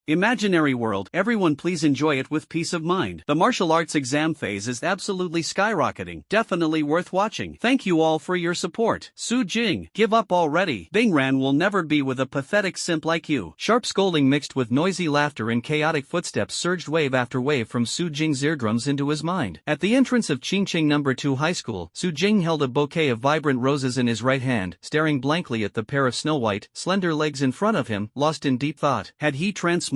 Imaginary world, everyone please enjoy it with peace of mind. The martial arts exam phase is absolutely skyrocketing. Definitely worth watching. Thank you all for your support. Su Jing, give up already. Bingran will never be with a pathetic simp like you. Sharp scolding mixed with noisy laughter and chaotic footsteps surged wave after wave from Su Jing's eardrums into his mind. At the entrance of Qingqing No. 2 High School, Su Jing held a bouquet of vibrant roses in his right hand, staring blankly at the pair of snow-white, slender legs in front of him, lost in deep thought. Had he transmigrated?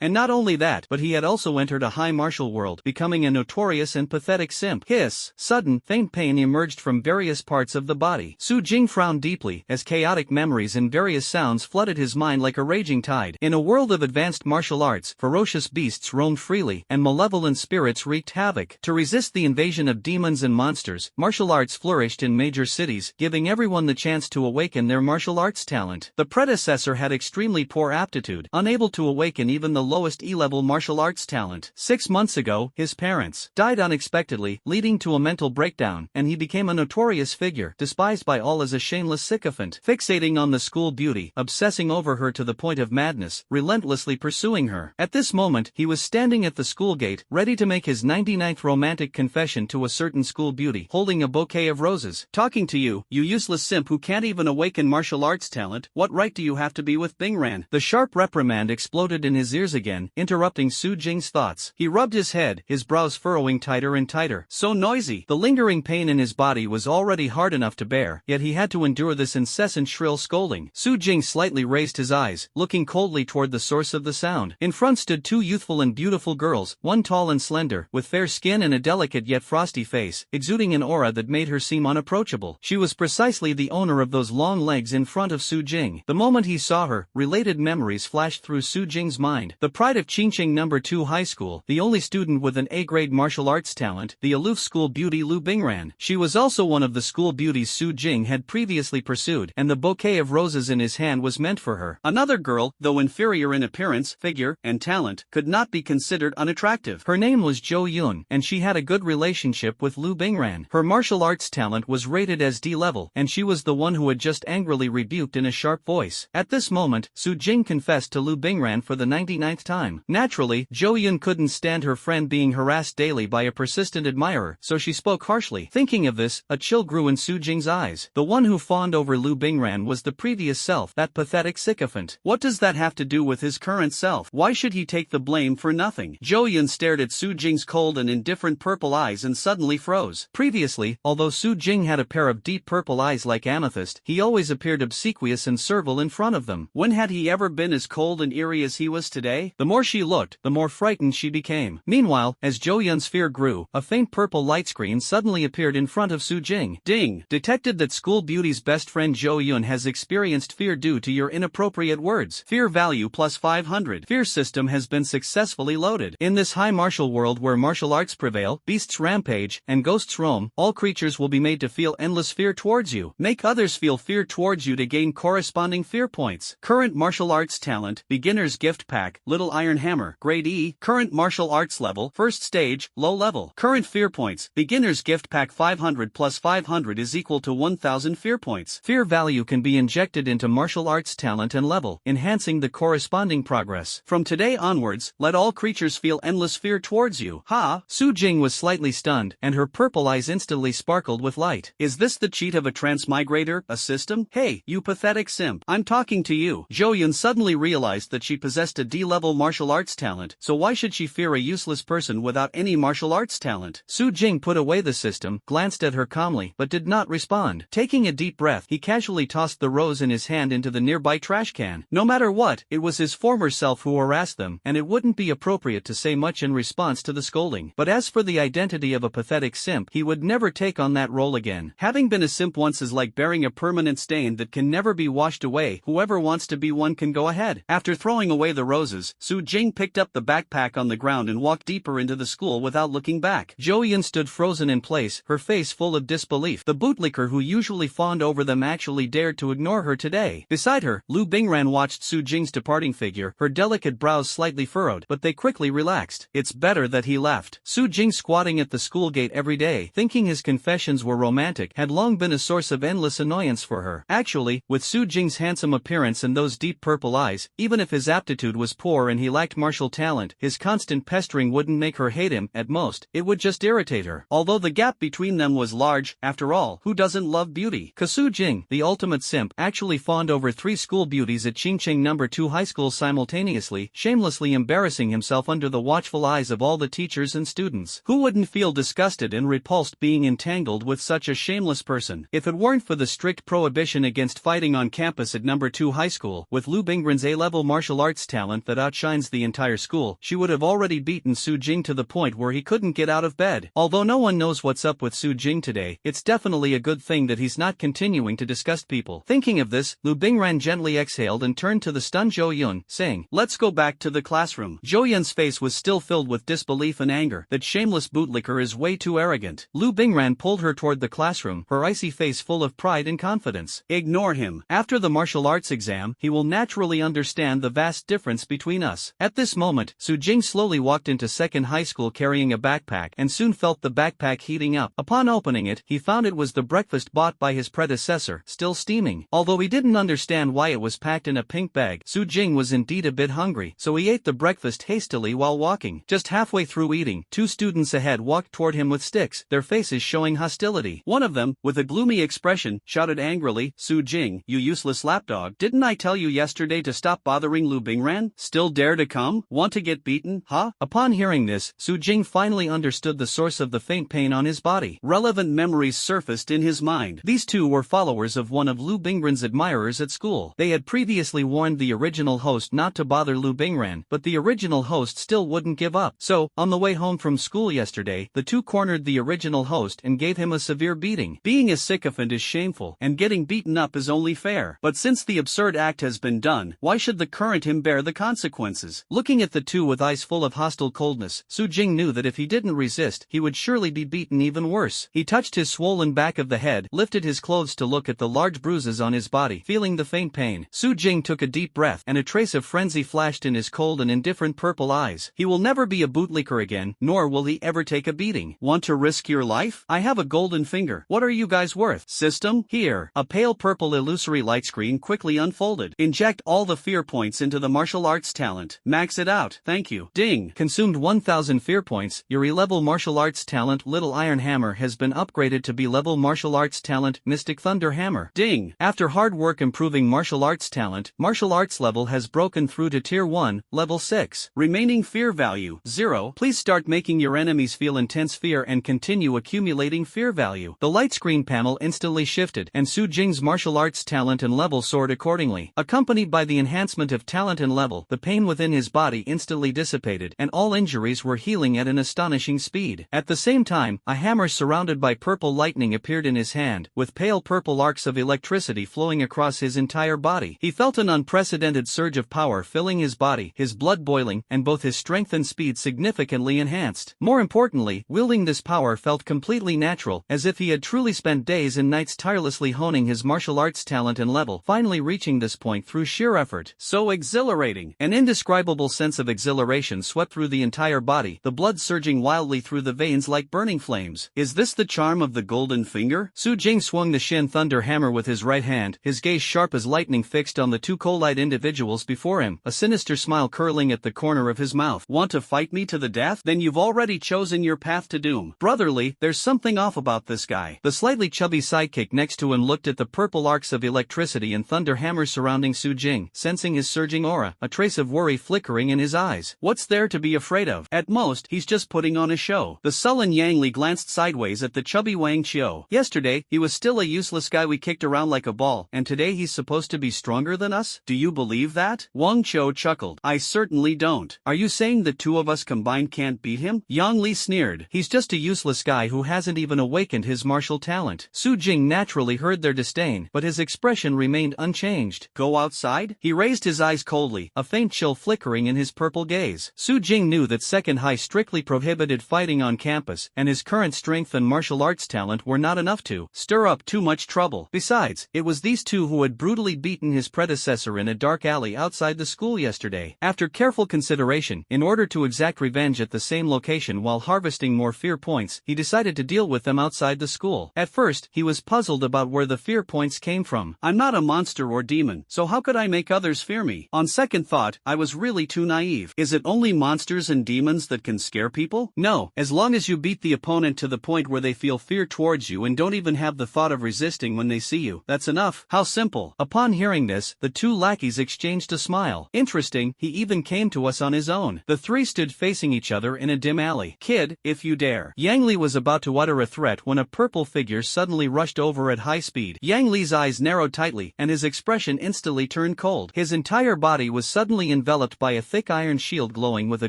And not only that, but he had also entered a high martial world, becoming a notorious and pathetic simp. Hiss! Sudden, faint pain emerged from various parts of the body. Su Jing frowned deeply, as chaotic memories and various sounds flooded his mind like a raging tide. In a world of advanced martial arts, ferocious beasts roamed freely, and malevolent spirits wreaked havoc. To resist the invasion of demons and monsters, martial arts flourished in major cities, giving everyone the chance to awaken their martial arts talent. The predecessor had extremely poor aptitude, unable to awaken even the lowest E-level martial arts talent. 6 months ago, his parents died unexpectedly, leading to a mental breakdown, and he became a notorious figure, despised by all as a shameless sycophant, fixating on the school beauty, obsessing over her to the point of madness, relentlessly pursuing her. At this moment, he was standing at the school gate, ready to make his 99th romantic confession to a certain school beauty, holding a bouquet of roses. Talking to you, you useless simp who can't even awaken martial arts talent, what right do you have to be with Bingran? The sharp reprimand exploded in his ears again, interrupting Su Jing's thoughts. He rubbed his head, his brows furrowing tighter and tighter. So noisy. The lingering pain in his body was already hard enough to bear, yet he had to endure this incessant shrill scolding. Su Jing slightly raised his eyes, looking coldly toward the source of the sound. In front stood two youthful and beautiful girls, one tall and slender, with fair skin and a delicate yet frosty face, exuding an aura that made her seem unapproachable. She was precisely the owner of those long legs in front of Su Jing. The moment he saw her, related memories flashed through Su Jing's mind. The pride of Qingqing No. 2 High School, the only student with an A-grade martial arts talent, the aloof school beauty Lu Bingran. She was also one of the school beauties Su Jing had previously pursued, and the bouquet of roses in his hand was meant for her. Another girl, though inferior in appearance, figure, and talent, could not be considered unattractive. Her name was Jo Yun, and she had a good relationship with Lu Bingran. Her martial arts talent was rated as D-level, and she was the one who had just angrily rebuked in a sharp voice. At this moment, Su Jing confessed to Lu Bingran for the 99th time. Naturally, Jo Yun couldn't stand her friend being harassed daily by a persistent admirer, so she spoke harshly. Thinking of this, a chill grew in Su Jing's eyes. The one who fawned over Lu Bingran was the previous self, that pathetic sycophant. What does that have to do with his current self? Why should he take the blame for nothing? Jo Yun stared at Su Jing's cold and indifferent purple eyes and suddenly froze. Previously, although Su Jing had a pair of deep purple eyes like amethyst, he always appeared obsequious and servile in front of them. When had he ever been as cold and eerie as he was today? The more she looked, the more frightened she became. Meanwhile, as Jo Yun's fear grew, a faint purple light screen suddenly appeared in front of Su Jing. Ding! Detected that school beauty's best friend Jo Yun has experienced fear due to your inappropriate words. Fear value plus 500. Fear system has been successfully loaded. In this high martial world where martial arts prevail, beasts rampage, and ghosts roam, all creatures will be made to feel endless fear towards you. Make others feel fear towards you to gain corresponding fear points. Current martial arts talent, beginner's gift pack, little iron hammer, grade E. Current martial arts level, first stage, low level. Current fear points, beginner's gift pack 500 plus 500 is equal to 1000 fear points. Fear value can be injected into martial arts talent and level, enhancing the corresponding progress. From today onwards, let all creatures feel endless fear towards you. Ha! Su Jing was slightly stunned, and her purple eyes instantly sparkled with light. Is this the cheat of a transmigrator, a system? Hey, you pathetic simp, I'm talking to you. Jo Yun suddenly realized that she possessed a D-level martial arts talent, so why should she fear a useless person without any martial arts talent? Su Jing put away the system, glanced at her calmly, but did not respond. Taking a deep breath, he casually tossed the rose in his hand into the nearby trash can. No matter what, it was his former self who harassed them, and it wouldn't be appropriate to say much in response to the scolding. But as for the identity of a pathetic simp, he would never take on that role again. Having been a simp once is like bearing a permanent stain that can never be washed away. Whoever wants to be one can go ahead. After throwing away the roses, Su Jing picked up the backpack on the ground and walked deeper into the school without looking back. Jo Yun stood frozen in place, her face full of disbelief. The bootlicker who usually fawned over them actually dared to ignore her today. Beside her, Lu Bingran watched Su Jing's departing figure, her delicate brows slightly furrowed, but they quickly relaxed. It's better that he left. Su Jing, squatting at the school gate every day, thinking his confessions were romantic, had long been a source of endless annoyance for her. Actually, with Su Jing's handsome appearance and those deep purple eyes, even if his aptitude aptitude was poor and he lacked martial talent, his constant pestering wouldn't make her hate him. At most, it would just irritate her. Although the gap between them was large, after all, who doesn't love beauty? Su Jing, the ultimate simp, actually fawned over 3 school beauties at Qingcheng No. 2 High School simultaneously, shamelessly embarrassing himself under the watchful eyes of all the teachers and students. Who wouldn't feel disgusted and repulsed being entangled with such a shameless person? If it weren't for the strict prohibition against fighting on campus at No. 2 High School, with Lu Bingren's A-level martial arts talent that outshines the entire school, she would have already beaten Su Jing to the point where he couldn't get out of bed. Although no one knows what's up with Su Jing today, it's definitely a good thing that he's not continuing to disgust people. Thinking of this, Lu Bingren gently exhaled and turned to the stunned Zhou Yun, saying, "Let's go back to the classroom." Zhou Yun's face was still filled with disbelief and anger. That shameless bootlicker is way too arrogant. Lu Bingren pulled her toward the classroom, her icy face full of pride and confidence. Ignore him. After the martial arts exam, he will naturally understand the vast difference between us. At this moment, Su Jing slowly walked into second high school carrying a backpack and soon felt the backpack heating up. Upon opening it, he found it was the breakfast bought by his predecessor, still steaming. Although he didn't understand why it was packed in a pink bag, Su Jing was indeed a bit hungry, so he ate the breakfast hastily while walking. Just halfway through eating, 2 students ahead walked toward him with sticks, their faces showing hostility. One of them, with a gloomy expression, shouted angrily, "Su Jing, you useless lapdog, didn't I tell you yesterday to stop bothering Lu Bingren? Still dare to come? Want to get beaten, huh?" Upon hearing this, Su Jing finally understood the source of the faint pain on his body. Relevant memories surfaced in his mind. These 2 were followers of one of Lu Bingren's admirers at school. They had previously warned the original host not to bother Lu Bingren, but the original host still wouldn't give up. So, on the way home from school yesterday, the 2 cornered the original host and gave him a severe beating. Being a sycophant is shameful, and getting beaten up is only fair. But since the absurd act has been done, why should the current him bear the consequences? Looking at the 2 with eyes full of hostile coldness, Su Jing knew that if he didn't resist, he would surely be beaten even worse. He touched his swollen back of the head, lifted his clothes to look at the large bruises on his body, feeling the faint pain. Su Jing took a deep breath, and a trace of frenzy flashed in his cold and indifferent purple eyes. He will never be a bootlicker again, nor will he ever take a beating. Want to risk your life? I have a golden finger. What are you guys worth? System? Here. A pale purple illusory light screen quickly unfolded. Inject all the fear points into the martial arts talent. Max it out. Thank you. Ding. Consumed 1000 fear points. Your E-level martial arts talent Little Iron Hammer has been upgraded to B-level martial arts talent Mystic Thunder Hammer. Ding. After hard work improving martial arts talent, martial arts level has broken through to tier 1, level 6. Remaining fear value 0. Please start making your enemies feel intense fear and continue accumulating fear value. The light screen panel instantly shifted, and Su Jing's martial arts talent and level soared accordingly. Accompanied by the enhancement of talent and level, the pain within his body instantly dissipated, and all injuries were healing at an astonishing speed. At the same time, a hammer surrounded by purple lightning appeared in his hand, with pale purple arcs of electricity flowing across his entire body. He felt an unprecedented surge of power filling his body, his blood boiling, and both his strength and speed significantly enhanced. More importantly, wielding this power felt completely natural, as if he had truly spent days and nights tirelessly honing his martial arts talent and level, finally reaching this point through sheer effort. So exhilarating. An indescribable sense of exhilaration swept through the entire body, the blood surging wildly through the veins like burning flames. Is this the charm of the golden finger? Su Jing swung the Shin Thunder Hammer with his right hand, his gaze sharp as lightning fixed on the 2 coal-eyed individuals before him, a sinister smile curling at the corner of his mouth. Want to fight me to the death? Then you've already chosen your path to doom. Brotherly, there's something off about this guy. The slightly chubby sidekick next to him looked at the purple arcs of electricity and thunder hammer surrounding Su Jing, sensing his surging aura, a trace of worry flickering in his eyes. What's there to be afraid of? At most, he's just putting on a show. The sullen Yang Li glanced sideways at the chubby Wang Qiu. Yesterday, he was still a useless guy we kicked around like a ball, and today he's supposed to be stronger than us? Do you believe that? Wang Qiu chuckled. I certainly don't. Are you saying the 2 of us combined can't beat him? Yang Li sneered. He's just a useless guy who hasn't even awakened his martial talent. Su Jing naturally heard their disdain, but his expression remained unchanged. Go outside? He raised his eyes coldly, a faint chill flickering in his purple gaze. Su Jing knew that Second High strictly prohibited fighting on campus, and his current strength and martial arts talent were not enough to stir up too much trouble. Besides, it was these 2 who had brutally beaten his predecessor in a dark alley outside the school yesterday. After careful consideration, in order to exact revenge at the same location while harvesting more fear points, he decided to deal with them outside the school. At first, he was puzzled about where the fear points came from. I'm not a monster or demon, so how could I make others fear me? On second second thought, I was really too naive. Is it only monsters and demons that can scare people? No, as long as you beat the opponent to the point where they feel fear towards you and don't even have the thought of resisting when they see you, that's enough. How simple. Upon hearing this, the two lackeys exchanged a smile. Interesting, he even came to us on his own. The three stood facing each other in a dim alley. Kid, if you dare. Yang Li was about to utter a threat when a purple figure suddenly rushed over at high speed. Yang Li's eyes narrowed tightly, and his expression instantly turned cold. His entire body was suddenly enveloped by a thick iron shield glowing with a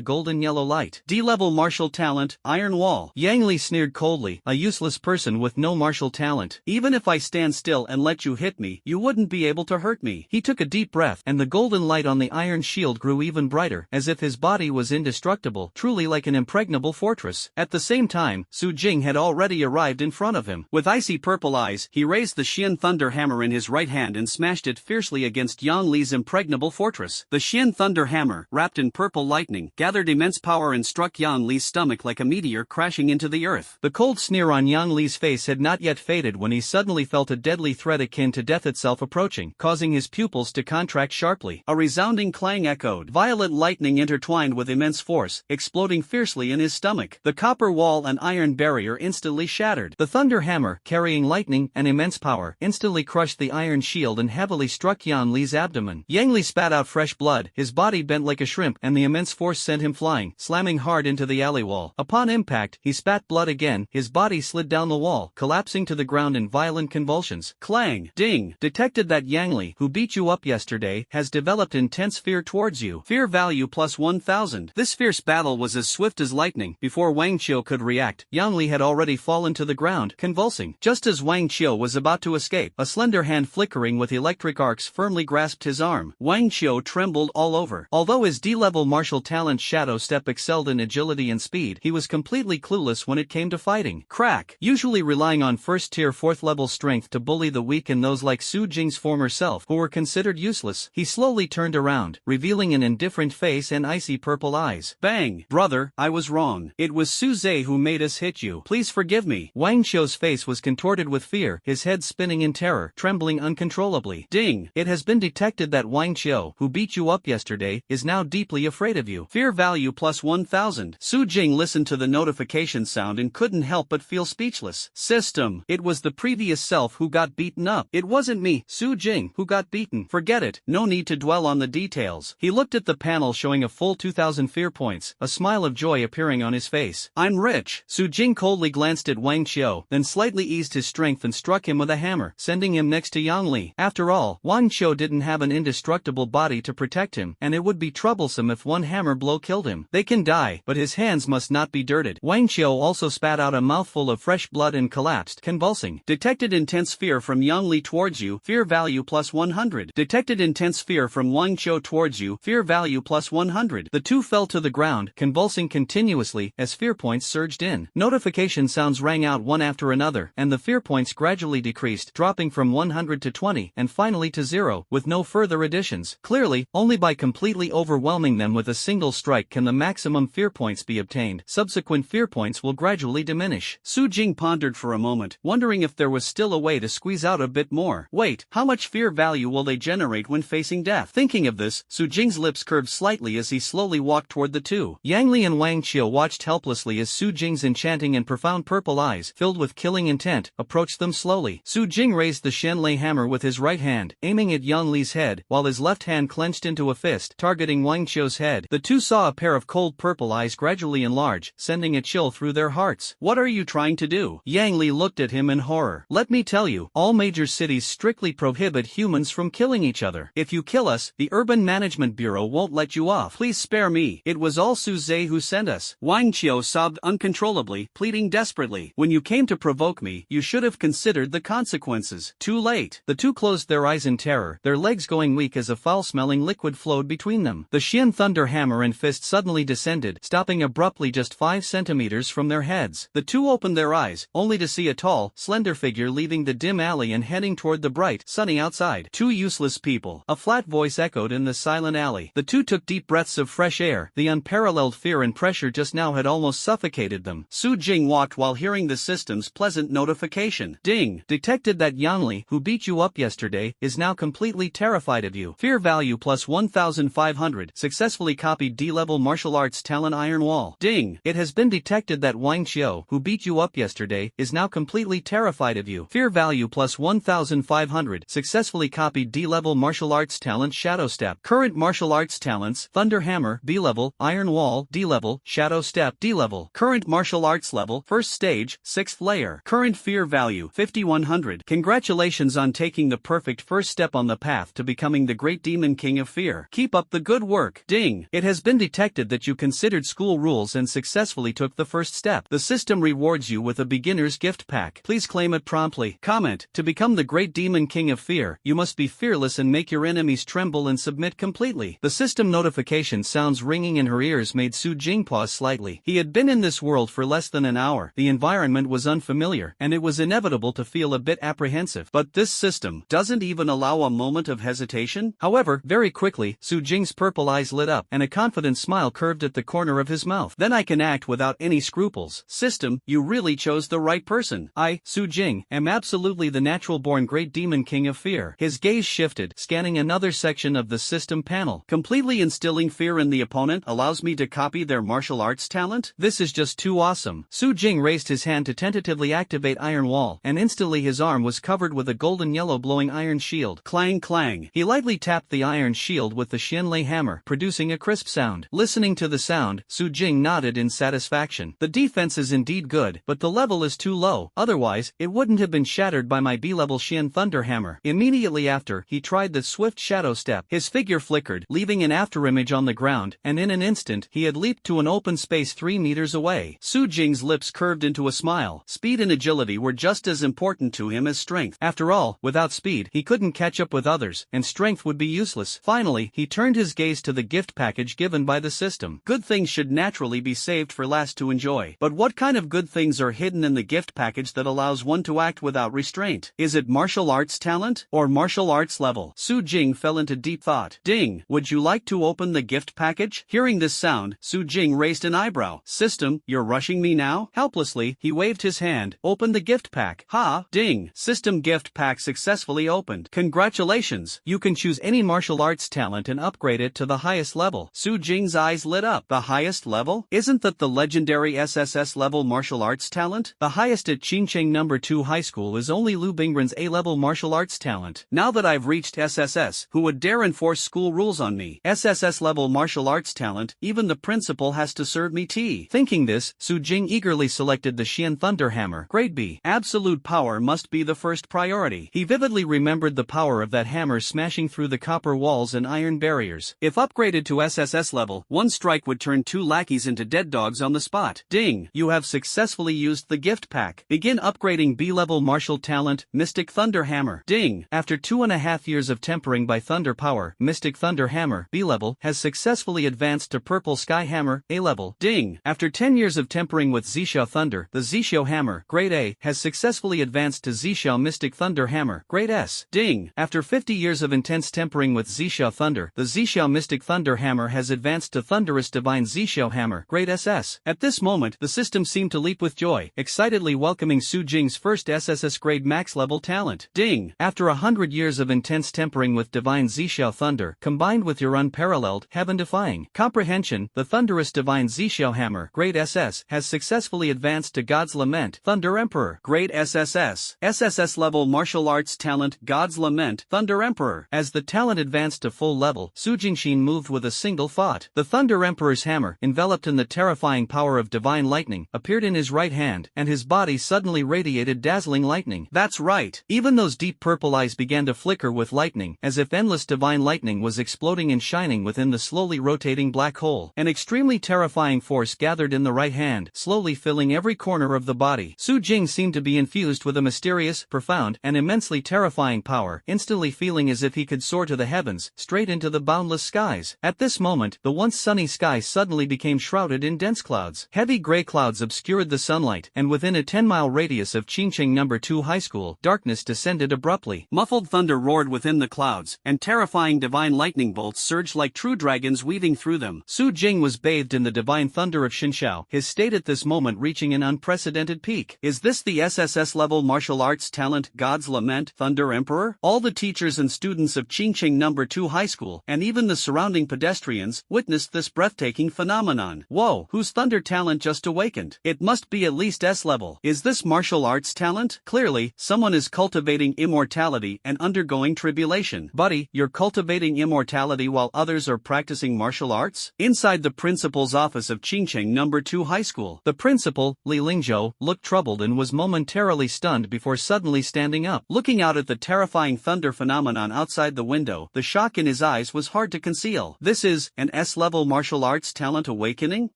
golden yellow light. D-level martial talent, Iron Wall. Yang Li sneered coldly, a useless person with no martial talent. Even if I stand still and let you hit me, you wouldn't be able to hurt me. He took a deep breath, and the golden light on the iron shield grew even brighter, as if his body was indestructible, truly like an impregnable fortress. At the same time, Su Jing had already arrived in front of him. With icy purple eyes, he raised the Xian Thunder Hammer in his right hand and smashed it fiercely against Yang Li's impregnable fortress. The Xian Thunder Hammer, wrapped in purple lightning, gathered immense power and struck Yang Li's stomach like a meteor crashing into the earth. The cold sneer on Yang Li's face had not yet faded when he suddenly felt a deadly threat akin to death itself approaching, causing his pupils to contract sharply. A resounding clang echoed. Violet lightning intertwined with immense force, exploding fiercely in his stomach. The copper wall and iron barrier instantly shattered. The thunder hammer, carrying lightning and immense power, instantly crushed the iron shield and heavily struck Yang Li's abdomen. Yang Li spat out fresh blood, his body bent like a shrimp, and the immense force sent him flying, slamming hard into the alley wall. Upon impact, he spat blood again, his body slid down the wall, collapsing to the ground in violent convulsions. Clang! Ding! Detected that Yang Li, who beat you up yesterday, has developed intense fear towards you. Fear value plus 1000. This fierce battle was as swift as lightning. Before Wang Qiu could react, Yang Li had already fallen to the ground, convulsing. Just as Wang Qiu was about to escape, a slender hand flickering with electric arcs firmly grasped his arm. Wang Qiu trembled all over. Although his D-level martial talent Shadow Step excelled in agility and speed, he was completely clueless when it came to fighting. Crack! Usually relying on first-tier 4th-level strength to bully the weak and those like Su Jing's former self who were considered useless, he slowly turned around, revealing an indifferent face and icy purple eyes. Bang! Brother, I was wrong. It was Su Zhe who made us hit you. Please forgive me. Wang Qiu's face was contorted with fear, his head spinning in terror, trembling uncontrollably. Ding! It has been detected that Wang Qiu, who beat you up yesterday, is now deeply afraid of you. Fear value plus 1000. Su Jing listened to the notification sound and couldn't help but feel speechless. System. It was the previous self who got beaten up. It wasn't me, Su Jing, who got beaten. Forget it. No need to dwell on the details. He looked at the panel showing a full 2000 fear points, a smile of joy appearing on his face. I'm rich. Su Jing coldly glanced at Wang Qiu, then slightly eased his strength and struck him with a hammer, sending him next to Yang Li. After all, Wang Qiu didn't have an indestructible body to protect him, and it would be troublesome if one hammer blow killed him. They can die, but his hands must not be dirted. Wang Qiu also spat out a mouthful of fresh blood and collapsed, convulsing. Detected intense fear from Yang Li towards you. Fear value plus 100. Detected intense fear from Wang Qiu towards you. Fear value plus 100. The two fell to the ground, convulsing continuously as fear points surged in. Notification sounds rang out one after another, and the fear points gradually decreased, dropping from 100 to 20, and finally to 0, with no further additions. Clearly, only by completely overwhelming them with a single strike can the maximum fear points be obtained. Subsequent fear points will gradually diminish. Su Jing pondered for a moment, wondering if there was still a way to squeeze out a bit more. Wait, how much fear value will they generate when facing death? Thinking of this, Su Jing's lips curved slightly as he slowly walked toward the two. Yang Li and Wang Qiu watched helplessly as Su Jing's enchanting and profound purple eyes, filled with killing intent, approached them slowly. Su Jing raised the Shenlei hammer with his right hand, aiming at Yang Li's head, while his left hand clenched into a fist, targeting Wang Qiu's head. The two saw a pair of cold purple eyes gradually enlarge, sending a chill through their hearts. What are you trying to do? Yang Li looked at him in horror. Let me tell you, all major cities strictly prohibit humans from killing each other. If you kill us, the Urban Management Bureau won't let you off. Please spare me. It was all Su Zhe who sent us. Wang Qiu sobbed uncontrollably, pleading desperately. When you came to provoke me, you should have considered the consequences. Too late. The two closed their eyes in terror, their legs going weak as a foul-smelling liquid flowed between them. The Xian Thunder Hammer and fist suddenly descended, stopping abruptly just 5 centimeters from their heads. The two opened their eyes, only to see a tall, slender figure leaving the dim alley and heading toward the bright, sunny outside. Two useless people. A flat voice echoed in the silent alley. The two took deep breaths of fresh air. The unparalleled fear and pressure just now had almost suffocated them. Su Jing walked while hearing the system's pleasant notification. Ding! Detected that Yang Li, who beat you up yesterday, is now completely terrified of you. Fear value plus 1,500. Successfully copied D-level martial arts talent Iron Wall. Ding! It has been detected that Wang Qiu, who beat you up yesterday, is now completely terrified of you. Fear value plus 1,500. Successfully copied D-level martial arts talent Shadow Step. Current martial arts talents: Thunder Hammer D-level, Iron Wall D-level, Shadow Step D-level. Current martial arts level, first stage, 6th layer. Current fear value 5,100. Congratulations on taking the perfect first step on the path to becoming the great demon king of fear. Keep up the good work. Ding! It has been detected that you considered school rules and successfully took the first step. The system rewards you with a beginner's gift pack. Please claim it promptly. Comment: to become the great demon king of fear, you must be fearless and make your enemies tremble and submit completely. The system notification sounds ringing in her ears made Su Jing pause slightly. He had been in this world for less than an hour. The environment was unfamiliar, and it was inevitable to feel a bit apprehensive. But this system doesn't even allow a moment of hesitation. However, very quickly, Su Jing's purple eyes lit up, and a confident smile curved at the corner of his mouth. Then I can act without any scruples. System, you really chose the right person. I, Su Jing, am absolutely the natural-born great demon king of fear. His gaze shifted, scanning another section of the system panel. Completely instilling fear in the opponent allows me to copy their martial arts talent? This is just too awesome. Su Jing raised his hand to tentatively activate Iron Wall, and instantly his arm was covered with a golden yellow glowing iron shield. Clang clang. He lightly tapped the iron shield with the Xianlei hammer, producing a crisp sound. Listening to the sound, Su Jing nodded in satisfaction. The defense is indeed good, but the level is too low, otherwise, it wouldn't have been shattered by my B-level Xian Thunder Hammer. Immediately after, he tried the swift shadow step. His figure flickered, leaving an afterimage on the ground, and in an instant, he had leaped to an open space 3 meters away. Su Jing's lips curved into a smile. Speed and agility were just as important to him as strength. After all, without speed, he couldn't catch up with others, and strength would be useless. Finally, he turned his gaze to the gift package given by the system. Good things should naturally be saved for last to enjoy. But what kind of good things are hidden in the gift package that allows one to act without restraint? Is it martial arts talent? Or martial arts level? Su Jing fell into deep thought. Ding! Would you like to open the gift package? Hearing this sound, Su Jing raised an eyebrow. System, you're rushing me now? Helplessly, he waved his hand. Open the gift pack. Ha! Ding! System gift pack successfully opened. Congratulations! You can choose any martial arts talent and upgrade it to the highest level. Su Jing's eyes lit up. The highest level? Isn't that the legendary SSS level martial arts talent? The highest at Qingcheng No. 2 High School is only Lu Bingren's A-level martial arts talent. Now that I've reached SSS, who would dare enforce school rules on me? SSS level martial arts talent, even the principal has to serve me tea. Thinking this, Su Jing eagerly selected the Xian Thunder Hammer. Grade B. Absolute power must be the first priority. He vividly remembered the power of that hammer smashing through the copper walls and iron barriers. If upgraded to SSS level, one strike would turn 2 lackeys into dead dogs on the spot. Ding! You have successfully used the gift pack. Begin upgrading B-level martial talent, Mystic Thunder Hammer. Ding! After 2.5 years of tempering by thunder power, Mystic Thunder Hammer, B-level, has successfully advanced to Purple Sky Hammer, A-level. Ding! After 10 years of tempering with Zxiao Thunder, the Zxiao Hammer, Grade A, has successfully advanced to Zxiao Mystic Thunder Hammer, Grade S. Ding! After 50 years of intense tempering with Zxiao Thunder, the Zxiao Mystic Thunder Hammer has advanced to Thunderous Divine Zxiao Hammer, Grade SS. At this moment, the system seemed to leap with joy, excitedly welcoming Su Jing's first SSS grade max level talent. Ding! After 100 years of intense tempering with Divine Zxiao Thunder, combined with your unparalleled, heaven-defying comprehension, the Thunderous Divine Zxiao Hammer, Grade SS, has successfully advanced to God's Lament, Thunder Emperor, Grade SSS. SSS level martial arts talent, God's Lament, Thunder Emperor. As the talent advanced to full level, Su Jingxin moved with a single thought. The Thunder Emperor's hammer, enveloped in the terrifying power of divine lightning, appeared in his right hand, and his body suddenly radiated dazzling lightning. That's right. Even those deep purple eyes began to flicker with lightning, as if endless divine lightning was exploding and shining within the slowly rotating black hole. An extremely terrifying force gathered in the right hand, slowly filling every corner of the body. Su Jing seemed to be infused with a mysterious, profound, and immensely terrifying power, instantly feeling as if he could soar to the heavens, straight into the boundless skies. At this moment, the once sunny sky suddenly became shrouded in dense clouds. Heavy gray clouds obscured the sunlight, and within a 10-mile radius of Qingcheng No. 2 High School, darkness descended abruptly. Muffled thunder roared within the clouds, and terrifying divine lightning bolts surged like true dragons weaving through them. Su Jing was bathed in the divine thunder of Xinshao, his state at this moment reaching an unprecedented peak. Is this the SSS level martial arts talent, God's Lament, Thunder Emperor? All the teachers and students of Qingcheng No. 2 High School, and even the surrounding pedestrians, witnessed this breathtaking phenomenon. Whoa, whose thunder talent just awakened? It must be at least S-level. Is this martial arts talent? Clearly, someone is cultivating immortality and undergoing tribulation. Buddy, you're cultivating immortality while others are practicing martial arts? Inside the principal's office of Qingcheng No. 2 High School, the principal, Li Lingzhou, looked troubled and was momentarily stunned before suddenly standing up. Looking out at the terrifying thunder phenomenon outside the window, the shock in his eyes was hard to conceal. This is an S-level martial arts talent awakening?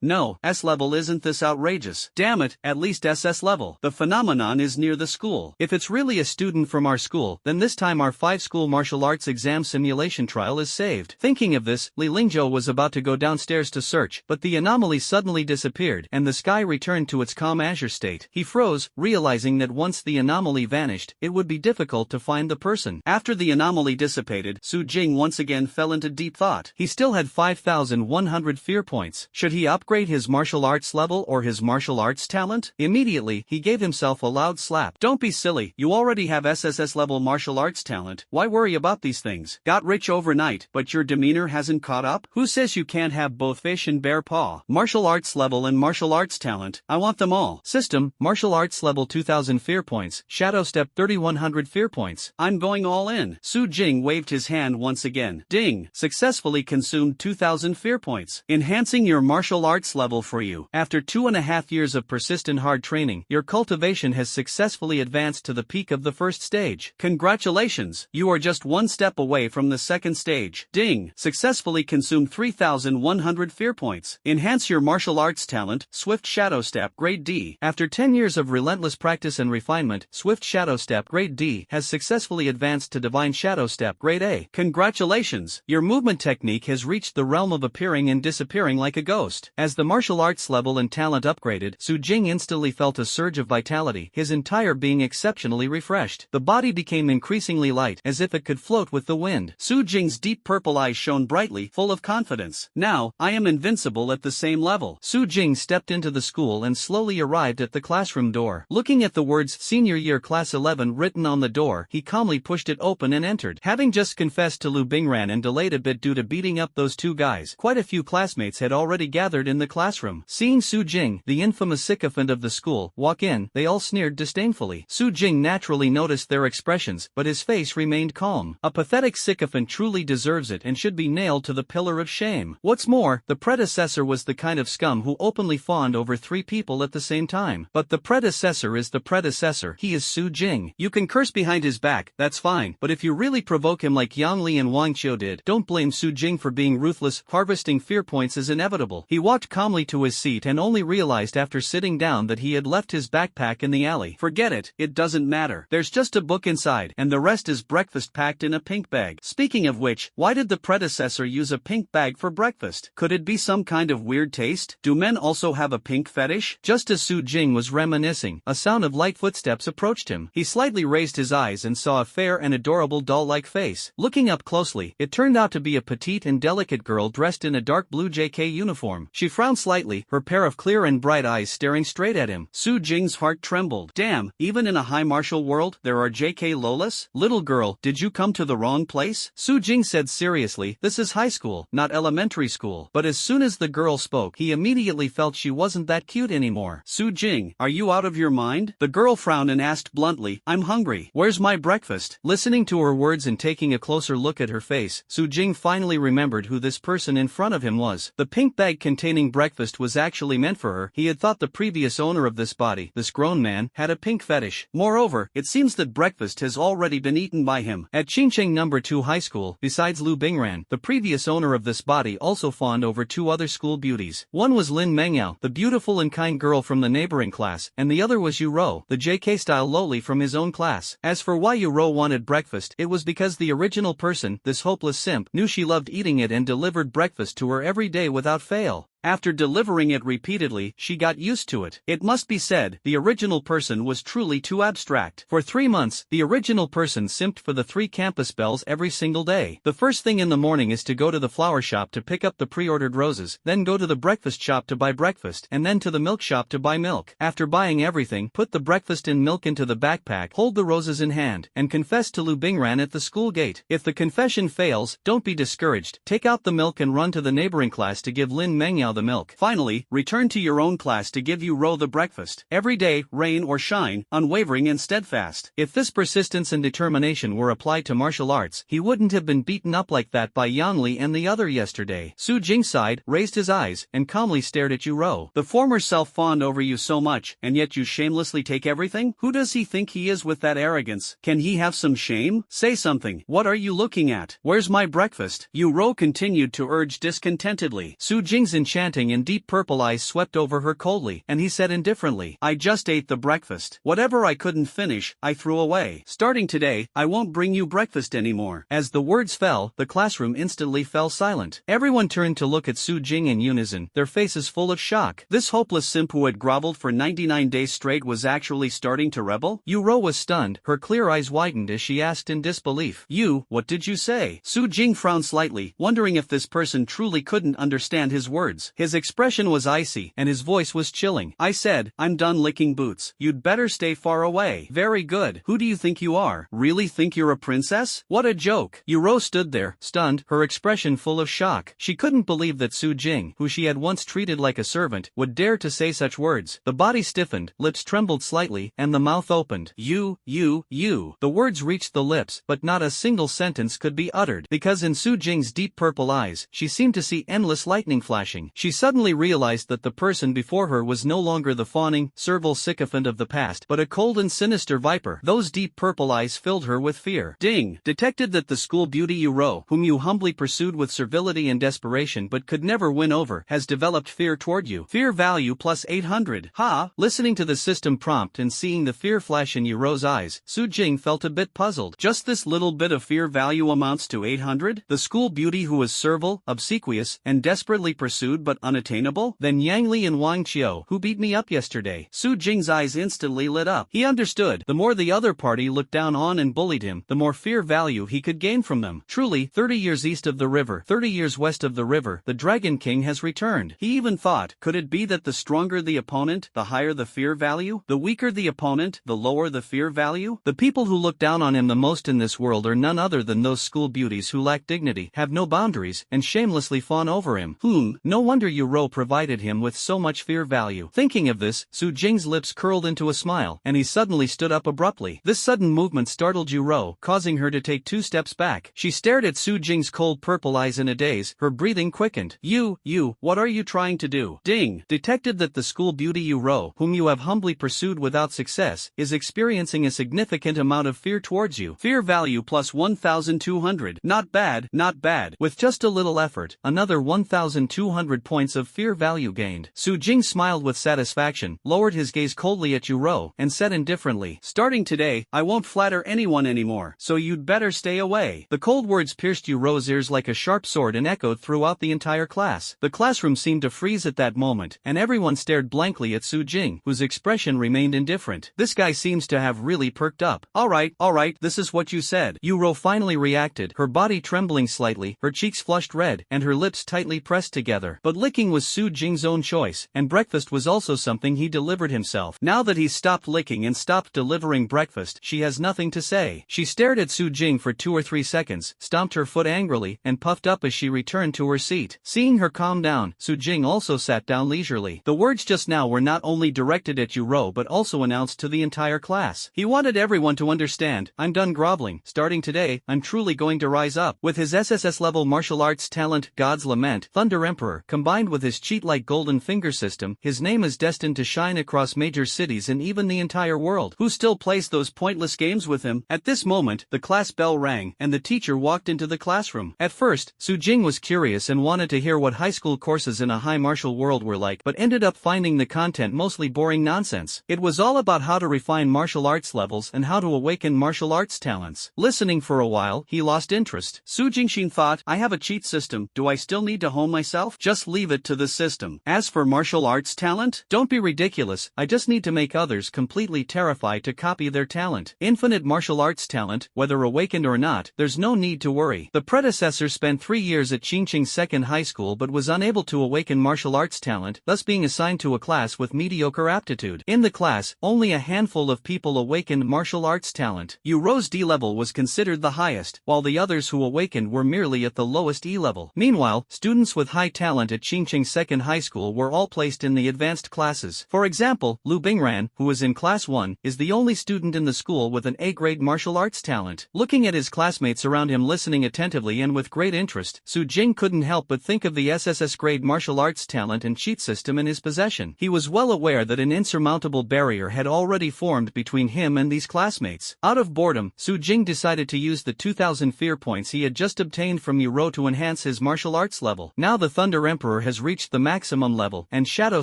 No, S-level isn't this outrageous. Damn it, at least SS level. The phenomenon is near the school. If it's really a student from our school, then this time our 5-school martial arts exam simulation trial is saved. Thinking of this, Li Lingzhou was about to go downstairs to search, but the anomaly suddenly disappeared and the sky returned to its calm azure state. He froze, realizing that once the anomaly vanished, it would be difficult to find the person. After the anomaly dissipated, Su Jing once again fell into deep thought. He still had 5,100 fear points. Should he upgrade his martial arts level or his martial arts talent? Immediately, he gave himself a loud slap. Don't be silly, you already have SSS level martial arts talent. Why worry about these things? Got rich overnight, but your demeanor hasn't caught up? Who says you can't have both fish and bear paw? Martial arts level and martial arts talent, I want them all. System, martial arts level 2,000 fear points, shadow step 3,100 fear points. I'm going all in. Su Jing waved his hand once again. Ding, successfully consumed 2,000 fear points. Enhancing your martial arts level for you. After 2.5 years of persistent hard training, your cultivation has successfully advanced to the peak of the first stage. Congratulations, you are just one step away from the second stage. Ding, successfully consumed 3,100 fear points. Enhance your martial arts talent, Swift Shadow Step Grade D. After 10 years of relentless practice and refinement, Swift Shadow Step Grade D has successfully advanced to Divine Shadow Step Grade A. Congratulations, your movement technique has reached the realm of appearing and disappearing like a ghost. As the martial arts level and talent upgraded, Su Jing instantly felt a surge of vitality, his entire being exceptionally refreshed. The body became increasingly light, as if it could float with the wind. Su Jing's deep purple eyes shone brightly, full of confidence. Now, I am invincible at the same level. Su Jing stepped into the school and slowly arrived at the classroom door. Looking at the words Senior Year Class 11 written on the door, he calmly pushed it open and entered. Having just confessed to Lu Bingran and delayed a bit due to beating up those two guys, quite a few classmates had already gathered in the classroom. Seeing Su Jing, the infamous sycophant of the school, walk in, they all sneered disdainfully. Su Jing naturally noticed their expressions, but his face remained calm. A pathetic sycophant truly deserves it and should be nailed to the pillar of shame. What's more, the predecessor was the kind of scum who openly fawned over 3 people at the same time. But the predecessor is the predecessor. He is Su Jing. You can curse behind his back, that's fine, but if you really provoke him like Yang Li and Wang Qiu did, don't blame Su Jing for being ruthless. Harvesting fear points is inevitable. He walked calmly to his seat and only realized after sitting down that he had left his backpack in the alley. Forget it, it doesn't matter. There's just a book inside, and the rest is breakfast packed in a pink bag. Speaking of which, why did the predecessor use a pink bag for breakfast? Could it be some kind of weird taste? Do men also have a pink fetish? Just as Su Jing was reminiscing, a sound of light footsteps approached him. He slightly raised his eyes and saw a fair and adorable doll-like face. Looking up closely, it turned out to be a petite and delicate girl dressed in a dark blue JK uniform. She frowned slightly, her pair of clear and bright eyes staring straight at him. Su Jing's heart trembled. Damn, even in a high martial world, there are JK Lolas? Little girl, did you come to the wrong place? Su Jing said seriously, this is high school, not elementary school. But as soon as the girl spoke, he immediately felt she wasn't that cute anymore. Su Jing, are you out of your mind? The girl frowned and asked bluntly, I'm hungry. Where's my breakfast? Listening to her words and taking a closer look at her face, Su Jing finally remembered who this person in front of him was. The pink bag containing breakfast was actually meant for her. He had thought the previous owner of this body, this grown man, had a pink fetish. Moreover, it seems that breakfast has already been eaten by him. At Qingcheng No. 2 High School, besides Lu Bingran, the previous owner of this body also fawned over 2 other school beauties. One was Lin Mengyao, the beautiful and kind girl from the neighboring class, and the other was Yu Ro, the JK-style loli from his own class. As for why Yu Ro wanted breakfast, it was because the original person, this hopeless simp, knew she loved eating it and delivered breakfast to her every day without fail. After delivering it repeatedly, she got used to it. It must be said, the original person was truly too abstract. For 3 months, the original person simped for the 3 campus bells every single day. The first thing in the morning is to go to the flower shop to pick up the pre-ordered roses, then go to the breakfast shop to buy breakfast, and then to the milk shop to buy milk. After buying everything, put the breakfast and milk into the backpack, hold the roses in hand, and confess to Lu Bingran at the school gate. If the confession fails, don't be discouraged. Take out the milk and run to the neighboring class to give Lin Mengyao the milk. Finally, return to your own class to give Yu Ro the breakfast. Every day, rain or shine, unwavering and steadfast. If this persistence and determination were applied to martial arts, he wouldn't have been beaten up like that by Yang Li and the other yesterday. Su Jing sighed, raised his eyes, and calmly stared at Yu Ro. The former self fawned over you so much, and yet you shamelessly take everything? Who does he think he is with that arrogance? Can he have some shame? Say something. What are you looking at? Where's my breakfast? Yu Ro continued to urge discontentedly. Su Jing's enchanting and deep purple eyes swept over her coldly, and he said indifferently, I just ate the breakfast. Whatever I couldn't finish, I threw away. Starting today, I won't bring you breakfast anymore. As the words fell, the classroom instantly fell silent. Everyone turned to look at Su Jing in unison, their faces full of shock. This hopeless simp who had groveled for 99 days straight was actually starting to rebel? Yu Ro was stunned, her clear eyes widened as she asked in disbelief, what did you say? Su Jing frowned slightly, wondering if this person truly couldn't understand his words. His expression was icy, and his voice was chilling. I said, I'm done licking boots. You'd better stay far away. Very good. Who do you think you are? Really think you're a princess? What a joke. Yu Ro stood there, stunned, her expression full of shock. She couldn't believe that Su Jing, who she had once treated like a servant, would dare to say such words. The body stiffened, lips trembled slightly, and the mouth opened. You. The words reached the lips, but not a single sentence could be uttered, because in Su Jing's deep purple eyes, she seemed to see endless lightning flashing. She suddenly realized that the person before her was no longer the fawning, servile sycophant of the past, but a cold and sinister viper. Those deep purple eyes filled her with fear. Ding! Detected that the school beauty Yu Ro, whom you humbly pursued with servility and desperation but could never win over, has developed fear toward you. Fear value plus 800. Ha! Listening to the system prompt and seeing the fear flash in Yu Ro's eyes, Su Jing felt a bit puzzled. Just this little bit of fear value amounts to 800? The school beauty who was servile, obsequious, and desperately pursued but unattainable? Then Yang Li and Wang Qiu, who beat me up yesterday. Su Jing's eyes instantly lit up. He understood. The more the other party looked down on and bullied him, the more fear value he could gain from them. Truly, 30 years east of the river, 30 years west of the river, the Dragon King has returned. He even thought, could it be that the stronger the opponent, the higher the fear value? The weaker the opponent, the lower the fear value? The people who look down on him the most in this world are none other than those school beauties who lack dignity, have no boundaries, and shamelessly fawn over him. No wonder Yu Ro provided him with so much fear value. Thinking of this, Su Jing's lips curled into a smile, and he suddenly stood up abruptly. This sudden movement startled Yu Ro, causing her to take 2 steps back. She stared at Su Jing's cold purple eyes in a daze, her breathing quickened. You, what are you trying to do? Ding! Detected that the school beauty Yu Ro, whom you have humbly pursued without success, is experiencing a significant amount of fear towards you. Fear value plus 1,200. Not bad, not bad. With just a little effort, another 1,200 points of fear value gained. Su Jing smiled with satisfaction, lowered his gaze coldly at Yu Ro, and said indifferently, starting today, I won't flatter anyone anymore, so you'd better stay away. The cold words pierced Yu Ro's ears like a sharp sword and echoed throughout the entire class. The classroom seemed to freeze at that moment, and everyone stared blankly at Su Jing, whose expression remained indifferent. This guy seems to have really perked up. Alright, this is what you said. Yu Ro finally reacted, her body trembling slightly, her cheeks flushed red, and her lips tightly pressed together. But licking was Su Jing's own choice, and breakfast was also something he delivered himself. Now that he's stopped licking and stopped delivering breakfast, she has nothing to say. She stared at Su Jing for 2 or 3 seconds, stomped her foot angrily, and puffed up as she returned to her seat. Seeing her calm down, Su Jing also sat down leisurely. The words just now were not only directed at Yu Ro but also announced to the entire class. He wanted everyone to understand, I'm done groveling. Starting today, I'm truly going to rise up. With his SSS level martial arts talent, God's Lament, Thunder Emperor, combined with his cheat-like golden finger system, his name is destined to shine across major cities and even the entire world. Who still plays those pointless games with him? At this moment, the class bell rang, and the teacher walked into the classroom. At first, Su Jing was curious and wanted to hear what high school courses in a high martial world were like, but ended up finding the content mostly boring nonsense. It was all about how to refine martial arts levels and how to awaken martial arts talents. Listening for a while, he lost interest. Su Jingxin thought, I have a cheat system, do I still need to hone myself? Just leave it to the system. As for martial arts talent, don't be ridiculous, I just need to make others completely terrified to copy their talent. Infinite martial arts talent, whether awakened or not, there's no need to worry. The predecessor spent 3 years at Qingqing Second High School but was unable to awaken martial arts talent, thus being assigned to a class with mediocre aptitude. In the class, only a handful of people awakened martial arts talent. Rose D level was considered the highest, while the others who awakened were merely at the lowest E level. Meanwhile, students with high talent at Qingqing Second High School were all placed in the advanced classes. For example, Lu Bingran, who was in Class 1, is the only student in the school with an A-grade martial arts talent. Looking at his classmates around him listening attentively and with great interest, Su Jing couldn't help but think of the SSS grade martial arts talent and cheat system in his possession. He was well aware that an insurmountable barrier had already formed between him and these classmates. Out of boredom, Su Jing decided to use the 2,000 fear points he had just obtained from Yuro to enhance his martial arts level. Now the Thunder Emperor has reached the maximum level, and Shadow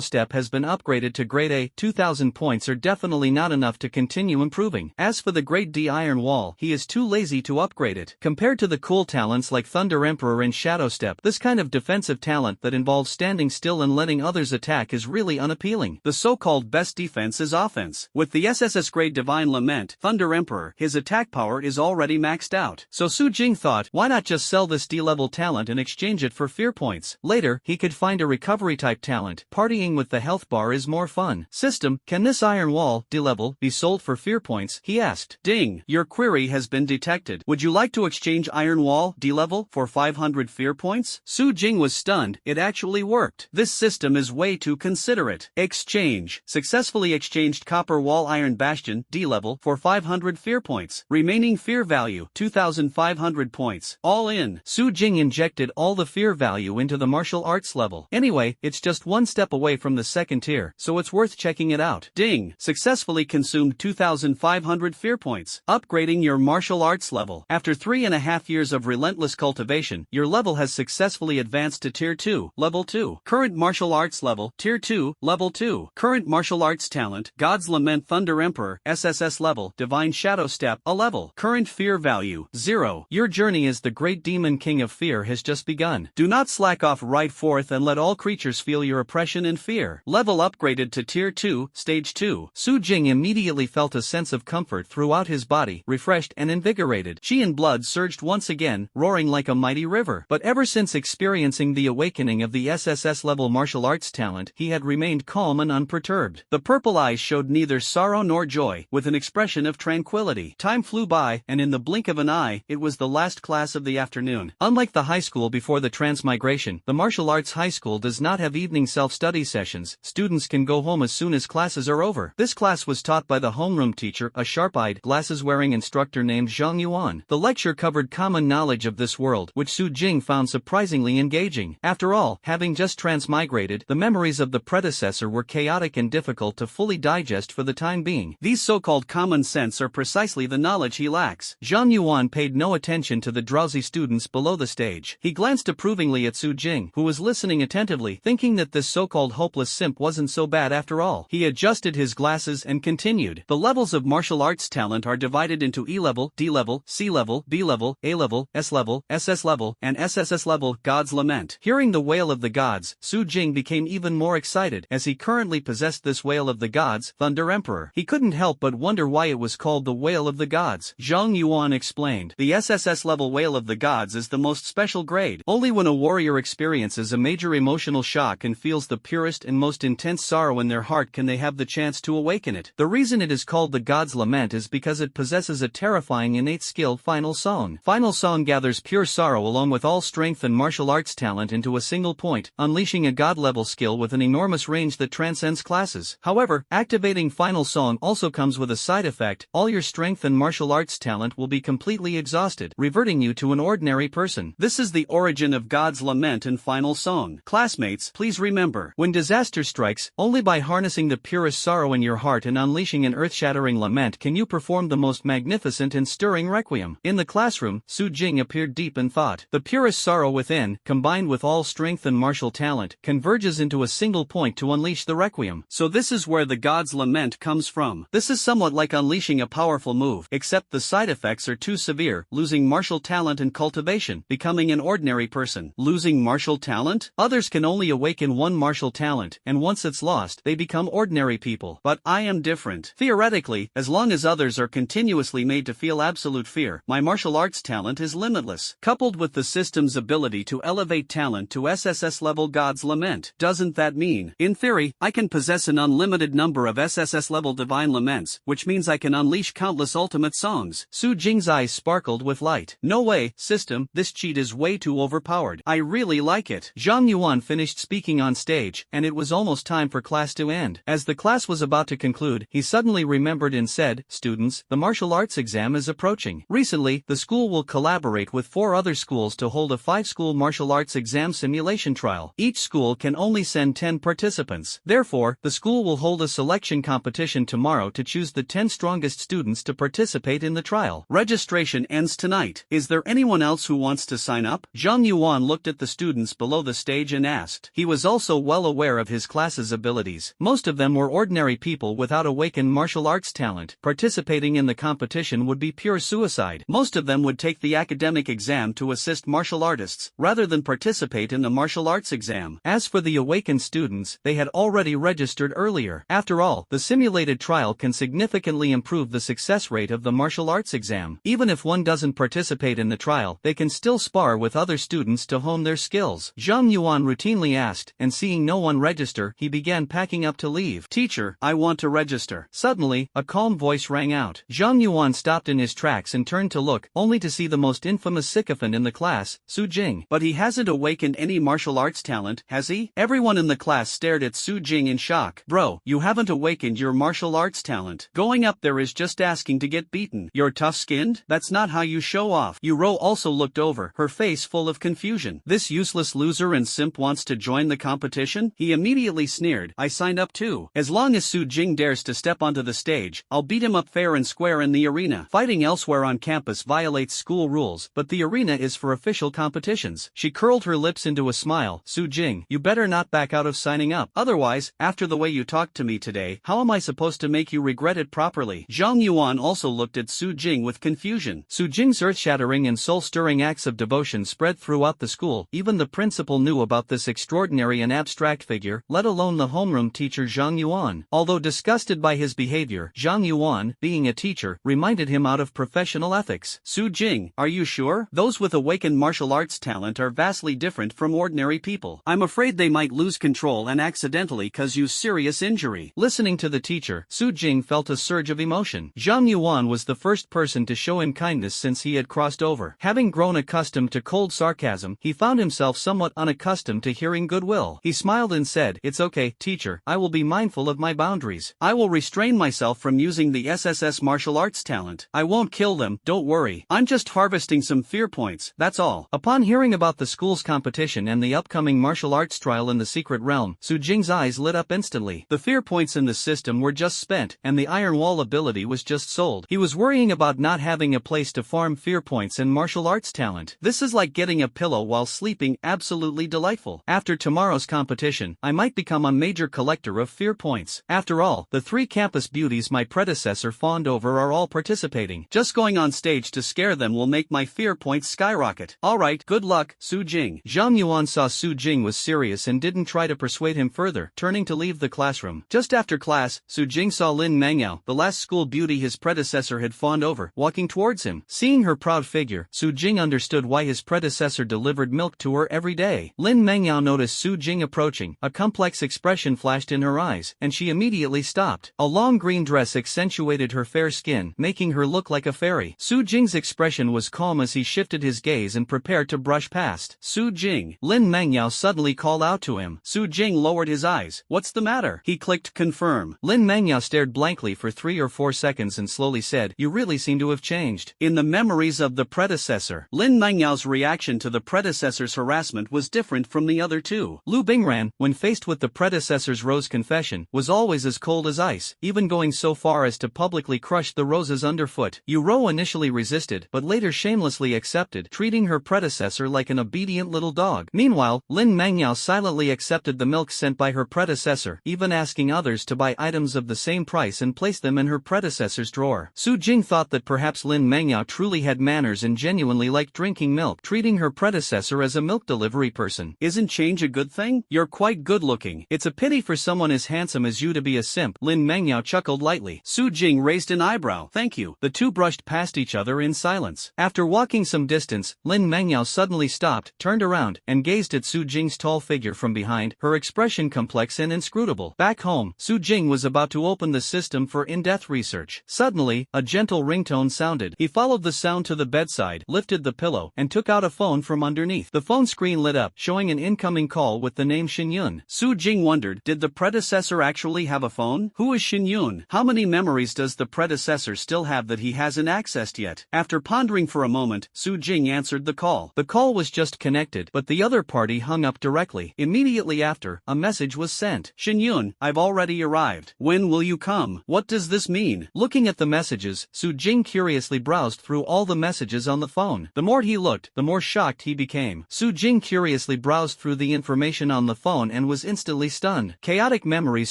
Step has been upgraded to grade A. 2,000 points are definitely not enough to continue improving. As for the grade D Iron Wall, he is too lazy to upgrade it. Compared to the cool talents like Thunder Emperor and Shadow Step, this kind of defensive talent that involves standing still and letting others attack is really unappealing. The so-called best defense is offense. With the SSS grade Divine Lament, Thunder Emperor, his attack power is already maxed out. So Su Jing thought, why not just sell this D-level talent and exchange it for fear points? Later, he could find a recovery type talent. Partying with the health bar is more fun. System, can this Iron Wall, D-level, be sold for fear points? He asked. Ding, your query has been detected. Would you like to exchange Iron Wall, D-level, for 500 fear points? Su Jing was stunned. It actually worked. This system is way too considerate. Exchange. Successfully exchanged Copper Wall Iron Bastion, D-level, for 500 fear points. Remaining fear value, 2,500 points. All in. Su Jing injected all the fear value into the martial arts level. Anyway, it's just one step away from the second tier, so it's worth checking it out. Ding. Successfully consumed 2,500 fear points. Upgrading your martial arts level. After 3.5 years of relentless cultivation, your level has successfully advanced to Tier 2, Level 2. Current martial arts level, Tier 2, Level 2. Current martial arts talent, God's Lament Thunder Emperor, SSS level, Divine Shadow Step, a level. Current fear value, 0. Your journey as the great demon king of fear has just begun. Do not slack off, right forth and let all creatures feel your oppression and fear. Level upgraded to Tier 2, Stage 2. Su Jing immediately felt a sense of comfort throughout his body, refreshed and invigorated. Qi and blood surged once again, roaring like a mighty river. But ever since experiencing the awakening of the SSS level martial arts talent, he had remained calm and unperturbed. The purple eyes showed neither sorrow nor joy, with an expression of tranquility. Time flew by, and in the blink of an eye, it was the last class of the afternoon. Unlike the high school before the transmigration, the martial arts high school does not have evening self-study sessions. Students can go home as soon as classes are over. This class was taught by the homeroom teacher, a sharp-eyed, glasses-wearing instructor named Zhang Yuan. The lecture covered common knowledge of this world, which Su Jing found surprisingly engaging. After all, having just transmigrated, the memories of the predecessor were chaotic and difficult to fully digest for the time being. These so-called common sense are precisely the knowledge he lacks. Zhang Yuan paid no attention to the drowsy students below the stage. He glanced approvingly at Su Jing, who was listening attentively, thinking that this so-called hopeless simp wasn't so bad after all. He adjusted his glasses and continued. The levels of martial arts talent are divided into E level, D level, C level, B level, A level, S level, SS level, and SSS level. God's Lament. Hearing the wail of the gods, Su Jing became even more excited, as he currently possessed this wail of the gods, Thunder Emperor. He couldn't help but wonder why it was called the Wail of the Gods. Zhang Yuan explained. The SSS level Wail of the Gods is the most special grade. Only when a warrior experiences a major emotional shock and feels the purest and most intense sorrow in their heart can they have the chance to awaken it. The reason it is called the God's Lament is because it possesses a terrifying innate skill, Final Song. Final Song gathers pure sorrow along with all strength and martial arts talent into a single point, unleashing a god-level skill with an enormous range that transcends classes. However, activating Final Song also comes with a side effect. All your strength and martial arts talent will be completely exhausted, reverting you to an ordinary person. This is the origin of God's Lament and Final Song. Classmates, please remember, when disaster strikes, only by harnessing the purest sorrow in your heart and unleashing an earth-shattering lament can you perform the most magnificent and stirring requiem. In the classroom, Su Jing appeared deep in thought. The purest sorrow within, combined with all strength and martial talent, converges into a single point to unleash the requiem. So this is where the God's Lament comes from. This is somewhat like unleashing a powerful move, except the side effects are too severe, losing martial talent and cultivation, becoming an ordinary person. Losing martial talent? talent? Others can only awaken one martial talent, and once it's lost, they become ordinary people. But I am different. Theoretically, as long as others are continuously made to feel absolute fear, my martial arts talent is limitless. Coupled with the system's ability to elevate talent to SSS level God's Lament, doesn't that mean, in theory, I can possess an unlimited number of SSS level divine laments, which means I can unleash countless ultimate songs? Su Jing's eyes sparkled with light. No way, system, this cheat is way too overpowered. I really like it. Zhang Yuan finished speaking on stage, and it was almost time for class to end. As the class was about to conclude, he suddenly remembered and said, "Students, the martial arts exam is approaching. Recently, the school will collaborate with 4 other schools to hold a 5-school martial arts exam simulation trial. Each school can only send 10 participants. Therefore, the school will hold a selection competition tomorrow to choose the 10 strongest students to participate in the trial. Registration ends tonight. Is there anyone else who wants to sign up?" Zhang Yuan looked at the students below the stage and asked. He was also well aware of his class's abilities. Most of them were ordinary people without awakened martial arts talent. Participating in the competition would be pure suicide. Most of them would take the academic exam to assist martial artists, rather than participate in the martial arts exam. As for the awakened students, they had already registered earlier. After all, the simulated trial can significantly improve the success rate of the martial arts exam. Even if one doesn't participate in the trial, they can still spar with other students to hone their skills. Zhang Yuan routinely asked, and seeing no one register, he began packing up to leave. "Teacher, I want to register." Suddenly, a calm voice rang out. Zhang Yuan stopped in his tracks and turned to look, only to see the most infamous sycophant in the class, Su Jing. But he hasn't awakened any martial arts talent, has he? Everyone in the class stared at Su Jing in shock. "Bro, you haven't awakened your martial arts talent. Going up there is just asking to get beaten. You're tough-skinned? That's not how you show off." Yuro also looked over, her face full of confusion. "This useless loser and simp wants to join the competition?" He immediately sneered. "I signed up too. As long as Su Jing dares to step onto the stage, I'll beat him up fair and square in the arena. Fighting elsewhere on campus violates school rules, but the arena is for official competitions." She curled her lips into a smile. "Su Jing, you better not back out of signing up. Otherwise, after the way you talked to me today, how am I supposed to make you regret it properly?" Zhang Yuan also looked at Su Jing with confusion. Su Jing's earth-shattering and soul-stirring acts of devotion spread throughout the school. Even the principal knew about this extraordinary and abstract figure, let alone the homeroom teacher Zhang Yuan. Although disgusted by his behavior, Zhang Yuan, being a teacher, reminded him out of professional ethics. "Su Jing, are you sure? Those with awakened martial arts talent are vastly different from ordinary people. I'm afraid they might lose control and accidentally cause you serious injury." Listening to the teacher, Su Jing felt a surge of emotion. Zhang Yuan was the first person to show him kindness since he had crossed over. Having grown accustomed to cold sarcasm, he found himself somewhat unaccustomed to hearing goodwill. He smiled and said, "It's okay, teacher, I will be mindful of my boundaries. I will restrain myself from using the SSS martial arts talent. I won't kill them, don't worry. I'm just harvesting some fear points, that's all." Upon hearing about the school's competition and the upcoming martial arts trial in the secret realm, Su Jing's eyes lit up instantly. The fear points in the system were just spent, and the Iron Wall ability was just sold. He was worrying about not having a place to farm fear points and martial arts talent. This is like getting a pillow while sleeping, absolutely delightful. After tomorrow's competition, I might become a major collector of fear points. After all, the 3 campus beauties my predecessor fawned over are all participating. Just going on stage to scare them will make my fear points skyrocket. Alright, good luck, Su Jing. Zhang Yuan saw Su Jing was serious and didn't try to persuade him further, turning to leave the classroom. Just after class, Su Jing saw Lin Mangyao, the last school beauty his predecessor had fawned over, walking towards him. Seeing her proud figure, Su Jing understood why his predecessor delivered milk to her every day. Lin Mangyao noticed Su Jing approaching, a complex expression flashed in her eyes, and she immediately stopped. A long green dress accentuated her fair skin, making her look like a fairy. Su Jing's expression was calm as he shifted his gaze and prepared to brush past. "Su Jing." Lin Mangyao suddenly called out to him. Su Jing lowered his eyes. "What's the matter?" He clicked confirm. Lin Mangyao stared blankly for 3 or 4 seconds and slowly said, "You really seem to have changed." In the memories of the predecessor, Lin Mangyao's reaction to the predecessor's harassment was different from the other two. Lu Bingran, when faced with the predecessor's rose confession, was always as cold as ice, even going so far as to publicly crush the rose's underfoot. Yuro initially resisted, but later shamelessly accepted, treating her predecessor like an obedient little dog. Meanwhile, Lin Mangyao silently accepted the milk sent by her predecessor, even asking others to buy items of the same price and place them in her predecessor's drawer. Su Jing thought that perhaps Lin Mangyao truly had manners and genuinely liked drinking milk, treating her predecessor as a milk delivery person. person. Isn't change a good thing? You're quite good looking. It's a pity for someone as handsome as you to be a simp. Lin Mengyao chuckled lightly. Su Jing raised an eyebrow. Thank you. The two brushed past each other in silence. After walking some distance, Lin Mengyao suddenly stopped, turned around, and gazed at Su Jing's tall figure from behind, her expression complex and inscrutable. Back home, Su Jing was about to open the system for in-depth research. Suddenly, a gentle ringtone sounded. He followed the sound to the bedside, lifted the pillow, and took out a phone from underneath. The phone screen lit up, showing an incoming call with the name Shin Yun. Su Jing wondered, did the predecessor actually have a phone? Who is Shin Yun? How many memories does the predecessor still have that he hasn't accessed yet? After pondering for a moment, Su Jing answered the call. The call was just connected, but the other party hung up directly. Immediately after, a message was sent. Shin Yun, I've already arrived. When will you come? What does this mean? Looking at the messages, Su Jing curiously browsed through all the messages on the phone. The more he looked, the more shocked he became. Su Jing curiously browsed through the information on the phone and was instantly stunned. Chaotic memories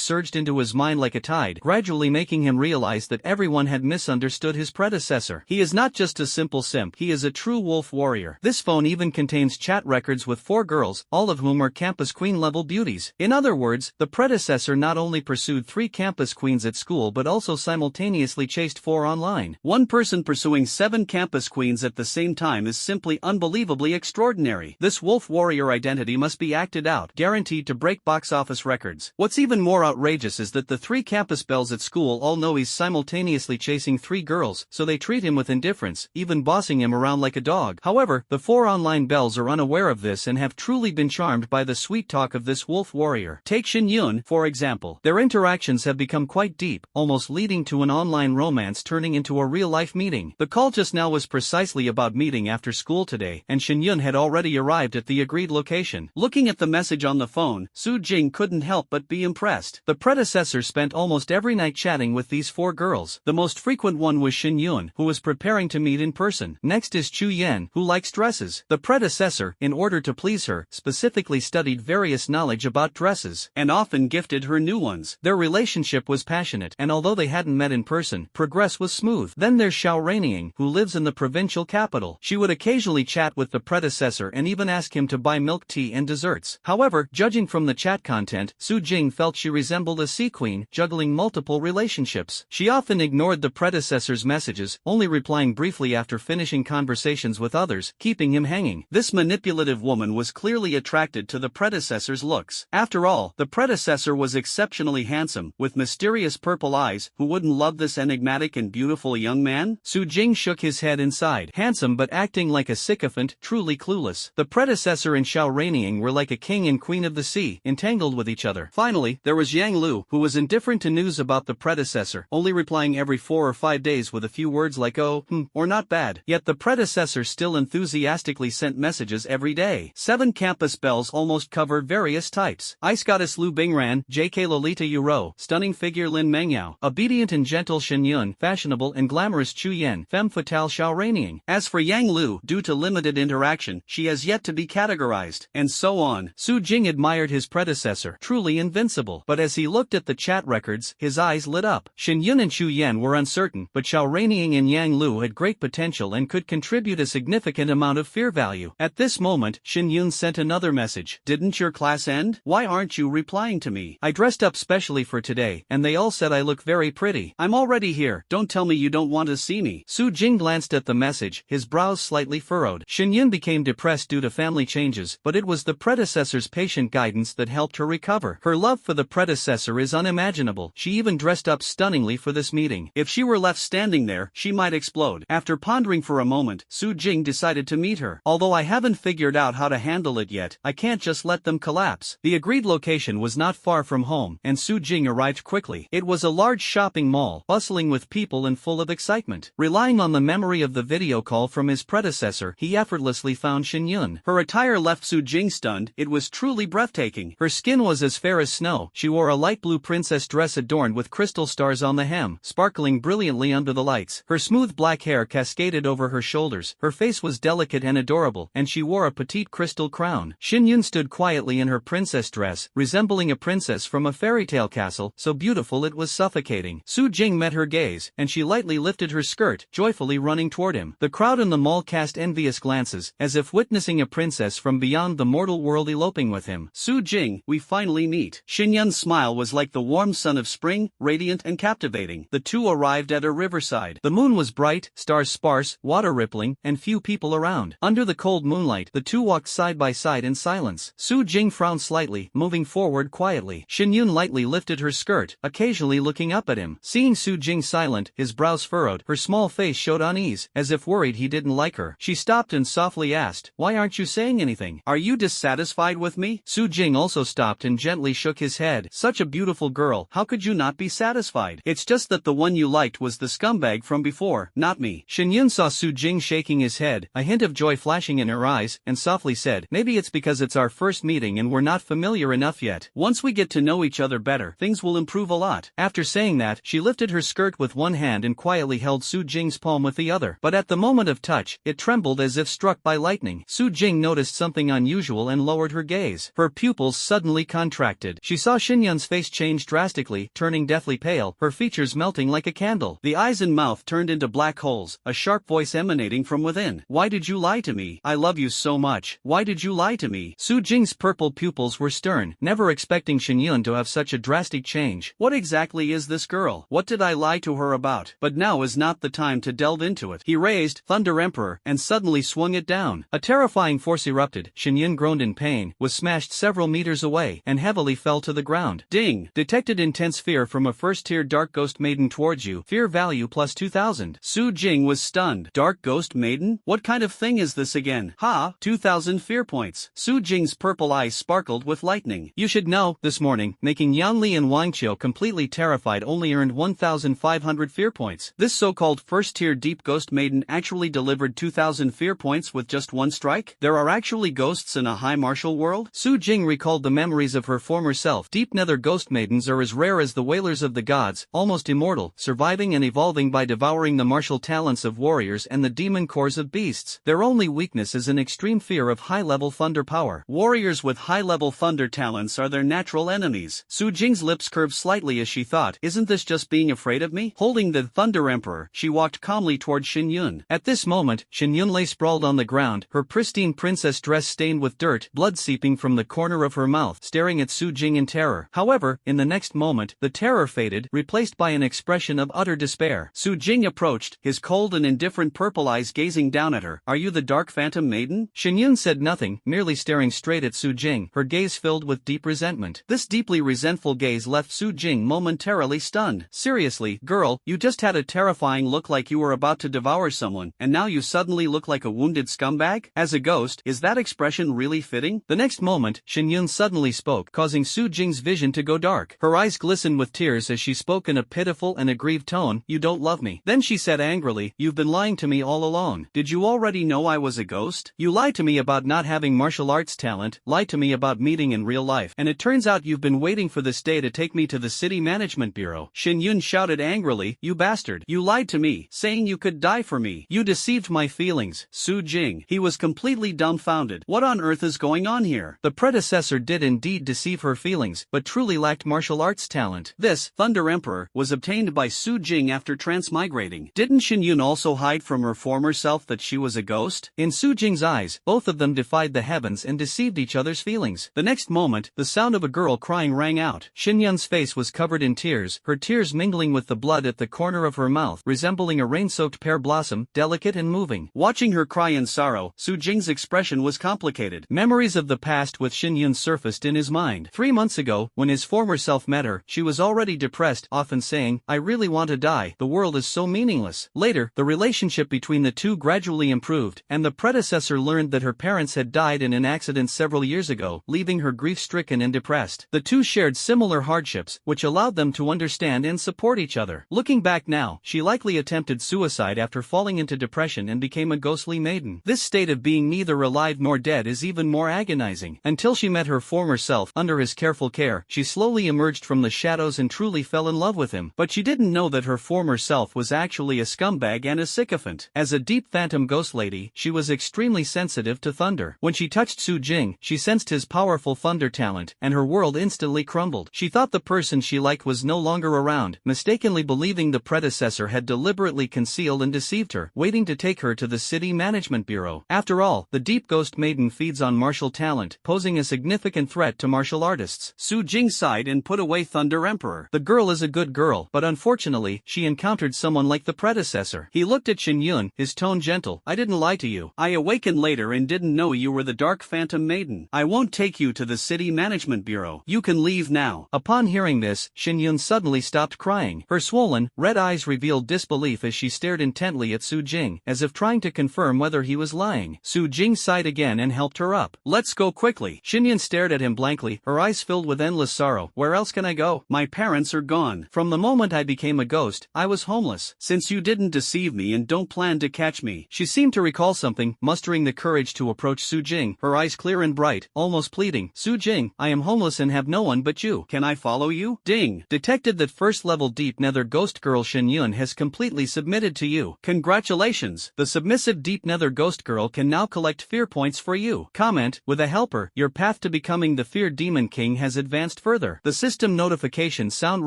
surged into his mind like a tide, gradually making him realize that everyone had misunderstood his predecessor. He is not just a simple simp, he is a true wolf warrior. This phone even contains chat records with 4 girls, all of whom are campus queen-level beauties. In other words, the predecessor not only pursued 3 campus queens at school but also simultaneously chased 4 online. One person pursuing 7 campus queens at the same time is simply unbelievably extraordinary. This wolf warrior identity must be acted out, guaranteed to break box office records. What's even more outrageous is that the 3 campus belles at school all know he's simultaneously chasing 3 girls, so they treat him with indifference, even bossing him around like a dog. However, the 4 online belles are unaware of this and have truly been charmed by the sweet talk of this wolf warrior. Take Shin Yun, for example. Their interactions have become quite deep, almost leading to an online romance turning into a real-life meeting. The call just now was precisely about meeting after school today, and Shin Yun had already arrived at the agreed location. Looking at the message on the phone, Su Jing couldn't help but be impressed. The predecessor spent almost every night chatting with these 4 girls. The most frequent one was Shin Yun, who was preparing to meet in person. Next is Chu Yen, who likes dresses. The predecessor, in order to please her, specifically studied various knowledge about dresses, and often gifted her new ones. Their relationship was passionate, and although they hadn't met in person, progress was smooth. Then there's Xiao Reining, who lives in the provincial capital. She would occasionally chat with the predecessor and even ask him to buy milk tea and desserts. However, judging from the chat content, Su Jing felt she resembled a sea queen, juggling multiple relationships. She often ignored the predecessor's messages, only replying briefly after finishing conversations with others, keeping him hanging. This manipulative woman was clearly attracted to the predecessor's looks. After all, the predecessor was exceptionally handsome, with mysterious purple eyes. Who wouldn't love this enigmatic and beautiful young man? Su Jing shook his head inside. Handsome but acting like a sycophant, truly clueless. The predecessor and Xiao Reining were like a king and queen of the sea, entangled with each other. Finally, there was Yang Lu, who was indifferent to news about the predecessor, only replying every 4 or 5 days with a few words like oh, or not bad. Yet the predecessor still enthusiastically sent messages every day. 7 campus belles almost covered various types. Ice goddess Lu Bingran, JK Lolita Yuro, stunning figure Lin Mengyao, obedient and gentle Shin Yun, fashionable and glamorous Chu Yen, femme fatale Xiao Reining. As for Yang Lu, due to limited interaction, she has yet to be categorized, and so on. Su Jing admired his predecessor, truly invincible. But as he looked at the chat records, his eyes lit up. Shin Yun and Chu Yen were uncertain, but Xiao Reining and Yang Lu had great potential and could contribute a significant amount of fear value. At this moment, Shin Yun sent another message. Didn't your class end? Why aren't you replying to me? I dressed up specially for today, and they all said I look very pretty. I'm already here. Don't tell me you don't want to see me. Su Jing glanced at the message, his brows slightly furrowed. Shin Yun became depressed due to family changes, but it was the predecessor's patient guidance that helped her recover. Her love for the predecessor is unimaginable. She even dressed up stunningly for this meeting. If she were left standing there, she might explode. After pondering for a moment, Su Jing decided to meet her. Although I haven't figured out how to handle it yet, I can't just let them collapse. The agreed location was not far from home, and Su Jing arrived quickly. It was a large shopping mall, bustling with people and full of excitement. Relying on the memory of the video call from his predecessor, he effortlessly found Shin Yun. Her attire left Su Jing stunned. It was truly breathtaking. Her skin was as fair as snow. She wore a light blue princess dress adorned with crystal stars on the hem, sparkling brilliantly under the lights. Her smooth black hair cascaded over her shoulders. Her face was delicate and adorable, and she wore a petite crystal crown. Shin Yun stood quietly in her princess dress, resembling a princess from a fairy tale castle, so beautiful it was suffocating. Su Jing met her gaze, and she lightly lifted her skirt, joyfully running toward him. The crowd in the mall cast envious glances, as if witnessing a princess from from beyond the mortal world eloping with him. Su Jing, we finally meet. Xinyun's smile was like the warm sun of spring, radiant and captivating. The two arrived at a riverside. The moon was bright, stars sparse, water rippling, and few people around. Under the cold moonlight, the two walked side by side in silence. Su Jing frowned slightly, moving forward quietly. Xinyun lightly lifted her skirt, occasionally looking up at him. Seeing Su Jing silent, his brows furrowed, her small face showed unease, as if worried he didn't like her. She stopped and softly asked, "Why aren't you saying anything? Are you dissatisfied with me?" Su Jing also stopped and gently shook his head. "Such a beautiful girl, how could you not be satisfied? It's just that the one you liked was the scumbag from before, not me." Xinyun saw Su Jing shaking his head, a hint of joy flashing in her eyes, and softly said, "Maybe it's because it's our first meeting and we're not familiar enough yet. Once we get to know each other better, things will improve a lot." After saying that, she lifted her skirt with one hand and quietly held Su Jing's palm with the other. But at the moment of touch, it trembled as if struck by lightning. Su Jing noticed something unusual and lowered her gaze. Her pupils suddenly contracted. She saw Xinyun's face change drastically, turning deathly pale, her features melting like a candle. The eyes and mouth turned into black holes, a sharp voice emanating from within. "Why did you lie to me? I love you so much. Why did you lie to me?" Su Jing's purple pupils were stern, never expecting Xinyun to have such a drastic change. "What exactly is this girl? What did I lie to her about? But now is not the time to delve into it." He raised Thunder Emperor and suddenly swung it down. A terrifying force erupted. Xinyun groaned in pain, was smashed several meters away, and heavily fell to the ground. Ding! Detected intense fear from a first-tier Dark Ghost Maiden towards you. Fear value plus 2000. Su Jing was stunned. Dark Ghost Maiden? What kind of thing is this again? Ha! 2000 fear points. Su Jing's purple eyes sparkled with lightning. "You should know, this morning, making Yanli and Wang Qiu completely terrified only earned 1500 fear points. This so-called first-tier Deep Ghost Maiden actually delivered 2000 fear points with just one strike? There are actually ghosts in a high martial world?" Su Jing recalled the memories of her former self. Deep Nether Ghost Maidens are as rare as the Wailers of the gods, almost immortal, surviving and evolving by devouring the martial talents of warriors and the demon cores of beasts. Their only weakness is an extreme fear of high-level thunder power. Warriors with high-level thunder talents are their natural enemies. Su Jing's lips curved slightly as she thought, "Isn't this just being afraid of me?" Holding the Thunder Emperor, she walked calmly toward Xinyun. At this moment, Xinyun lay sprawled on the ground, her pristine princess dress stained with dirt, blood seeping from the corner of her mouth, staring at Su Jing in terror. However, in the next moment, the terror faded, replaced by an expression of utter despair. Su Jing approached, his cold and indifferent purple eyes gazing down at her. "Are you the Dark Phantom Maiden?" Xinyun said nothing, merely staring straight at Su Jing, her gaze filled with deep resentment. This deeply resentful gaze left Su Jing momentarily stunned. "Seriously, girl, you just had a terrifying look like you were about to devour someone, and now you suddenly look like a wounded scumbag? As a ghost, is that expression really fitting?" The next moment, Xinyun suddenly spoke, causing Su Jing's vision to go dark. Her eyes glistened with tears as she spoke in a pitiful and aggrieved tone, "You don't love me." Then she said angrily, "You've been lying to me all along. Did you already know I was a ghost? You lied to me about not having martial arts talent, lied to me about meeting in real life, and it turns out you've been waiting for this day to take me to the City Management Bureau." Xinyun shouted angrily, "You bastard! You lied to me, saying you could die for me. You deceived my feelings." Su Jing. He was completely dumbfounded. What on earth is going on here? The predecessor did indeed deceive her feelings, but truly lacked martial arts talent. This, Thunder Emperor, was obtained by Su Jing after transmigrating. Didn't Xinyun also hide from her former self that she was a ghost? In Su Jing's eyes, both of them defied the heavens and deceived each other's feelings. The next moment, the sound of a girl crying rang out. Xinyun's face was covered in tears, her tears mingling with the blood at the corner of her mouth, resembling a rain-soaked pear blossom, delicate and moving. Watching her cry in sorrow, Su Jing's expression was complicated. Memories of the past with Xinyun surfaced in his mind. 3 months ago, when his former self met her, she was already depressed, often saying, "I really want to die, the world is so meaningless." Later, the relationship between the two gradually improved, and the predecessor learned that her parents had died in an accident several years ago, leaving her grief-stricken and depressed. The two shared similar hardships, which allowed them to understand and support each other. Looking back now, she likely attempted suicide after falling into depression and became a ghostly maiden. This state of being neither alive nor dead is even more agonizing. Until she met her former self, under his careful care, she slowly emerged from the shadows and truly fell in love with him. But she didn't know that her former self was actually a scumbag and a sycophant. As a deep phantom ghost lady, she was extremely sensitive to thunder. When she touched Su Jing, she sensed his powerful thunder talent, and her world instantly crumbled. She thought the person she liked was no longer around, mistakenly believing the predecessor had deliberately concealed and deceived her, waiting to take her to the City Management Bureau. After all, the Deep Ghost maiden feeds on martial talent, posing a significant threat to martial artists. Su Jing sighed and put away Thunder Emperor. The girl is a good girl, but unfortunately, she encountered someone like the predecessor. He looked at Shin Yun, his tone gentle. I didn't lie to you. I awakened later and didn't know you were the Dark Phantom Maiden. I won't take you to the City Management Bureau. You can leave now. Upon hearing this, Shin Yun suddenly stopped crying. Her swollen, red eyes revealed disbelief as she stared intently at Su Jing, as if trying to confirm whether he was lying. Su Jing sighed again and helped her up. Let's go quickly. Shin Yun stared at him blankly, her eyes filled with endless sorrow. Where else can I go? My parents are gone. From the moment I became a ghost, I was homeless. Since you didn't deceive me and don't plan to catch me. She seemed to recall something, mustering the courage to approach Su Jing, her eyes clear and bright, almost pleading. Su Jing, I am homeless and have no one but you. Can I follow you? Ding. Detected that first-level deep nether ghost girl Shin Yun has completely submitted to you. Congratulations. The submissive deep nether ghost girl can now collect fear points for you. Comment, with a helper, your path to becoming the Fear Demon King has advanced further. The system notification sound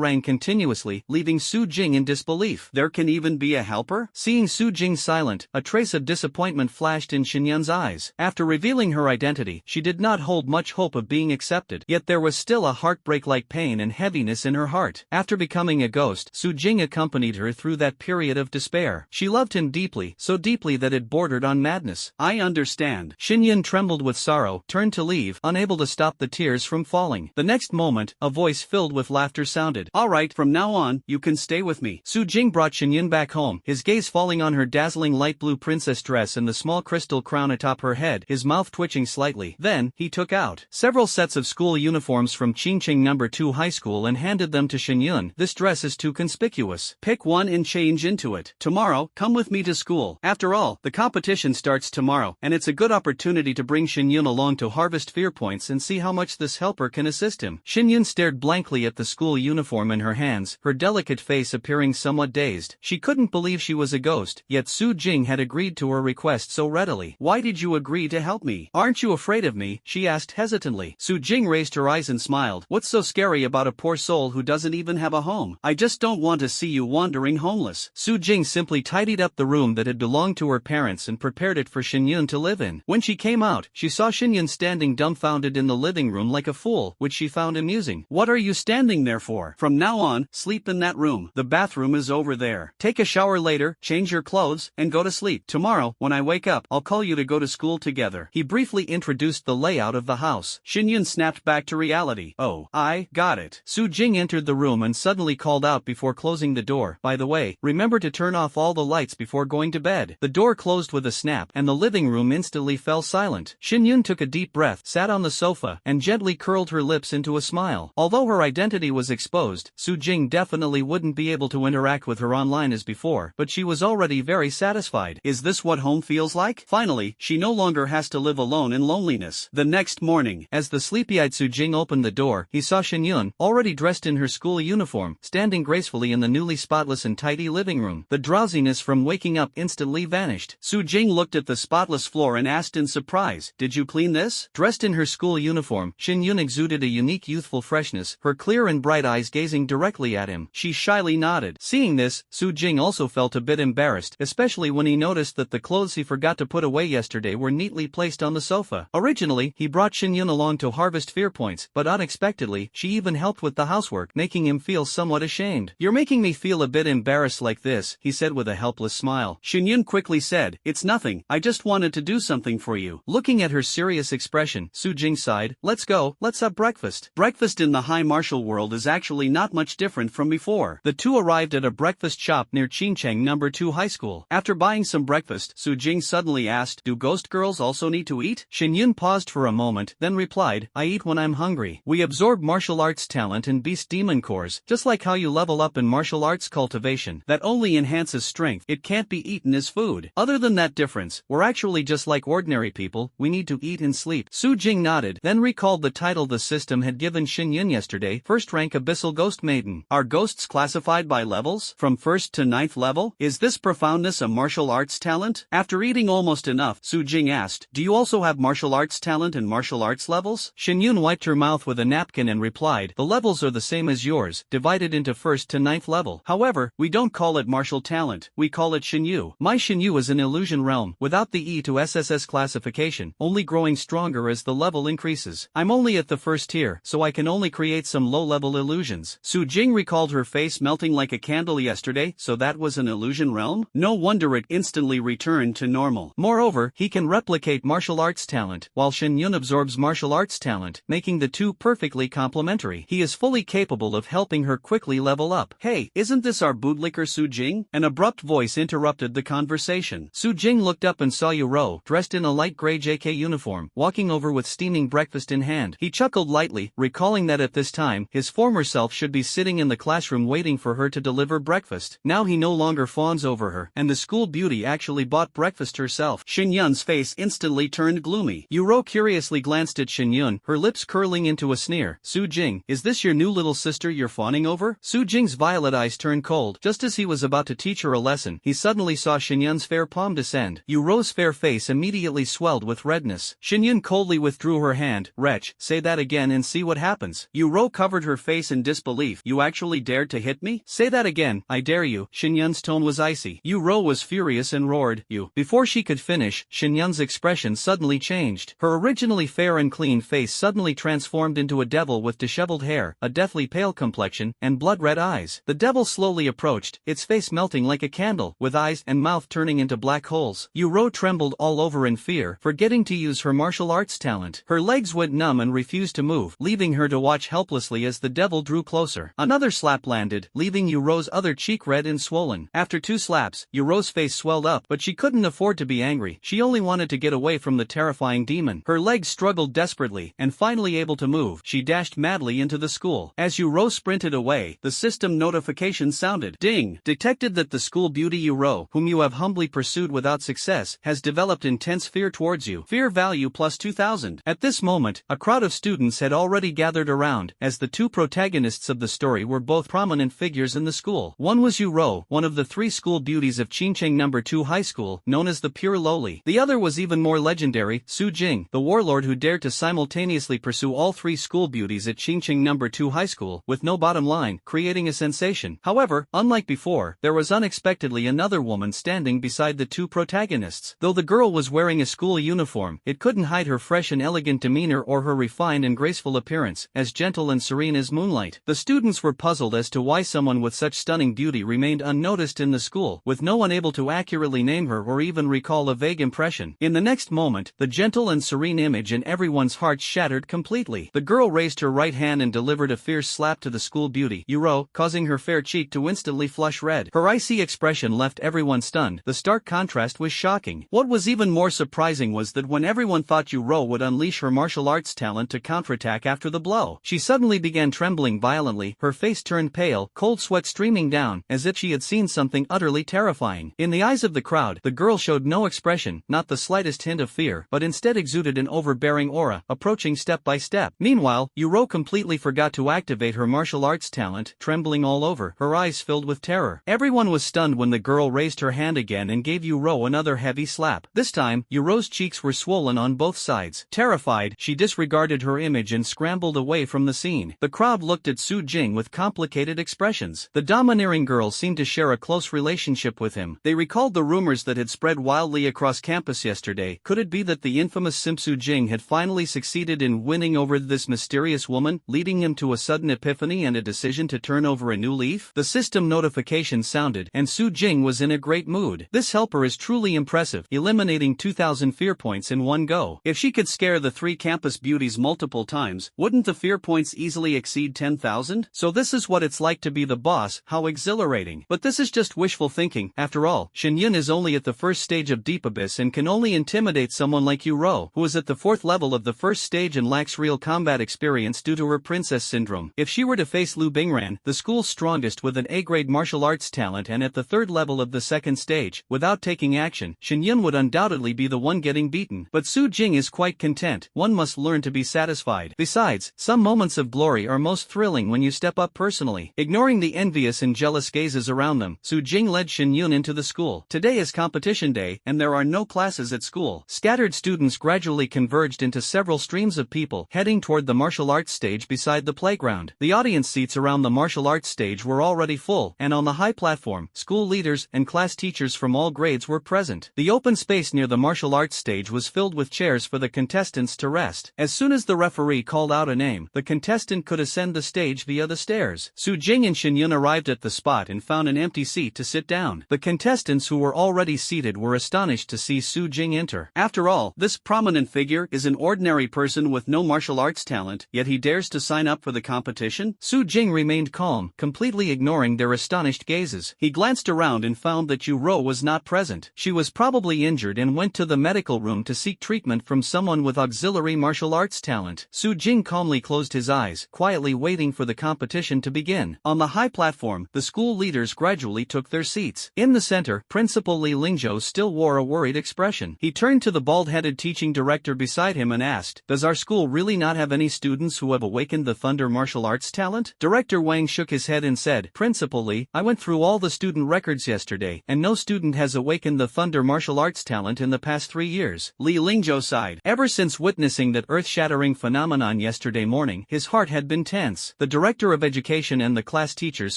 rang continuously, leaving Su Jing in disbelief. There can even be a helper? Seeing Su Jing silent, a trace of disappointment flashed in Shin Yun's eyes. After revealing her identity, she did not hold much hope of being accepted, yet there was still a heartbreak-like pain and heaviness in her heart. After becoming a ghost, Su Jing accompanied her through that period of despair. She loved him deeply, so deeply that it bordered on madness. I understand. Shin Yun trembled with sorrow, turned to leave, unable to stop the tears from falling. The next moment, a voice filled with laughter sounded. Alright, from now on, you can stay with me. Su Jing brought Shin Yun back home, his gaze falling on her dazzling light blue princess dress and the small crystal crown atop her head, his mouth twitching slightly. Then, he took out several sets of school uniforms from Qingqing No. 2 High School and handed them to Shin Yun. This dress is too conspicuous. Pick one and change into it. Tomorrow, come with me to school. After all, the competition starts tomorrow, and it's a good opportunity to bring Shin Yun along to harvest fear points and see how much this helper can assist him. Shin Yun stared blankly at the school uniform in her hands, her delicate face appearing somewhat dazed. She couldn't believe she was a ghost, yet Su Jing had agreed to her request so readily. Why did you agree to help me? Aren't you afraid of me? She asked hesitantly. Su Jing raised her eyes and smiled. What's so scary about a poor soul who doesn't even have a home? I just don't want to see you wandering homeless. Su Jing simply tidied up the room that had belonged to her parents and prepared it for Shin Yun to live in. When she came out, she saw Shin Yun standing dumbfounded in the living room like a fool, which she found amusing. What are you standing there for? From now on, sleep in that room. The bathroom is over there. Take a shower later, change your clothes, and go to sleep. Tomorrow, when I wake up, I'll call you to go to school together. He briefly introduced the layout of the house. Shin Yun snapped back to reality. Oh, I got it. Su Jing entered the room and suddenly called out before closing the door. By the way, remember to turn off all the lights before going to bed. The door closed with a snap, and the living room instantly fell silent. Shin Yun took a deep breath, sat on the sofa, and gently curled her lips into a smile. Although her identity was exposed, Su Jing definitely wouldn't be able to interact with her online as before, but she was already very satisfied. Is this what home feels like? Finally, she no longer has to live alone in loneliness. The next morning, as the sleepy-eyed Su Jing opened the door, he saw Shin Yun, already dressed in her school uniform, standing gracefully in the newly spotless and tidy living room. The drowsiness from waking up instantly vanished. Su Jing looked at the spotless floor and asked in surprise, "Did you clean this?" Dressed in her school uniform, Shin Yun exuded a unique youthful freshness, her clear and bright eyes gazing directly at him. She shyly nodded. Seeing this, Su Jing also felt a bit embarrassed, especially when he noticed that the clothes he forgot to put away yesterday were neatly placed on the sofa. Originally, he brought Shin Yun along to harvest fear points, but unexpectedly, she even helped with the housework, making him feel somewhat ashamed. "You're making me feel a bit embarrassed like this," he said with a helpless smile. Shin Yun quickly said, "It's nothing, I just wanted to do something for you." Looking at her serious expression, Su Jing sighed. Let's go, let's have breakfast. Breakfast in the high martial world is actually not much different from before. The two arrived at a breakfast shop near Qingcheng No. 2 High School. After buying some breakfast, Su Jing suddenly asked, "Do ghost girls also need to eat?" Shin Yun paused for a moment, then replied, "I eat when I'm hungry. We absorb martial arts talent and beast demon cores, just like how you level up in martial arts cultivation. That only enhances strength. It can't be eaten as food. Other than that difference, we're actually just like ordinary people, we need to eat and sleep." Su Jing nodded, then recalled the title the system had given Shin Yun yesterday, First Rank Abyssal Ghost Maiden. Are ghosts classified by levels? From 1st to 9th level? Is this profoundness a martial arts talent? After eating almost enough, Su Jing asked, "Do you also have martial arts talent and martial arts levels?" Shin Yun wiped her mouth with a napkin and replied, "The levels are the same as yours, divided into 1st to 9th level. However, we don't call it martial talent, we call it Shin Yu. My Shin Yu is an illusion realm, without the E to SSS classification notification, only growing stronger as the level increases. I'm only at the first tier, so I can only create some low-level illusions. Su Jing recalled her face melting like a candle yesterday, so that was an illusion realm? No wonder it instantly returned to normal. Moreover, he can replicate martial arts talent, while Shen Yun absorbs martial arts talent, making the two perfectly complementary. He is fully capable of helping her quickly level up. Hey, isn't this our bootlicker Su Jing? An abrupt voice interrupted the conversation. Su Jing looked up and saw Uro, dressed in a light gray JK uniform, walking over with steaming breakfast in hand. He chuckled lightly, recalling that at this time, his former self should be sitting in the classroom waiting for her to deliver breakfast. Now he no longer fawns over her, and the school beauty actually bought breakfast herself. Shen Yun's face instantly turned gloomy. Uro curiously glanced at Shen Yun, her lips curling into a sneer. Su Jing, is this your new little sister you're fawning over? Su Jing's violet eyes turned cold. Just as he was about to teach her a lesson, he suddenly saw Shen Yun's fair palm descend. Uro's fair face immediately swelled with redness. Shen Yun coldly withdrew her hand. Wretch, say that again and see what happens. Uro covered her face in disbelief. You actually dared to hit me? Say that again, I dare you. Shen Yun's tone was icy. Uro was furious and roared, you. Before she could finish, Shen Yun's expression suddenly changed. Her originally fair and clean face suddenly transformed into a devil with disheveled hair, a deathly pale complexion, and blood-red eyes. The devil slowly approached, its face melting like a candle, with eyes and mouth turning into black holes. Uro trembled all over in fear, forgetting to use her martial arts talent. Her legs went numb and refused to move, leaving her to watch helplessly as the devil drew closer. Another slap landed, leaving Uro's other cheek red and swollen. After 2 slaps, Uro's face swelled up, but she couldn't afford to be angry. She only wanted to get away from the terrifying demon. Her legs struggled desperately, and finally able to move, she dashed madly into the school. As Uro sprinted away, the system notification sounded. Ding! Detected that the school beauty Uro, whom you have humbly pursued without success, has developed intense fear towards you. Fear value plus 2000. At this moment, a crowd of students had already gathered around, as the two protagonists of the story were both prominent figures in the school. One was Uro, one of the 3 school beauties of Qingcheng No. 2 High School, known as the Pure Lowly. The other was even more legendary, Su Jing, the warlord who dared to simultaneously pursue all 3 school beauties at Qingcheng No. 2 High School, with no bottom line, creating a sensation. However, unlike before, there was unexpectedly another woman standing beside the 2 protagonists. Though the girl was wearing a school uniform, it couldn't hide her fresh and elegant demeanor or her refined and graceful appearance, as gentle and serene as moonlight. The students were puzzled as to why someone with such stunning beauty remained unnoticed in the school, with no one able to accurately name her or even recall a vague impression. In the next moment, the gentle and serene image in everyone's hearts shattered completely. The girl raised her right hand and delivered a fierce slap to the school beauty, Uro, causing her fair cheek to instantly flush red. Her icy expression left everyone stunned. The stark contrast was shocking. What was even more surprising was that when everyone thought Uro would unleash her martial arts talent to counterattack after the blow, she suddenly began trembling violently, her face turned pale, cold sweat streaming down, as if she had seen something utterly terrifying. In the eyes of the crowd, the girl showed no expression, not the slightest hint of fear, but instead exuded an overbearing aura, approaching step by step. Meanwhile, Uro completely forgot to activate her martial arts talent, trembling all over, her eyes filled with terror. Everyone was stunned when the girl raised her hand again and gave Uro another heavy slap. This time, Uro's cheeks were swollen on both sides. Terrified, she disregarded her image and scrambled away from the scene. The crowd looked at Su Jing with complicated expressions. The domineering girl seemed to share a close relationship with him. They recalled the rumors that had spread wildly across campus yesterday. Could it be that the infamous Simp Su Jing had finally succeeded in winning over this mysterious woman, leading him to a sudden epiphany and a decision to turn over a new leaf? The system notification sounded, and Su Jing was in a great mood. This helper is truly impressive, eliminating 2,000 fear points in one go. If she could scare the 3 campus beauties multiple times, wouldn't the fear points easily exceed 10,000? So this is what it's like to be the boss, how exhilarating. But this is just wishful thinking. After all, Shen Yun is only at the first stage of Deep Abyss and can only intimidate someone like Uro, who is at the 4th level of the first stage and lacks real combat experience due to her princess syndrome. If she were to face Lu Bingran, the school's strongest with an A-grade martial arts talent and at the 3rd level of the 2nd stage, without taking action, Shen Yun would undoubtedly be the one getting beaten. But Su Jing is quite content. One must learn to be satisfied. Besides, some moments of glory are most thrilling when you step up personally. Ignoring the envious and jealous gazes around them, Su Jing led Shen Yun into the school. Today is competition day, and there are no classes at school. Scattered students gradually converged into several streams of people, heading toward the martial arts stage beside the playground. The audience seats around the martial arts stage were already full, and on the high platform, school leaders and class teachers from all grades were present. The open space near the martial arts stage was filled with chairs for the contestants to rest. As soon as the referee called out a name, the contestant could ascend the stage via the stairs. Su Jing and Shin-yun arrived at the spot and found an empty seat to sit down. The contestants who were already seated were astonished to see Su Jing enter. After all, this prominent figure is an ordinary person with no martial arts talent, yet he dares to sign up for the competition? Su Jing remained calm, completely ignoring their astonished gazes. He glanced around and found that Yu Ro was not present. She was probably injured and went to the medical room to seek treatment from someone with auxiliary martial arts talent. Su Jing calmly closed his eyes, quietly waiting for the competition to begin. On the high platform, the school leaders gradually took their seats. In the center, Principal Li Lingzhou still wore a worried expression. He turned to the bald-headed teaching director beside him and asked, "Does our school really not have any students who have awakened the Thunder martial arts talent?" Director Wang shook his head and said, "Principal Li, I went through all the student records yesterday, and no student has awakened the Thunder martial arts talent in the past 3 years." Li Lingzhou sighed. Ever since witnessing that earth-shattering phenomenon yesterday morning, his heart had been tense. The director of education and the class teachers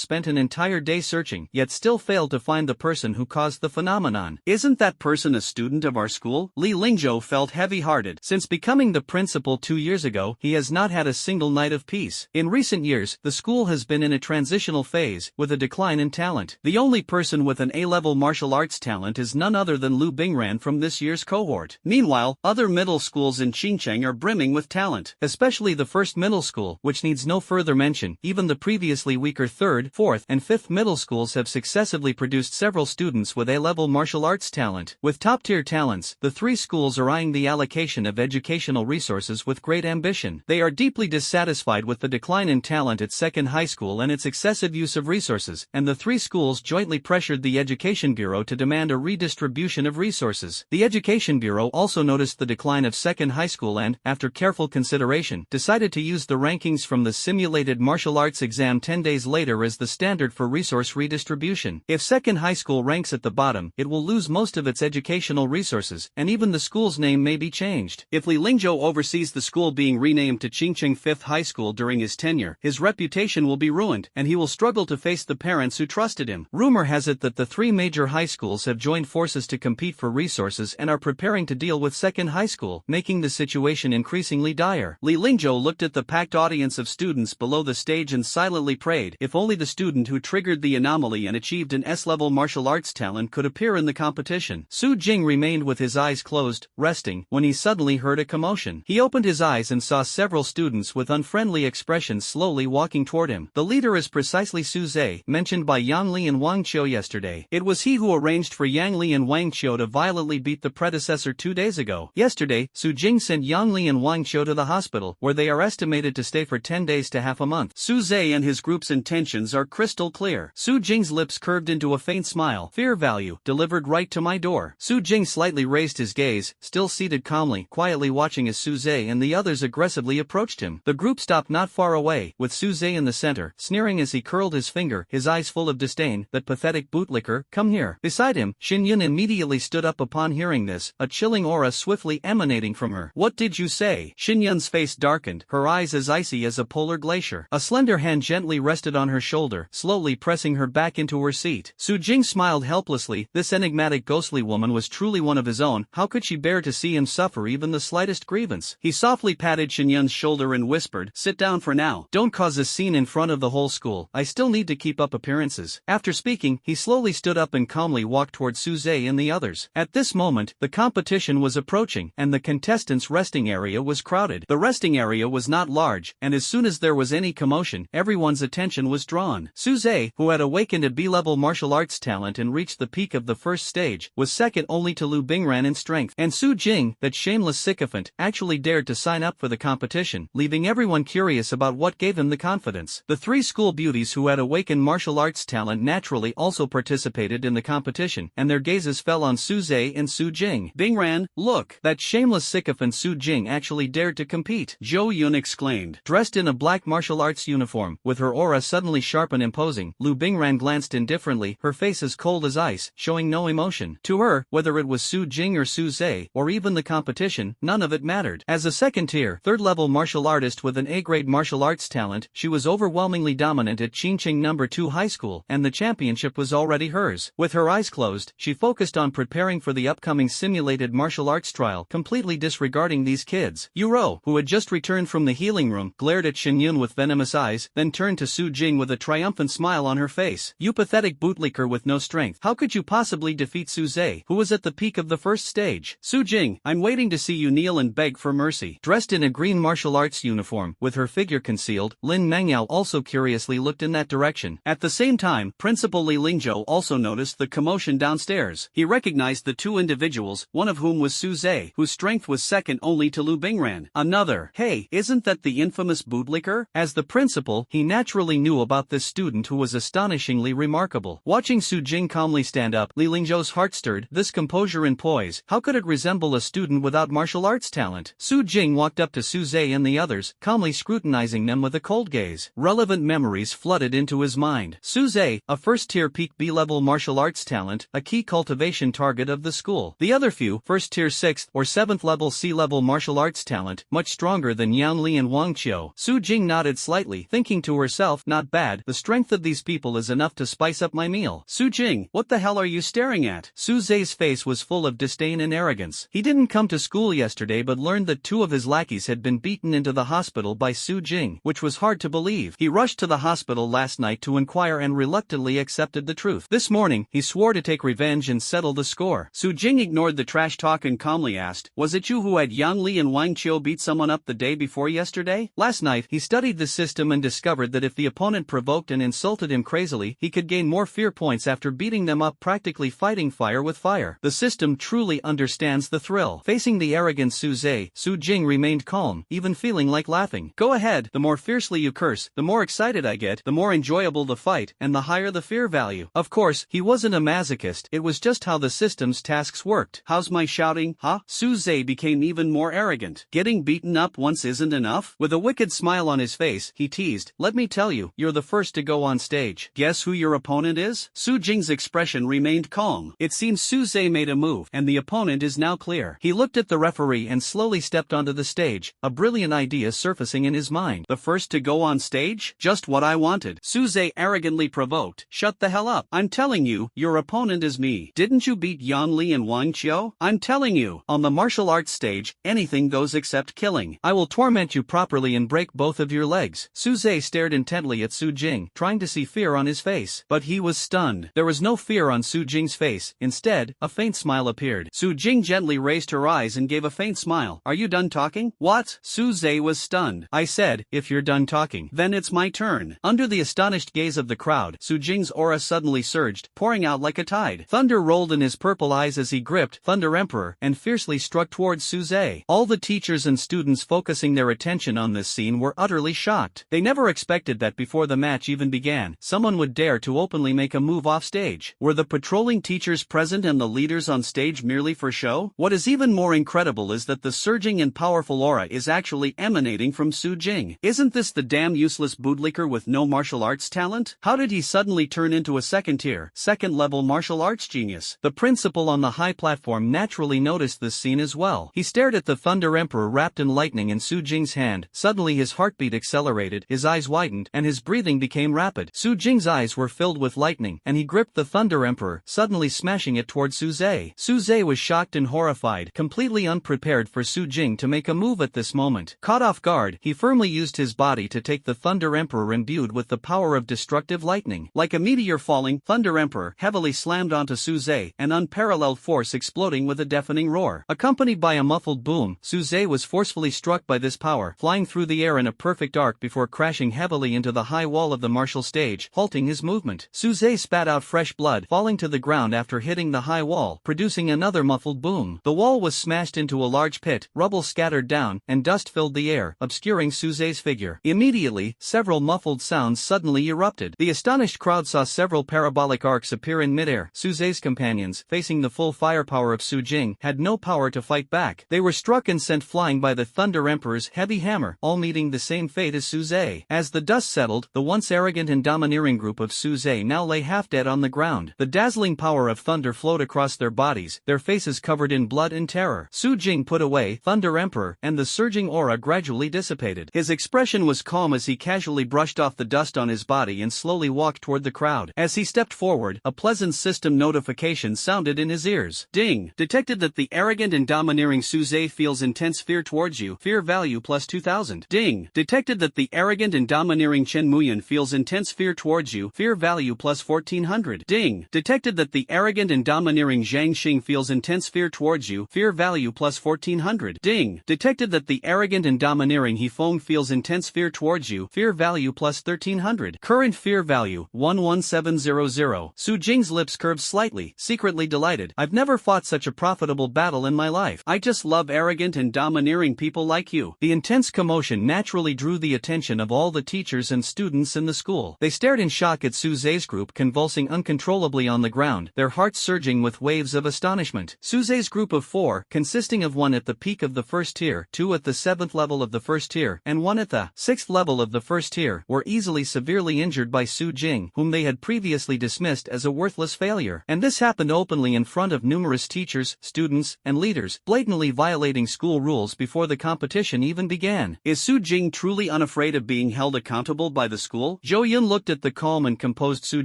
spent an entire day searching, yet still failed to find the person who caused the phenomenon. Isn't that person a student of our school? Li Lingzhou felt heavy-hearted. Since becoming the principal 2 years ago, he has not had a single night of peace. In recent years, the school has been in a transitional phase, with a decline in talent. The only person with an A-level martial arts talent is none other than Lu Bingran from this year's cohort. Meanwhile, other middle schools in Xinjiang are brimming with talent, especially the first middle school, which needs no further mention. Even the previously weaker third, fourth, and fifth middle schools have successively produced several students with A-level martial arts talent. With top-tier talents, the three schools are eyeing the allocation of educational resources with great ambition. They are deeply dissatisfied with the decline in talent at Second High School and its excessive use of resources, and the three schools jointly pressured the Education Bureau to demand a redistribution of resources. The Education Bureau also noticed the decline of Second High School and, after careful consideration, decided to use the rankings from the simulated martial arts exam 10 days later as the standard for resource redistribution. If Second High School ranks at the bottom, it will lose most of its educational resources, and even the school's name may be changed. If Li Lingzhou oversees the school being renamed to Qingcheng Fifth High School during his tenure, his reputation will be ruined, and he will struggle to face the parents who trusted him. Rumor has it that the three major high schools have joined forces to compete for resources and are preparing to deal with Second High School, making the situation increasingly dire. Li Lingzhou looked at the packed audience of students below the stage and silently prayed, if only the student who triggered the anomaly and achieved an S-level martial arts talent could appear in the competition. Su Jing remained with his eyes closed, resting, when he suddenly heard a commotion. He opened his eyes and saw several students with unfriendly expressions slowly walking toward him. The leader is precisely Su Zhe, mentioned by Yang Li and Wang Qiu yesterday. It was he who arranged for Yang Li and Wang Qiu to violently beat the predecessor 2 days ago. Yesterday, Su Jing sent Yang Li and Wang Qiu to the hospital, where they are estimated to stay for 10 days to half a month. Su Zhe and his group's intentions are crystal clear. Su Jing's lips curved into a faint smile. Fear value, delivered right to my door. Su Jing slightly raised his gaze, still seated calmly, quietly watching as Su Zhe and the others aggressively approached him. The group stopped not far away, with Su Zhe in the center, sneering as he curled his finger, his eyes full of disdain. That pathetic bootlicker, come here. Beside him, Shin-yun immediately stood up upon hearing this, a chilling aura swiftly emanating from her. What did you say? Shin-yun's face darkened, her eyes as icy as a polar glacier. A slender hand gently rested on her shoulder, slowly pressing her back into her seat. Su Jing smiled helplessly. This enigmatic ghostly woman was truly one of his own. How could she bear to see him suffer even the slightest grievance? He softly patted Shin-yun's shoulder and whispered, sit down for now. Don't cause a scene in front of the whole school. I still need to keep up appearances. After speaking, he slowly stood up and calmly walked toward Su Zhe and the others. At this moment, the competition was approaching, and the contestants' resting area was crowded. The resting area was not large, and as soon as there was any commotion, everyone's attention was drawn. Su Zhe, who had awakened a B-level martial arts talent and reached the peak of the first stage, was second only to Lu Bingran in strength, and Su Jing, that shameless sycophant, actually dared to sign up for the competition, leaving everyone curious about what gave him the confidence. The three school beauties who had awakened martial arts talent naturally also participated in the competition, and their gazes fell on Su Zhe and Su Jing. Bingran, look, that shameless sycophant Su Jing actually dared to compete, Zhou Yun exclaimed. Dressed in a black martial arts uniform, with her aura suddenly sharp and imposing, Lu Bingran glanced indifferently, her face as cold as ice, showing no emotion. To her, whether it was Su Jing or Su Zhe, or even the competition, none of it mattered. As a second-tier, third-level martial artist with an A-grade martial arts talent, she was overwhelmingly dominant at Qingcheng No. 2 High School, and the championship was already hers. With her eyes closed, she focused on preparing for the upcoming simulated simulated martial arts trial, completely disregarding these kids. Yuro, who had just returned from the healing room, glared at Shin Yun with venomous eyes, then turned to Su Jing with a triumphant smile on her face. You pathetic bootlicker with no strength. How could you possibly defeat Su Zhe, who was at the peak of the first stage? Su Jing, I'm waiting to see you kneel and beg for mercy. Dressed in a green martial arts uniform, with her figure concealed, Lin Mangyao also curiously looked in that direction. At the same time, Principal Li Lingzhou also noticed the commotion downstairs. He recognized the two individuals, one of whom was Su Zhe, whose strength was second only to Lu Bingran. Another, hey, isn't that the infamous bootlicker? As the principal, he naturally knew about this student who was astonishingly remarkable. Watching Su Jing calmly stand up, Li Lingzhou's heart stirred. This composure and poise, how could it resemble a student without martial arts talent? Su Jing walked up to Su Zhe and the others, calmly scrutinizing them with a cold gaze. Relevant memories flooded into his mind. Su Zhe, a first-tier peak B-level martial arts talent, a key cultivation target of the school. The other few, first-tier 6th or 7th level C-level martial arts talent, much stronger than Yang Li and Wang Qiu. Su Jing nodded slightly, thinking to herself, not bad, the strength of these people is enough to spice up my meal. Su Jing, what the hell are you staring at? Su Zhe's face was full of disdain and arrogance. He didn't come to school yesterday but learned that two of his lackeys had been beaten into the hospital by Su Jing, which was hard to believe. He rushed to the hospital last night to inquire and reluctantly accepted the truth. This morning, he swore to take revenge and settle the score. Su Jing ignored the trash talk and calmly asked, was it you who had Yang Li and Wang Qiu beat someone up the day before yesterday? Last night, he studied the system and discovered that if the opponent provoked and insulted him crazily, he could gain more fear points after beating them up, practically fighting fire with fire. The system truly understands the thrill. Facing the arrogant Su Zhe, Su Jing remained calm, even feeling like laughing. Go ahead, the more fiercely you curse, the more excited I get, the more enjoyable the fight, and the higher the fear value. Of course, he wasn't a masochist, it was just how the system's tasks worked. How's my shouting, huh? Su Zhe became even more arrogant. Getting beaten up once isn't enough? With a wicked smile on his face, he teased, let me tell you, you're the first to go on stage. Guess who your opponent is? Su Jing's expression remained calm. It seems Su Zhe made a move, and the opponent is now clear. He looked at the referee and slowly stepped onto the stage, a brilliant idea surfacing in his mind. The first to go on stage? Just what I wanted. Su Zhe arrogantly provoked. Shut the hell up. I'm telling you, your opponent is me. Didn't you beat Yang Li and Wang Qiu? I'm telling you, on the martial arts stage, anything goes except killing. I will torment you properly and break both of your legs. Su Zhe stared intently at Su Jing, trying to see fear on his face. But he was stunned. There was no fear on Su Jing's face. Instead, a faint smile appeared. Su Jing gently raised her eyes and gave a faint smile. Are you done talking? What? Su Zhe was stunned. I said, if you're done talking, then it's my turn. Under the astonished gaze of the crowd, Su Jing's aura suddenly surged, pouring out like a tide. Thunder rolled in his purple eyes as he gripped Thunder Emperor and fiercely struck towards Su Zhe. All the teachers and students focusing their attention on this scene were utterly shocked. They never expected that before the match even began, someone would dare to openly make a move off stage. Were the patrolling teachers present and the leaders on stage merely for show? What is even more incredible is that the surging and powerful aura is actually emanating from Su Jing. Isn't this the damn useless bootlicker with no martial arts talent? How did he suddenly turn into a second-tier, second-level martial arts genius? The principal on the high platform naturally noticed this scene as well. He stared at the Thunder Emperor wrapped in lightning in Su Jing's hand. Suddenly his heartbeat accelerated, his eyes widened, and his breathing became rapid. Su Jing's eyes were filled with lightning, and he gripped the Thunder Emperor, suddenly smashing it towards Su Zhe. Su Zhe was shocked and horrified, completely unprepared for Su Jing to make a move at this moment. Caught off guard, he firmly used his body to take the Thunder Emperor imbued with the power of destructive lightning. Like a meteor falling, Thunder Emperor heavily slammed onto Su Zhe, an unparalleled force exploding with a deafening roar. Accompanied by a muffled boom, Su Zhe was forcefully struck by this power, flying through the air in a perfect arc before crashing heavily into the high wall of the martial stage, halting his movement. Su Zhe spat out fresh blood, falling to the ground after hitting the high wall, producing another muffled boom. The wall was smashed into a large pit, rubble scattered down, and dust filled the air, obscuring Su Zhe's figure. Immediately, several muffled sounds suddenly erupted. The astonished crowd saw several parabolic arcs appear in midair. Su Zhe's companions, facing the full firepower of Su Jing, had no power to fight back. They were struck and sent flying by the Thunder Emperor's heavy hammer, all meeting the same fate as Su Zhe. As the dust settled, the once arrogant and domineering group of Su Zhe now lay half dead on the ground. The dazzling power of thunder flowed across their bodies, their faces covered in blood and terror. Su Jing put away Thunder Emperor, and the surging aura gradually dissipated. His expression was calm as he casually brushed off the dust on his body and slowly walked toward the crowd. As he stepped forward, a pleasant system notification sounded in his ears. Ding! Detected that the arrogant and domineering Suze feels intense fear towards you. Fear value plus 2000. Ding. Detected that the arrogant and domineering Chen Muyan feels intense fear towards you. Fear value plus 1400. Ding. Detected that the arrogant and domineering Zhang Xing feels intense fear towards you. Fear value plus 1400. Ding. Detected that the arrogant and domineering He Feng feels intense fear towards you. Fear value plus 1300. Current fear value 11700. Su Jing's lips curved slightly, secretly delighted. I've never fought such a profitable battle in my life. I just love arrogant and domineering people like you. The intense commotion naturally drew the attention of all the teachers and students in the school. They stared in shock at Suze's group convulsing uncontrollably on the ground, their hearts surging with waves of astonishment. Suze's group of 4, consisting of 1 at the peak of the first tier, 2 at the 7th level of the first tier, and 1 at the 6th level of the first tier, were easily severely injured by Su Jing, whom they had previously dismissed as a worthless failure. And this happened openly in front of numerous teachers, students, and leaders, blatantly violating school rules before the competition even began. Is Su Jing truly unafraid of being held accountable by the school? Zhou Yun looked at the calm and composed Su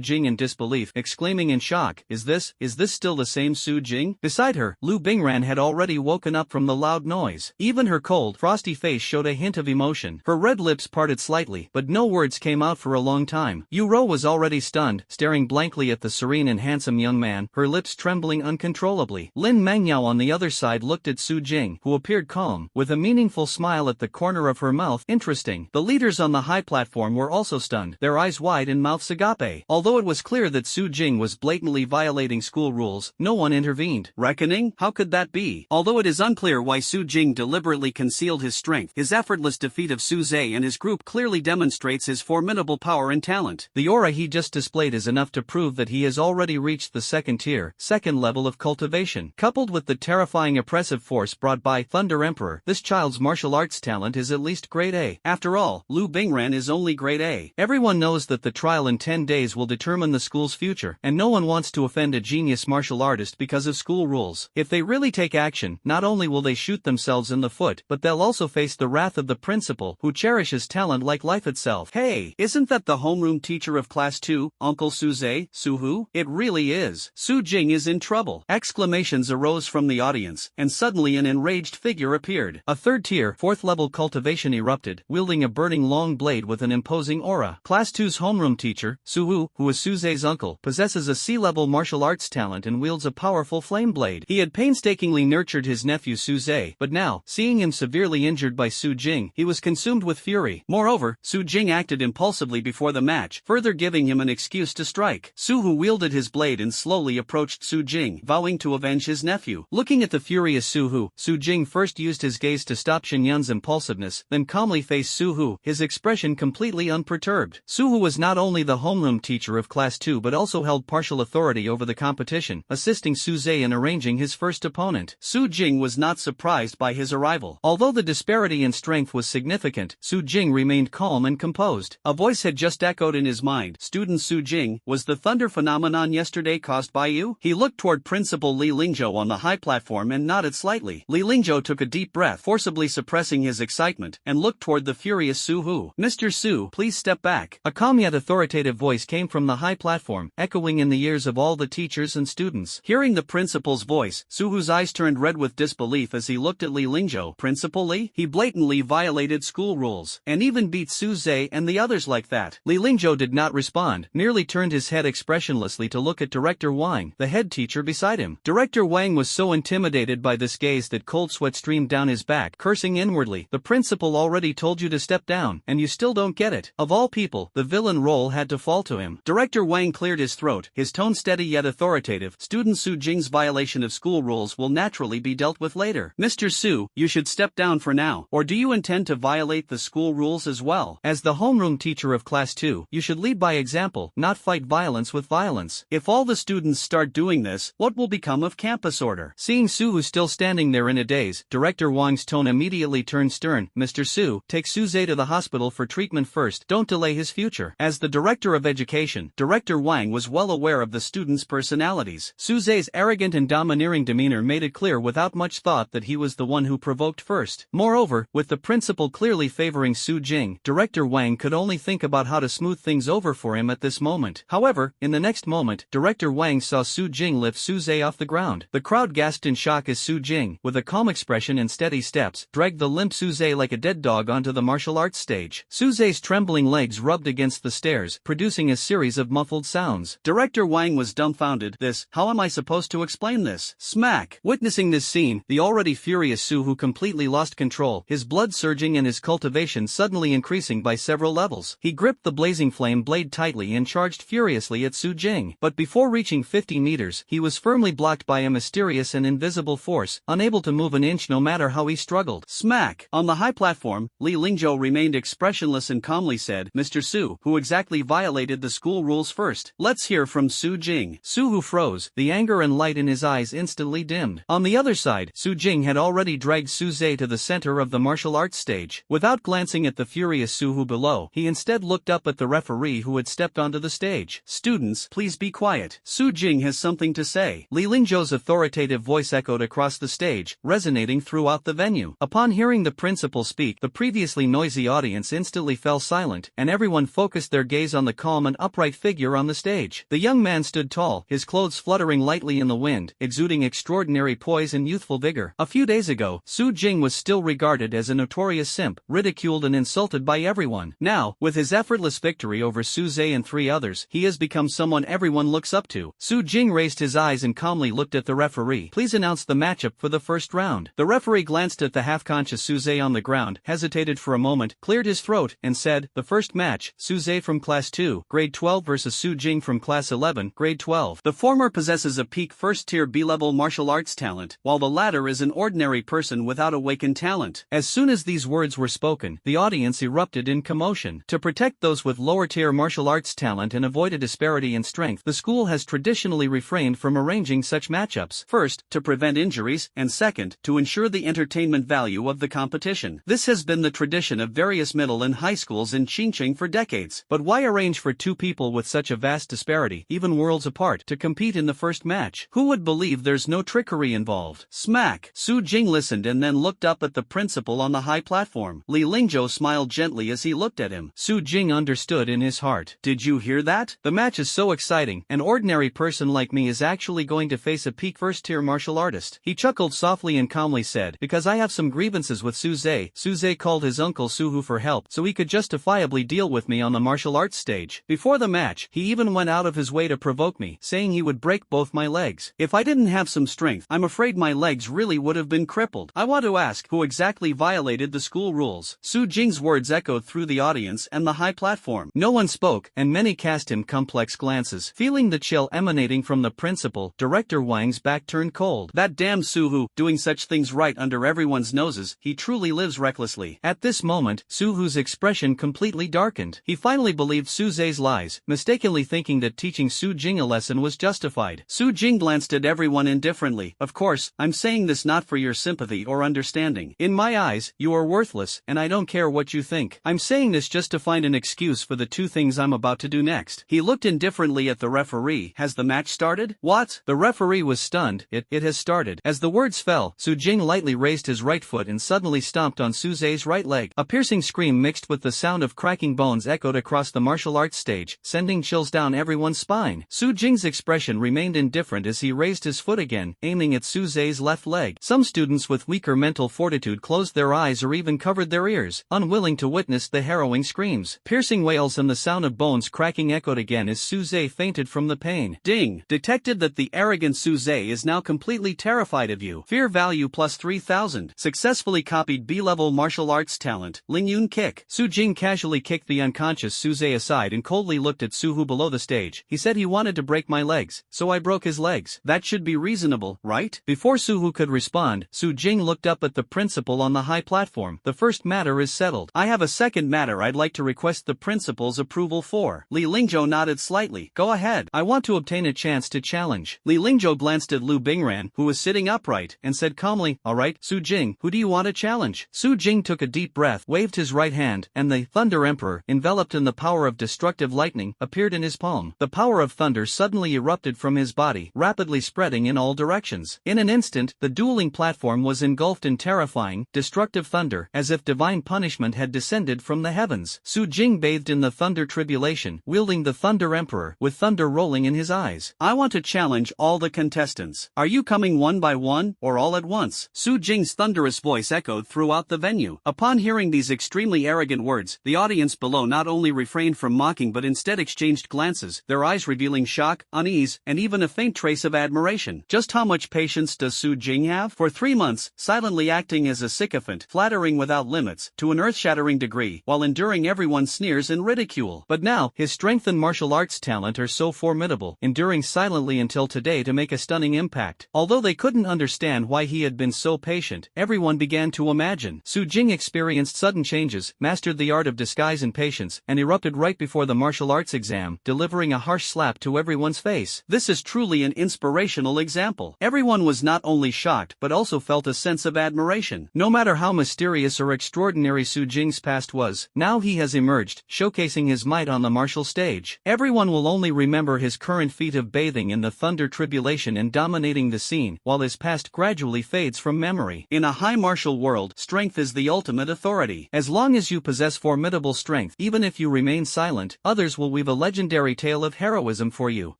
Jing in disbelief, exclaiming in shock, Is this still the same Su Jing? Beside her, Lu Bingran had already woken up from the loud noise. Even her cold, frosty face showed a hint of emotion. Her red lips parted slightly, but no words came out for a long time. Yu Rou was already stunned, staring blankly at the serene and handsome young man, her lips trembling uncontrollably. Lin Mangyao on the other side looked at Su Jing, who appeared calm, with a meaningful smile at the corner of her mouth. Interesting. The leaders on the high platform were also stunned, their eyes wide and mouths agape. Although it was clear that Su Jing was blatantly violating school rules, no one intervened. Reckoning? How could that be? Although it is unclear why Su Jing deliberately concealed his strength, his effortless defeat of Su Zhe and his group clearly demonstrates his formidable power and talent. The aura he just displayed is enough to prove that he has already reached the second tier, second level of cultivation. Coupled with the terrifying oppressive force brought by Thunder Emperor, this child's martial arts talent is at least grade A. After all, Lu Bingran is only grade A. Everyone knows that the trial in 10 days will determine the school's future, and no one wants to offend a genius martial artist because of school rules. If they really take action, not only will they shoot themselves in the foot, but they'll also face the wrath of the principal, who cherishes talent like life itself. Hey, isn't that the homeroom teacher of class 2, Uncle Suze, Suhu? It really is. Su Jing is in trouble. Exclamations arose from the audience, and suddenly an enraged figure appeared. A third tier, 4th level cultivation erupted, wielding a burning long blade with an imposing aura. Class 2's homeroom teacher, Suhu, who is Suze's uncle, possesses a C-level martial arts talent and wields a powerful flame blade. He had painstakingly nurtured his nephew Suze, but now, seeing him severely injured by Su Jing, he was consumed with fury. Moreover, Su Jing acted impulsively before the match, further giving him an excuse to strike. Suhu wielded his blade and slowly approached Su Jing, vowing to avenge his nephew. Looking at the furious Suhu, Su Jing first used his gaze to stop Xinyun's impulsiveness, then calmly faced Suhu, his expression completely unperturbed. Suhu was not only the homeroom teacher of class 2 but also held partial authority over the competition, assisting Suze in arranging his first opponent. Su Jing was not surprised by his arrival. Although the disparity in strength was significant, Su Jing remained calm and composed. A voice had just echoed in his mind. Student Su Jing, was the thunder phenomenon yesterday caused by you? He looked toward Principal Li Lingzhou on the high platform and nodded slightly. Li Lingzhou took a deep breath, forcibly suppressing his excitement, and looked toward the furious Su Hu. Mr. Su, please step back. A calm yet authoritative voice came from the high platform, echoing in the ears of all the teachers and students. Hearing the principal's voice, Su Hu's eyes turned red with disbelief as he looked at Li Lingzhou. Principal Li? He blatantly violated school rules, and even beat Su Zhe and the others like that. Li Lingzhou did not respond, merely turned his head expressionlessly to look at Director Wang, the head teacher beside him. Director Wang was so intimidated by this gaze that cold sweat streamed down his back, cursing inwardly. The principal already told you to step down, and you still don't get it. Of all people, the villain role had to fall to him. Director Wang cleared his throat, his tone steady yet authoritative. Student Su Jing's violation of school rules will naturally be dealt with later. Mr. Su, you should step down for now. Or do you intend to violate the school rules as well? As the homeroom teacher of class 2, you should lead by example, not fight violence with violence. If all the students start doing this, what will become of campus order? Seeing Su Hu still standing there in a daze, Director Wang's tone immediately turned stern. Mr. Su, take Su Zhe to the hospital for treatment first. Don't delay his future. As the director of education, Director Wang was well aware of the students' personalities. Su Zhe's arrogant and domineering demeanor made it clear without much thought that he was the one who provoked first. Moreover, with the principal clearly favoring Su Jing, Director Wang could only think about how to smooth things over for him at this moment. However, in the next moment, Director Wang saw Su Jing lift Su Zhe off the ground. The crowd gasped in shock as Su Jing, with a calm expression and steady steps, dragged the limp Suze like a dead dog onto the martial arts stage. Suze's trembling legs rubbed against the stairs, producing a series of muffled sounds. Director Wang was dumbfounded. How am I supposed to explain this? Smack! Witnessing this scene, the already furious Su Hu completely lost control, his blood surging and his cultivation suddenly increasing by several levels. He gripped the blazing flame blade tightly and charged furiously at Su Jing. But before reaching 50 meters, he was firmly blocked by a mysterious and invisible force, unable to move an inch no matter how he struggled. Smack! On the high platform, Li Lingzhou remained expressionless and calmly said, Mr. Su, who exactly violated the school rules first? Let's hear from Su Jing. Su Hu froze, the anger and light in his eyes instantly dimmed. On the other side, Su Jing had already dragged Suze to the center of the martial arts stage. Without glancing at the furious Su Hu below, he instead looked up at the referee who had stepped onto the stage. Students, please be quiet. Su Jing has something to say. Li Lingzhou's authoritative voice echoed across the stage, resonating throughout the venue. Upon hearing the principal speak, the previously noisy audience instantly fell silent, and everyone focused their gaze on the calm and upright figure on the stage. The young man stood tall, his clothes fluttering lightly in the wind, exuding extraordinary poise and youthful vigor. A few days ago, Su Jing was still regarded as a notorious simp, ridiculed and insulted by everyone. Now, with his effortless victory over Suze and 3 others, he has become someone everyone looks up to. Su Jing raised his eyes and calmly looked at the referee. Please announce the matchup for the first round. The referee glanced at the half-conscious Suze on the ground, hesitated for a moment, cleared his throat, and said, the first match, Suze from Class 2, Grade 12 versus Su Jing from Class 11, Grade 12. The former possesses a peak first-tier B-level martial arts talent, while the latter is an ordinary person without awakened talent. As soon as these words were spoken, the audience erupted in commotion. To protect those with lower-tier martial arts talent and avoid a disparity in strength, the school has traditionally refrained from arranging such matchups. First, to prevent injuries, and second, to ensure the entertainment value of the competition. This has been the tradition of various middle and high schools in Xinjiang for decades. But why arrange for 2 people with such a vast disparity, even worlds apart, to compete in the first match? Who would believe there's no trickery involved? Smack! Su Jing listened and then looked up at the principal on the high platform. Li Lingzhou smiled gently as he looked at him. Su Jing understood in his heart. Did you hear that? The match is so exciting. An ordinary person like me is actually going to face a peak first-tier martial artist. He chuckled softly and calmly said, because I have some grievances with Suze. Suze called his uncle Su Hu for help so he could justifiably deal with me on the martial arts stage. Before the match, he even went out of his way to provoke me, saying he would break both my legs. If I didn't have some strength, I'm afraid my legs really would have been crippled. I want to ask, who exactly violated the school rules? Su Jing's words echoed through the audience and the high platform. No one spoke, and many cast him complex glances. Feeling the chill emanating from the principal, Director Wang's back turned cold. That damn Su Hu, doing such things right under everyone's noses, he truly lives recklessly. At this moment, Su Hu's expression completely darkened. He finally believed Suze's lies, mistakenly thinking that teaching Su Jing a lesson was justified. Su Jing glanced at everyone indifferently. Of course, I'm saying this not for your sympathy or understanding. In my eyes, you are worthless, and I don't care what you think. I'm saying this just to find an excuse for the 2 things I'm about to do next. He looked indifferently at the referee. Has the match started? What? The referee was stunned. It has started. As the words fell, Su Jing lightly raised his right foot and suddenly stomped on Suze's right leg. A piercing scream mixed with the sound of cracking bones echoed across the martial arts stage, sending chills down everyone's spine. Su Jing's expression remained indifferent as he raised his foot again, aiming at Suze's left leg. Some students with weaker mental fortitude closed their eyes or even covered their ears, unwilling to witness the harrowing screams. Piercing wails and the sound of bones cracking echoed again as Suze fainted from the pain. Ding! Detected that the arrogant Suze is now completely terrified of you. Fear value plus 3,000. Successfully copied B-level martial arts talent. Lingyun kick. Su Jing casually kicked the unconscious Suze aside and coldly looked at Su Hu below the stage. He said he wanted to break my legs, so I broke his legs. That should be reasonable, right? Before Su Hu could respond, Su Jing looked up at the principal on the high platform. The first matter is settled. I have a second matter I'd like to request the principal's approval for. Li Lingzhou nodded slightly. Go ahead. I want to obtain a chance to challenge. Li Lingzhou glanced at Lu Bingran, who was sitting upright, and said calmly, all right, Su Jing, who do you want to challenge? Su Jing took a deep breath, waved his right hand, and the Thunder Emperor, enveloped in the power of destructive lightning, appeared in his palm. The power of thunder suddenly erupted from his body, rapidly spreading in all directions. In an instant, the dueling platform was engulfed in terrifying, destructive thunder, as if divine punishment had descended from the heavens. Su Jing bathed in the thunder tribulation, wielding the Thunder Emperor, with thunder rolling in his eyes. I want to challenge all the contestants. contestants. Are you coming one by one, or all at once? Su Jing's thunderous voice echoed throughout the venue. Upon hearing these extremely arrogant words, the audience below not only refrained from mocking but instead exchanged glances, their eyes revealing shock, unease, and even a faint trace of admiration. Just how much patience does Su Jing have? For 3 months, silently acting as a sycophant, flattering without limits, to an earth-shattering degree, while enduring everyone's sneers and ridicule. But now, his strength and martial arts talent are so formidable, enduring silently until today to make a stunning impact. Although they couldn't understand why he had been so patient, everyone began to imagine. Su Jing experienced sudden changes, mastered the art of disguise and patience, and erupted right before the martial arts exam, delivering a harsh slap to everyone's face. This is truly an inspirational example. Everyone was not only shocked but also felt a sense of admiration. No matter how mysterious or extraordinary Su Jing's past was, now he has emerged, showcasing his might on the martial stage. Everyone will only remember his current feat of bathing in the thunder tribulation and dominating the scene, while his past gradually fades from memory. In a high martial world, strength is the ultimate authority. As long as you possess formidable strength, even if you remain silent, others will weave a legendary tale of heroism for you.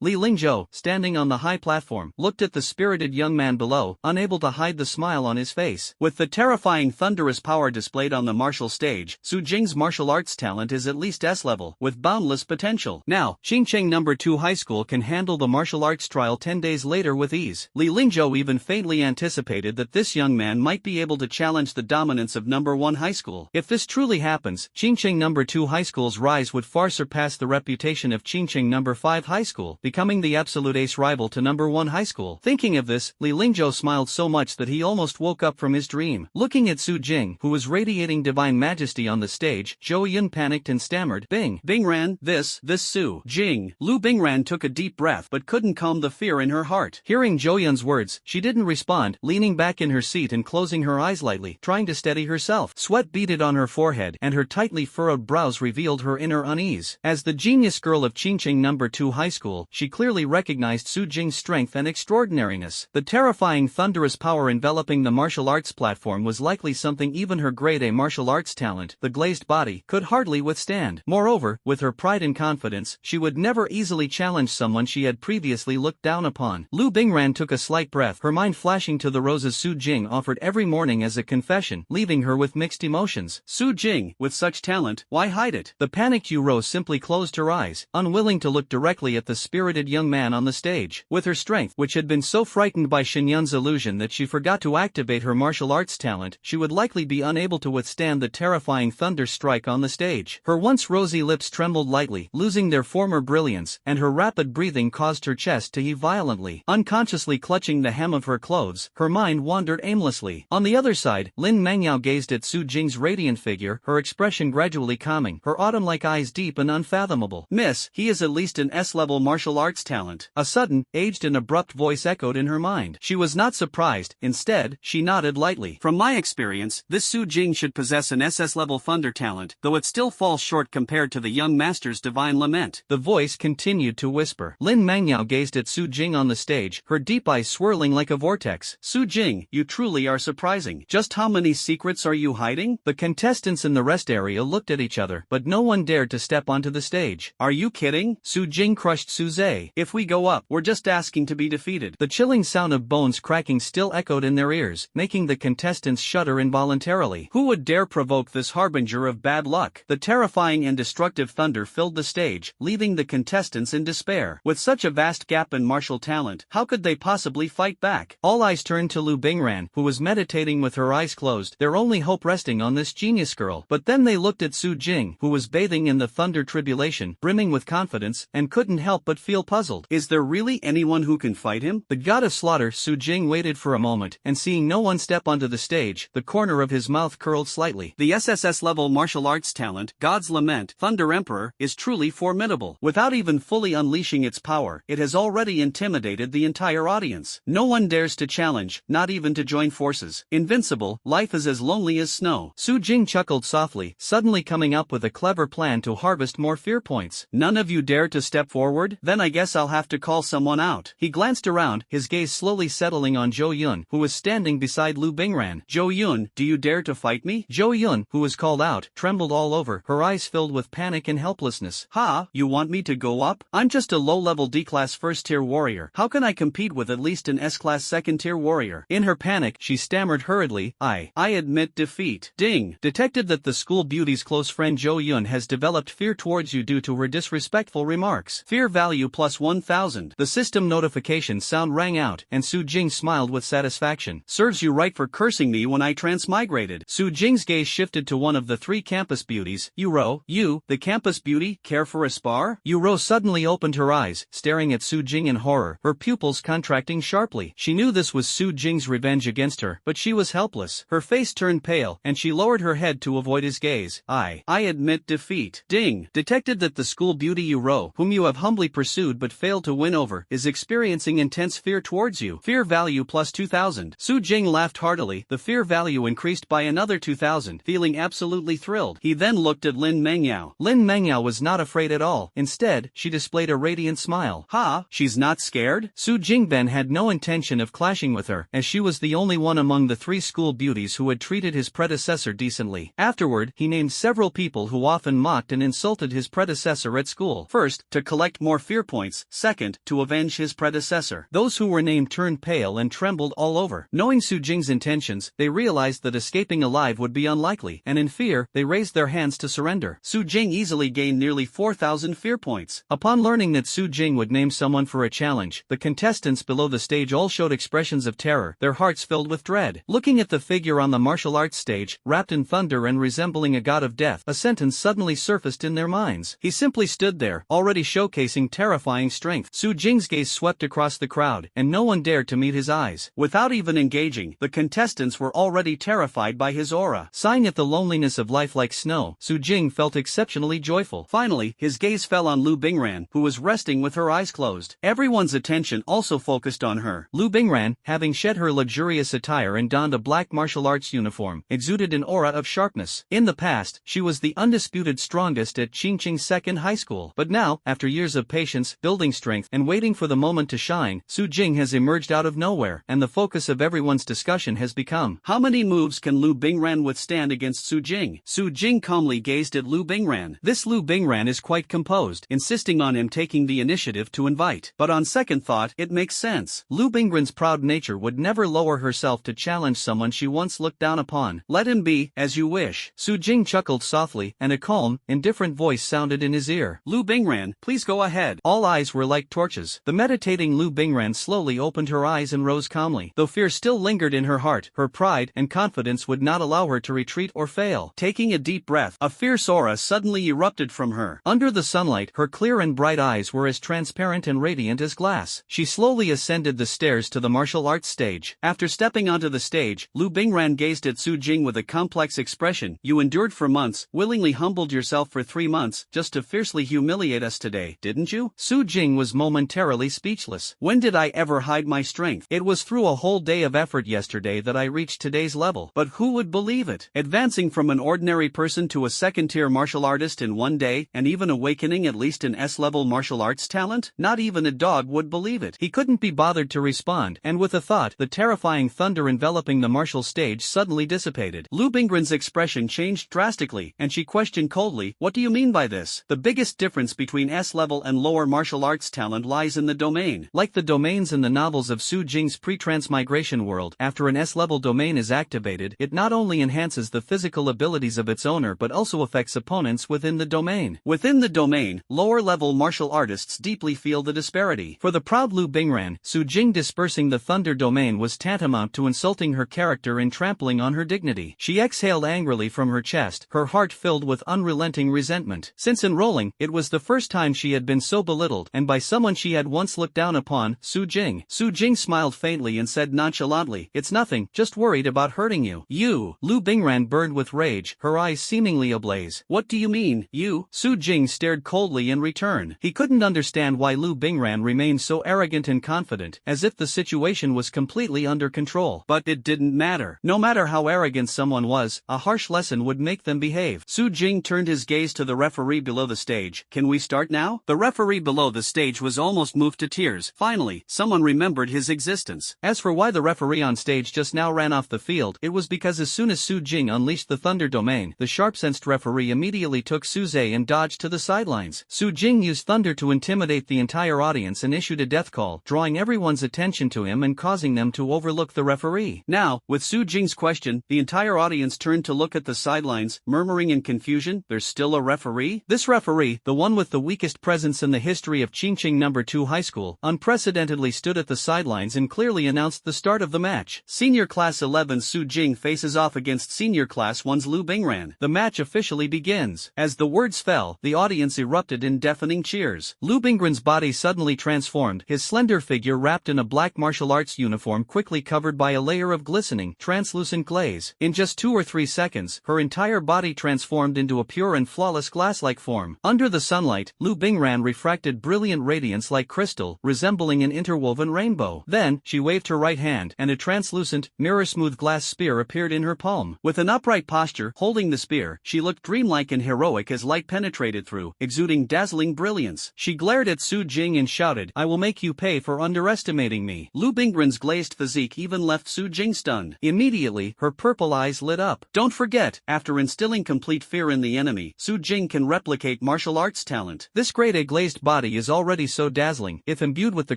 Li Lingzhou, standing on the high platform, looked at the spirited young man below, unable to hide the smile on his face. With the terrifying thunderous power displayed on the martial stage, Su Jing's martial arts talent is at least S-level, with boundless potential. Now, Xincheng No. 2 High School can handle the martial arts trial 10 days later with ease. Li Lingzhou even faintly anticipated that this young man might be able to challenge the dominance of No. 1 High School. If this truly happens, Xincheng No. 2 High School's rise would far surpass the reputation of Xincheng No. 5 High School, becoming the absolute ace rival to No. 1 High School. Thinking of this, Li Lingzhou smiled so much that he almost woke up from his dream. Looking at Su Jing, who was radiating divine majesty on the stage, Zhou Yun panicked and stammered, Bingran, this Su Jing. Lu Bingran took a deep breath but couldn't calm the fear in her heart. Hearing Zhou Yun's words, she didn't respond, leaning back in her seat and closing her eyes lightly, trying to steady herself. Sweat beaded on her forehead and her tightly furrowed brows revealed her inner unease. As the genius girl of Xincheng No. 2 High School, she clearly recognized Su Jing's strength and extraordinariness. The terrifying thunderous power enveloping the martial arts platform was likely something even her grade A martial arts talent, the glazed body, could hardly withstand. Moreover, with her pride and confidence, she would never easily challenge someone she had previously looked down upon. Lu Bingran took a slight breath, her mind flashing to the roses Su Jing offered every morning as a confession, leaving her with mixed emotions. Su Jing, with such talent, why hide it? The panicked Yuro simply closed her eyes, unwilling to look directly at the spirited young man on the stage. With her strength, which had been so frightened by Shenyun's illusion that she forgot to activate her martial arts talent, she would likely be unable to withstand the terrifying thunder strike on the stage. Her once rosy lips trembled lightly, losing their former brilliance, and her rapid breathing caused her chest to heave violently. Unconsciously clutching the hem of her clothes, her mind wandered aimlessly. On the other side, Lin Mangyao gazed at Su Jing's radiant figure, her expression gradually calming, her autumn-like eyes deep and unfathomable. Miss, he is at least an S-level martial arts talent. A sudden, aged and abrupt voice echoed in her mind. She was not surprised, instead, she nodded lightly. From my experience, this Su Jing should possess an SS-level thunder talent, though it still falls short compared to the young master's divine lament. The voice continued to whisper. Lin Mangyao gazed at Su Jing on the stage, her deep eyes swirling like a vortex. Su Jing, you truly are surprising. Just how many secrets are you hiding? The contestants in the rest area looked at each other, but no one dared to step onto the stage. Are you kidding? Su Jing crushed Su Zhe. If we go up, we're just asking to be defeated. The chilling sound of bones cracking still echoed in their ears, making the contestants shudder involuntarily. Who would dare provoke this harbinger of bad luck? The terrifying and destructive thunder filled the stage, leaving the contestants in despair. With such a vast gap in martial talent, how could they possibly fight back? All eyes turned to Lu Bingran, who was meditating with her eyes closed, their only hope resting on this genius girl. But then they looked at Su Jing, who was bathing in the thunder tribulation, brimming with confidence, and couldn't help but feel puzzled. Is there really anyone who can fight him? The god of slaughter. Su Jing waited for a moment, and seeing no one step onto the stage, the corner of his mouth curled slightly. The SSS level martial arts talent, God's Lament, Thunder Emperor, is truly formidable. Without even fully unleashing its power, it has already intimidated the entire audience. No one dares to challenge, not even to join forces. Invincible, life is as lonely as snow. Su Jing chuckled softly, suddenly coming up with a clever plan to harvest more fear points. None of you dare to step forward? Then I guess I'll have to call someone out. He glanced around, his gaze slowly settling on Zhou Yun, who was standing beside Lu Bingran. Zhou Yun, do you dare to fight me? Zhou Yun, who was called out, trembled all over, her eyes filled with panic and helplessness. Ha, you want me to go up? I'm just a low-level D-class first-tier warrior. How can I compete with at least an S-class second-tier warrior. In her panic, she stammered hurriedly, I admit defeat. Ding! Detected that the school beauty's close friend Jo Yun has developed fear towards you due to her disrespectful remarks. Fear value plus 1000. The system notification sound rang out, and Su Jing smiled with satisfaction. Serves you right for cursing me when I transmigrated. Su Jing's gaze shifted to one of the three campus beauties. You, the campus beauty, care for a spar? Yu suddenly opened her eyes, staring at Su Jing in horror, her pupils contracting sharply. She knew this was Su Jing's revenge against her, but she was helpless. Her face turned pale, and she lowered her head to avoid his gaze. I admit defeat. Ding! Detected that the school beauty Yu, whom you have humbly pursued but failed to win over, is experiencing intense fear towards you. Fear value plus 2000. Su Jing laughed heartily. The fear value increased by another 2000, feeling absolutely thrilled. He then looked at Lin Mengyao. Lin Mengyao was not afraid at all. Instead, she displayed a radiant smile. Ha! She's not scared? Su Jingben had no intention of clashing with her, as she was the only one among the three school beauties who had treated his predecessor decently. Afterward, he named several people who often mocked and insulted his predecessor at school. First, to collect more fear points. Second, to avenge his predecessor. Those who were named turned pale and trembled all over. Knowing Su Jing's intentions, they realized that escaping alive would be unlikely, and in fear, they raised their hands to surrender. Su Jing easily gained nearly 4000 fear points. Upon learning that Su Jing would name someone for a challenge, the contestants below the stage all showed expressions of terror, their hearts filled with dread. Looking at the figure on the martial arts stage, wrapped in thunder and resembling a god of death, a sentence suddenly surfaced in their minds. He simply stood there, already showcasing terrifying strength. Su Jing's gaze swept across the crowd, and no one dared to meet his eyes. Without even engaging, the contestants were already terrified by his aura. Sighing at the loneliness of life like snow, Su Jing felt exceptionally joyful. Finally, his gaze fell on Lu Bingran, who was resting with her eyes closed. Everyone's attention also focused on her. Lu Bingran, having shed her luxurious attire and donned a black martial arts uniform, exuded an aura of sharpness. In the past, she was the undisputed strongest at Qingqing Second High School. But now, after years of patience, building strength, and waiting for the moment to shine, Su Jing has emerged out of nowhere, and the focus of everyone's discussion has become, how many moves can Lu Bingran withstand against Su Jing? Su Jing calmly gazed at Lu Bingran. This Lu Bingran is quite composed, insisting on him taking the initiative to invite. But on second thought, it makes sense. Lu Bingran's proud nature would never lower herself to challenge someone she once looked down upon. Let him be, as you wish. Su Jing chuckled softly, and a calm, indifferent voice sounded in his ear. Lu Bingran, please go ahead. All eyes were like torches. The meditating Lu Bingran slowly opened her eyes and rose calmly. Though fear still lingered in her heart, her pride and confidence would not allow her to retreat or fail. Taking a deep breath, a fierce aura suddenly erupted from her. Under the sunlight, her clear and bright eyes were as transparent and radiant as glass. She slowly ascended the stairs to the martial arts stage. After stepping onto the stage, Lu Bingran gazed at Su Jing with a complex expression. You endured for months, willingly humbled yourself for 3 months, just to fiercely humiliate us today, didn't you? Su Jing was momentarily speechless. When did I ever hide my strength? It was through a whole day of effort yesterday that I reached today's level. But who would believe it? Advancing from an ordinary person to a second-tier martial artist in 1 day, and even awakening at least an S-level martial arts talent? Not even a dog would believe it. He couldn't be bothered to respond, and with a thought, the terrifying thunder enveloping the martial stage suddenly dissipated. Lu Bingran's expression changed drastically, and she questioned coldly, what do you mean by this? The biggest difference between S-level and lower martial arts talent lies in the domain. Like the domains in the novels of Su Jing's pre-transmigration world, after an S-level domain is activated, it not only enhances the physical abilities of its owner but also affects opponents within the domain. Within the domain, lower-level martial artists deeply feel the disparity. For the proud Lu Bingran, Su Jing dispersing the thunder domain was tantamount to insulting her character and trampling on her dignity. She exhaled angrily from her chest, her heart filled with unrelenting resentment. Since enrolling, it was the first time she had been so belittled, and by someone she had once looked down upon, Su Jing. Su Jing smiled faintly and said nonchalantly, it's nothing, just worried about hurting you. You? Lu Bingran burned with rage, her eyes seemingly ablaze. What do you mean, you? Su Jing stared coldly in return. He couldn't understand why Lu Bingran remained so arrogant and confident, as if the situation was completely under control. But it didn't matter. No matter how arrogant someone was, a harsh lesson would make them behave. Su Jing turned his gaze to the referee below the stage. Can we start now? The referee below the stage was almost moved to tears. Finally, someone remembered his existence. As for why the referee on stage just now ran off the field, it was because as soon as Su Jing unleashed the thunder domain, the sharp-sensed referee immediately took Su Zhe and dodged to the sidelines. Su Jing used thunder to intimidate the entire audience and issued a death call. call, drawing everyone's attention to him and causing them to overlook the referee. Now, with Su Jing's question, the entire audience turned to look at the sidelines, murmuring in confusion, "There's still a referee?" This referee, the one with the weakest presence in the history of Qingqing No. 2 High School, unprecedentedly stood at the sidelines and clearly announced the start of the match. Senior Class 11 Su Jing faces off against Senior Class 1's Lu Bingran. The match officially begins. As the words fell, the audience erupted in deafening cheers. Lu Bingran's body suddenly transformed, his slender figure wrapped in a black martial arts uniform quickly covered by a layer of glistening, translucent glaze. In just 2 or 3 seconds, her entire body transformed into a pure and flawless glass-like form. Under the sunlight, Lu Bingran refracted brilliant radiance like crystal, resembling an interwoven rainbow. Then, she waved her right hand, and a translucent, mirror-smooth glass spear appeared in her palm. With an upright posture, holding the spear, she looked dreamlike and heroic as light penetrated through, exuding dazzling brilliance. She glared at Su Jing and shouted, "I will make you pay for underestimating me." Lu Bingran's glazed physique even left Su Jing stunned. Immediately, her purple eyes lit up. Don't forget, after instilling complete fear in the enemy, Su Jing can replicate martial arts talent. This grade A glazed body is already so dazzling, if imbued with the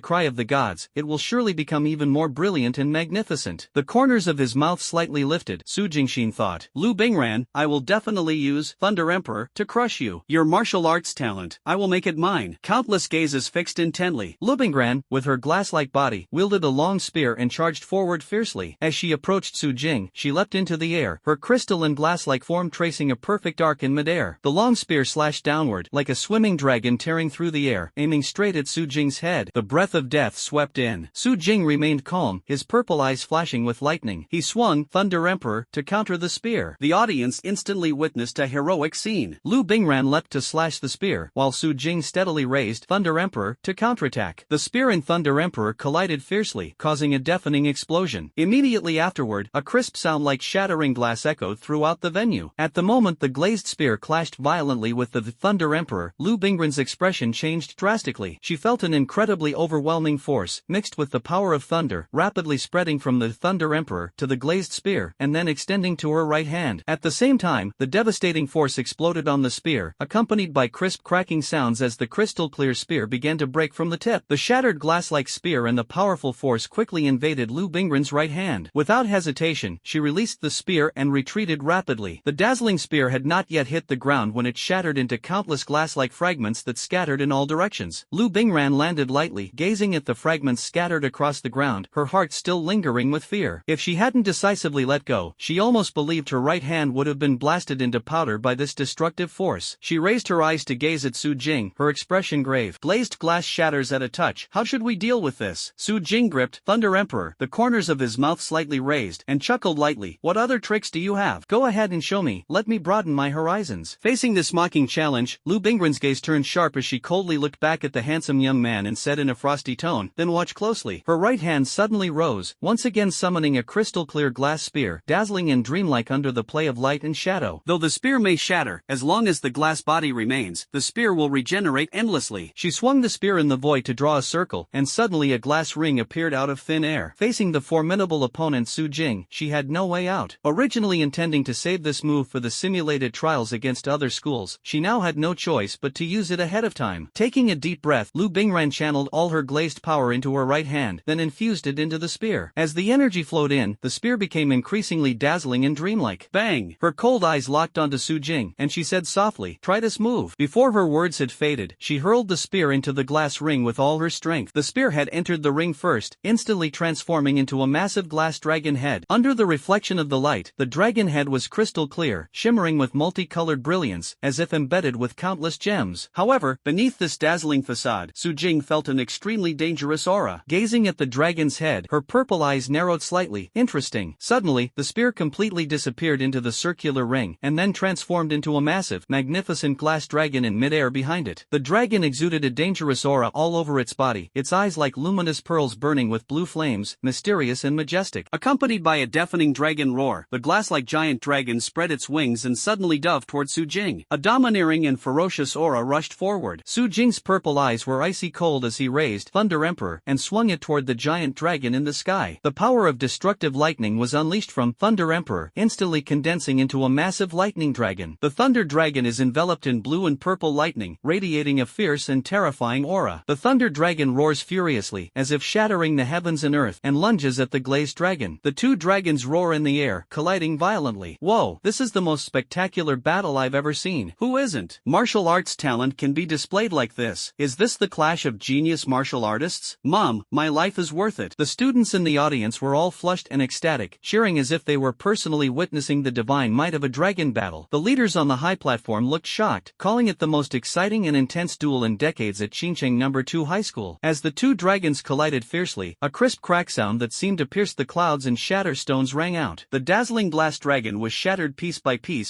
cry of the gods, it will surely become even more brilliant and magnificent. The corners of his mouth slightly lifted, Su Jingxin thought. "Lu Bingran, I will definitely use Thunder Emperor to crush you. Your martial arts talent, I will make it mine." Countless gazes fixed intently. Lu Bingran, with her glass-like body, wielded a long spear and charged forward fiercely. As she approached Su Jing, she leapt into the air, her crystal and glass-like form tracing a perfect arc in midair. The long spear slashed downward, like a swimming dragon tearing through the air, aiming straight at Su Jing's head. The breath of death swept in. Su Jing remained calm, his purple eyes flashing with lightning. He swung Thunder Emperor to counter the spear. The audience instantly witnessed a heroic scene. Lu Bingran leapt to slash the spear, while Su Jing steadily raised Thunder Emperor to counterattack. The spear and Thunder Emperor collided fiercely, causing a deafening explosion. Immediately afterward, a crisp sound like shattering glass echoed throughout the venue. At the moment the glazed spear clashed violently with the Thunder Emperor, Lu Bingran's expression changed drastically. She felt an incredibly overwhelming force, mixed with the power of thunder, rapidly spreading from the Thunder Emperor to the glazed spear, and then extending to her right hand. At the same time, the devastating force exploded on the spear, accompanied by crisp cracking sounds as the crystal-clear spear began to break from the tip. The shattered glass-like spear and the powerful force quickly invaded Lu Bingran's right hand. Without hesitation, she released the spear and retreated rapidly. The dazzling spear had not yet hit the ground when it shattered into countless glass-like fragments that scattered in all directions. Lu Bingran landed lightly, gazing at the fragments scattered across the ground, her heart still lingering with fear. If she hadn't decisively let go, she almost believed her right hand would have been blasted into powder by this destructive force. She raised her eyes to gaze at Su Jing, her expression grave. "Glazed glass shatters at a touch. How should we deal with this?" Su Jing gripped Thunder Emperor, the corners of his mouth slightly raised, and chuckled lightly. "What other tricks do you have? Go ahead and show me. Let me broaden my horizons." Facing this mocking challenge, Lu Bingran's gaze turned sharp as she coldly looked back at the handsome young man and said in a frosty tone, "Then watch closely." Her right hand suddenly rose, once again summoning a crystal-clear glass spear, dazzling and dreamlike under the play of light and shadow. Though the spear may shatter, as long as the glass body remains, the spear will regenerate endlessly. She swung the spear in the void to draw a circle, and suddenly a glass ring appeared out of thin air. Facing the formidable opponent Su Jing, she had no way out. Originally intending to save this move for the simulated trials against other schools, she now had no choice but to use it ahead of time. Taking a deep breath, Lu Bingran channeled all her glazed power into her right hand, then infused it into the spear. As the energy flowed in, the spear became increasingly dazzling and dreamlike. Bang! Her cold eyes locked onto Su Jing, and she said softly, "Try this move." Before her words had faded, she hurled the spear into the glass ring with all her strength. The spear had entered the ring first, instantly transforming into a massive glass dragon head. Under the reflection of the light, the dragon head was crystal clear, shimmering with multicolored brilliance, as if embedded with countless gems. However, beneath this dazzling facade, Su Jing felt an extremely dangerous aura. Gazing at the dragon's head, her purple eyes narrowed slightly. Interesting. Suddenly, the spear completely disappeared into the circular ring, and then transformed into a massive, magnificent glass dragon in midair behind it. The dragon exuded a dangerous aura all over its body, its eyes like luminous pearls burning with blue flames, mysterious and majestic. Accompanied by a deafening dragon roar, the glass-like giant dragon spread its wings and suddenly dove toward Su Jing. A domineering and ferocious aura rushed forward. Su Jing's purple eyes were icy cold as he raised Thunder Emperor and swung it toward the giant dragon in the sky. The power of destructive lightning was unleashed from Thunder Emperor, instantly condensing into a massive lightning dragon. The Thunder Dragon is enveloped in blue and purple lightning, radiating a fierce and terrifying aura. The Thunder Dragon roared roars furiously, as if shattering the heavens and earth, and lunges at the glazed dragon. The two dragons roar in the air, colliding violently. Whoa, this is the most spectacular battle I've ever seen. Who isn't? Martial arts talent can be displayed like this. Is this the clash of genius martial artists? Mom, my life is worth it. The students in the audience were all flushed and ecstatic, cheering as if they were personally witnessing the divine might of a dragon battle. The leaders on the high platform looked shocked, calling it the most exciting and intense duel in decades at Qingcheng No. 2 High School. As the two dragons collided fiercely, a crisp crack sound that seemed to pierce the clouds and shatter stones rang out. The dazzling glass dragon was shattered piece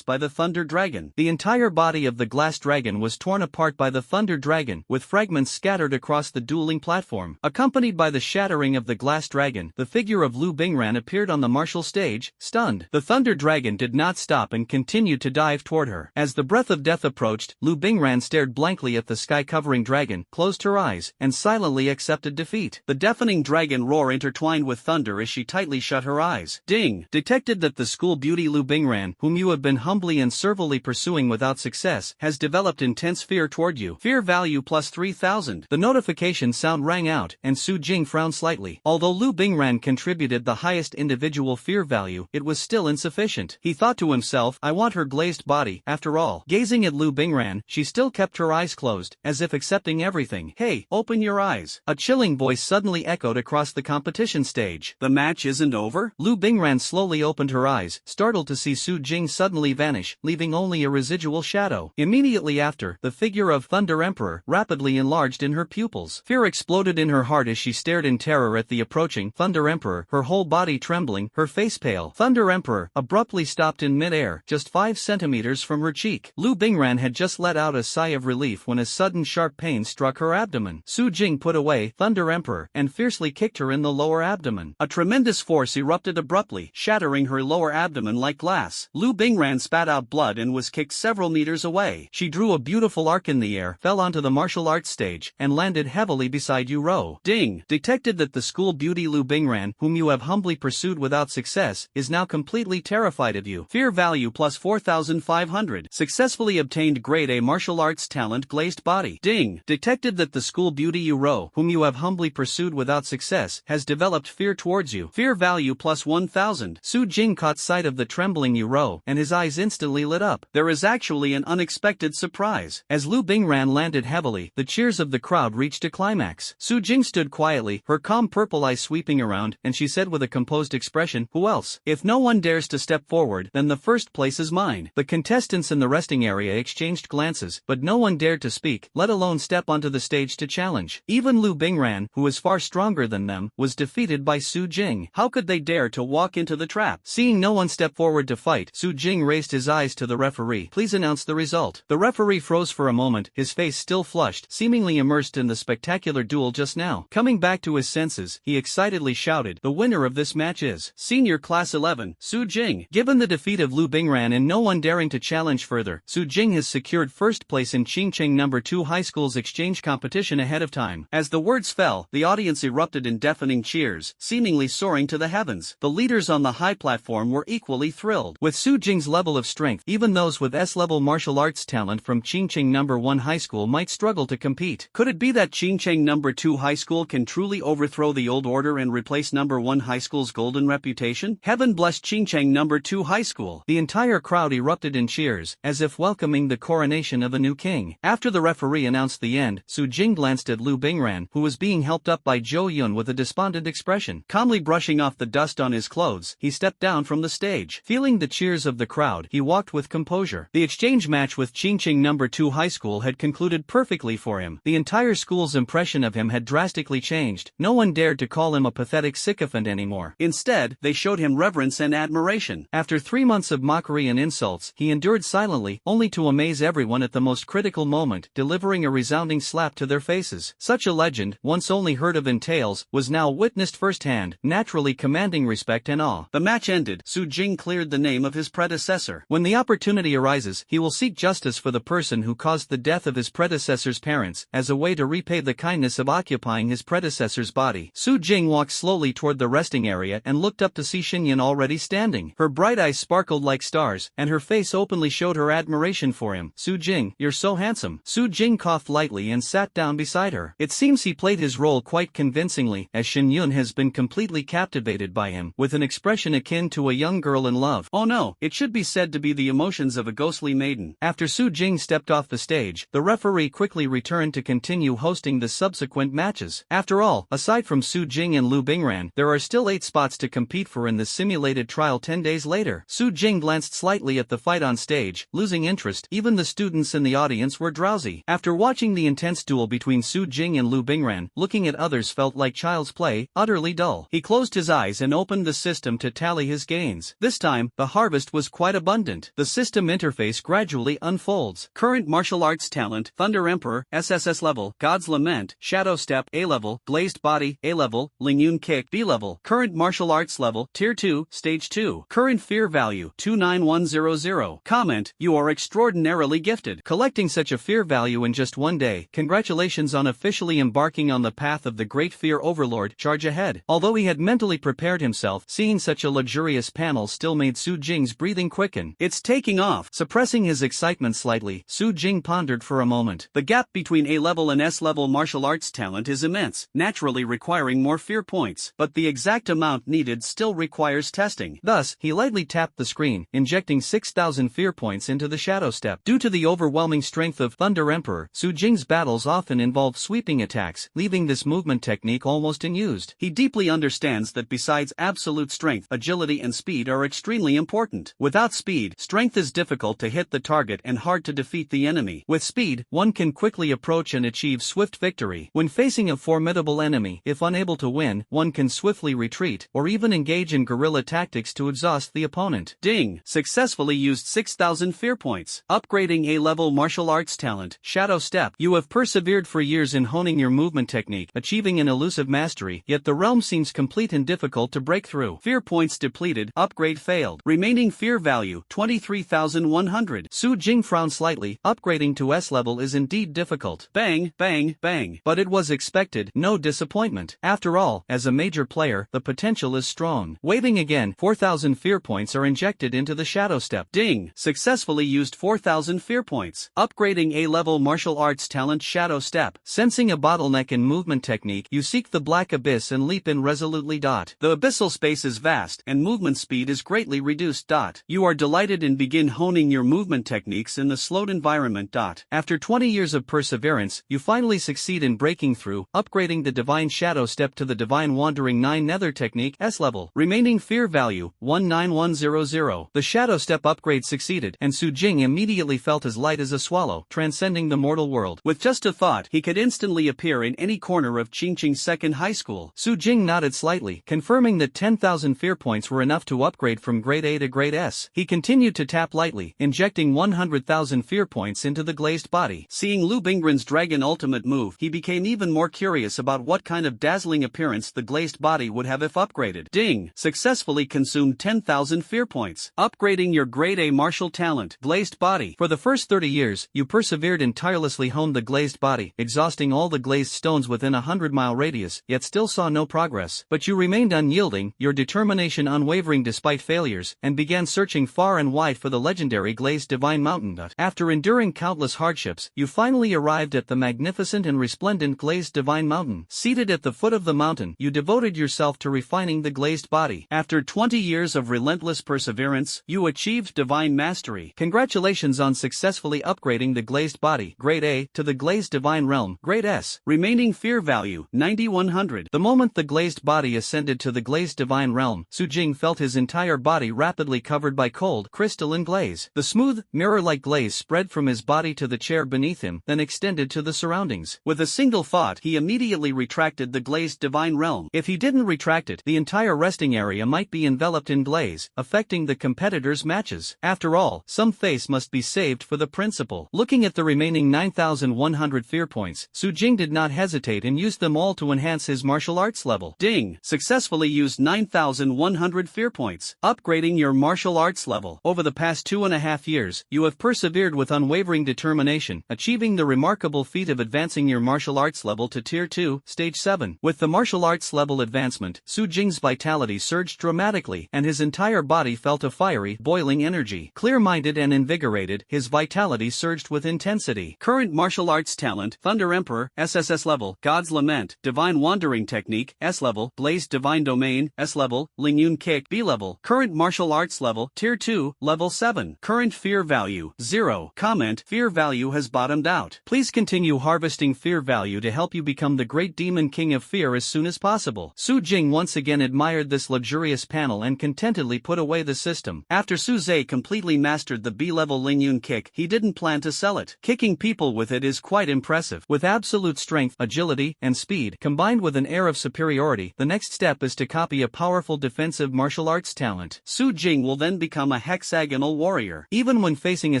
by the thunder dragon. The entire body of the glass dragon was torn apart by the thunder dragon, with fragments scattered across the dueling platform. Accompanied by the shattering of the glass dragon, the figure of Lu Bingran appeared on the martial stage, stunned. The thunder dragon did not stop and continued to dive toward her. As the breath of death approached, Lu Bingran stared blankly at the sky-covering dragon, closed her eyes, and silently accepted defeat. The deafening dragon roar intertwined with thunder as she tightly shut her eyes. Ding! Detected that the school beauty Lu Bingran, whom you have been humbly and servilely pursuing without success, has developed intense fear toward you. Fear value plus 3,000. The notification sound rang out, and Su Jing frowned slightly. Although Lu Bingran contributed the highest individual fear value, it was still insufficient. He thought to himself, I want her glazed body, after all. Gazing at Lu Bingran, she still kept her eyes closed, as if accepting everything. Hey, open your eyes. A chilling voice suddenly echoed across the competition stage. The match isn't over? Lu Bingran slowly opened her eyes, startled to see Su Jing suddenly vanish, leaving only a residual shadow. Immediately after, the figure of Thunder Emperor rapidly enlarged in her pupils. Fear exploded in her heart as she stared in terror at the approaching Thunder Emperor, her whole body trembling, her face pale. Thunder Emperor abruptly stopped in mid-air, just 5 centimeters from her cheek. Lu Bingran had just let out a sigh of relief when a sudden sharp pain struck her abdomen. Su Jing put away Thunder Emperor and fiercely kicked her in the lower abdomen. A tremendous force erupted abruptly, shattering her lower abdomen like glass. Lu Bingran spat out blood and was kicked several meters away. She drew a beautiful arc in the air, fell onto the martial arts stage, and landed heavily beside Yu Rou. Ding! Detected that the school beauty Lu Bingran, whom you have humbly pursued without success, is now completely terrified of you. Fear value plus 4,500. Successfully obtained grade A martial arts talent glazed body. Ding! Detected that the school beauty Yu Rou, whom you have humbly pursued without success, has developed fear towards you. Fear value plus 1,000. Su Jing caught sight of the trembling Yu Rou, and his eyes instantly lit up. There is actually an unexpected surprise. As Lu Bingran landed heavily, the cheers of the crowd reached a climax. Su Jing stood quietly, her calm purple eyes sweeping around, and she said with a composed expression, who else? If no one dares to step forward, then the first place is mine. The contestants in the resting area exchanged glances, but no one dared to speak, let alone step onto the stage to challenge. Even Lu Bingran, who was far stronger than them, was defeated by Su Jing. How could they dare to walk into the trap? Seeing no one step forward to fight, Su Jing raised his eyes to the referee. Please announce the result. The referee froze for a moment, his face still flushed, seemingly immersed in the spectacular duel just now. Coming back to his senses, he excitedly shouted, the winner of this match is Senior Class 11, Su Jing. Given the defeat of Lu Bingran and no one daring to challenge further, Su Jing has secured first place in Qingcheng No. 2 High School's exchange competition ahead of time. As the words fell, the audience erupted in deafening cheers, seemingly soaring to the heavens. The leaders on the high platform were equally thrilled. With Su Jing's level of strength, even those with S-level martial arts talent from Qingcheng No. 1 High School might struggle to compete. Could it be that Qingcheng No. 2 High School can truly overthrow the old order and replace No. 1 High School's golden reputation? Heaven bless Qingcheng No. 2 High School. The entire crowd erupted in cheers, as if welcoming the coronation of a new king. After the referee announced the end, Su Jing glanced at Lu Bingran, who was being helped up by Zhou Yun with a despondent expression. Calmly brushing off the dust on his clothes, he stepped down from the stage. Feeling the cheers of the crowd, he walked with composure. The exchange match with Qingcheng No. 2 High School had concluded perfectly for him. The entire school's impression of him had drastically changed. No one dared to call him a pathetic sycophant anymore. Instead, they showed him reverence and admiration. After 3 months of mockery and insults, he endured silently, only to amaze everyone at the most critical moment, delivering a resounding slap to their faces. Such a legend, once only heard of in tales, was now witnessed firsthand, naturally commanding respect and awe. The match ended. Su Jing cleared the name of his predecessor. When the opportunity arises, he will seek justice for the person who caused the death of his predecessor's parents, as a way to repay the kindness of occupying his predecessor's body. Su Jing walked slowly toward the resting area and looked up to see Xinyan already standing. Her bright eyes sparkled like stars, and her face openly showed her admiration for him. Su Jing, you're so handsome. Su Jing coughed lightly and sat down beside her. It seemed seems he played his role quite convincingly, as Shin Yun has been completely captivated by him, with an expression akin to a young girl in love. Oh no, it should be said to be the emotions of a ghostly maiden. After Su Jing stepped off the stage, the referee quickly returned to continue hosting the subsequent matches. After all, aside from Su Jing and Lu Bingran, there are still 8 spots to compete for in the simulated trial 10 days later. Su Jing glanced slightly at the fight on stage, losing interest. Even the students in the audience were drowsy. After watching the intense duel between Su Jing and Lu Bingran, looking at others felt like child's play, utterly dull. He closed his eyes and opened the system to tally his gains. This time, the harvest was quite abundant. The system interface gradually unfolds. Current martial arts talent: Thunder Emperor, SSS level; God's Lament, Shadow Step, A level; Glazed Body, A level; Lingyun Kick, B level. Current martial arts level: Tier 2, Stage 2. Current fear value: 29100. Comment: You are extraordinarily gifted. Collecting such a fear value in just one day. Congratulations on officially embarking on the path of the great fear overlord. Charge ahead. Although he had mentally prepared himself, seeing such a luxurious panel still made Su Jing's breathing quicken. It's taking off. Suppressing his excitement slightly, Su Jing pondered for a moment. The gap between A-level and S-level martial arts talent is immense, naturally requiring more fear points, but the exact amount needed still requires testing. Thus, he lightly tapped the screen, injecting 6,000 fear points into the Shadow Step. Due to the overwhelming strength of Thunder Emperor, Su Jing's battles often involve sweeping attacks, leaving this movement technique almost unused. He deeply understands that besides absolute strength, agility and speed are extremely important. Without speed, strength is difficult to hit the target and hard to defeat the enemy. With speed, one can quickly approach and achieve swift victory. When facing a formidable enemy, if unable to win, one can swiftly retreat, or even engage in guerrilla tactics to exhaust the opponent. Ding! Successfully used 6,000 fear points. Upgrading A-level martial arts talent: Shadow Step. You have persevered for years in honing your movement technique, achieving an elusive mastery, yet the realm seems complete and difficult to break through. Fear points depleted. Upgrade failed. Remaining fear value: 23,100. Su Jing frowned slightly. Upgrading to S level is indeed difficult. Bang, bang, bang. But it was expected. No disappointment. After all, as a major player, the potential is strong. Waving again, 4,000 fear points are injected into the Shadow Step. Ding! Successfully used 4,000 fear points. Upgrading A-level martial arts talent: Shadow Step. Sensing a bottleneck in movement technique, you seek the black abyss and leap in resolutely. The abyssal space is vast, and movement speed is greatly reduced. You are delighted and begin honing your movement techniques in the slowed environment. After 20 years of perseverance, you finally succeed in breaking through, upgrading the Divine Shadow Step to the Divine Wandering 9 Nether Technique, S level. Remaining fear value: 19100. The Shadow Step upgrade succeeded, and Su Jing immediately felt as light as a swallow, transcending the mortal world. With just a thought, he could instantly appear in any corner of Qingqing Second High School. Su Jing nodded slightly, confirming that 10,000 fear points were enough to upgrade from Grade A to Grade S. He continued to tap lightly, injecting 100,000 fear points into the Glazed Body. Seeing Lu Bingran's Dragon Ultimate move, he became even more curious about what kind of dazzling appearance the Glazed Body would have if upgraded. Ding! Successfully consumed 10,000 fear points. Upgrading your Grade A martial talent: Glazed Body. For the first 30 years, you persevered and tirelessly honed the Glazed Body, exhausting all the glazed stones within a 100-mile radius, yet still saw no progress. But you remained unyielding, your determination unwavering despite failures, and began searching far and wide for the legendary Glazed Divine Mountain. After enduring countless hardships, you finally arrived at the magnificent and resplendent Glazed Divine Mountain. Seated at the foot of the mountain, you devoted yourself to refining the Glazed Body. After 20 years of relentless perseverance, you achieved Divine Mastery. Congratulations on successfully upgrading the Glazed Body, Grade A, to the Glazed Divine Realm, Grade S. Remaining fear value: 9,100. The moment the Glazed Body ascended to the Glazed Divine Realm, Su Jing felt his entire body rapidly covered by cold, crystalline glaze. The smooth, mirror-like glaze spread from his body to the chair beneath him, then extended to the surroundings. With a single thought, he immediately retracted the Glazed Divine Realm. If he didn't retract it, the entire resting area might be enveloped in glaze, affecting the competitors' matches. After all, some face must be saved for the principal. Looking at the remaining 9,100 fear points, Su Jing did not hesitate and used them all to enhance his martial arts level. Ding! Successfully used 9,100 fear points. Upgrading your martial arts level. Over the past 2.5 years, you have persevered with unwavering determination, achieving the remarkable feat of advancing your martial arts level to Tier 2, Stage 7. With the martial arts level advancement, Su Jing's vitality surged dramatically, and his entire body felt a fiery, boiling energy. Clear-minded and invigorated, his vitality surged with intensity. Current martial arts talent: Thunder Emperor, SSS level, God's Lament, Divine Wandering Technique, S level, Blaze Divine Domain, S level, Lingyun Kick, B level, Current Martial Arts level, Tier 2, level 7, Current Fear Value, 0, Comment, Fear Value has bottomed out. Please continue harvesting fear value to help you become the great demon king of fear as soon as possible. Su Jing once again admired this luxurious panel and contentedly put away the system. After Su Zhe completely mastered the B-level Lingyun Kick, he didn't plan to sell it. Kicking people with it is quite impressive. With absolute strength, agility, and speed, combined with an air of superiority, the next step is to copy a powerful defensive martial arts talent. Su Jing will then become a hexagonal warrior. Even when facing a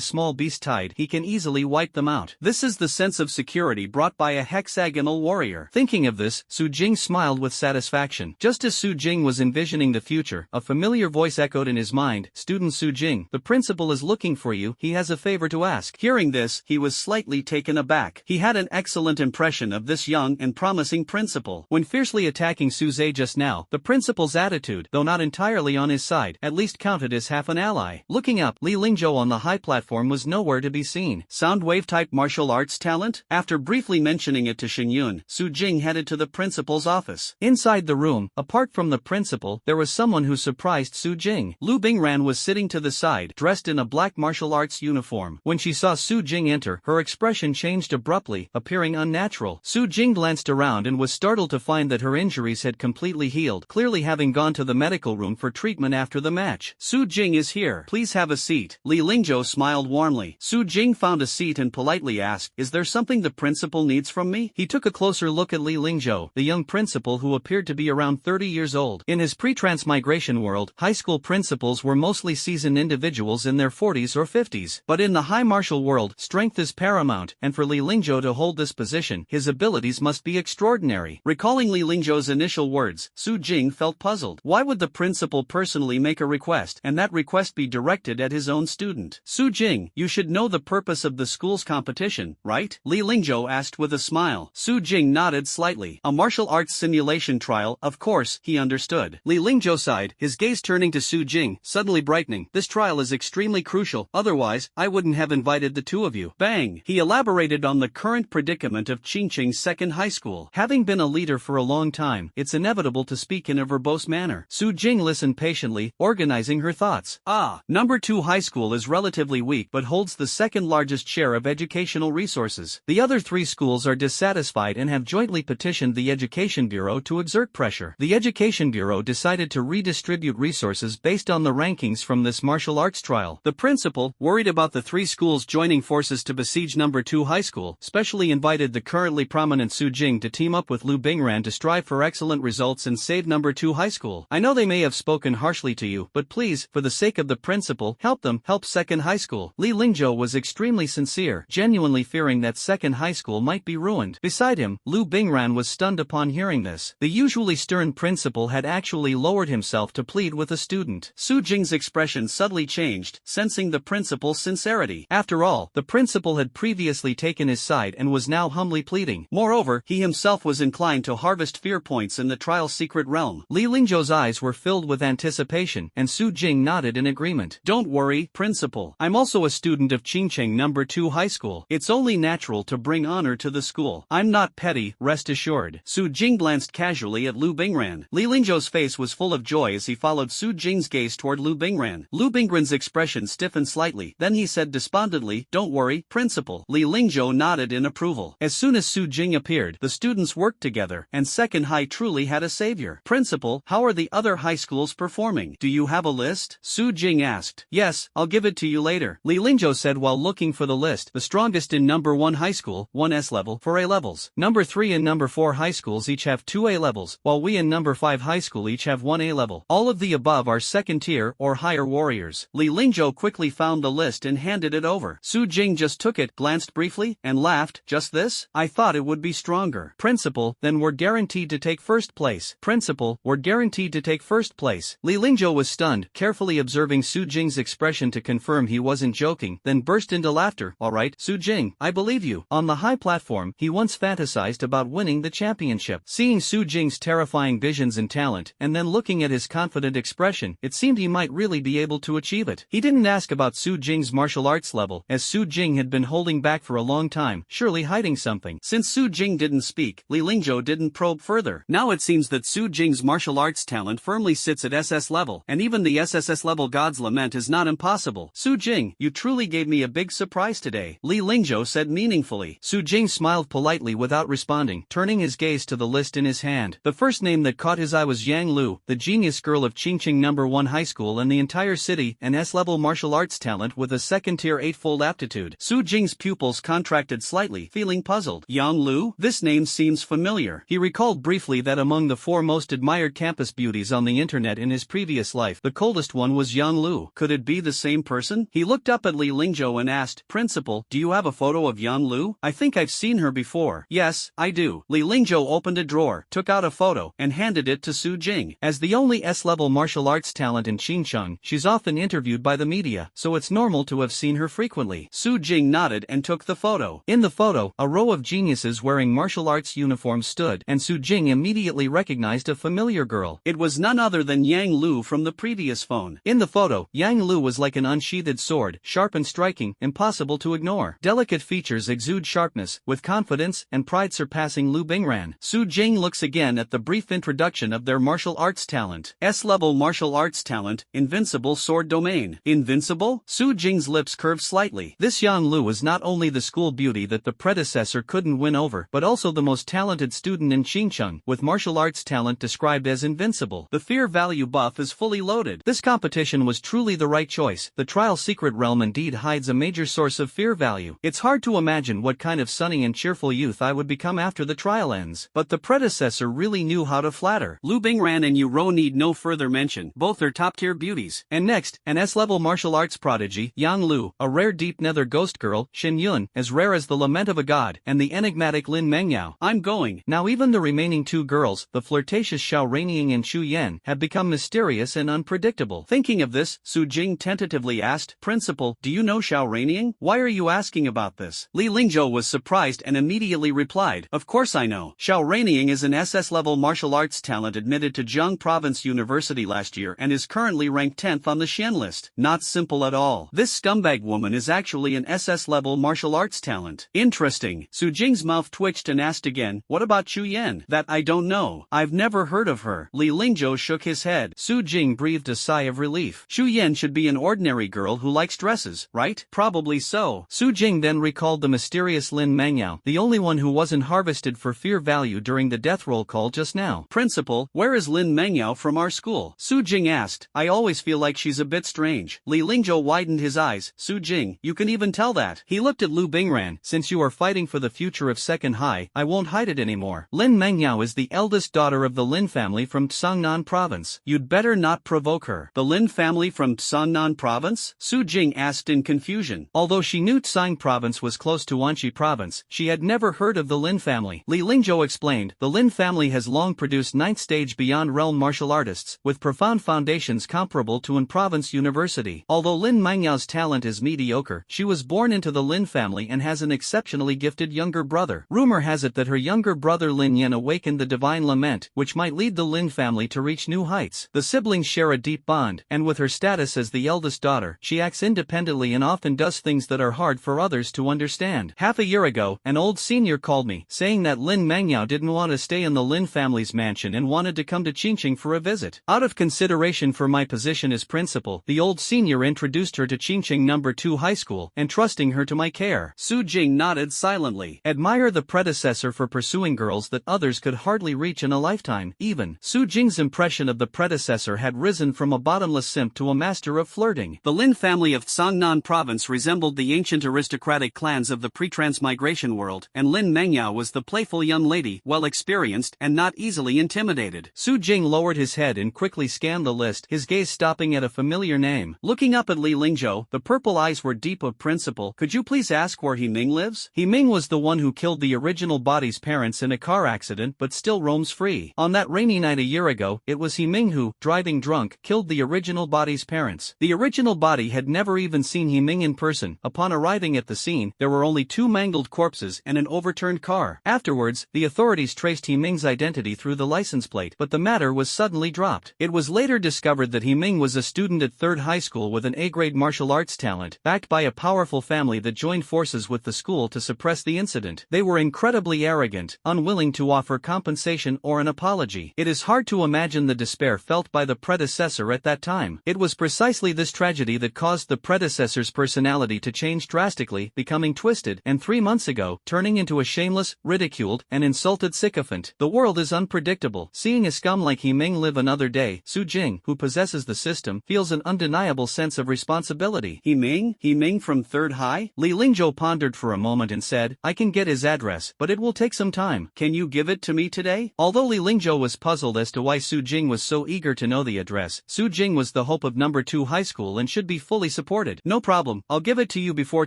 small beast tide, he can easily wipe them out. This is the sense of security brought by a hexagonal warrior. Thinking of this, Su Jing smiled with satisfaction. Just as Su Jing was envisioning the future, a familiar voice echoed in his mind, "Student Su Jing, the principal is looking for you, he has a favor to ask." Hearing this, he was slightly taken aback. He had an excellent impression of this young and promising principal. When fiercely attacking Su Zhe just now, the principal's attitude, though not entirely on his side, at least counted as half an ally. Looking up, Li Lingzhou on the high platform was nowhere to be seen. Soundwave-type martial arts talent? After briefly mentioning it to Xingyun, Su Jing headed to the principal's office. Inside the room, apart from the principal, there was someone who surprised Su Jing. Lu Bingran was sitting to the side, dressed in a black martial arts uniform. When she saw Su Jing enter, her expression changed abruptly, appearing unnatural. Su Jing glanced around and was startled to find that her injuries had completely healed, clearly having gone to the medical room for treatment after the match. "Su Jing is here. Please have a seat." Li Lingzhou smiled warmly. Su Jing found a seat and politely asked, "Is there something the principal needs from me?" He took a closer look at Li Lingzhou, the young principal who appeared to be around 30 years old. In his pre-transmigration world, high school principals were mostly seasoned individuals in their 40s or 50s. But in the high martial world, strength is paramount, and for Li Lingzhou to hold this position, his abilities must be extraordinary. Recalling Li Lingzhou's initial words, Su Jing felt puzzled. Why would the principal personally make a request, and that request be directed at his own student? "Su Jing, you should know the purpose of the school's competition, right?" Li Lingzhou asked with a smile. Su Jing nodded slightly. A martial arts simulation trial, of course, he understood. Li Lingzhou sighed, his gaze turning to Su Jing, suddenly brightening. "This trial is extremely crucial, otherwise, I wouldn't have invited the two of you." Bang! He elaborated on the current predicament of Qingqing's second high school. Having been a leader for a long time, it's inevitable to speak in a verbose manner. Su Jing listened patiently, organizing her thoughts. Number 2 high school is relatively weak but holds the second largest share of educational resources. The other 3 schools are dissatisfied and have jointly petitioned the Education Bureau to exert pressure. The Education Bureau decided to redistribute resources based on the rankings from this martial arts trial. The principal, worried about the 3 schools joining forces to besiege number 2 high school, specially invited the currently prominent Su Jing to team up with Lu Bingran to strive for excellent results and save number 2 high school. "I know they may have spoken harshly to you, but please, for the sake of the principal, help them, help second high school." Li Lingzhou was extremely sincere, genuinely fearing that second high school might be ruined. Beside him, Lu Bingran was stunned upon hearing this. The usually stern principal had actually lowered himself to plead with a student. Su Jing's expression subtly changed, sensing the principal's sincerity. After all, the principal had previously taken his side and was now humbly pleading. Moreover, he himself was inclined to harvest fear points in the trial's secret realm. Li Lingzhou's eyes were filled with anticipation, and Su Jing nodded in agreement. "Don't worry, principal. I'm also a student of Qingqing number 2 high school. It's only natural to bring honor to the school. I'm not petty, rest assured." Su Jing glanced casually at Lu Bingran. Li Lingzhou's face was full of joy as he followed Su Jing's gaze toward Lu Bingran. Lu Bingran's expression stiffened slightly, then he said despondently, "Don't worry, principal." Li Lingzhou nodded in approval. As soon as Su Jing appeared, the students worked together, and second high truly had a savior. "Principal, how are the other high schools performing? Do you have a list?" Su Jing asked. "Yes, I'll give it to you later," Li Lingzhou said while looking for the list. "The strongest in number 1 high school, 1S level, 4A levels. Number 3 and number 4 high schools each have 2A levels, while we and number 5 high school each have 1A level. All of the above are second tier or higher warriors." Li Lingzhou quickly found the list and handed it over. Su Jing just took it, glanced briefly, and laughed. "Just this? I thought it would be stronger." "Principal, then we're guaranteed to take first place." "Principal, we're guaranteed to take first place." Li Lingzhou was stunned, carefully observing Su Jing's expression to confirm he wasn't joking, then burst into laughter. "All right, Su Jing, I believe you." On the high platform, he once fantasized about winning the championship. Seeing Su Jing's terrifying visions and talent, and then looking at his confident expression, it seemed he might really be able to achieve it. He didn't ask about Su Jing's martial arts level, as Su Jing had been holding back for a long time, surely hiding something. something. Since Su Jing didn't speak, Li Lingzhou didn't probe further. Now it seems that Su Jing's martial arts talent firmly sits at SS level, and even the SSS level God's Lament is not impossible. Su Jing, you truly gave me a big surprise today, Li Lingzhou said meaningfully. Su Jing smiled politely without responding, turning his gaze to the list in his hand. The first name that caught his eye was Yang Lu, the genius girl of Qingqing No. 1 High School and the entire city, an S-level martial arts talent with a second-tier 8-fold aptitude. Su Jing's pupils contracted slightly, feeling puzzled. Yang Lu? This name seems familiar. He recalled briefly that among the 4 most admired campus beauties on the internet in his previous life, the coldest one was Yang Lu. Could it be the same person? He looked up at Li Lingzhou and asked, Principal, do you have a photo of Yang Lu? I think I've seen her before. Yes, I do. Li Lingzhou opened a drawer, took out a photo, and handed it to Su Jing. As the only S-level martial arts talent in Xinjiang, she's often interviewed by the media, so it's normal to have seen her frequently. Su Jing nodded and took the photo. In the photo, a row of geniuses wearing martial arts uniforms stood, and Su Jing immediately recognized a familiar girl. It was none other than Yang Lu from the previous phone. In the photo, Yang Lu was like an unsheathed sword, sharp and striking, impossible to ignore. Delicate features exude sharpness, with confidence and pride surpassing Lu Bingran. Su Jing looks again at the brief introduction of their martial arts talent. S-level martial arts talent, Invincible Sword Domain. Invincible? Su Jing's lips curved slightly. This Yang Lu was not only the school beauty that the predecessor couldn't win over, but also the most talented student in Xinjiang, with martial arts talent described as invincible. The fear value buff is fully loaded. This competition was truly the right choice. The trial secret realm indeed hides a major source of fear value. It's hard to imagine what kind of sunny and cheerful youth I would become after the trial ends. But the predecessor really knew how to flatter. Lu Bingran and Yu Rou need no further mention. Both are top-tier beauties. And next, an S-level martial arts prodigy, Yang Lu, a rare deep nether ghost girl, Xin Yun, as rare as the lament of a god, and the enigmatic Lin Mengyao. I'm going. Now even the remaining 2 girls, the flirtatious Xiao Raining and Xu Yan, have become mysterious and unpredictable. Thinking of this, Su Jing tentatively asked, Principal, do you know Xiao Raining? Why are you asking about this? Li Lingzhou was surprised and immediately replied, Of course I know. Xiao Raining is an SS-level martial arts talent admitted to Zhejiang Province University last year and is currently ranked 10th on the Xian list. Not simple at all. This scumbag woman is actually an SS-level martial arts talent. Interesting. Su Jing's mouth twitched and asked again, What about Xu Yan? That I don't know. I've never heard of her. Li Lingzhou shook his head. Su Jing breathed a sigh of relief. Xu Yan should be an ordinary girl who likes dresses, right? Probably so. Su Jing then recalled the mysterious Lin Mengyao, the only one who wasn't harvested for fear value during the death roll call just now. Principal, where is Lin Mengyao from our school? Su Jing asked. I always feel like she's a bit strange. Li Lingzhou widened his eyes. Su Jing, you can even tell that. He looked at Lu Bingran. Since you are fighting for the future of Second High, I won't hide it anymore. Lin Mengyao is the eldest daughter of the Lin family from Tsangnan Province. You'd better not provoke her. The Lin family from Tsangnan Province? Su Jing asked in confusion. Although she knew Tsang Province was close to Wanxi Province, she had never heard of the Lin family. Li Lingzhou explained, the Lin family has long produced 9th stage beyond realm martial artists, with profound foundations comparable to an province university. Although Lin Mengyao's talent is mediocre, she was born into the Lin family and has an exceptionally gifted younger brother. Rumor has it that her younger brother Lin Yan awakened the divine lament, which might lead the Lin family to reach new heights. The siblings share a deep bond, and with her status as the eldest daughter, she acts independently and often does things that are hard for others to understand. Half a year ago, an old senior called me, saying that Lin Mengyao didn't want to stay in the Lin family's mansion and wanted to come to Qingqing for a visit. Out of consideration for my position as principal, the old senior introduced her to Qingqing No. 2 High School, entrusting her to my care. Su Jing nodded silently. Admire the predecessor for pursuing girls that others could hardly reach in a lifetime. Even Su Jing's impression of the predecessor had risen from a bottomless simp to a master of flirting. The Lin family of Tsangnan Province resembled the ancient aristocratic clans of the pre-transmigration world, and Lin Mengyao was the playful young lady, well experienced and not easily intimidated. Su Jing lowered his head and quickly scanned the list, his gaze stopping at a familiar name. Looking up at Li Lingzhou, the purple eyes were deep. Of Principal, could you please ask where He Ming lives? He Ming was the one who killed the original body's parents in a car accident but still roams free. On that rainy night a year ago, it was He Ming who, driving drunk, killed the original body's parents. The original body had never even seen He Ming in person. Upon arriving at the scene, there were only 2 mangled corpses and an overturned car. Afterwards, the authorities traced He Ming's identity through the license plate, but the matter was suddenly dropped. It was later discovered that He Ming was a student at 3rd High School with an A-grade martial arts talent, backed by a powerful family that joined forces with the school to suppress the incident. accident. They were incredibly arrogant, unwilling to offer compensation or an apology. It is hard to imagine the despair felt by the predecessor at that time. It was precisely this tragedy that caused the predecessor's personality to change drastically, becoming twisted, and 3 months ago, turning into a shameless, ridiculed, and insulted sycophant. The world is unpredictable. Seeing a scum like He Ming live another day, Su Jing, who possesses the system, feels an undeniable sense of responsibility. He Ming from Third High? Li Lingzhou pondered for a moment and said, I can get his address, but it will take some time. Can you give it to me today? Although Li Lingzhou was puzzled as to why Su Jing was so eager to know the address, Su Jing was the hope of number 2 high school and should be fully supported. No problem, I'll give it to you before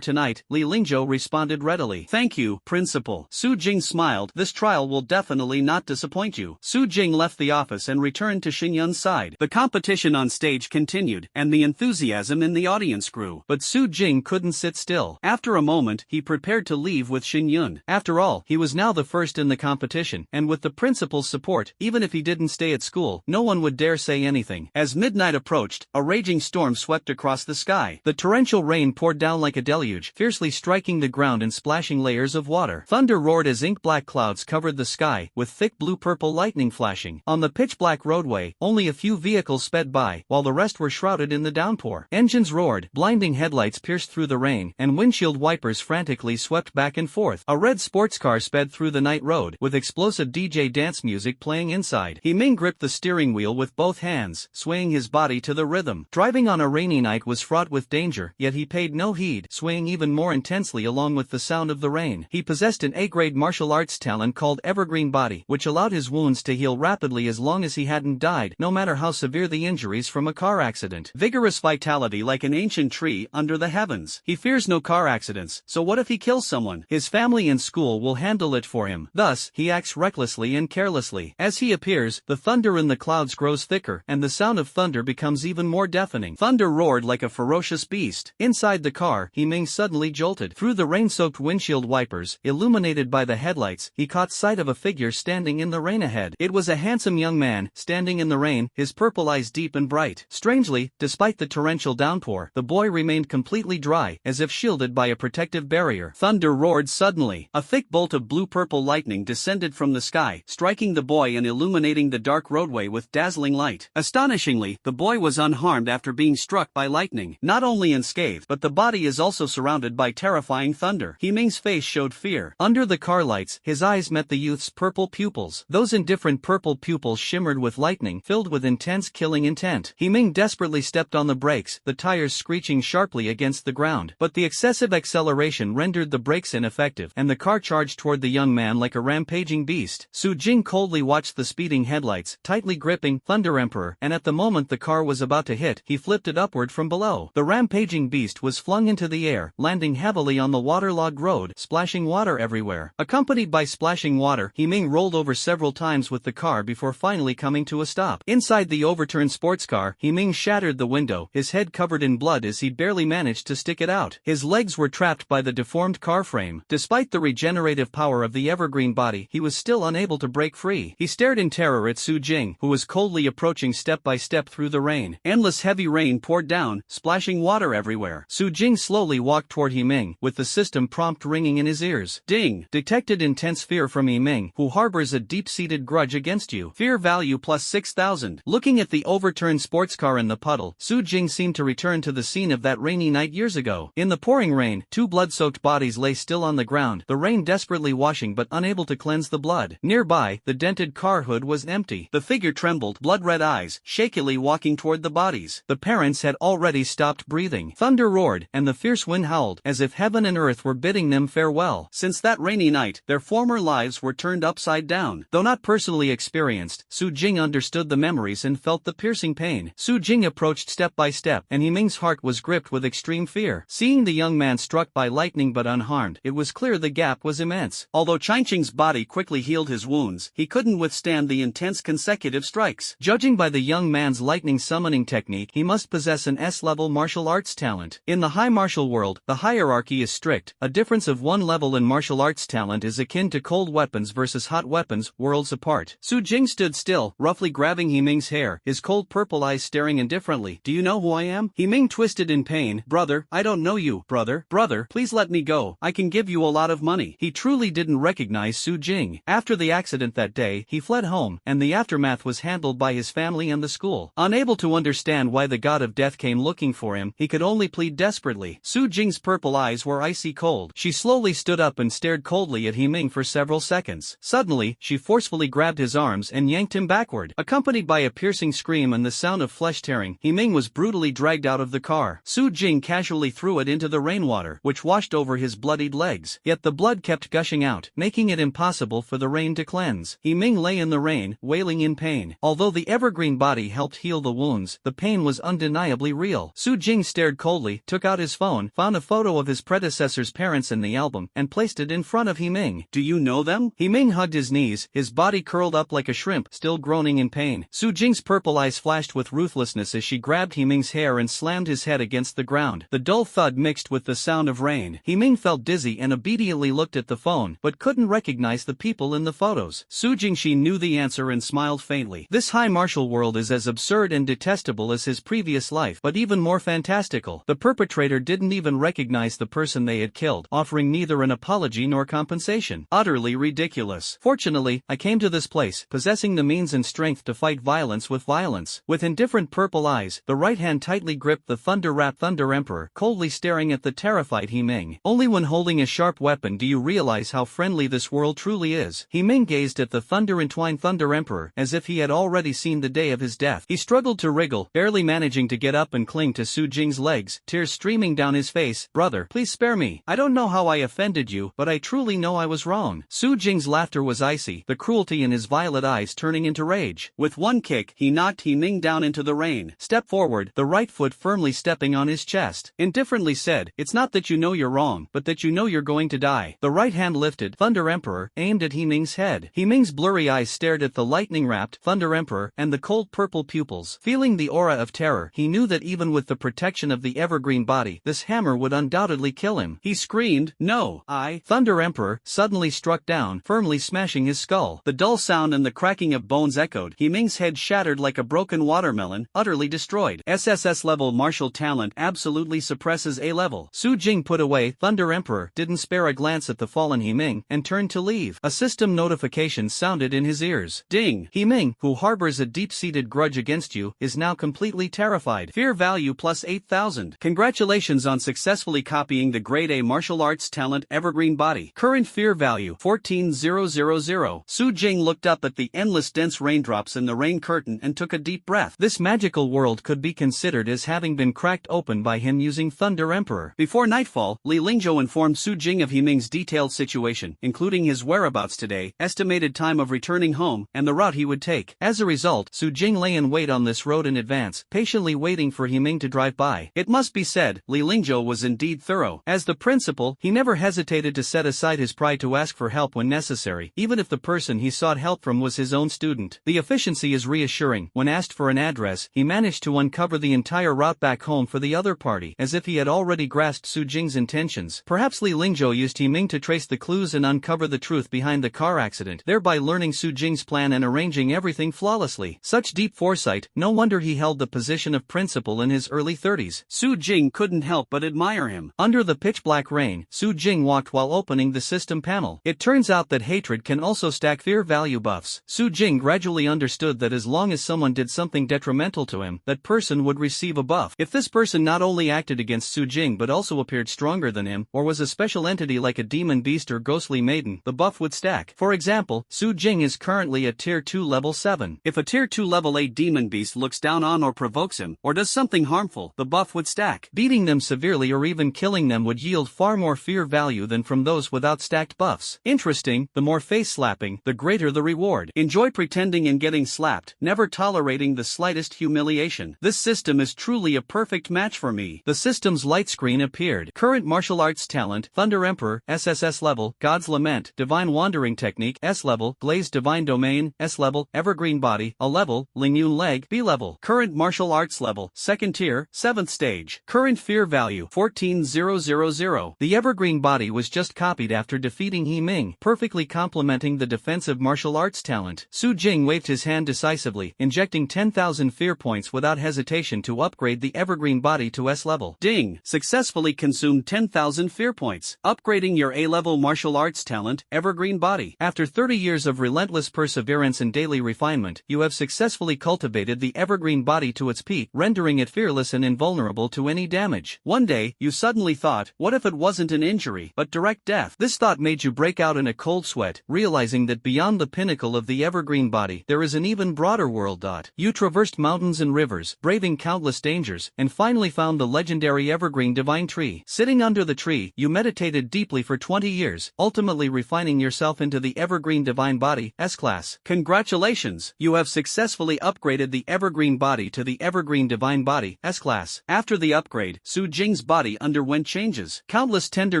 tonight, Li Lingzhou responded readily. Thank you, principal. Su Jing smiled. This trial will definitely not disappoint you. Su Jing left the office and returned to Xinyan's side. The competition on stage continued, and the enthusiasm in the audience grew. But Su Jing couldn't sit still. After a moment, he prepared to leave with Xinyan. After all, he was now the first in the competition, and with the principal's support, even if he didn't stay at school, no one would dare say anything. As midnight approached, a raging storm swept across the sky. The torrential rain poured down like a deluge, fiercely striking the ground and splashing layers of water. Thunder roared as ink-black clouds covered the sky, with thick blue-purple lightning flashing. On the pitch-black roadway, only a few vehicles sped by, while the rest were shrouded in the downpour. Engines roared, blinding headlights pierced through the rain, and windshield wipers frantically swept back and forth. A red sports car sped through the night road, with explosive DJ dance music playing inside. He Ming gripped the steering wheel with both hands, swaying his body to the rhythm. Driving on a rainy night was fraught with danger, yet he paid no heed, swaying even more intensely along with the sound of the rain. He possessed an A-grade martial arts talent called Evergreen Body, which allowed his wounds to heal rapidly as long as he hadn't died, no matter how severe the injuries from a car accident. Vigorous vitality like an ancient tree under the heavens. He fears no car accidents, so what if he kills someone? His family and school will handle it for him. Thus, he acts recklessly and carelessly. As he appears, the thunder in the clouds grows thicker, and the sound of thunder becomes even more deafening. Thunder roared like a ferocious beast. Inside the car, He Ming suddenly jolted. Through the rain-soaked windshield wipers, illuminated by the headlights, he caught sight of a figure standing in the rain ahead. It was a handsome young man, standing in the rain, his purple eyes deep and bright. Strangely, despite the torrential downpour, the boy remained completely dry, as if shielded by a protective barrier. Thunder roared suddenly. A thick bolt of blue-purple lightning descended from the sky, striking the boy and illuminating the dark roadway with dazzling light. Astonishingly, the boy was unharmed after being struck by lightning. Not only unscathed, but the body is also surrounded by terrifying thunder. He Ming's face showed fear. Under the car lights, his eyes met the youth's purple pupils. Those indifferent purple pupils shimmered with lightning, filled with intense killing intent. He Ming desperately stepped on the brakes, the tires screeching sharply against the ground. But the excessive acceleration rendered the brakes ineffective, and the car charged toward the young man like a rampaging beast. Su Jing coldly watched the speeding headlights, tightly gripping Thunder Emperor, and at the moment the car was about to hit, he flipped it upward from below. The rampaging beast was flung into the air, landing heavily on the waterlogged road, splashing water everywhere. Accompanied by splashing water, He Ming rolled over several times with the car before finally coming to a stop. Inside the overturned sports car, He Ming shattered the window, his head covered in blood as he barely managed to stick it out. His legs were trapped by the deformed car frame. Despite the regenerative power of the Evergreen Body, he was still unable to break free. He stared in terror at Su Jing, who was coldly approaching step by step through the rain. Endless heavy rain poured down, splashing water everywhere. Su Jing slowly walked toward He Ming, with the system prompt ringing in his ears. Ding! Detected intense fear from He Ming, who harbors a deep-seated grudge against you. Fear value plus 6,000. Looking at the overturned sports car in the puddle, Su Jing seemed to return to the scene of that rainy night years ago. In the pouring rain, two blood-soaked bodies lay still on the ground, the rain desperately washing but unable to cleanse the blood. Nearby, the dented car hood was empty. The figure trembled, blood-red eyes, shakily walking toward the bodies. The parents had already stopped breathing. Thunder roared, and the fierce wind howled, as if heaven and earth were bidding them farewell. Since that rainy night, their former lives were turned upside down. Though not personally experienced, Su Jing understood the memories and felt the piercing pain. Su Jing approached step by step, and He Ming's heart was gripped with extreme fear. Seeing the young man struck by lightning but unharmed, it was clear the gap was immense. Although Changqing's body quickly healed his wounds, he couldn't withstand the intense consecutive strikes. Judging by the young man's lightning summoning technique, he must possess an S-level martial arts talent. In the high martial world, the hierarchy is strict. A difference of one level in martial arts talent is akin to cold weapons versus hot weapons, worlds apart. Su Jing stood still, roughly grabbing He Ming's hair, his cold purple eyes staring indifferently. Do you know who I am? He Ming twisted in pain. Brother, I don't know you. Brother, please let me go. I can give you a lot lot of money. He truly didn't recognize Su Jing. After the accident that day, he fled home, and the aftermath was handled by his family and the school. Unable to understand why the god of death came looking for him, he could only plead desperately. Su Jing's purple eyes were icy cold. She slowly stood up and stared coldly at He-Ming for several seconds. Suddenly, she forcefully grabbed his arms and yanked him backward. Accompanied by a piercing scream and the sound of flesh tearing, He-Ming was brutally dragged out of the car. Su Jing casually threw it into the rainwater, which washed over his bloodied legs. Yet the blood kept gushing out, making it impossible for the rain to cleanse. He-Ming lay in the rain, wailing in pain. Although the evergreen body helped heal the wounds, the pain was undeniably real. Su Jing stared coldly, took out his phone, found a photo of his predecessor's parents in the album, and placed it in front of He-Ming. "Do you know them?" He-Ming hugged his knees, his body curled up like a shrimp, still groaning in pain. Su Jing's purple eyes flashed with ruthlessness as she grabbed He-Ming's hair and slammed his head against the ground. The dull thud mixed with the sound of rain. He-Ming felt dizzy and obediently looked at the phone, but couldn't recognize the people in the photos. Su Jingshi knew the answer and smiled faintly. This high martial world is as absurd and detestable as his previous life, but even more fantastical. The perpetrator didn't even recognize the person they had killed, offering neither an apology nor compensation. Utterly ridiculous. Fortunately, I came to this place, possessing the means and strength to fight violence with violence. With indifferent purple eyes, the right hand tightly gripped the thunder-wrapped Thunder Emperor, coldly staring at the terrified He-Ming. Only when holding a sharp weapon do you realize how friendly this world truly is. He-Ming gazed at the thunder-entwined Thunder Emperor, as if he had already seen the day of his death. He struggled to wriggle, barely managing to get up and cling to Su Jing's legs, tears streaming down his face. "Brother, please spare me. I don't know how I offended you, but I truly know I was wrong." Su Jing's laughter was icy, the cruelty in his violet eyes turning into rage. With one kick, he knocked He-Ming down into the rain. Step forward, the right foot firmly stepping on his chest. Indifferently said, "It's not that you know you're wrong, but that you know you're going to die." The right hand lifted, Thunder Emperor, aimed at He-Ming's head. He-Ming's blurry eyes stared at the lightning-wrapped Thunder Emperor and the cold purple pupils. Feeling the aura of terror, he knew that even with the protection of the evergreen body, this hammer would undoubtedly kill him. He screamed, "No, I—" Thunder Emperor suddenly struck down, firmly smashing his skull. The dull sound and the cracking of bones echoed. He-Ming's head shattered like a broken watermelon, utterly destroyed. SSS level martial talent absolutely suppresses A level. Su Jing put away Thunder Emperor, didn't spare a glance at the fallen He-Ming, and turned to leave. A system notification sounded in his ears. Ding! He-Ming, who harbors a deep-seated grudge against you, is now completely terrified. Fear value plus 8,000. Congratulations on successfully copying the Grade A Martial Arts Talent Evergreen Body. Current fear value 14,000. Su Jing looked up at the endless dense raindrops in the rain curtain and took a deep breath. This magical world could be considered as having been cracked open by him using Thunder Emperor. Before nightfall, Li Lingzhou informed Su Jing of He-Ming's detailed situation, including his whereabouts today, estimated time of returning home, and the route he would take. As a result, Su Jing lay in wait on this road in advance, patiently waiting for He-Ming to drive by. It must be said, Li Lingzhou was indeed thorough. As the principal, he never hesitated to set aside his pride to ask for help when necessary, even if the person he sought help from was his own student. The efficiency is reassuring. When asked for an address, he managed to uncover the entire route back home for the other party, as if he had already grasped Su Jing's intentions. Perhaps Li Lingzhou used He-Ming to trace the clues and uncover the truth behind the car accident, thereby learning Su Jing's plan and arranging everything flawlessly. Such deep foresight, no wonder he held the position of principal in his early 30s. Su Jing couldn't help but admire him. Under the pitch-black rain, Su Jing walked while opening the system panel. It turns out that hatred can also stack fear value buffs. Su Jing gradually understood that as long as someone did something detrimental to him, that person would receive a buff. If this person not only acted against Su Jing but also appeared stronger than him, or was a special entity like a demon beast or ghostly maiden, the buff would stack. For example, Su Jing is currently at Tier 2 Level 7. If a Tier 2 Level 8 demon beast looks down on or provokes him, or does something harmful, the buff would stack. Beating them severely or even killing them would yield far more fear value than from those without stacked buffs. Interesting, the more face slapping, the greater the reward. Enjoy pretending and getting slapped, never tolerating the slightest humiliation. This system is truly a perfect match for me. The system's light screen appeared. Current martial arts talent, Thunder Emperor, SSS level, God's Lament, Divine Wandering Technique, S level, Blaze Divine Domain, S level, Evergreen Body, A level, Lingyun Leg, B level. Current martial arts level, 2nd tier, 7th stage. Current fear value, 14,000. The Evergreen Body was just copied after defeating He-Ming, perfectly complementing the defensive martial arts talent. Su Jing waved his hand decisively, injecting 10,000 fear points without hesitation to upgrade the Evergreen Body to S level. Ding! Successfully consumed 10,000 fear points. Upgrade Upgrading your A-level martial arts talent, evergreen body. After 30 years of relentless perseverance and daily refinement, you have successfully cultivated the evergreen body to its peak, rendering it fearless and invulnerable to any damage. One day, you suddenly thought, what if it wasn't an injury, but direct death? This thought made you break out in a cold sweat, realizing that beyond the pinnacle of the evergreen body, there is an even broader world. You traversed mountains and rivers, braving countless dangers, and finally found the legendary evergreen divine tree. Sitting under the tree, you meditated deeply for 20 years, ultimately refining yourself into the evergreen divine body, S-class. Congratulations, you have successfully upgraded the evergreen body to the evergreen divine body, S-class. After the upgrade, Su Jing's body underwent changes. Countless tender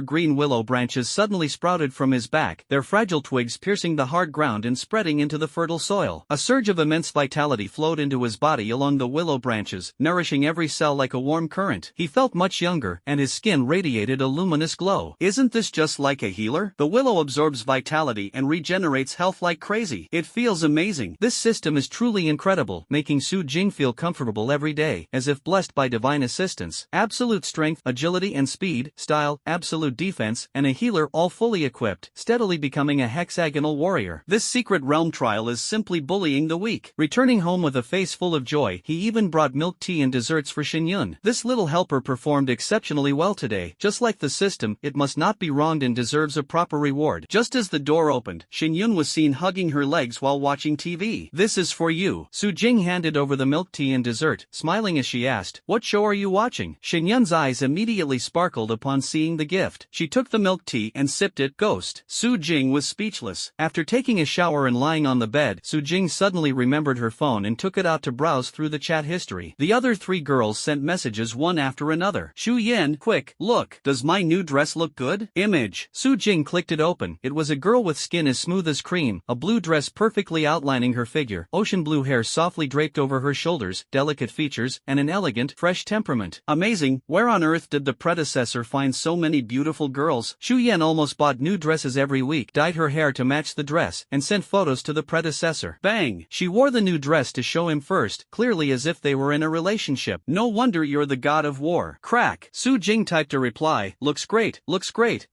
green willow branches suddenly sprouted from his back, their fragile twigs piercing the hard ground and spreading into the fertile soil. A surge of immense vitality flowed into his body along the willow branches, nourishing every cell like a warm current. He felt much younger, and his skin radiated a luminous glow. Isn't this just like a healer? The willow absorbs vitality and regenerates health like crazy. It feels amazing. This system is truly incredible, making Su Jing feel comfortable every day, as if blessed by divine assistance. Absolute strength, agility and speed, style, absolute defense, and a healer all fully equipped, steadily becoming a hexagonal warrior. This secret realm trial is simply bullying the weak. Returning home with a face full of joy, he even brought milk tea and desserts for Xinyun. This little helper performed exceptionally well today. Just like the system, it must not be wronged and deserves a proper reward. Just as the door opened, Xinyun was seen hugging her legs while watching TV. This is for you. Su Jing handed over the milk tea and dessert, smiling as she asked, "What show are you watching?" Xinyun's eyes immediately sparkled upon seeing the gift. She took the milk tea and sipped it. Ghost. Su Jing was speechless. After taking a shower and lying on the bed, Su Jing suddenly remembered her phone and took it out to browse through the chat history. The other three girls sent messages one after another. Shu Yan, quick, look, does my new dress look good? Image. Su Jing clicked it open. It was a girl with skin as smooth as cream, a blue dress perfectly outlining her figure, ocean blue hair softly draped over her shoulders, delicate features, and an elegant, fresh temperament. Amazing, where on earth did the predecessor find so many beautiful girls? Shu Yan almost bought new dresses every week, dyed her hair to match the dress, and sent photos to the predecessor. Bang! She wore the new dress to show him first, clearly as if they were in a relationship. No wonder you're the god of war. Crack. Su Jing typed a reply, looks great,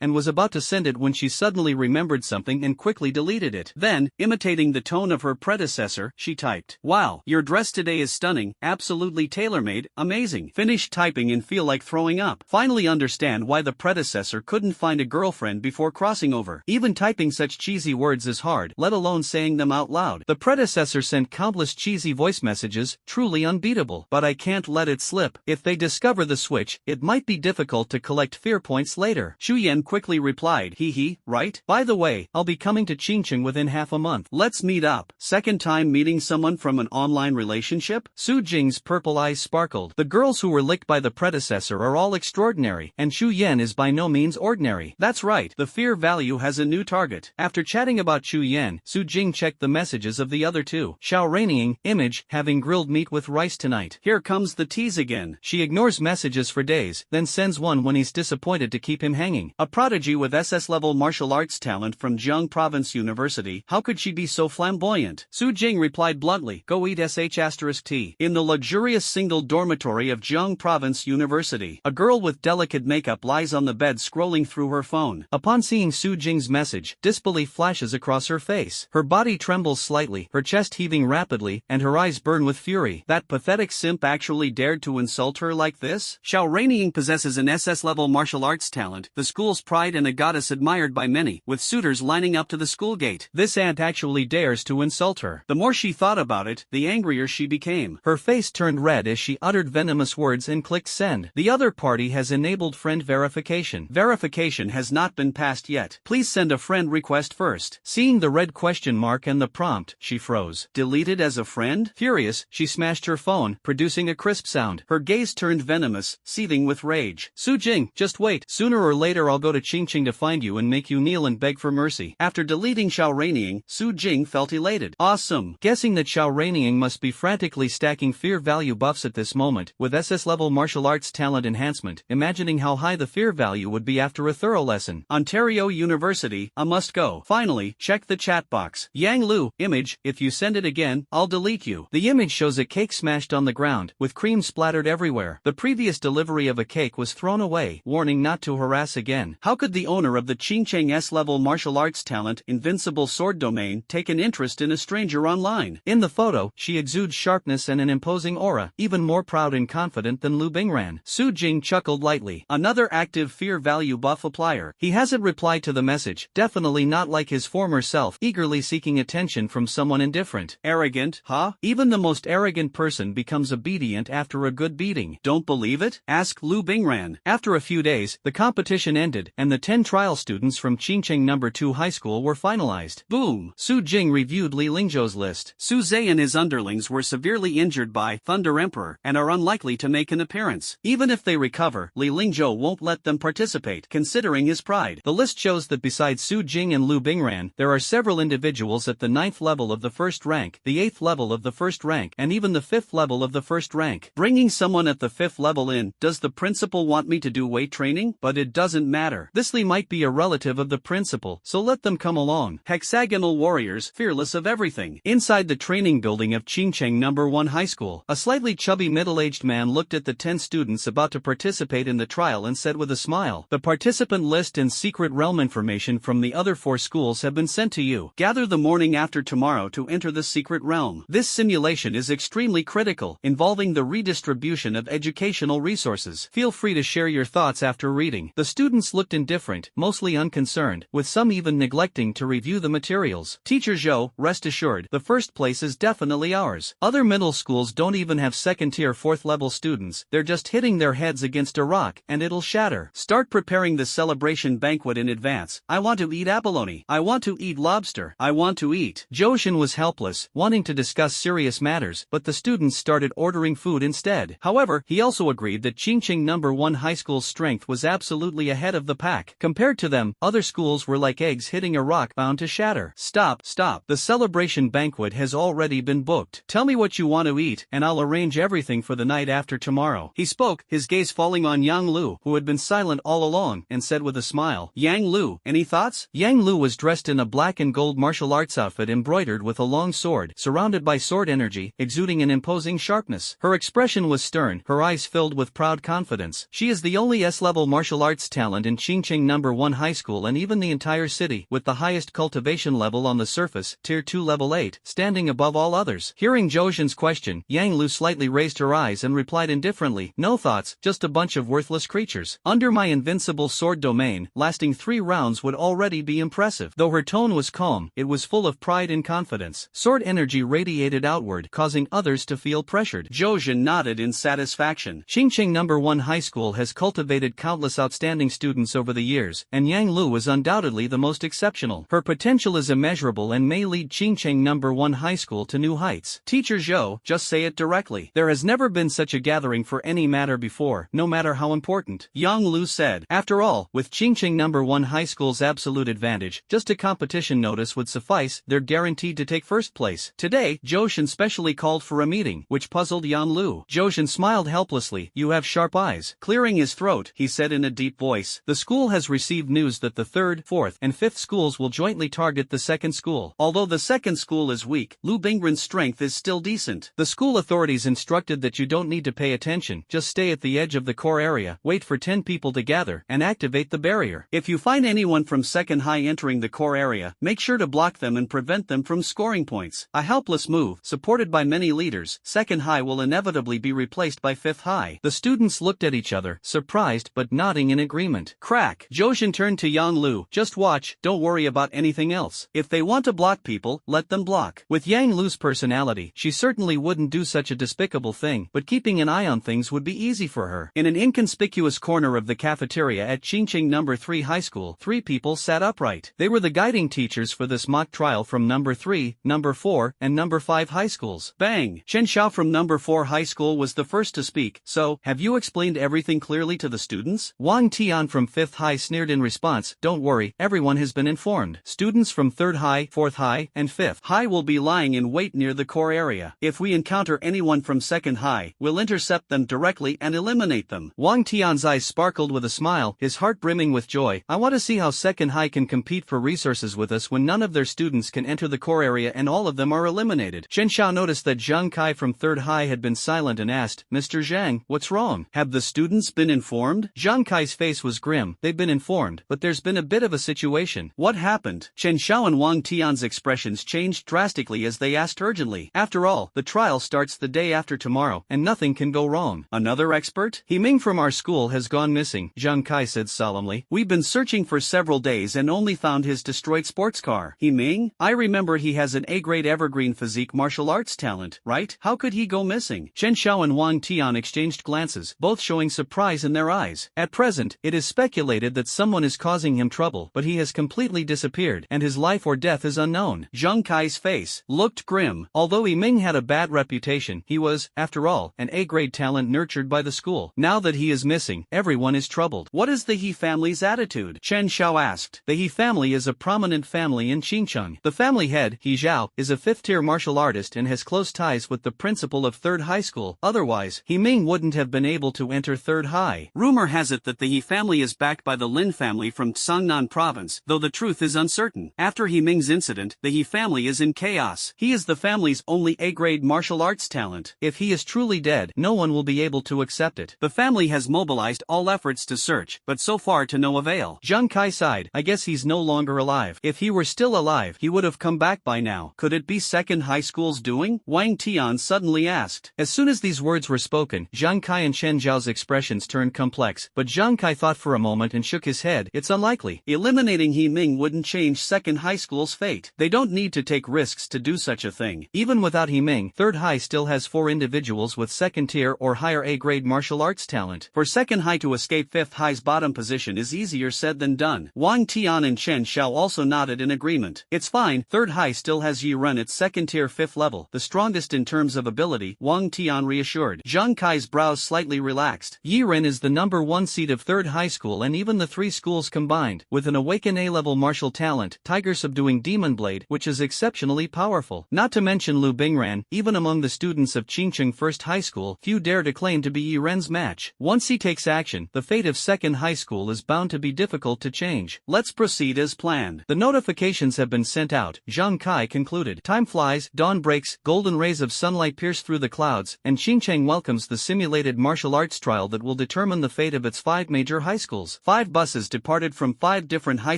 and was about to send it when she suddenly remembered something and quickly deleted it. Then, imitating the tone of her predecessor, she typed, wow, your dress today is stunning, absolutely tailor-made, amazing. Finish typing and feel like throwing up. Finally understand why the predecessor couldn't find a girlfriend before crossing over. Even typing such cheesy words is hard, let alone saying them out loud. The predecessor sent countless cheesy voice messages, truly unbeatable. But I can't let it slip. If they discover the switch, it might be difficult to collect fear points later. Shu Yan quickly replied, hee, right? By the way, I'll be coming to Qingqing within half a month. Let's meet up. Second time meeting someone from an online relationship? Su Jing's purple eyes sparkled. The girls who were licked by the predecessor are all extraordinary, and Shu Yan is by no means ordinary. That's right, the fear value has a new target. After chatting about Shu Yan, Su Jing checked the messages of the other two. Xiao Raining, image, having grilled meat with rice tonight. Here comes the tease again. She ignores messages for days, then sends one when he's disappointed to keep him hanging. A prodigy with SS-level martial arts talent from Jiang Province University, how could she be so flamboyant? Su Jing replied bluntly, go eat sh*t. In the luxurious single dormitory of Jiang Province University, a girl with delicate makeup lies on the bed scrolling through her phone. Upon seeing Su Jing's message, disbelief flashes across her face. Her body trembles slightly, her chest heaving rapidly, and her eyes burn with fury. That pathetic simp actually dared to insult her like this? Xiao Raining possesses an SS-level martial arts talent, the school's pride and a goddess admired by many, with suitors lining up to the school gate. This ant actually dares to insult her. The more she thought about it, the angrier she became. Her face turned red as she uttered venomous words and clicked send. The other party has enabled friend verification. Verification has not been passed yet. Please send a friend request first. Seeing the red question mark and the prompt, she froze. Deleted as a friend? Furious, she smashed her phone, producing a crisp sound. Her gaze turned venomous, seething with rage. Su Jing, just wait. Sooner or later I'll go to Qingqing to find you and make you kneel and beg for mercy. After deleting Xiao Raining, Su Jing felt elated. Awesome. Guessing that Xiao Raining must be frantically stacking fear value buffs at this moment, with SS-level martial arts talent enhancement, imagining how high the fear value would be after a thorough lesson. Ontario University, a must-go. Finally, check the chat box. Yang Lu, image, if you send it again, I'll delete you. The image shows a cake smashed on the ground, with cream splattered everywhere. The previous delivery of a cake was thrown away, warning not to harass again. again. How could the owner of the Qingcheng S-level martial arts talent Invincible Sword domain take an interest in a stranger online? In the photo, she exudes sharpness and an imposing aura, even more proud and confident than Lu Bingran. Su Jing chuckled lightly. Another active fear value buff applier. He hasn't replied to the message, definitely not like his former self, eagerly seeking attention from someone indifferent. Arrogant, huh? Even the most arrogant person becomes obedient after a good beating. Don't believe it? Ask Lu Bingran. After a few days, the competition ended, and the 10 trial students from Qingcheng No. 2 High School were finalized. Boom! Su Jing reviewed Li Lingzhou's list. Su Zhe and his underlings were severely injured by Thunder Emperor and are unlikely to make an appearance. Even if they recover, Li Lingzhou won't let them participate, considering his pride. The list shows that besides Su Jing and Lu Bingran, there are several individuals at the 9th level of the first rank, the 8th level of the first rank, and even the 5th level of the first rank. Bringing someone at the 5th level in, does the principal want me to do weight training? But it doesn't matter. This Li might be a relative of the principal, so let them come along. Hexagonal warriors, fearless of everything. Inside the training building of Qingcheng No. 1 High School, a slightly chubby middle-aged man looked at the 10 students about to participate in the trial and said with a smile, "The participant list and secret realm information from the other 4 schools have been sent to you. Gather the morning after tomorrow to enter the secret realm. This simulation is extremely critical, involving the redistribution of educational resources. Feel free to share your thoughts after reading." The students looked indifferent, mostly unconcerned, with some even neglecting to review the materials. Teacher Zhou, rest assured, the first place is definitely ours. Other middle schools don't even have second-tier 4th-level students, they're just hitting their heads against a rock, and it'll shatter. Start preparing the celebration banquet in advance. I want to eat abalone. I want to eat lobster. I want to eat. Zhou was helpless, wanting to discuss serious matters, but the students started ordering food instead. However, he also agreed that Qingcheng No. 1 High School's strength was absolutely ahead of the pack. Compared to them, other schools were like eggs hitting a rock bound to shatter. Stop. The celebration banquet has already been booked. Tell me what you want to eat, and I'll arrange everything for the night after tomorrow. He spoke, his gaze falling on Yang Lu, who had been silent all along, and said with a smile, "Yang Lu, any thoughts?" Yang Lu was dressed in a black and gold martial arts outfit embroidered with a long sword, surrounded by sword energy, exuding an imposing sharpness. Her expression was stern, her eyes filled with proud confidence. She is the only S-level martial arts talent in Qingcheng No. 1 High School and even the entire city, with the highest cultivation level on the surface, Tier 2 Level 8, standing above all others. Hearing Zhou question, Yang Lu slightly raised her eyes and replied indifferently, "No thoughts, just a bunch of worthless creatures. Under my invincible sword domain, lasting 3 rounds would already be impressive." Though her tone was calm, it was full of pride and confidence. Sword energy radiated outward, causing others to feel pressured. Zhou nodded in satisfaction. Qingcheng No. 1 High School has cultivated countless outstanding students over the years, and Yang Lu is undoubtedly the most exceptional. Her potential is immeasurable and may lead Qingcheng No. 1 High School to new heights. Teacher Zhou, just say it directly. There has never been such a gathering for any matter before, no matter how important. Yang Lu said. After all, with Qingcheng No. 1 High School's absolute advantage, just a competition notice would suffice, they're guaranteed to take first place. Today, Zhou specially called for a meeting, which puzzled Yang Lu. Zhou smiled helplessly. "You have sharp eyes." Clearing his throat, he said in a deep voice, "The school has received news that the 3rd, 4th, and 5th schools will jointly target the 2nd school. Although the 2nd school is weak, Lu Bingran's strength is still decent. The school authorities instructed that you don't need to pay attention, just stay at the edge of the core area, wait for 10 people to gather, and activate the barrier. If you find anyone from 2nd High entering the core area, make sure to block them and prevent them from scoring points. A helpless move, supported by many leaders, 2nd High will inevitably be replaced by 5th High." The students looked at each other, surprised but nodding in agreement. Crack. Zhou turned to Yang Lu. "Just watch, don't worry about anything else. If they want to block people, let them block." With Yang Lu's personality, she certainly wouldn't do such a despicable thing, but keeping an eye on things would be easy for her. In an inconspicuous corner of the cafeteria at Qingcheng No. 3 High School, 3 people sat upright. They were the guiding teachers for this mock trial from No. 3, No. 4, and No. 5 high schools. Bang! Chen Xiao from No. 4 High School was the first to speak. "So, have you explained everything clearly to the students?" Wang Tian from 5th High sneered in response, "Don't worry, everyone has been informed. Students from 3rd High, 4th High, and 5th High will be lying in wait near the core area. If we encounter anyone from 2nd High, we'll intercept them directly and eliminate them." Wang Tian's eyes sparkled with a smile, his heart brimming with joy. "I want to see how 2nd High can compete for resources with us when none of their students can enter the core area and all of them are eliminated." Chen Xiao noticed that Zhang Kai from 3rd High had been silent and asked, "Mr. Zhang, what's wrong? Have the students been informed?" Zhang Kai's face was grim grim. They've been informed, but there's been a bit of a situation. What happened? Chen Xiao and Wang Tian's expressions changed drastically as they asked urgently. After all, the trial starts the day after tomorrow, and nothing can go wrong. Another expert? He Ming from our school has gone missing, Zhang Kai said solemnly. We've been searching for several days and only found his destroyed sports car. He Ming? I remember he has an A-grade evergreen physique martial arts talent, right? How could he go missing? Chen Xiao and Wang Tian exchanged glances, both showing surprise in their eyes. At present, it is speculated that someone is causing him trouble, but he has completely disappeared, and his life or death is unknown. Zhang Kai's face looked grim. Although Yi Ming had a bad reputation, he was, after all, an A-grade talent nurtured by the school. Now that he is missing, everyone is troubled. What is the He family's attitude? Chen Xiao asked. The He family is a prominent family in Xinjiang. The family head, He Zhao, is a fifth-tier martial artist and has close ties with the principal of Third High School. Otherwise, He Ming wouldn't have been able to enter Third High. Rumor has it that the He family is backed by the Lin family from Sangnan province, though the truth is uncertain. After He Ming's incident, the He family is in chaos. He is the family's only A-grade martial arts talent. If he is truly dead, no one will be able to accept it. The family has mobilized all efforts to search, but so far to no avail. Zhang Kai sighed. I guess he's no longer alive. If he were still alive, he would have come back by now. Could it be Second High School's doing? Wang Tian suddenly asked. As soon as these words were spoken, Zhang Kai and Chen Zhao's expressions turned complex, but Zhang Kai thought for a moment and shook his head. It's unlikely. Eliminating He Ming wouldn't change Second High School's fate. They don't need to take risks to do such a thing. Even without He Ming, Third High still has 4 individuals with second-tier or higher A-grade martial arts talent. For Second High to escape Fifth High's bottom position is easier said than done. Wang Tian and Chen Xiao also nodded in agreement. It's fine, Third High still has Yi Ren at second-tier 5th level, the strongest in terms of ability, Wang Tian reassured. Zhang Kai's brows slightly relaxed. Yi Ren is the number 1 seed of Third High School and even the 3 schools combined, with an awakened A-level martial talent, Tiger subduing Demon Blade, which is exceptionally powerful. Not to mention Lu Bingran. Even among the students of Qingcheng First High School, few dare to claim to be Yi Ren's match. Once he takes action, the fate of Second High School is bound to be difficult to change. Let's proceed as planned. The notifications have been sent out, Zhang Kai concluded. Time flies, dawn breaks, golden rays of sunlight pierce through the clouds, and Qingcheng welcomes the simulated martial arts trial that will determine the fate of its 5 major high schools. 5 buses departed from 5 different high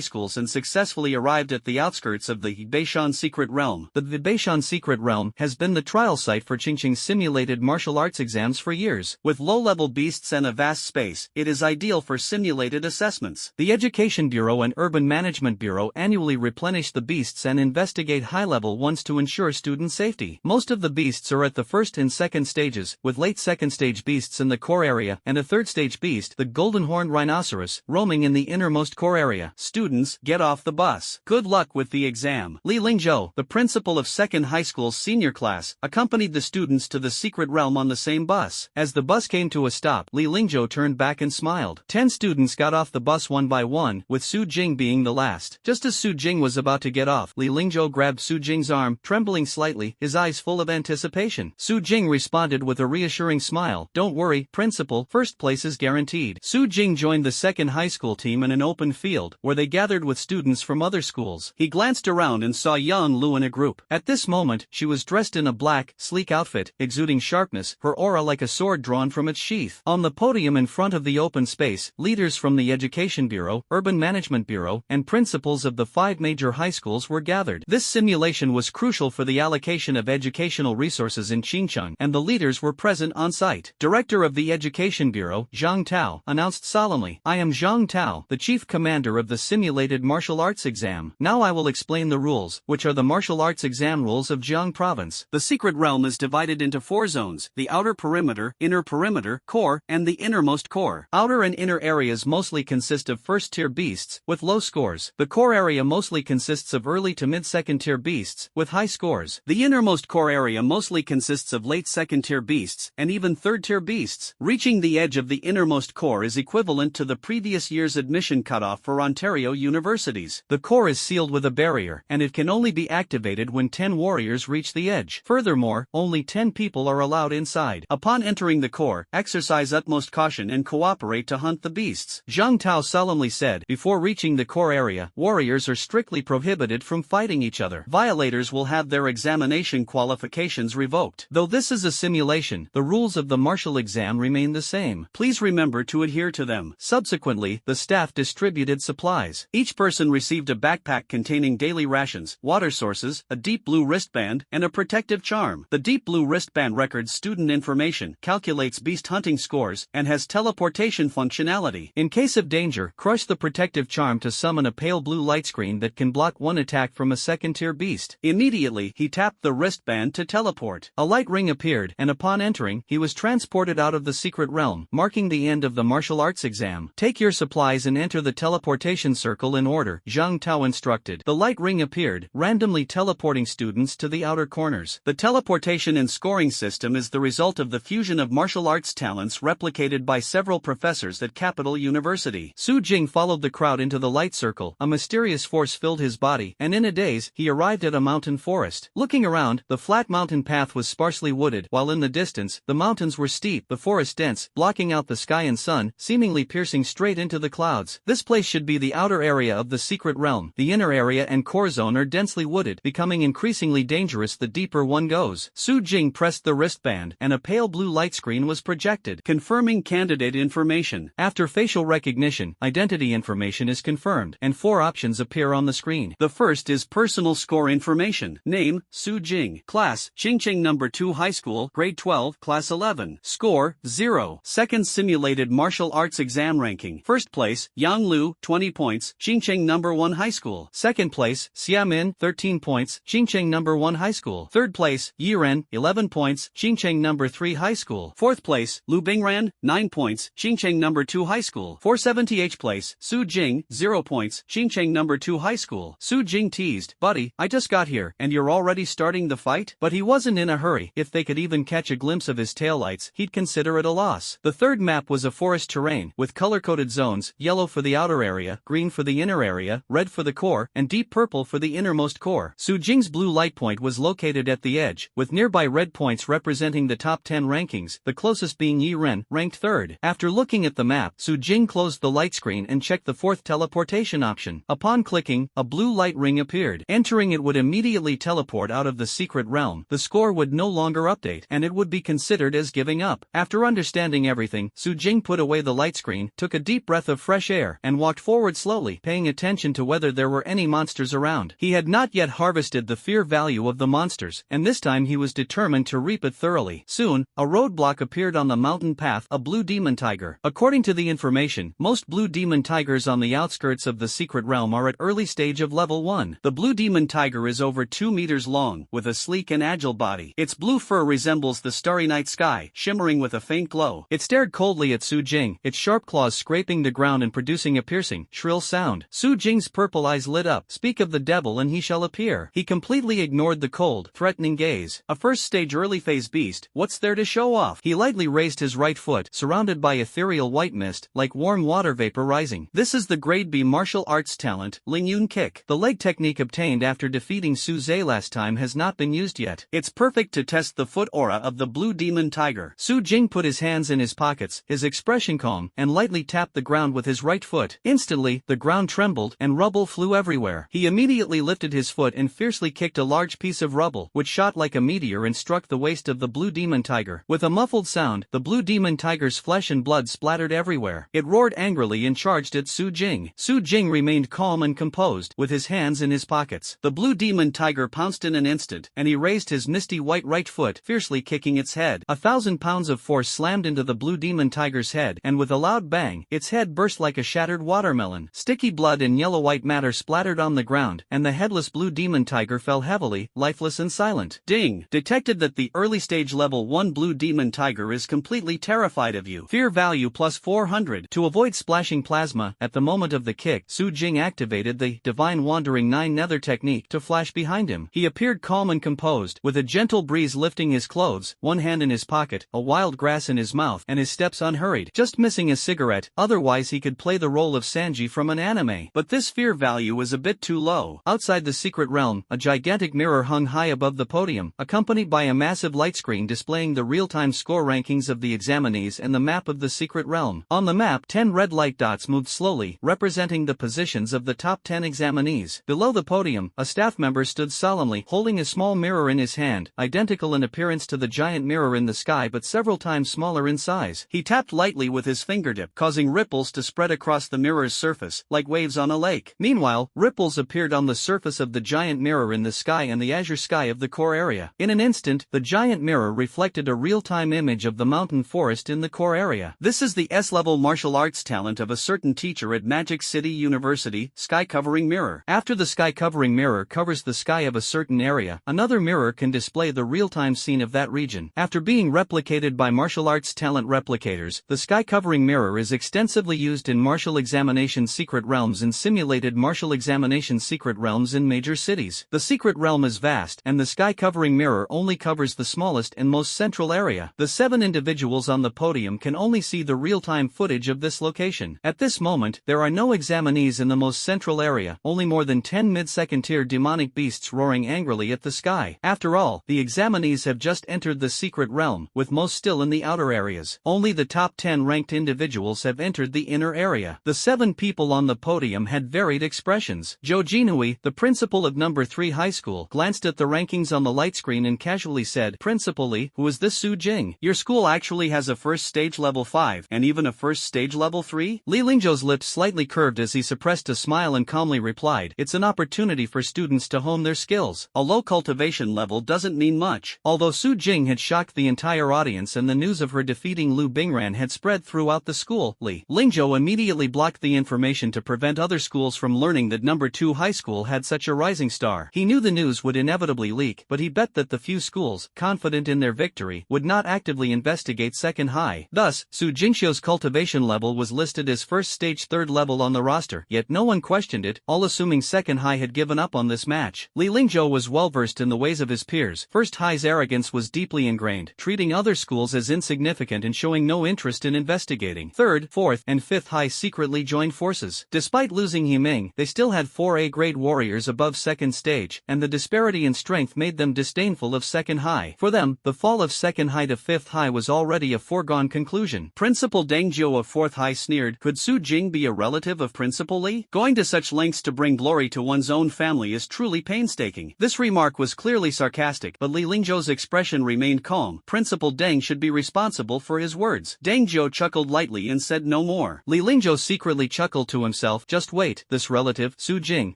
schools and successfully arrived at the outskirts of the Beishan Secret Realm. The Beishan Secret Realm has been the trial site for Qingcheng's simulated martial arts exams for years. With low-level beasts and a vast space, it is ideal for simulated assessments. The Education Bureau and Urban Management Bureau annually replenish the beasts and investigate high-level ones to ensure student safety. Most of the beasts are at the first and second stages, with late second stage beasts in the core area and a third stage beast, the golden horned rhinoceros, roaming in the innermost core area. Students, get off the bus. Good luck with the exam. Li Lingzhou, the principal of Second High School's senior class, accompanied the students to the secret realm on the same bus. As the bus came to a stop, Li Lingzhou turned back and smiled. 10 students got off the bus one by one, with Su Jing being the last. Just as Su Jing was about to get off, Li Lingzhou grabbed Su Jing's arm, trembling slightly, his eyes full of anticipation. Su Jing responded with a reassuring smile. Don't worry, principal, first place is guaranteed. Su Jing joined the Second High School team in an open field, where they gathered with students from other schools. He glanced around and saw Yan Lu in a group. At this moment, she was dressed in a black, sleek outfit, exuding sharpness, her aura like a sword drawn from its sheath. On the podium in front of the open space, leaders from the Education Bureau, Urban Management Bureau, and principals of the 5 major high schools were gathered. This simulation was crucial for the allocation of educational resources in Xinjiang, and the leaders were present on site. Director of the Education Bureau, Zhang Tao, announced solemnly, I am Zhang Tao, the chief commander of the simulated martial arts exam. Now I will explain the rules, which are the martial arts exam rules of Jiang Province. The secret realm is divided into 4 zones, the outer perimeter, inner perimeter, core, and the innermost core. Outer and inner areas mostly consist of first-tier beasts, with low scores. The core area mostly consists of early to mid-second-tier beasts, with high scores. The innermost core area mostly consists of late second-tier beasts, and even third-tier beasts. Reaching the edge of the innermost core is equivalent to the previous year's admission cutoff for Ontario universities. The core is sealed with a barrier, and it can only be activated when 10 warriors reach the edge. Furthermore, only 10 people are allowed inside. Upon entering the core, exercise utmost caution and cooperate to hunt the beasts. Zhang Tao solemnly said, before reaching the core area, warriors are strictly prohibited from fighting each other. Violators will have their examination qualifications revoked. Though this is a simulation, the rules of the martial exam remain the same. Please remember to adhere to them. Subsequently, Subsequently, the staff distributed supplies. Each person received a backpack containing daily rations, water sources, a deep blue wristband, and a protective charm. The deep blue wristband records student information, calculates beast hunting scores, and has teleportation functionality. In case of danger, crush the protective charm to summon a pale blue light screen that can block one attack from a second-tier beast. Immediately, he tapped the wristband to teleport. A light ring appeared, and upon entering, he was transported out of the secret realm, marking the end of the martial arts exam. Take your supplies and enter the teleportation circle in order, Zhang Tao instructed. The light ring appeared, randomly teleporting students to the outer corners. The teleportation and scoring system is the result of the fusion of martial arts talents replicated by several professors at Capital University. Su Jing followed the crowd into the light circle, a mysterious force filled his body, and in a daze, he arrived at a mountain forest. Looking around, the flat mountain path was sparsely wooded, while in the distance, the mountains were steep, the forest dense, blocking out the sky and sun, seemingly piercing straight into the clouds. This place should be the outer area of the secret realm. The inner area and core zone are densely wooded, becoming increasingly dangerous the deeper one goes. Su Jing pressed the wristband, and a pale blue light screen was projected, confirming candidate information. After facial recognition, identity information is confirmed, and 4 options appear on the screen. The first is personal score information. Name, Su Jing. Class, Qingqing number 2 High School, Grade 12, Class 11. Score, 0. Second simulated martial arts exam ranking. First place, Yang Lu, 20 points, Qingqing number 1 High School. Second place, Xia Min, 13 points, Qingqing number 1 High School. Third place, Yi Ren, 11 points, Qingqing number 3 High School. Fourth place, Lu Bingran, 9 points, Qingqing number 2 High School. 470th place, Su Jing, 0 points, Qingqing number 2 High School. Su Jing teased, "Buddy, I just got here, and you're already starting the fight?" But he wasn't in a hurry. If they could even catch a glimpse of his taillights, he'd consider it a loss. The third map was a forest terrain, with color-coded zones, yellow for the outer area, green for the inner area, red for the core, and deep purple for the innermost core. Su Jing's blue light point was located at the edge, with nearby red points representing the top 10 rankings, the closest being Yi Ren, ranked 3rd. After looking at the map, Su Jing closed the light screen and checked the 4th teleportation option. Upon clicking, a blue light ring appeared. Entering it would immediately teleport out of the secret realm. The score would no longer update, and it would be considered as giving up. After understanding everything, Su Jing put away the light screen, took a deep breath of fresh air, and walked forward slowly, paying attention to whether there were any monsters around. He had not yet harvested the fear value of the monsters, and this time he was determined to reap it thoroughly. Soon, a roadblock appeared on the mountain path, a blue demon tiger. According to the information, most blue demon tigers on the outskirts of the secret realm are at early stage of level 1. The blue demon tiger is over 2 meters long, with a sleek and agile body. Its blue fur resembles the starry night sky, shimmering with a faint glow. It stared coldly at Su Jing, its sharp claws scraping the ground and producing a piercing, shrill sound. Su Jing's purple eyes lit up. "Speak of the devil and he shall appear." He completely ignored the cold, threatening gaze. "A first-stage early-phase beast, what's there to show off?" He lightly raised his right foot, surrounded by ethereal white mist, like warm water vapor rising. "This is the Grade B martial arts talent, Ling Yun Kick. The leg technique obtained after defeating Su Zhe last time has not been used yet. It's perfect to test the foot aura of the blue demon tiger." Su Jing put his hands in his pockets, his expression calm, and lightly tapped the ground with his right foot. Instantly, the ground trembled, and rubble flew everywhere. He immediately lifted his foot and fiercely kicked a large piece of rubble, which shot like a meteor and struck the waist of the blue demon tiger. With a muffled sound, the blue demon tiger's flesh and blood splattered everywhere. It roared angrily and charged at Su Jing. Su Jing remained calm and composed, with his hands in his pockets. The blue demon tiger pounced in an instant, and he raised his misty white right foot, fiercely kicking its head. 1,000 pounds of force slammed into the blue demon tiger's head, and with a loud bang, its head burst like a shattered watermelon. Sticky blood and yellow-white matter splattered on the ground, and the headless blue demon tiger fell heavily, lifeless and silent. "Ding! Detected that the early-stage level 1 blue demon tiger is completely terrified of you. Fear value plus 400. To avoid splashing plasma, at the moment of the kick, Su Jing activated the Divine Wandering 9 Nether technique to flash behind him. He appeared calm and composed, with a gentle breeze lifting his clothes, one hand in his pocket, a wild grass in his mouth, and his steps unhurried, just missing a cigarette. Otherwise he could play the role of Sanji from an anime. But this fear value was a bit too low. Outside the secret realm, a gigantic mirror hung high above the podium, accompanied by a massive light screen displaying the real-time score rankings of the examinees and the map of the secret realm. On the map, 10 red light dots moved slowly, representing the positions of the top 10 examinees. Below the podium, a staff member stood solemnly, holding a small mirror in his hand, identical in appearance to the giant mirror in the sky but several times smaller in size. He tapped lightly with his fingertip, causing causing ripples to spread across the mirror's surface, like waves on a lake. Meanwhile, ripples appeared on the surface of the giant mirror in the sky and the azure sky of the core area. In an instant, the giant mirror reflected a real-time image of the mountain forest in the core area. This is the S-level martial arts talent of a certain teacher at Magic City University, Sky Covering Mirror. After the sky covering mirror covers the sky of a certain area, another mirror can display the real-time scene of that region. After being replicated by martial arts talent replicators, the sky covering mirror is extensively used in martial examination secret realms and simulated martial examination secret realms in major cities. The secret realm is vast, and the sky covering mirror only covers the smallest and most central area. The 7 individuals on the podium can only see the real-time footage of this location. At this moment, there are no examinees in the most central area, only more than 10 mid-second tier demonic beasts roaring angrily at the sky. After all, the examinees have just entered the secret realm, with most still in the outer areas. Only the top 10 ranked individuals have entered the inner area. The 7 people on the podium had varied expressions. Jo Jinhui, the principal of number 3 high school, glanced at the rankings on the light screen and casually said, "Principal Lee, who is this Su Jing? Your school actually has a first stage level 5, and even a first stage level 3? Li Lingzhou's lips slightly curved as he suppressed a smile and calmly replied, "It's an opportunity for students to hone their skills. A low cultivation level doesn't mean much." Although Su Jing had shocked the entire audience and the news of her defeating Lu Bingran had spread throughout the school, Li Lingzhou immediately blocked the information to prevent other schools from learning that number 2 high school had such a rising star. He knew the news would inevitably leak, but he bet that the few schools, confident in their victory, would not actively investigate second high. Thus, Su Jingxiu's cultivation level was listed as first stage 3rd level on the roster, yet no one questioned it, all assuming second high had given up on this match. Li Lingzhou was well versed in the ways of his peers. First high's arrogance was deeply ingrained, treating other schools as insignificant and showing no interest in investigating. 3rd, 4th, and 5th high secretly joined forces. Despite losing Himing, they still had 4 A-grade warriors above second stage, and the disparity in strength made them disdainful of second high. For them, the fall of second high to 5th high was already a foregone conclusion. Principal Deng Jiu of 4th high sneered, "Could Su Jing be a relative of Principal Li? Going to such lengths to bring glory to one's own family is truly painstaking." This remark was clearly sarcastic, but Li Lingzhou's expression remained calm. Principal Deng should be responsible for his words. Deng Jiu chuckled lightly and said no more. Li Lingzhou secretly chuckled to himself, "Just wait, this relative, Su Jing,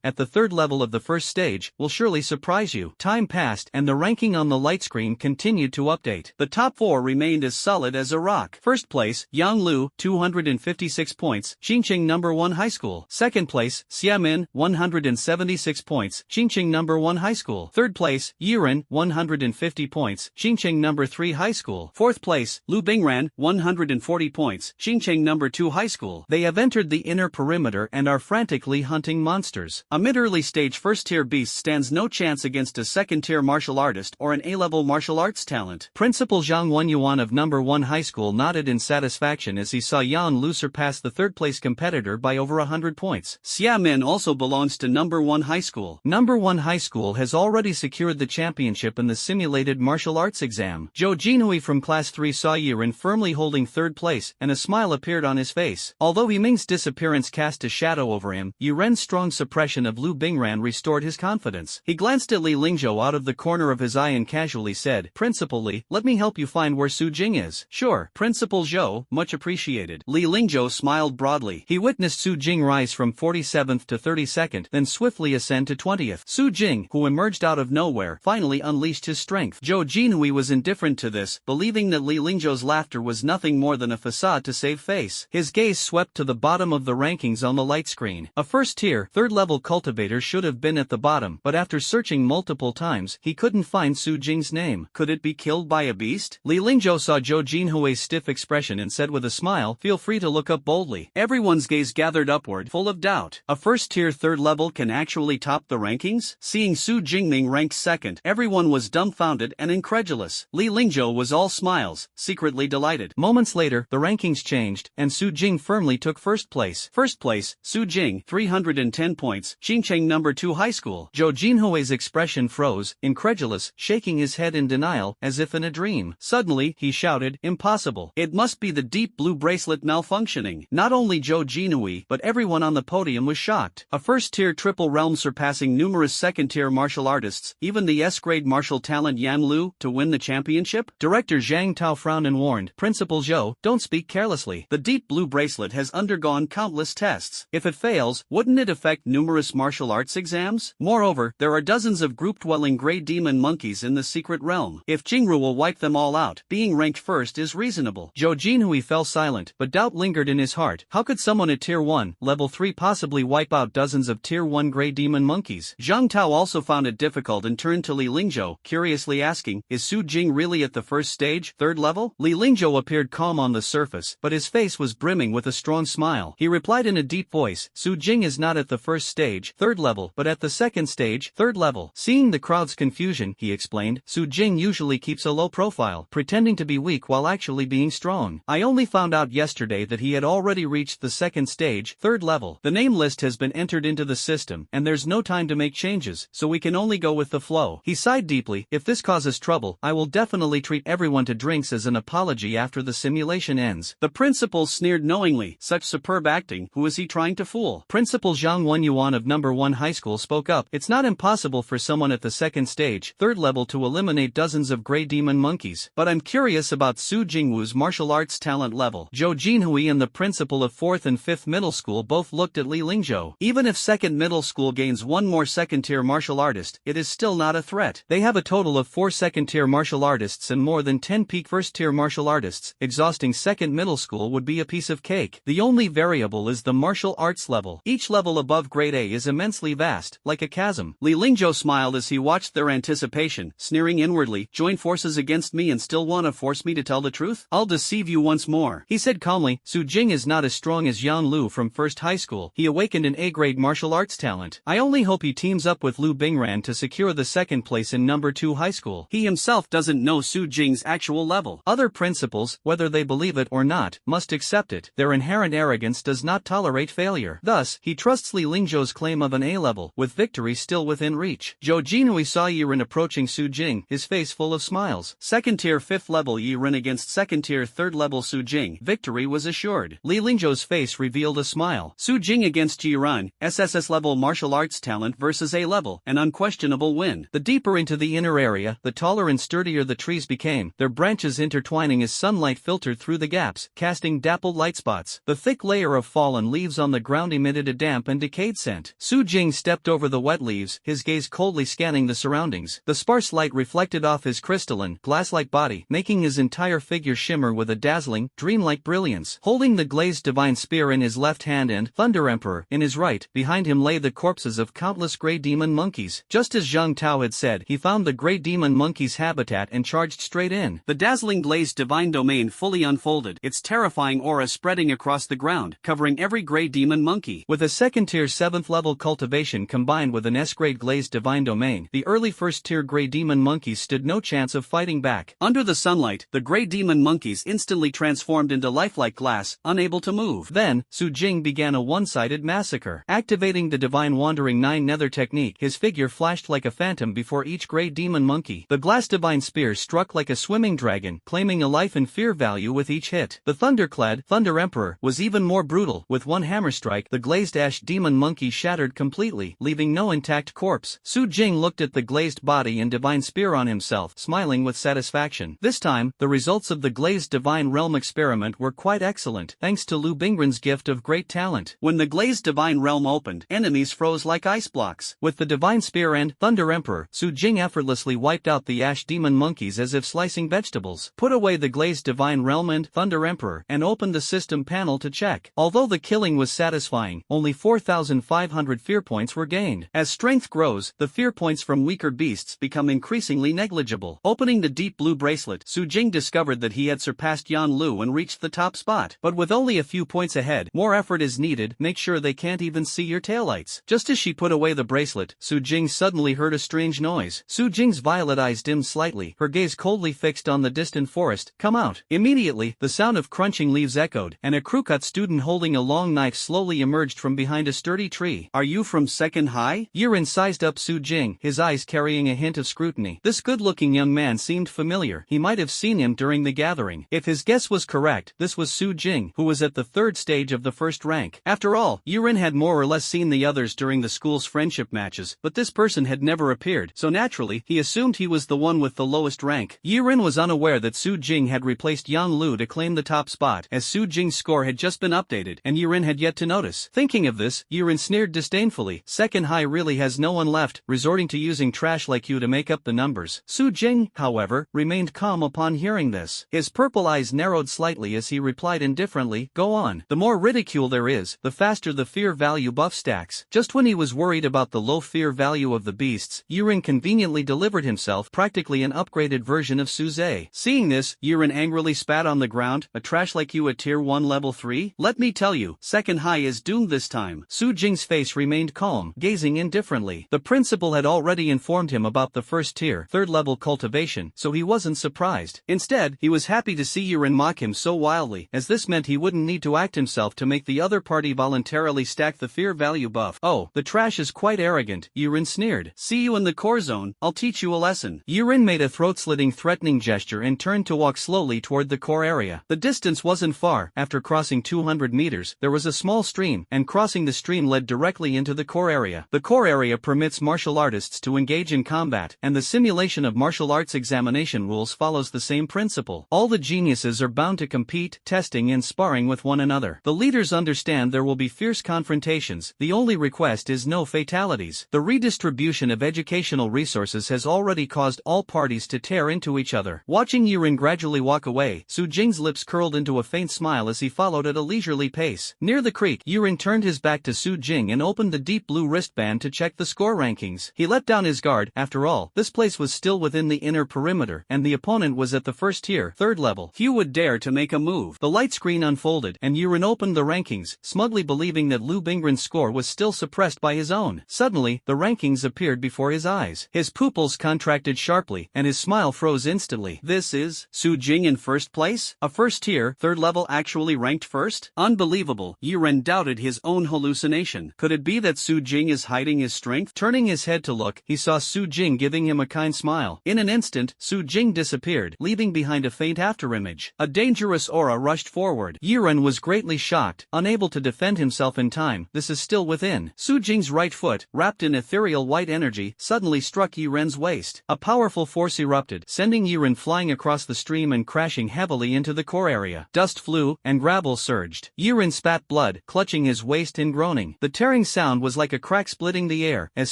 at the 3rd level of the first stage, will surely surprise you." Time passed, and the ranking on the light screen continued to update. The top 4 remained as solid as a rock. First place, Yang Lu, 256 points, Xinqing number 1 high school. Second place, Xiamin, 176 points, Xinqing number 1 high school. Third place, Yiren, 150 points, Xinqing number 3 high school. Fourth place, Lu Bingran, 140 points, Xinqing number 2 high school. They have entered the inner perimeter and are frantically hunting monsters. A mid-early stage first-tier beast stands no chance against a second-tier martial artist or an A-level martial arts talent. Principal Zhang Wenyuan of number 1 high school nodded in satisfaction as he saw Yan Lu surpass the third-place competitor by over 100 points. Xia Min also belongs to number 1 high school. Number 1 high school has already secured the championship in the simulated martial arts exam. Jo Jinhui from class 3 saw Yiren firmly holding 3rd place, and a smile appeared on his face. Although Yiming's disappearance cast a shadow over him, Yiren's strong suppression of Lu Bingran restored his confidence. He glanced at Li Lingzhou out of the corner of his eye and casually said, "Principal Li, let me help you find where Su Jing is." "Sure, Principal Zhou, much appreciated." Li Lingzhou smiled broadly. He witnessed Su Jing rise from 47th to 32nd, then swiftly ascend to 20th. Su Jing, who emerged out of nowhere, finally unleashed his strength. Jo Jinhui was indifferent to this, believing that Li Lingzhou's laughter was nothing more than a facade to save face. His gaze swept to the bottom of the rankings on the light screen. A first-tier, 3rd-level cultivator should have been at the bottom, but after searching multiple times, he couldn't find Su Jing's name. Could it be killed by a beast? Li Lingzhou saw Jo Jinhui's stiff expression and said with a smile, "Feel free to look up boldly." Everyone's gaze gathered upward, full of doubt. A first-tier 3rd level can actually top the rankings? Seeing Su Jingming ranked 2nd, everyone was dumbfounded and incredulous. Li Lingzhou was all smiles, secretly delighted. Moments later, the rankings changed, and Su Jing firmly took 1st place. First place, Su Jing, 310 points, Xinqing number 2 high school. Jo Jinhui's expression froze, incredulous, shaking his head in denial, as if in a dream. Suddenly, he shouted, "Impossible. It must be the deep blue bracelet malfunctioning." Not only Jo Jinhui, but everyone on the podium was shocked. A first-tier triple realm surpassing numerous second-tier martial artists, even the S-grade martial talent Yan Lu, to win the championship? Director Zhang Tao frowned and warned, "Principal Zhou, don't speak carelessly. The deep blue bracelet has undergone countless tests. If it fails, wouldn't it affect numerous martial arts exams? Moreover, there are dozens of group-dwelling gray demon monkeys in the secret realm. If Jingru will wipe them all out, being ranked first is reasonable. Zhou Jinhui fell silent, but doubt lingered in his heart. How could someone at Tier 1, Level 3 possibly wipe out dozens of Tier 1 gray demon monkeys? Zhang Tao also found it difficult and turned to Li Lingzhou, curiously asking, is Su Jing really at the first stage, third level? Li Lingzhou appeared calm on the surface, but his face was brimming with a strong smile. He replied in a deep voice, Su Jing is not at the first stage, third level, but at the second stage, third level. Seeing the crowd's confusion, he explained, Su Jing usually keeps a low profile, pretending to be weak while actually being strong. I only found out yesterday that he had already reached the second stage, third level. The name list has been entered into the system, and there's no time to make changes, so we can only go with the flow. He sighed deeply, if this causes trouble, I will definitely treat everyone to drinks as an apology after the simulation ends. The principal sneered knowingly, such superb acting, who is he trying to fool? Principal Zhang Wenyuan of number 1 high school spoke up, it's not impossible for someone at the second stage, third level to eliminate dozens of gray demon monkeys, but I'm curious about Su Jingwu's martial arts talent level. Zhou Jinhui and the principal of 4th and 5th middle school both looked at Li Lingzhou. Even if 2nd middle school gains one more second-tier martial artist, it is still not a threat. They have a total of 4 second-tier martial artists and more than 10 peak first-tier martial artists. Exhausting 2nd middle school would be a piece of cake. The only variable is the martial arts level. Each level above grade A is immensely vast, like a chasm. Li Lingzhou smiled as he watched their anticipation, sneering inwardly, join forces against me and still wanna force me to tell the truth? I'll deceive you once more. He said calmly, Su Jing is not as strong as Yan Lu from first high school. He awakened an A-grade martial arts talent. I only hope he teams up with Lu Bingran to secure the second place in number 2 high school. He himself doesn't know Su Jing's actual level. Other principals, whether they believe it or not, must accept it. Their inherent arrogance does not tolerate failure. Thus, he trusts Li Lingzhou's claim of an A level, with victory still within reach. Zhou Jinhui saw Yiren approaching Su Jing, his face full of smiles. Second tier 5th level Yiren against second tier 3rd level Su Jing. Victory was assured. Li Lingzhou's face revealed a smile. Su Jing against Yiren, SSS level martial arts talent versus A level, an unquestionable win. The deeper into the inner area, the taller and sturdier the trees became, their branches intertwining as sunlight filtered through the gaps, casting dappled light spots. The thick layer of fallen leaves on the ground emitted a damp and decayed scent. Su Jing stepped over the wet leaves, his gaze coldly scanning the surroundings. The sparse light reflected off his crystalline, glass-like body, making his entire figure shimmer with a dazzling, dreamlike brilliance. Holding the glazed divine spear in his left hand and Thunder Emperor in his right, behind him lay the corpses of countless gray demon monkeys. Just as Zhang Tao had said, he found the gray demon monkey's habitat and charged straight in. The dazzling glazed divine domain fully unfolded, its terrifying aura spreading across the ground, covering every gray demon monkey. With a second-tier 7th level cultivation combined with an S-grade glazed divine domain, the early first-tier gray demon monkeys stood no chance of fighting back. Under the sunlight, the gray demon monkeys instantly transformed into lifelike glass, unable to move. Then, Su Jing began a one-sided massacre. Activating the divine wandering 9 nether technique, his figure flashed like a phantom before each gray demon monkey. The glass divine spear struck like a swimming dragon, claiming a life and fear value with each hit. The thunderclad Thunder Emperor was even more brutal. With one hammer strike, the glazed ash demon monkey shattered completely, leaving no intact corpse. Su Jing looked at the glazed body and divine spear on himself, smiling with satisfaction. This time, the results of the glazed divine realm experiment were quite excellent, thanks to Lu Bingran's gift of great talent. When the glazed divine realm opened, enemies froze like ice blocks. With the divine spear and Thunder Emperor, Su Jing effortlessly wiped out the ash demon monkeys as if slicing vegetables. Put away the glazed divine realm and Thunder Emperor, and opened the system panel to check. Although the killing was satisfying, only 4,500 fear points were gained. As strength grows, the fear points from weaker beasts become increasingly negligible. Opening the deep blue bracelet, Su Jing discovered that he had surpassed Yan Lu and reached the top spot. But with only a few points ahead, more effort is needed. Make sure they can't even see your taillights. Just as she put away the bracelet, Su Jing suddenly heard a strange noise. Su Jing's violet eyes dimmed slightly, her gaze coldly fixed on the distant forest. Come out. Immediately, the sound of crunching leaves echoed, and a crewcut student holding a long knife slowly emerged from behind a sturdy tree. Are you from second high? Yiren sized up Su Jing, his eyes carrying a hint of scrutiny. This good-looking young man seemed familiar. He might have seen him during the gathering. If his guess was correct, this was Su Jing, who was at the 3rd stage of the first rank. After all, Yiren had more or less seen the others during the school's friendship matches, but this person had never appeared, so naturally, he assumed he was the one with the lowest rank. Yiren was unaware that Su Jing had replaced Yang Lu to claim the top spot, as Su Jing's score had just been updated and Yiren had yet to notice. Thinking of this, Yiren sneered disdainfully. Second high really has no one left, resorting to using trash like you to make up the numbers. Su Jing, however, remained calm upon hearing this. His purple eyes narrowed slightly as he replied indifferently, "Go on. The more ridicule there is, the faster the fear value buff stacks." Just when he was worried about the low fear value of the beasts, Yiren conveniently delivered himself practically an upgraded version of Su Zhe. Seeing this, Yiren angrily spat on the ground. "A trash like you at tier 1 level 3? Let me tell you, second high is doomed this time." Su Jing's face remained calm, gazing indifferently. The principal had already informed him about the first tier, 3rd level cultivation, so he wasn't surprised. Instead, he was happy to see Yiren mock him so wildly, as this meant he wouldn't need to act himself to make the other party voluntarily stack the fear value buff. "Oh, the trash is quite arrogant," Yiren sneered. "See you in the core zone, I'll teach you a lesson." Yiren made a throat-slitting threatening gesture and turned to walk slowly toward the core area. The distance wasn't far. After crossing 200 meters, there was a small stream, and crossing the stream led directly into the core area. The core area permits martial artists to engage in combat, and the simulation of martial arts examination rules follows the same principle. All the geniuses are bound to compete, testing and sparring with one another. The leaders understand there will be fierce confrontations. The only request is no fatalities. The redistribution of educational resources has already caused all parties to tear into each other. Watching Yiren gradually walk away, Su Jing's lips curled into a faint smile as he followed at a leisurely pace. Near the creek, Yiren turned his back to Su Jing and opened the deep blue wristband to check the score rankings. He let down his guard. After all, this place was still within the inner perimeter, and the opponent was at the first tier, 3rd level. Few would dare to make a move. The light screen unfolded, and Yiren opened the rankings, smugly believing that Lu Bingren's score was still suppressed by his own. Suddenly, the rankings appeared before his eyes. His pupils contracted sharply, and his smile froze instantly. "This is Su Jing in first place? A first tier, 3rd level actually ranked first? Unbelievable." Yiren doubted his own hallucination. Could it be that Su Jing is hiding his strength? Turning his head to look, he saw Su Jing giving him a kind smile. In an instant, Su Jing disappeared, leaving behind a faint afterimage. A dangerous aura rushed forward. Yiren was greatly shocked, unable to defend himself in time. This is still within. Su Jing's right foot, wrapped in ethereal white energy, suddenly struck Yiren's waist. A powerful force erupted, sending Yiren flying across the stream and crashing heavily into the core area. Dust flew, and gravel surged. Yiren spat blood, clutching his waist and groaning. The tearing sound was like a crack splitting the air, as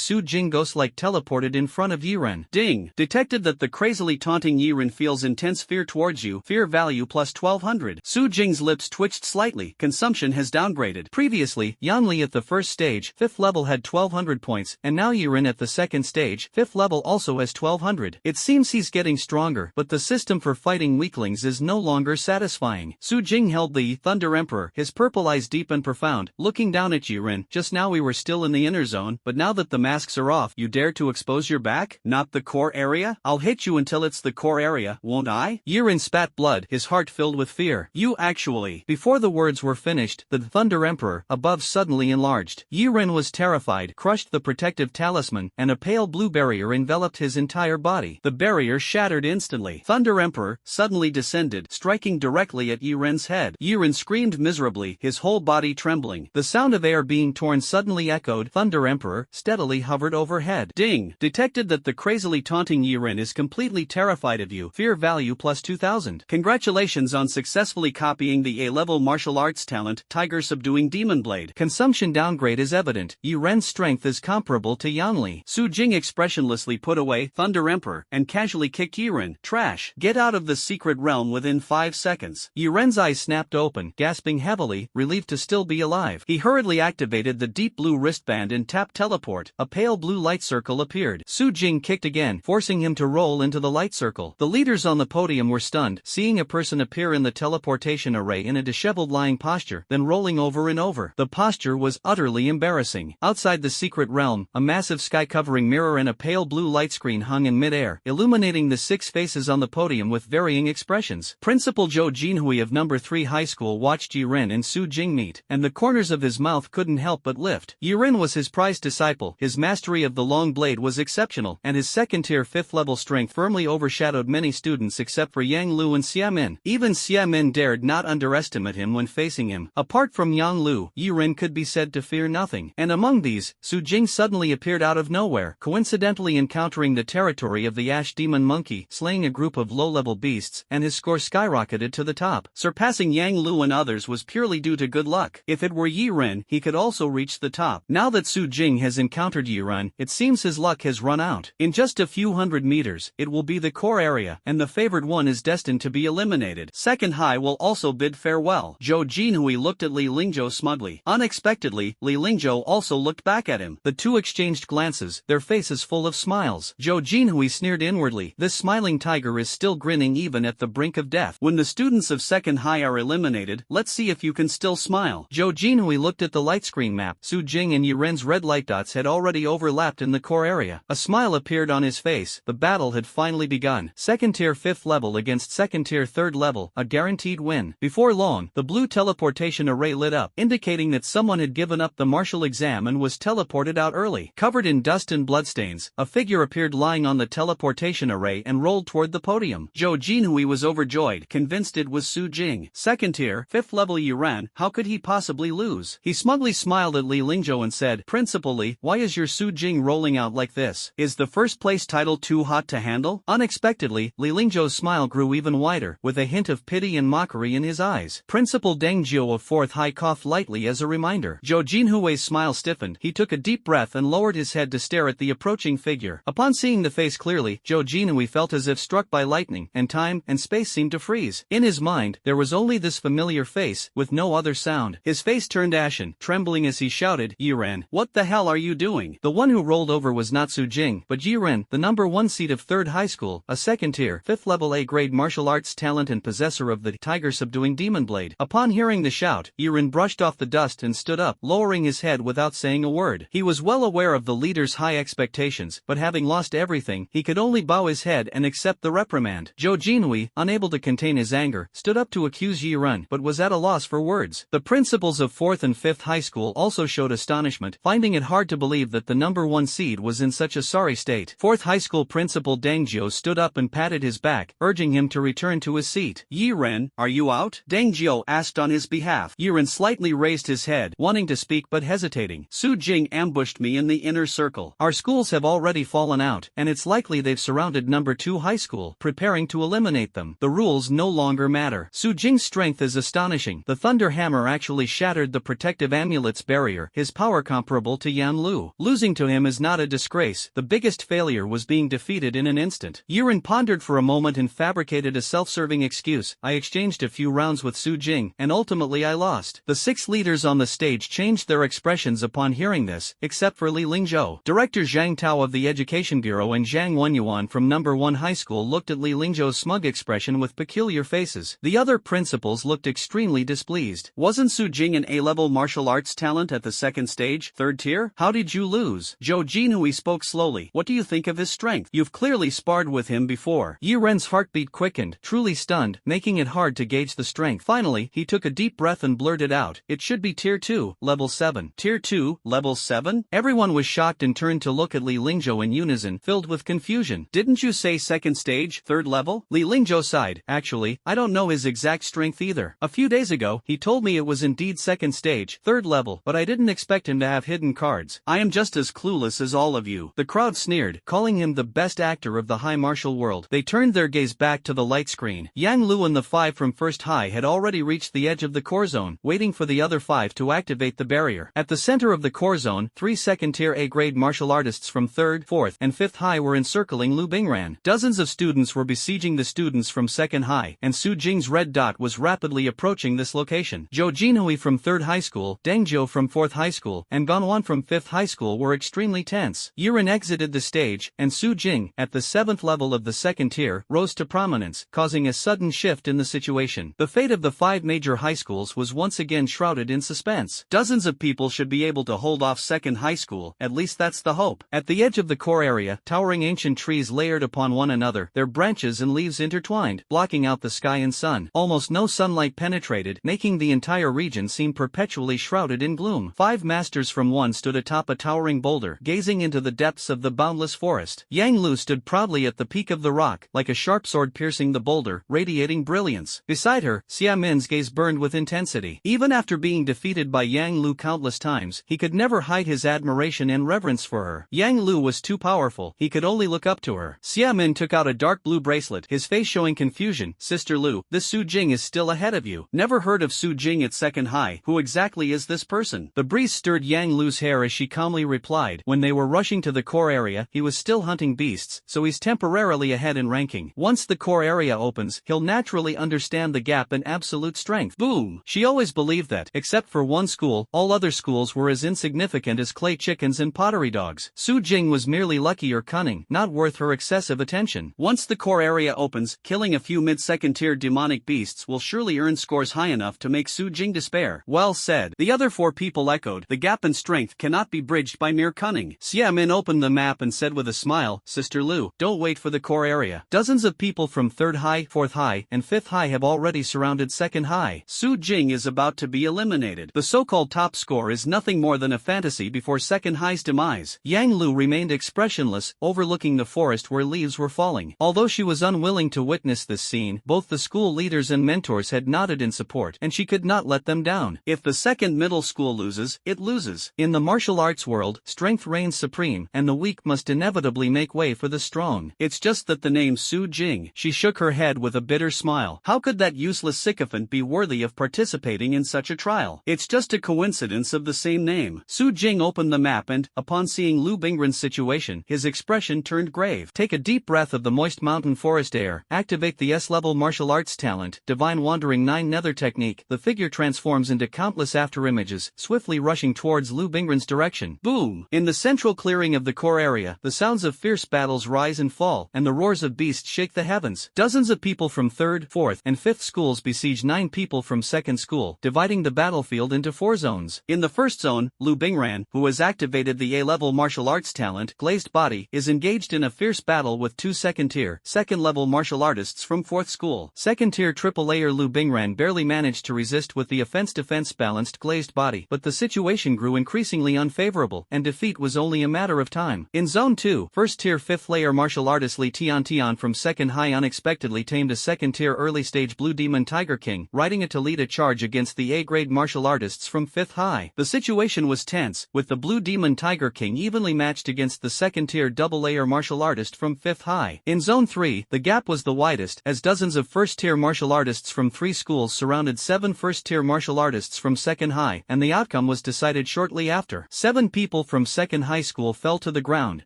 Su Jing ghost-like teleported in front of Yiren. "Ding! Detected that the crazily taunting Yiren feels intense fear towards you. Fear value plus 1200. Su Jing's lips twitched slightly. Consumption has downgraded. Previously, Yanli at the first stage, 5th level had 1200 points, and now Yiren at the second stage, 5th level also has 1200. It seems he's getting stronger, but the system for fighting weaklings is no longer satisfying. Su Jing held the Thunder Emperor, his purple eyes deep and profound, looking down at Yiren. "Just now we were still in the inner zone, but now that the masks are off, you dare to expose your back? Not the core area? I'll hit you until it's the core area, won't I?" Yiren spat blood, his heart filled with fear. "You actually..." Before the words were finished, the Thunder Emperor, above suddenly enlarged. Yiren was terrified, crushed the protective talisman, and a pale blue barrier enveloped his entire body. The barrier shattered instantly. Thunder Emperor suddenly descended, striking directly at Yiren's head. Yiren screamed miserably, his whole body trembling. The sound of air being torn suddenly echoed. Thunder Emperor steadily hovered overhead. "Ding! Detected that the crazily taunting Yiren is completely terrified of you. Fear value plus 2000. Congratulations on successfully copying the A-level martial arts talent, Tiger Subduing Demon Blade. Consumption downgrade is evident. Yiren's strength is comparable to Yanli." Su Jing expressionlessly put away Thunder Emperor and casually kicked Yiren. "Trash. Get out of the secret realm within 5 seconds." Yiren's eyes snapped open, gasping heavily, relieved to still be alive. He hurriedly activated the deep blue wristband and tapped teleport. A pale blue light circle appeared. Su Jing kicked again, forcing him to roll into the light circle. The leaders on the podium were stunned, seeing a person appear in the teleportation array in a disheveled lying posture, then rolling over and over. The posture was utterly embarrassing. Outside the secret realm, a massive sky-covering mirror and a pale blue light screen hung in mid-air, illuminating the 6 faces on the podium with varying expressions. Principal Zhou Jinhui of No. 3 High School watched Yiren and Su Jing meet, and the corners of his mouth couldn't help but lift. Yiren was his prized disciple, his mastery of the long blade was exceptional, and his second-tier 5th level strength firmly overshadowed many students except for Yang Lu and Xiamen. Even Xiamen dared not underestimate him when facing him. Apart from Yang Lu, Yiren could be said to fear nothing. And among these, Su Jing suddenly appeared out of nowhere, coincidentally encountering the territory of the Ash Demon Monkey, slaying a group of low-level beasts, and his score skyrocketed to the top, surpassing Surpassing Yang Lu and others was purely due to good luck. If it were Yi Ren, he could also reach the top. Now that Su Jing has encountered Yi Ren, it seems his luck has run out. In just a few hundred meters, it will be the core area, and the favored one is destined to be eliminated. Second High will also bid farewell. Zhou Jinhui looked at Li Lingzhou smugly. Unexpectedly, Li Lingzhou also looked back at him. The two exchanged glances, their faces full of smiles. Zhou Jinhui sneered inwardly. This smiling tiger is still grinning even at the brink of death. When the students of Second High are eliminated, let's see if you can still smile. Zhou Jinhui looked at the light screen map. Su Jing and Yi Ren's red light dots had already overlapped in the core area. A smile appeared on his face. The battle had finally begun. Second tier 5th level against second tier 3rd level, a guaranteed win. Before long, the blue teleportation array lit up, indicating that someone had given up the martial exam and was teleported out early. Covered in dust and bloodstains, a figure appeared lying on the teleportation array and rolled toward the podium. Zhou Jinhui was overjoyed, convinced it was Su Jing. Second tier, 5th level Yi Ren, how could he possibly lose? He smugly smiled at Li Lingzhou and said, Principal Li, why is your Su Jing rolling out like this? Is the first place title too hot to handle? Unexpectedly, Li Lingzhou's smile grew even wider, with a hint of pity and mockery in his eyes. Principal Deng Jiu of 4th High coughed lightly as a reminder. Zhou Jinhui's smile stiffened. He took a deep breath and lowered his head to stare at the approaching figure. Upon seeing the face clearly, Zhou Jinhui felt as if struck by lightning, and time and space seemed to freeze. In his mind, there was only this familiar face, with no other sound. His face turned ashen, trembling as he shouted, Yi Ren, what the hell are you doing? The one who rolled over was not Su Jing, but Yi Ren, the number 1 seed of 3rd High School, a second tier, 5th level A-grade martial arts talent and possessor of the tiger-subduing demon blade. Upon hearing the shout, Yi Ren brushed off the dust and stood up, lowering his head without saying a word. He was well aware of the leader's high expectations, but having lost everything, he could only bow his head and accept the reprimand. Zhou Jinhui, unable to contain his anger, stood up to accuse Yi Ren, but was at a loss for words. The principals of 4th and 5th High School also showed astonishment, finding it hard to believe that the number 1 seed was in such a sorry state. 4th High School Principal Deng Jiu stood up and patted his back, urging him to return to his seat. Yi Ren, are you out? Deng Jiu asked on his behalf. Yi Ren slightly raised his head, wanting to speak but hesitating. Su Jing ambushed me in the inner circle. Our schools have already fallen out, and it's likely they've surrounded number 2 high school, preparing to eliminate them. The rules no longer matter. Su Jing's strength is astonishing. The thunder hammer actually shattered the protective amulet's barrier, his power comparable to Yan Lu. Losing to him is not a disgrace. The biggest failure was being defeated in an instant. Yi Ren pondered for a moment and fabricated a self-serving excuse. I exchanged a few rounds with Su Jing, and ultimately I lost. The 6 leaders on the stage changed their expressions upon hearing this, except for Li Lingzhou. Director Zhang Tao of the Education Bureau and Zhang Wenyuan from number 1 high school looked at Li Lingzhou's smug expression with peculiar faces. The other principals looked extremely displeased. Wasn't Su Jing an A-level martial arts talent at the 2nd stage, 3rd tier? How did you lose? Zhou Jinhui spoke slowly. What do you think of his strength? You've clearly sparred with him before. Yi Ren's heartbeat quickened, truly stunned, making it hard to gauge the strength. Finally, he took a deep breath and blurted out, it should be tier 2, level 7. Tier 2, level 7? Everyone was shocked and turned to look at Li Lingzhou in unison, filled with confusion. Didn't you say 2nd stage, 3rd level? Li Lingzhou sighed. Actually, I don't know his exact strength either. A few days ago, he told me it was indeed 2nd stage, 3rd level, but I didn't expect him to have hidden cards. I am just as clueless as all of you. The crowd sneered, calling him the best actor of the high martial world. They turned their gaze back to the light screen. Yang Lu and the 5 from 1st High had already reached the edge of the core zone, waiting for the other 5 to activate the barrier. At the center of the core zone, 3 second-tier A-grade martial artists from 3rd, 4th, and 5th High were encircling Lu Bingran. Dozens of students were besieging the students from 2nd High, and Su Jing's red dot was rapidly approaching this location. Zhou Jinhui from 3rd High School, Deng Jiu from 4th High School, and Ganwan from 5th High School were extremely tense. Yi Ren exited the stage, and Su Jing, at the 7th level of the 2nd tier, rose to prominence, causing a sudden shift in the situation. The fate of the 5 major high schools was once again shrouded in suspense. Dozens of people should be able to hold off 2nd High School, at least that's the hope. At the edge of the core area, towering ancient trees layered upon one another, their branches and leaves intertwined, blocking out the sky and sun. Almost no sunlight penetrated, making the entire region seem perpetually shrouded in gloom. 5 masters from 1 stood atop a towering boulder, gazing into the depths of the boundless forest. Yang Lu stood proudly at the peak of the rock, like a sharp sword piercing the boulder, radiating brilliance. Beside her, Xia Min's gaze burned with intensity. Even after being defeated by Yang Lu countless times, he could never hide his admiration and reverence for her. Yang Lu was too powerful, he could only look up to her. Xia Min took out a dark blue bracelet, his face showing confusion. Sister Lu, this Su Jing Jing is still ahead of you. Never heard of Su Jing at second high. Who exactly is this person? The breeze stirred Yang Lu's hair as she calmly replied. When they were rushing to the core area, he was still hunting beasts, so he's temporarily ahead in ranking. Once the core area opens, he'll naturally understand the gap in absolute strength. Boom! She always believed that, except for one school, all other schools were as insignificant as clay chickens and pottery dogs. Su Jing was merely lucky or cunning, not worth her excessive attention. Once the core area opens, killing a few mid-second tier demonic beasts will surely earn scores high enough to make Su Jing despair. Well said. The other four people echoed. The gap in strength cannot be bridged by mere cunning. Xia Min opened the map and said with a smile, Sister Lu, don't wait for the core area. Dozens of people from third high, fourth high, and fifth high have already surrounded second high. Su Jing is about to be eliminated. The so-called top score is nothing more than a fantasy before second high's demise. Yang Lu remained expressionless, overlooking the forest where leaves were falling. Although she was unwilling to witness this scene, both the school leaders and mentors had nodded in support, and she could not let them down. If the second middle school loses, it loses. In the martial arts world, strength reigns supreme, and the weak must inevitably make way for the strong. It's just that the name Su Jing. She shook her head with a bitter smile. How could that useless sycophant be worthy of participating in such a trial? It's just a coincidence of the same name. Su Jing opened the map and, upon seeing Lu Bingren's situation, his expression turned grave. Take a deep breath of the moist mountain forest air, activate the S-level martial arts talent, Divine Wandering 9 Nether technique. The figure transforms into countless afterimages, swiftly rushing towards Lu Bingren's direction. Boom! In the central clearing of the core area, the sounds of fierce battles rise and fall, and the roars of beasts shake the heavens. Dozens of people from 3rd, 4th, and 5th schools besiege 9 people from 2nd school, dividing the battlefield into 4 zones. In the first zone, Lu Bingran, who has activated the A-level martial arts talent, Glazed Body, is engaged in a fierce battle with 2 second-tier, second-level martial artists from 4th school. Second-tier triple-layer Lu Bingran barely managed to resist with the offense-defense balanced Glazed Body, but the situation grew increasingly unfavorable, and defeat was only a matter of time. In Zone 2, first-tier 5th-layer martial artist Li Tian from 2nd high unexpectedly tamed a second-tier early-stage Blue Demon Tiger King, riding it to lead a charge against the A-grade martial artists from 5th high. The situation was tense, with the Blue Demon Tiger King evenly matched against the second-tier double-layer martial artist from 5th high. In Zone 3, the gap was the widest, as dozens of first-tier martial artists from 3 schools surrounded 7 first-tier martial artists from 2nd high, and the outcome was decided shortly after. 7 people from 2nd high school fell to the ground,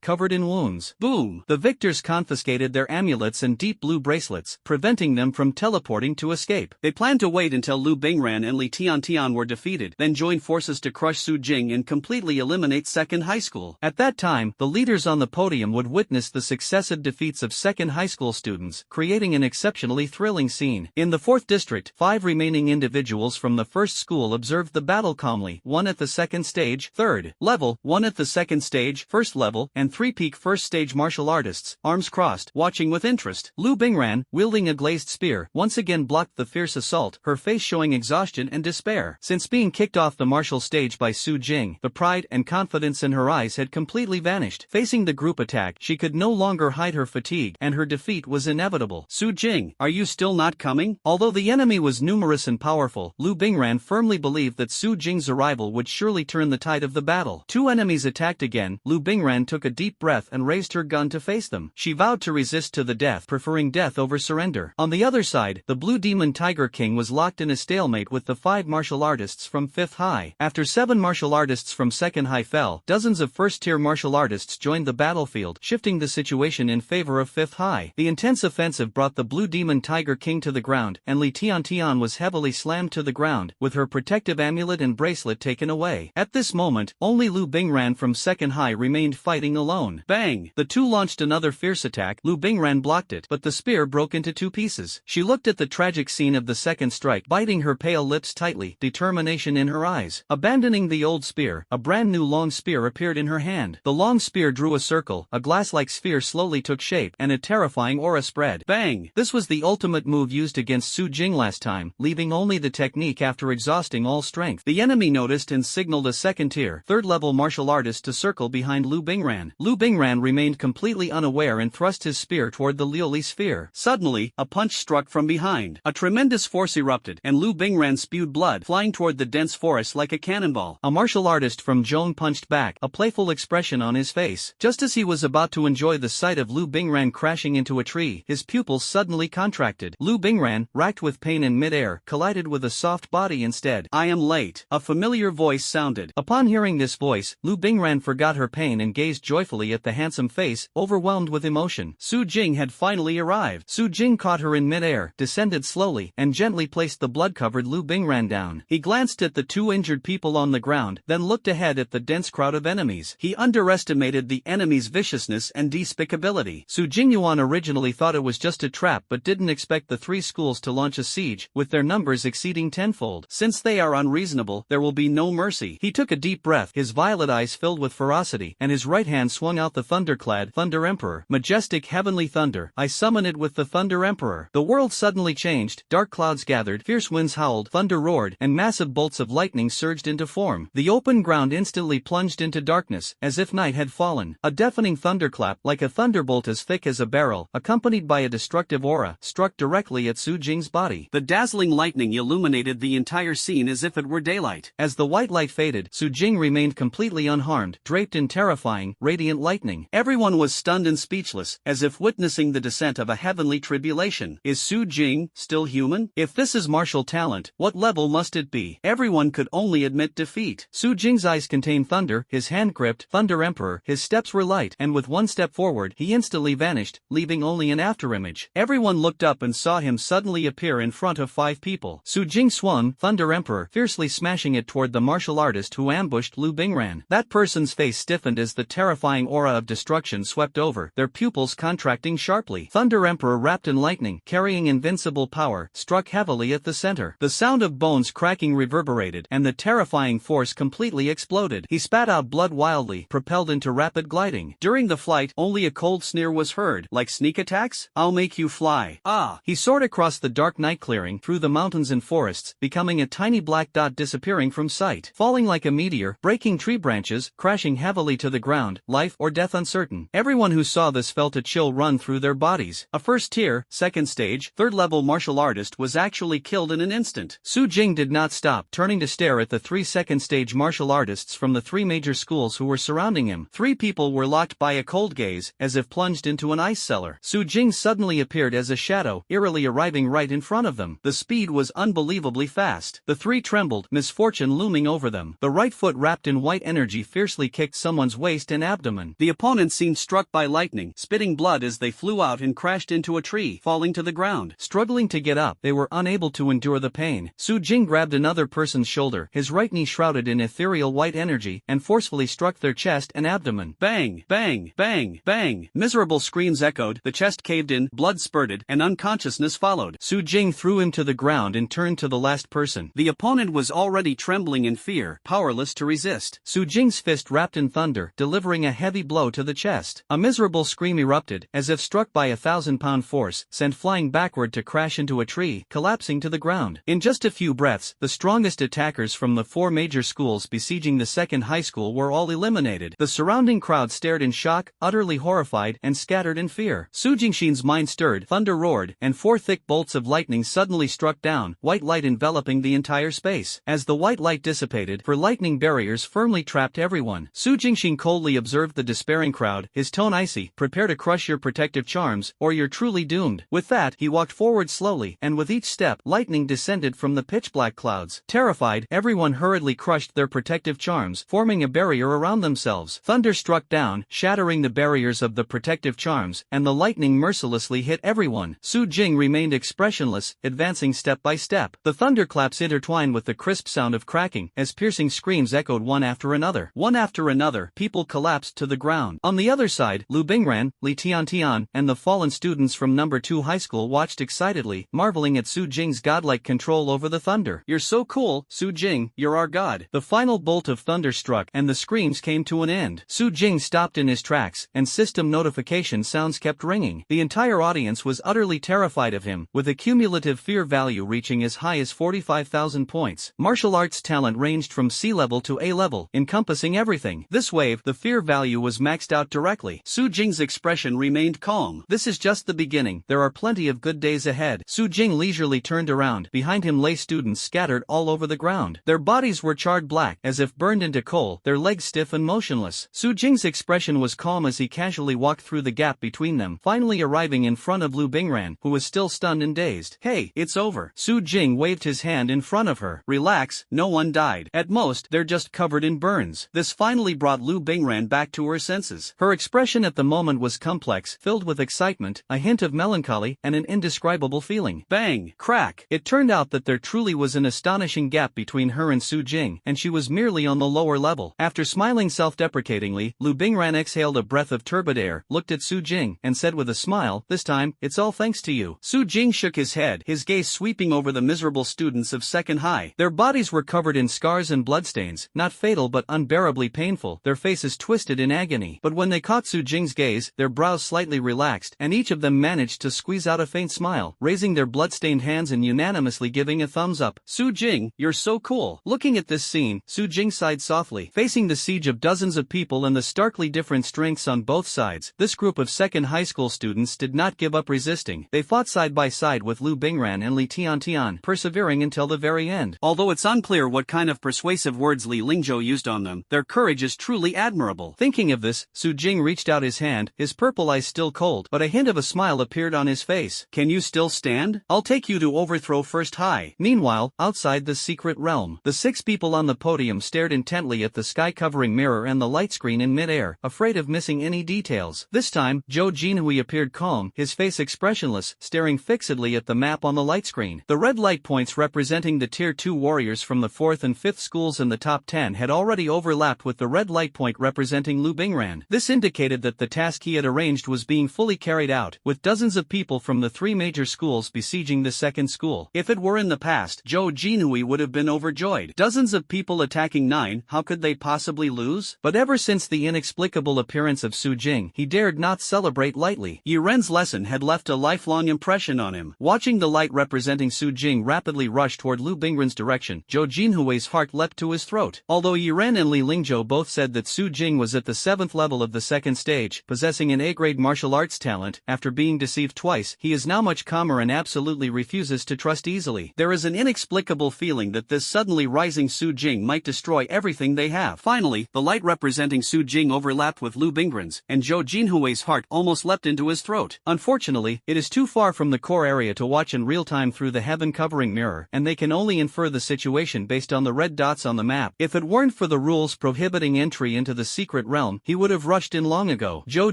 covered in wounds. Boom! The victors confiscated their amulets and deep blue bracelets, preventing them from teleporting to escape. They planned to wait until Lu Bingran and Li Tian were defeated, then join forces to crush Su Jing and completely eliminate 2nd high school. At that time, the leaders on the podium would witness the successive defeats of 2nd high school students, creating an exceptionally thrilling scene. In the 4th district, 5 remaining individuals from the 1st school observed the battle calmly, 1 at the 2nd stage, 3rd level, 1 at the 2nd stage, 1st level, and 3 peak 1st stage martial artists, arms crossed, watching with interest. Lu Bingran, wielding a glazed spear, once again blocked the fierce assault, her face showing exhaustion and despair. Since being kicked off the martial stage by Su Jing, the pride and confidence in her eyes had completely vanished. Facing the group attack, she could no longer hide her fatigue, and her defeat was inevitable. Su Jing, are you still not coming? Although the enemy was numerous and powerful, Lu Bingran firmly believed that Su Jing's arrival would surely turn the tide of the battle. 2 enemies attacked again. Lu Bingran took a deep breath and raised her gun to face them. She vowed to resist to the death, preferring death over surrender. On the other side, the Blue Demon Tiger King was locked in a stalemate with the 5 martial artists from 5th high. After 7 martial artists from 2nd high fell, dozens of first-tier martial artists joined the battlefield, shifting the situation in favor of 5th high. The intense offensive brought the Blue Demon Tiger King to the ground, and Li Tian was heavily slammed to the ground, with her protective amulet and bracelet taken away. At this moment, only Lu Bingran from 2nd high remained fighting alone. Bang! The 2 launched another fierce attack. Lu Bingran blocked it, but the spear broke into 2 pieces. She looked at the tragic scene of the second strike, biting her pale lips tightly, determination in her eyes. Abandoning the old spear, a brand new long spear appeared in her hand. The long spear drew a circle, a glass-like sphere slowly took shape, and a terrifying aura spread. Bang! This was the ultimate move used against Su Jing last time, leaving only the technique after exhausting all strength. The enemy noticed and signaled a second-tier, 3rd-level martial artist to circle behind Lu Bingran. Lu Bingran remained completely unaware and thrust his spear toward the Liuli sphere. Suddenly, a punch struck from behind. A tremendous force erupted, and Lu Bingran spewed blood, flying toward the dense forest like a cannonball. A martial artist from Zhong punched back, a playful expression on his face. Just as he was about to enjoy the sight of Lu Bingran crashing into a tree, his pupils suddenly contracted. Lu Bingran, Bingran, racked with pain in midair, collided with a soft body instead. I am late. A familiar voice sounded. Upon hearing this voice, Lu Bingran forgot her pain and gazed joyfully at the handsome face, overwhelmed with emotion. Su Jing had finally arrived. Su Jing caught her in midair, descended slowly, and gently placed the blood-covered Lu Bingran down. He glanced at the two injured people on the ground, then looked ahead at the dense crowd of enemies. He underestimated the enemy's viciousness and despicability. Su Jingyuan originally thought it was just a trap but didn't expect the three schools to launch a siege, with their numbers exceeding tenfold. Since they are unreasonable, there will be no mercy. He took a deep breath, his violet eyes filled with ferocity, and his right hand swung out the thunderclad Thunder Emperor. Majestic heavenly thunder, I summon it with the Thunder Emperor. The world suddenly changed, dark clouds gathered, fierce winds howled, thunder roared, and massive bolts of lightning surged into form. The open ground instantly plunged into darkness, as if night had fallen. A deafening thunderclap, like a thunderbolt as thick as a barrel, accompanied by a destructive aura, struck directly at Su Jing's body. The dazzling lightning illuminated the entire scene as if it were daylight. As the white light faded, Su Jing remained completely unharmed, draped in terrifying, radiant lightning. Everyone was stunned and speechless, as if witnessing the descent of a heavenly tribulation. Is Su Jing still human? If this is martial talent, what level must it be? Everyone could only admit defeat. Su Jing's eyes contained thunder, his hand gripped Thunder Emperor, his steps were light, and with one step forward, he instantly vanished, leaving only an afterimage. Everyone looked up and saw him suddenly appear in front of 5 people. Su Jing swung Thunder Emperor, fiercely smashing it toward the martial artist who ambushed Lu Bingran. That person's face stiffened as the terrifying aura of destruction swept over, their pupils contracting sharply. Thunder Emperor, wrapped in lightning, carrying invincible power, struck heavily at the center. The sound of bones cracking reverberated, and the terrifying force completely exploded. He spat out blood wildly, propelled into rapid gliding. During the flight, only a cold sneer was heard. Like sneak attacks? I'll make you fly. Ah! He soared across the dark night clearing, through the mountains and forests, becoming a tiny black dot disappearing from sight. Falling like a meteor, breaking tree branches, crashing heavily to the ground, life or death uncertain. Everyone who saw this felt a chill run through their bodies. A first-tier, second-stage, third-level martial artist was actually killed in an instant. Su Jing did not stop, turning to stare at the 3 second-stage martial artists from the 3 major schools who were surrounding him. 3 people were locked by a cold gaze, as if plunged into an ice cellar. Su Jing suddenly appeared as a shadow, eerily arriving right in front of them. The speed was unbelievably fast. The 3 trembled, misfortune looming over them. The right foot wrapped in white energy fiercely kicked someone's waist and abdomen. The opponent seemed struck by lightning, spitting blood as they flew out and crashed into a tree, falling to the ground. Struggling to get up, they were unable to endure the pain. Su Jing grabbed another person's shoulder, his right knee shrouded in ethereal white energy, and forcefully struck their chest and abdomen. Bang! Bang! Bang! Bang! Miserable screams echoed, the chest caved in, blood spurted, and unconsciousness followed. Su Jing threw him to the ground and turned to the last person. The opponent was already trembling in fear, powerless to resist. Su Jing's fist wrapped in thunder, delivering a heavy blow to the chest. A miserable scream erupted, as if struck by a 1,000-pound force, sent flying backward to crash into a tree, collapsing to the ground. In just a few breaths, the strongest attackers from the 4 major schools besieging the second high school were all eliminated. The surrounding crowd stared in shock, utterly horrified, and scattered in fear. Su Jingshin's mind stirred, thunder roared, and 4 thick bolts of lightning suddenly struck down, white light enveloping the entire space. As the white light dissipated, for lightning barriers firmly trapped everyone. Su Jingshin coldly observed the despairing crowd, his tone icy. Prepare to crush your protective charms, or you're truly doomed. With that, he walked forward slowly, and with each step, lightning descended from the pitch-black clouds. Terrified, everyone hurriedly crushed their protective charms, forming a barrier around themselves. Thunder struck down, shattering the barriers of the protective charms, and the lightning mercilessly hit everyone. Su Jing remained expressionless, advancing step by step. The thunderclaps intertwined with the crisp sound of cracking, as piercing screams echoed one after another. One after another, people collapsed to the ground. On the other side, Lu Bingran, Li Tiantian, and the fallen students from No. 2 High School watched excitedly, marveling at Su Jing's godlike control over the thunder. You're so cool, Su Jing, you're our god. The final bolt of thunder struck, and the screams came to an end. Su Jing stopped in his tracks, and system notification sounds kept ringing. The entire audience was utterly terrified of him, with a cumulative fear value reaching as high as 45,000 points. Martial arts talent ranged from C level to A level, encompassing everything. This wave, the fear value was maxed out directly. Su Jing's expression remained calm. This is just the beginning. There are plenty of good days ahead. Su Jing leisurely turned around. Behind him lay students scattered all over the ground. Their bodies were charred black, as if burned into coal, their legs stiff and motionless. Su Jing's expression was calm as he casually walked through the gap between them, finally arriving in front of Lu Bingran, who was still stunned in seemed dazed. Hey, it's over. Su Jing waved his hand in front of her. Relax, no one died. At most, they're just covered in burns. This finally brought Lu Bingran back to her senses. Her expression at the moment was complex, filled with excitement, a hint of melancholy, and an indescribable feeling. Bang! Crack! It turned out that there truly was an astonishing gap between her and Su Jing, and she was merely on the lower level. After smiling self-deprecatingly, Lu Bingran exhaled a breath of turbid air, looked at Su Jing, and said with a smile, "This time, it's all thanks to you." Su Jing shook his head, his gaze sweeping over the miserable students of second high. Their bodies were covered in scars and bloodstains, not fatal but unbearably painful, their faces twisted in agony. But when they caught Su Jing's gaze, their brows slightly relaxed, and each of them managed to squeeze out a faint smile, raising their bloodstained hands and unanimously giving a thumbs up. "Su Jing, you're so cool." Looking at this scene, Su Jing sighed softly. Facing the siege of dozens of people and the starkly different strengths on both sides, this group of second high school students did not give up resisting. They fought side by side with Lu Bingran and Li Tiantian, persevering until the very end. Although it's unclear what kind of persuasive words Li Lingzhou used on them, their courage is truly admirable. Thinking of this, Su Jing reached out his hand, his purple eyes still cold, but a hint of a smile appeared on his face. "Can you still stand? I'll take you to overthrow first high." Meanwhile, outside the secret realm, the 6 people on the podium stared intently at the sky-covering mirror and the light screen in mid-air, afraid of missing any details. This time, Zhou Jinhui appeared calm, his face expressionless, staring fixedly at the map on the light screen. The red light points representing the Tier 2 warriors from the 4th and 5th schools in the top 10 had already overlapped with the red light point representing Lu Bingran. This indicated that the task he had arranged was being fully carried out, with dozens of people from the 3 major schools besieging the second school. If it were in the past, Zhou Jinhui would have been overjoyed. Dozens of people attacking 9, how could they possibly lose? But ever since the inexplicable appearance of Su Jing, he dared not celebrate lightly. Yi Ren's lesson had left a lifelong impression on him. Watching the light representing Su Jing rapidly rush toward Lu Bingran's direction, Zhou Jinhui's heart leapt to his throat. Although Yi Ren and Li Lingzhou both said that Su Jing was at the 7th level of the second stage, possessing an A-grade martial arts talent, after being deceived twice, he is now much calmer and absolutely refuses to trust easily. There is an inexplicable feeling that this suddenly rising Su Jing might destroy everything they have. Finally, the light representing Su Jing overlapped with Lu Bingran's, and Zhou Jinhui's heart almost leapt into his throat. Unfortunately, it is too far from the core area to watch in real time through the heaven-covering mirror, and they can only infer the situation based on the red dots on the map. If it weren't for the rules prohibiting entry into the secret realm, he would have rushed in long ago. Zhou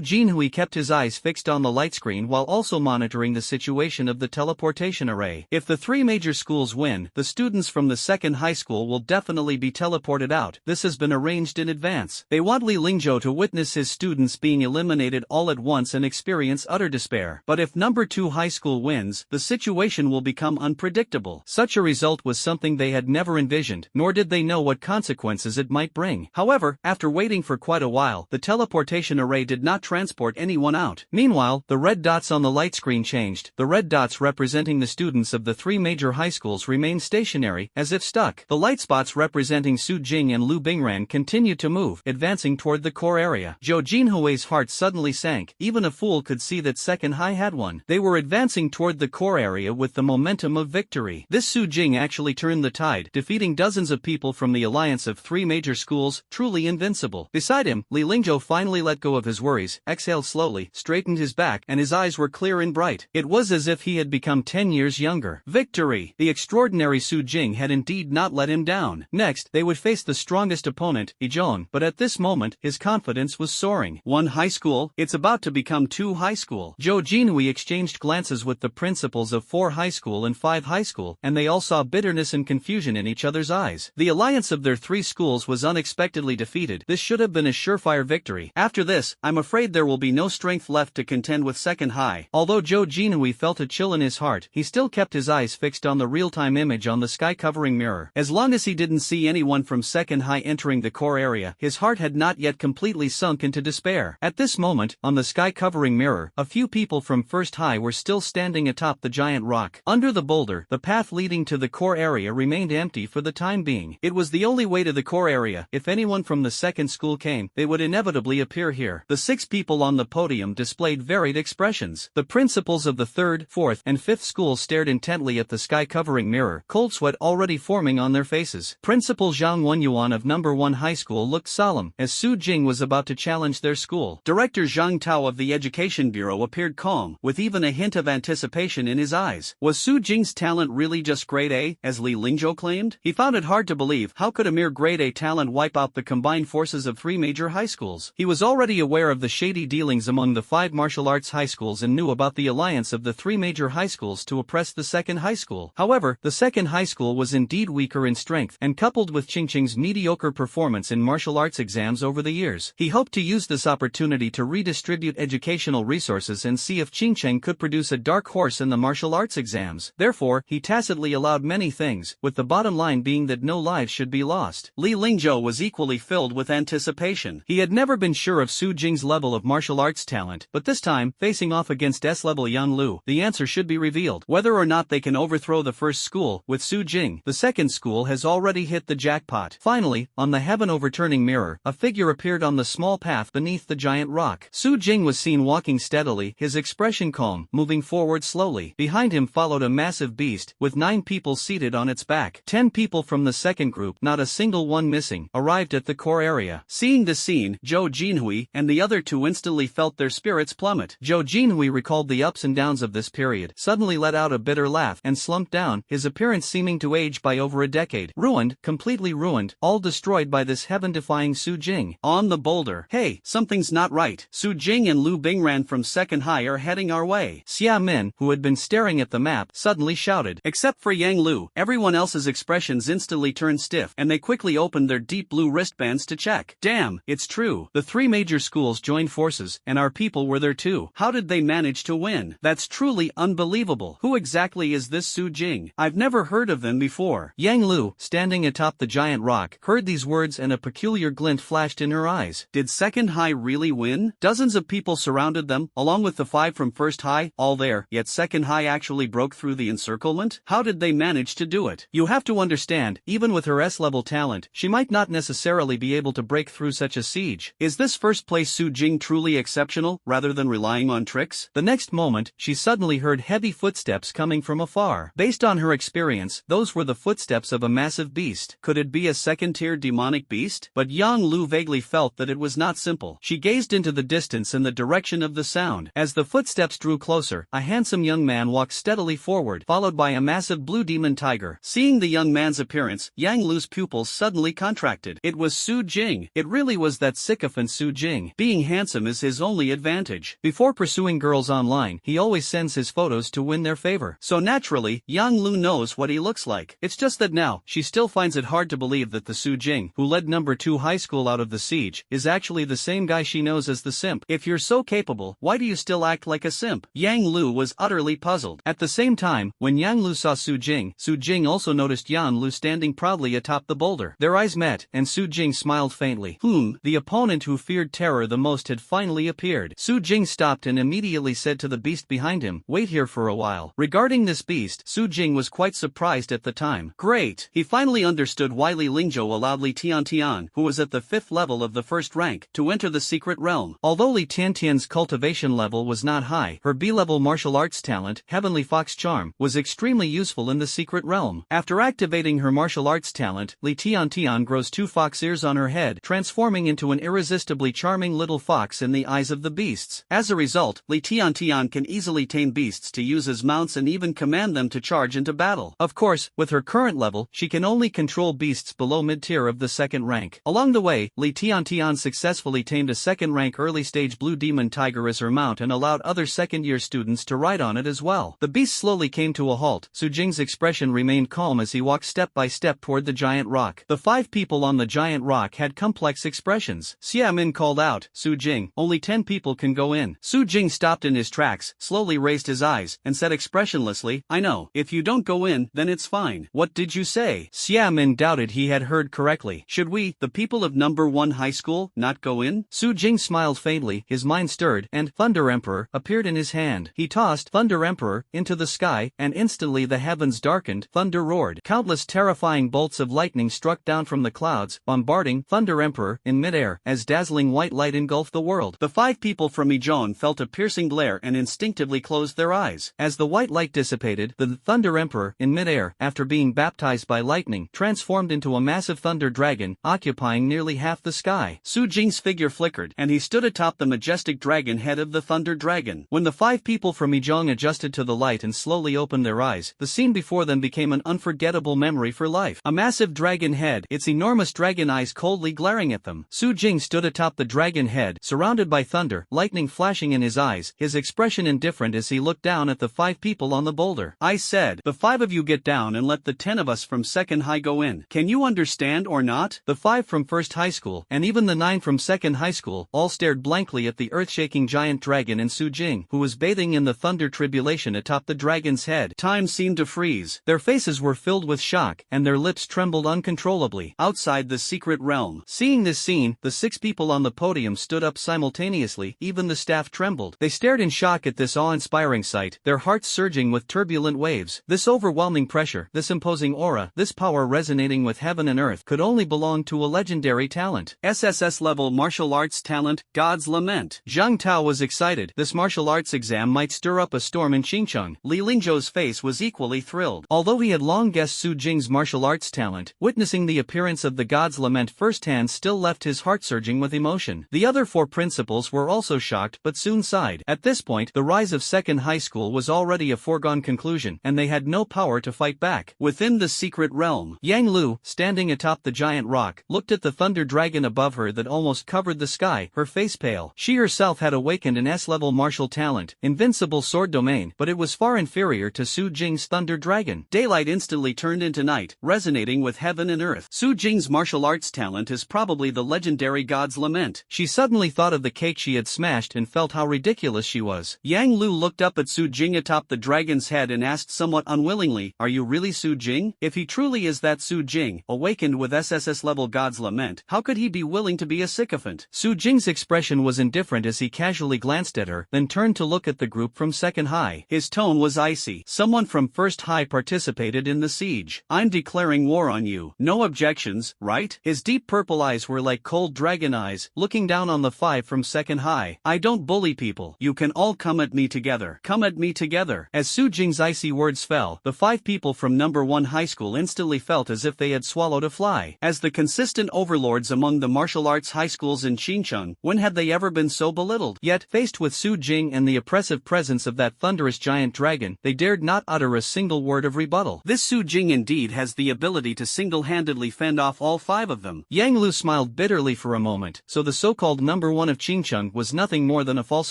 Jinhui kept his eyes fixed on the light screen while also monitoring the situation of the teleportation array. If the 3 major schools win, the students from the second high school will definitely be teleported out. This has been arranged in advance. They want Li Lingzhou to witness his students being eliminated all at once and experience utter despair. But if number 2 high school wins, the situation will become unpredictable. Such a result was something they had never envisioned, nor did they know what consequences it might bring. However, after waiting for quite a while, the teleportation array did not transport anyone out. Meanwhile, the red dots on the light screen changed. The red dots representing the students of the 3 major high schools remained stationary, as if stuck. The light spots representing Su Jing and Lu Bingran continued to move, advancing toward the core area. Zhou Jinhui's heart suddenly sank. Even a fool could see that second high had won. They were advancing toward the core area with the momentum of victory. This Su Jing actually turned the tide, defeating dozens of people from the alliance of 3 major schools, truly invincible. Beside him, Li Lingzhou finally let go of his worries, exhaled slowly, straightened his back, and his eyes were clear and bright. It was as if he had become 10 years younger. Victory! The extraordinary Su Jing had indeed not let him down. Next, they would face the strongest opponent, Ijon, but at this moment, his confidence was soaring. 1 high school, it's about to become 2 high school. Zhou Jinhui exchanged glances with the principals of 4 high school and 5 high school, and they all saw bitterness and confusion in each other's eyes. The alliance of their 3 schools was unexpectedly defeated. This should have been a surefire victory. After this, I'm afraid there will be no strength left to contend with second high. Although Zhou Jinhui felt a chill in his heart, he still kept his eyes fixed on the real-time image on the sky-covering mirror. As long as he didn't see anyone from second high entering the core area, his heart had not yet completely sunk into despair. At this moment, on the sky-covering mirror, a few people from first high were still standing atop the giant rock. Under the boulder, the path leading to the core area remained empty for the time being. It was the only way to the core area. If anyone from the second school came, they would inevitably appear here. The 6 people on the podium displayed varied expressions. The principals of the 3rd, 4th, and 5th schools stared intently at the sky-covering mirror, cold sweat already forming on their faces. Principal Zhang Wenyuan of number 1 high school looked solemn, as Su Jing was about to challenge their school. Director Zhang Tao of the Education Bureau appeared calm, with even a hint of anticipation anticipation in his eyes. Was Su Jing's talent really just grade A, as Li Lingzhou claimed? He found it hard to believe how could a mere grade A talent wipe out the combined forces of 3 major high schools. He was already aware of the shady dealings among the 5 martial arts high schools and knew about the alliance of the 3 major high schools to oppress the second high school. However, the second high school was indeed weaker in strength, and coupled with Qingqing's mediocre performance in martial arts exams over the years, he hoped to use this opportunity to redistribute educational resources and see if Qingqing could produce a dark horse in the martial arts exams. Therefore, he tacitly allowed many things, with the bottom line being that no lives should be lost. Li Lingzhou was equally filled with anticipation. He had never been sure of Su Jing's level of martial arts talent, but this time, facing off against S-level Yang Lu, the answer should be revealed. Whether or not they can overthrow the first school with Su Jing, the second school has already hit the jackpot. Finally, on the heaven-overturning mirror, a figure appeared on the small path beneath the giant rock. Su Jing was seen walking steadily, his expression calm, moving forward slowly. Behind him followed a massive beast, with 9 people seated on its back. 10 people from the second group, not a single one missing, arrived at the core area. Seeing the scene, Zhou Jinhui and the other 2 instantly felt their spirits plummet. Zhou Jinhui recalled the ups and downs of this period, suddenly let out a bitter laugh and slumped down, his appearance seeming to age by over a decade. Ruined, completely ruined, all destroyed by this heaven-defying Su Jing. On the boulder. Hey, something's not right. Su Jing and Lu Bingran from second high are heading our way. Xia Min, who had been staring at the map, suddenly shouted. Except for Yang Lu, everyone else's expressions instantly turned stiff, and they quickly opened their deep blue wristbands to check. Damn, it's true. The 3 major schools joined forces, and our people were there too. How did they manage to win? That's truly unbelievable. Who exactly is this Su Jing? I've never heard of them before. Yang Lu, standing atop the giant rock, heard these words and a peculiar glint flashed in her eyes. Did second high really win? Dozens of people surrounded them, along with the 5 from first high, all there, yet second high actually broke through the encirclement? How did they manage to do it? You have to understand, even with her S-level talent, she might not necessarily be able to break through such a siege. Is this first place Su Jing truly exceptional, rather than relying on tricks? The next moment, she suddenly heard heavy footsteps coming from afar. Based on her experience, those were the footsteps of a massive beast. Could it be a second-tier demonic beast? But Yang Lu vaguely felt that it was not simple. She gazed into the distance in the direction of the sound. As the footsteps drew closer, a handsome young man walked steadily forward, followed by a massive blue demon tiger. Seeing the young man's appearance, Yang Lu's pupils suddenly contracted. It was Su Jing. It really was that sycophant Su Jing. Being handsome is his only advantage. Before pursuing girls online, he always sends his photos to win their favor. So naturally, Yang Lu knows what he looks like. It's just that now, she still finds it hard to believe that the Su Jing, who led number 2 high school out of the siege, is actually the same guy she knows as the simp. If you're so capable, why do you still act like a simp? Yang Lu was utterly puzzled. At the same time, when Yang Lu saw Su Jing also noticed Yang Lu standing proudly atop the boulder. Their eyes met, and Su Jing smiled faintly. The opponent who feared terror the most had finally appeared. Su Jing stopped and immediately said to the beast behind him, "Wait here for a while." Regarding this beast, Su Jing was quite surprised at the time. Great! He finally understood why Li Lingzhou allowed Li Tiantian, who was at the 5th level of the first rank, to enter the secret realm. Although Li Tiantian's cultivation level was not high, her B-level martial arts talent, Heavenly Fox Charm, was extremely useful in the secret realm. After activating her martial arts talent, Li Tiantian grows 2 fox ears on her head, transforming into an irresistibly charming little fox in the eyes of the beasts. As a result, Li Tiantian can easily tame beasts to use as mounts and even command them to charge into battle. Of course, with her current level, she can only control beasts below mid-tier of the 2nd rank. Along the way, Li Tiantian successfully tamed a 2nd rank early-stage blue demon tiger as her mount and allowed other second-year students to ride on it as well. The beast slowly came to a halt. Su Jing's expression remained calm as he walked step by step toward the giant rock. The 5 people on the giant rock had complex expressions. Xia Min called out, "Su Jing, only 10 people can go in." Su Jing stopped in his tracks, slowly raised his eyes, and said expressionlessly, "I know. If you don't go in, then it's fine." What did you say? Xia Min doubted he had heard correctly. Should we, the people of number 1 high school, not go in? Su Jing smiled faintly, his mind stirred, and Thunder Emperor appeared in his hand. He tossed Thunder Emperor into the sky, and instantly the heavens darkened. Thunder roared. Countless terrifying bolts of lightning struck down from the clouds, bombarding Thunder Emperor in midair, as dazzling white light engulfed the world. The 5 people from Ijon felt a piercing glare and instinctively closed their eyes. As the white light dissipated, the Thunder Emperor, in midair, after being baptized by lightning, transformed into a massive thunder dragon, occupying nearly half the sky. Su Jing's figure flickered, and he stood atop the majestic dragon head of the Thunder Dragon. When the 5 people from Ijon adjusted to the light and slowly opened their eyes, the scene before them became an unforgettable memory for life. A massive dragon head, its enormous dragon eyes coldly glaring at them. Su Jing stood atop the dragon head, surrounded by thunder, lightning flashing in his eyes, his expression indifferent as he looked down at the 5 people on the boulder. I said, the 5 of you get down and let the 10 of us from second high go in. Can you understand or not? The 5 from first high school, and even the 9 from second high school, all stared blankly at the earth-shaking giant dragon and Su Jing, who was bathing in the thunder tribulation atop the dragon's head. Time seemed to freeze. Their faces were filled with shock, and their lips trembled uncontrollably. Outside the secret realm. Seeing this scene, the 6 people on the podium stood up simultaneously, even the staff trembled. They stared in shock at this awe-inspiring sight, their hearts surging with turbulent waves. This overwhelming pressure, this imposing aura, this power resonating with heaven and earth could only belong to a legendary talent. SSS-level martial arts talent, God's Lament. Zhang Tao was excited. This martial arts exam might stir up a storm in Xincheng. Li Lingzhou's face was equally thrilled. Although he had long guessed Su Jing's martial arts talent, witnessing the appearance of the God's Lament firsthand still left his heart surging with emotion. The other 4 principals were also shocked but soon sighed. At this point, the rise of second high school was already a foregone conclusion, and they had no power to fight back. Within the secret realm, Yang Lu, standing atop the giant rock, looked at the thunder dragon above her that almost covered the sky, her face pale. She herself had awakened an S-level martial talent, invincible sword domain, but it was far inferior to Su Jing's thunder dragon. Daylight instantly turned into night, resonating with heaven and earth. Su Jing's martial arts talent is probably the legendary God's Lament. She suddenly thought of the cake she had smashed and felt how ridiculous she was. Yang Lu looked up at Su Jing atop the dragon's head and asked somewhat unwillingly, "Are you really Su Jing? If he truly is that Su Jing, awakened with SSS-level God's Lament, how could he be willing to be a sycophant?" Su Jing's expression was indifferent as he casually glanced at her, then turned to look at the group from second high. His tone was icy. "Someone from first high participated in the siege. I'm declaring war on you. No objections, right?" His deep purple eyes were like cold dragon eyes, looking down on the 5 from second high. "I don't bully people. You can all come at me together. Come at me together." As Su Jing's icy words fell, the 5 people from number 1 high school instantly felt as if they had swallowed a fly. As the consistent overlords among the martial arts high schools in Xincheng, when had they ever been so belittled? Yet, faced with Su Jing and the oppressive presence of that thunderous giant dragon, they dared not utter a single word of rebuttal. This Su Jing indeed has the ability to single-handedly fend off all 5 of them. Yang Lu smiled bitterly for a moment, so the so-called number 1 of Xincheng was nothing more than a false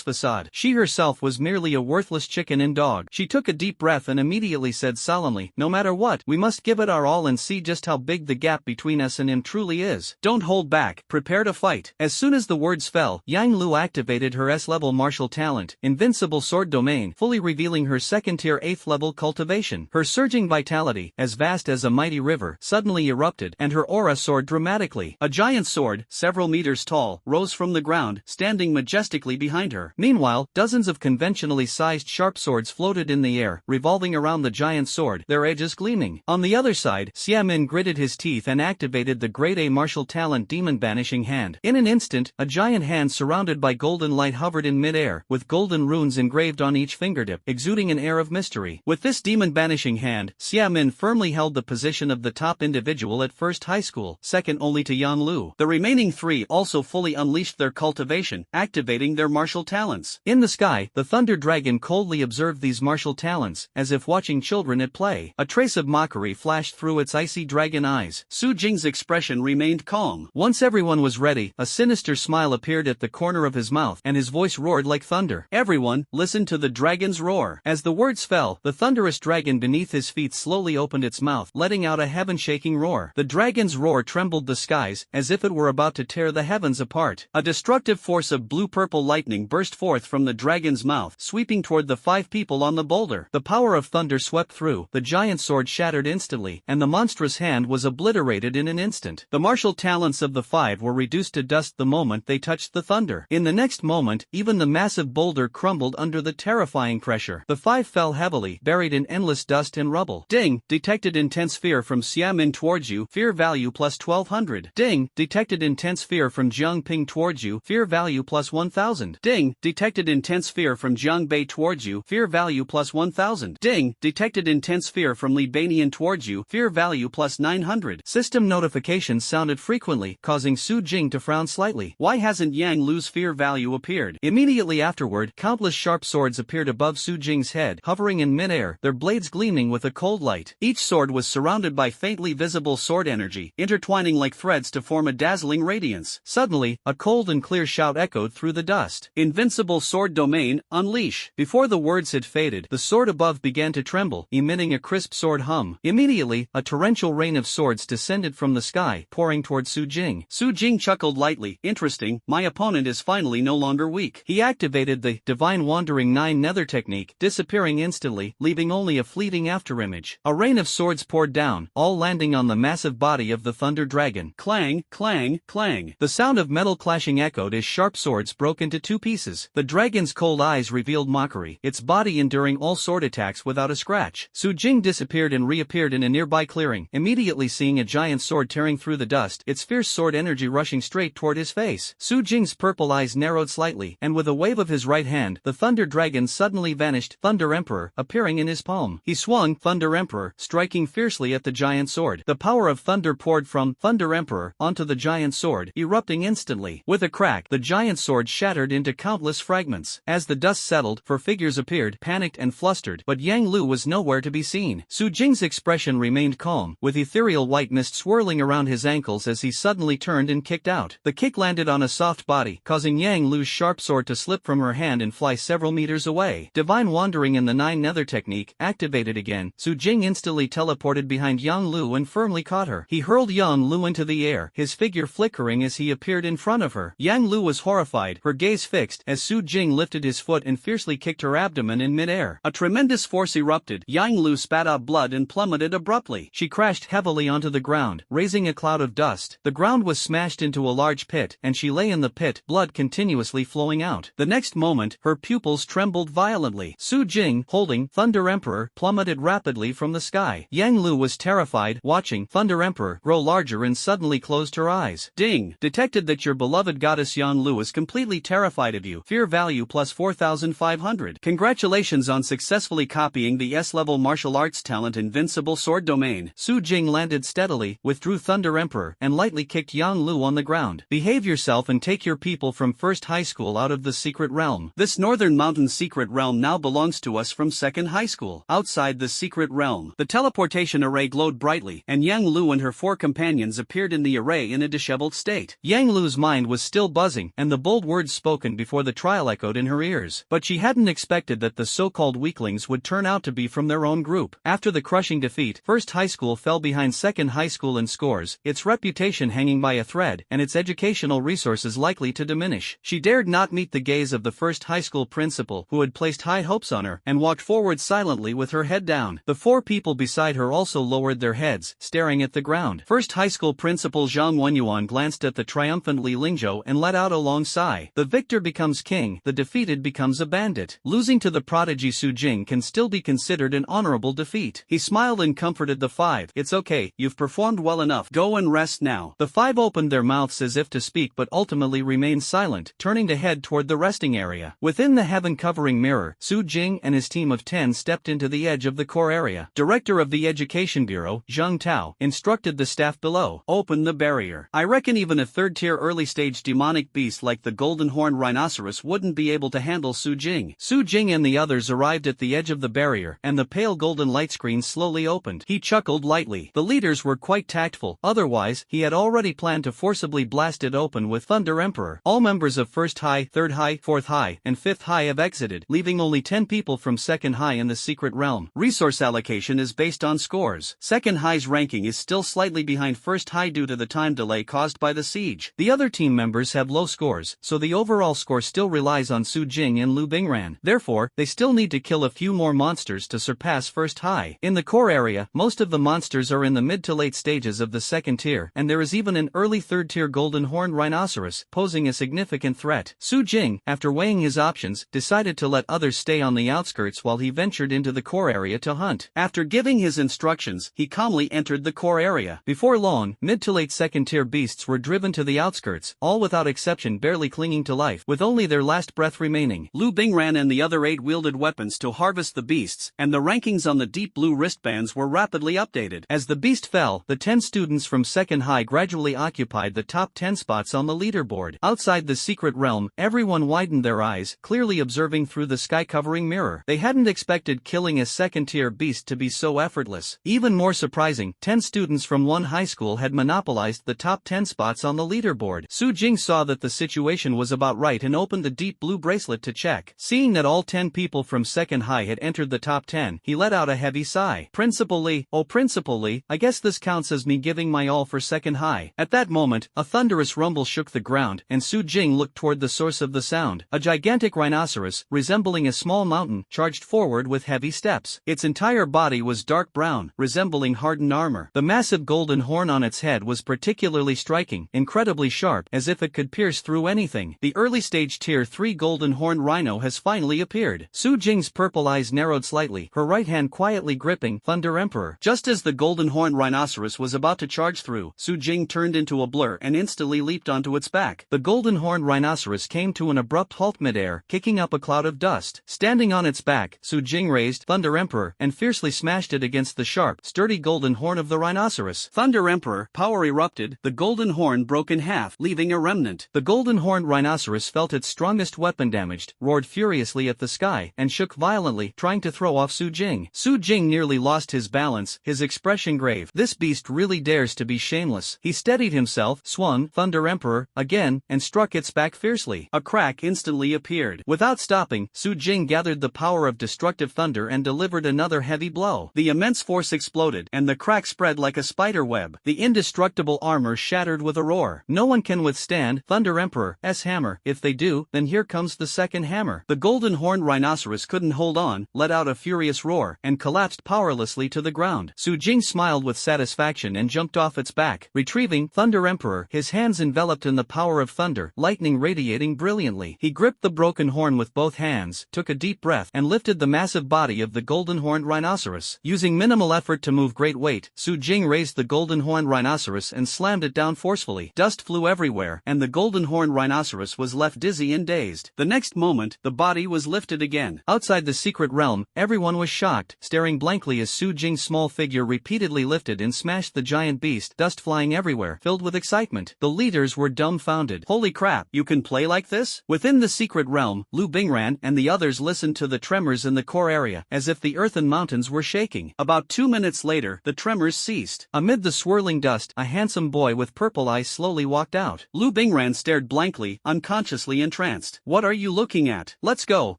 facade. She herself was merely a worthless chicken and dog. She took a deep breath and immediately said solemnly, "No matter what, we must give it our all and see just how big the gap between us and him truly is. Don't hold back, prepare to fight." As soon as the words fell, Yang Lu activated her S-level martial talent, Invincible Sword Domain, fully revealing her second-tier 8th-level cultivation. Her surging vitality, as vast as a mighty river, suddenly erupted, and her aura soared dramatically. A giant sword, several meters tall, rose from the ground, standing majestically behind her. Meanwhile, dozens of conventionally sized sharp swords floated in the air, revolving around the giant sword, their edges gleaming. On the other side, Xiamin gritted his teeth and activated the Grade A martial talent Demon Banishing Hand. In an instant, a giant hand surrounded by golden light hovered in mid-air, with golden runes engraved on each fingertip, exuding an air of mystery. With this Demon Banishing Hand, Xiamin firmly held the position of the top individual at first high school, second only to Yang Lu. The remaining 3 also fully unleashed their cultivation, activating their martial talents. In the sky, the Thunder Dragon coldly observed these martial talents, as if watching children at play. A trace of mockery flashed through its icy dragon eyes. Su Jing's expression remained calm. Once everyone was ready, a sinister smile appeared at the corner of his mouth, and his voice roared like thunder. "Everyone, listen to the dragon's roar." As the words fell, the thunderous dragon beneath his feet slowly opened its mouth, letting out a heaven-shaking roar. The dragon's roar trembled the skies, as if it were about to tear the heavens apart. A destructive force of blue-purple lightning burst forth from the dragon's mouth, sweeping toward the 5 people on the boulder. The power of thunder swept through, the giant sword shattered instantly, and the monstrous hand was obliterated in an instant. The martial talents of the 5 were reduced to dust the moment they touched the thunder. In the next moment, even the massive boulder crumbled under the terrifying pressure. The 5 fell heavily, buried in endless dust and rubble. Ding! Detected intense fear from Xiamin towards you, fear value plus 1200. Ding! Detected intense fear from Jiang Ping towards you, fear value plus 1000. Ding! Detected intense fear from Jiang Bei towards you, fear value plus 1000. Ding! Detected intense fear from Li Banian towards you, fear value plus 900. System notifications sounded frequently, causing Su Jing to frown slightly. Why hasn't Yang Lu's fear value appeared? Immediately afterward, countless sharp swords appeared above Su Jing's head, hovering in midair, their blades gleaming with a cold light. Each sword was surrounded by faintly visible sword energy, intertwining like threads to form a dazzling radiance. Suddenly, a cold and clear shout echoed through the dust. Invincible sword domain, unleash. Before the words had faded, the sword above began to tremble, emitting a crisp sword hum. Immediately, a torrential rain of swords descended from the sky, pouring toward Su Jing. Su Jing chuckled lightly. Interesting, my opponent is finally no longer weak. He activated the Divine Wandering 9 Nether technique, disappearing instantly, leaving only a fleeting afterimage. A rain of swords poured down, all landing on the massive body of the Thunder Dragon. Clang, clang, clang. The sound of metal clashing echoed as sharp swords broke into two pieces. The dragon's cold eyes revealed mockery, its body enduring all sword attacks without a scratch. Su Jing disappeared and reappeared in a nearby clearing, immediately seeing a giant sword tearing through the dust, its fierce sword energy rushing straight toward his face. Su Jing's purple eyes narrowed slightly, and with a wave of his right hand, the Thunder Dragon suddenly vanished, Thunder Emperor appearing in his palm. He swung, Thunder Emperor, striking fiercely at the giant sword. The power of thunder poured from Thunder Emperor onto the giant sword, erupting instantly. With a crack, the giant sword shattered into countless fragments. As the dust settled, four figures appeared, panicked and flustered, but Yang Lu was nowhere to be seen. Su Jing's expression remained calm, with ethereal white mist swirling around his ankles as he suddenly turned and kicked out. The kick landed on a soft body, causing Yang Lu's sharp sword to slip from her hand and fly several meters away. Divine Wandering in the 9 Nether technique, activated again, Su Jing instantly teleported behind Yang Lu and firmly caught her. He hurled Yang Lu into the air, his figure flickering as he appeared in front of her. Yang Lu was horrified, her gaze fixed, as Su Jing lifted his foot and fiercely kicked her abdomen in midair. A tremendous force erupted. Yang Lu spat out blood and plummeted abruptly. She crashed heavily onto the ground, raising a cloud of dust. The ground was smashed into a large pit, and she lay in the pit, blood continuously flowing out. The next moment, her pupils trembled violently. Su Jing, holding Thunder Emperor, plummeted rapidly from the sky. Yang Lu was terrified, watching Thunder Emperor grow larger and suddenly closed her eyes. Ding! Detected that your beloved goddess Yang Lu is completely terrified of you. Fear value plus 4,500. Congratulations on successfully copying the S-level martial arts talent Invincible Sword Domain. Su Jing landed steadily, withdrew Thunder Emperor, and lightly kicked Yang Lu on the ground. Behave yourself and take your people from First High School out of the secret realm. This Northern Mountain secret realm now belongs to us from Second High School. Outside the secret realm, the teleportation array glowed brightly, and Yang Lu and her four companions appeared in the array in a disheveled state. Yang Lu's mind was still buzzing, and the bold words spoken before the trial echoed in her ears. But she hadn't expected that the so-called weaklings would turn out to be from their own group. After the crushing defeat, First High School fell behind Second High School in scores, its reputation hanging by a thread, and its educational resources likely to diminish. She dared not meet the gaze of the First High School principal, who had placed high hopes on her, and walked forward silently with her head down. The four people beside her also lowered their heads, staring at the ground. First High School principal Zhang Wenyuan glanced at the triumphant Li Lingzhou and let out a long sigh. The victor becomes king, the defeated becomes a bandit. Losing to the prodigy Su Jing can still be considered an honorable defeat. He smiled and comforted the five. It's okay, you've performed well enough. Go and rest now. The five opened their mouths as if to speak but ultimately remained silent, turning to head toward the resting area. Within the heaven-covering mirror, Su Jing and his team of 10 stepped into the edge of the core area. Director of the Education Bureau, Zheng Tao, instructed the staff below. Open the barrier. I reckon even a third-tier early-stage demonic beast like the golden horned rhinoceros wouldn't be able to handle Su Jing. Su Jing and the others arrived at the edge of the barrier, and the pale golden light screen slowly opened. He chuckled lightly. The leaders were quite tactful, otherwise, he had already planned to forcibly blast it open with Thunder Emperor. All members of First High, Third High, Fourth High, and Fifth High have exited, leaving only 10 people from Second High in the secret realm. Resource allocation is based on scores. Second High's ranking is still slightly behind First High due to the time delay caused by the siege. The other team members have low scores, so the overall score still relies on Su Jing and Lu Bingran. Therefore, they still need to kill a few more monsters to surpass First High. In the core area, most of the monsters are in the mid to late stages of the second tier, and there is even an early third tier golden horned rhinoceros, posing a significant threat. Su Jing, after weighing his options, decided to let others stay on the outskirts while he ventured into the core area to hunt. After giving his instructions, he calmly entered the core area. Before long, mid to late second tier beasts were driven to the outskirts, all without exception barely clinging to life, with only their last breath remaining. Lu Bingran and the other 8 wielded weapons to harvest the beasts, and the rankings on the deep blue wristbands were rapidly updated. As the beast fell, the 10 students from Second High gradually occupied the top 10 spots on the leaderboard. Outside the secret realm, everyone widened their eyes, clearly observing through the sky-covering mirror. They hadn't expected killing a second-tier beast to be so effortless. Even more surprising, 10 students from one high school had monopolized the top 10 spots on the leaderboard. Su Jing saw that the situation was about right and opened the deep blue bracelet to check. Seeing that all 10 people from second high had entered the top 10, he let out a heavy sigh. Principal Lee, oh Principal Lee, I guess this counts as me giving my all for second high. At that moment, a thunderous rumble shook the ground, and Su Jing looked toward the source of the sound. A gigantic rhinoceros, resembling a small mountain, charged forward with heavy steps. Its entire body was dark brown, resembling hardened armor. The massive golden horn on its head was particularly striking, incredibly sharp, as if it could pierce through anything. The early stage tier 3 golden horn rhino has finally appeared. Su Jing's purple eyes narrowed slightly, her right hand quietly gripping Thunder Emperor. Just as the golden horn rhinoceros was about to charge through, Su Jing turned into a blur and instantly leaped onto its back. The golden horn rhinoceros came to an abrupt halt midair, kicking up a cloud of dust. Standing on its back, Su Jing raised Thunder Emperor and fiercely smashed it against the sharp, sturdy golden horn of the rhinoceros. Thunder Emperor, power erupted, the golden horn broke in half, leaving a remnant. The golden horned rhinoceros felt its strongest weapon damaged, roared furiously at the sky, and shook violently, trying to throw off Su Jing. Su Jing nearly lost his balance, his expression grave. This beast really dares to be shameless. He steadied himself, swung Thunder Emperor again, and struck its back fiercely. A crack instantly appeared. Without stopping, Su Jing gathered the power of destructive thunder and delivered another heavy blow. The immense force exploded, and the crack spread like a spider web. The indestructible armor shattered with a roar. No one can withstand Thunder Emperor's hammer. If they do, then here comes the second hammer. The golden horned rhinoceros couldn't hold on, let out a furious roar, and collapsed powerlessly to the ground. Su Jing smiled with satisfaction and jumped off its back, retrieving Thunder Emperor, his hands enveloped in the power of thunder, lightning radiating brilliantly. He gripped the broken horn with both hands, took a deep breath, and lifted the massive body of the golden horned rhinoceros. Using minimal effort to move great weight, Su Jing raised the golden horned rhinoceros and slammed it down forcefully. Dust flew everywhere, and the golden horned rhinoceros was left dizzy and dazed. The next moment, the body was lifted again. Outside the secret realm, everyone was shocked, staring blankly as Su Jing's small figure repeatedly lifted and smashed the giant beast, dust flying everywhere. Filled with excitement, the leaders were dumbfounded. Holy crap, you can play like this? Within the secret realm, Lu Bingran and the others listened to the tremors in the core area, as if the earth and mountains were shaking. About 2 minutes later, the tremors ceased. Amid the swirling dust, a handsome boy with purple eyes slowly walked out. Lu Bingran stared blankly, unconsciously entranced. What are you looking at? Let's go,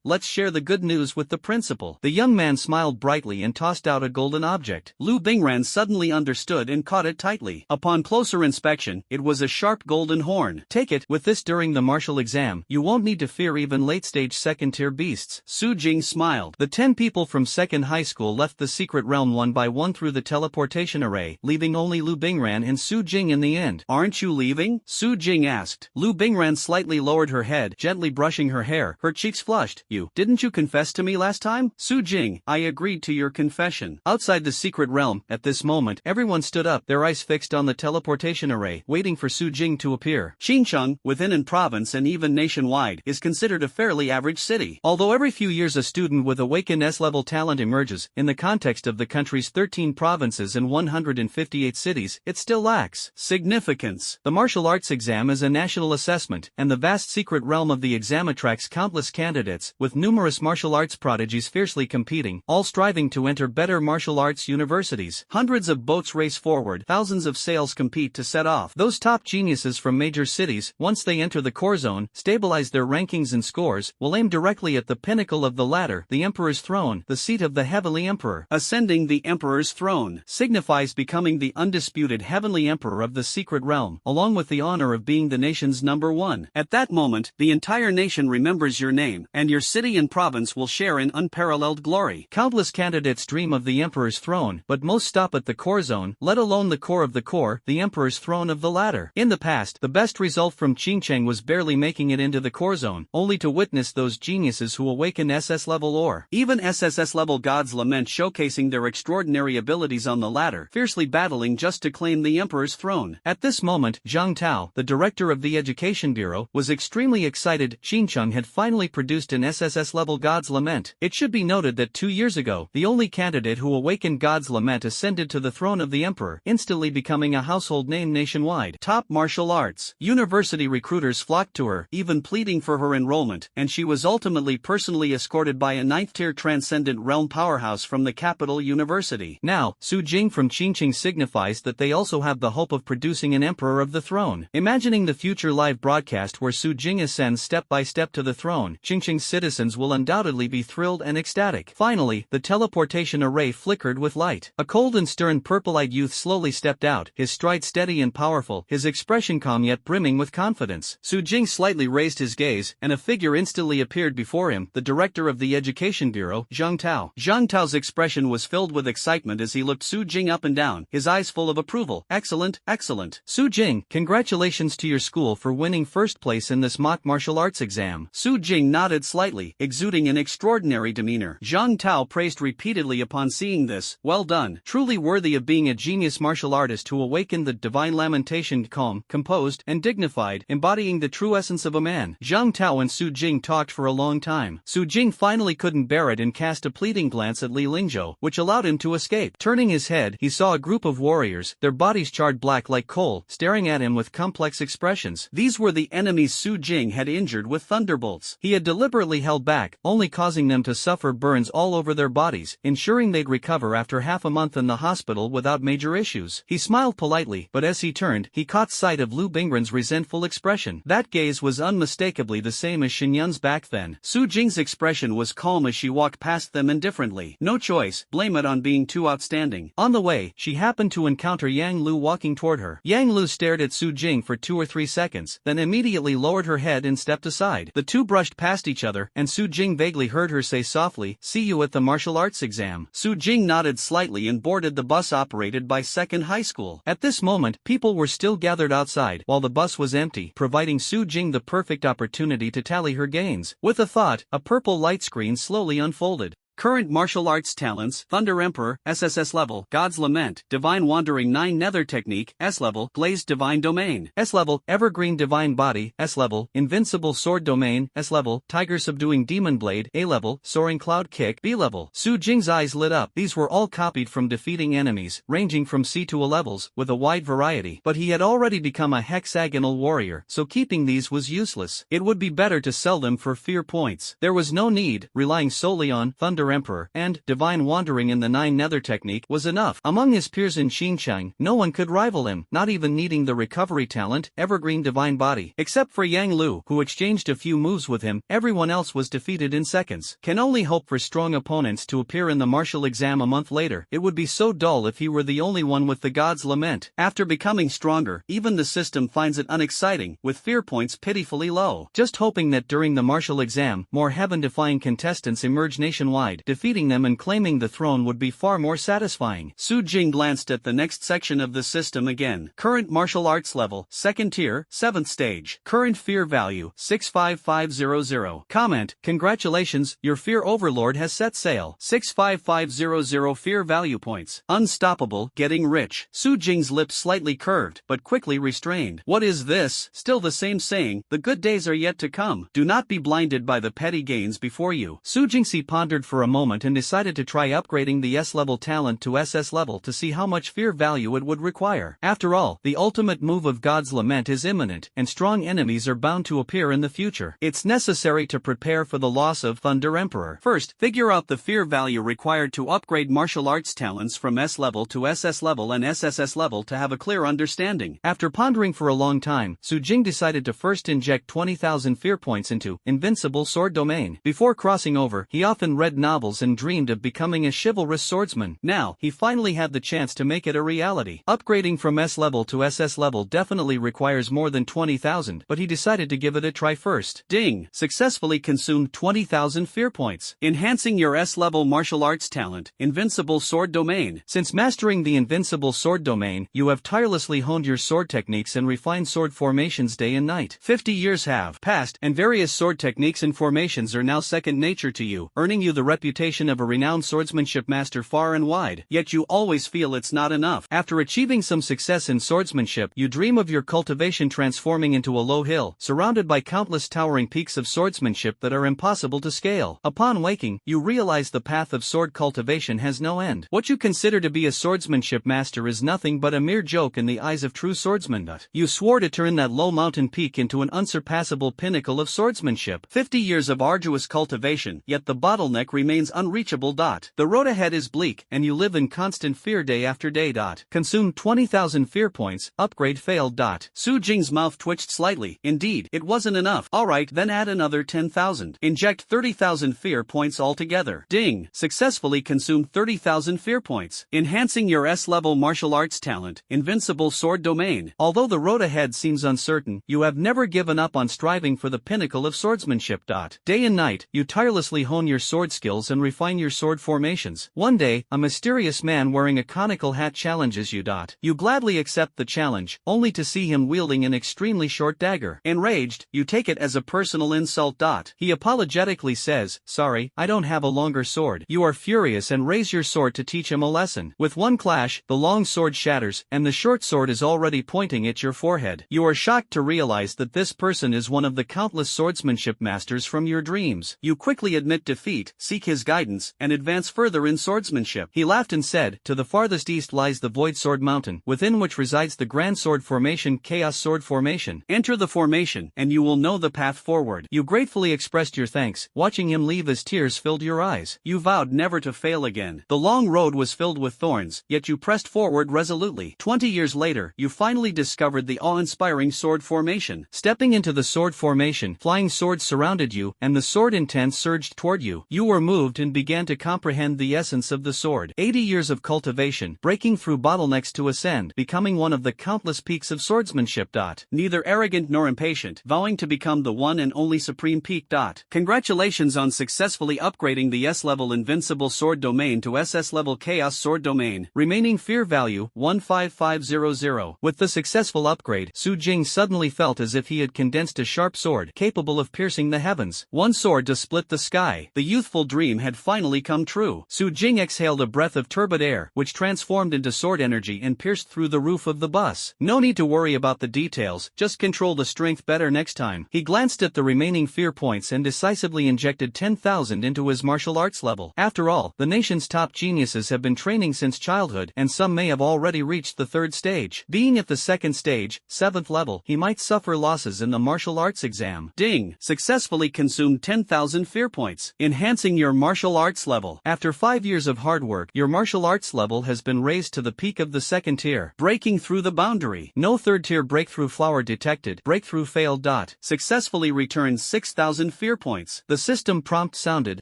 let's share the good news with the principal. The young man smiled brightly and tossed out a golden object. Lu Bingran suddenly understood and caught it tightly. Upon closer inspection, it was a sharp golden horn. Take it. With this during the martial exam, you won't need to fear even late-stage second-tier beasts. Su Jing smiled. The 10 people from second high school left the secret realm one by one through the teleportation array, leaving only Lu Bingran and Su Jing in the end. Aren't you leaving? Su Jing asked. Lu Bingran slightly lowered her head, gently brushing her hair, her cheeks flushed. Didn't you confess to me last time? Su Jing, I agreed to your confession. Outside the secret realm, at this moment, everyone stood up, their eyes fixed on the teleportation array, waiting for Su Jing to appear. Xinjiang, within an province and even nationwide, is considered a fairly average city. Although every few years a student with awakened S-level talent emerges, in the context of the country's 13 provinces and 158 cities, it still lacks significance. The martial arts exam is a national assessment, and the vast secret realm of the exam attracts countless candidates, with numerous martial arts prodigies fiercely competing, all striving to enter better martial arts universities. Hundreds of boats race forward, thousands of sails compete to set off. Those top geniuses from major cities, once they enter the core zone, stabilize their rankings and scores, will aim directly at the pinnacle of the ladder, the Emperor's throne, the seat of the Heavenly Emperor. Ascending the Emperor's throne signifies becoming the undisputed Heavenly Emperor of the secret realm, along with the honor of being the nation's #1. At that moment, the entire nation remembers your name, and your city and province will share in unparalleled glory. Countless candidates dream of the Emperor's throne, but most stop at the core zone, let alone the core of the core, the Emperor's throne of the ladder. In the past, the best result from Qingcheng was barely making it into the core zone, only to witness those geniuses who awaken SS level or even SSS level gods lament showcasing their extraordinary abilities on the ladder, fiercely battling just to claim the Emperor's throne. At this moment, Zhang Tao, the director of the Education Bureau, was extremely excited. Xinjiang had finally produced an SSS level God's Lament. It should be noted that 2 years ago, the only candidate who awakened God's Lament ascended to the throne of the Emperor, instantly becoming a household name nationwide. Top martial arts. University recruiters flocked to her, even pleading for her enrollment, and she was ultimately reportedly personally escorted by a 9th-tier Transcendent Realm powerhouse from the capital university. Now, Su Jing from Qingqing signifies that they also have the hope of producing an emperor of the throne. Imagining the future live broadcast where Su Jing ascends step by step to the throne, Qingqing's citizens will undoubtedly be thrilled and ecstatic. Finally, the teleportation array flickered with light. A cold and stern purple-eyed youth slowly stepped out, his stride steady and powerful, his expression calm yet brimming with confidence. Su Jing slightly raised his gaze, and a figure instantly appeared before him, the director of the Education Bureau, Zhang Tao. Zhang Tao's expression was filled with excitement as he looked Su Jing up and down, his eyes full of approval. Excellent, excellent. Su Jing, congratulations to your school for winning first place in this mock martial arts exam. Su Jing nodded slightly, exuding an extraordinary demeanor. Zhang Tao praised repeatedly upon seeing this. Well done. Truly worthy of being a genius martial artist who awakened the divine lamentation, calm, composed, and dignified, embodying the true essence of a man. Zhang Tao and Su Jing talked for a long time. Su Jing finally couldn't bear it and cast a pleading glance at Li Lingzhou, which allowed him to escape. Turning his head, he saw a group of warriors, their bodies charred black like coal, staring at him with complex expressions. These were the enemies Su Jing had injured with thunderbolts. He had deliberately held back, only causing them to suffer burns all over their bodies, ensuring they'd recover after half a month in the hospital without major issues. He smiled politely, but as he turned, he caught sight of Lu Bingren's resentful expression. That gaze was unmistakably the same as Xinyun's back then. Su Jing's expression was calm as she walked past them indifferently. No choice, blame it on being too outstanding. On the way, she happened to encounter Yang Lu walking toward her. Yang Lu stared at Su Jing for 2 or 3 seconds, then immediately lowered her head and stepped aside. The two brushed past each other, and Su Jing vaguely heard her say softly, "See you at the martial arts exam." Su Jing nodded slightly and boarded the bus operated by Second High School. At this moment, people were still gathered outside, while the bus was empty, providing Su Jing the perfect opportunity to tally her gains. With a thought, a purple light screen slowly unfolded. Current martial arts talents: Thunder Emperor, SSS level, God's Lament, Divine Wandering 9 Nether Technique, S level, Glazed Divine Domain, S level, Evergreen Divine Body, S level, Invincible Sword Domain, S level, Tiger Subduing Demon Blade, A level, Soaring Cloud Kick, B level. Su Jing's eyes lit up. These were all copied from defeating enemies, ranging from C to A levels, with a wide variety. But he had already become a hexagonal warrior, so keeping these was useless. It would be better to sell them for fear points. There was no need, relying solely on Thunder Emperor and Divine Wandering in the 9 Nether Technique was enough. Among his peers in Xinjiang, no one could rival him, not even needing the recovery talent, Evergreen Divine Body. Except for Yang Lu, who exchanged a few moves with him, everyone else was defeated in seconds. Can only hope for strong opponents to appear in the martial exam a month later. It would be so dull if he were the only one with the God's Lament. After becoming stronger, even the system finds it unexciting, with fear points pitifully low. Just hoping that during the martial exam, more heaven-defying contestants emerge nationwide. Defeating them and claiming the throne would be far more satisfying. Su Jing glanced at the next section of the system again. Current martial arts level, 2nd tier, 7th stage. Current fear value, 65500. Comment: congratulations, your fear overlord has set sail. 65500 fear value points. Unstoppable, getting rich. Su Jing's lips slightly curved, but quickly restrained. What is this? Still the same saying, the good days are yet to come. Do not be blinded by the petty gains before you. Su Jingxi pondered for a moment and decided to try upgrading the S-level talent to SS level to see how much fear value it would require. After all, the ultimate move of God's Lament is imminent, and strong enemies are bound to appear in the future. It's necessary to prepare for the loss of Thunder Emperor. First, figure out the fear value required to upgrade martial arts talents from S level to SS level and SSS level to have a clear understanding. After pondering for a long time, Su Jing decided to first inject 20,000 fear points into Invincible Sword Domain. Before crossing over, he often read novels and dreamed of becoming a chivalrous swordsman. Now, he finally had the chance to make it a reality. Upgrading from S level to SS level definitely requires more than 20,000, but he decided to give it a try first. Ding! Successfully consumed 20,000 fear points. Enhancing your S level martial arts talent, Invincible Sword Domain. Since mastering the Invincible Sword Domain, you have tirelessly honed your sword techniques and refined sword formations day and night. 50 years have passed, and various sword techniques and formations are now second nature to you, earning you the reputation reputation of a renowned swordsmanship master far and wide, yet you always feel it's not enough. After achieving some success in swordsmanship, you dream of your cultivation transforming into a low hill, surrounded by countless towering peaks of swordsmanship that are impossible to scale. Upon waking, you realize the path of sword cultivation has no end. What you consider to be a swordsmanship master is nothing but a mere joke in the eyes of true swordsmen. You swore to turn that low mountain peak into an unsurpassable pinnacle of swordsmanship. 50 years of arduous cultivation, yet the bottleneck remains unreachable. The road ahead is bleak, and you live in constant fear day after day. Consume 20,000 fear points, upgrade failed. Su Jing's mouth twitched slightly. Indeed, it wasn't enough. Alright, then add another 10,000. Inject 30,000 fear points altogether. Ding! Successfully consumed 30,000 fear points. Enhancing your S-level martial arts talent, Invincible Sword Domain. Although the road ahead seems uncertain, you have never given up on striving for the pinnacle of swordsmanship. Day and night, you tirelessly hone your sword skills and refine your sword formations. One day, a mysterious man wearing a conical hat challenges you. You gladly accept the challenge, only to see him wielding an extremely short dagger. Enraged, you take it as a personal insult. He apologetically says, "Sorry, I don't have a longer sword." You are furious and raise your sword to teach him a lesson. With one clash, the long sword shatters, and the short sword is already pointing at your forehead. You are shocked to realize that this person is one of the countless swordsmanship masters from your dreams. You quickly admit defeat, seek his guidance, and advance further in swordsmanship. He laughed and said, "To the farthest east lies the Void Sword Mountain, within which resides the Grand Sword Formation, Chaos Sword Formation. Enter the formation, and you will know the path forward." You gratefully expressed your thanks, watching him leave as tears filled your eyes. You vowed never to fail again. The long road was filled with thorns, yet you pressed forward resolutely. 20 years later, you finally discovered the awe-inspiring sword formation. Stepping into the sword formation, flying swords surrounded you, and the sword intent surged toward you. You were moved and began to comprehend the essence of the sword. 80 years of cultivation, breaking through bottlenecks to ascend, becoming one of the countless peaks of swordsmanship. Neither arrogant nor impatient, vowing to become the one and only supreme peak. Congratulations on successfully upgrading the S-level Invincible Sword Domain to SS-level Chaos Sword Domain. Remaining fear value, 15500. With the successful upgrade, Su Jing suddenly felt as if he had condensed a sharp sword, capable of piercing the heavens. One sword to split the sky. The youthful dream had finally come true. Su Jing exhaled a breath of turbid air, which transformed into sword energy and pierced through the roof of the bus. No need to worry about the details, just control the strength better next time. He glanced at the remaining fear points and decisively injected 10,000 into his martial arts level. After all, the nation's top geniuses have been training since childhood, and some may have already reached the third stage. Being at the second stage, 7th level, he might suffer losses in the martial arts exam. Ding! Successfully consumed 10,000 fear points, enhancing your martial arts level. After 5 years of hard work, your martial arts level has been raised to the peak of the second tier. Breaking through the boundary. No third tier breakthrough flower detected. Breakthrough failed. Successfully returned 6,000 fear points. The system prompt sounded,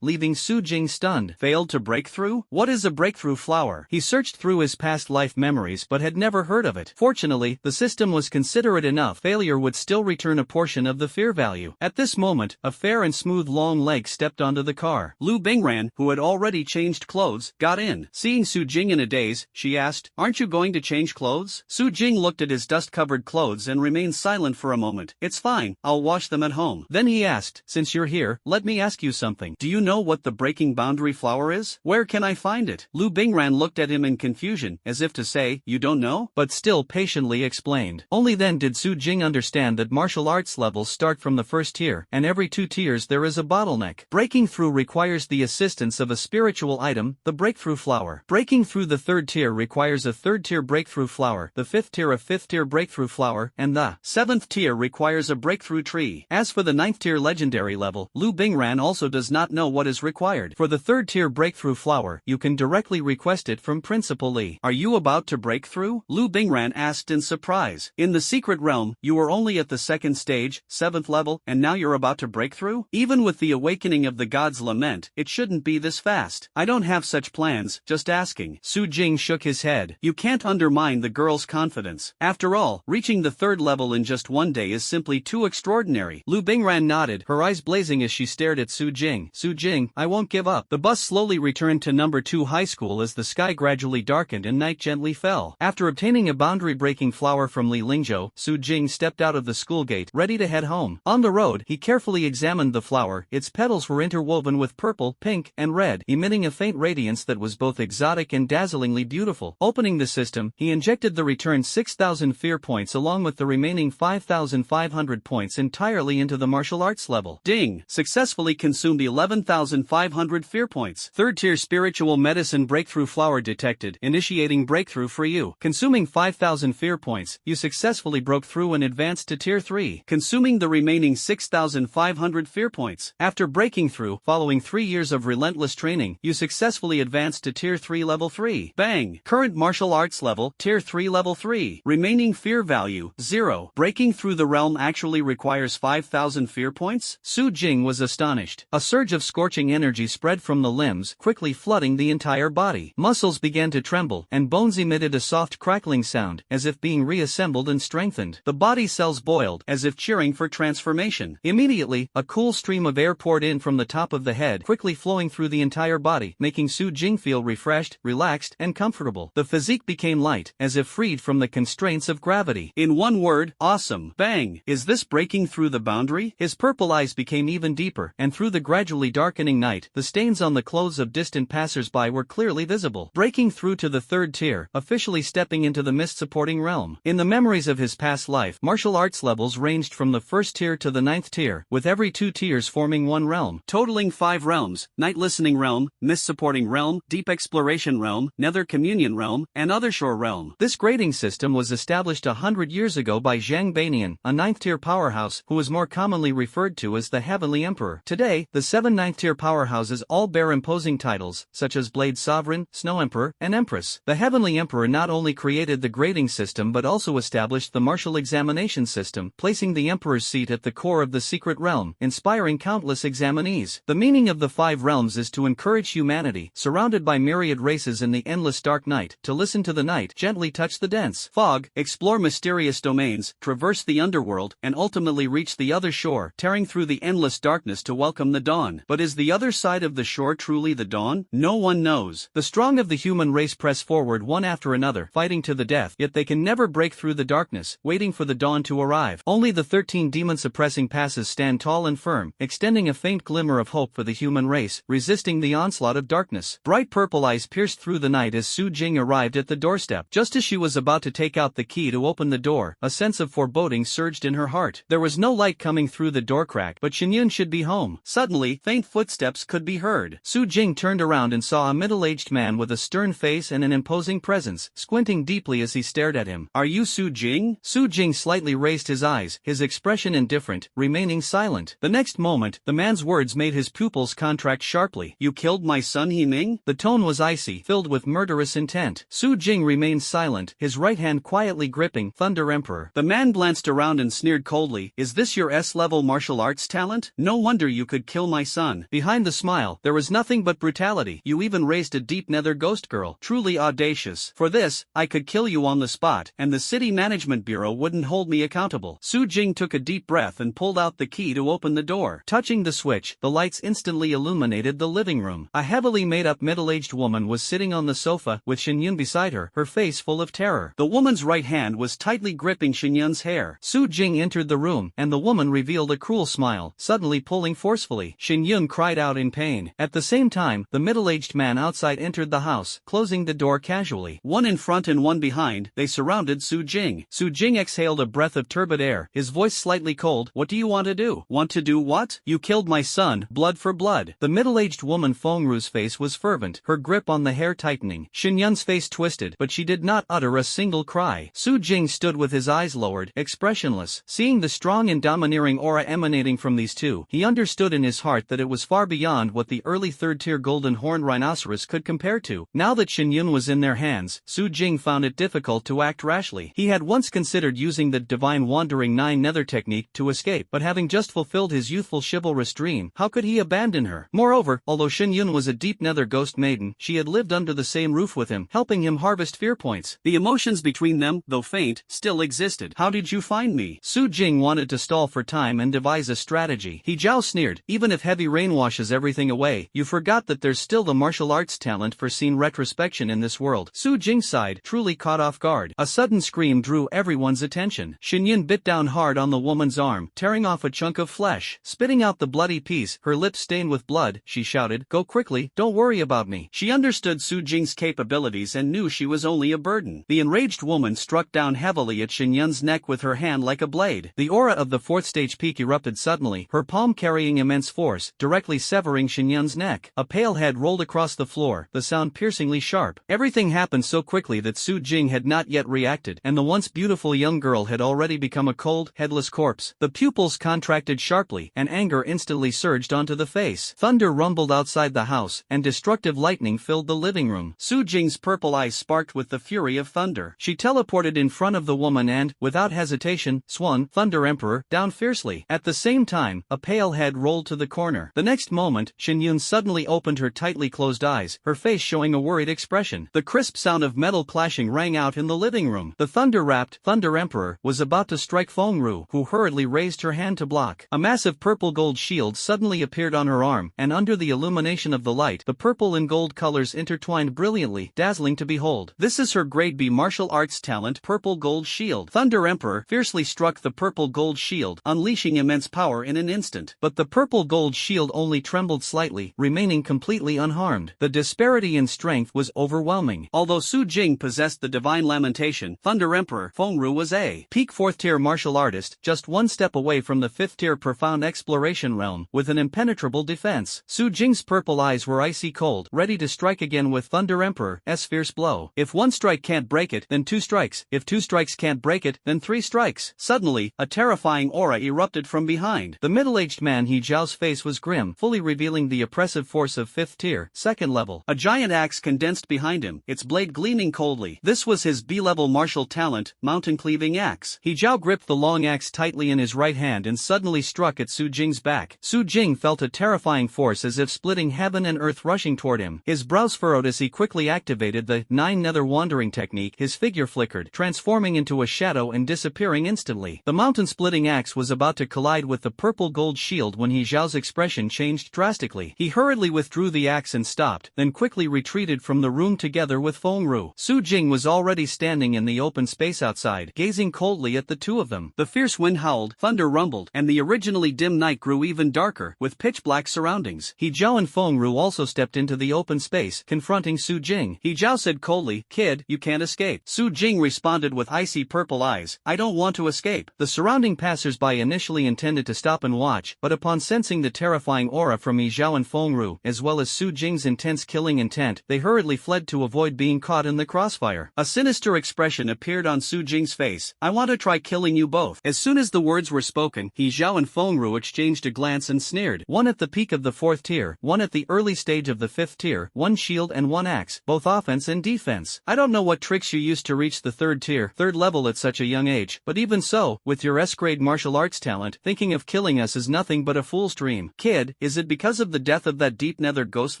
leaving Su Jing stunned. Failed to break through? What is a breakthrough flower? He searched through his past life memories but had never heard of it. Fortunately, the system was considerate enough. Failure would still return a portion of the fear value. At this moment, a fair and smooth long leg stepped onto the car. Lu Bingran, who had already changed clothes, got in. Seeing Su Jing in a daze, she asked, "Aren't you going to change clothes?" Su Jing looked at his dust-covered clothes and remained silent for a moment. "It's fine, I'll wash them at home." Then he asked, "Since you're here, let me ask you something. Do you know what the breaking boundary flower is? Where can I find it?" Lu Bingran looked at him in confusion, as if to say, "You don't know?" But still patiently explained. Only then did Su Jing understand that martial arts levels start from the first tier, and every 2 tiers there is a bottleneck. Breaking through requires the assistance of a spiritual item, the breakthrough flower. Breaking through the 3rd tier requires a 3rd tier breakthrough flower, the 5th tier a 5th tier breakthrough flower, and the 7th tier requires a breakthrough tree. As for the 9th tier legendary level, Lu Bingran also does not know what is required. For the 3rd tier breakthrough flower, you can directly request it from Principal Li. "Are you about to break through?" Lu Bingran asked in surprise. "In the secret realm, you were only at the 2nd stage, 7th level, and now you're about to break through? Even with the awakening of the God's Lament, it shouldn't be this fast." "I don't have such plans, just asking." Su Jing shook his head. "You can't undermine the girl's confidence. After all, reaching the 3rd level in just one day is simply too extraordinary." Lu Bingran nodded, her eyes blazing as she stared at Su Jing. "Su Jing, I won't give up." The bus slowly returned to number 2 high school as the sky gradually darkened and night gently fell. After obtaining a boundary-breaking flower from Li Lingzhou, Su Jing stepped out of the school gate, ready to head home. On the road, he carefully examined the flower. Its petals were interwoven with purple purple, pink, and red, emitting a faint radiance that was both exotic and dazzlingly beautiful. Opening the system, he injected the returned 6,000 fear points along with the remaining 5,500 points entirely into the martial arts level. Ding! Successfully consumed 11,500 fear points. Third tier spiritual medicine breakthrough flower detected, initiating breakthrough for you. Consuming 5,000 fear points, you successfully broke through and advanced to tier 3, consuming the remaining 6,500 fear points. After breaking through, following 3 years of relentless training, you successfully advanced to tier 3 level 3. Bang! Current martial arts level, tier 3 level 3. Remaining fear value, 0. Breaking through the realm actually requires 5,000 fear points? Su Jing was astonished. A surge of scorching energy spread from the limbs, quickly flooding the entire body. Muscles began to tremble, and bones emitted a soft crackling sound, as if being reassembled and strengthened. The body cells boiled, as if cheering for transformation. Immediately, a cool stream of air poured in from the top of the head, quickly flowing through the entire body, making Su Jing feel refreshed, relaxed, and comfortable. The physique became light, as if freed from the constraints of gravity. In one word, awesome. Bang! Is this breaking through the boundary? His purple eyes became even deeper, and through the gradually darkening night, the stains on the clothes of distant passers-by were clearly visible. Breaking through to the third tier, officially stepping into the mist-supporting realm. In the memories of his past life, martial arts levels ranged from the first tier to the 9th tier, with every 2 tiers forming one realm. Totaling 5 realms: Night Listening Realm, Mist-Supporting Realm, Deep Exploration Realm, Nether Communion Realm, and Othershore Realm. This grading system was established 100 years ago by Zhang Banian, a 9th-tier powerhouse, who was more commonly referred to as the Heavenly Emperor. Today, the 7 9th-tier powerhouses all bear imposing titles, such as Blade Sovereign, Snow Emperor, and Empress. The Heavenly Emperor not only created the grading system but also established the martial examination system, placing the Emperor's seat at the core of the secret realm, inspiring countless examinees. The meaning of the 5 realms is to encourage humanity, surrounded by myriad races in the endless dark night, to listen to the night, gently touch the dense fog, explore mysterious domains, traverse the underworld, and ultimately reach the other shore, tearing through the endless darkness to welcome the dawn. But is the other side of the shore truly the dawn? No one knows. The strong of the human race press forward one after another, fighting to the death, yet they can never break through the darkness, waiting for the dawn to arrive. Only the 13 demon-suppressing passes stand tall and firm, extending a faint glimmer of hope for the human race, resisting the onslaught of darkness. Bright purple eyes pierced through the night as Su Jing arrived at the doorstep. Just as she was about to take out the key to open the door, a sense of foreboding surged in her heart. There was no light coming through the door crack, but Xinyun should be home. Suddenly, faint footsteps could be heard. Su Jing turned around and saw a middle-aged man with a stern face and an imposing presence, squinting deeply as he stared at him. "Are you Su Jing?" Su Jing slightly raised his eyes, his expression indifferent, remaining silent. The next moment, the man's words made his pupils contract sharply. "You killed my son He Ming?" The tone was icy, filled with murderous intent. Su Jing remained silent, his right hand quietly gripping Thunder Emperor. The man glanced around and sneered coldly. "Is this your S-level martial arts talent? No wonder you could kill my son." Behind the smile, there was nothing but brutality. "You even raised a deep nether ghost girl. Truly audacious. For this, I could kill you on the spot, and the City Management Bureau wouldn't hold me accountable." Su Jing took a deep breath and pulled out the key to open the door. Touching the switch, the lights instantly illuminated the living room. A heavily made-up middle-aged woman was sitting on the sofa, with Xinyun beside her, her face full of terror. The woman's right hand was tightly gripping Xinyun's hair. Su Jing entered the room, and the woman revealed a cruel smile, suddenly pulling forcefully. Xinyun cried out in pain. At the same time, the middle-aged man outside entered the house, closing the door casually. One in front and one behind, they surrounded Su Jing. Su Jing exhaled a breath of turbid air, his voice slightly cold. "What do you want to do?" "Want to do what?" "You killed my son, blood for blood." The middle-aged woman Fengru's face was fervent, her grip on the hair tightening. Xinyun's face twisted, but she did not utter a single cry. Su Jing stood with his eyes lowered, expressionless. Seeing the strong and domineering aura emanating from these two, he understood in his heart that it was far beyond what the early third-tier golden horned rhinoceros could compare to. Now that Xinyun was in their hands, Su Jing found it difficult to act rashly. He had once considered using the divine wandering 9 nether technique to escape, but having just fulfilled his youthful chivalrous dream, how could he abandon her? Moreover, although Xinyun was a deep nether ghost maiden, she had lived under the same roof with him, helping him harvest fear points. The emotions between them, though faint, still existed. "How did you find me?" Su Jing wanted to stall for time and devise a strategy. He Zhao sneered. "Even if heavy rain washes everything away, you forgot that there's still the martial arts talent for scene retrospection in this world." Su Jing sighed, truly caught off guard. A sudden scream drew everyone's attention. Xinyun bit down hard on the woman's arm, tearing off a chunk of flesh. Spitting out the bloody piece, her lips stained with blood, she shouted. Go quickly, don't worry about me. She understood Su Jing's capabilities and knew she was only a burden. The enraged woman struck down heavily at Xinyun's neck with her hand like a blade. The aura of the fourth stage peak erupted suddenly, her palm carrying immense force, directly severing Xinyun's neck. A pale head rolled across the floor, the sound piercingly sharp. Everything happened so quickly that Su Jing had not yet reacted, and the once beautiful young girl had already become a cold, headless corpse. The pupils contracted sharply, and anger instantly surged onto the face. Thunder rumbled outside the house, and destructive lightning filled the living room. Su Jing's purple eyes sparked with the fury of thunder. She teleported in front of the woman and, without hesitation, swung Thunder Emperor down fiercely. At the same time, a pale head rolled to the corner. The next moment, Xinyun suddenly opened her tightly closed eyes, her face showing a worried expression. The crisp sound of metal clashing rang out in the living room. The thunder-wrapped Thunder Emperor was about to strike Feng Ru, who hurriedly raised her hand to block. A massive purple gold shield suddenly appeared on her arm, and under the illumination of the light, the purple and gold colors intertwined brilliantly, dazzling to behold. This is her grade B martial arts talent, Purple Gold Shield. Thunder Emperor fiercely struck the purple gold shield, unleashing immense power in an instant. But the purple gold shield only trembled slightly, remaining completely unharmed. The disparity in strength was overwhelming. Although Su Jing possessed the divine lamentation, Thunder Emperor Feng Ru was a peak 4th tier martial artist, just one step away from the 5th tier profound exploration realm, with an impenetrable defense. Su Jing's purple eyes were icy cold, ready to strike again with Thunder Emperor's fierce blow. If one strike can't break it, then 2 strikes. If 2 strikes can't break it, then 3 strikes. Suddenly, a terrifying aura erupted from behind. The middle-aged man He Zhao's face was grim, fully revealing the oppressive force of 5th tier, 2nd level. A giant axe condensed behind him, its blade gleaming coldly. This was his B-level martial talent, mountain-cleaving axe. He Zhao gripped the long axe tightly in his right hand and suddenly struck at Su Jing's back. Su Jing felt a terrifying force as if splitting heaven and earth rushing toward him. His brows furrowed as he quickly activated the 9 nether wandering technique. His figure flickered, transforming into a shadow and disappearing instantly. The mountain-splitting axe was about to collide with the purple gold shield when He Zhao's expression changed drastically. He hurriedly withdrew the axe and stopped, then quickly retreated from the room together with Feng Ru. Su Jing was already standing in the open space outside, gazing coldly at the two of them. The fierce wind howled, thunder rumbled, and the originally dim night grew even darker, with pitch-black surroundings. He Zhao and Feng Ru also stepped into the open space, confronting Su Jing. He Zhao said coldly, "Kid, you can't escape." Su Jing responded with icy purple eyes, "I don't want to escape." The surrounding passers-by initially intended to stop and watch, but upon sensing the terrifying aura from He Zhao and Feng Ru, as well as Su Jing's intense killing intent, they hurriedly fled to avoid being caught in the crossfire. A sinister expression appeared on Su Jing's face. "I want to try killing you both." As soon as the words were spoken, He Zhao and Feng Ru exchanged a glance and sneered. One at the peak of the 4th tier, one at the early stage of the 5th tier, one shield and one axe, both offense and defense. "I don't know what tricks you used to reach the 3rd tier, 3rd level at such a young age, but even so, with your S-grade martial arts talent, thinking of killing us is nothing but a fool's dream. Kid, is it because of the death of that deep nether ghost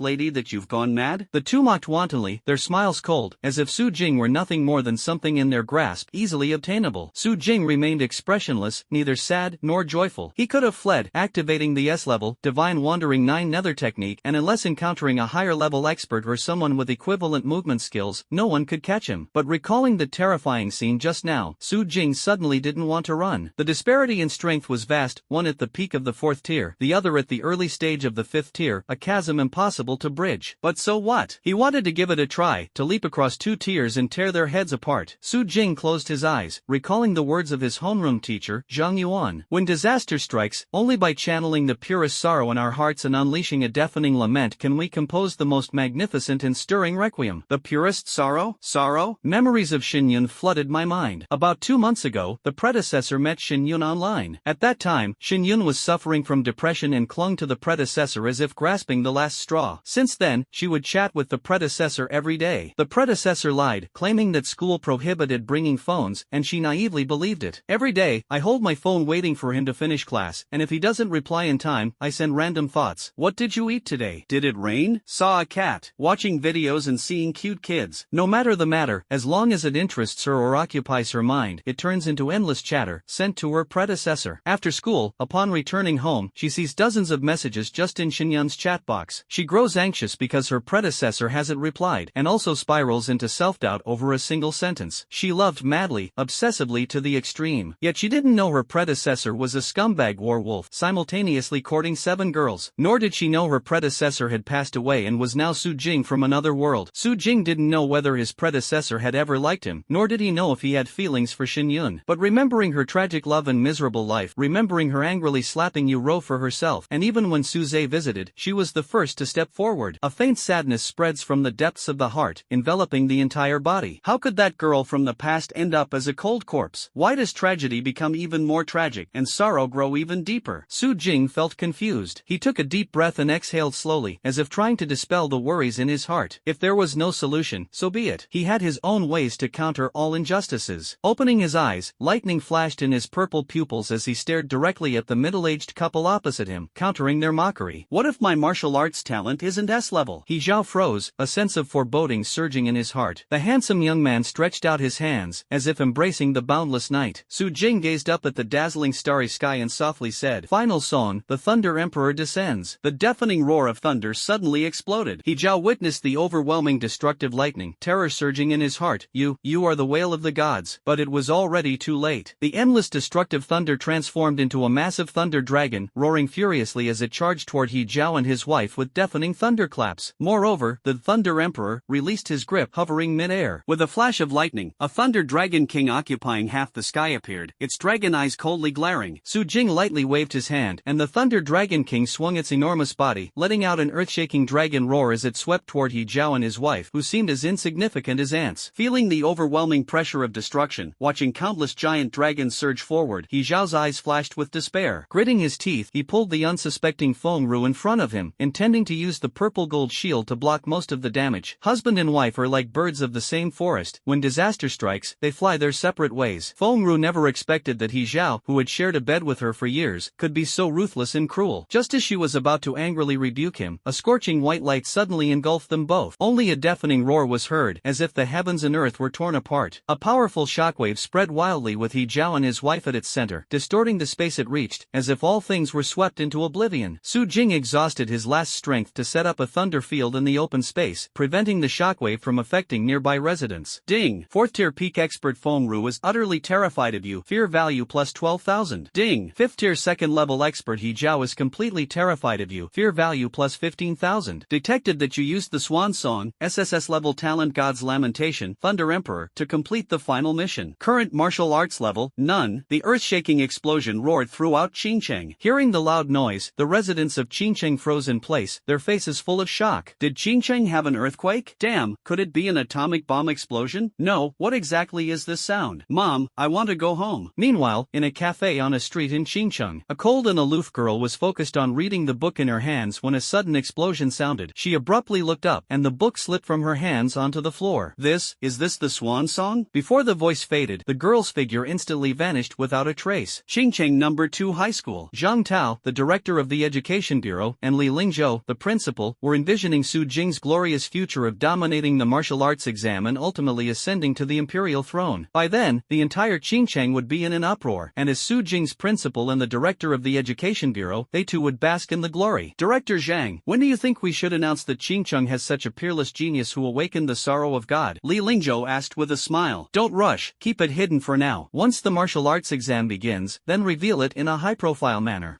lady that you've gone mad?" The two mocked wantonly, their smiles cold, as if Su Jing were nothing more than something in their grasp, easily obtainable. Su Jing remained expressionless, neither sad nor joyful. He could have fled, activating the S-level, Divine Wandering 9 nether technique, and unless encountering a higher-level expert or someone with equivalent movement skills, no one could catch him. But recalling the terrifying scene just now, Su Jing suddenly didn't want to run. The disparity in strength was vast, one at the peak of the 4th tier, the other at the early stage of the 5th tier, a chasm impossible to bridge. But so what? He wanted to give it a try, to leap across 2 tiers and tear their heads apart. Su Jing closed his eyes, recalling the words of his homeroom teacher, Zhang Yuan. "When disaster strikes, only by channeling the purest sorrow in our hearts and unleashing a deafening lament can we compose the most magnificent and stirring requiem." The purest sorrow? Sorrow? Memories of Xinyun flooded my mind. About 2 months ago, the predecessor met Xinyun online. At that time, Xinyun was suffering from depression and clung to the predecessor as if grasping the last straw. Since then, she would chat with the predecessor every day. The predecessor lied, claiming that school prohibited bringing phones, and she naively believed it. "Every day, I hold my phone waiting for him to finish class, and if he doesn't reply in time, I send random thoughts. What did you eat today? Did it rain? Saw a cat. Watching videos and seeing cute kids." No matter the matter, as long as it interests her or occupies her mind, it turns into endless chatter, sent to her predecessor. After school, upon returning home, she sees dozens of messages just in Xinyun's chat box. She grows anxious because her predecessor hasn't replied, and also spirals into self-doubt over a single sentence. She loved madly, obsessively to the extreme. Yet she didn't know her predecessor was a scumbag werewolf, simultaneously courting 7 girls. Nor did she know her predecessor had passed away and was now Su Jing from another world. Su Jing didn't know whether his predecessor had ever liked him, nor did he know if he had feelings for Shin Yun. But remembering her tragic love and miserable life, remembering her angrily slapping Yu Ro for herself, and even when Su Zhe visited, she was the first to step forward. A faint sadness spreads from the depths of the heart, enveloping the entire body. How could that girl from the past end up as a cold corpse? Why does tragedy become even more tragic, and sorrow grow even deeper? Su Jing felt confused. He took a deep breath and exhaled slowly, as if trying to dispel the worries in his heart. If there was no solution, so be it. He had his own ways to counter all injustices. Opening his eyes, lightning flashed in his purple pupils as he stared directly at the middle-aged couple opposite him, countering their mockery. What if my martial arts talent isn't S-level? He Zhao froze, a sense of foreboding surging in his heart. The handsome young man stretched out his hands, as if embracing the boundless night. Su Jing gazed up at the dazzling starry sky and softly said, "Final song, the Thunder Emperor descends." The deafening roar of thunder suddenly exploded. He Zhao witnessed the overwhelming destructive lightning, terror surging in his heart. You are the wail of the gods. But it was already too late. The endless destructive thunder transformed into a massive thunder dragon, roaring furiously as it charged toward He Zhao and his wife with deafening thunderclaps. Moreover, the Thunder Emperor released his grip, hovering mid-air. With a flash of lightning, a Thunder Dragon King occupying half the sky appeared, its dragon eyes coldly glaring. Su Jing lightly waved his hand, and the Thunder Dragon King swung its enormous body, letting out an earth-shaking dragon roar as it swept toward He Zhao and his wife, who seemed as insignificant as ants. Feeling the overwhelming pressure of destruction, watching countless giant dragons surge forward, He Zhao's eyes flashed with despair. Gritting his teeth, he pulled the unsuspecting Feng Ru in front of him, intending to use the purple gold shield to block most of the damage. Husband and wife are like birds of the same forest. When disaster strikes, they fly their separate ways. Feng Ru never expected that He Zhao, who had shared a bed with her for years, could be so ruthless and cruel. Just as she was about to angrily rebuke him, a scorching white light suddenly engulfed them both. Only a deafening roar was heard, as if the heavens and earth were torn apart. A powerful shockwave spread wildly with He Zhao and his wife at its center, distorting the space it reached, as if all things were swept into oblivion. Su Jing exhausted his last strength to set up a thunder field in the open space, preventing the shockwave from affecting nearby residents. Ding! 4th tier peak expert Feng Ru is utterly terrified of you. Fear value plus 12,000. Ding! 5th tier 2nd level expert He Zhao is completely terrified of you. Fear value plus 15,000. Detected that you used the Swan Song, SSS level talent God's Lamentation, Thunder Emperor, to complete the final mission. Current martial arts level, none. The earth-shaking explosion roared throughout Qingcheng. Hearing the loud noise, the residents of Qingcheng froze in place, their faces full of shock. Did Qingcheng have an earthquake? Damn, could it be an atomic bomb explosion? No, what exactly is this sound? Mom, I want to go home. Meanwhile, in a cafe on a street in Qingcheng, a cold and aloof girl was focused on reading the book in her hands when a sudden explosion sounded. She abruptly looked up, and the book slipped from her hands onto the floor. Is this the Swan Song? Before the voice faded, the girl's figure instantly vanished without a trace. Qingcheng No. 2 High School. Zhang Tao, the director of the Education Bureau, and Li Lingzhou, the principal, were envisioning Su Jing's glorious future of dominating the martial arts exam and ultimately ascending to the imperial throne. By then, the entire Qingcheng would be in an uproar, and as Su Jing's principal and the director of the Education Bureau, they too would bask in the glory. Director Zhang, when do you think we should announce that Qingcheng has such a peerless genius who awakened the sorrow of God? Li Lingzhou asked with a smile. Don't rush, keep it hidden for now. Once the martial arts exam begins, then reveal it in a high-profile manner.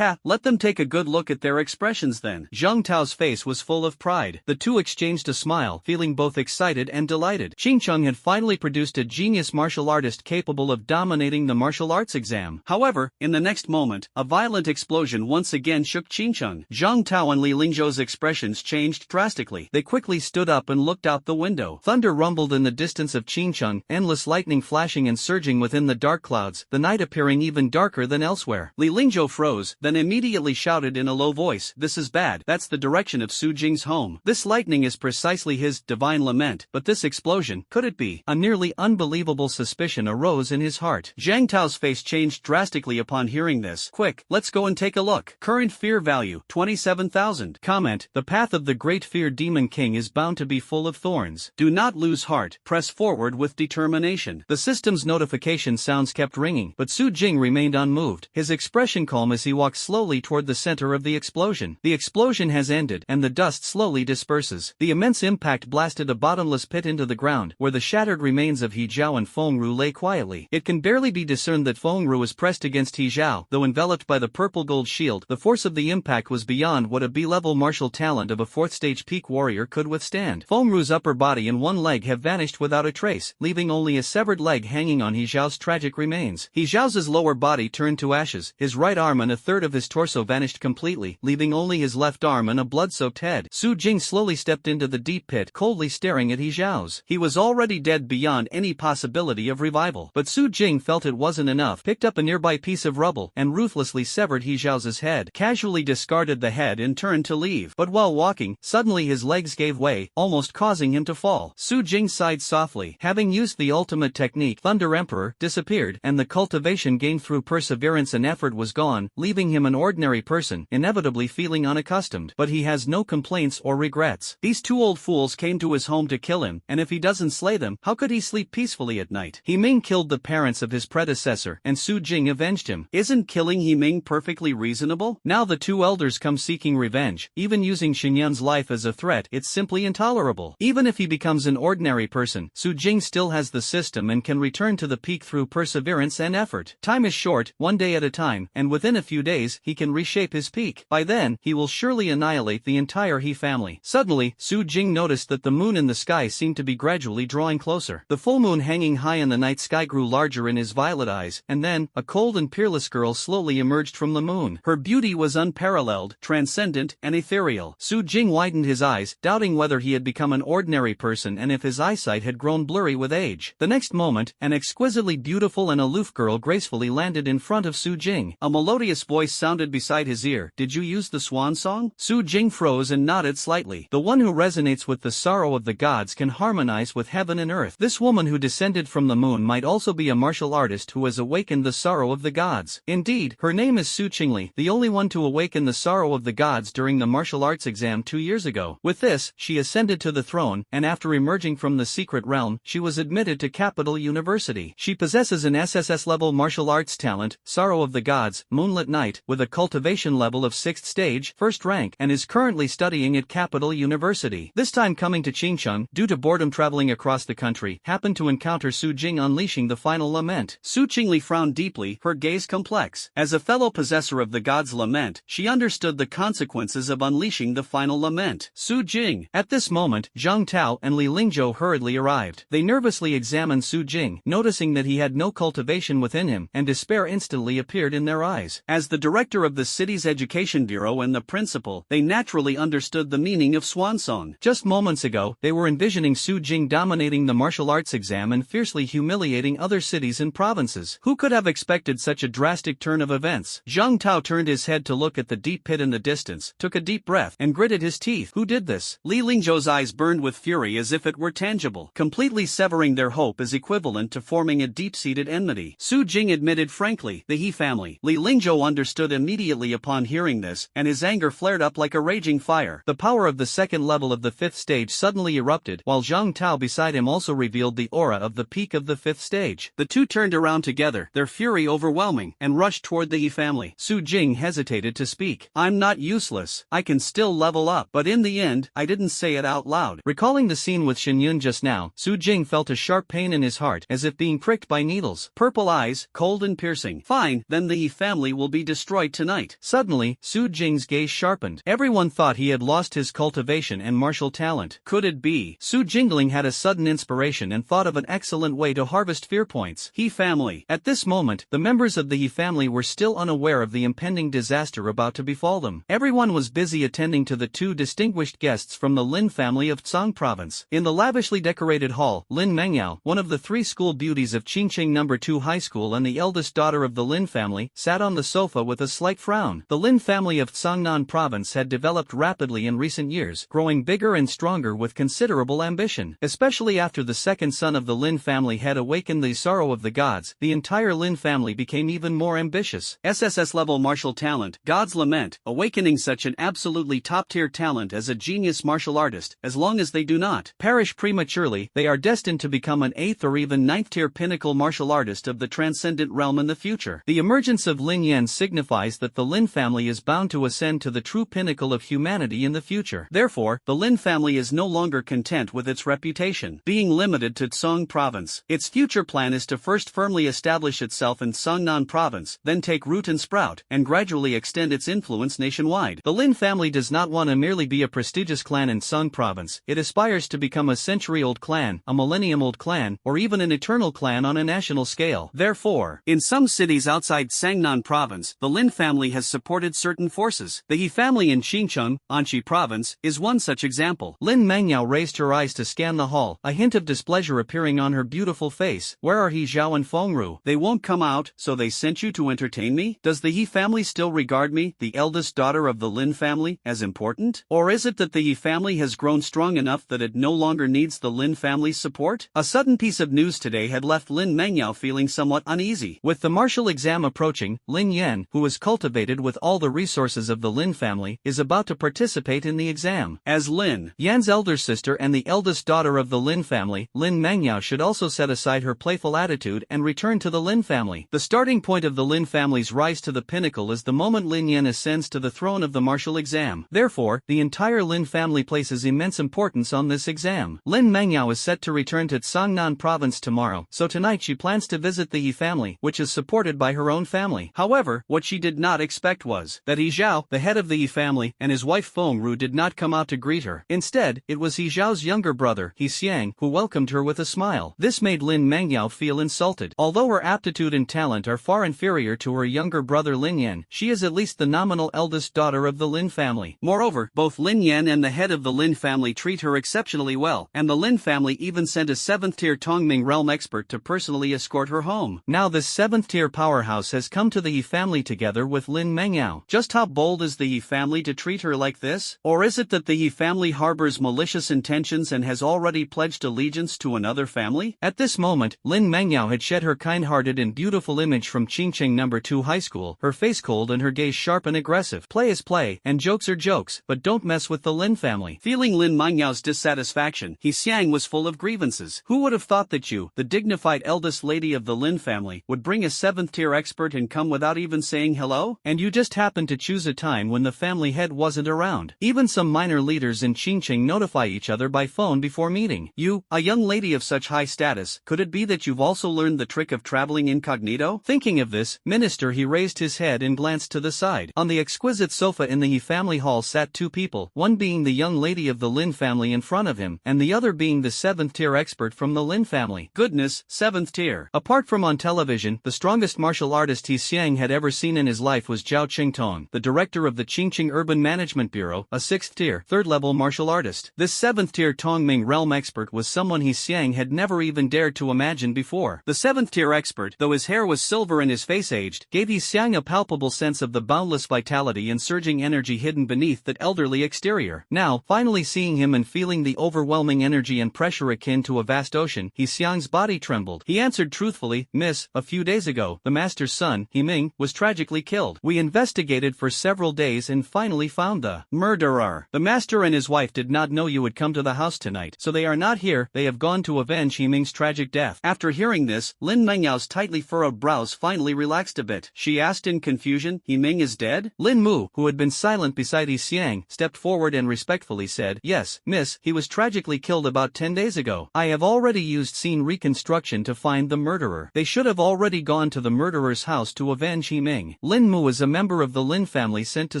Let them take a good look at their expressions then. Zhang Tao's face was full of pride. The two exchanged a smile, feeling both excited and delighted. Qingcheng had finally produced a genius martial artist capable of dominating the martial arts exam. However, in the next moment, a violent explosion once again shook Qingcheng. Zhang Tao and Li Lingzhou's expressions changed drastically. They quickly stood up and looked out the window. Thunder rumbled in the distance of Qingcheng, endless lightning flashing and surging within the dark clouds, the night appearing even darker than elsewhere. Li Lingzhou froze, then immediately shouted in a low voice, "This is bad. That's the direction of Su Jing's home. This lightning is precisely his divine lament, but this explosion, could it be?" A nearly unbelievable suspicion arose in his heart. Zhang Tao's face changed drastically upon hearing this. Quick, let's go and take a look. Current fear value, 27,000. Comment, the path of the great fear demon king is bound to be full of thorns. Do not lose heart, press forward with determination. The system's notification sounds kept ringing, but Su Jing remained unmoved, his expression calm as he walked slowly toward the center of the explosion. The explosion has ended, and the dust slowly disperses. The immense impact blasted a bottomless pit into the ground, where the shattered remains of He Zhao and Feng Ru lay quietly. It can barely be discerned that Feng Ru is pressed against He Zhao, though enveloped by the purple gold shield. The force of the the impact was beyond what a B-level martial talent of a 4th stage peak warrior could withstand. Fengru's upper body and one leg have vanished without a trace, leaving only a severed leg hanging on He Zhao's tragic remains. He Zhao's lower body turned to ashes, his right arm and a third of his torso vanished completely, leaving only his left arm and a blood-soaked head. Su Jing slowly stepped into the deep pit, coldly staring at He Zhao's. He was already dead beyond any possibility of revival. But Su Jing felt it wasn't enough, picked up a nearby piece of rubble, and ruthlessly severed He Zhao's head, casually discarded the head and turned to leave. But while walking, suddenly his legs gave way, almost causing him to fall. Su Jing sighed softly. Having used the ultimate technique, Thunder Emperor disappeared, and the cultivation gained through perseverance and effort was gone, leaving him an ordinary person, inevitably feeling unaccustomed. But he has no complaints or regrets. These two old fools came to his home to kill him, and if he doesn't slay them, how could he sleep peacefully at night? He Ming killed the parents of his predecessor, and Su Jing avenged him. Isn't killing He Ming perfectly reasonable? Now the two elders come seeking revenge, even using Xinyan's life as a threat. It's simply intolerable. Even if he becomes an ordinary person, Su Jing still has the system and can return to the peak through perseverance and effort. Time is short, one day at a time, and within a few days he can reshape his peak. By then, he will surely annihilate the entire He family. Suddenly, Su Jing noticed that the moon in the sky seemed to be gradually drawing closer. The full moon hanging high in the night sky grew larger in his violet eyes, and then, a cold and peerless girl slowly emerged from the moon. Her beauty was unparalleled, transcendent, and ethereal. Su Jing widened his eyes, doubting whether he had become an ordinary person and if his eyesight had grown blurry with age. The next moment, an exquisitely beautiful and aloof girl gracefully landed in front of Su Jing. A melodious voice sounded beside his ear. Did you use the swan song? Su Jing froze and nodded slightly. The one who resonates with the sorrow of the gods can harmonize with heaven and earth. This woman who descended from the moon might also be a martial artist who has awakened the sorrow of the gods. Indeed, her name is Su Qingli, the only one to awaken the sorrow of the gods during the martial arts exam 2 years ago. With this, she ascended to the throne, and after emerging from the secret realm, she was admitted to Capital University. She possesses an SSS level martial arts talent, Sorrow of the Gods, Moonlit Night, with a cultivation level of 6th stage, 1st rank, and is currently studying at Capital University. This time coming to Qingcheng, due to boredom traveling across the country, happened to encounter Su Jing unleashing the final lament. Su Qingli frowned deeply, her gaze complex. As a fellow possessor of the god's lament, she understood the consequences of unleashing the final lament. Su Jing. At this moment, Zhang Tao and Li Lingzhou hurriedly arrived. They nervously examined Su Jing, noticing that he had no cultivation within him, and despair instantly appeared in their eyes. As the director of the city's education bureau and the principal, they naturally understood the meaning of swan song. Just moments ago, they were envisioning Su Jing dominating the martial arts exam and fiercely humiliating other cities and provinces. Who could have expected such a drastic turn of events? Zhang Tao turned his head to look at the deep pit in the distance, took a deep breath, and gritted his teeth. Who did this? Li Lingzhou's eyes burned with fury as if it were tangible. Completely severing their hope is equivalent to forming a deep-seated enmity. Su Jing admitted frankly, the He family. Li Lingzhou understood immediately upon hearing this, and his anger flared up like a raging fire. The power of the second level of the 5th stage suddenly erupted, while Zhang Tao beside him also revealed the aura of the peak of the 5th stage. The two turned around together, their fury overwhelming, and rushed toward the He family. Su Jing hesitated to speak. I'm not useless. I can still level up. But in the end, I didn't say it out loud. Recalling the scene with Xinyun just now, Su Jing felt a sharp pain in his heart, as if being pricked by needles. Purple eyes, cold and piercing. Fine, then the He family will be destroyed tonight. Suddenly, Su Jing's gaze sharpened. Everyone thought he had lost his cultivation and martial talent. Could it be? Su Jingling had a sudden inspiration and thought of an excellent way to harvest fear points. He family. At this moment, the members of the He family were still unaware of the impending disaster about to befall them. Everyone was busy attending to the two distinguished guests from the Lin family of Tsang province. In the lavishly decorated hall, Lin Mengyao, one of the 3 school beauties of Qingqing No. 2 High School and the eldest daughter of the Lin family, sat on the sofa with a slight frown. The Lin family of Tsangnan province had developed rapidly in recent years, growing bigger and stronger with considerable ambition. Especially after the second son of the Lin family had awakened the sorrow of the gods, the entire Lin family became even more ambitious. SSS level martial talent, God's Lament, awakening such an absolutely top-tier talent as a genius martial artist. As long as they do not perish prematurely, they are destined to become an 8th or even 9th tier pinnacle martial artist of the transcendent realm in the future. The emergence of Lin Yan signifies that the Lin family is bound to ascend to the true pinnacle of humanity in the future. Therefore, the Lin family is no longer content with its reputation being limited to Tsang province. Its future plan is to first firmly establish itself in Songnan province, then take root and sprout, and gradually extend its its influence nationwide. The Lin family does not want to merely be a prestigious clan in Sung province, it aspires to become a century-old clan, a millennium-old clan, or even an eternal clan on a national scale. Therefore, in some cities outside Sangnan province, the Lin family has supported certain forces. The He family in Qingcheng, Anxi province, is one such example. Lin Mangyao raised her eyes to scan the hall, a hint of displeasure appearing on her beautiful face. Where are He Zhao and Fengru? They won't come out, so they sent you to entertain me? Does the He family still regard me, the eldest daughter of the Lin family, as important? Or is it that the He family has grown strong enough that it no longer needs the Lin family's support? A sudden piece of news today had left Lin Mangyao feeling somewhat uneasy. With the martial exam approaching, Lin Yan, who is cultivated with all the resources of the Lin family, is about to participate in the exam. As Lin Yan's elder sister and the eldest daughter of the Lin family, Lin Mangyao should also set aside her playful attitude and return to the Lin family. The starting point of the Lin family's rise to the pinnacle is the moment Lin Yan ascends to the throne of the martial exam. Therefore, the entire Lin family places immense importance on this exam. Lin Mangyao is set to return to Sangnan province tomorrow, so tonight she plans to visit the He family, which is supported by her own family. However, what she did not expect was that He Zhao, the head of the He family, and his wife Fengru did not come out to greet her. Instead, it was He Zhao's younger brother, He Xiang, who welcomed her with a smile. This made Lin Mangyao feel insulted. Although her aptitude and talent are far inferior to her younger brother Lin Yan, she is at least the nominal eldest daughter of the Lin family. Moreover, both Lin Yan and the head of the Lin family treat her exceptionally well, and the Lin family even sent a 7th-tier Tongming realm expert to personally escort her home. Now this 7th-tier powerhouse has come to the He family together with Lin Mangyao. Just how bold is the He family to treat her like this? Or is it that the He family harbors malicious intentions and has already pledged allegiance to another family? At this moment, Lin Mangyao had shed her kind-hearted and beautiful image from Qingcheng No. 2 High School, her face cold and her gaze sharp and aggressive. Play is play, and jokes are jokes, but don't mess with the Lin family. Feeling Lin Mangyao's dissatisfaction, He Xiang was full of grievances. Who would have thought that you, the dignified eldest lady of the Lin family, would bring a 7th-tier expert and come without even saying hello? And you just happened to choose a time when the family head wasn't around. Even some minor leaders in Qingcheng notify each other by phone before meeting. You, a young lady of such high status, could it be that you've also learned the trick of traveling incognito? Thinking of this, Minister He raised his head and glanced to the side. On the exquisite sofa in the He family hall sat two people, one being the young lady of the Lin family in front of him, and the other being the 7th-tier expert from the Lin family. Goodness, 7th tier. Apart from on television, the strongest martial artist He Xiang had ever seen in his life was Zhao Qingtong, the director of the Qingqing Urban Management Bureau, a 6th-tier, 3rd-level martial artist. This 7th-tier Tongming realm expert was someone He Xiang had never even dared to imagine before. The 7th-tier expert, though his hair was silver and his face aged, gave He Xiang a palpable sense of the boundless vitality and surging energy hidden beneath that elderly exterior. Now, finally seeing him and feeling the overwhelming energy and pressure akin to a vast ocean, He Xiang's body trembled. He answered truthfully, "Miss, a few days ago, the master's son, He Ming, was tragically killed. We investigated for several days and finally found the murderer. The master and his wife did not know you would come to the house tonight, so they are not here. They have gone to avenge He Ming's tragic death." After hearing this, Lin Mengyao's tightly furrowed brows finally relaxed a bit. She asked in confusion, "He Ming is dead?" Lin Mu, who had been silent beside He Xiang, stepped forward and respectfully said, "Yes, miss, he was tragically killed about 10 days ago. I have already used scene reconstruction to find the murderer. They should have already gone to the murderer's house to avenge He Ming." Lin Mu is a member of the Lin family sent to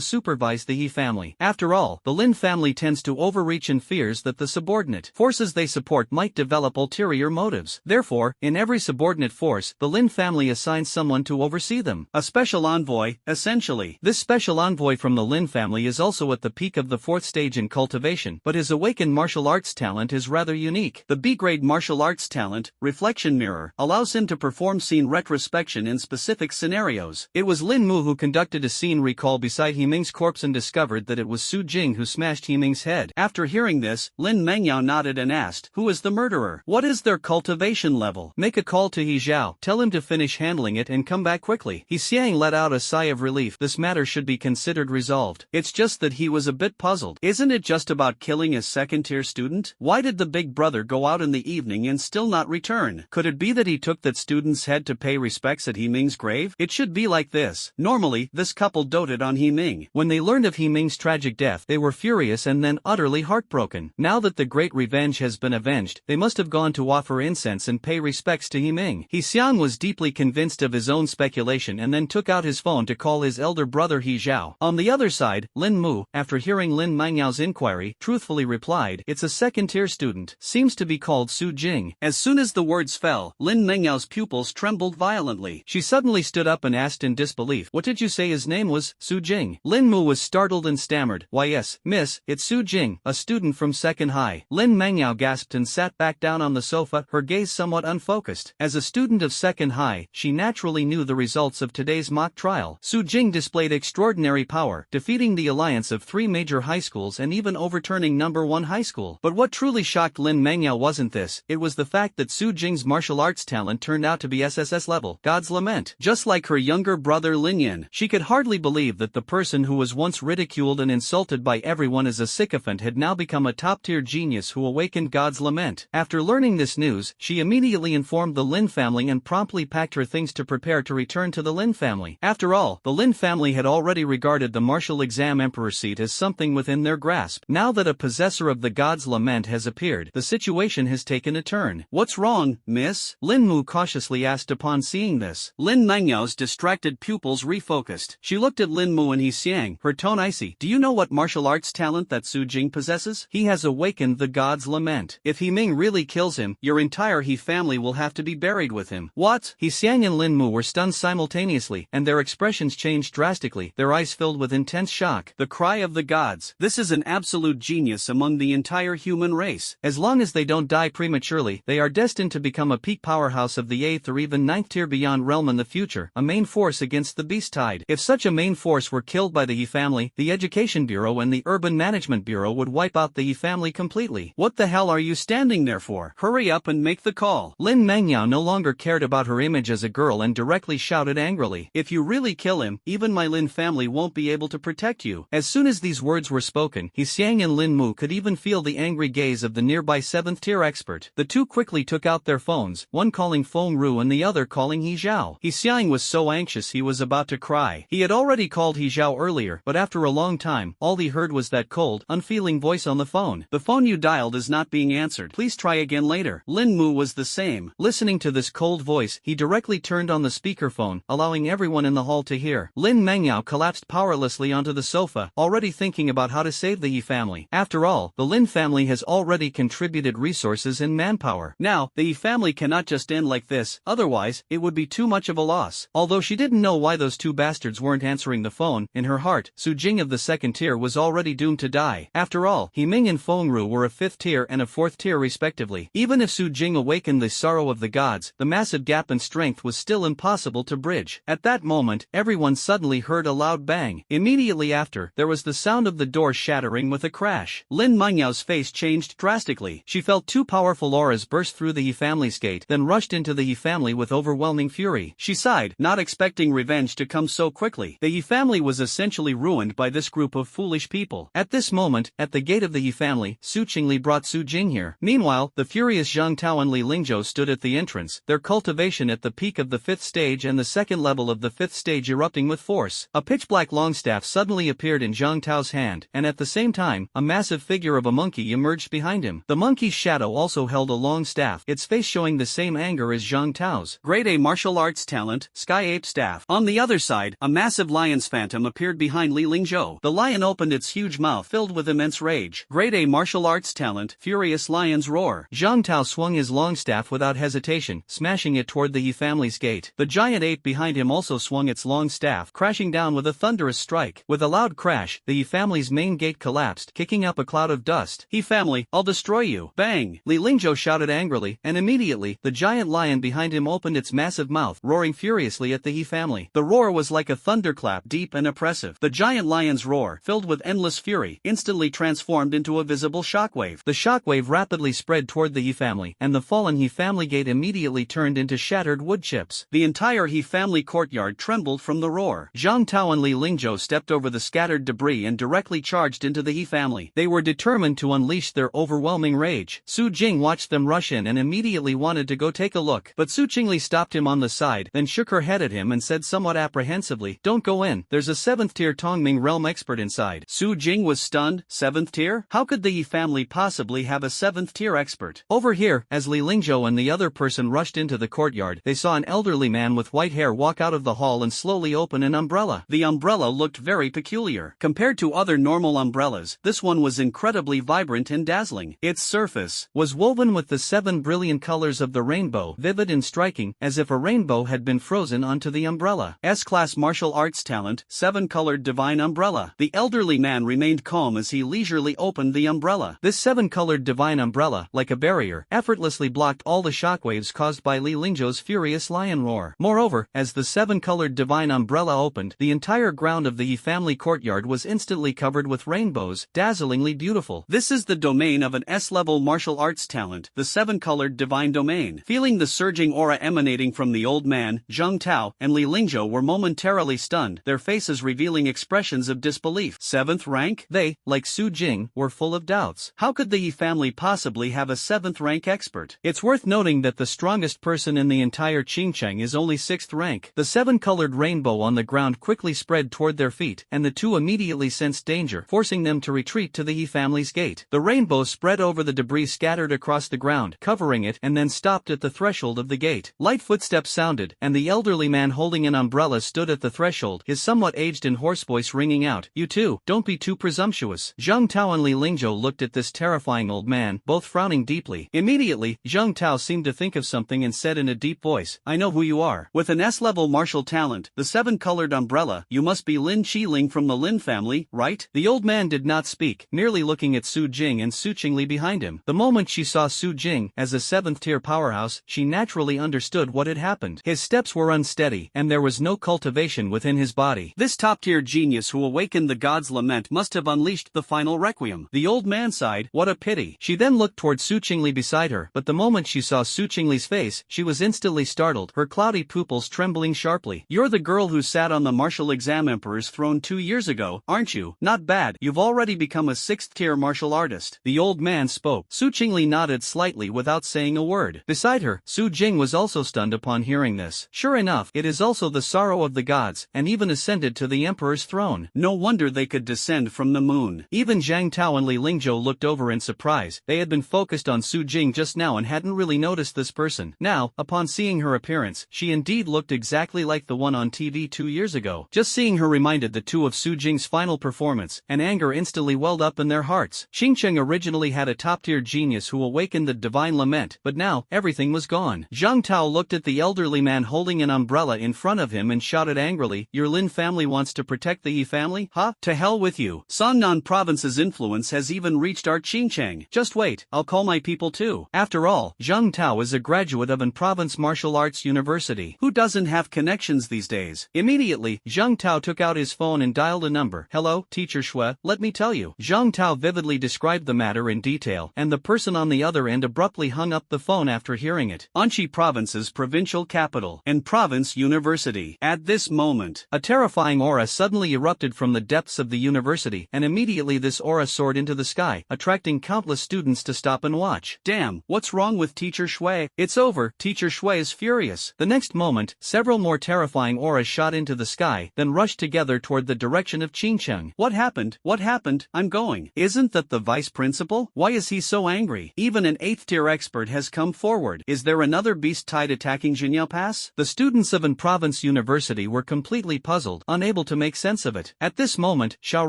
supervise the He family. After all, the Lin family tends to overreach and fears that the subordinate forces they support might develop ulterior motives. Therefore, in every subordinate force, the Lin family assigns someone to oversee them. A special envoy, essentially. This special envoy from the Lin family is also at the peak of the 4th stage in cultivation, but his awakened martial arts talent is rather unique. The B-grade martial arts talent, Reflection Mirror, allows him to perform scene retrospection in specific scenarios. It was Lin Mu who conducted a scene recall beside He Ming's corpse and discovered that it was Su Jing who smashed He Ming's head. After hearing this, Lin Mengyao nodded and asked, "Who is the murderer? What is their cultivation level?" "Make a call to He Zhao, tell him to finish handling it and come back quickly." He Xiang let out a sigh of relief. This matter should be considered resolved. It's just that he was a bit puzzled. Isn't it just about killing a 2nd-tier student? Why did the big brother go out in the evening and still not return? Could it be that he took that student's head to pay respects at He Ming's grave? It should be like this. Normally, this couple doted on He Ming. When they learned of He Ming's tragic death, they were furious and then utterly heartbroken. Now that the great revenge has been avenged, they must have gone to offer incense and pay respects to He Ming. He Xiang was deeply convinced of his own speculation and then took out his phone to call his elder brother He Zhao. On the other side, Lin Mu, after hearing Lin Mangyao's inquiry, truthfully replied, "It's a second-tier student, seems to be called Su Jing." As soon as the words fell, Lin Mangyao's pupils trembled violently. She suddenly stood up and asked in disbelief, "What did you say his name was?" "Su Jing." Lin Mu was startled and stammered, "Why yes, miss, it's Su Jing, a student from second high." Lin Mangyao gasped and sat back down on the sofa, her gaze somewhat unfocused. As a student of second high, she naturally knew the results of today's mock trial. Su Jing displayed extraordinary power, defeating the alliance of 3 major high schools and even overturning number 1 high school. But what truly shocked Lin Mangyao wasn't this, it was the fact that Su Jing's martial arts talent turned out to be SSS level, God's Lament. Just like her younger brother Lin Yin, she could hardly believe that the person who was once ridiculed and insulted by everyone as a sycophant had now become a top-tier genius who awakened God's Lament. After learning this news, she immediately informed the Lin family and promptly packed her things to prepare to return to the Lin family. After all, the Lin family had already regarded the martial exam emperor seat as something within their grasp. Now that a possessor of the God's Lament has appeared, the situation has taken a turn. "What's wrong, miss?" Lin Mu cautiously asked upon seeing this. Lin Mangyao's distracted pupils refocused. She looked at Lin Mu and He Xiang, her tone icy. "Do you know what martial arts talent that Su Jing possesses? He has awakened the God's Lament. If He Ming really kills him, your entire He family will have to be buried with him." "What?" He Xiang and Lin Mu were stunned simultaneously, and their expressions changed drastically, their eyes filled with intense shock. "The cry of the gods. This is an absolute genius among the entire human race. As long as they don't die prematurely, they are destined to become a peak powerhouse of the 8th or even 9th tier beyond realm in the future, a main force against the beast tide. If such a main force were killed by the He family, the Education Bureau and the Urban Management Bureau would wipe out the He family completely." "What the hell are you standing there for? Hurry up and make the call." Lin Mangyao no longer cared about her image as a girl and directly shouted angrily, "If you really kill him, even my Lin family won't be able to protect you." As soon as these words were spoken, He Xiang and Lin Mu could even feel the angry gaze of the nearby 7th tier expert. The two quickly took out their phones, one calling Feng Ru and the other calling He Zhao. He Xiang was so anxious he was about to cry. He had already called He Zhao earlier, but after a long time, all he heard was that cold, unfeeling voice on the phone. "The phone you dialed is not being answered. Please try again later." Lin Mu was the same. Listening to this cold voice, he directly turned on the speakerphone, allowing everyone in the hall to hear. Lin Mangyao collapsed powerlessly onto the sofa, already thinking about how to save the He family. After all, the Lin family has already contributed resources and manpower. Now, the He family cannot just end like this, otherwise, it would be too much of a loss. Although she didn't know why those two bastards weren't answering the phone, in her heart, Su Jing of the 2nd tier was already doomed to die. After all, He Ming and Feng Ru were a 5th tier and a 4th tier respectively. Even if Su Jing awakened the sorrow of the gods, the massive gap in strength was still impossible to bridge. At that moment, everyone suddenly heard a loud bang. Immediately after, there was the sound of the door shattering with a crash. Lin Mangyao's face changed drastically. She felt 2 powerful auras burst through the He family's gate, then rushed into the He family with overwhelming fury. She sighed, not expecting revenge to come so quickly. The He family was essentially ruined by this group of foolish people. At this moment, at the gate of the He family, Su Qingli brought Su Jing here. Meanwhile, the furious Zhang Tao and Li Lingzhou stood at the entrance, their cultivation at the peak of the 5th stage and the 2nd level of the 5th stage erupting with force. A pitch-black longstaff suddenly appeared in Zhang Tao's hand, and at the same time, a massive figure of a monkey emerged behind him. The monkey's shadow also held a long staff, its face showing the same anger as Zhang Tao's. Grade A martial arts talent, Sky Ape Staff. On the other side, a massive lion's phantom appeared behind Li Lingzhou. The lion opened its huge mouth filled with immense rage. Grade A martial arts talent, Furious Lion's Roar. Zhang Tao swung his long staff without hesitation, smashing it toward the He family's gate. The giant ape behind him also swung its long staff, crashing down with a thunderous strike. With a loud crash, the He family's main gate collapsed, kicking up a cloud of dust. "He family, I'll destroy you." Bang! Li Lingzhou shouted angrily, and immediately, the giant lion behind him opened its massive mouth, roaring furiously at the He family. The roar was like a thunderclap, deep and oppressive. The giant lion's roar, filled with endless fury, instantly transformed into a visible shockwave. The shockwave rapidly spread toward the He family, and the fallen He family gate immediately turned into shattered wood chips. The entire He family courtyard trembled from the roar. Zhang Tao and Li Lingzhou stepped over the scattered debris and directly charged into the He family. They were determined to unleash their overwhelming rage. Su Jing watched them rush in and immediately wanted to go take a look, but Su Qingli stopped him on the side, then shook her head at him and said somewhat apprehensively, "Don't go in, there's a 7th tier Tongming realm expert inside." Su Jing was stunned. 7th tier? How could the He family possibly have a 7th tier expert? Over here, as Li Lingzhou and the other person rushed into the courtyard, they saw an elderly man with white hair walk out of the hall and slowly open an umbrella umbrella. The umbrella looked very peculiar. Compared to other normal umbrellas, this one was incredibly vibrant and dazzling. Its surface was woven with the 7 brilliant colors of the rainbow, vivid and striking, as if a rainbow had been frozen onto the umbrella. S-Class Martial Arts Talent, 7-Colored Divine Umbrella. The elderly man remained calm as he leisurely opened the umbrella. This 7-colored divine umbrella, like a barrier, effortlessly blocked all the shockwaves caused by Li Lingzhou's furious lion roar. Moreover, as the 7-colored divine umbrella opened, the entire ground of the Yi family courtyard was instantly covered with rainbows, dazzlingly beautiful. This is the domain of an S-level martial arts talent, the 7-colored divine domain. Feeling the surging aura emanating from the old man, Zheng Tao and Li Lingzhou were momentarily stunned, their faces revealing expressions of disbelief. 7th rank? They, like Su Jing, were full of doubts. How could the Yi family possibly have a 7th rank expert? It's worth noting that the strongest person in the entire Qingcheng is only 6th rank. The 7-colored rainbow on the ground quickly spread toward their feet, and the two immediately sensed danger, forcing them to retreat to the Yi family's gate. The rainbow spread over the debris scattered across the ground, covering it, and then stopped at the threshold of the gate. Light footsteps sounded, and the elderly man holding an umbrella stood at the threshold, his somewhat aged and hoarse voice ringing out, "You too, don't be too presumptuous." Zheng Tao and Li Lingzhou looked at this terrifying old man, both frowning deeply. Immediately, Zheng Tao seemed to think of something and said in a deep voice, "I know who you are. With an S-level martial talent, the 7-colored umbrella, you must be Lin Qiling from the Lin family, right?" The old man did not speak, merely looking at Su Jing and Su Qingli behind him. The moment she saw Su Jing as a 7th-tier powerhouse, she naturally understood what had happened. His steps were unsteady, and there was no cultivation within his body. This top-tier genius who awakened the god's lament must have unleashed the final requiem. The old man sighed, "What a pity." She then looked toward Su Qingli beside her, but the moment she saw Su Qingli's face, she was instantly startled, her cloudy pupils trembling sharply. "You're the girl who sat on the martial exam emperor's throne 2 years ago, aren't you? Not bad, you've already become a 6th-tier martial artist." The old man spoke. Su Qingli nodded slightly without saying a word. Beside her, Su Jing was also stunned upon hearing this. Sure enough, it is also the sorrow of the gods, and even ascended to the emperor's throne. No wonder they could descend from the moon. Even Zhang Tao and Li Lingzhou looked over in surprise. They had been focused on Su Jing just now and hadn't really noticed this person. Now, upon seeing her appearance, she indeed looked exactly like the one on TV 2 years ago. Just seeing her reminded the two of Su Jing's final performance, and anger instantly welled up in their hearts. Qingcheng originally had a top-tier genius who awakened the divine lament, but now, everything was gone. Zhang Tao looked at the elderly man holding an umbrella in front of him and shouted angrily, "Your Lin family wants to protect the Yi family? Huh? To hell with you. Sannan province's influence has even reached our Qingcheng. Just wait, I'll call my people too." After all, Zhang Tao is a graduate of an province martial arts university. Who doesn't have connections these days? Immediately, Zhang Tao took out his phone and dialed a number. "Hello, Teacher Shui, let me tell you." Zhang Tao vividly described the matter in detail, and the person on the other end abruptly hung up the phone after hearing it. Anqi province's provincial capital and province university. At this moment, a terrifying aura suddenly erupted from the depths of the university, and immediately this aura soared into the sky, attracting countless students to stop and watch. Damn, what's wrong with Teacher Shui? It's over, Teacher Shui is furious. The next moment, several more terrifying auras shot into the sky, then rushed together toward the direction of Qingcheng. What happened? What happened? I'm going. Isn't that the vice principal? Why is he so angry? Even an 8th-tier expert has come forward. Is there another beast tide attacking Jinyao Pass? The students of an province university were completely puzzled, unable to make sense of it. At this moment, Xiao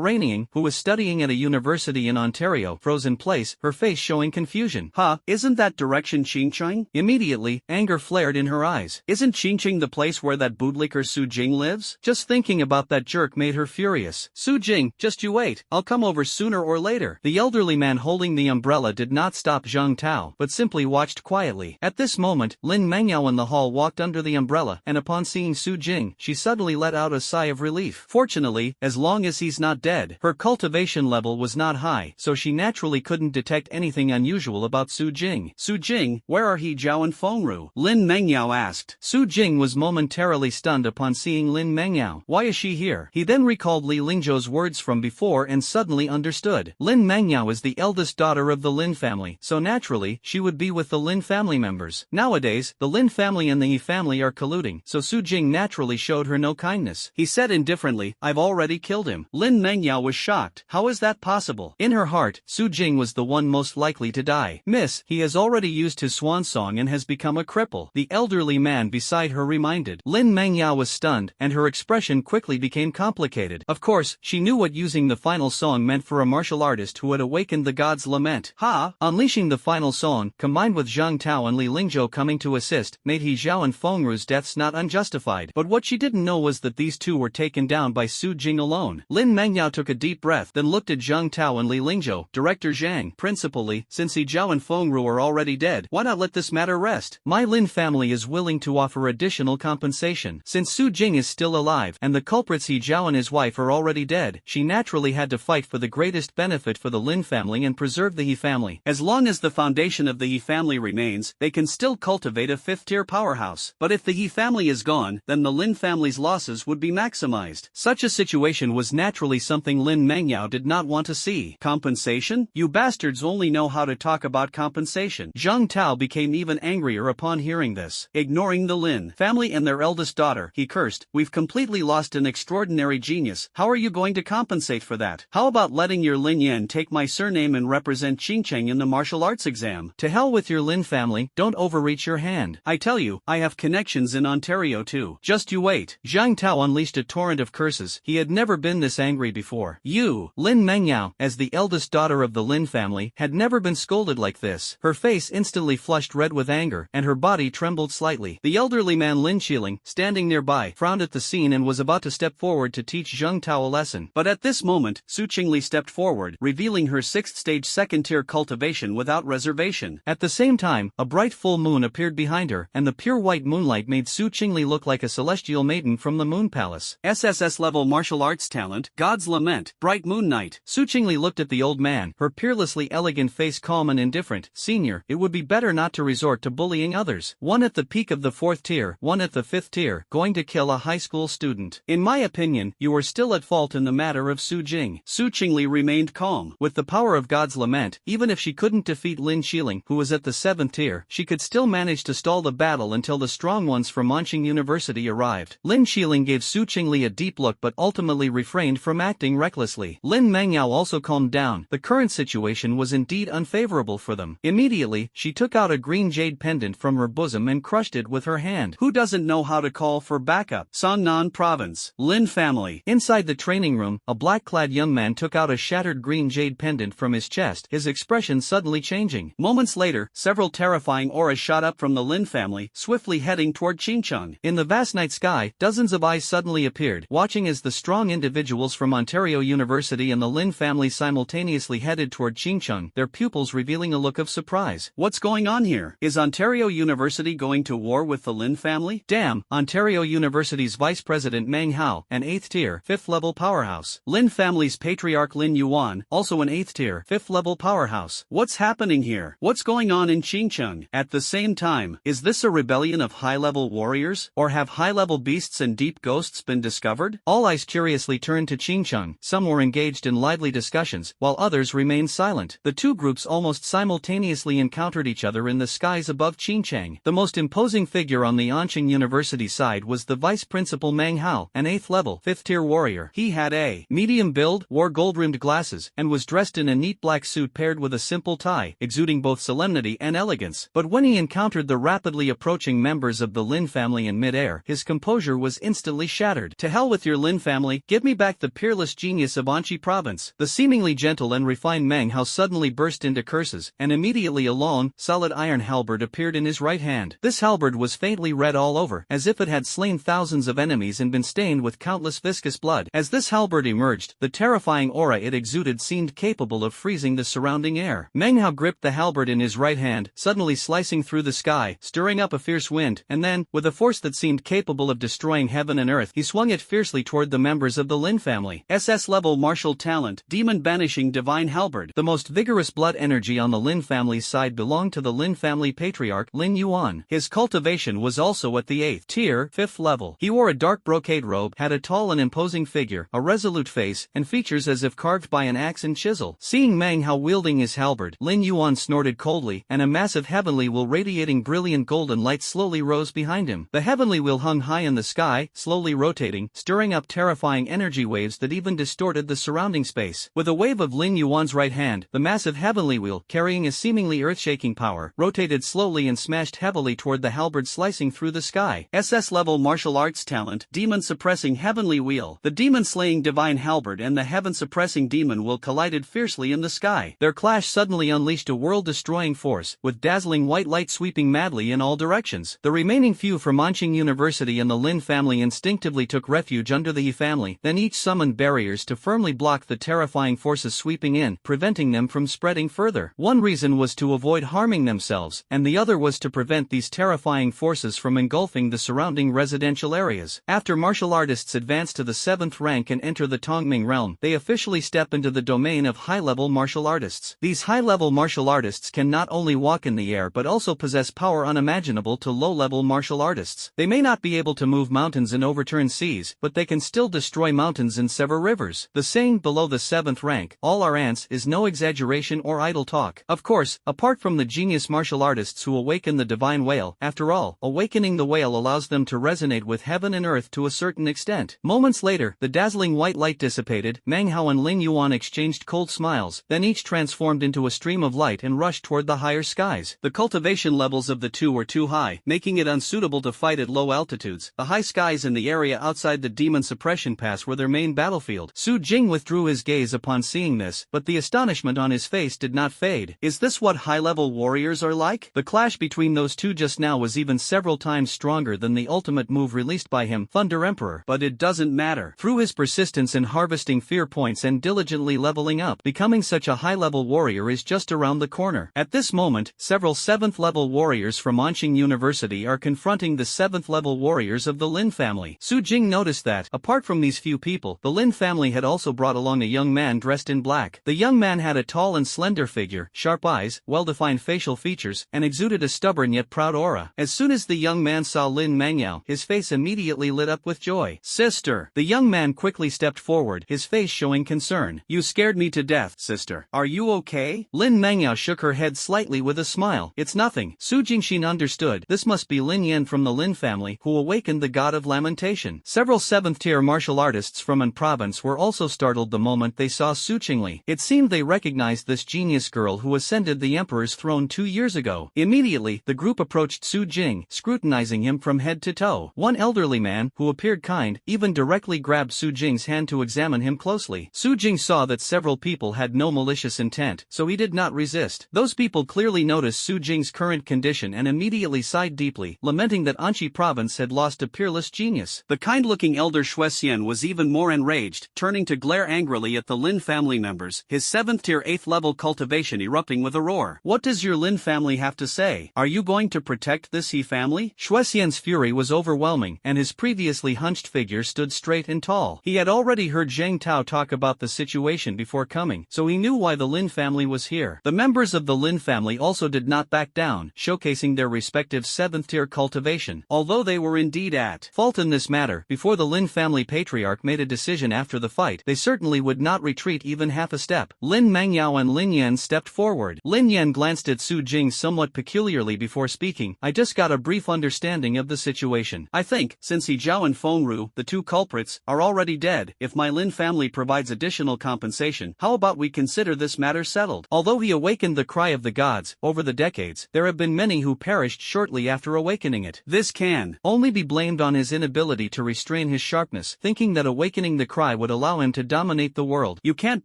Raining, who was studying at a university in Ontario, froze in place, her face showing confusion. Huh, isn't that direction Qingcheng? Immediately, anger flared in her eyes. Isn't Qingcheng the place where that bootlicker Su Jing lives? Just thinking about that jerk made her furious. Su Jing, just you wait, I'll come over sooner or later. The elderly man holding the umbrella did not stop Zhang Tao, but simply watched quietly. At this moment, Lin Mengyao in the hall walked under the umbrella, and upon seeing Su Jing, she suddenly let out a sigh of relief. Fortunately, as long as he's not dead, her cultivation level was not high, so she naturally couldn't detect anything unusual about Su Jing. Su Jing, where are he Zhao and Fengru? Lin Mengyao asked. Su Jing was momentarily stunned upon seeing Lin Mengyao. Why is she here? He then recalled Li Lingzhou's words from before and suddenly understood. Lin Mengyao is the eldest daughter of the Lin family, so naturally, she would be with the Lin family members. Nowadays, the Lin family and the Yi family are colluding, so Su Jing naturally showed her no kindness. He said indifferently, I've already killed him. Lin Mengyao was shocked. How is that possible? In her heart, Su Jing was the one most likely to die. Miss, he has already used his swan song and has become a cripple. The elderly man beside her reminded. Lin Mengyao was stunned, and her expression quickly became complicated. Of course, she knew what using the final song meant for a martial artist who had awakened the god's lament. Unleashing the final song, combined with Zhang Tao and Li Lingzhou coming to assist, made He Zhao and Feng Ru's deaths not unjustified. But what she didn't know was that these two were taken down by Su Jing alone. Lin Mengyao took a deep breath, then looked at Zhang Tao and Li Lingzhou. Director Zhang, principally, since He Zhao and Feng Ru are already dead, why not let this matter rest? My Lin family is willing to offer additional compensation. Since Su Jing is still alive, and the culprits He Zhao and his wife are already dead, she naturally had to fight for the greatest benefit for the Lin family and preserve the He family. As long as the foundation of the He family remains, they can still cultivate a fifth-tier powerhouse. But if the He family is gone, then the Lin family's losses would be maximized. Such a situation was naturally something Lin Mengyao did not want to see. Compensation? You bastards only know how to talk about compensation. Zhang Tao became even angrier upon hearing this. Ignoring the Lin family and their eldest daughter, he cursed, "We've completely lost an extraordinary genius. How are you going to compensate for that? How about letting your Lin Yan take my surname and represent Qingcheng in the martial arts exam? To hell with your Lin family, don't overreach your hand. I tell you, I have connections in Ontario too. Just you wait." Zhang Tao unleashed a torrent of curses. He had never been this angry before. You, Lin Mengyao, as the eldest daughter of the Lin family, had never been scolded like this. Her face instantly flushed red with anger, and her body trembled slightly. The elderly man Lin Qiling, standing nearby, frowned at the scene and was about to step forward to teach Zhang Tao a lesson. But at this moment, Su Qingli stepped forward, revealing her sixth-stage second-tier cultivation without reservation. At the same time, a bright full moon appeared behind her, and the pure white moonlight made Su Qingli look like a celestial maiden from the Moon Palace. SSS level martial arts talent, God's Lament, Bright Moon Night. Su Qingli looked at the old man, her peerlessly elegant face calm and indifferent. "Senior, it would be better not to resort to bullying others. One at the peak of the 4th tier, one at the 5th tier, going to kill a high school student. In my opinion, you are still at fault in the matter of Su Jing." Su Qingli remained calm. With the power of God's Lament, even if she couldn't defeat Lin Qiling, who was at the 7th tier, she could still manage to stall the battle until the strong ones from Anqing University arrived. Lin Qiling gave Su Qingli a deep look but ultimately refrained from acting recklessly. Lin Mengyao also calmed down. The current situation was indeed unfavorable for them. Immediately, she took out a green jade pendant from her bosom and crushed it with her hand. Who doesn't know how to call for backup? Songnan Province, Lin family. Inside the training room, a black-clad young man took out a shattered green jade pendant from his chest, his expression suddenly changing. Moments later, several terrifying auras shot up from the Lin family, swiftly heading toward Qingcheng. In the vast night sky, dozens of eyes suddenly appeared, watching as the strong individuals from Ontario University and the Lin family simultaneously headed toward Qingcheng, their pupils revealing a look of surprise. What's going on here? Is Ontario University going to war with the Lin family? Damn, Ontario University's Vice President Meng Hao, an 8th tier, 5th level powerhouse. Lin family's patriarch Lin Yuan, also an 8th tier, 5th level powerhouse. What's happening here? What's going on in Qingcheng? At the same time, is this a rebellion of high-level warriors? Or have high-level beasts and deep ghosts been discovered? All eyes curiously turned to Qingcheng. Some were engaged in lively discussions, while others remained silent. The two groups almost simultaneously encountered each other in the skies above Qingcheng. The most imposing figure on the Anqing University side was the vice principal Meng Hao, an 8th level, 5th tier warrior. He had a medium build, wore gold-rimmed glasses, and was dressed in a neat black suit paired with a simple tie, exuding both solemnity and elegance. But when he encountered the rapidly approaching members of the Lin family in mid-air, his composure was instantly shattered. "To hell with your Lin family, give me back the peerless genius of Anqi province." The seemingly gentle and refined Meng Hao suddenly burst into curses, and immediately a long, solid iron halberd appeared in his right hand. This halberd was faintly red all over, as if it had slain thousands of enemies and been stained with countless viscous blood. As this halberd emerged, the terrifying aura it exuded seemed capable of freezing the surrounding air. Meng Hao gripped the halberd in his right hand, suddenly slicing through the sky, stirring up a fierce wind, and then, with a force that seemed capable of destroying heaven and earth, he swung it fiercely toward the members of the Lin family. SS level martial talent, Demon Banishing Divine Halberd. The most vigorous blood energy on the Lin family's side belonged to the Lin family patriarch, Lin Yuan. His cultivation was also at the 8th tier, 5th level. He wore a dark brocade robe, had a tall and imposing figure, a resolute face, and features as if carved by an axe and chisel. Seeing Meng Hao wielding his halberd, Lin Yuan snorted coldly, and a massive heavenly wheel radiating brilliant golden light slowly rose behind him. The heavenly wheel hung high in the sky, slowly rotating, stirring up terrifying energy waves that even distorted the surrounding space. With a wave of Lin Yuan's right hand, the massive heavenly wheel, carrying a seemingly earth-shaking power, rotated slowly and smashed heavily toward the halberd slicing through the sky. SS level martial arts talent, talent, demon-suppressing heavenly wheel. The demon-slaying divine halberd and the heaven-suppressing demon will collided fiercely in the sky. Their clash suddenly unleashed a world-destroying force, with dazzling white light sweeping madly in all directions. The remaining few from Anqing University and the Lin family instinctively took refuge under the He family, then each summoned barriers to firmly block the terrifying forces sweeping in, preventing them from spreading further. One reason was to avoid harming themselves, and the other was to prevent these terrifying forces from engulfing the surrounding residential areas. After martial artists advance to the 7th rank and enter the Tongming realm, they officially step into the domain of high-level martial artists. These high-level martial artists can not only walk in the air but also possess power unimaginable to low-level martial artists. They may not be able to move mountains and overturn seas, but they can still destroy mountains and sever rivers. The saying below the 7th rank, all are ants, is no exaggeration or idle talk. Of course, apart from the genius martial artists who awaken the divine whale, after all, awakening the whale allows them to resonate with heaven and earth to a certain extent. Moments later, the dazzling white light dissipated, Manhwa and Ling Yuan exchanged cold smiles, then each transformed into a stream of light and rushed toward the higher skies. The cultivation levels of the two were too high, making it unsuitable to fight at low altitudes. The high skies and the area outside the demon suppression pass were their main battlefield. Su Jing withdrew his gaze upon seeing this, but the astonishment on his face did not fade. Is this what high-level warriors are like? The clash between those two just now was even several times stronger than the ultimate move released by him, Thunder Emperor. But it doesn't matter. Through his persistence in harvesting fear points and diligently leveling up, becoming such a high-level warrior is just around the corner. At this moment, several 7th-level warriors from Anqing University are confronting the 7th-level warriors of the Lin family. Su Jing noticed that, apart from these few people, the Lin family had also brought along a young man dressed in black. The young man had a tall and slender figure, sharp eyes, well-defined facial features, and exuded a stubborn yet proud aura. As soon as the young man saw Lin Mangyao, his face immediately lit up with joy. "Sister!" The young man quickly stepped forward, his face showing concern. "You scared me to death, sister. Are you okay?" Lin Mangyao shook her head slightly with a smile. "It's nothing." Su Jingxin understood. This must be Lin Yan from the Lin family, who awakened the god of lamentation. Several 7th-tier martial artists from An province were also startled the moment they saw Su Qingli. It seemed they recognized this genius girl who ascended the emperor's throne 2 years ago. Immediately, the group approached Su Jing, scrutinizing him from head to toe. One elderly man, who appeared kind, even directly grabbed Su Jing's hand to examine him closely. Su Jing saw that several people had no malicious intent, so he did not resist. Those people clearly noticed Su Jing's current condition and immediately sighed deeply, lamenting that Anqi province had lost a peerless genius. The kind-looking elder Shuexian was even more enraged, turning to glare angrily at the Lin family members, his 7th-tier 8th-level cultivation erupting with a roar. "What does your Lin family have to say? Are you going to protect this He family?" Shuexian's fury was overwhelming, and his previously hunched figure stood straight and tall. He had already heard Zhang Tao talk about the situation before coming, so he knew why the Lin family was here. The members of the Lin family also did not back down, showcasing their respective 7th-tier cultivation. Although they were indeed at fault in this matter, before the Lin family patriarch made a decision after the fight, they certainly would not retreat even half a step. Lin Mangyao and Lin Yan stepped forward. Lin Yan glanced at Su Jing somewhat peculiarly before speaking. "I just got a brief understanding of the situation. I think, since He Zhao and Fengru, the two culprits, are already dead, if my Lin family provides additional compensation, how about we consider this matter settled?" Although he awakened the cry of the gods, over the decades, there have been many who perished shortly after awakening it. This can only be blamed on his inability to restrain his sharpness, thinking that awakening the cry would allow him to dominate the world. You can't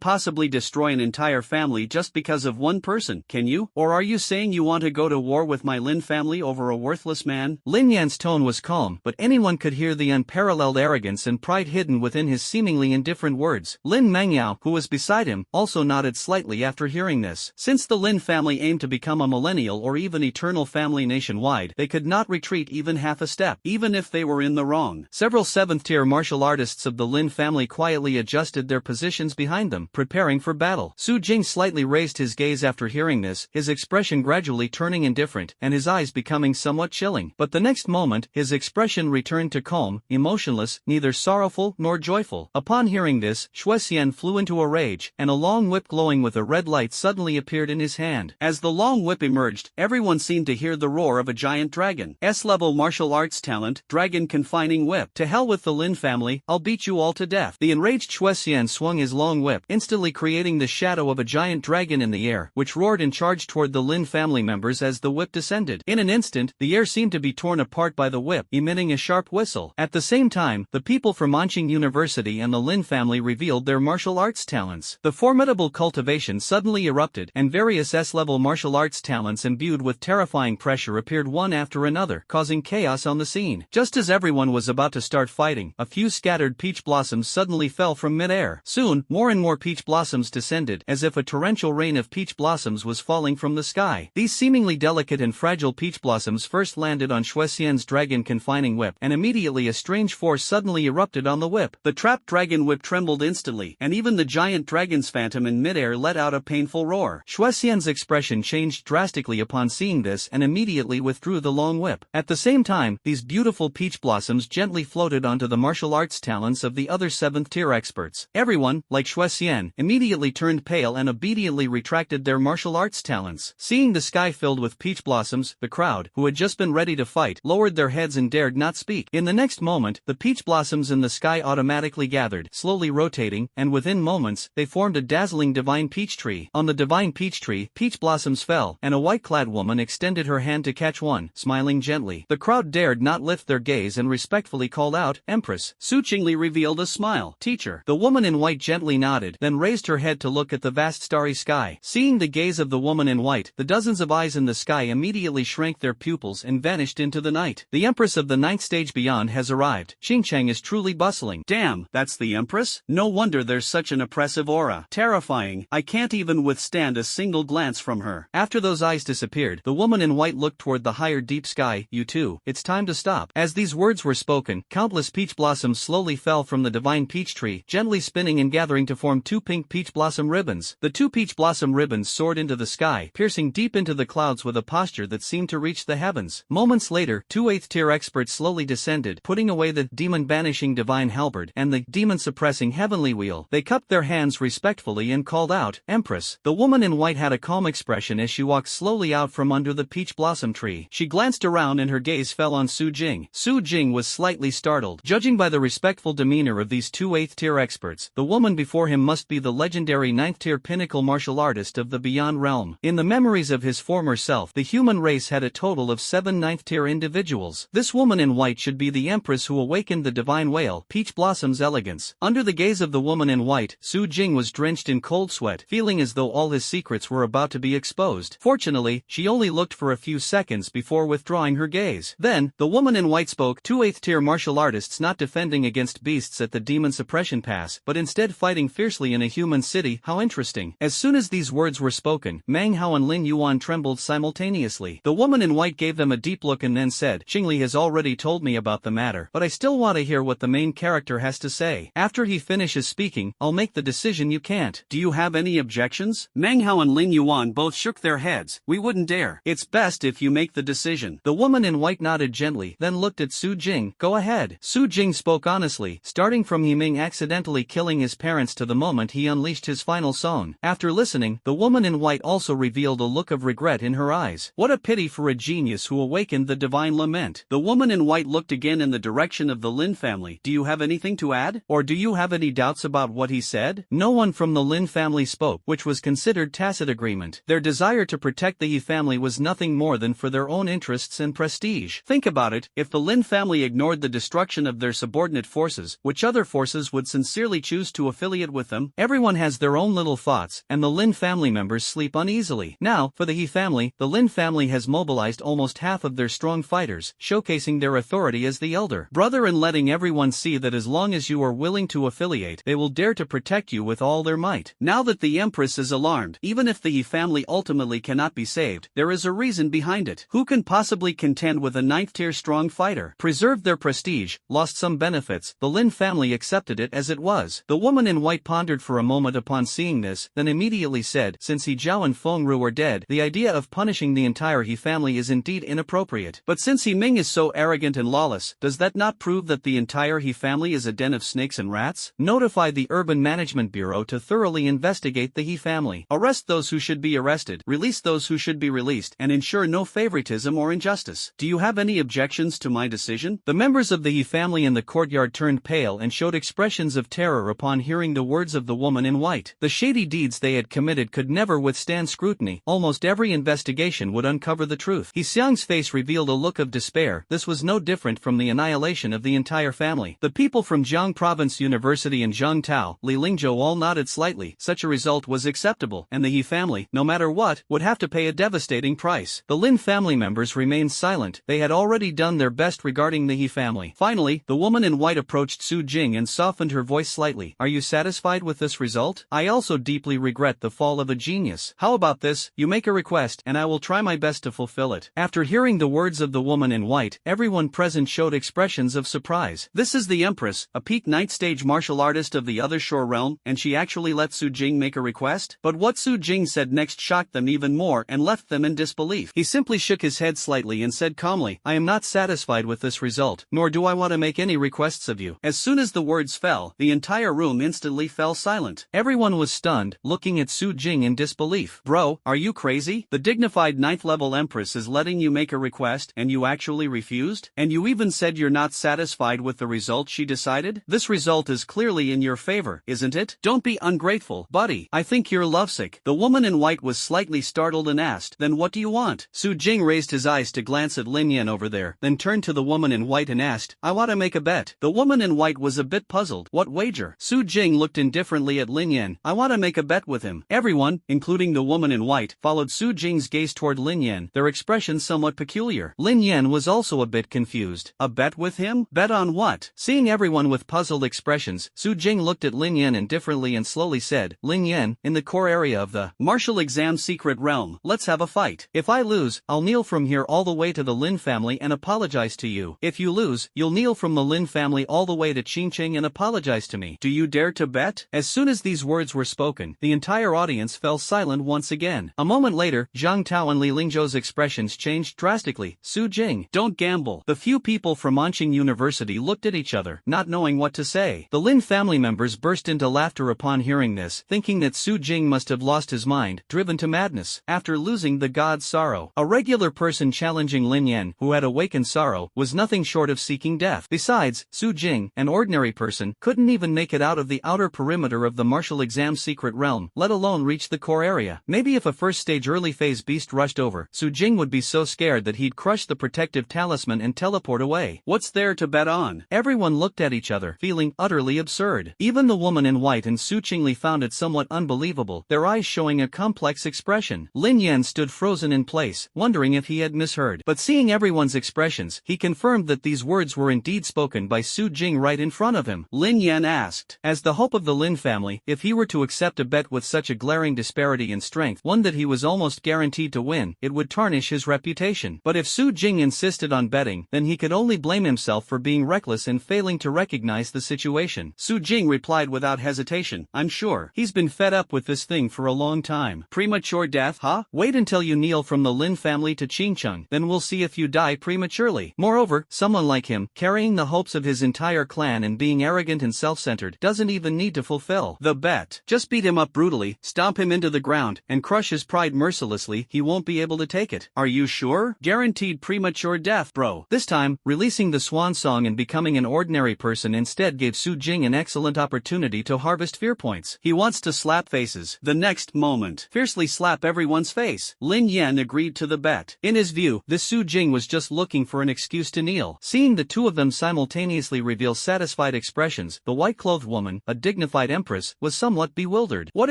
possibly destroy an entire family just because of one person, can you? Or are you saying you want to go to war with my Lin family over a worthless man? Lin Yan's tone was calm, but anyone could hear the unparalleled arrogance and pride hidden within his seemingly indifferent words. Lin Mangyao, who was beside him, also nodded slightly after hearing this. Since the Lin family aimed to become a millennial or even eternal family nationwide, they could not retreat even half a step, even if they were in the wrong. Several 7th-tier martial artists of the Lin family quietly adjusted their positions behind them, preparing for battle. Su Jing slightly raised his gaze after hearing this, his expression gradually turning indifferent, and his eyes becoming somewhat chilling. But the next moment, his expression returned to calm, emotionless, neither sorrowful nor joyful. Upon hearing this, Shuexian flew into a rage, and a long whip glowing with a red light suddenly appeared in his hand. As the long whip emerged, everyone seemed to hear the roar of a giant dragon. S-level martial arts talent, dragon confining whip. "To hell with the Lin family, I'll beat you all to death." The enraged Shuexian swung his long whip, instantly creating the shadow of a giant dragon in the air, which roared and charged toward the Lin family members as the whip descended. In an instant, the air seemed to be torn apart by the whip, emitting a sharp whistle. battle. At the same time, the people from Anqing University and the Lin family revealed their martial arts talents. The formidable cultivation suddenly erupted, and various S-level martial arts talents imbued with terrifying pressure appeared one after another, causing chaos on the scene. Just as everyone was about to start fighting, a few scattered peach blossoms suddenly fell from mid-air. Soon, more and more peach blossoms descended, as if a torrential rain of peach blossoms was falling from the sky. These seemingly delicate and fragile peach blossoms first landed on Shuexian's dragon confining whip, and immediately a strange force suddenly erupted on the whip. The trapped dragon whip trembled instantly, and even the giant dragon's phantom in mid-air let out a painful roar. Shuexian's expression changed drastically upon seeing this and immediately withdrew the long whip. At the same time, these beautiful peach blossoms gently floated onto the martial arts talents of the other 7th-tier experts. Everyone, like Shuexian, immediately turned pale and obediently retracted their martial arts talents. Seeing the sky filled with peach blossoms, the crowd, who had just been ready to fight, lowered their heads and dared not speak. In the next moment, the peach blossoms in the sky automatically gathered, slowly rotating, and within moments, they formed a dazzling divine peach tree. On the divine peach tree, peach blossoms fell, and a white-clad woman extended her hand to catch one, smiling gently. The crowd dared not lift their gaze and respectfully called out, "Empress." Su Qingli revealed a smile. "Teacher." The woman in white gently nodded, then raised her head to look at the vast starry sky. Seeing the gaze of the woman in white, the dozens of eyes in the sky immediately shrank their pupils and vanished into the night. The Empress of the 9th stage beyond has arrived. Xingqiang is truly bustling. Damn, that's the Empress? No wonder there's such an oppressive aura. Terrifying. I can't even withstand a single glance from her. After those eyes disappeared, the woman in white looked toward the higher deep sky. "You too, it's time to stop." As these words were spoken, countless peach blossoms slowly fell from the divine peach tree, gently spinning and gathering to form 2 pink peach blossom ribbons. The 2 peach blossom ribbons soared into the sky, piercing deep into the clouds with a posture that seemed to reach the heavens. Moments later, 2 8th-tier experts slowly descended, putting away the demon-banishing divine halberd and the demon-suppressing heavenly wheel. They cupped their hands respectfully and called out, "Empress." The woman in white had a calm expression as she walked slowly out from under the peach blossom tree. She glanced around and her gaze fell on Su Jing. Su Jing was slightly startled. Judging by the respectful demeanor of these 2 8th-tier experts, the woman before him must be the legendary 9th-tier pinnacle martial artist of the Beyond Realm. In the memories of his former self, the human race had a total of 7 9th-tier individuals. This woman in white should be the Empress who awakened the divine whale, Peach Blossom's elegance. Under the gaze of the woman in white, Su Jing was drenched in cold sweat, feeling as though all his secrets were about to be exposed. Fortunately, she only looked for a few seconds before withdrawing her gaze. Then, the woman in white spoke, 2 8th-tier martial artists not defending against beasts at the Demon Suppression Pass, but instead fighting fiercely in a human city. How interesting. As soon as these words were spoken, Meng Hao and Lin Yuan trembled simultaneously. The woman in white gave them a deep look and then said, "Qingli has already told me about the matter, but I still want to hear what the main character has to say. After he finishes speaking, I'll make the decision." "You can't. Do you have any objections?" Meng Hao and Lin Yuan both shook their heads. "We wouldn't dare. It's best if you make the decision." The woman in white nodded gently, then looked at Su Jing. "Go ahead." Su Jing spoke honestly, starting from Yiming accidentally killing his parents to the moment he unleashed his final song. After listening, the woman in white also revealed a look of regret in her eyes. What a pity for a genius who awakened the divine lament. The woman in white looked again in the direction of the Lin family. "Do you have anything to add? Or do you have any doubts about what he said?" No one from the Lin family spoke, which was considered tacit agreement. Their desire to protect the Yi family was nothing more than for their own interests and prestige. Think about it, if the Lin family ignored the destruction of their subordinate forces, which other forces would sincerely choose to affiliate with them? Everyone has their own little thoughts, and the Lin family members sleep uneasily. Now, for the He family, the Lin family has mobilized almost half of their strong fighters, showcasing their authority as the elder brother and letting everyone see that as long as you are willing to affiliate, they will dare to protect you with all their might. Now that the Empress is alarmed, even if the He family ultimately cannot be saved, there is a reason behind it. Who can possibly contend with a 9th-tier strong fighter? Preserved their prestige, lost some benefits, the Lin family accepted it as it was. The woman in white pondered for a moment upon seeing this, then immediately said, "Since He Zhao and Feng Ru are dead, the idea of punishing the entire He family is indeed inappropriate. But since He Ming is so arrogant and lawless, does that not prove that the entire He family is a den of snakes and rats? Notify the Urban Management Bureau to thoroughly investigate the He family. Arrest those who should be arrested, release those who should be released, and ensure no favoritism or injustice. Do you have any objections to my decision?" The members of the He family in the courtyard turned pale and showed expressions of terror upon hearing the words of the woman in white. The shady deeds they had committed could never withstand scrutiny. Almost every investigation would uncover the truth. He Xiang's face revealed a look of despair. This was no different from the annihilation of the entire family. The people from Jiang Province University and Zhengtao, Li Lingzhou all nodded slightly. Such a result was acceptable, and the He family, no matter what, would have to pay a devastating price. The Lin family members remained silent. They had already done their best regarding the He family. Finally, the woman in white approached Su Jing and softened her voice slightly. Are you satisfied with this result? I also deeply regret the fall of a genius. How about this? You make a request and I will try my best to fulfill it. After hearing the words of the woman in white, everyone present showed expressions of surprise. This is the Empress, a peak night stage martial artist of the other shore realm, and she actually let Su Jing make a request? But what Su Jing said next shocked them even more and left them in disbelief. He simply shook his head slightly and said calmly, I am not satisfied with this result, nor do I want to make any requests of you. As soon as the words fell, the entire room instantly fell silent. Everyone was stunned, looking at Su Jing in disbelief. Bro, are you crazy? The dignified 9th level Empress is letting you make a request and you actually refused? And you even said you're not satisfied with the result she decided? This result is clearly in your favor, isn't it? Don't be ungrateful, buddy. I think you're lovesick. The woman in white was slightly startled and asked, then what do you want? Su Jing raised his eyes to glance at Lin Yan over there, then turned to the woman in white and asked, I want to make a bet. The woman in white was a bit puzzled. What wager? Su Jing looked indifferently at Lin Yan. I want to make a bet with him. Everyone, including the woman in white, followed Su Jing's gaze toward Lin Yan, their expressions somewhat peculiar. Lin Yan was also a bit confused. A bet with him? Bet on what? Seeing everyone with puzzled expressions, Su Jing looked at Lin Yan indifferently and slowly said, Lin Yan, in the core area of the martial exam secret realm, let's have a fight. If I lose, I'll kneel from here all the way to the Lin family and apologize to you. If you lose, you'll kneel from the Lin family all the way to Qingqing and apologize to me. Do you dare to bet? As soon as these words were spoken, the entire audience fell silent once again. A moment later, Zhang Tao and Li Lingzhou's expressions changed drastically. Su Jing, don't gamble. The few people from Anqing University looked at each other, not knowing what to say. The Lin family members burst into laughter upon hearing this, thinking that Su Jing must have lost his mind, driven to madness, after losing the god's sorrow. A regular person challenging Lin Yan, who had awakened sorrow, was nothing short of seeking death. Besides, Su Jing, an ordinary person, couldn't even make it out of the outer perimeter of the martial exam secret realm, let alone reach the core area. Maybe if a first stage early phase beast rushed over, Su Jing would be so scared that he'd crush the protective talisman and teleport away. What's there to bet on? Everyone looked at each other, feeling utterly absurd. Even the woman in white and Su Qingli found it somewhat unbelievable, their eyes showing a complex expression. Lin Yan stood frozen in place, wondering if he had misheard. But seeing everyone's expressions, he confirmed that these words were indeed spoken by Su Jing right in front of him. Lin Yan asked, as the hope of the Lin family, if he were to accept a bet with such a glaring disparity in strength, one that he was almost guaranteed to win, it would tarnish his reputation. But if Su Jing insisted on betting, then he could only blame himself for being reckless and failing to recognize the situation. Su Jing replied without hesitation, I'm sure. He's been fed up with this thing for a long time. Premature death, huh? Wait until you kneel from the Lin family to Qingcheng, then we'll see if you die prematurely. Moreover, someone like him, carrying the hopes of his entire clan and being arrogant and self-centered, doesn't even need to fulfill the bet. Just beat him up brutally, stomp him into the ground, and crush his pride mercilessly. He won't be able to take it. Are you sure? Guaranteed premature death, bro. This time, releasing the swan song and becoming an ordinary person instead gave Su Jing an excellent opportunity to harvest fear points. He wants to slap faces. The next moment, fiercely slap everyone's face. Lin Yan agreed to the bet. In his view, this Su Jing was just looking for an excuse to kneel. Seeing the two of them simultaneously reveal satisfied expressions, the white-clothed woman, a dignified empress, was somewhat bewildered. What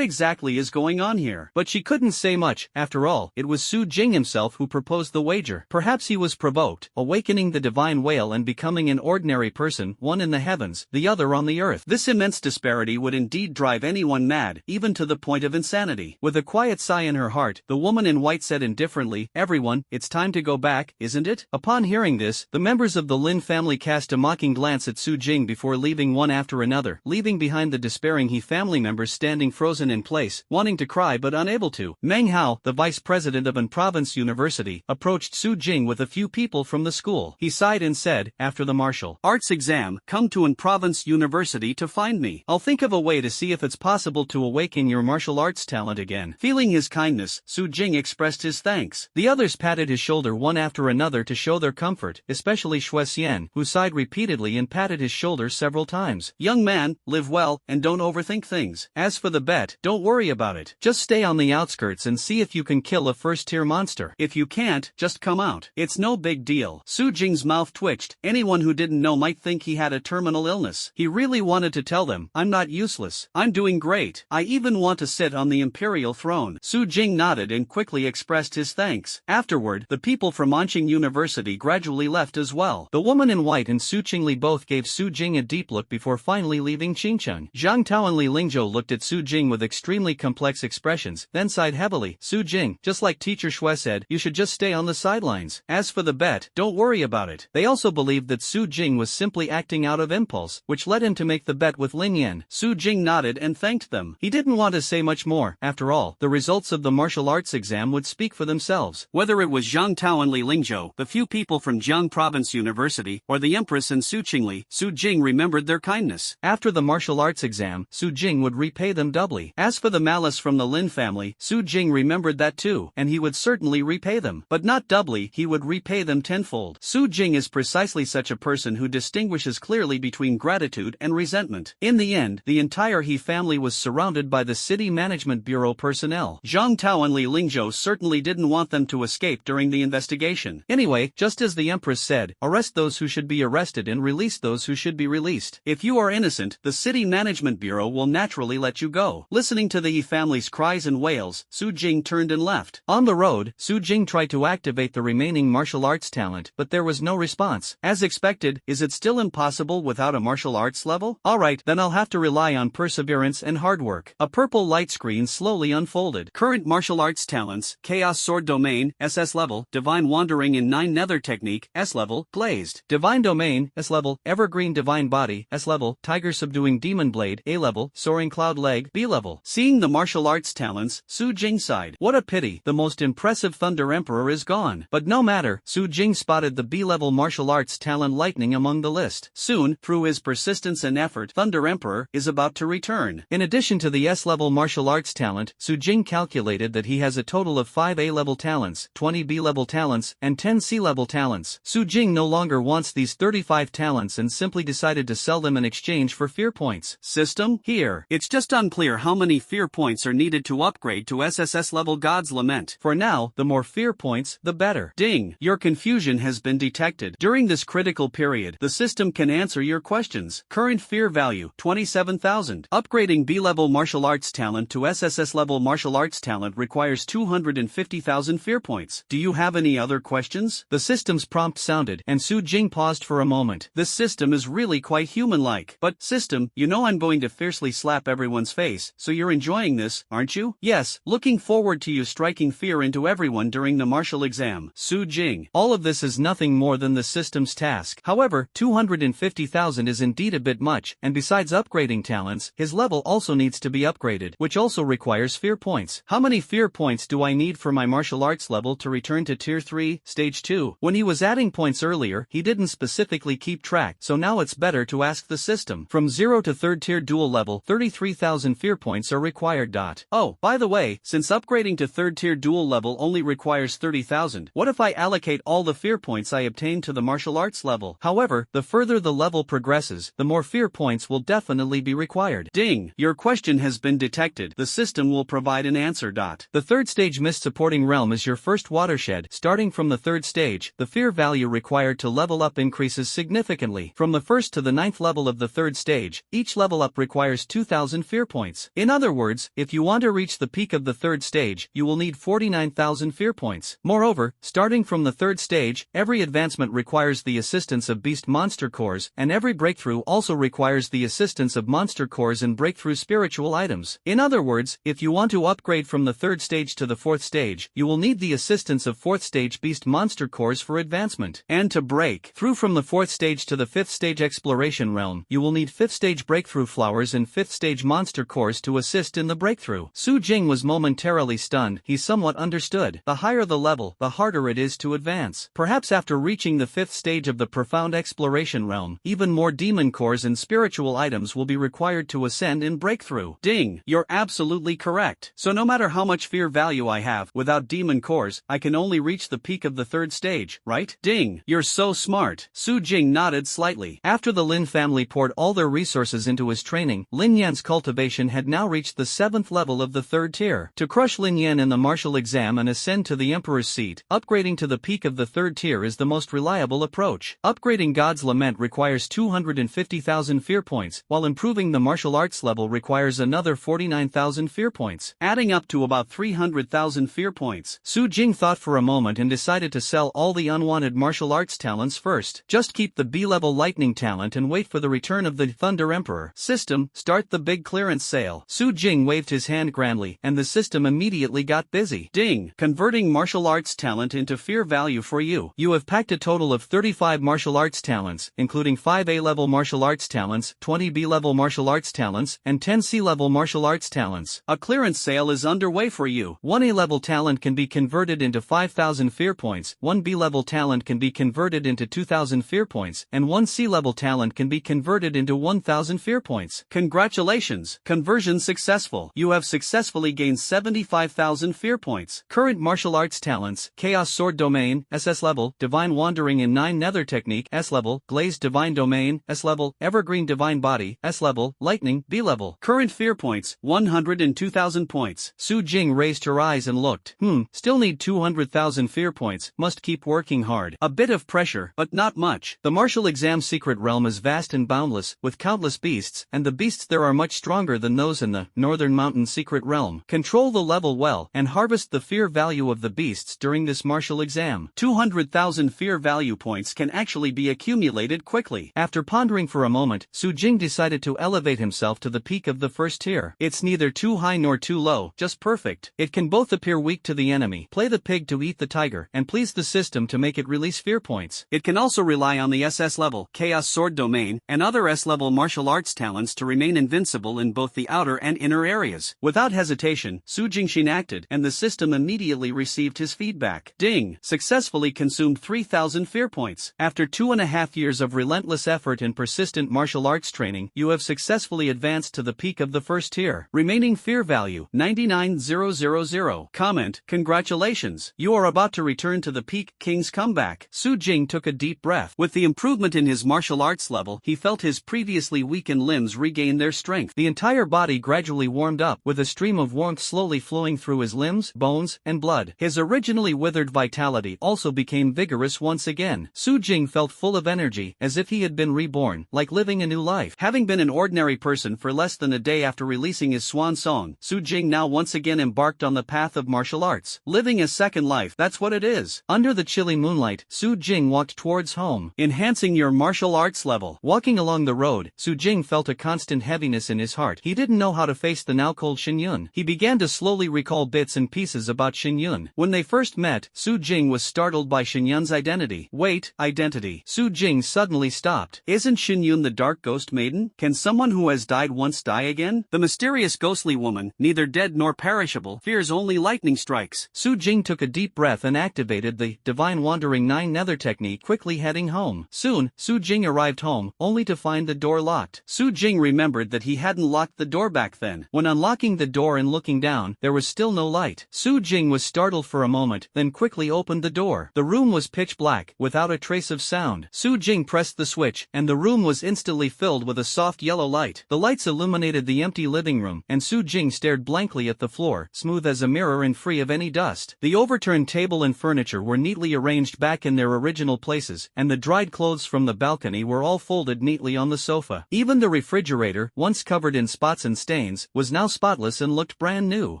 exactly is going on here? But she couldn't say much. After all, it was Su Jing himself who proposed the wager. Perhaps he was provoked, awakening the divine whale and becoming an ordinary person, one in the heavens, the other on the earth. This immense disparity would indeed drive anyone mad, even to the point of insanity. With a quiet sigh in her heart, the woman in white said indifferently, everyone, it's time to go back, isn't it? Upon hearing this, the members of the Lin family cast a mocking glance at Su Jing before leaving one after another, leaving behind the despairing He family members standing frozen in place, wanting to cry but unable to. Meng Hao, the vice president of An Province University, approached Su Jing with a few people from the school. He sighed and said, after the martial arts exam, come to An Province University to find me. I'll think of a way to see if it's possible to awaken your martial arts talent again. Feeling his kindness, Su Jing expressed his thanks. The others patted his shoulder one after another to show their comfort, especially Xue Xian, who sighed repeatedly and patted his shoulder several times. Young man, live well, and don't overthink things. As for the bet, don't worry about it. Just stay on the outskirts and see if you can kill a first-tier monster. If you can't, just come out. It's no big deal. Su Jing's mouth twisted. twitched. Anyone who didn't know might think he had a terminal illness. He really wanted to tell them, I'm not useless. I'm doing great. I even want to sit on the imperial throne. Su Jing nodded and quickly expressed his thanks. Afterward, the people from Anqing University gradually left as well. The woman in white and Su Qingli both gave Su Jing a deep look before finally leaving Qingcheng. Zhang Tao and Li Lingzhou looked at Su Jing with extremely complex expressions, then sighed heavily. Su Jing, just like Teacher Shui said, you should just stay on the sidelines. As for the bet, don't worry about it. They also believed that Su Jing was simply acting out of impulse, which led him to make the bet with Lin Yan. Su Jing nodded and thanked them. He didn't want to say much more. After all, the results of the martial arts exam would speak for themselves. Whether it was Zhang Tao and Li Lingzhou, the few people from Jiang Province University, or the Empress and Su Qingli, Su Jing remembered their kindness. After the martial arts exam, Su Jing would repay them doubly. As for the malice from the Lin family, Su Jing remembered that too, and he would certainly repay them. But not doubly, he would repay them tenfold. Su Jing is precisely such a person who distinguishes clearly between gratitude and resentment. In the end, the entire He family was surrounded by the City Management Bureau personnel. Zhang Tao and Li Lingzhou certainly didn't want them to escape during the investigation. Anyway, just as the Empress said, arrest those who should be arrested and release those who should be released. If you are innocent, the City Management Bureau will naturally let you go. Listening to the Yi family's cries and wails, Su Jing turned and left. On the road, Su Jing tried to activate the remaining martial arts talent, but there was no response. As expected, is it still impossible without a martial arts level? Alright, then I'll have to rely on perseverance and hard work. A purple light screen slowly unfolded. Current martial arts talents: Chaos Sword Domain, SS level, Divine Wandering in 9 Nether Technique, S level, Glazed. Divine Domain, S level, Evergreen Divine Body, S level, Tiger Subduing Demon Blade, A level, Soaring Cloud Leg, B level. Seeing the martial arts talents, Su Jing sighed. What a pity, the most impressive Thunder Emperor is gone. But no matter, Su Jing spotted the B-level martial arts talent Lightning among the list. Soon, through his persistence and effort, Thunder Emperor is about to return. In addition to the S-level martial arts talent, Su Jing calculated that he has a total of 5 A-level talents, 20 B-level talents, and 10 C-level talents. Su Jing no longer wants these 35 talents and simply decided to sell them in exchange for fear points. System? Here. It's just unclear how many fear points are needed to upgrade to SSS level God's Lament. For now, the more fear points, the better. Ding! Your confusion has been detected. During this critical period, the system can answer your questions. Current fear value, 27,000. Upgrading B-level martial arts talent to SSS level martial arts talent requires 250,000 fear points. Do you have any other questions? The system's prompt sounded, and Su Jing paused for a moment. This system is really quite human-like. But, system, you know I'm going to fiercely slap everyone's face, so you're enjoying this, aren't you? Yes, looking forward to you striking fear into everyone during the martial exam. Su Jing. All of this is nothing more than the system's task. However, 250,000 is indeed a bit much, and besides upgrading talents, his level also needs to be upgraded, which also requires fear points. How many fear points do I need for my martial arts level to return to Tier 3, Stage 2? When he was adding points earlier, he didn't specifically keep track, so now it's better to ask the system. From 0 to 3rd tier dual level, 33,000 fear points are required. Oh, by the way, since upgrading to 3rd tier dual level only requires 30,000, what if I allocate all the fear points I obtain to the martial arts level? However, the further the level progresses, the more fear points will definitely be required. Ding! Your question has been detected. The system will provide an answer. The 3rd stage Mist Supporting Realm is your first watershed. Starting from the 3rd stage, the fear value required to level up increases significantly. From the 1st to the 9th level of the 3rd stage, each level up requires 2,000 fear points. In other words, if you want to reach the peak of the 3rd stage, you will need 49,000 fear points. Moreover, starting from the 3rd stage, every advancement requires the assistance of beast monster cores, and every breakthrough also requires the assistance of monster cores and breakthrough spiritual items. In other words, if you want to upgrade from the 3rd stage to the 4th stage, you will need the assistance of 4th stage beast monster cores for advancement. And to break through from the 4th stage to the 5th stage exploration realm, you will need 5th stage breakthrough flowers and 5th stage monster cores to assist in the breakthrough. Su Jing was momentarily stunned. He somewhat understood. The higher the level, the harder it is to advance. Perhaps after reaching the 5th stage of the profound exploration realm, even more demon cores and spiritual items will be required to ascend in breakthrough. Ding! You're absolutely correct. So no matter how much fear value I have, without demon cores, I can only reach the peak of the 3rd stage, right? Ding! You're so smart. Su Jing nodded slightly. After the Lin family poured all their resources into his training, Lin Yan's cultivation had now reached the 7th level of the 3rd tier. To crush Lin Yan in the martial exam and ascend to the Emperor's seat, upgrading to the peak of the 3rd tier is the most reliable level approach. Upgrading God's Lament requires 250,000 fear points, while improving the martial arts level requires another 49,000 fear points, adding up to about 300,000 fear points. Su Jing thought for a moment and decided to sell all the unwanted martial arts talents first. Just keep the B-level lightning talent and wait for the return of the Thunder Emperor. System, start the big clearance sale. Su Jing waved his hand grandly, and the system immediately got busy. Ding! Converting martial arts talent into fear value for you. You have packed a total of 35 martial arts talents, including 5 A-level martial arts talents, 20 B-level martial arts talents, and 10 C-level martial arts talents. A clearance sale is underway for you. 1 A-level talent can be converted into 5,000 fear points, 1 B-level talent can be converted into 2,000 fear points, and 1 C-level talent can be converted into 1,000 fear points. Congratulations! Conversion successful. You have successfully gained 75,000 fear points. Current martial arts talents: Chaos Sword Domain, SS level, Divine Wandering in 9 Nether Technique, S level, Glazed Divine Domain, S level, Evergreen Divine Body, S level, Lightning, B level. Current fear points: 102,000 points. Su Jing raised her eyes and looked. Still need 200,000 fear points, must keep working hard. A bit of pressure, but not much. The martial exam secret realm is vast and boundless, with countless beasts, and the beasts there are much stronger than those in the Northern Mountain secret realm. Control the level well, and harvest the fear value of the beasts during this martial exam. 200,000 fear value points can actually be accumulated quickly. After pondering for a moment, Su Jing decided to elevate himself to the peak of the first tier. It's neither too high nor too low, just perfect. It can both appear weak to the enemy, play the pig to eat the tiger, and please the system to make it release fear points. It can also rely on the SS level, Chaos Sword Domain, and other S-level martial arts talents to remain invincible in both the outer and inner areas. Without hesitation, Su Jing acted, and the system immediately received his feedback. Ding! Successfully consumed 3,000 fear points. After 2.5 years of relentless effort and persistent martial arts training, you have successfully advanced to the peak of the first tier. Remaining fear value, 99,000. Comment: congratulations! You are about to return to the peak. King's comeback. Su Jing took a deep breath. With the improvement in his martial arts level, he felt his previously weakened limbs regain their strength. The entire body gradually warmed up, with a stream of warmth slowly flowing through his limbs, bones, and blood. His originally withered vitality also became vigorous once again. Su Jing felt full of energy, as if he had been reborn, like living a new life. Having been an ordinary person for less than a day after releasing his swan song, Su Jing now once again embarked on the path of martial arts. Living a second life, that's what it is. Under the chilly moonlight, Su Jing walked towards home, enhancing your martial arts level. Walking along the road, Su Jing felt a constant heaviness in his heart. He didn't know how to face the now cold Xin Yun. He began to slowly recall bits and pieces about Xin Yun. When they first met, Su Jing was startled by Xin Yun's identity. Wait, identity. Su Jing suddenly stopped. Isn't Xin Yun the dark ghost maiden? Can someone who has died once die again? The mysterious ghostly woman, neither dead nor perishable, fears only lightning strikes. Su Jing took a deep breath and activated the Divine Wandering 9 Nether Technique, quickly heading home. Soon, Su Jing arrived home, only to find the door locked. Su Jing remembered that he hadn't locked the door back then. When unlocking the door and looking down, there was still no light. Su Jing was startled for a moment, then quickly opened the door. The room was pitch black, without a trace of sound. Su Jing pressed the switch, and the room was instantly filled with a soft yellow light. The lights illuminated the empty living room, and Su Jing stared blankly at the floor, smooth as a mirror and free of any dust. The overturned table and furniture were neatly arranged back in their original places, and the dried clothes from the balcony were all folded neatly on the sofa. Even the refrigerator, once covered in spots and stains, was now spotless and looked brand new.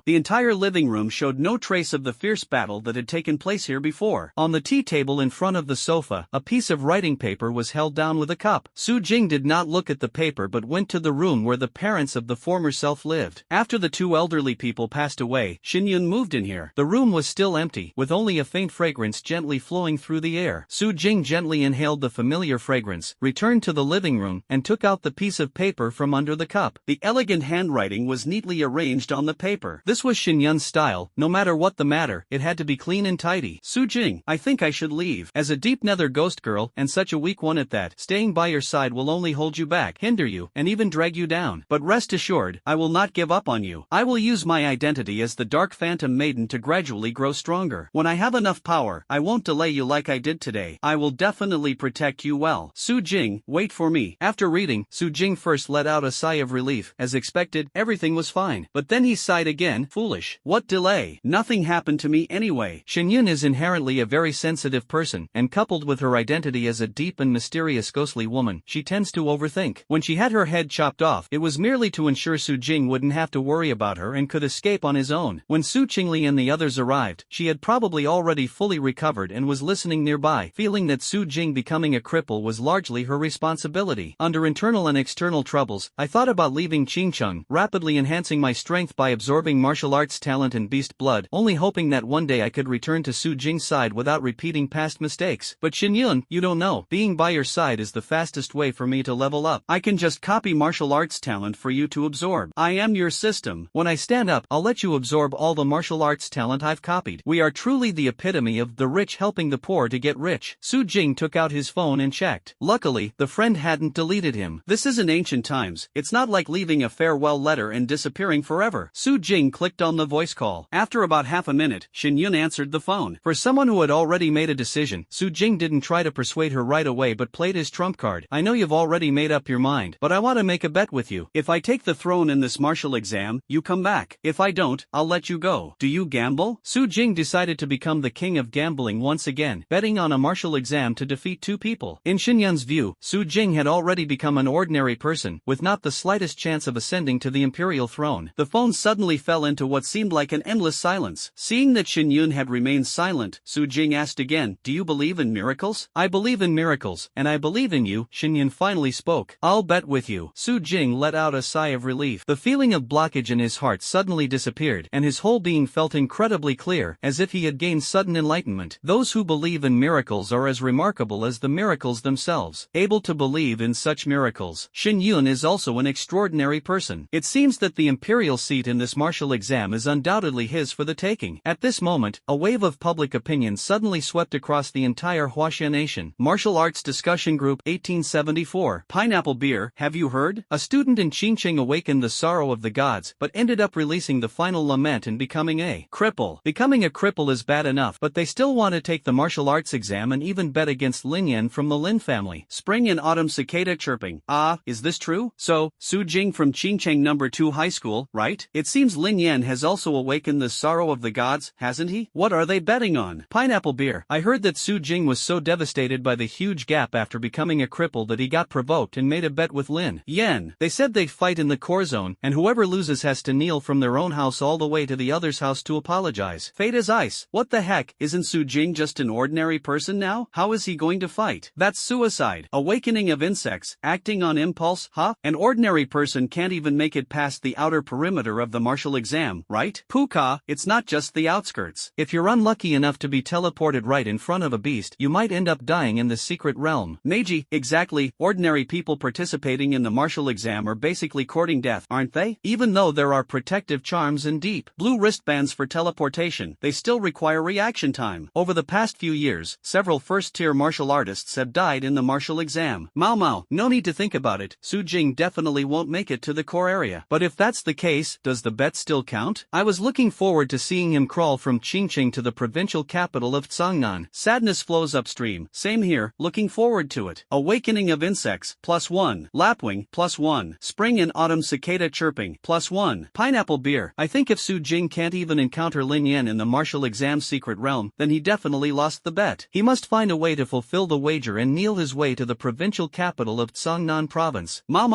The entire living room showed no trace of the fierce battle that had taken place here before. On the tea table in front of the sofa, a piece of writing paper was held down with a cup. Su Jing did not look at the paper but went to the room where the parents of the former self lived. After the two elderly people passed away, Xin Yun moved in here. The room was still empty, with only a faint fragrance gently flowing through the air. Su Jing gently inhaled the familiar fragrance, returned to the living room, and took out the piece of paper from under the cup. The elegant handwriting was neatly arranged on the paper. This was Xin Yun's style. No matter what the matter, it had to be clean and tidy. Su Jing, I think I should leave. As a deep nether ghost girl, and such a weak one at that, staying by your side will only hold you back, hinder you, and even drag you down. But rest assured, I will not give up on you. I will use my identity as the Dark Phantom Maiden to gradually grow stronger. When I have enough power, I won't delay you like I did today. I will definitely protect you well. Su Jing, wait for me. After reading, Su Jing first let out a sigh of relief. As expected, everything was fine. But then he sighed again. Foolish. What delay? Nothing happened to me anyway. Xin Yun is inherently a very sensitive person, and coupled coupled with her identity as a deep and mysterious ghostly woman, she tends to overthink. When she had her head chopped off, it was merely to ensure Su Jing wouldn't have to worry about her and could escape on his own. When Su Qingli and the others arrived, she had probably already fully recovered and was listening nearby, feeling that Su Jing becoming a cripple was largely her responsibility. Under internal and external troubles, I thought about leaving Qingcheng, rapidly enhancing my strength by absorbing martial arts talent and beast blood, only hoping that one day I could return to Su Jing's side without repeating past mistakes. But Xinyun, you don't know, being by your side is the fastest way for me to level up. I can just copy martial arts talent for you to absorb. I am your system. When I stand up, I'll let you absorb all the martial arts talent I've copied. We are truly the epitome of the rich helping the poor to get rich. Su Jing took out his phone and checked. Luckily, the friend hadn't deleted him. This isn't ancient times. It's not like leaving a farewell letter and disappearing forever. Su Jing clicked on the voice call. After about half a minute, Xinyun answered the phone. For someone who had already made a decision, Su Jing didn't try to persuade her right away but played his trump card. I know you've already made up your mind, but I want to make a bet with you. If I take the throne in this martial exam, you come back. If I don't, I'll let you go. Do you gamble? Su Jing decided to become the king of gambling once again, betting on a martial exam to defeat two people. In Xinyun's view, Su Jing had already become an ordinary person, with not the slightest chance of ascending to the imperial throne. The phone suddenly fell into what seemed like an endless silence. Seeing that Xinyun had remained silent, Su Jing asked again, "Do you believe in miracles?" "I believe in miracles, and I believe in you," Xinyun finally spoke. "I'll bet with you." Su Jing let out a sigh of relief. The feeling of blockage in his heart suddenly disappeared, and his whole being felt incredibly clear, as if he had gained sudden enlightenment. Those who believe in miracles are as remarkable as the miracles themselves. Able to believe in such miracles, Xinyun is also an extraordinary person. It seems that the imperial seat in this martial exam is undoubtedly his for the taking. At this moment, a wave of public opinion suddenly swept across the entire Huaxia nation. Martial Arts Discussion Group 1874. Pineapple beer, have you heard? A student in Qingcheng awakened the sorrow of the gods, but ended up releasing the final lament and becoming a cripple. Becoming a cripple is bad enough, but they still want to take the martial arts exam and even bet against Lin Yan from the Lin family. Spring and autumn cicada chirping. Ah, is this true? So, Su Jing from Qingcheng No. 2 High School, right? It seems Lin Yan has also awakened the sorrow of the gods, hasn't he? What are they betting on? Pineapple beer. I heard that Su Jing was so devastated by the huge gap after becoming a cripple that he got provoked and made a bet with Lin Yan. They said they'd fight in the core zone, and whoever loses has to kneel from their own house all the way to the other's house to apologize. Fate is ice. What the heck, isn't Su Jing just an ordinary person now? How is he going to fight? That's suicide. Awakening of insects, acting on impulse, huh? An ordinary person can't even make it past the outer perimeter of the martial exam, right? Puka, it's not just the outskirts. If you're unlucky enough to be teleported right in front of a beast, you might end up dying in the secret realm. Meiji, exactly. Ordinary people participating in the martial exam are basically courting death, aren't they? Even though there are protective charms and deep blue wristbands for teleportation, they still require reaction time. Over the past few years, several first-tier martial artists have died in the martial exam. Mao, no need to think about it. Su Jing definitely won't make it to the core area. But if that's the case, does the bet still count? I was looking forward to seeing him crawl from Qingcheng to the provincial capital of Changnan. Sadness flows upstream. Same here, looking forward to it. Awakening of insects, +1. Lapwing, +1. Spring and autumn cicada chirping, +1. Pineapple beer. I think if Su Jing can't even encounter Lin Yan in the martial exam secret realm, then he definitely lost the bet. He must find a way to fulfill the wager and kneel his way to the provincial capital of Changnan province. Mao,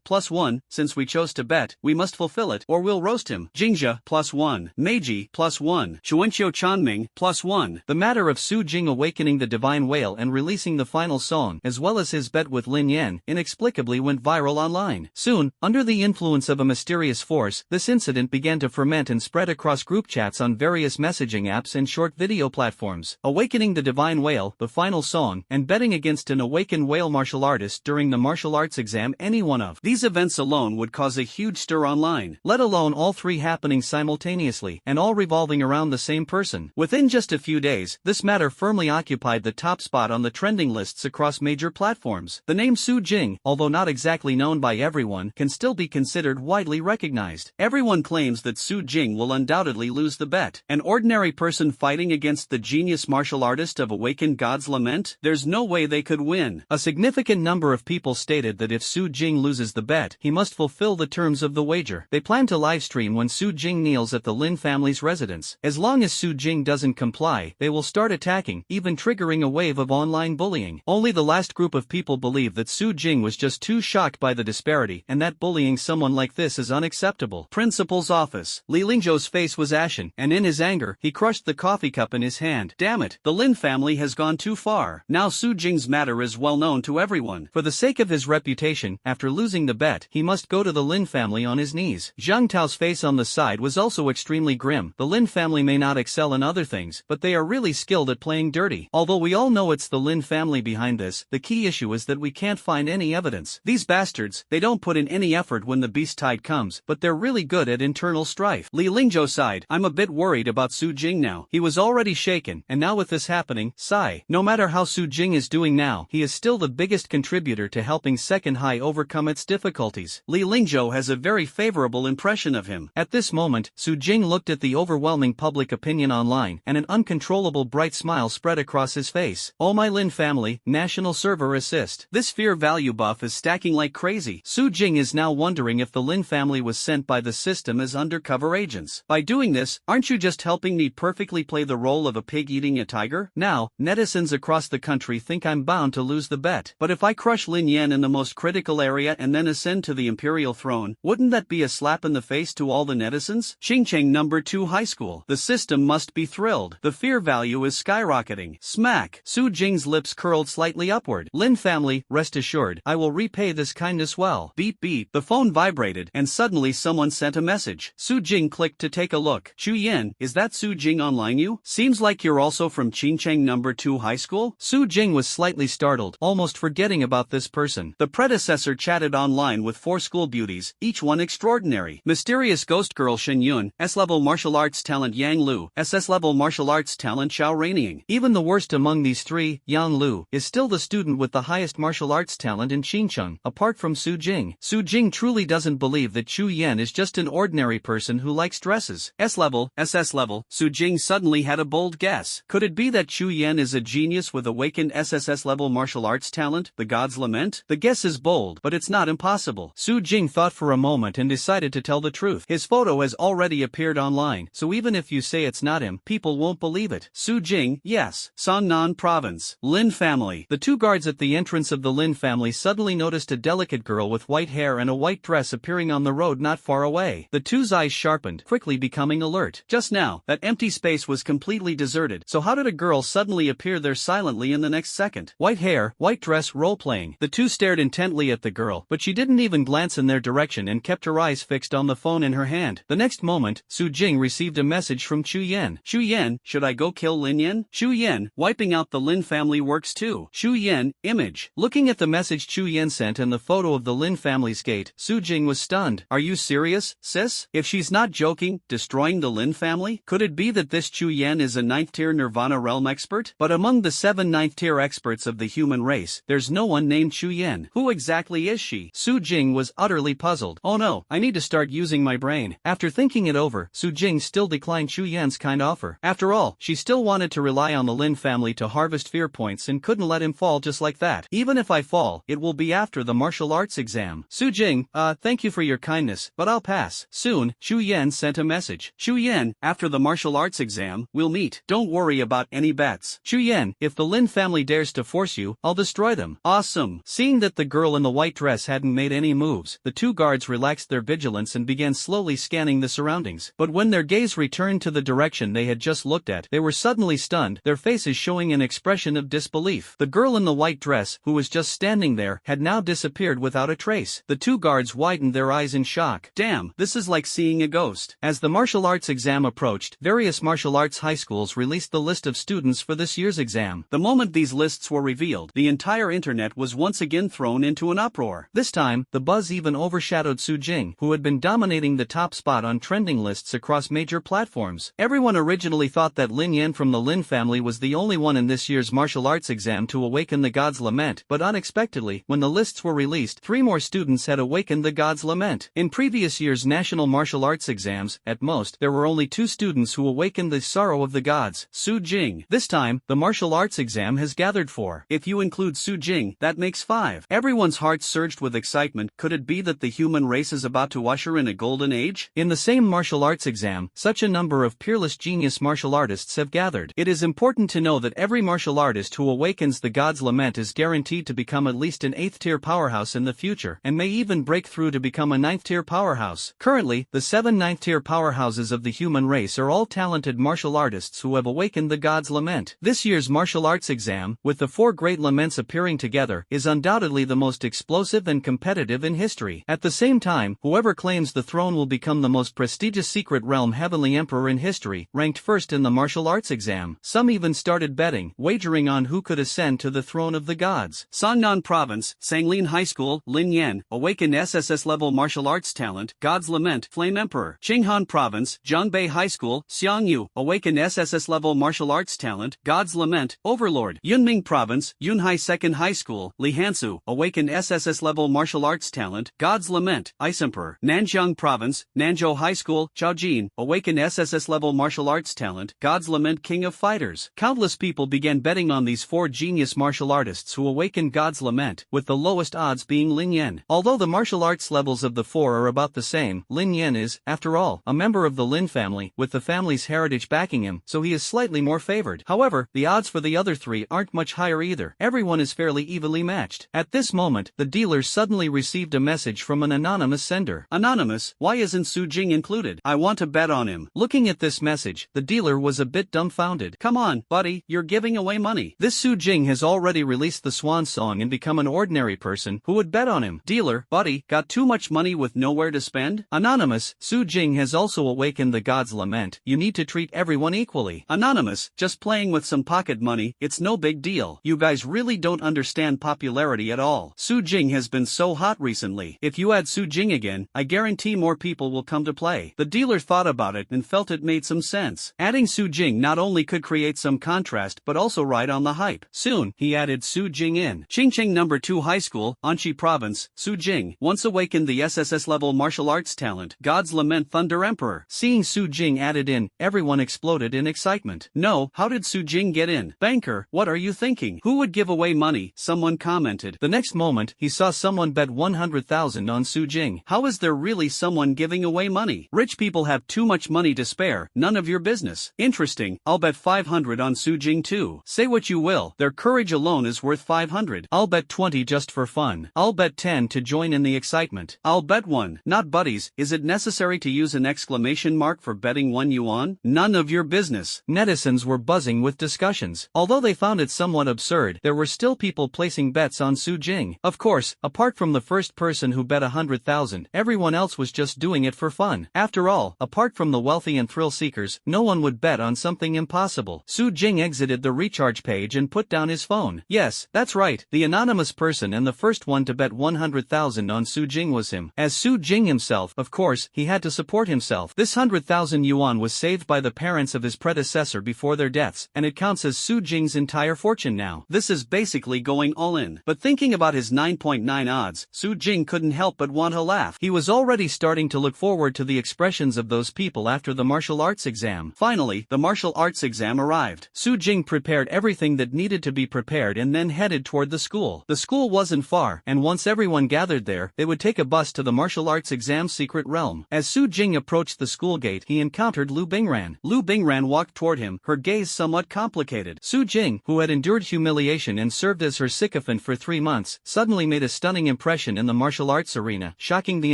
+1. Since we chose to bet, we must fulfill it, or we'll roast him. Jingjia, +1. Meiji, +1. Xuanqiu Chanming, +1. The matter of Su Jing awakening the divine whale and releasing the final song, as well as his bet with Lin Yan, inexplicably went viral online. Soon, under the influence of a mysterious force, this incident began to ferment and spread across group chats on various messaging apps and short video platforms. Awakening the divine whale, the final song, and betting against an awakened whale martial artist during the martial arts exam. Any one of these events alone would cause a huge stir online, let alone all three happening simultaneously, and all revolving around the same person. Within just a few days, this matter firmly occupied the top spot on the trending lists across major platforms. The name Su Jing, although not exactly known by everyone, can still be considered widely recognized. Everyone claims that Su Jing will undoubtedly lose the bet. An ordinary person fighting against the genius martial artist of Awakened God's Lament? There's no way they could win. A significant number of people stated that if Su Jing loses the bet, he must fulfill the terms of the wager. They plan to livestream when Su Jing kneels at the Lin family's residence. As long as Su Jing doesn't comply, they will start attacking, even triggering triggering a wave of online bullying. Only the last group of people believe that Su Jing was just too shocked by the disparity and that bullying someone like this is unacceptable. Principal's office. Li Lingzhou's face was ashen, and in his anger, he crushed the coffee cup in his hand. Damn it, the Lin family has gone too far. Now Su Jing's matter is well known to everyone. For the sake of his reputation, after losing the bet, he must go to the Lin family on his knees. Zhang Tao's face on the side was also extremely grim. The Lin family may not excel in other things, but they are really skilled at playing dirty. Although we all know it's the Lin family behind this, the key issue is that we can't find any evidence. These bastards, they don't put in any effort when the beast tide comes, but they're really good at internal strife. Li Lingzhou sighed. I'm a bit worried about Su Jing now. He was already shaken, and now with this happening, sigh. No matter how Su Jing is doing now, he is still the biggest contributor to helping Second High overcome its difficulties. Li Lingzhou has a very favorable impression of him. At this moment, Su Jing looked at the overwhelming public opinion online, and an uncontrollable bright smile spread across his face. Oh my Lin family, national server assist. This fear value buff is stacking like crazy. Su Jing is now wondering if the Lin family was sent by the system as undercover agents. By doing this, aren't you just helping me perfectly play the role of a pig eating a tiger? Now, netizens across the country think I'm bound to lose the bet. But if I crush Lin Yan in the most critical area and then ascend to the imperial throne, wouldn't that be a slap in the face to all the netizens? Xingcheng number 2 high school. The system must be thrilled. The fear value is skyrocketing. Smack. Su Jing's lips curled slightly upward. Lin family, rest assured, I will repay this kindness well. Beep beep. The phone vibrated, and suddenly someone sent a message. Su Jing clicked to take a look. Chu Yen, is that Su Jing online you? Seems like you're also from Xingcheng number 2 high school? Su Jing was slightly startled, almost forgetting about this person. The predecessor chatted online with 4 school beauties, each one extraordinary. Mysterious ghost girl Shen Yun, S-level martial arts talent Yang Lu, SS-level martial arts talent Xiao Reining. Even the worst among these 3, Yang Lu, is still the student with the highest martial arts talent in Xincheng, apart from Su Jing. Su Jing truly doesn't believe that Chu Yen is just an ordinary person who likes dresses. S-level, SS level, Su Jing suddenly had a bold guess. Could it be that Chu Yen is a genius with awakened SSS level martial arts talent, the God's Lament? The guess is bold, but it's not impossible. Su Jing thought for a moment and decided to tell the truth. His photo has already appeared online, so even if you say it's not him, people won't believe it. Su Jing, yes. Sannan Province. Lin family. The 2 guards at the entrance of the Lin family suddenly noticed a delicate girl with white hair and a white dress appearing on the road not far away. The 2's eyes sharpened, quickly becoming alert. Just now, that empty space was completely deserted, so how did a girl suddenly appear there silently in the next second? White hair, white dress, role-playing. The 2 stared intently at the girl, but she didn't even glance in their direction and kept her eyes fixed on the phone in her hand. The next moment, Su Jing received a message from Chu Yen. Chu Yen, should I go kill Lin Yan? Chu Yen, wiping out the Lin family works too. Chu Yen, image. Looking at the message Chu Yen sent and the photo of the Lin family's gate, Su Jing was stunned. Are you serious, sis? If she's not joking, destroying the Lin family? Could it be that this Chu Yen is a 9th tier Nirvana realm expert? But among the 7 9th tier experts of the human race, there's no one named Chu Yen. Who exactly is she? Su Jing was utterly puzzled. Oh no, I need to start using my brain. After thinking it over, Su Jing still declined Chu Yen's kind offer. After all, she still wanted to rely on the Lin family to harvest fear points and couldn't let him fall just like that. Even if I fall, it will be after the martial arts exam. Su Jing, thank you for your kindness, but I'll pass. Soon, Chu Yen sent a message. Chu Yen, after the martial arts exam, we'll meet. Don't worry about any bets. Chu Yen, if the Lin family dares to force you, I'll destroy them. Awesome. Seeing that the girl in the white dress hadn't made any moves, the 2 guards relaxed their vigilance and began slowly scanning the surroundings. But when their gaze returned to the direction they had just looked at, they were suddenly stunned, their faces showing an expression of disbelief. The girl in the white dress, who was just standing there, had now disappeared without a trace. The 2 guards widened their eyes in shock. Damn, this is like seeing a ghost. As the martial arts exam approached, various martial arts high schools released the list of students for this year's exam. The moment these lists were revealed, the entire internet was once again thrown into an uproar. This time, the buzz even overshadowed Su Jing, who had been dominating the top spot on trending lists across major platforms. Everyone originally thought that Lin Yan from the Lin family was the only one in this year's martial arts exam to awaken the God's Lament, but unexpectedly, when the lists were released, 3 more students had awakened the God's Lament. In previous year's national martial arts exams, at most, there were only 2 students who awakened the sorrow of the gods, Su Jing. This time, the martial arts exam has gathered 4. If you include Su Jing, that makes 5. Everyone's hearts surged with excitement. Could it be that the human race is about to usher in a golden age? In the same martial arts exam, such a number of peerless genius martial artists have gathered. It is important to know that that every martial artist who awakens the God's Lament is guaranteed to become at least an 8th-tier powerhouse in the future, and may even break through to become a 9th-tier powerhouse. Currently, the 7 9th-tier powerhouses of the human race are all talented martial artists who have awakened the God's Lament. This year's martial arts exam, with the 4 great laments appearing together, is undoubtedly the most explosive and competitive in history. At the same time, whoever claims the throne will become the most prestigious secret realm heavenly emperor in history, ranked first in the martial arts exam. Some even started betting, wagering on who could ascend to the throne of the gods. Sangnan Province, Sanglin High School, Lin Yan, awakened SSS level martial arts talent, God's Lament, Flame Emperor. Qinghan Province, Zhangbei High School, Xiangyu, awakened SSS level martial arts talent, God's Lament, Overlord. Yunming Province, Yunhai Second High School, Li Hansu, awakened SSS level martial arts talent, God's Lament, Ice Emperor. Nanjiang Province, Nanzhou High School, Chaojin, awakened SSS level martial arts talent, God's Lament, King of Fighters. Countless people began betting on these 4 genius martial artists who awakened God's Lament, with the lowest odds being Lin Yan. Although the martial arts levels of the 4 are about the same, Lin Yan is, after all, a member of the Lin family, with the family's heritage backing him, so he is slightly more favored. However, the odds for the other 3 aren't much higher either. Everyone is fairly evenly matched. At this moment, the dealer suddenly received a message from an anonymous sender. Anonymous, why isn't Su Jing included? I want to bet on him. Looking at this message, the dealer was a bit dumbfounded. Come on, buddy, you're giving away money. This Su Jing has already released the swan song and become an ordinary person who would bet on him. Dealer, buddy, got too much money with nowhere to spend? Anonymous, Su Jing has also awakened the God's Lament. You need to treat everyone equally. Anonymous, just playing with some pocket money, it's no big deal. You guys really don't understand popularity at all. Su Jing has been so hot recently. If you add Su Jing again, I guarantee more people will come to play. The dealer thought about it and felt it made some sense. Adding Su Jing not only could create some contrast but also ride on the hype. Soon, he added Su Jing in. Qingcheng No. 2 High School, Anqi Province, Su Jing, once awakened the SSS level martial arts talent, God's Lament Thunder Emperor. Seeing Su Jing added in, everyone exploded in excitement. No, how did Su Jing get in? Banker, what are you thinking? Who would give away money? Someone commented. The next moment, he saw someone bet 100,000 on Su Jing. How is there really someone giving away money? Rich people have too much money to spare, none of your business. Interesting, I'll bet 500 on Su Jing too. Say what you will, their courage alone is worth 500. I'll bet 20 just for fun. I'll bet 10 to join in the excitement. I'll bet 1. Not buddies, is it necessary to use an exclamation mark for betting 1 yuan? None of your business. Netizens were buzzing with discussions. Although they found it somewhat absurd, there were still people placing bets on Su Jing. Of course, apart from the first person who bet 100,000, everyone else was just doing it for fun. After all, apart from the wealthy and thrill seekers, no one would bet on something impossible. Su Jing exited the recharge page and put down his phone. Yes, that's right, the anonymous person and the first one to bet 100,000 on Su Jing was him. As Su Jing himself, of course, he had to support himself. This 100,000 yuan was saved by the parents of his predecessor before their deaths, and it counts as Su Jing's entire fortune now. This is basically going all in. But thinking about his 9.9 odds, Su Jing couldn't help but want to laugh. He was already starting to look forward to the expressions of those people after the martial arts exam. Finally, the martial arts exam arrived. Su Jing prepared everything that needed to be prepared and then headed toward the school. The school wasn't far, and once everyone gathered there, they would take a bus to the martial arts exam secret realm. As Su Jing approached the school gate, he encountered Lu Bingran. Lu Bingran walked toward him, her gaze somewhat complicated. Su Jing, who had endured humiliation and served as her sycophant for 3 months, suddenly made a stunning impression in the martial arts arena, shocking the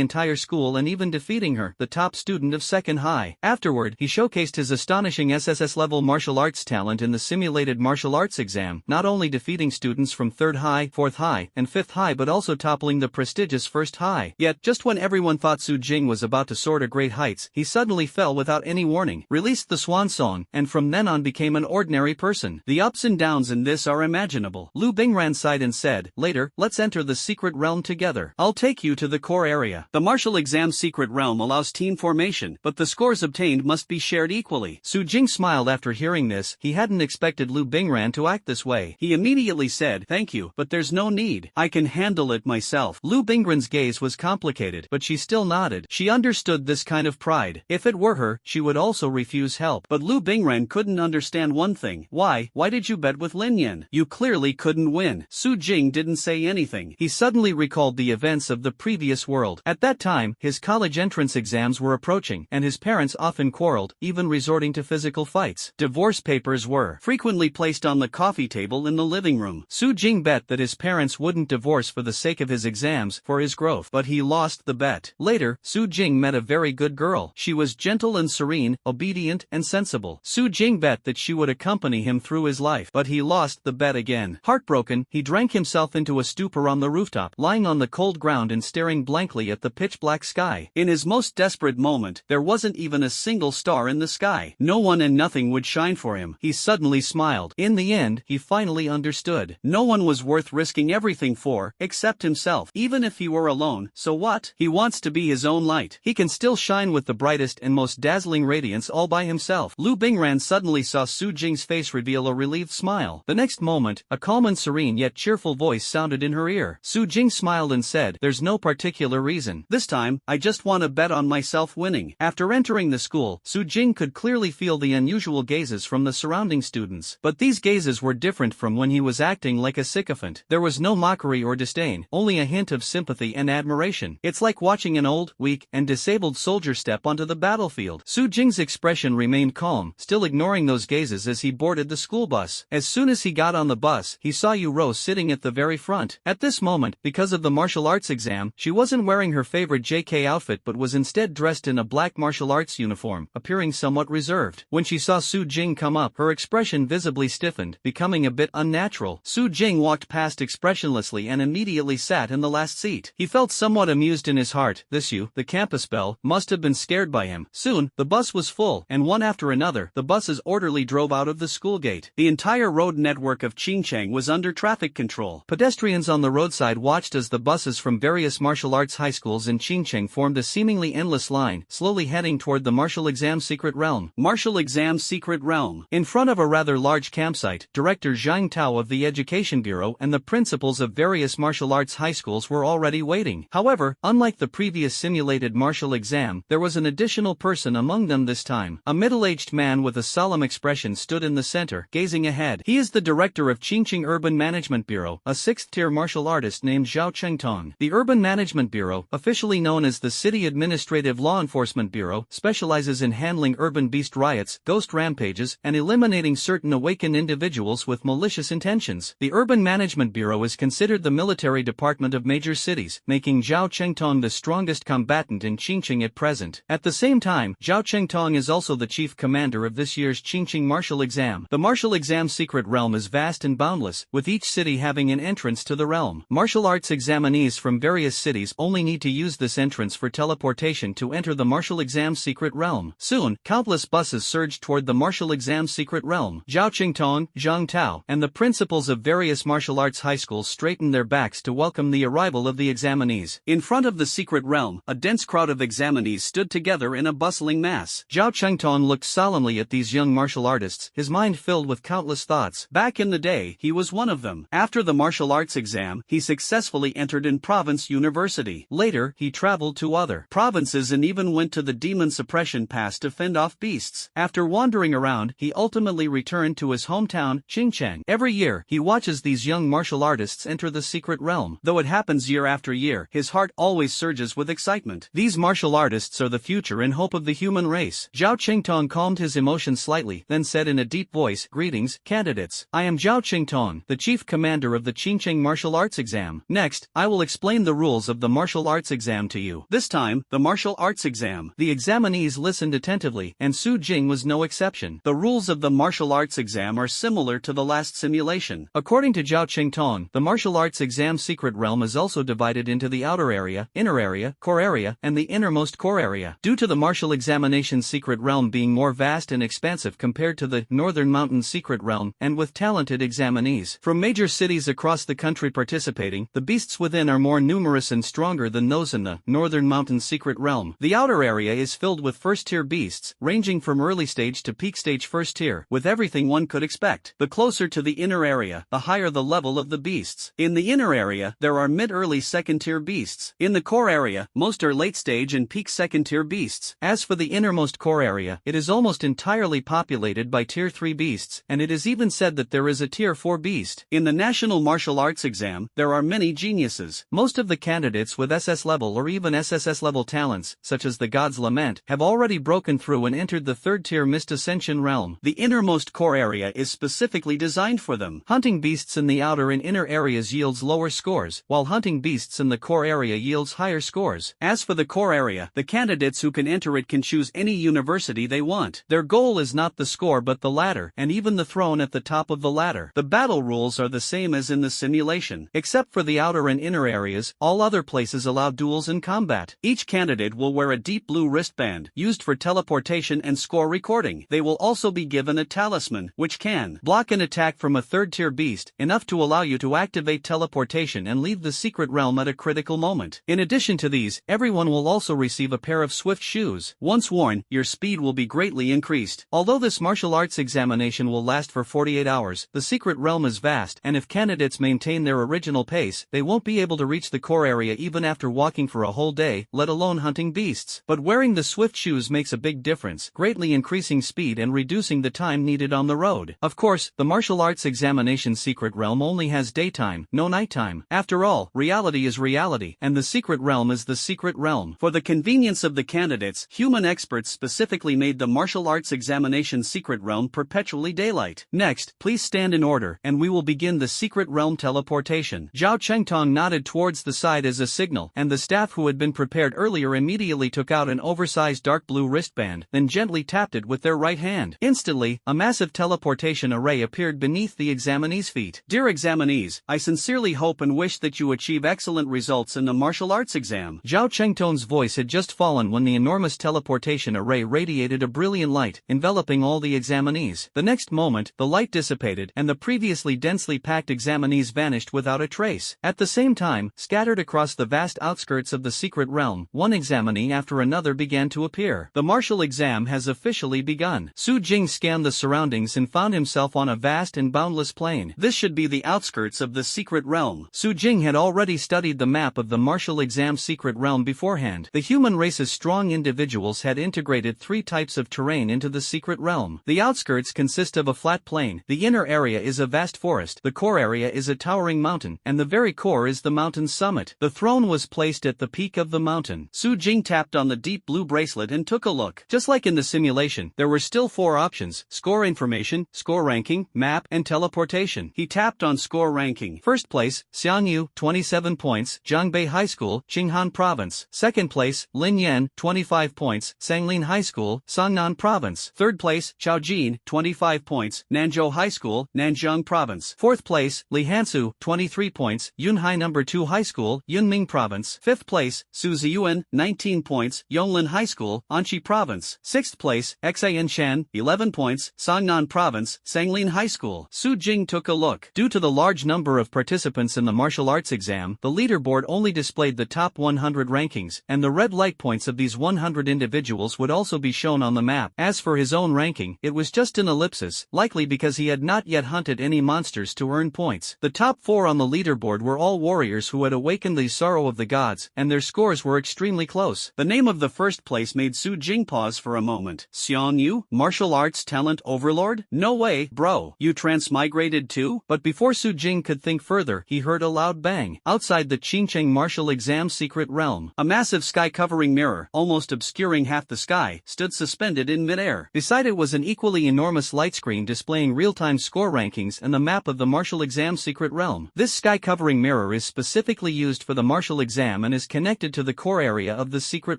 entire school and even defeating her, the top student of second high. Afterward, he showcased his astonishing SSS-level martial arts talent in the simulated martial arts exam, not only defeating students from 3rd high, 4th high, and 5th high but also toppling the prestigious 1st high. Yet, just when everyone thought Su Jing was about to soar to great heights, he suddenly fell without any warning, released the swan song, and from then on became an ordinary person. The ups and downs in this are imaginable. Lu Bingran sighed and said, "Later, let's enter the secret realm together. I'll take you to the core area." The martial exam secret realm allows team formation, but the scores obtained must be shared equally. Su Jing smiled after hearing this. He hadn't expected Lu Bingran to act this way. He immediately said, "Thank you, but there's no need. I can handle it myself." Lu Bingran's gaze was complicated, but she still nodded. She understood this kind of pride. If it were her, she would also refuse help. But Lu Bingran couldn't understand one thing. Why did you bet with Lin Yan? You clearly couldn't win. Su Jing didn't say anything. He suddenly recalled the events of the previous world. At that time, his college entrance exams were approaching, and his parents often quarreled, even resorting to physical fights. Divorce papers were frequently placed on the coffee table in the living room. Su Jing bet that his parents wouldn't divorce for the sake of his exams for his growth, but he lost the bet. Later, Su Jing met a very good girl. She was gentle and serene, obedient and sensible. Su Jing bet that she would accompany him through his life, but he lost the bet again. Heartbroken, he drank himself into a stupor on the rooftop, lying on the cold ground and staring blankly at the pitch-black sky. In his most desperate moment, there wasn't even a single star in the sky. No one and nothing would shine for him. He suddenly smiled. In the end, he finally understood. No one was worth risking everything for, except himself. Even if he were alone, so what? He wants to be his own light. He can still shine with the brightest and most dazzling radiance all by himself. Lu Bingran suddenly saw Su Jing's face reveal a relieved smile. The next moment, a calm and serene yet cheerful voice sounded in her ear. Su Jing smiled and said, "There's no particular reason. This time, I just want to bet on myself winning." After entering the school, Su Jing could clearly feel the unusual gazes from the surrounding students. But these gazes were different from when he was acting like a sycophant. There was no mockery or disdain, only a hint of sympathy and admiration. It's like watching an old, weak, and disabled soldier step onto the battlefield. Su Jing's expression remained calm, still ignoring those gazes as he boarded the school bus. As soon as he got on the bus, he saw Yu Rou sitting at the very front. At this moment, because of the martial arts exam, she wasn't wearing her favorite JK outfit but was instead dressed in a black martial arts uniform, appearing somewhat reserved. When she saw Su Jing come up, her expression visibly stiffened, becoming a bit unnatural. Su Jing walked past expressionlessly and immediately sat in the last seat. He felt somewhat amused in his heart. This Yu, the campus belle, must have been scared by him. Soon, the bus was full, and one after another, the buses orderly drove out of the school gate. The entire road network of Qingcheng was under traffic control. Pedestrians on the roadside watched as the buses from various martial arts high schools in Qingcheng formed a seemingly endless line, slowly heading toward the martial exam secret realm. Martial exam secret realm. In front of a rather large campsite, Director Zhang Tao of the Education Bureau and the principals of various martial arts high schools were already waiting. However, unlike the previous simulated martial exam, there was an additional person among them this time. A middle-aged man with a solemn expression stood in the center, gazing ahead. He is the director of Qingcheng Urban Management Bureau, a sixth-tier martial artist named Zhao Chengtong. The Urban Management Bureau, officially known as the City Administrative Law Enforcement Bureau, specializes in handling urban beast riots, ghost rampages, and eliminating certain awakened individuals with malicious intentions. The Urban Management Bureau is considered the military department of major cities, making Zhao Chengtong the strongest combatant in Qingcheng at present. At the same time, Zhao Chengtong is also the chief commander of this year's Qingcheng martial exam. The martial exam secret realm is vast and boundless, with each city having an entrance to the realm. Martial arts examinees from various cities only need to use this entrance for teleportation to enter the martial exam secret realm. Soon, countless buses surged toward the martial exam secret realm. Zhao Qingtong, Zhang Tao, and the principals of various martial arts high schools straightened their backs to welcome the arrival of the examinees. In front of the secret realm, a dense crowd of examinees stood together in a bustling mass. Zhao Chengtong looked solemnly at these young martial artists, his mind filled with countless thoughts. Back in the day, he was one of them. After the martial arts exam, he successfully entered in province university. Later, he traveled to other provinces and even went to the demon suppression pass to fend off beasts. After wandering around, he ultimately returned to his hometown, Qingcheng. Every year, he watches these young martial artists enter the secret realm. Though it happens year after year, his heart always surges with excitement. These martial artists are the future and hope of the human race. Zhao Qingtong calmed his emotions slightly, then said in a deep voice, "Greetings, candidates. I am Zhao Qingtong, the chief commander of the Qingcheng martial arts exam. Next, I will explain the rules of the martial arts exam to you." This time, the martial arts exam. The examinees listened attentively, and Su Jing was no exception. The rules of the martial arts exam are similar to the last simulation. According to Zhao Qingtong, the martial arts exam secret realm is also divided into the outer area, inner area, core area, and the innermost core area. Due to the martial examination secret realm being more vast and expansive compared to the northern mountain secret realm, and with talented examinees from major cities across the country participating, the beasts within are more numerous and stronger than those in the northern mountain secret realm. The outer area is filled with first-tier beasts, ranging from early stage to peak stage first tier, with everything one could expect. The closer to the inner area, the higher the level of the beasts. In the inner area, there are mid-early second-tier beasts. In the core area, most are late-stage and peak second-tier beasts. As for the innermost core area, it is almost entirely populated by Tier 3 beasts, and it is even said that there is a Tier 4 beast. In the National Martial Arts Exam, there are many geniuses. Most of the candidates with SS level or even SSS level talents, such as the God's Lament, have already broken through and entered the third-tier Mist Ascension realm. The innermost closed core area is specifically designed for them. Hunting beasts in the outer and inner areas yields lower scores, while hunting beasts in the core area yields higher scores. As for the core area, the candidates who can enter it can choose any university they want. Their goal is not the score but the ladder, and even the throne at the top of the ladder. The battle rules are the same as in the simulation. Except for the outer and inner areas, all other places allow duels and combat. Each candidate will wear a deep blue wristband, used for teleportation and score recording. They will also be given a talisman, which can block an attack from a third-tier beast, enough to allow you to activate teleportation and leave the secret realm at a critical moment. In addition to these, everyone will also receive a pair of swift shoes. Once worn, your speed will be greatly increased. Although this martial arts examination will last for 48 hours, the secret realm is vast, and if candidates maintain their original pace, they won't be able to reach the core area even after walking for a whole day, let alone hunting beasts. But wearing the swift shoes makes a big difference, greatly increasing speed and reducing the time needed on the road. Of course, the martial arts examination secret realm only has daytime, no nighttime. After all, reality is reality, and the secret realm is the secret realm. For the convenience of the candidates, human experts specifically made the martial arts examination secret realm perpetually daylight. Next, please stand in order, and we will begin the secret realm teleportation. Zhao Chengtong nodded towards the side as a signal, and the staff who had been prepared earlier immediately took out an oversized dark blue wristband, then gently tapped it with their right hand. Instantly, a massive teleportation array appeared beneath the examinees' feet. Dear examinees, I sincerely hope and wish that you achieve excellent results in the martial arts exam. Zhao Chengtong's voice had just fallen when the enormous teleportation array radiated a brilliant light, enveloping all the examinees. The next moment, the light dissipated, and the previously densely packed examinees vanished without a trace. At the same time, scattered across the vast outskirts of the secret realm, one examinee after another began to appear. The martial exam has officially begun. Su Jing scanned the surroundings and found himself on a vast and boundless plain. This should be the outskirts of the secret realm. Su Jing had already studied the map of the martial exam secret realm beforehand. The human race's strong individuals had integrated 3 types of terrain into the secret realm. The outskirts consist of a flat plain, the inner area is a vast forest, the core area is a towering mountain, and the very core is the mountain's summit. The throne was placed at the peak of the mountain. Su Jing tapped on the deep blue bracelet and took a look. Just like in the simulation, there were still 4 options: score information, score ranking, map, and teleportation. He tapped on score ranking. First place, Xiangyu, 27 points, Zhangbei High School, Qinghan Province. Second place, Lin Yan, 25 points, Sanglin High School, Songnan Province. Third place, Chao Jin, 25 points, Nanzhou High School, Nanjing Province. Fourth place, Li Hansu, 23 points, Yunhai No. 2 High School, Yunming Province. Fifth place, Su Ziyuan, 19 points, Yonglin High School, Anqi Province. Sixth place, Xian Shan, 11 points, Songnan Province, Sanglin High School. Su Jing took a look. Due to the large number of participants in the martial arts exam, the leaderboard only displayed the top 100 rankings, and the red light points of these 100 individuals would also be shown on the map. As for his own ranking, it was just an ellipsis, likely because he had not yet hunted any monsters to earn points. The top 4 on the leaderboard were all warriors who had awakened the sorrow of the gods, and their scores were extremely close. The name of the first place made Su Jing pause for a moment. Xiangyu, martial arts talent overlord? No way, bro. You transmigrated too? But before Su Jing could think further, he heard a loud bang. Outside the Qingcheng martial exam secret realm, a massive sky-covering mirror, almost obscuring half the sky, stood suspended in midair. Beside it was an equally enormous light screen displaying real-time score rankings and the map of the martial exam secret realm. This sky-covering mirror is specifically used for the martial exam and is connected to the core area of the secret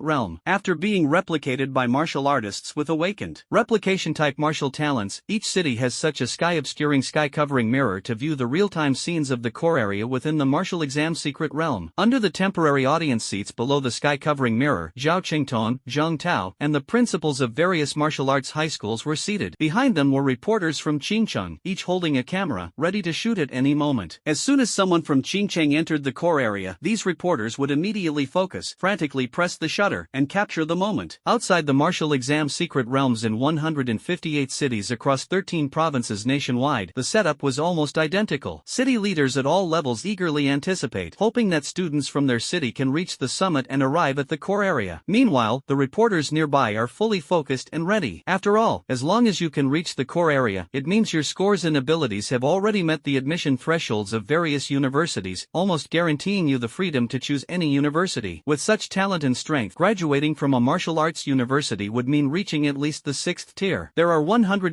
realm. After being replicated by martial artists with awakened replication-type martial talents, each city has such a sky-obscuring sky-covering mirror to view the real-time scenes of the core area within the martial exam secret realm. Under the temporary audience seats below the sky-covering mirror, Zhao Qingtong, Zhang Tao, and the principals of various martial arts high schools were seated. Behind them were reporters from Qingcheng, each holding a camera, ready to shoot at any moment. As soon as someone from Qingcheng entered the core area, these reporters would immediately focus, frantically press the shutter, and capture the moment. Outside the martial exam secret realms in 158 cities across 13 provinces nationwide, the setup was almost identical. City leaders at all levels eagerly anticipate, hoping that students from their city can reach the summit and arrive at the core area. Meanwhile, the reporters nearby are fully focused and ready. After all, as long as you can reach the core area, it means your scores and abilities have already met the admission thresholds of various universities, almost guaranteeing you the freedom to choose any university. With such talent and strength, graduating from a martial arts university would mean reaching at least the 6th tier. There are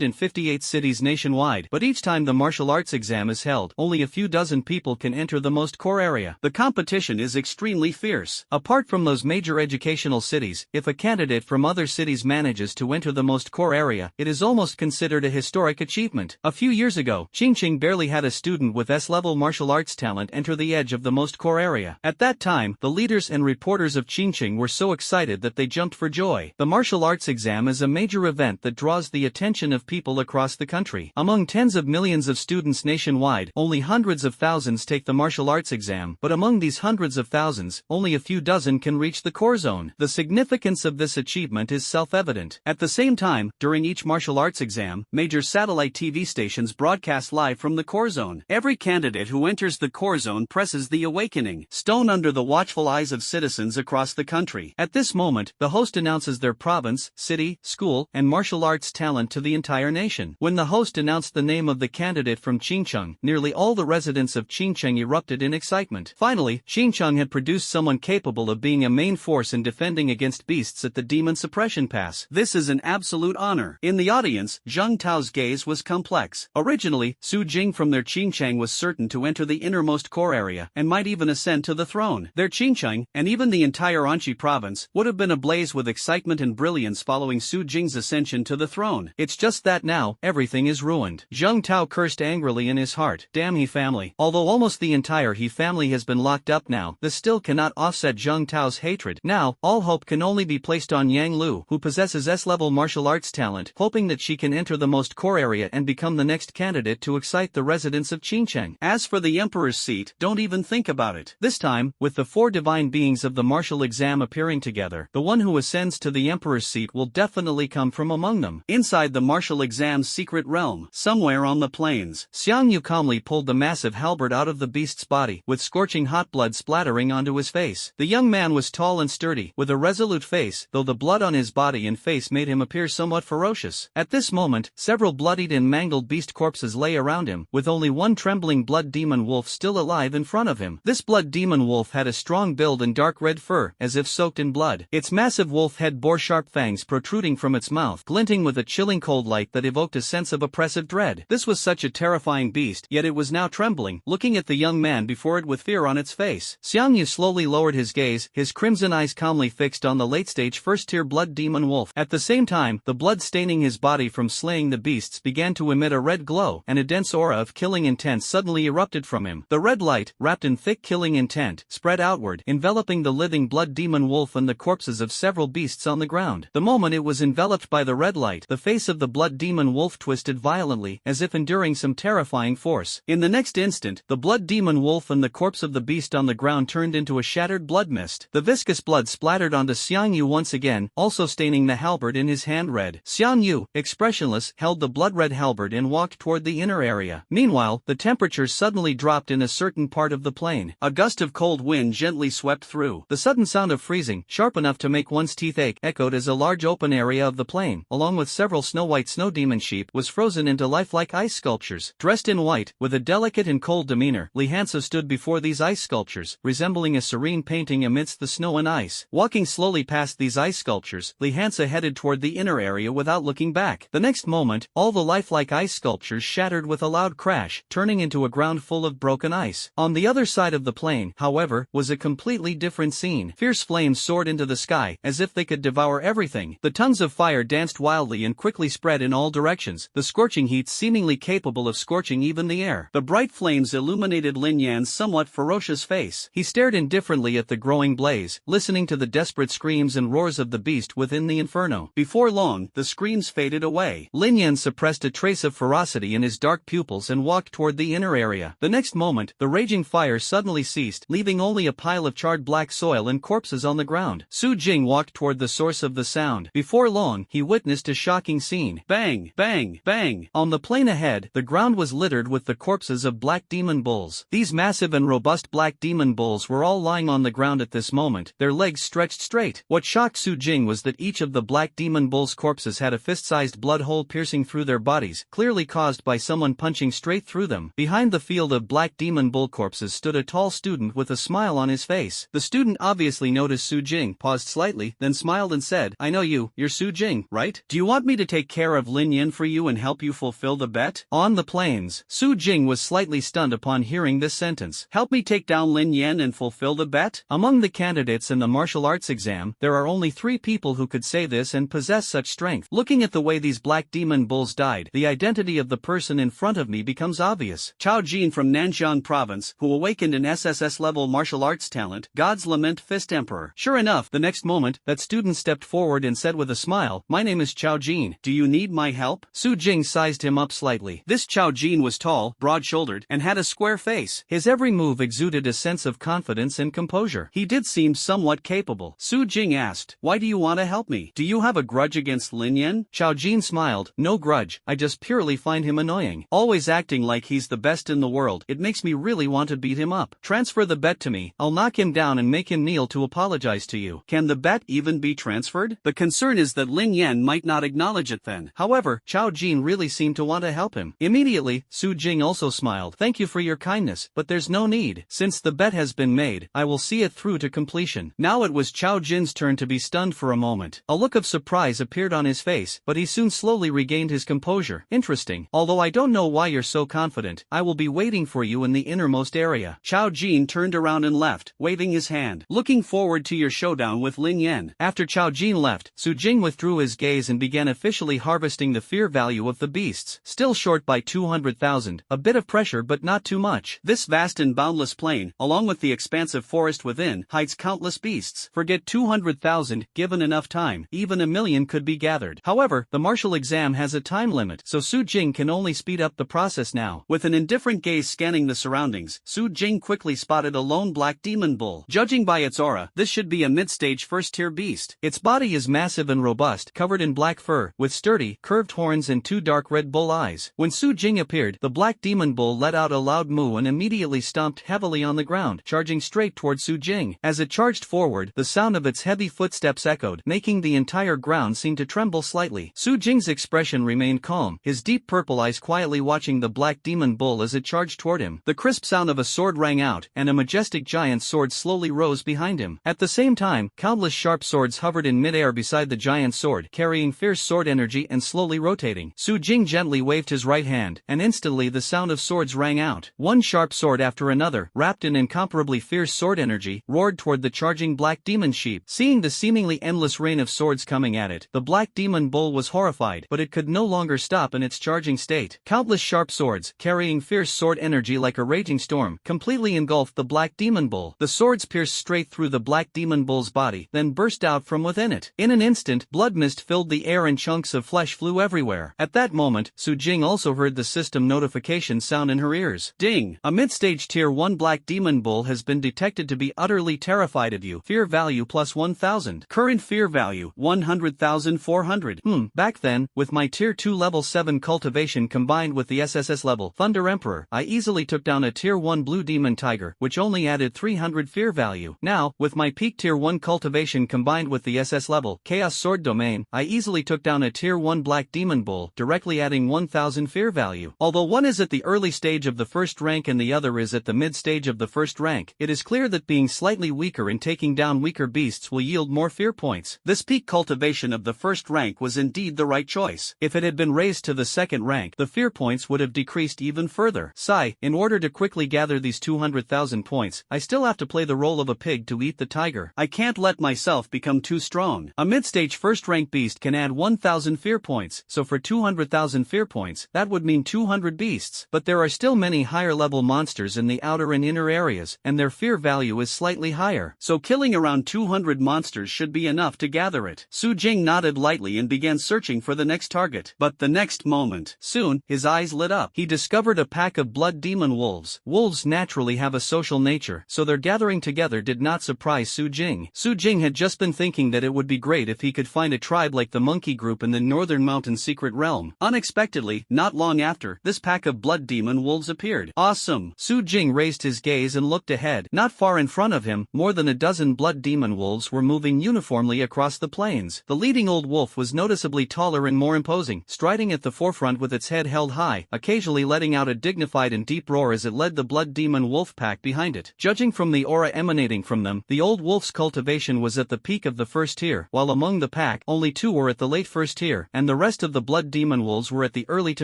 in 58 cities nationwide, but each time the martial arts exam is held, only a few dozen people can enter the most core area. The competition is extremely fierce. Apart from those major educational cities, if a candidate from other cities manages to enter the most core area, it is almost considered a historic achievement. A few years ago, Qingqing barely had a student with S-level martial arts talent enter the edge of the most core area. At that time, the leaders and reporters of Qingqing were so excited that they jumped for joy. The martial arts exam is a major event that draws the attention of people across the country. Among tens of millions of students nationwide, only hundreds of thousands take the martial arts exam, but among these hundreds of thousands, only a few dozen can reach the core zone. The significance of this achievement is self-evident. At the same time, during each martial arts exam, major satellite TV stations broadcast live from the core zone. Every candidate who enters the core zone presses the awakening stone under the watchful eyes of citizens across the country. At this moment, the host announces their province, city, school, and martial arts talent to the entire nation. When the host announced the name of the candidate from Qingcheng, nearly all the residents of Qingcheng erupted in excitement. Finally, Qingcheng had produced someone capable of being a main force in defending against beasts at the Demon Suppression Pass. This is an absolute honor. In the audience, Zheng Tao's gaze was complex. Originally, Su Jing from their Qingcheng was certain to enter the innermost core area, and might even ascend to the throne. Their Qingcheng, and even the entire Anqi province, would have been ablaze with excitement and brilliance following Su Jing's ascension to the throne. It's just that now, everything is ruined. Zheng Tao cursed angrily in his heart. Damn He family. Although almost the entire He family has been locked up now, this still cannot offset Zheng Tao's hatred. Now, all hope can only be placed on Yang Lu, who possesses S-level martial arts talent, hoping that she can enter the most core area and become the next candidate to excite the residents of Qingcheng. As for the Emperor's seat, don't even think about it. This time, with the four divine beings of the martial exam appearing together, the one who ascends to the Emperor's seat will definitely come from among them. Inside the martial exam's secret realm, somewhere on the plains, Xiang Yu calmly pulled the massive halberd out of the beast's body, with scorching hot blood splattering onto his face. The young man was tall and sturdy, with a resolute face, though the blood on his body and face made him appear somewhat ferocious. At this moment, several bloodied and mangled beast corpses lay around him, with only one trembling blood demon wolf still alive in front of him. This blood demon wolf had a strong build and dark red fur, as if soaked in blood. Its massive wolf head bore sharp fangs protruding from its mouth, glinting with a chilling cold light that evoked a sense of oppressive dread. This was such a terrifying beast, yet it was now trembling, looking at the young man before it with fear on its face. Xiang Yu slowly lowered his gaze, his crimson eyes calmly fixed on the late-stage first-tier blood demon wolf. At the same time, the blood staining his body from slaying the beasts began to emit a red glow, and a dense aura of killing intent suddenly erupted from him. The red light, wrapped in thick killing intent, spread outward, enveloping the living blood demon wolf and the corpses of several beasts on the ground. The moment it was enveloped by the red light, the face of the blood demon wolf twisted violently, as if enduring some terrifying force. In the next instant, the blood demon wolf and the corpse of the beast on the ground turned into a shattered blood mist. The viscous blood splattered onto Xiang Yu once again, also staining the halberd in his hand red. Xiang Yu, expressionless, held the blood-red halberd and walked toward the inner area. Meanwhile, the temperature suddenly dropped in a certain part of the plain. A gust of cold wind gently swept through. The sudden sound of freezing, sharp enough to make one's teeth ache, echoed as a large open area of the plain, along with several snow-white snow demon sheep, was frozen into lifelike ice sculptures. Dressed in white, with a delicate and cold demeanor, Li Hansa stood before these ice sculptures, resembling a serene painting amidst the snow and ice. Walking slowly past these ice sculptures, Li Hansa headed toward the inner area without looking back. The next moment, all the lifelike ice sculptures shattered with a loud crash, turning into a ground full of broken ice. On the other side of the plain, however, was a completely different scene. Fierce flames soared into the sky, as if they could devour everything. The tongues of fire danced wildly and quickly spread in all directions, the scorching heat seemingly capable of scorching even the air. The bright flames illuminated Lin Yan's somewhat ferocious face. He stared indifferently at the growing blaze, listening to the desperate screams and roars of the beast within the inferno. Before long, the screams faded away. Lin Yan suppressed a trace of ferocity in his dark pupils and walked toward the inner area. The next moment, the raging fire suddenly ceased, leaving only a pile of charred black soil and corpses on the ground. Su Jing walked toward the source of the sound. Before long, he witnessed a shocking scene. Bang, bang, bang. On the plain ahead, the ground was littered with the corpses of black demon bulls. These massive and robust black demon bulls were all lying on the ground at this moment, their legs stretched straight. What shocked Su Jing was that each of the black demon bulls' corpses had a fist-sized blood hole piercing through their bodies, clearly caused by someone punching straight through them. Behind the field of black demon bull corpses stood a tall student with a smile on his face. The student obviously noticed Su Jing, paused slightly, then smiled and said, "I know you, you're Su Jing, right? Do you want me to take care of Lin Yan for you and help you fulfill the bet? On the plains, Su Jing was slightly stunned upon hearing this sentence. Help me take down Lin Yan and fulfill the bet? Among the candidates in the martial arts exam, there are only 3 people who could say this and possess such strength. Looking at the way these black demon bulls died, the identity of the person in front of me becomes obvious. Chao Jin from Nanjiang province, who awakened an SSS level martial arts talent, God's Lament Fist Emperor. Sure enough, the next moment, that student stepped forward and said with a smile, "My name is Chao Jin. Do you need my help?" Su Jing sized him up slightly. This Chao Jin was tall, broad-shouldered, and had a square face. His every move exuded a sense of confidence and composure. He did seem somewhat capable. Su Jing asked, "Why do you want to help me? Do you have a grudge against Lin Yan?" Chao Jin smiled, "No grudge, I just purely find him annoying. Always acting like he's the best in the world. It makes me really want to beat him up. Transfer the bet to me. I'll knock him down and make him kneel to apologize to you." Can the bet even be transferred? The concern is that Lin Yan might not acknowledge it then. However, Chao Jin really seemed to want to help him. Immediately, Su Jing also smiled. "Thank you for your kindness, but there's no need. Since the bet has been made, I will see it through to completion." Now it was Chao Jin's turn to be stunned for a moment. A look of surprise appeared on his face, but he soon slowly regained his composure. "Interesting. Although I don't know why you're so confident, I will be waiting for you in the innermost area." Chao Jin turned around and left, waving his hand. "Looking forward to your showdown with Lin Yan." After Chao Jin left, Su Jing withdrew his gaze and began officially harvesting the fear value of the beasts. Still short by 200,000, a bit of pressure but not too much. This vast and boundless plain, along with the expansive forest within, hides countless beasts. Forget 200,000, given enough time, even 1,000,000 could be gathered. However, the martial exam has a time limit, so Su Jing can only speed up the process now. With an indifferent gaze scanning the surroundings, Su Jing quickly spotted a lone black demon bull. Judging by its aura, this should be a mid-stage first-tier beast. Its body is massive and robust, covered in black fur, with sturdy, curved horns and 2 dark red bull eyes. When Su Jing appeared, the black demon bull let out a loud moo and immediately stomped heavily on the ground, charging straight toward Su Jing. As it charged forward, the sound of its heavy footsteps echoed, making the entire ground seem to tremble slightly. Su Jing's expression remained calm, his deep purple eyes quietly watching the black demon bull as it charged toward him. The crisp sound of a sword rang out, and a majestic giant sword slowly rose behind him. At the same time, countless sharp swords hovered in midair beside the giant sword, carrying fierce sword energy and slowly rotating. Su Jing gently waved his right hand, and instantly the sound of swords rang out. One sharp sword after another, wrapped in incomparably fierce sword energy, roared toward the charging black demon sheep. Seeing the seemingly endless rain of swords coming at it, the black demon bull was horrified, but it could no longer stop in its charging state. Countless sharp swords, carrying fierce sword energy like a raging storm, completely engulfed the black demon bull. The swords pierced straight through the black demon bull's body, then burst out from within it. In an instant, blood mist filled the air and chunks of flesh flew everywhere. At that moment, Su Jing also heard the system notification sound in her ears. "Ding! A mid-stage tier 1 black demon bull has been detected to be utterly terrified of you. Fear value plus 1,000. Current fear value, 100,400. Back then, with my tier 2 level 7 cultivation combined with the SSS level Thunder Emperor, I easily took down a tier 1 blue demon tiger, which only added 300 fear value. Now, with my peak tier 1 cultivation combined with the SS level Chaos Sword Domain, I easily took down a tier 1 black demon bull, directly adding 1,000 fear value. Although one is at the early stage of the first rank and the other is at the mid stage of the first rank, it is clear that being slightly weaker and taking down weaker beasts will yield more fear points. This peak cultivation of the first rank was indeed the right choice. If it had been raised to the second rank, the fear points would have decreased even further. Sigh, in order to quickly gather these 200,000 points, I still have to play the role of a pig to eat the tiger. I can't let myself become too strong. A mid-stage first-rank beast can add 1,000 fear points, so for 200,000 fear points, that would mean 200 beasts. But there are still many higher-level monsters in the outer and inner areas, and their fear value is slightly higher. So killing around 200 monsters should be enough to gather it. Su Jing nodded lightly and began searching for the next target. But the next moment, soon, his eyes lit up. He discovered a pack of blood demon wolves. Wolves naturally have a social nature, so their gathering together did not surprise Su Jing. Su Jing had just been thinking that it would be great if he could find a tribe like the monkey group in the northern mountain secret realm. Unexpectedly, not long after, this pack of blood demon wolves appeared. Awesome! Su Jing raised his gaze and looked ahead. Not far in front of him, more than a dozen blood demon wolves were moving uniformly across the plains. The leading old wolf was noticeably taller and more imposing, striding at the forefront with its head held high, occasionally letting out a dignified and deep roar as it led the blood demon wolf pack behind it. Judging from the aura emanating from them, the old wolf's cultivation was at the peak of the first tier, while among the pack, only two were at the late first tier, and the rest rest of the blood demon wolves were at the early to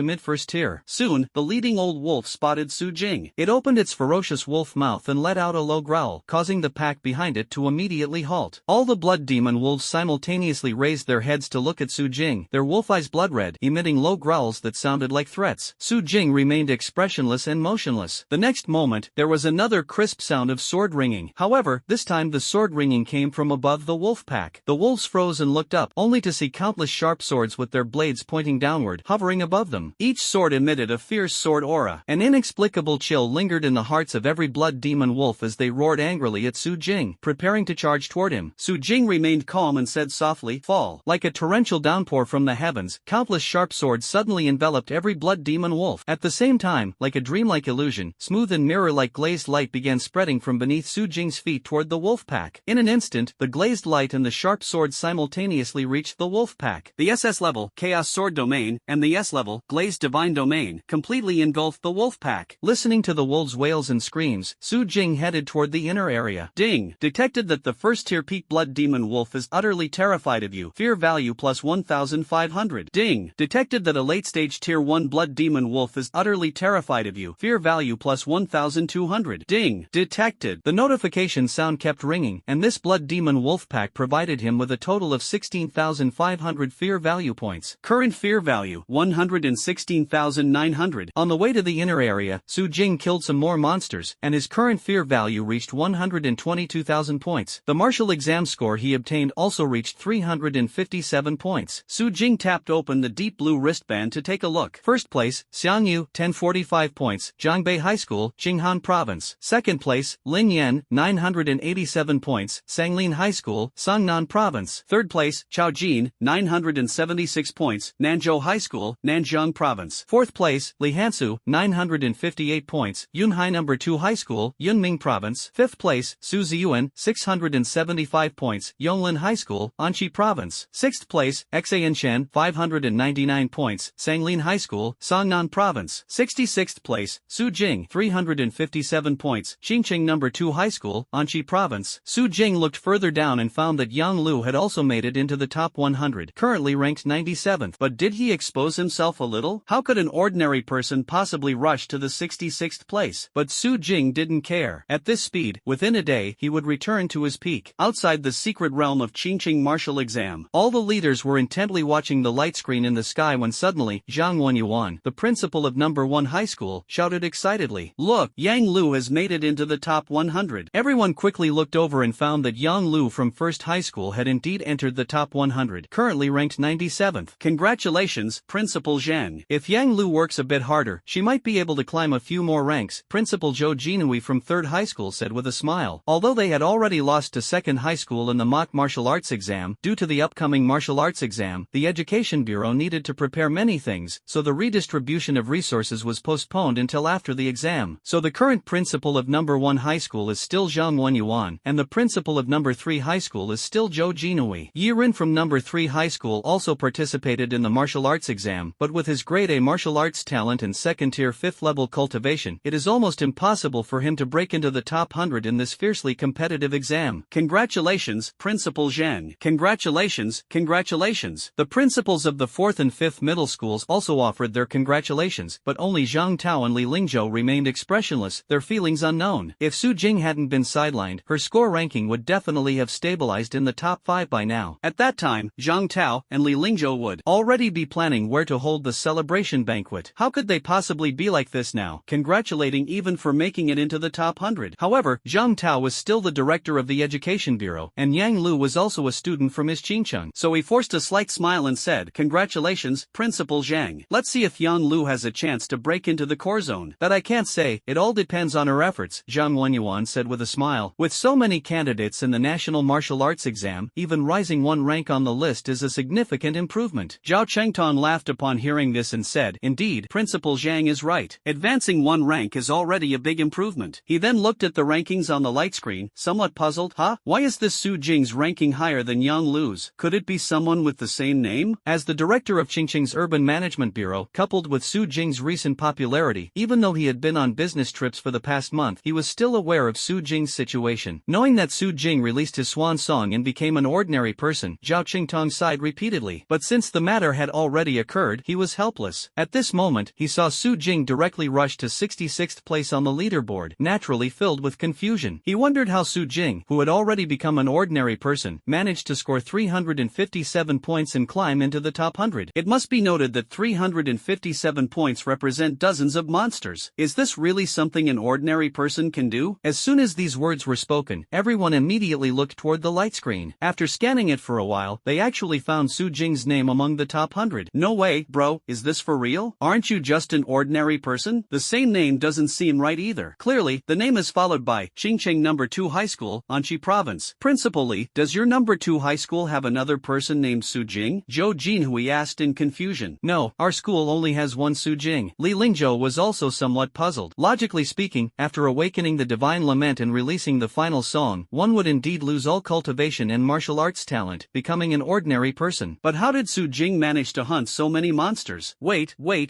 mid-first tier. Soon, the leading old wolf spotted Su Jing. It opened its ferocious wolf mouth and let out a low growl, causing the pack behind it to immediately halt. All the blood demon wolves simultaneously raised their heads to look at Su Jing, their wolf eyes blood-red, emitting low growls that sounded like threats. Su Jing remained expressionless and motionless. The next moment, there was another crisp sound of sword ringing. However, this time the sword ringing came from above the wolf pack. The wolves froze and looked up, only to see countless sharp swords with their blades pointing downward, hovering above them. Each sword emitted a fierce sword aura. An inexplicable chill lingered in the hearts of every blood demon wolf as they roared angrily at Su Jing, preparing to charge toward him. Su Jing remained calm and said softly, "Fall." Like a torrential downpour from the heavens, countless sharp swords suddenly enveloped every blood demon wolf. At the same time, like a dreamlike illusion, smooth and mirror-like glazed light began spreading from beneath Su Jing's feet toward the wolf pack. In an instant, the glazed light and the sharp swords simultaneously reached the wolf pack. The SS level, Chaos Sword Domain, and the S level, Glazed Divine Domain, completely engulfed the wolf pack. Listening to the wolves' wails and screams, Su Jing headed toward the inner area. Ding! Detected that the first tier peak blood demon wolf is utterly terrified of you. Fear value plus 1,500. Ding! Detected that a late stage tier 1 blood demon wolf is utterly terrified of you. Fear value plus 1,200. Ding! Detected. The notification sound kept ringing, and this blood demon wolf pack provided him with a total of 16,500 fear value points. Current fear value 116,900. On the way to the inner area, Su Jing killed some more monsters, and his current fear value reached 122,000 points. The martial exam score he obtained also reached 357 points. Su Jing tapped open the deep blue wristband to take a look. First place, Xiang Yu, 1045 points, Zhangbei High School, Qinghan Province. Second place, Lin Yan, 987 points, Sanglin High School, Sangnan Province. Third place, Chao Jin, 976 points, Nanzhou High School, Nanjiang Province. Fourth place, Li Hansu, 958 points, Yunhai No. 2 High School, Yunming Province. Fifth place, Su Ziyuan, 675 points, Yonglin High School, Anqi Province. Sixth place, Xayan Shen, 599 points, Sanglin High School, Sangnan Province. 66th place, Su Jing, 357 points, Xinqing No. 2 High School, Anqi Province. Su Jing looked further down and found that Yang Lu had also made it into the top 100, currently ranked 97th. But did he expose himself a little? How could an ordinary person possibly rush to the 66th place? But Su Jing didn't care. At this speed, within a day, he would return to his peak. Outside the secret realm of Qingqing martial exam, all the leaders were intently watching the light screen in the sky when suddenly, Zhang Wenyuan, the principal of No. 1 High School, shouted excitedly, "Look, Yang Lu has made it into the top 100. Everyone quickly looked over and found that Yang Lu from First High School had indeed entered the top 100, currently ranked 97th. Congratulations, Principal Zhang. If Yang Lu works a bit harder, she might be able to climb a few more ranks, Principal Zhou Jinui from 3rd High School said with a smile. Although they had already lost to 2nd High School in the mock martial arts exam, due to the upcoming martial arts exam, the Education Bureau needed to prepare many things, so the redistribution of resources was postponed until after the exam. So the current principal of No. 1 High School is still Zhang Wenyuan, and the principal of No. 3 High School is still Zhou Jinui. Yirin from No. 3 High School also participated in the martial arts exam, but with his grade A martial arts talent and 2nd tier 5th level cultivation, it is almost impossible for him to break into the top 100 in this fiercely competitive exam. Congratulations, Principal Zhang. Congratulations, congratulations. The principals of the 4th and 5th middle schools also offered their congratulations, but only Zhang Tao and Li Lingzhou remained expressionless, their feelings unknown. If Su Jing hadn't been sidelined, her score ranking would definitely have stabilized in the top 5 by now. At that time, Zhang Tao and Li Lingzhou would already be planning where to hold the celebration banquet. How could they possibly be like this now, congratulating even for making it into the top 100? However, Zhang Tao was still the director of the Education Bureau, and Yang Lu was also a student from his Qingcheng, so he forced a slight smile and said, "Congratulations, Principal Zhang. Let's see if Yang Lu has a chance to break into the core zone." "That I can't say, it all depends on her efforts," Zhang Wenyuan said with a smile. With so many candidates in the National Martial Arts exam, even rising one rank on the list is a significant improvement. Zhao Chengtong laughed upon hearing this and said, "Indeed, Principal Zhang is right. Advancing one rank is already a big improvement." He then looked at the rankings on the light screen, somewhat puzzled. Why is this Su Jing's ranking higher than Yang Lu's? Could it be someone with the same name? As the director of Qingqing's Urban Management Bureau, coupled with Su Jing's recent popularity, even though he had been on business trips for the past month, he was still aware of Su Jing's situation. Knowing that Su Jing released his swan song and became an ordinary person, Zhao Qingtong sighed repeatedly. But since Since the matter had already occurred, he was helpless. At this moment, he saw Su Jing directly rush to 66th place on the leaderboard, naturally filled with confusion. He wondered how Su Jing, who had already become an ordinary person, managed to score 357 points and climb into the top 100. It must be noted that 357 points represent dozens of monsters. Is this really something an ordinary person can do? As soon as these words were spoken, everyone immediately looked toward the light screen. After scanning it for a while, they actually found Su Jing's name among the top 100. No way, bro, is this for real? Aren't you just an ordinary person? The same name doesn't seem right either. Clearly, the name is followed by Qingcheng number 2 High School, Anqi Province. Principal Li, does your number 2 high school have another person named Su Jing? Zhou Jinhui asked in confusion. No, our school only has one Su Jing. Li Lingzhou was also somewhat puzzled. Logically speaking, after awakening the divine lament and releasing the final song, one would indeed lose all cultivation and martial arts talent, becoming an ordinary person. But how did Su Jing manage to hunt so many monsters? Wait. Li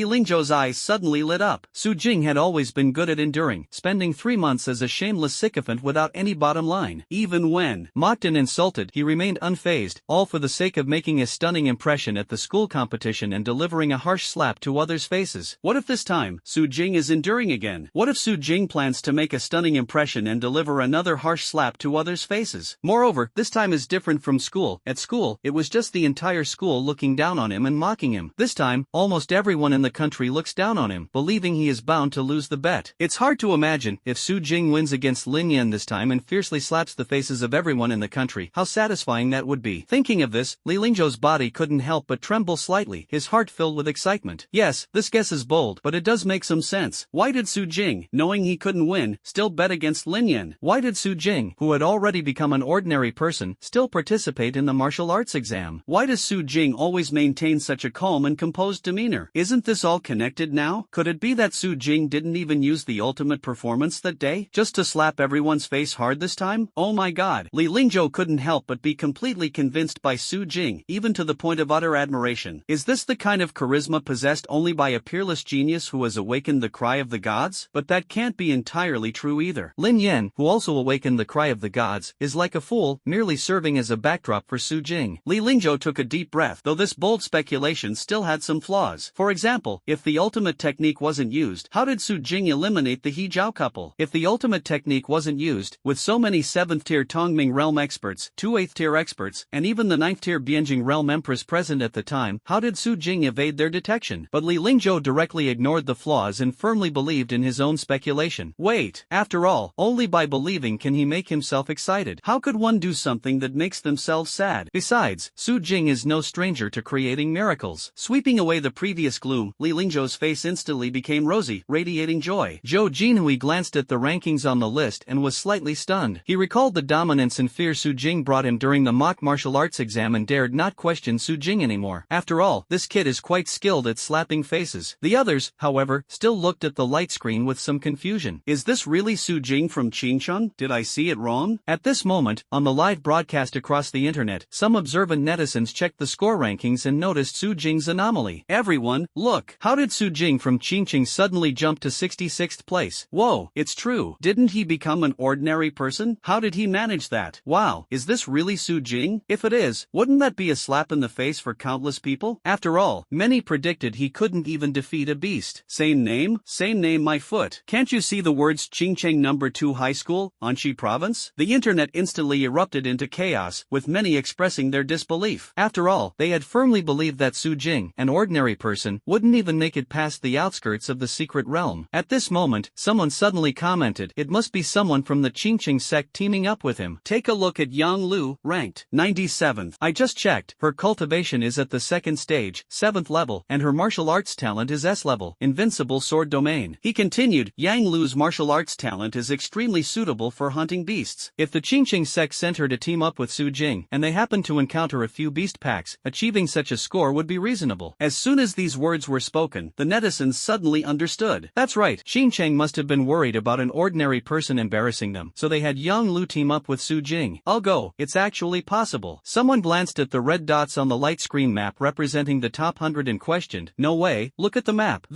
Lingzhou's eyes suddenly lit up. Su Jing had always been good at enduring, spending 3 months as a shameless sycophant without any bottom line. Even when mocked and insulted, he remained unfazed, all for the sake of making a stunning impression at the school competition and delivering a harsh slap to others' faces. What if this time, Su Jing is enduring again? What if Su Jing plans to make a stunning impression and deliver another harsh slap to others' faces? Moreover, this time is different from school. At school, it was just the entire school looking down on him and mocking him. This time, almost everyone in the country looks down on him, believing he is bound to lose the bet. It's hard to imagine, if Su Jing wins against Lin Yan this time and fiercely slaps the faces of everyone in the country, how satisfying that would be. Thinking of this, Li Lingzhou's body couldn't help but tremble slightly, his heart filled with excitement. Yes, this guess is bold, but it does make some sense. Why did Su Jing, knowing he couldn't win, still bet against Lin Yan? Why did Su Jing, who had already become an ordinary person, still participate in the martial arts exam? Why does Su Jing always maintain such a calm and composed demeanor? Isn't this all connected now? Could it be that Su Jing didn't even use the ultimate performance that day, just to slap everyone's face hard this time? Oh my god. Li Lingzhou couldn't help but be completely convinced by Su Jing, even to the point of utter admiration. Is this the kind of charisma possessed only by a peerless genius who has awakened the cry of the gods? But that can't be entirely true either. Lin Yan, who also awakened the cry of the gods, is like a fool, merely serving as a backdrop for Su Jing. Li Lingzhou took a deep breath, though this bold speculation still had some flaws. For example, if the ultimate technique wasn't used, how did Su Jing eliminate the He Zhao couple? If the ultimate technique wasn't used, with so many 7th tier Tongming realm experts, 2 8th tier experts, and even the 9th tier Bianjing realm empress present at the time, how did Su Jing evade their detection? But Li Lingzhou directly ignored the flaws and firmly believed in his own speculation. Wait, after all, only by believing can he make himself excited. How could one do something that makes themselves sad? Besides, Su Jing is no stranger to creating miracles. Sweeping away the previous gloom, Li Lingzhou's face instantly became rosy, radiating joy. Zhou Jinhui glanced at the rankings on the list and was slightly stunned. He recalled the dominance and fear Su Jing brought him during the mock martial arts exam and dared not question Su Jing anymore. After all, this kid is quite skilled at slapping faces. The others, however, still looked at the light screen with some confusion. Is this really Su Jing from Qingcheng? Did I see it wrong? At this moment, on the live broadcast across the internet, some observant netizens checked the score rankings and noticed Su Jing's anomaly. Everyone, look! How did Su Jing from Qingcheng suddenly jump to 66th place? Whoa, it's true. Didn't he become an ordinary person? How did he manage that? Wow, is this really Su Jing? If it is, wouldn't that be a slap in the face for countless people? After all, many predicted he couldn't even defeat a beast. Same name, my foot. Can't you see the words Qingcheng number 2 High School, Anqi Province? The internet instantly erupted into chaos, with many expressing their disbelief. After all, they had firmly believed that Su Jing, an ordinary person, wouldn't even make it past the outskirts of the secret realm. At this moment, someone suddenly commented, it must be someone from the Qingcheng sect teaming up with him. Take a look at Yang Lu, ranked 97th. I just checked, her cultivation is at the 2nd stage, 7th level, and her martial arts talent is S level, invincible sword domain. He continued, Yang Lu's martial arts talent is extremely suitable for hunting beasts. If the Qingcheng sect sent her to team up with Su Jing, and they happened to encounter a few beast packs, achieving such a score would be reasonable. As soon as these words were spoken, the netizens suddenly understood. That's right, Qingcheng must have been worried about an ordinary person embarrassing them, so they had Yang Lu team up with Su Jing. I'll go, it's actually possible. Someone glanced at the red dots on the light screen map representing the top 100 and questioned, no way, look at the map.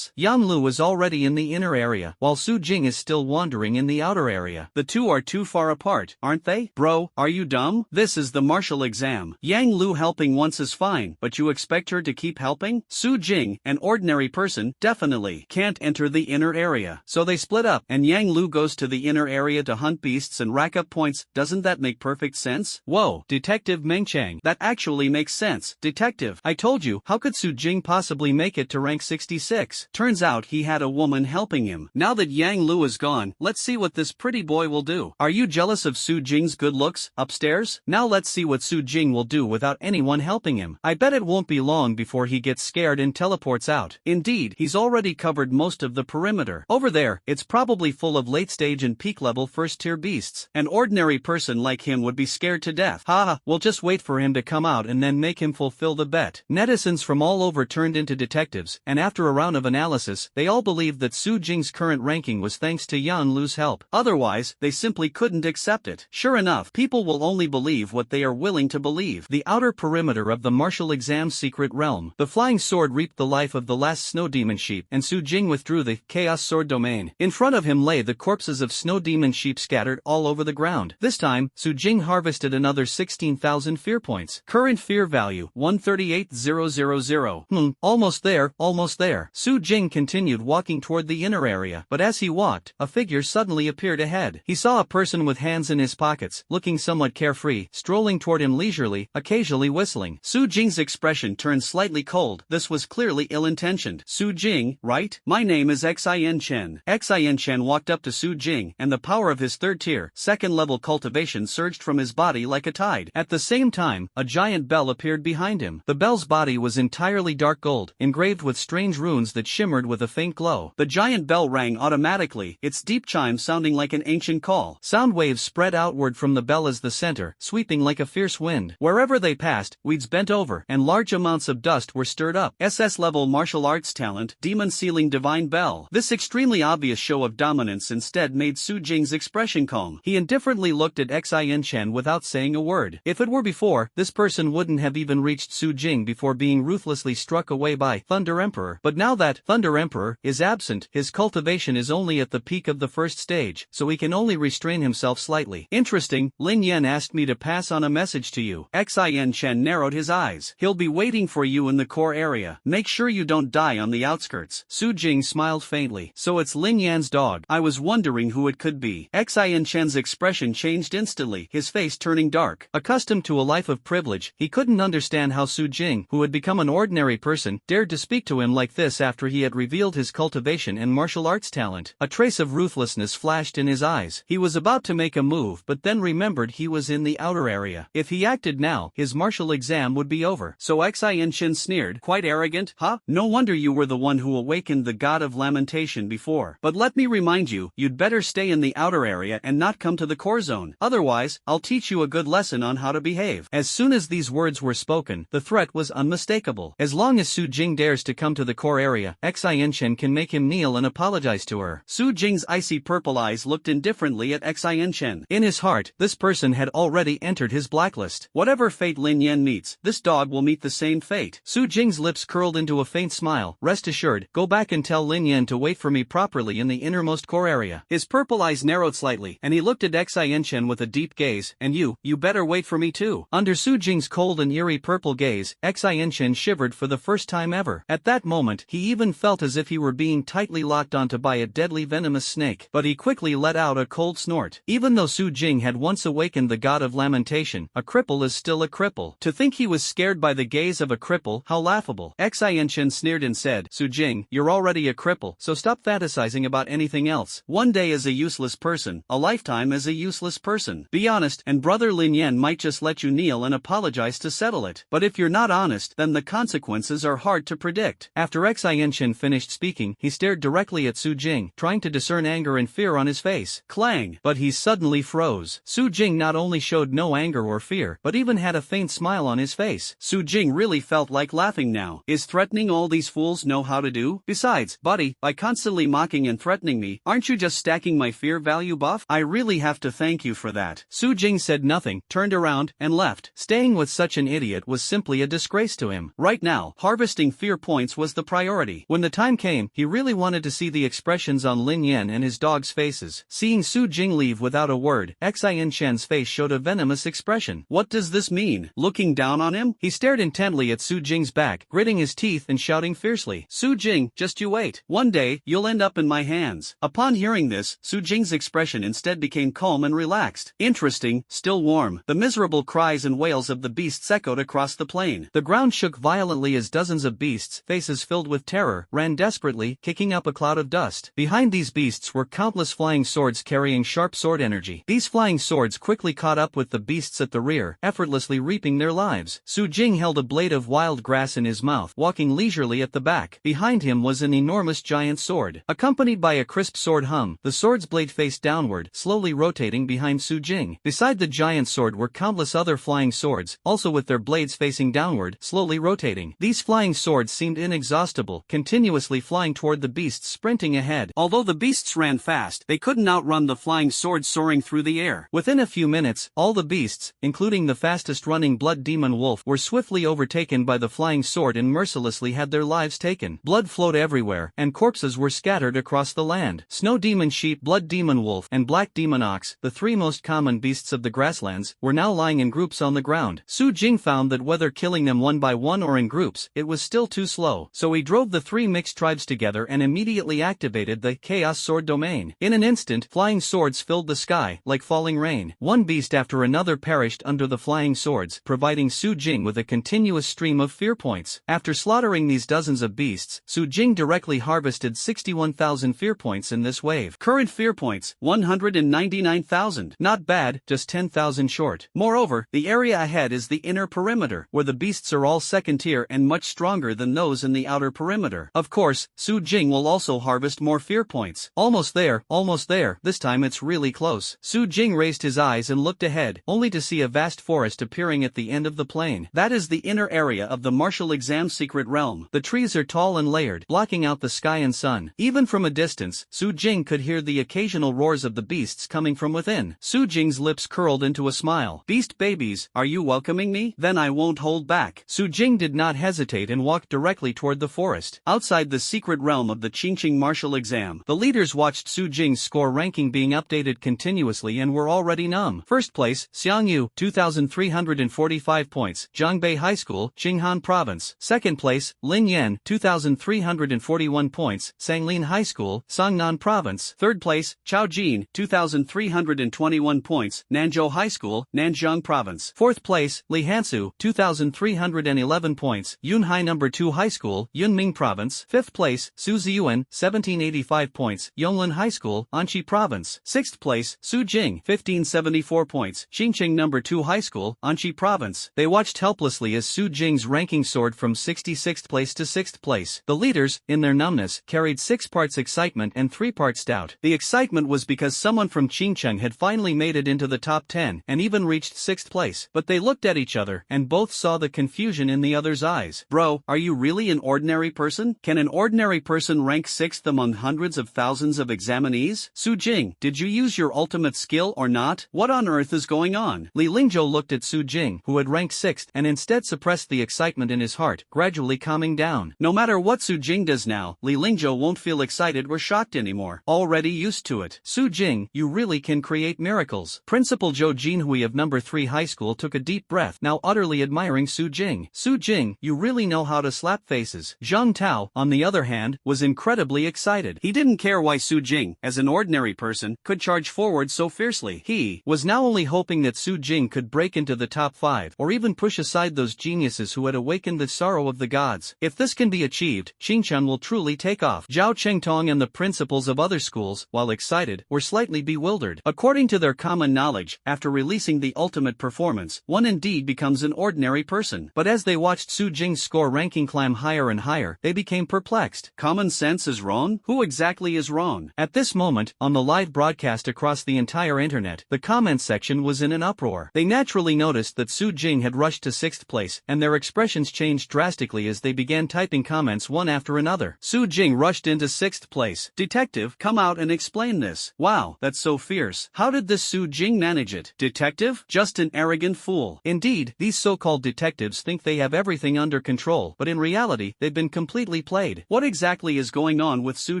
Yang Lu is already in the inner area, while Su Jing is still wandering in the outer area. The two are too far apart, aren't they? Bro, are you dumb? This is the martial exam. Yang Lu held helping once is fine, but you expect her to keep helping? Su Jing, an ordinary person, definitely can't enter the inner area. So they split up, and Yang Lu goes to the inner area to hunt beasts and rack up points. Doesn't that make perfect sense? Whoa, Detective Meng Chang. That actually makes sense. Detective, I told you, how could Su Jing possibly make it to rank 66? Turns out he had a woman helping him. Now that Yang Lu is gone, let's see what this pretty boy will do. Are you jealous of Su Jing's good looks, upstairs? Now let's see what Su Jing will do without anyone helping him. I bet it won't be long before he gets scared and teleports out. Indeed, he's already covered most of the perimeter. Over there, it's probably full of late-stage and peak-level first-tier beasts. An ordinary person like him would be scared to death. Haha, we'll just wait for him to come out and then make him fulfill the bet. Netizens from all over turned into detectives, and after a round of analysis, they all believed that Su Jing's current ranking was thanks to Yan Lu's help. Otherwise, they simply couldn't accept it. Sure enough, people will only believe what they are willing to believe. The outer perimeter of the martial exam's secret realm. The flying sword reaped the life of the last snow demon sheep, and Su Jing withdrew the chaos sword domain. In front of him lay the corpses of snow demon sheep scattered all over the ground. This time, Su Jing harvested another 16,000 fear points. Current fear value, 138,000. Almost there, almost there. Su Jing continued walking toward the inner area, but as he walked, a figure suddenly appeared ahead. He saw a person with hands in his pockets, looking somewhat carefree, strolling toward him leisurely, occasionally whistling. Su Jing's expression turned slightly cold. This was clearly ill-intentioned. Su Jing, right? My name is Xin Chen. Xin Chen walked up to Su Jing, and the power of his third-tier, second-level cultivation surged from his body like a tide. At the same time, a giant bell appeared behind him. The bell's body was entirely dark gold, engraved with strange runes that shimmered with a faint glow. The giant bell rang automatically, its deep chime sounding like an ancient call. Sound waves spread outward from the bell as the center, sweeping like a fierce wind. Wherever they passed, weeds bent over, and large amounts of dust were stirred up. SS-level martial arts talent, demon sealing divine bell. This extremely obvious show of dominance instead made Su Jing's expression calm. He indifferently looked at Xin Chen without saying a word. If it were before, this person wouldn't have even reached Su Jing before being ruthlessly struck away by Thunder Emperor. But now that Thunder Emperor is absent, his cultivation is only at the peak of the first stage, so he can only restrain himself slightly. Interesting, Lin Yan asked me to pass on a message to you. Xin Chen narrowed his eyes. He'll be waiting for you in the core area. Make sure you don't die on the outskirts. Su Jing smiled faintly. So it's Lin Yan's dog. I was wondering who it could be. Xin Chen's expression changed instantly, his face turning dark. Accustomed to a life of privilege, he couldn't understand how Su Jing, who had become an ordinary person, dared to speak to him like this after he had revealed his cultivation and martial arts talent. A trace of ruthlessness flashed in his eyes. He was about to make a move but then remembered he was in the outer area. If he acted now, his martial exam would be over. So Xin Chen sneered, quite arrogant, huh? No wonder you were the one who awakened the god of lamentation before. But let me remind you, you'd better stay in the outer area and not come to the core zone. Otherwise, I'll teach you a good lesson on how to behave. As soon as these words were spoken, the threat was unmistakable. As long as Su Jing dares to come to the core area, Xin Chen can make him kneel and apologize to her. Su Jing's icy purple eyes looked indifferently at Xin Chen. In his heart, this person had already entered his blacklist. Whatever fate Lin Yan meets, this dog will meet the same fate. Su Jing's lips curled into a faint smile. Rest assured, go back and tell Lin Yan to wait for me properly in the innermost core area. His purple eyes narrowed slightly, and he looked at Xin Chen with a deep gaze. And you better wait for me too. Under Su Jing's cold and eerie purple gaze, Xin Chen shivered for the first time ever. At that moment, he even felt as if he were being tightly locked onto by a deadly venomous snake. But he quickly let out a cold snort. Even though Su Jing had once awakened the god of lamentation, a cripple is still a cripple. To think he was scared by the gaze of a cripple, how laughable. Xin Chen sneered and said, Su Jing, you're already a cripple, so stop fantasizing about anything else. One day as a useless person, a lifetime as a useless person. Be honest, and brother Lin Yan might just let you kneel and apologize to settle it. But if you're not honest, then the consequences are hard to predict. After Xin Chen finished speaking, he stared directly at Su Jing, trying to discern anger and fear on his face. Clang! But he suddenly froze. Su Jing not only showed no anger or fear, but even had a faint smile on his face. Su Jing really felt like laughing now. Is threatening all these fools know how to do? Besides, buddy, by constantly mocking and threatening me, aren't you just stacking my fear value buff? I really have to thank you for that. Su Jing said nothing, turned around, and left. Staying with such an idiot was simply a disgrace to him. Right now, harvesting fear points was the priority. When the time came, he really wanted to see the expressions on Lin Yan and his dog's faces. Seeing Su Jing leave without a word, Xin Chen's face showed a venomous expression. What does this mean? Looking looking down on him? He stared intently at Su Jing's back, gritting his teeth and shouting fiercely, Su Jing, just you wait. One day, you'll end up in my hands. Upon hearing this, Su Jing's expression instead became calm and relaxed. Interesting, still warm. The miserable cries and wails of the beasts echoed across the plain. The ground shook violently as dozens of beasts, faces filled with terror, ran desperately, kicking up a cloud of dust. Behind these beasts were countless flying swords carrying sharp sword energy. These flying swords quickly caught up with the beasts at the rear, effortlessly reaping their lives. Su Jing held a blade of wild grass in his mouth, walking leisurely at the back. Behind him was an enormous giant sword. Accompanied by a crisp sword hum, the sword's blade faced downward, slowly rotating behind Su Jing. Beside the giant sword were countless other flying swords, also with their blades facing downward, slowly rotating. These flying swords seemed inexhaustible, continuously flying toward the beasts sprinting ahead. Although the beasts ran fast, they couldn't outrun the flying swords soaring through the air. Within a few minutes, all the beasts, including the fastest-running blood demon wolf, were swiftly overtaken by the flying sword and mercilessly had their lives taken. Blood flowed everywhere, and corpses were scattered across the land. Snow demon sheep, blood demon wolf, and black demon ox, the three most common beasts of the grasslands, were now lying in groups on the ground. Su Jing found that whether killing them one by one or in groups, it was still too slow. So he drove the three mixed tribes together and immediately activated the Chaos Sword domain. In an instant, flying swords filled the sky, like falling rain. One beast after another perished under the flying swords, providing Su Jing with a continuous stream of fear points. After slaughtering these dozens of beasts, Su Jing directly harvested 61,000 fear points in this wave. Current fear points, 199,000. Not bad, just 10,000 short. Moreover, the area ahead is the inner perimeter, where the beasts are all second tier and much stronger than those in the outer perimeter. Of course, Su Jing will also harvest more fear points. Almost there, this time it's really close. Su Jing raised his eyes and looked ahead, only to see a vast forest appearing at the end of the plain. That is the inner area of the martial exam secret realm. The trees are tall and layered, blocking out the sky and sun. Even from a distance, Su Jing could hear the occasional roars of the beasts coming from within. Su Jing's lips curled into a smile. Beast babies, are you welcoming me? Then I won't hold back. Su Jing did not hesitate and walked directly toward the forest. Outside the secret realm of the Qingqing martial exam, the leaders watched Su Jing's score ranking being updated continuously and were already numb. First place, Xiang Yu, 2,345 points, Zhongbei High School, Qinghan Province. Second place, Lin Yan, 2,341 points, Sanglin High School, Songnan Province. Third place, Chao Jin, 2,321 points, Nanzhou High School, Nanjiang Province. Fourth place, Li Hansu, 2,311 points, Yunhai No. 2 High School, Yunming Province. Fifth place, Su Ziyuan, 1,785 points, Yonglin High School, Anqi Province. Sixth place, Su Jing, 1,574 points, Xinqing No. 2 High School, Anqi Province. They watched helplessly as Su Jing's ranking soared from 66th place to 6th place. The leaders, in their numbness, carried 6 parts excitement and 3 parts doubt. The excitement was because someone from Qingcheng had finally made it into the top 10 and even reached 6th place. But they looked at each other, and both saw the confusion in the other's eyes. Bro, are you really an ordinary person? Can an ordinary person rank 6th among hundreds of thousands of examinees? Su Jing, did you use your ultimate skill or not? What on earth is going on? Li Lingzhou looked at Su Jing, who had ranked 6th, and instead suppressed the excitement in his heart, gradually calming down. No matter what Su Jing does now, Li Lingzhou won't feel excited or shocked anymore. Already used to it. Su Jing, you really can create miracles. Principal Zhou Jinhui of No. 3 High School took a deep breath, now utterly admiring Su Jing. Su Jing, you really know how to slap faces. Zhang Tao, on the other hand, was incredibly excited. He didn't care why Su Jing, as an ordinary person, could charge forward so fiercely. He was now only hoping that Su Jing could break into the top 5, or even push aside those geniuses who had awakened the sorrow of the gods. If this can be achieved, Qingchun will truly take off. Zhao Chengtong and the principals of other schools, while excited, were slightly bewildered. According to their common knowledge, after releasing the ultimate performance, one indeed becomes an ordinary person. But as they watched Su Jing's score ranking climb higher and higher, they became perplexed. Common sense is wrong? Who exactly is wrong? At this moment, on the live broadcast across the entire internet, the comments section was in an uproar. They naturally noticed that Su Jing had rushed to 6th place, and their expressions changed drastically as they began typing comments one after another. Su Jing rushed into 6th place. Detective, come out and explain this. Wow, that's so fierce. How did this Su Jing manage it? Detective? Just an arrogant fool. Indeed, these so-called detectives think they have everything under control, but in reality, they've been completely played. What exactly is going on with Su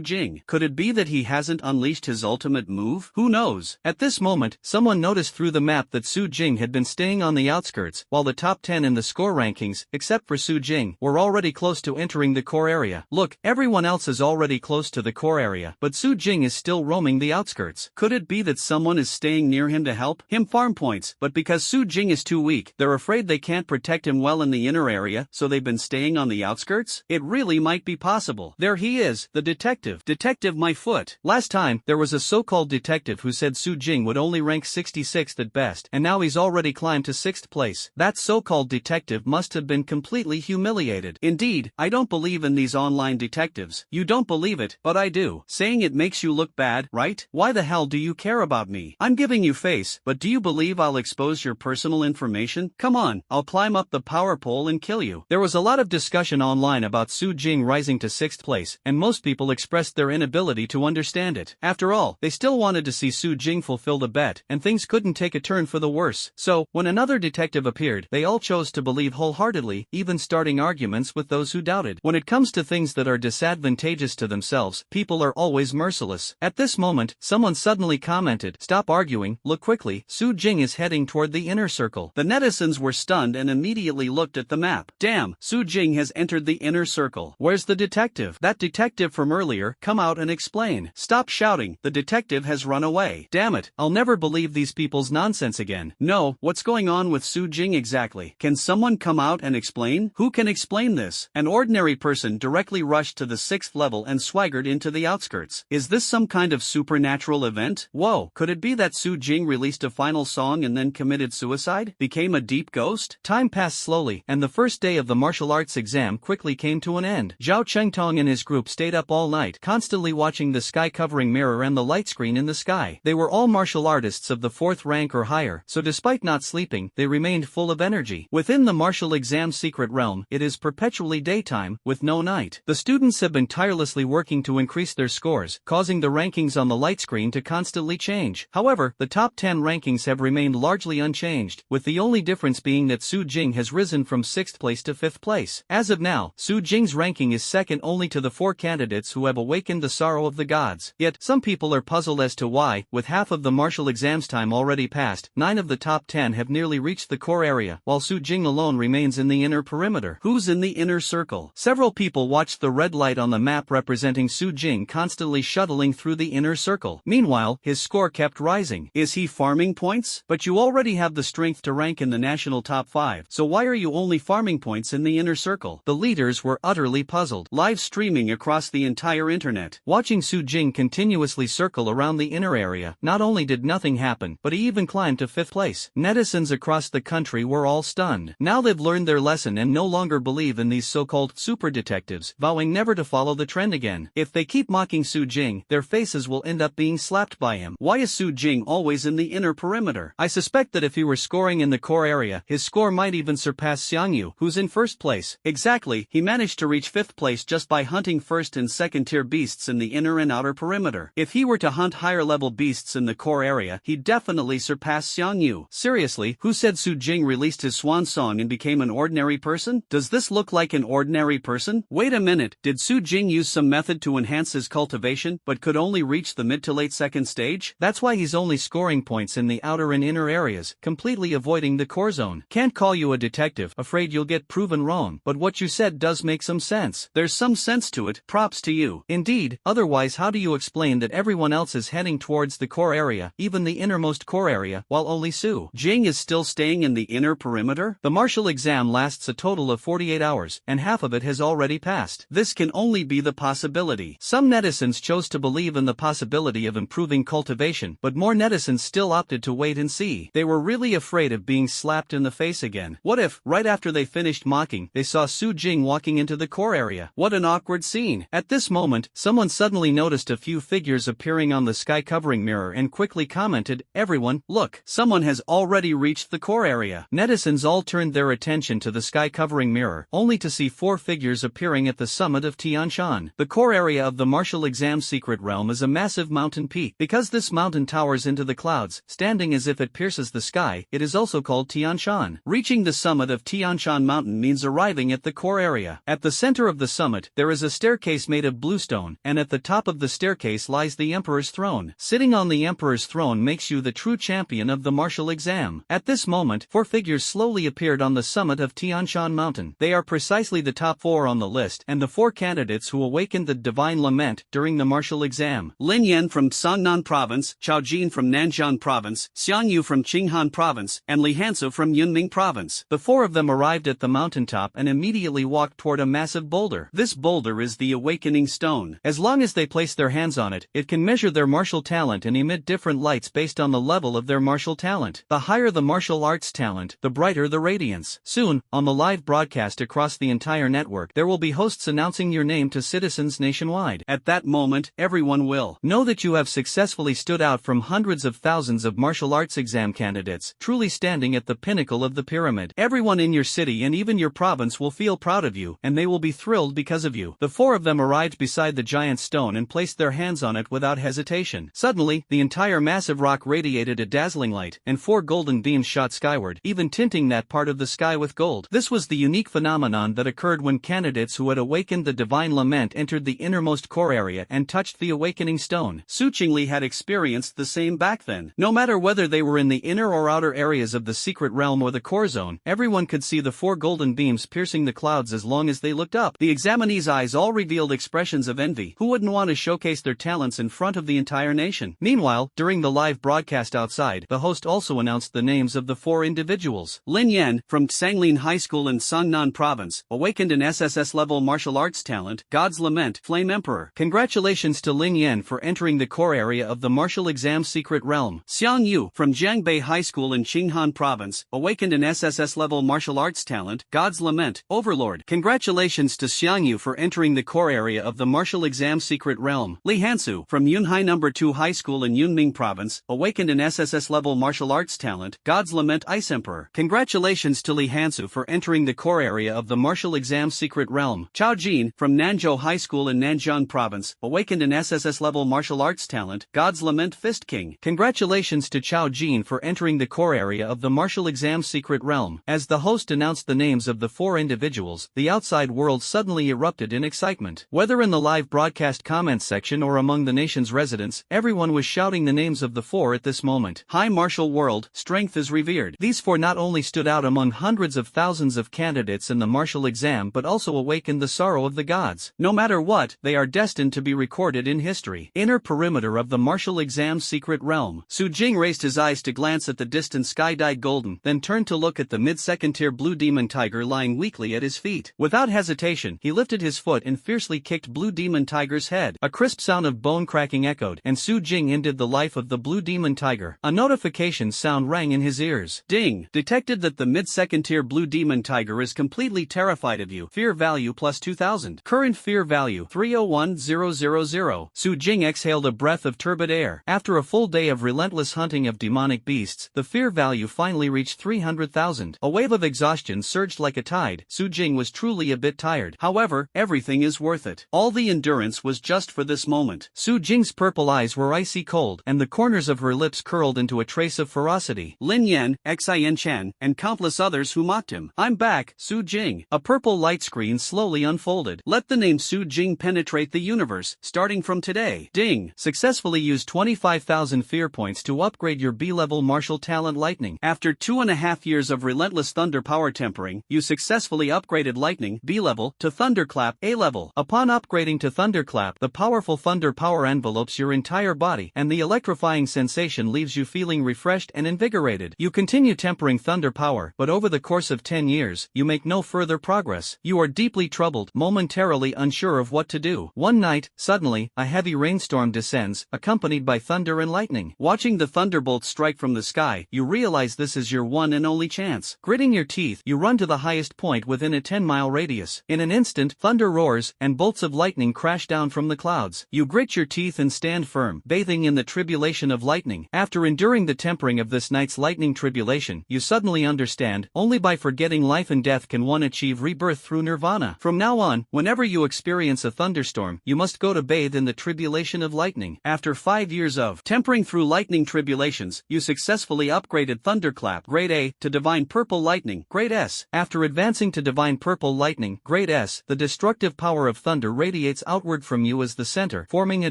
Jing? Could it be that he hasn't unleashed his ultimate move? Who knows? At this moment, someone noticed through the map that Su Jing had been staying on the outskirts outskirts, while the top 10 in the score rankings, except for Su Jing, were already close to entering the core area. Look, everyone else is already close to the core area, but Su Jing is still roaming the outskirts. Could it be that someone is staying near him to help him farm points, but because Su Jing is too weak, they're afraid they can't protect him well in the inner area, so they've been staying on the outskirts? It really might be possible. There he is, the detective. Detective My Foot. Last time, there was a so-called detective who said Su Jing would only rank 66th at best, and now he's already climbed to 6th place. That so-called detective must have been completely humiliated. Indeed, I don't believe in these online detectives. You don't believe it, but I do. Saying it makes you look bad, right? Why the hell do you care about me? I'm giving you face, but do you believe I'll expose your personal information? Come on, I'll climb up the power pole and kill you. There was a lot of discussion online about Su Jing rising to 6th place, and most people expressed their inability to understand it. After all, they still wanted to see Su Jing fulfill the bet, and things couldn't take a turn for the worse. So, when another detective appeared, they all chose to believe wholeheartedly, even starting arguments with those who doubted. When it comes to things that are disadvantageous to themselves, people are always merciless. At this moment, someone suddenly commented, "Stop arguing, look quickly, Su Jing is heading toward the inner circle." The netizens were stunned and immediately looked at the map. Damn, Su Jing has entered the inner circle. Where's the detective? That detective from earlier, come out and explain. Stop shouting, the detective has run away. Damn it, I'll never believe these people's nonsense again. No, what's going on with Su Jing exactly? Can someone come out and explain? Who can explain this? An ordinary person directly rushed to the 6th level and swaggered into the outskirts. Is this some kind of supernatural event? Whoa, could it be that Su Jing released a final song and then committed suicide? Became a deep ghost? Time passed slowly, and the first day of the martial arts exam quickly came to an end. Zhao Chengtong and his group stayed up all night, constantly watching the sky-covering mirror and the light screen in the sky. They were all martial artists of the 4th rank or higher, so despite not sleeping, they remained full of energy. Within the martial exam secret realm, it is perpetually daytime, with no night. The students have been tirelessly working to increase their scores, causing the rankings on the light screen to constantly change. However, the top 10 rankings have remained largely unchanged, with the only difference being that Su Jing has risen from 6th place to 5th place. As of now, Su Jing's ranking is second only to the 4 candidates who have awakened the sorrow of the gods. Yet, some people are puzzled as to why, with half of the martial exams time already passed, 9 of the top 10 have nearly reached the core area, while Su Jing alone remains in the inner perimeter. Who's in the inner circle? Several people watched the red light on the map representing Su Jing constantly shuttling through the inner circle. Meanwhile, his score kept rising. Is he farming points? But you already have the strength to rank in the national top 5, so why are you only farming points in the inner circle? The leaders were utterly puzzled. Live streaming across the entire internet. Watching Su Jing continuously circle around the inner area, not only did nothing happen, but he even climbed to 5th place. Netizens across the country were all stunned. Now they've learned their lesson and no longer believe in these so-called super detectives, vowing never to follow the trend again. If they keep mocking Su Jing, their faces will end up being slapped by him. Why is Su Jing always in the inner perimeter? I suspect that if he were scoring in the core area, his score might even surpass Xiang Yu, who's in 1st place. Exactly, he managed to reach 5th place just by hunting 1st and 2nd tier beasts in the inner and outer perimeter. If he were to hunt higher level beasts in the core area, he'd definitely surpass Xiang Yu. Seriously, who said Su Jing released his swan song and became an ordinary person? Does this look like an ordinary person? Wait a minute, did Su Jing use some method to enhance his cultivation, but could only reach the mid to late 2nd stage? That's why he's only scoring points in the outer and inner areas, completely avoiding the core zone. Can't call you a detective, afraid you'll get proven wrong, but what you said does make some sense. There's some sense to it, props to you. Indeed, otherwise how do you explain that everyone else is heading towards the core area, even the innermost core area, while only Su Jing is still staying in the inner perimeter? The martial exam lasts a total of 48 hours, and half of it has already passed. This can only be the possibility. Some netizens chose to believe in the possibility of improving cultivation, but more netizens still opted to wait and see. They were really afraid of being slapped in the face again. What if, right after they finished mocking, they saw Su Jing walking into the core area? What an awkward scene. At this moment, someone suddenly noticed a few figures appearing on the sky-covering mirror and quickly commented, "Everyone, look, someone has already reached the core area." Netizens all turned their attention to the sky-covering mirror, only to see 4 figures appearing at the summit of Tianshan. The core area of the martial exam secret realm is a massive mountain peak. Because this mountain towers into the clouds, standing as if it pierces the sky, it is also called Tianshan. Reaching the summit of Tianshan mountain means arriving at the core area. At the center of the summit, there is a staircase made of bluestone, and at the top of the staircase lies the Emperor's throne. Sitting on the Emperor's throne makes you the true champion of the martial exam. At this moment, 4 figures slowly appeared on the summit of Tian Shan Mountain. They are precisely the top 4 on the list and the 4 candidates who awakened the divine lament during the martial exam. Lin Yan from Songnan Province, Chao Jin from Nanjiang Province, Xiang Yu from Qinghan Province, and Li Hansu from Yunming Province. The 4 of them arrived at the mountaintop and immediately walked toward a massive boulder. This boulder is the awakening stone. As long as they place their hands on it, it can measure their martial talent and emit different lights based on the level of their martial talent. The higher the martial arts talent, the brighter the radiance. Soon, on the live broadcast across the entire network, there will be hosts announcing your name to citizens nationwide. At that moment, everyone will know that you have successfully stood out from hundreds of thousands of martial arts exam candidates, truly standing at the pinnacle of the pyramid. Everyone in your city and even your province will feel proud of you, and they will be thrilled because of you. The 4 of them arrived beside the giant stone and placed their hands on it without hesitation. Suddenly, the entire massive rock radiated a dazzling light, and 4 golden beams shot skyward, even tinting that part of the sky with gold. This was the unique phenomenon that occurred when candidates who had awakened the divine lament entered the innermost core area and touched the awakening stone. Su Qingli had experienced the same back then. No matter whether they were in the inner or outer areas of the secret realm or the core zone, everyone could see the 4 golden beams piercing the clouds as long as they looked up. The examinees' eyes all revealed expressions of envy. Who wouldn't want to showcase their talents in front of the entire nation? Meanwhile, during the live broadcast outside, the host also announced the names of the 4 individuals. Lin Yan, from Sanglin High School in Songnan Province, awakened an SSS level martial arts talent, God's Lament, Flame Emperor. Congratulations to Lin Yan for entering the core area of the martial exam secret realm. Xiang Yu, from Jiangbei High School in Qinghan Province, awakened an SSS level martial arts talent, God's Lament, Overlord. Congratulations to Xiang Yu for entering the core area of the martial exam secret realm. Li Hansu, from Yunhai No. 2 High School in Yunming Province, awakened an SSS level martial arts talent, God's Lament, Ice Emperor. Congratulations to Li Hansu for entering the core area of the martial exam secret realm. Chao Jin, from Nanzhou High School in Nanjiang Province, awakened an SSS level martial arts talent, God's Lament, Fist King. Congratulations to Chao Jin for entering the core area of the martial exam secret realm. As the host announced the names of the 4 individuals, the outside world suddenly erupted in excitement. Whether in the live broadcast comments section or among the nation's residents, everyone was shouting the names of the 4 at this moment. High martial world, strength is revered. These 4 not only stood out among hundreds of thousands of candidates in the martial exam but also awakened the sorrow of the gods. No matter what, they are destined to be recorded in history. Inner perimeter of the martial exam secret realm. Su Jing raised his eyes to glance at the distant sky dyed golden, then turned to look at the mid-second tier blue demon tiger lying weakly at his feet. Without hesitation, he lifted his foot and fiercely kicked blue demon tiger's head. A crisp sound of bone cracking echoed, and Su Jing ended the life of the blue demon tiger. A notification sound rang in his ears. Ding! Detected that the mid-second tier blue demon tiger is completely terrified of you. Fear value plus 2000. Current fear value 301000. Su Jing exhaled a breath of turbid air. After a full day of relentless hunting of demonic beasts, the fear value finally reached 300,000. A wave of exhaustion surged like a tide. Su Jing was truly a bit tired. However, everything is worth it. All the endurance was just for this moment. Su Jing's purple eyes were icy cold, and the corners of her lips curled into a trace of ferocity. Lin Yan, Xin Chen, and countless others who mocked him. I'm back, Su Jing. A purple light screen slowly unfolded. Let the name Su Jing penetrate the universe, starting from today. Ding! Successfully use 25,000 fear points to upgrade your B-level martial talent Lightning. After 2.5 years of relentless thunder power tempering, you successfully upgraded Lightning B-level to Thunderclap A-level. Upon upgrading to Thunderclap, the powerful thunder power envelopes your entire body, and the electrifying sensation leaves you feeling refreshed and invigorated. You continue tempering thunder power, but over the course of 10 years, you make no further progress. You are deeply troubled, momentarily unsure of what to do. One night, suddenly, a heavy rainstorm descends, accompanied by thunder and lightning. Watching the thunderbolts strike from the sky, you realize this is your one and only chance. Gritting your teeth, you run to the highest point within a 10-mile radius. In an instant, thunder roars, and bolts of lightning crash down from the clouds. You grit your teeth and stand firm, bathing in the tribulation of lightning. After enduring the tempering of this night's lightning tribulation, you suddenly understand, only by forgetting life and death can one achieve rebirth through nirvana. From now on, whenever you experience a thunderstorm, you must go to bathe in the tribulation of lightning. After 5 years of tempering through lightning tribulations, you successfully upgraded Thunderclap Grade A to Divine Purple Lightning Grade S. After advancing to Divine Purple Lightning Grade S, the destructive power of thunder radiates outward from you as the center, forming a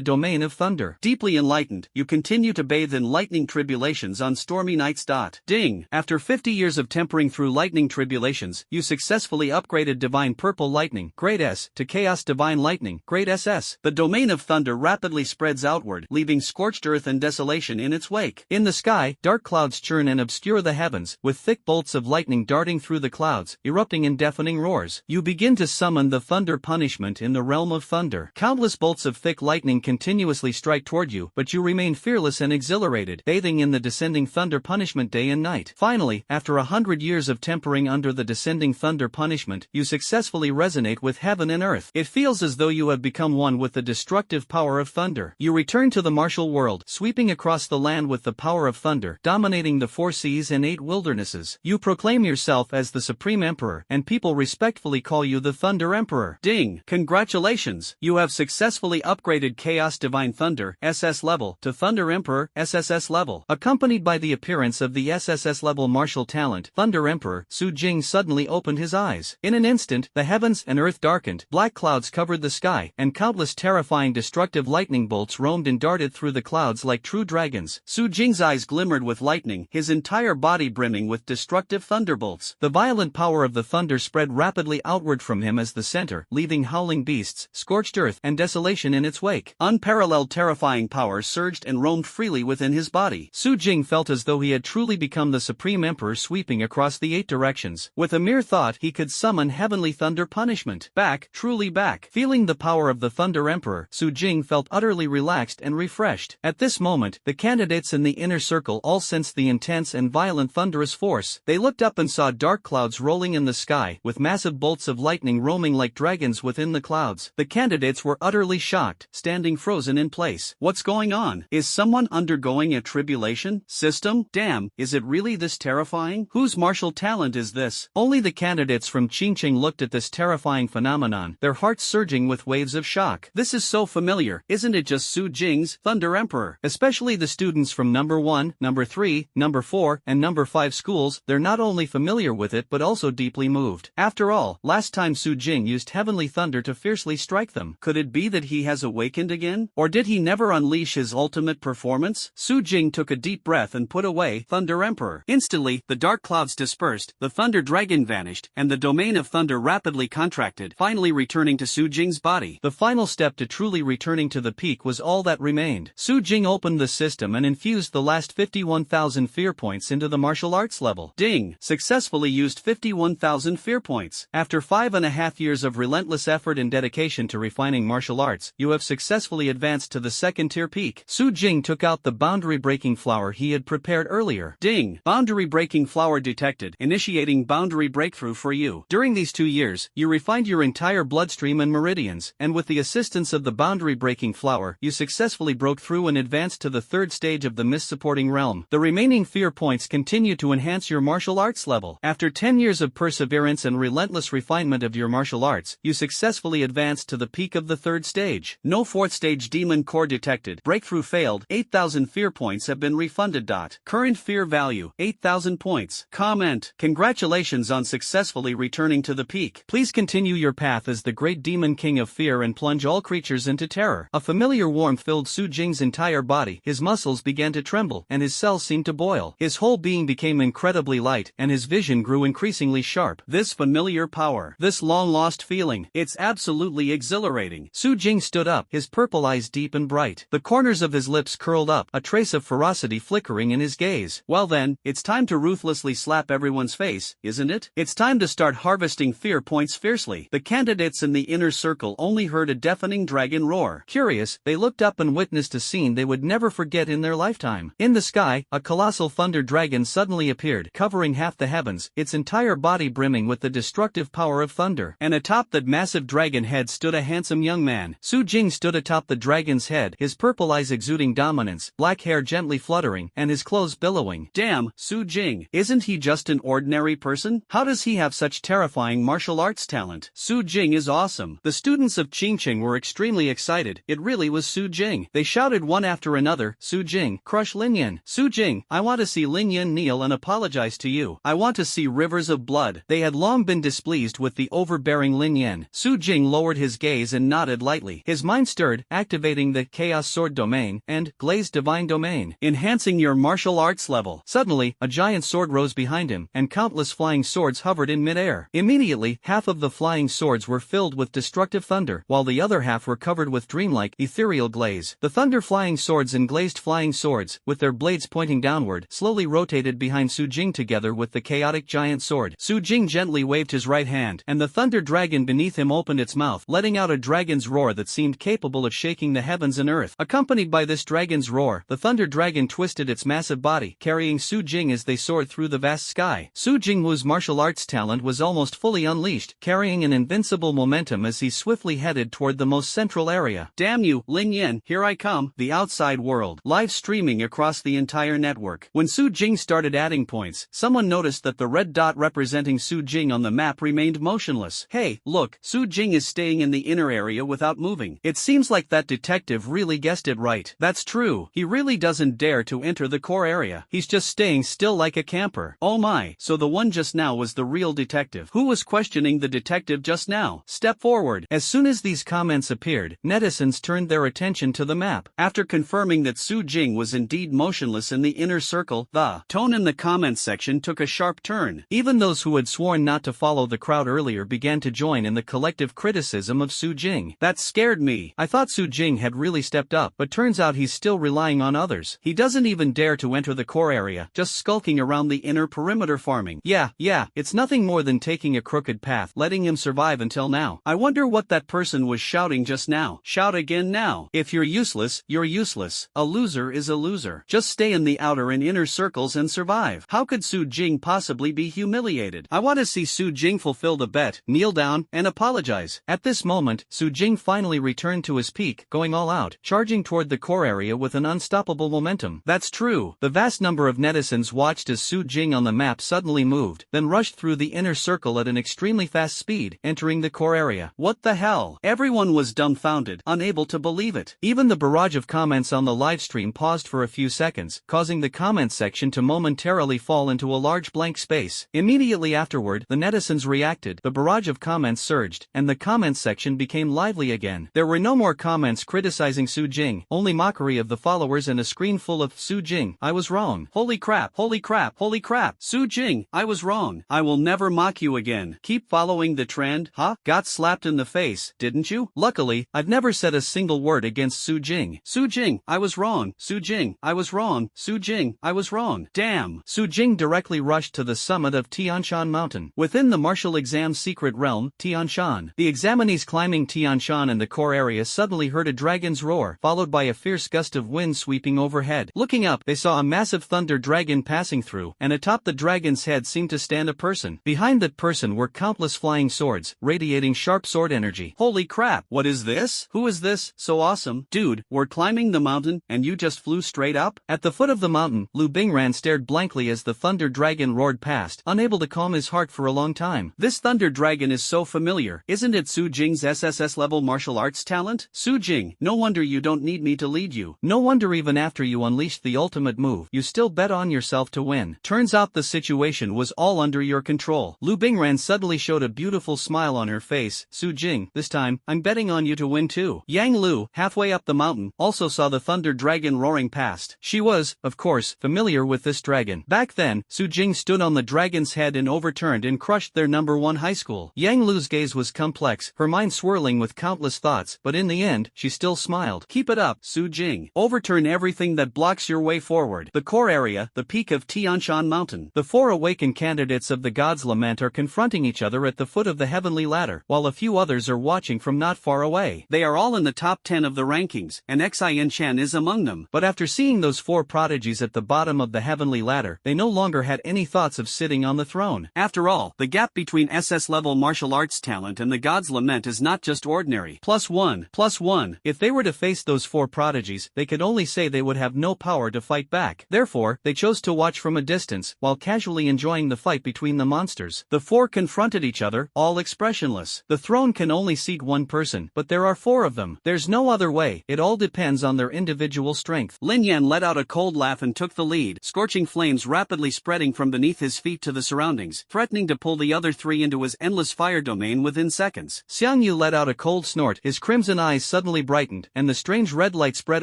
domain of thunder. Deeply enlightened, you continue to bathe in lightning tribulations on stormy nights. Ding! After 50 years of tempering through lightning tribulations, you successfully upgraded Divine Purple Lightning, Grade S, to Chaos Divine Lightning, Grade SS. The domain of thunder rapidly spreads outward, leaving scorched earth and desolation in its wake. In the sky, dark clouds churn and obscure the heavens, with thick bolts of lightning darting through the clouds, erupting in deafening roars. You begin to summon the thunder punishment in the realm of thunder. Countless bolts of thick lightning continuously strike toward you, but you remain fearless and exhilarated, bathing in the descending thunder punishment day and night. Finally, after 100 years of tempering under the descending thunder punishment, you successfully resonate with heaven and earth. It feels as though you have become one with the destructive power of thunder. You return to the martial world, sweeping across the land with the power of thunder, dominating the 4 seas and 8 wildernesses. You proclaim yourself as the Supreme Emperor, and people respectfully call you the Thunder Emperor. Ding! Congratulations! You have successfully upgraded Chaos Divine Thunder SS level to Thunder Emperor SSS level. Accompanied by the appearance of the SSS level martial talent, Thunder Emperor, Su Jing suddenly opened his eyes. In an instant, the heavens and earth darkened, black clouds covered the sky, and countless terrifying destructive lightning bolts roamed and darted through the clouds like true dragons. Su Jing's eyes glimmered with lightning, his entire body brimming with destructive thunderbolts. The violent power of the thunder spread rapidly outward from him as the center, leaving howling beasts, scorched earth, and desolation in its wake. Unparalleled terrifying power surged and roamed freely within his body. Su Jing felt as though he had truly become the Supreme Emperor, sweeping across the 8 directions. With a mere thought, he could summon heavenly thunder punishment. Back, truly back. Feeling the power of the Thunder Emperor, Su Jing felt utterly relaxed and refreshed. At this moment, the candidates in the inner circle all sensed the intense and violent thunderous force. They looked up and saw dark clouds rolling in the sky, with massive bolts of lightning roaming like dragons within the clouds. The candidates were utterly shocked, standing frozen in place. What's going on? Is someone undergoing a tribulation? System? Damn, is it really this terrifying? Whose martial talent is this? Only the candidates from Qingqing looked at this terrifying phenomenon, their hearts surging with waves of shock. This is so familiar, isn't it just Su Jing's Thunder Emperor? Especially the students from number 1, number 3, number 4, and number 5 schools, they're not only familiar with it but also deeply moved. After all, last time Su Jing used heavenly thunder to fiercely strike them. Could it be that he has awakened again? Or did he never unleash his ultimate performance? Su Jing took a deep breath and put away Thunder Emperor. Instantly, the dark clouds dispersed, the Thunder Dragon vanished, and the domain of thunder rapidly contracted, finally returning to Su Jing's body. The final step to truly returning to the peak was all that remained. Su Jing opened the system and infused the last 51,000 fear points into the martial arts level. Ding! Successfully used 51,000 fear points. After 5.5 years of relentless effort and dedication to refining martial arts, you have successfully advanced to the 2nd tier peak. Su Jing took out the boundary-breaking flower he had prepared earlier. Ding! Boundary-breaking flower detected, initiating boundary breakthrough for you. During these 2 years, you refined your entire bloodstream and meridians, and with the assistance of the boundary-breaking flower, you successfully broke through and advanced to the 3rd stage of the mist-supporting realm. The remaining fear points continue to enhance your martial arts level. After 10 years of perseverance and relentless refinement of your martial arts, you successfully advanced to the peak of the 3rd stage. No 4th stage demon core detected. Breakthrough failed. 8,000 fear points have been refunded. Current fear value, 8,000 points. Comment: congratulations on successfully returning to the peak. Please continue your path as the great demon king of fear and plunge all creatures into terror. A familiar warmth filled Su Jing's entire body. His muscles began to tremble, and his cells seemed to boil. His whole being became incredibly light, and his vision grew increasingly sharp. This familiar power, this long-lost feeling, it's absolutely exhilarating. Su Jing stood up, his purple eyes deep and bright. The corners of his lips curled up, a trace of ferocity flickering in his gaze. Well then, it's time to ruthlessly slap everyone's face, isn't it? It's time to start harvesting fear points fiercely. The candidates in the inner circle only heard a deafening dragon roar. Curious, they looked up and witnessed a scene they would never forget in their lifetime. In the sky, a colossal thunder dragon suddenly appeared, covering half the heavens, its entire body brimming with the destructive power of thunder. And atop that massive dragon head stood a handsome young man. Su Jing stood atop the dragon's head, his purple eyes exuding dominance, black hair gently fluttering, and his clothes billowing. Damn, Su Jing, isn't he just an ordinary person? How does he have such terrifying martial arts talent? Su Jing is awesome. The students of Qingqing were extremely excited. It really was Su Jing. They shouted one after another, Su Jing, crush Lin Yan. Su Jing, I want to see Lin Yan kneel and apologize to you. I want to see rivers of blood. They had long been displeased with the overbearing Lin Yan. Su Jing lowered his gaze and nodded lightly. His mind stirred, activating the Chaos Sword Domain and Glazed Divine Domain, enhancing your martial arts level. Suddenly, a giant sword rose behind him, and countless flying swords hovered in midair. Immediately, half of the flying swords were filled with destructive thunder, while the other half were covered with dreamlike, ethereal glaze. The thunder-flying swords and glazed flying swords, with their blades pointing downward, slowly rotated behind Su Jing together with the chaotic giant sword. Su Jing gently waved his right hand, and the thunder dragon beneath him opened its mouth, letting out a dragon's roar that seemed capable of shaking the heavens and earth. Accompanied by this dragon's roar, the thunder dragon twisted its massive body, carrying Su Jing as they soared through the vast sky. Su Jingwoo's martial arts talent was almost fully unleashed, carrying an invincible momentum as he swiftly headed toward the most central area. Damn you, Lin Yan, here I come, the outside world, live streaming across the entire network. When Su Jing started adding points, someone noticed that the red dot representing Su Jing on the map remained motionless. Hey, look, Su Jing is staying in the inner area without moving. It seems like that detective really guessed it right. That's true, he really doesn't dare to enter the core area. He's just staying still like a camper. Oh my, so the one just now was the real detective. Who was questioning the detective just now? Step forward. As soon as these comments appeared, netizens turned their attention to the map. After confirming that Su Jing was indeed motionless in the inner circle, the tone in the comments section took a sharp turn. Even those who had sworn not to follow the crowd earlier began to join in the collective criticism of Su Jing. That scared me. I thought Su Jing had really stepped up, but turns out he's still relying on others. He doesn't even dare to enter the core area, just skulking around the inner perimeter farming. Yeah, it's nothing more than taking a crooked path, letting him survive until now. I wonder what that person was shouting just now. Shout again now. If you're useless, you're useless. A loser is a loser. Just stay in the outer and inner circles and survive. How could Su Jing possibly be humiliated? I want to see Su Jing fulfill the bet, kneel down, and apologize. At this moment, Su Jing finally returned to his peak, going all out, charging toward the core area with an unstoppable momentum. That's true. The vast number of netizens watched as Su Jing on the map suddenly moved, then rushed through the inner circle at an extremely fast speed, entering the core area. What the hell? Everyone was dumbfounded, unable to believe it. Even the barrage of comments on the livestream paused for a few seconds, causing the comments section to momentarily fall into a large blank space. Immediately afterward, the netizens reacted, the barrage of comments surged, and the comments section became lively again. There were no more comments criticizing Su Jing, only mockery of the followers and a screen full of Su Jing, I was wrong. Holy crap, holy crap, holy crap. Su Jing, I was wrong. I will never mock you again. Keep following the trend, huh? Got slapped in the face, didn't you? Luckily, I've never said a single word against Su Jing. Su Jing, I was wrong. Su Jing, I was wrong. Su Jing, I was wrong. Damn. Su Jing directly rushed to the summit of Tianshan Mountain. Within the martial exam secret realm, Tianshan, the examinees climbing Tianshan in the core area suddenly heard a dragon's roar, followed by a fierce gust of wind sweeping overhead. Looking up, they saw a massive thunder dragon passing through, and atop the dragon's head seemed to stand a person. Behind that person were countless flying swords, radiating sharp sword energy. Holy crap, what is this? Who is this? So awesome. Dude, we're climbing the mountain, and you just flew straight up? At the foot of the mountain, Lu Bingran stared blankly as the thunder dragon roared past, unable to calm his heart for a long time. This thunder dragon is so familiar. Isn't it Su Jing's SSS level martial arts talent? Su Jing, no wonder you don't need me to lead you. No wonder even after you unleashed the ultimate move, you still bet on yourself to win. Turns out the situation was all under your control. Lu Bingran suddenly showed a beautiful smile on her face. Su Jing, this time, I'm betting on you to win too. Yang Lu, halfway up the mountain, also saw the thunder dragon roaring past. She was, of course, familiar with this dragon. Back then, Su Jing stood on the dragon's head and overturned and crushed their #1 high school. Yang Lu's gaze was complex, her mind swirling with countless thoughts, but in the end, she still smiled. Keep it up, Su Jing. Overturn everything that blocks your way forward. The core area, the peak of Tianshan Mountain. The 4 awakened candidates of the God's Lament are confronting each other at the foot of the heavenly ladder, while a few others are watching from not far away. They are all in the top 10 of the rankings, and Xin Chan is among them. But after seeing those 4 prodigies at the bottom of the heavenly ladder, they no longer had any thoughts of sitting on the throne. After all, the gap between SS level martial arts talent and the God's Lament is not just ordinary. +1. If they were to face those 4 prodigies, they could only say they would have no power to fight back. Therefore, they chose to watch from a distance, while casually enjoying the fight between the monsters. The 4 confronted each other, all expressionless. The throne can only seat 1 person, but there are 4 of them. There's no other way, it all depends on their individual strength. Lin Yan let out a cold laugh and took the lead, scorching flames rapidly spreading from beneath his feet to the surroundings, threatening to pull the other 3 into his endless fire domain within seconds. Xiang Yu let out a cold snort, his crimson eyes suddenly brightened, and the strange red light spread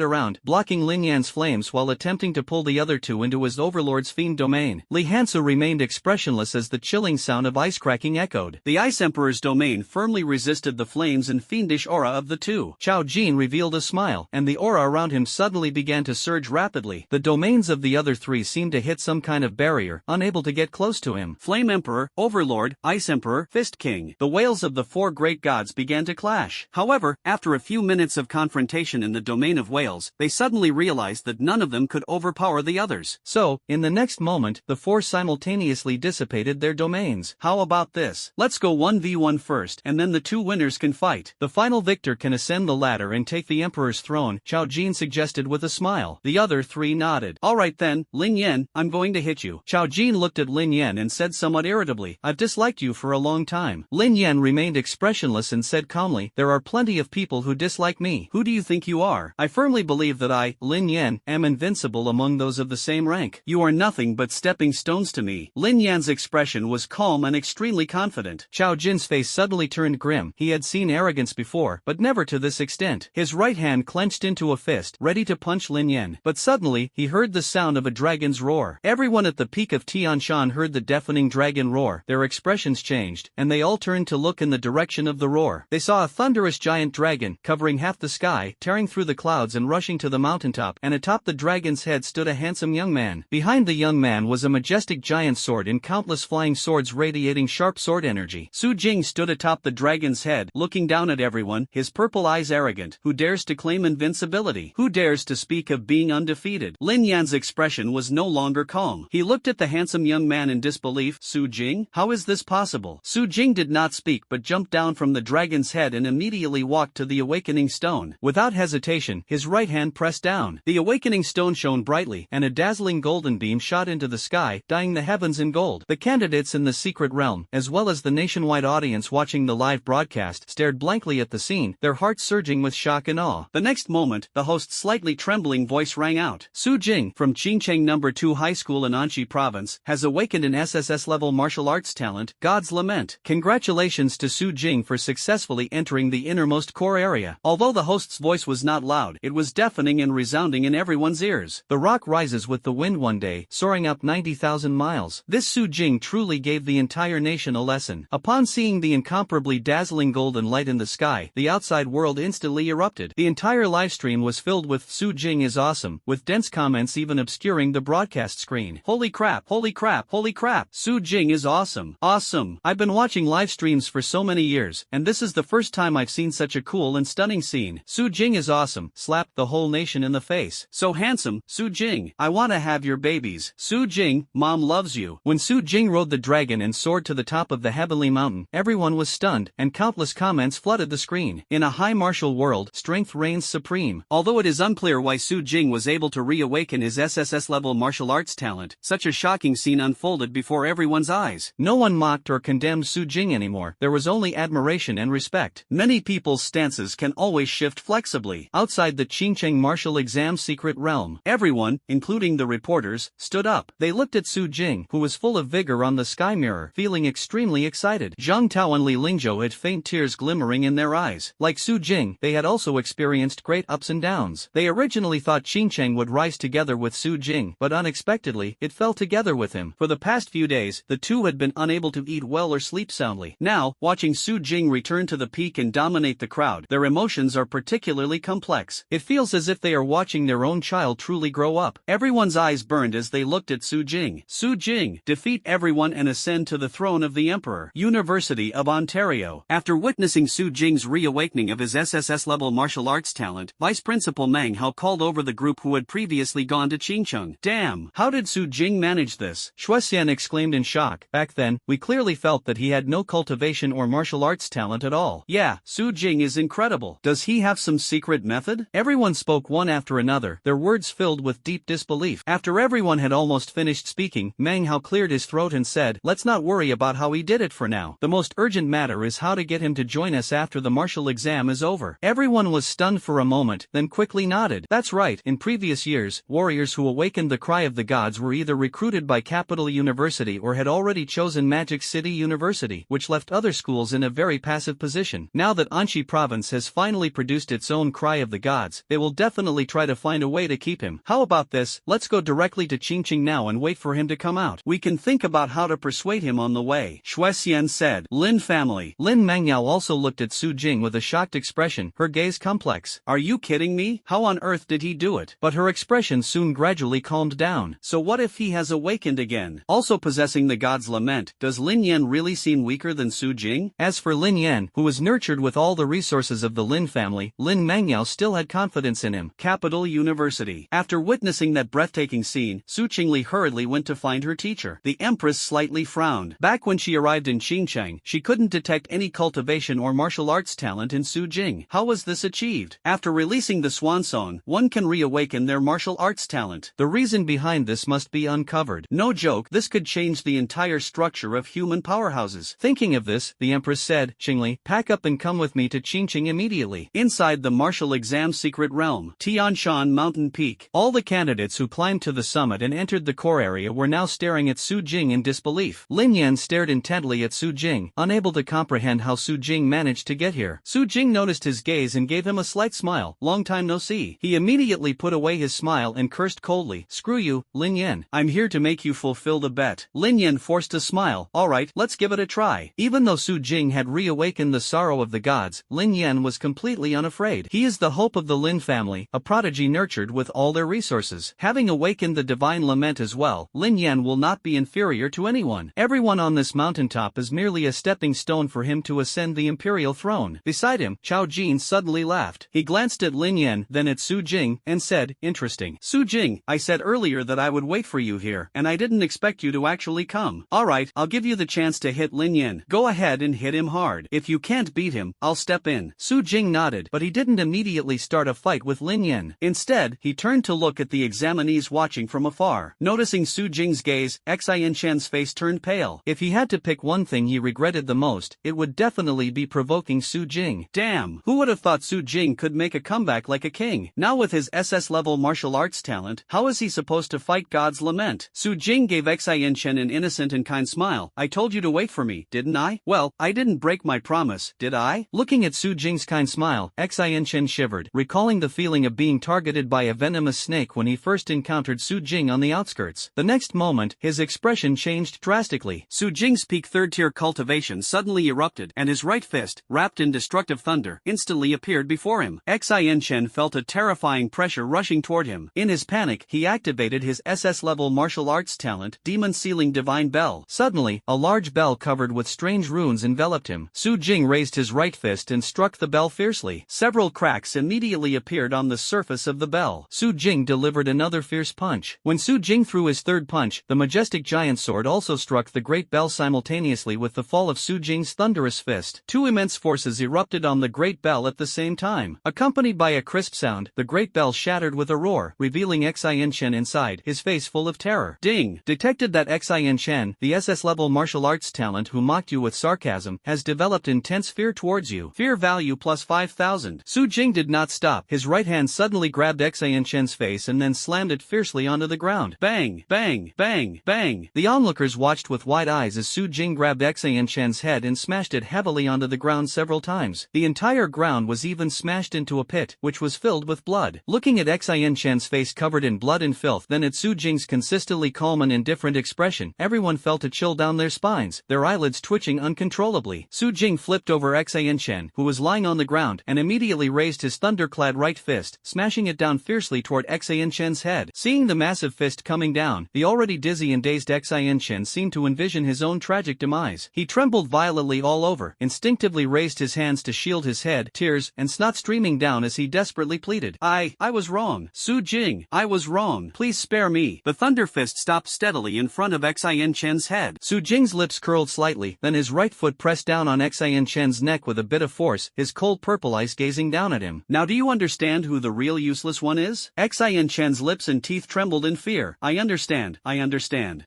around, blocking Lin Yan's flames while attempting to pull the other 2 into his overload Overlord's fiend domain. Li Hansu remained expressionless as the chilling sound of ice cracking echoed. The Ice Emperor's domain firmly resisted the flames and fiendish aura of the two. Chao Jin revealed a smile, and the aura around him suddenly began to surge rapidly. The domains of the other three seemed to hit some kind of barrier, unable to get close to him. Flame Emperor, Overlord, Ice Emperor, Fist King. The wails of the four great gods began to clash. However, after a few minutes of confrontation in the domain of wails, they suddenly realized that none of them could overpower the others. So, in the next moment, the four simultaneously dissipated their domains. How about this? Let's go 1v1 first, and then the two winners can fight. The final victor can ascend the ladder and take the Emperor's throne, Chao Jin suggested with a smile. The other three nodded. Alright then, Lin Yan, I'm going to hit you. Chao Jin looked at Lin Yan and said somewhat irritably, I've disliked you for a long time. Lin Yan remained expressionless and said calmly, there are plenty of people who dislike me. Who do you think you are? I firmly believe that I, Lin Yan, am invincible among those of the same rank. You are nothing but stepping stones to me. Lin Yan's expression was calm and extremely confident. Chao Jin's face suddenly turned grim. He had seen arrogance before, but never to this extent. His right hand clenched into a fist, ready to punch Lin Yan. But suddenly, he heard the sound of a dragon's roar. Everyone at the peak of Tianshan heard the deafening dragon roar. Their expressions changed, and they all turned to look in the direction of the roar. They saw a thunderous giant dragon, covering half the sky, tearing through the clouds and rushing to the mountaintop, and atop the dragon's head stood a handsome young man. Behind the young man was a majestic giant sword in countless flying swords radiating sharp sword energy. Su Jing stood atop the dragon's head, looking down at everyone, his purple eyes arrogant. Who dares to claim invincibility? Who dares to speak of being undefeated? Lin Yan's expression was no longer calm. He looked at the handsome young man in disbelief. Su Jing? How is this possible? Su Jing did not speak but jumped down from the dragon's head and immediately walked to the awakening stone. Without hesitation, his right hand pressed down. The awakening stone shone brightly, and a dazzling golden beam shot into the sky, dyeing the heavens in gold. The candidates in the secret realm, as well as the nationwide audience watching the live broadcast, stared blankly at the scene, their hearts surging with shock and awe. The next moment, the host's slightly trembling voice rang out. Su Jing, from Qingcheng No. 2 High School in Anxi Province, has awakened an SSS level martial arts talent, God's Lament. Congratulations to Su Jing for successfully entering the innermost core area. Although the host's voice was not loud, it was deafening and resounding in everyone's ears. The rock rises with the wind one day, soaring up 90,000 miles. This Su Jing truly gave the entire nation a lesson. Upon seeing the incomparably dazzling golden light in the sky, the outside world instantly erupted. The entire livestream was filled with Su Jing is awesome, with dense comments even obscuring the broadcast screen. Holy crap, holy crap, holy crap. Su Jing is awesome. Awesome. I've been watching live streams for so many years, and this is the first time I've seen such a cool and stunning scene. Su Jing is awesome. Slapped the whole nation in the face. So handsome, Su Jing. I wanna have your babies. Su Jing, mom loves you. When Su Jing rode the dragon and soared to the top of the heavenly mountain, everyone was stunned, and countless comments flooded the screen. In a high martial world, strength reigns supreme. Although it is unclear why Su Jing was able to reawaken his SSS level martial arts talent, such a shocking scene unfolded before everyone's eyes. No one mocked or condemned Su Jing anymore. There was only admiration and respect. Many people's stances can always shift flexibly. Outside the Qingcheng martial exam secret realm, everyone, including the reporters, stood up. They looked at Su Jing, who was full of vigor on the sky mirror, feeling extremely excited. Zhang Tao and Li Lingzhou had faint tears glimmering in their eyes. Like Su Jing, they had also experienced great ups and downs. They originally thought Qingcheng would rise together with Su Jing, but unexpectedly, it fell together with him. For the past few days, the two had been unable to eat well or sleep soundly. Now, watching Su Jing return to the peak and dominate the crowd, their emotions are particularly complex. It feels as if they are watching their own child truly grow up. Everyone's eyes burned as they looked at Su Jing. Su Jing, defeat everyone and ascend to the throne of the Emperor. University of Ontario. After witnessing Su Jing's reawakening of his SSS level martial arts talent, Vice Principal Manhwa called over the group who had previously gone to Qingcheng. Damn, how did Su Jing manage this? Shuexian exclaimed in shock. Back then, we clearly felt that he had no cultivation or martial arts talent at all. Yeah, Su Jing is incredible. Does he have some secret method? Everyone spoke one after another, their words filled with deep disbelief. After everyone had almost finished speaking, Manhwa cleared his throat and said, let's not worry about how he did it for now. The most urgent matter is how to get him to join us after the martial exam is over. Everyone was stunned for a moment, then quickly nodded. That's right, in previous years, warriors who awakened the cry of the gods were either recruited by Capital University or had already chosen Magic City University, which left other schools in a very passive position. Now that Anxi Province has finally produced its own cry of the gods, they will definitely try to find a way to keep him. How about this? Let's go directly to to Qingqing now and wait for him to come out. We can think about how to persuade him on the way, Shuexian said. Lin family. Lin Mangyao also looked at Su Jing with a shocked expression, her gaze complex. Are you kidding me? How on earth did he do it? But her expression soon gradually calmed down. So what if he has awakened again? Also possessing the god's lament, does Lin Yan really seem weaker than Su Jing? As for Lin Yan, who was nurtured with all the resources of the Lin family, Lin Mangyao still had confidence in him. Capital University. After witnessing that breathtaking scene, Su Qingli hurriedly went to find her teacher. The empress slightly frowned. Back when she arrived in Xinjiang, she couldn't detect any cultivation or martial arts talent in Su Jing. How was this achieved? After releasing the swan song, one can reawaken their martial arts talent. The reason behind this must be uncovered. No joke, this could change the entire structure of human powerhouses. Thinking of this, the empress said, Qingli, pack up and come with me to Qingqing immediately. Inside the martial exam secret realm, Tianshan Mountain Peak. All the candidates who climbed to the summit and entered the core area were now staring at Su Jing in disbelief. Lin Yan stared intently at Su Jing, unable to comprehend how Su Jing managed to get here. Su Jing noticed his gaze and gave him a slight smile. Long time no see. He immediately put away his smile and cursed coldly. Screw you, Lin Yan. I'm here to make you fulfill the bet. Lin Yan forced a smile. Alright, let's give it a try. Even though Su Jing had reawakened the sorrow of the gods, Lin Yan was completely unafraid. He is the hope of the Lin family, a prodigy nurtured with all their resources. Having awakened the divine lament as well, Lin Yan will not be inferior to anyone. Everyone on this mountaintop is merely a stepping stone for him to ascend the imperial throne. Beside him, Chao Jin suddenly laughed. He glanced at Lin Yan, then at Su Jing, and said, interesting. Su Jing, I said earlier that I would wait for you here, and I didn't expect you to actually come. Alright, I'll give you the chance to hit Lin Yan. Go ahead and hit him hard. If you can't beat him, I'll step in. Su Jing nodded, but he didn't immediately start a fight with Lin Yan. Instead, he turned to look at the examinees watching from afar. Noticing Su Jing's gaze, Xian Shen's face turned pale. If he had to pick one thing he regretted the most, it would definitely be provoking Su Jing. Damn, who would have thought Su Jing could make a comeback like a king? Now with his SS level martial arts talent, how is he supposed to fight God's lament? Su Jing gave Xian Shen an innocent and kind smile. I told you to wait for me, didn't I? Well, I didn't break my promise, did I? Looking at Su Jing's kind smile, Xian Shen shivered, recalling the feeling of being targeted by a venomous snake when he first encountered Su Jing on the outskirts. The next moment, his expression changed drastically. Su Jing's peak third-tier cultivation suddenly erupted, and his right fist, wrapped in destructive thunder, instantly appeared before him. Xian Shen felt a terrifying pressure rushing toward him. In his panic, he activated his SS-level martial arts talent, Demon Sealing Divine Bell. Suddenly, a large bell covered with strange runes enveloped him. Su Jing raised his right fist and struck the bell fiercely. Several cracks immediately appeared on the surface of the bell. Su Jing delivered another fierce punch. When Su Jing threw his third punch, the majestic giant sword also struck the great bell simultaneously with the fall of Su Jing's thunderous fist. Two immense forces erupted on the great bell at the same time. Accompanied by a crisp sound, the great bell shattered with a roar, revealing Xian Shen inside, his face full of terror. Ding! Detected that Xian Shen, the SS-level martial arts talent who mocked you with sarcasm, has developed intense fear towards you. Fear value plus 5,000. Su Jing did not stop. His right hand suddenly grabbed Xian Shen's face and then slammed it fiercely onto the ground. Bang! Bang! Bang! Bang! The onlookers watched with wide eyes as Su Jing grabbed Xian Shen's head and smashed it heavily onto the ground several times. The entire ground was even smashed into a pit, which was filled with blood. Looking at Xian Shen's face covered in blood and filth, then at Su Jing's consistently calm and indifferent expression, everyone felt a chill down their spines, their eyelids twitching uncontrollably. Su Jing flipped over Xian Shen, who was lying on the ground, and immediately raised his thunderclad right fist, smashing it down fiercely toward Xian Shen's head. Seeing the massive fist coming down, the already dizzy and dazed Xian Shen seemed to envision his own tragic demise. He trembled violently all over, instinctively raised his hands to shield his head, tears and snot streaming down as he desperately pleaded. I was wrong. Su Jing, I was wrong. Please spare me. The thunder fist stopped steadily in front of Xian Shen's head. Su Jing's lips curled slightly, then his right foot pressed down on Xian Shen's neck with a bit of force, his cold purple eyes gazing down at him. Now do you understand who the real useless one is? Xian Shen's lips and teeth trembled in fear. I understand.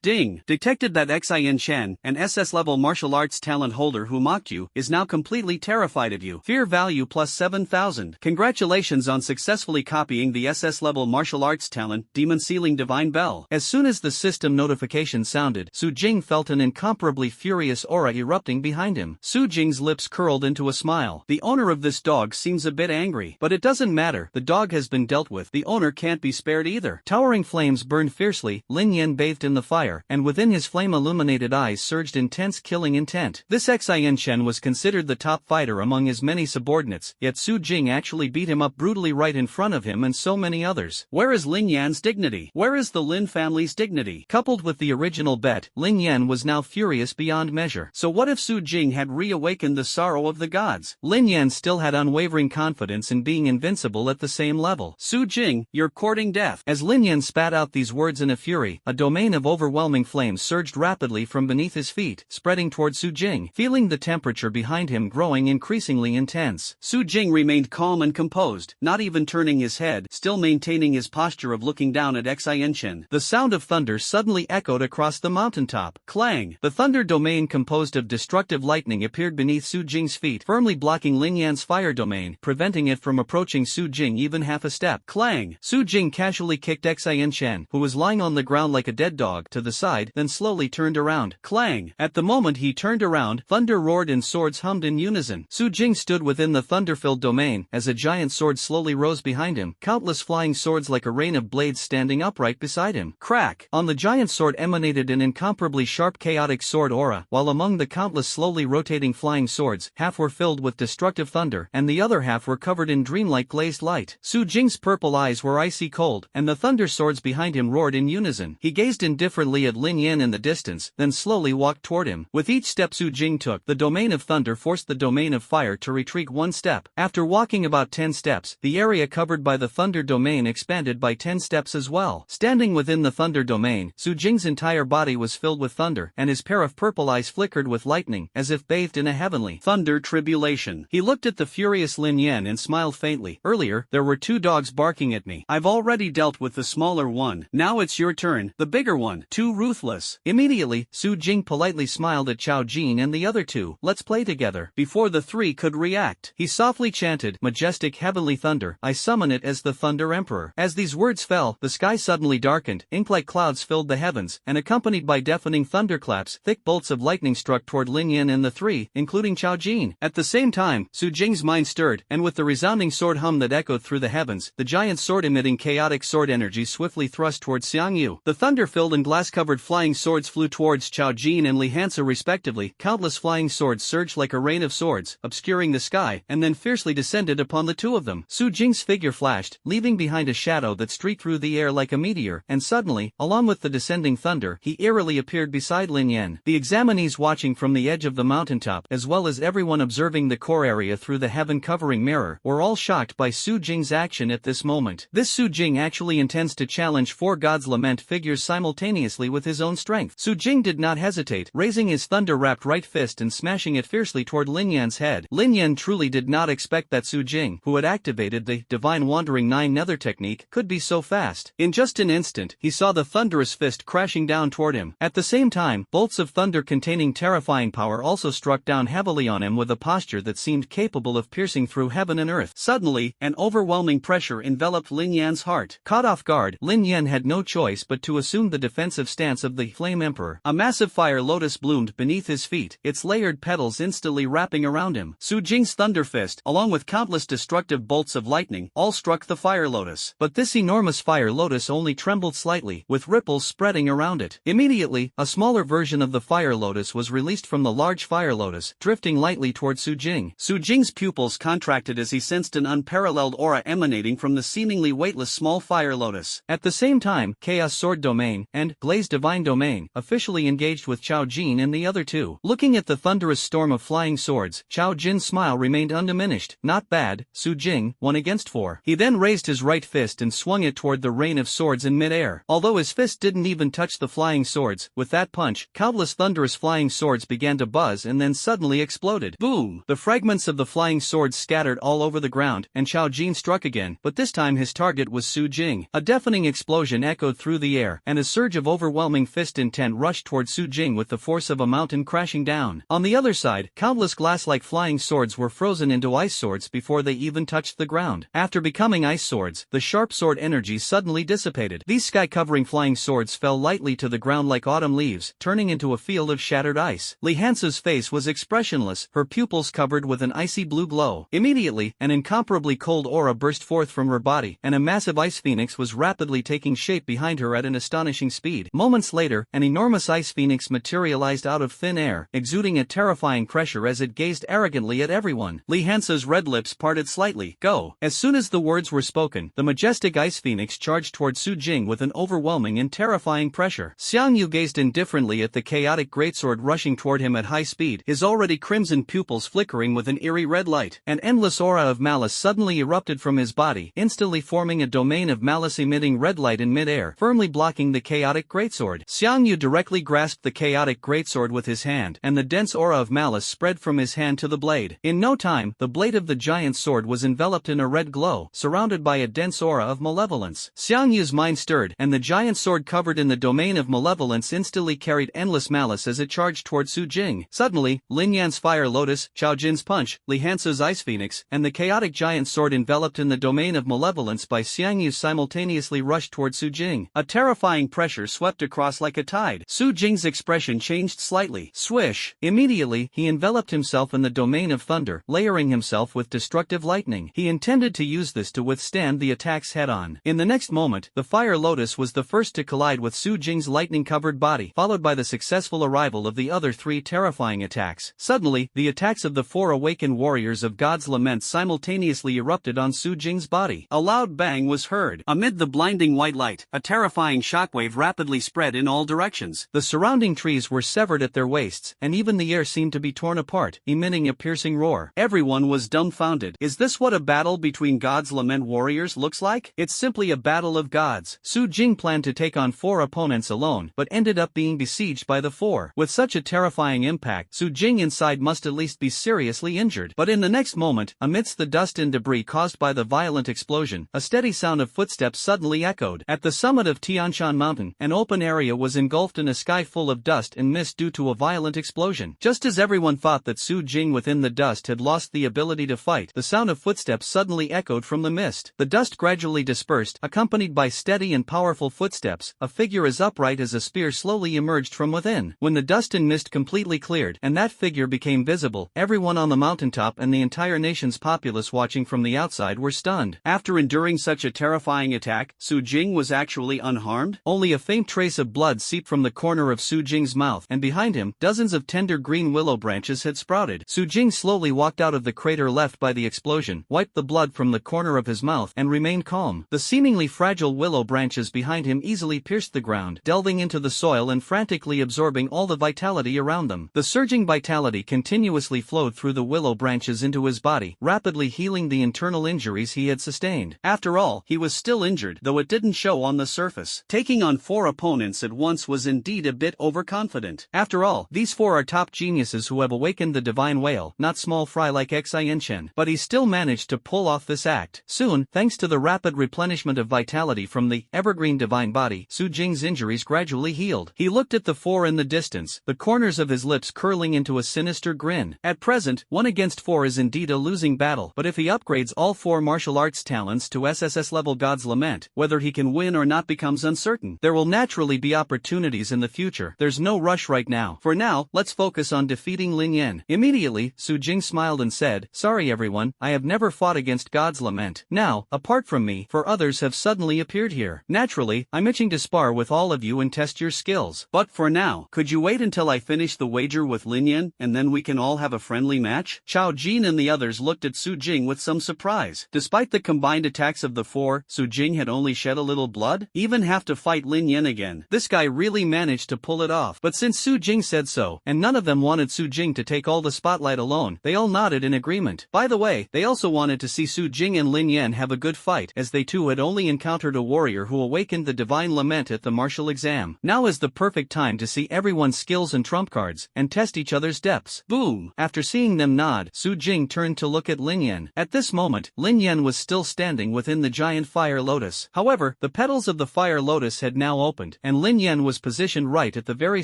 Ding! Detected that Xian Shen, an SS-level martial arts talent holder who mocked you, is now completely terrified of you. Fear value plus 7,000. Congratulations on successfully copying the SS-level martial arts talent, Demon Sealing Divine Bell. As soon as the system notification sounded, Su Jing felt an incomparably furious aura erupting behind him. Su Jing's lips curled into a smile. The owner of this dog seems a bit angry, but it doesn't matter. The dog has been dealt with. The owner can't be spared either. Towering flames flames burned fiercely, Lin Yan bathed in the fire, and within his flame-illuminated eyes surged intense killing intent. This Xian Shen was considered the top fighter among his many subordinates, yet Su Jing actually beat him up brutally right in front of him and so many others. Where is Lin Yan's dignity? Where is the Lin family's dignity? Coupled with the original bet, Lin Yan was now furious beyond measure. So what if Su Jing had reawakened the sorrow of the gods? Lin Yan still had unwavering confidence in being invincible at the same level. Su Jing, you're courting death. As Lin Yan spat out these words in a fury, a domain of overwhelming flames surged rapidly from beneath his feet, spreading toward Su Jing. Feeling the temperature behind him growing increasingly intense, Su Jing remained calm and composed, not even turning his head, still maintaining his posture of looking down at Xian Shen. The sound of thunder suddenly echoed across the mountaintop. Clang! The thunder domain composed of destructive lightning appeared beneath Su Jing's feet, firmly blocking Lin Yan's fire domain, preventing it from approaching Su Jing even half a step. Clang! Su Jing casually kicked Xian Shen, who was lying on the ground like a dead dog, to the side, then slowly turned around. Clang! At the moment he turned around, thunder roared and swords hummed in unison. Su Jing stood within the thunder-filled domain, as a giant sword slowly rose behind him, countless flying swords like a rain of blades standing upright beside him. Crack! On the giant sword emanated an incomparably sharp chaotic sword aura, while among the countless slowly rotating flying swords, half were filled with destructive thunder, and the other half were covered in dreamlike glazed light. Su Jing's purple eyes were icy cold, and the thunder swords behind him roared in unison. He gazed indifferently at Lin Yan in the distance, then slowly walked toward him. With each step Su Jing took, the domain of thunder forced the domain of fire to retreat one step. After walking about 10 steps, the area covered by the thunder domain expanded by 10 steps as well. Standing within the thunder domain, Su Jing's entire body was filled with thunder, and his pair of purple eyes flickered with lightning, as if bathed in a heavenly thunder tribulation. He looked at the furious Lin Yan and smiled faintly. Earlier, there were 2 dogs barking at me. I've already dealt with the smaller one. Now it's your turn, the bigger one. Too ruthless. Immediately, Su Jing politely smiled at Chao Jin and the other 2. Let's play together. Before the 3 could react, he softly chanted, majestic heavenly thunder, I summon it as the Thunder Emperor. As these words fell, the sky suddenly darkened, ink-like clouds filled the heavens, and accompanied by deafening thunderclaps, thick bolts of lightning struck toward Lin Yan and the 3, including Chao Jin. At the same time, Su Jing's mind stirred, and with the resounding sword hum that echoed through the heavens, the giant sword emitting chaotic sword energy swiftly thrust towards Xiang Yu. The thunder-filled and glass-covered flying swords flew towards Chao Jin and Li Hansa respectively. Countless flying swords surged like a rain of swords, obscuring the sky, and then fiercely descended upon the 2 of them. Su Jing's figure flashed, leaving behind a shadow that streaked through the air like a meteor, and suddenly, along with the descending thunder, he eerily appeared beside Lin Yan. The examinees watching from the edge of the mountaintop, as well as everyone observing the core area through the heaven-covering mirror, were all shocked by Su Jing's action at this moment. This Su Jing actually intends to challenge 4 gods' lament figures simultaneously with his own strength. Su Jing did not hesitate, raising his thunder-wrapped right fist and smashing it fiercely toward Lin Yan's head. Lin Yan truly did not expect that Su Jing, who had activated the Divine Wandering 9 Nether technique, could be so fast. In just an instant, he saw the thunderous fist crashing down toward him. At the same time, bolts of thunder containing terrifying power also struck down heavily on him with a posture that seemed capable of piercing through heaven and earth. Suddenly, an overwhelming pressure enveloped Lin Yan's heart. Caught off guard, Lin Yan had no choice but to assume the defensive stance of the Flame Emperor. A massive fire lotus bloomed beneath his feet, its layered petals instantly wrapping around him. Su Jing's thunder fist, along with countless destructive bolts of lightning, all struck the fire lotus. But this enormous fire lotus only trembled slightly, with ripples spreading around it. Immediately, a smaller version of the fire lotus was released from the large fire lotus, drifting lightly toward Su Jing. Su Jing's pupils contracted as he sensed an unparalleled aura emanating from the seemingly weightless small fire lotus. At the same time, Chaos Sword Domain and Blaze Divine Domain officially engaged with Chao Jin and the other 2. Looking at the thunderous storm of flying swords, Chao Jin's smile remained undiminished. Not bad, Su Jing, 1 against 4. He then raised his right fist and swung it toward the rain of swords in mid-air. Although his fist didn't even touch the flying swords, with that punch, countless thunderous flying swords began to buzz and then suddenly exploded. Boom! The fragments of the flying swords scattered all over the ground, and Chao Jin struck again, but this time his target was Su Jing. A deafening explosion echoed through the air, and a surge of overwhelming fist intent rushed toward Su Jing with the force of a mountain crashing down. On the other side, countless glass-like flying swords were frozen into ice swords before they even touched the ground. After becoming ice swords, the sharp sword energy suddenly dissipated. These sky-covering flying swords fell lightly to the ground like autumn leaves, turning into a field of shattered ice. Li Hansa's face was expressionless, her pupils covered with an icy blue glow. Immediately, an incomparably cold aura burst forth from her body, and a massive ice phoenix was rapidly taking taking shape behind her at an astonishing speed. Moments later, an enormous ice phoenix materialized out of thin air, exuding a terrifying pressure as it gazed arrogantly at everyone. Li Hansa's red lips parted slightly. Go! As soon as the words were spoken, the majestic ice phoenix charged toward Su Jing with an overwhelming and terrifying pressure. Xiang Yu gazed indifferently at the chaotic greatsword rushing toward him at high speed, his already crimson pupils flickering with an eerie red light. An endless aura of malice suddenly erupted from his body, instantly forming a domain of malice emitting red light in midair, firmly blocking the chaotic greatsword. Xiang Yu directly grasped the chaotic greatsword with his hand, and the dense aura of malice spread from his hand to the blade. In no time, the blade of the giant sword was enveloped in a red glow, surrounded by a dense aura of malevolence. Xiang Yu's mind stirred, and the giant sword covered in the domain of malevolence instantly carried endless malice as it charged toward Su Jing. Suddenly, Lin Yan's fire lotus, Chao Jin's punch, Li Hansa's ice phoenix, and the chaotic giant sword enveloped in the domain of malevolence by Xiang Yu simultaneously rushed toward Su Jing. A terrifying pressure swept across like a tide. Su Jing's expression changed slightly. Swish! Immediately, he enveloped himself in the domain of thunder, layering himself with destructive lightning. He intended to use this to withstand the attacks head-on. In the next moment, the fire lotus was the first to collide with Su Jing's lightning-covered body, followed by the successful arrival of the other three terrifying attacks. Suddenly, the attacks of the four awakened warriors of God's Lament simultaneously erupted on Su Jing's body. A loud bang was heard. Amid the blinding white light, a terrifying shockwave rapidly spread in all directions. The surrounding trees were severed at their waists, and even the air seemed to be torn apart, emitting a piercing roar. Everyone was dumbfounded. Is this what a battle between God's Lament warriors looks like? It's simply a battle of gods. Su Jing planned to take on four opponents alone, but ended up being besieged by the four. With such a terrifying impact, Su Jing inside must at least be seriously injured. But in the next moment, amidst the dust and debris caused by the violent explosion, a steady sound of footsteps suddenly echoed. At the summit of Tianshan Mountain, an open area was engulfed in a sky full of dust and mist due to a violent explosion. Just as everyone thought that Su Jing within the dust had lost the ability to fight, the sound of footsteps suddenly echoed from the mist. The dust gradually dispersed, accompanied by steady and powerful footsteps. A figure as upright as a spear slowly emerged from within. When the dust and mist completely cleared, and that figure became visible, everyone on the mountaintop and the entire nation's populace watching from the outside were stunned. After enduring such a terrifying attack, Su Jing was actually unharmed? Only a faint trace of blood seeped from the corner of Su Jing's mouth, and behind him, dozens of tender green willow branches had sprouted. Su Jing slowly walked out of the crater left by the explosion, wiped the blood from the corner of his mouth, and remained calm. The seemingly fragile willow branches behind him easily pierced the ground, delving into the soil and frantically absorbing all the vitality around them. The surging vitality continuously flowed through the willow branches into his body, rapidly healing the internal injuries he had sustained. After all, he was still injured, though it didn't show on the surface. Taking on four opponents at once was indeed a bit overconfident. After all, these four are top geniuses who have awakened the divine whale, not small fry like Xianchen. But he still managed to pull off this act. Soon, thanks to the rapid replenishment of vitality from the evergreen divine body, Su Jing's injuries gradually healed. He looked at the four in the distance, the corners of his lips curling into a sinister grin. At present, 1 against 4 is indeed a losing battle, but if he upgrades all four martial arts talents to SSS level God's Lament, whether he can win or not becomes uncertain. There will naturally be opportunities in the future. There's no rush right now. For now, let's focus on defeating Lin Yan. Immediately, Su Jing smiled and said, "Sorry everyone, I have never fought against God's Lament. Now, apart from me, 4 others have suddenly appeared here. Naturally, I'm itching to spar with all of you and test your skills. But for now, could you wait until I finish the wager with Lin Yan, and then we can all have a friendly match?" Chao Jin and the others looked at Su Jing with some surprise. Despite the combined attacks of the 4, Su Jing had only shed a little blood? Even have to fight Lin Yan again. This guy really managed to pull it off. But since Su Jing said so, and none of them wanted Su Jing to take all the spotlight alone, they all nodded in agreement. By the way, they also wanted to see Su Jing and Lin Yan have a good fight, as they too had only encountered a warrior who awakened the divine lament at the martial exam. Now is the perfect time to see everyone's skills and trump cards, and test each other's depths. Boom! After seeing them nod, Su Jing turned to look at Lin Yan. At this moment, Lin Yan was still standing within the giant fire lotus. However, the petals of the fire lotus had now opened, and Lin Yan was positioned right at the very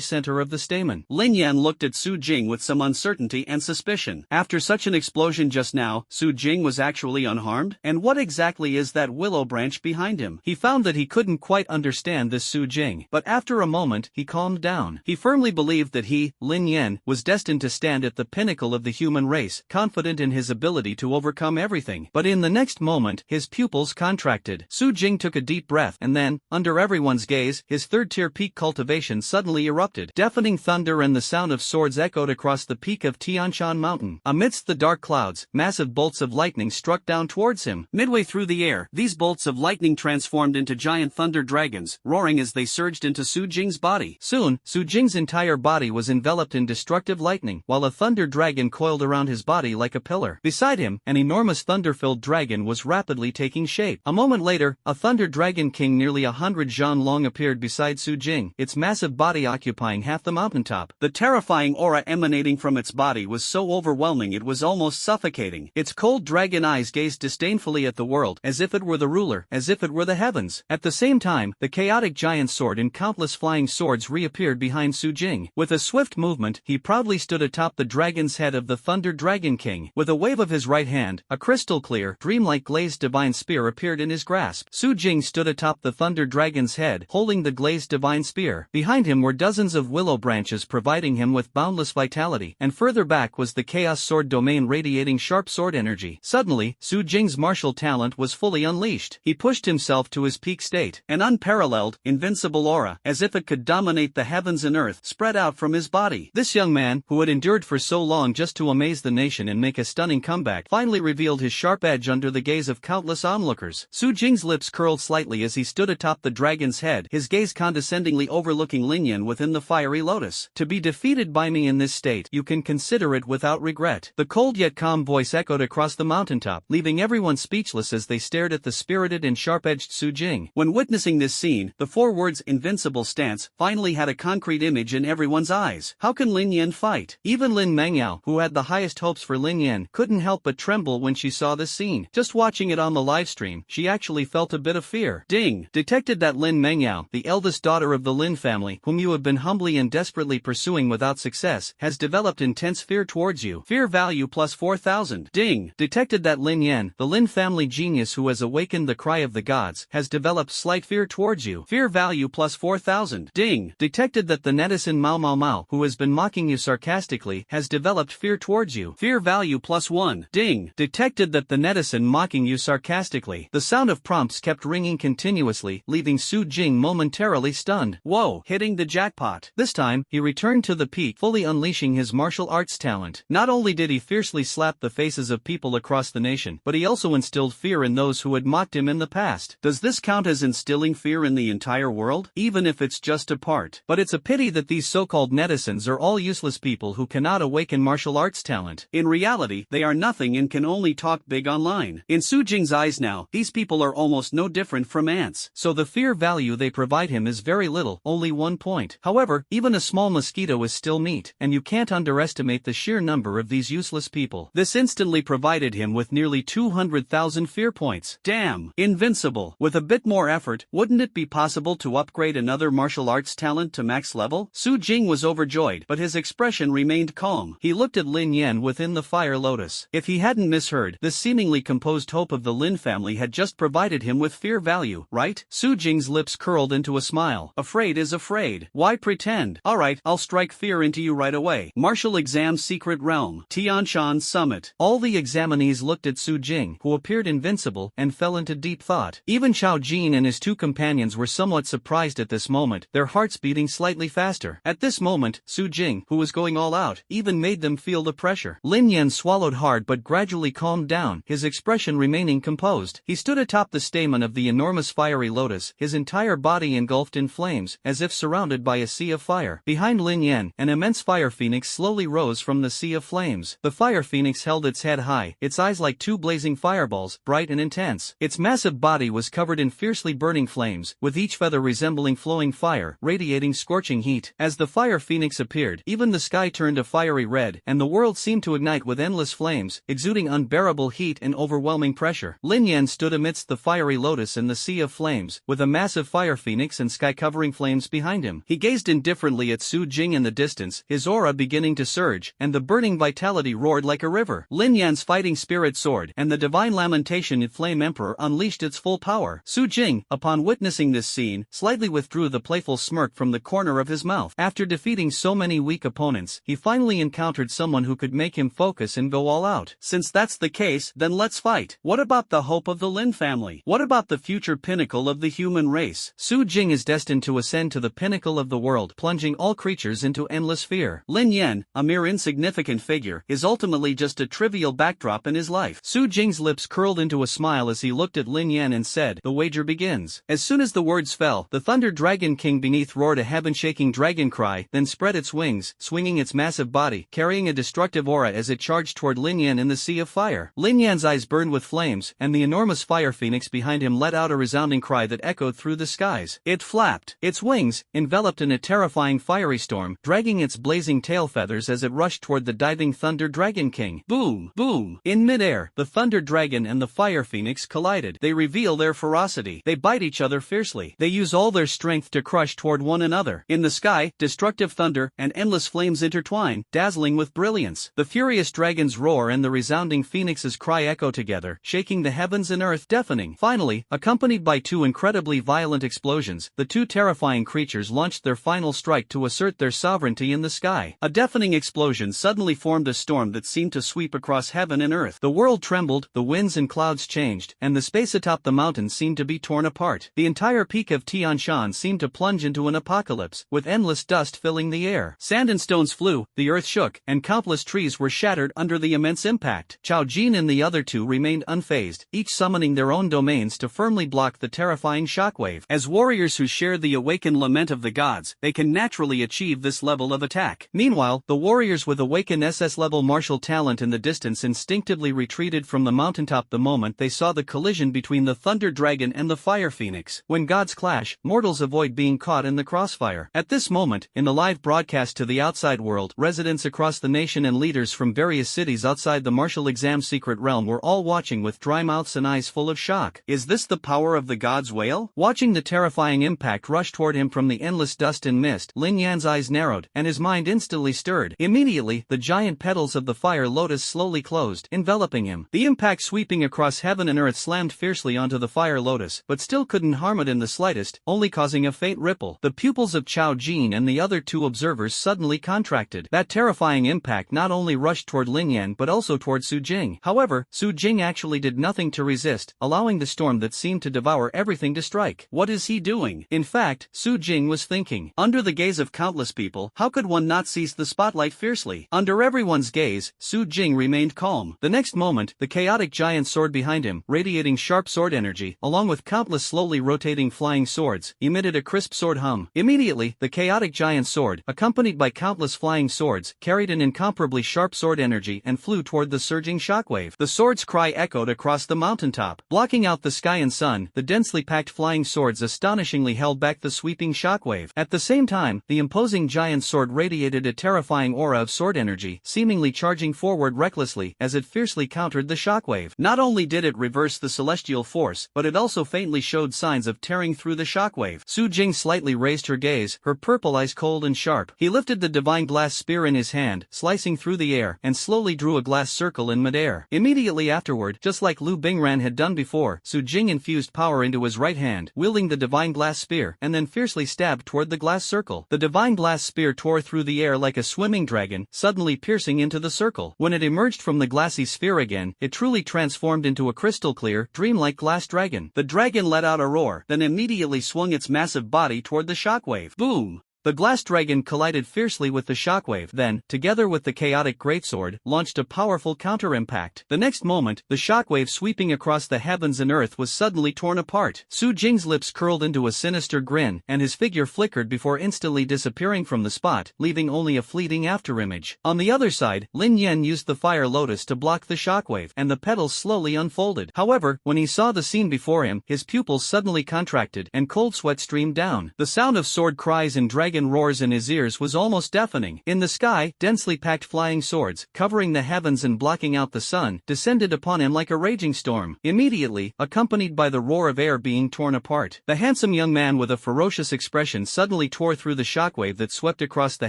center of the stamen. Lin Yan looked at Su Jing with some uncertainty and suspicion. After such an explosion just now, Su Jing was actually unharmed? And what exactly is that willow branch behind him? He found that he couldn't quite understand this Su Jing, but after a moment, he calmed down. He firmly believed that he, Lin Yan, was destined to stand at the pinnacle of the human race, confident in his ability to overcome everything. But in the next moment, his pupils contracted. Su Jing took a deep deep breath, and then, under everyone's gaze, his third-tier peak cultivation suddenly erupted. Deafening thunder and the sound of swords echoed across the peak of Tianshan Mountain. Amidst the dark clouds, massive bolts of lightning struck down towards him. Midway through the air, these bolts of lightning transformed into giant thunder dragons, roaring as they surged into Su Jing's body. Soon, Su Jing's entire body was enveloped in destructive lightning, while a thunder dragon coiled around his body like a pillar. Beside him, an enormous thunder-filled dragon was rapidly taking shape. A moment later, a thunder dragon king nearly 100 zhan long appeared beside Su Jing, its massive body occupying half the mountaintop. The terrifying aura emanating from its body was so overwhelming it was almost suffocating. Its cold dragon eyes gazed disdainfully at the world, as if it were the ruler, as if it were the heavens. At the same time, the chaotic giant sword and countless flying swords reappeared behind Su Jing. With a swift movement, he proudly stood atop the dragon's head of the Thunder Dragon King. With a wave of his right hand, a crystal-clear, dreamlike glazed divine spear appeared in his grasp. Su Jing stood atop the Thunder Dragon's head, holding the glazed divine spear. Behind him were dozens of willow branches providing him with boundless vitality, and further back was the Chaos Sword domain radiating sharp sword energy. Suddenly, Su Jing's martial talent was fully unleashed. He pushed himself to his peak state. An unparalleled, invincible aura, as if it could dominate the heavens and earth, spread out from his body. This young man, who had endured for so long just to amaze the nation and make a stunning comeback, finally revealed his sharp edge under the gaze of countless onlookers. Su Jing's lips curled slightly as he stood atop the dragon's head, his gaze condescendingly overlooking Lin Yan within the fiery lotus. To be defeated by me in this state, you can consider it without regret. The cold yet calm voice echoed across the mountaintop, leaving everyone speechless as they stared at the spirited and sharp-edged Su Jing. When witnessing this scene, the four words "invincible stance" finally had a concrete image in everyone's eyes. How can Lin Yan fight? Even Lin Mengyao, who had the highest hopes for Lin Yan, couldn't help but tremble when she saw this scene. Just watching it on the livestream, she actually felt a bit of fear. Ding! Detected that Lin Mengyao, the eldest daughter of the Lin family, whom you have been humbly and desperately pursuing without success, has developed intense fear towards you. Fear value plus 4,000. Ding! Detected that Lin Yan, the Lin family genius who has awakened the cry of the gods, has developed slight fear towards you. Fear value plus 4,000. Ding! Detected that the netizen Mao Mao Mao, who has been mocking you sarcastically, has developed fear towards you. Fear value plus 1. Ding! Detected that the netizen mocking you sarcastically. The sound of prompts kept ringing continuously, leaving Su Jing momentarily stunned. Whoa! Hitting the jackpot. This time, he returned to the peak, fully unleashing his martial arts talent. Not only did he fiercely slap the faces of people across the nation, but he also instilled fear in those who had mocked him in the past. Does this count as instilling fear in the entire world? Even if it's just a part. But it's a pity that these so-called netizens are all useless people who cannot awaken martial arts talent. In reality, they are nothing and can only talk big online. In Su Jing's eyes now, these people are almost no different from ants. So the fear value they provide him is very little, only 1 point. However, even a small mosquito is still meat, and you can't underestimate the sheer number of these useless people. This instantly provided him with nearly 200,000 fear points. Damn! Invincible! With a bit more effort, wouldn't it be possible to upgrade another martial arts talent to max level? Su Jing was overjoyed, but his expression remained calm. He looked at Lin Yan within the fire lotus. If he hadn't misheard, this seemingly composed hope of the Lin family had just provided him with fear value, right? Su Jing's lips curled into a smile. Afraid is afraid. Why pretend? Alright, I'll strike fear into you right away. Martial Exam Secret Realm. Tianshan Summit. All the examinees looked at Su Jing, who appeared invincible, and fell into deep thought. Even Chao Jin and his two companions were somewhat surprised at this moment, their hearts beating slightly faster. At this moment, Su Jing, who was going all out, even made them feel the pressure. Lin Yan swallowed hard but gradually calmed down, his expression remaining composed. He stood atop the stamen of the enormous fiery lotus, his entire body engulfed in flames, as if surrounded by a sea of fire. Behind Lin Yan, an immense fire phoenix slowly rose from the sea of flames. The fire phoenix held its head high, its eyes like two blazing fireballs, bright and intense. Its massive body was covered in fiercely burning flames, with each feather resembling flowing fire, radiating scorching heat. As the fire phoenix appeared, even the sky turned a fiery red, and the world seemed to ignite with endless flames, exuding unbearable heat and overwhelming pressure. Lin Yan stood amidst the fiery lotus in the sea of flames, with a massive fire phoenix and sky-covering flames behind him. He gazed indifferently at Su Jing in the distance, his aura beginning to surge, and the burning vitality roared like a river. Lin Yan's fighting spirit soared, and the divine lamentation in Flame Emperor unleashed its full power. Su Jing, upon witnessing this scene, slightly withdrew the playful smirk from the corner of his mouth. After defeating so many weak opponents, he finally encountered someone who could make him focus and go all out. Since that's the case, then let's fight. What about the hope of the Lin family? What about the future future pinnacle of the human race. Su Jing is destined to ascend to the pinnacle of the world, plunging all creatures into endless fear. Lin Yan, a mere insignificant figure, is ultimately just a trivial backdrop in his life. Su Jing's lips curled into a smile as he looked at Lin Yan and said, "The wager begins." As soon as the words fell, the Thunder Dragon King beneath roared a heaven-shaking dragon cry, then spread its wings, swinging its massive body, carrying a destructive aura as it charged toward Lin Yan in the sea of fire. Lin Yan's eyes burned with flames, and the enormous fire phoenix behind him let out a resounding cry that echoed through the skies. It flapped, its wings, enveloped in a terrifying fiery storm, dragging its blazing tail feathers as it rushed toward the diving Thunder Dragon King. Boom! Boom! In midair, the Thunder Dragon and the Fire Phoenix collided. They reveal their ferocity. They bite each other fiercely. They use all their strength to crush toward one another. In the sky, destructive thunder and endless flames intertwine, dazzling with brilliance. The furious dragon's roar and the resounding phoenix's cry echo together, shaking the heavens and earth, deafening. Finally, accompanied by two incredibly violent explosions, the two terrifying creatures launched their final strike to assert their sovereignty in the sky. A deafening explosion suddenly formed a storm that seemed to sweep across heaven and earth. The world trembled, the winds and clouds changed, and the space atop the mountains seemed to be torn apart. The entire peak of Tian Shan seemed to plunge into an apocalypse, with endless dust filling the air. Sand and stones flew, the earth shook, and countless trees were shattered under the immense impact. Chao Jin and the other two remained unfazed, each summoning their own domains to firmly block the terrifying shockwave. As warriors who share the awakened lament of the gods, they can naturally achieve this level of attack. Meanwhile, the warriors with awakened SS-level martial talent in the distance instinctively retreated from the mountaintop the moment they saw the collision between the Thunder Dragon and the Fire Phoenix. When gods clash, mortals avoid being caught in the crossfire. At this moment, in the live broadcast to the outside world, residents across the nation and leaders from various cities outside the martial exam secret realm were all watching with dry mouths and eyes full of shock. Is this the power of the god's wail? Watching the terrifying impact rush toward him from the endless dust and mist, Lin Yan's eyes narrowed, and his mind instantly stirred. Immediately, the giant petals of the fire lotus slowly closed, enveloping him. The impact sweeping across heaven and earth slammed fiercely onto the fire lotus, but still couldn't harm it in the slightest, only causing a faint ripple. The pupils of Chao Jin and the other two observers suddenly contracted. That terrifying impact not only rushed toward Lin Yan but also toward Su Jing. However, Su Jing actually did nothing to resist, allowing the storm that seemed to devour everything to strike. What is he doing? In fact, Su Jing was thinking. Under the gaze of countless people, how could one not seize the spotlight fiercely? Under everyone's gaze, Su Jing remained calm. The next moment, the chaotic giant sword behind him, radiating sharp sword energy, along with countless slowly rotating flying swords, emitted a crisp sword hum. Immediately, the chaotic giant sword, accompanied by countless flying swords, carried an incomparably sharp sword energy and flew toward the surging shockwave. The sword's cry echoed across the mountaintop. Blocking out the sky and sun, the densely packed flying swords astonishingly held back the sweeping shockwave. At the same time, the imposing giant sword radiated a terrifying aura of sword energy, seemingly charging forward recklessly as it fiercely countered the shockwave. Not only did it reverse the celestial force, but it also faintly showed signs of tearing through the shockwave. Su Jing slightly raised her gaze, her purple eyes cold and sharp. He lifted the divine glass spear in his hand, slicing through the air, and slowly drew a glass circle in midair. Immediately afterward, just like Lu Bingran had done before, Su Jing infused power into his right hand, wielding the divine glass spear, and then fiercely stabbed toward the glass circle. The divine glass spear tore through the air like a swimming dragon, suddenly piercing into the circle. When it emerged from the glassy sphere again, it truly transformed into a crystal-clear, dreamlike glass dragon. The dragon let out a roar, then immediately swung its massive body toward the shockwave. Boom! The glass dragon collided fiercely with the shockwave, then, together with the chaotic greatsword, launched a powerful counter-impact. The next moment, the shockwave sweeping across the heavens and earth was suddenly torn apart. Su Jing's lips curled into a sinister grin, and his figure flickered before instantly disappearing from the spot, leaving only a fleeting afterimage. On the other side, Lin Yan used the fire lotus to block the shockwave, and the petals slowly unfolded. However, when he saw the scene before him, his pupils suddenly contracted, and cold sweat streamed down. The sound of sword cries and dragon roars in his ears was almost deafening. In the sky, densely packed flying swords, covering the heavens and blocking out the sun, descended upon him like a raging storm, immediately, accompanied by the roar of air being torn apart. The handsome young man with a ferocious expression suddenly tore through the shockwave that swept across the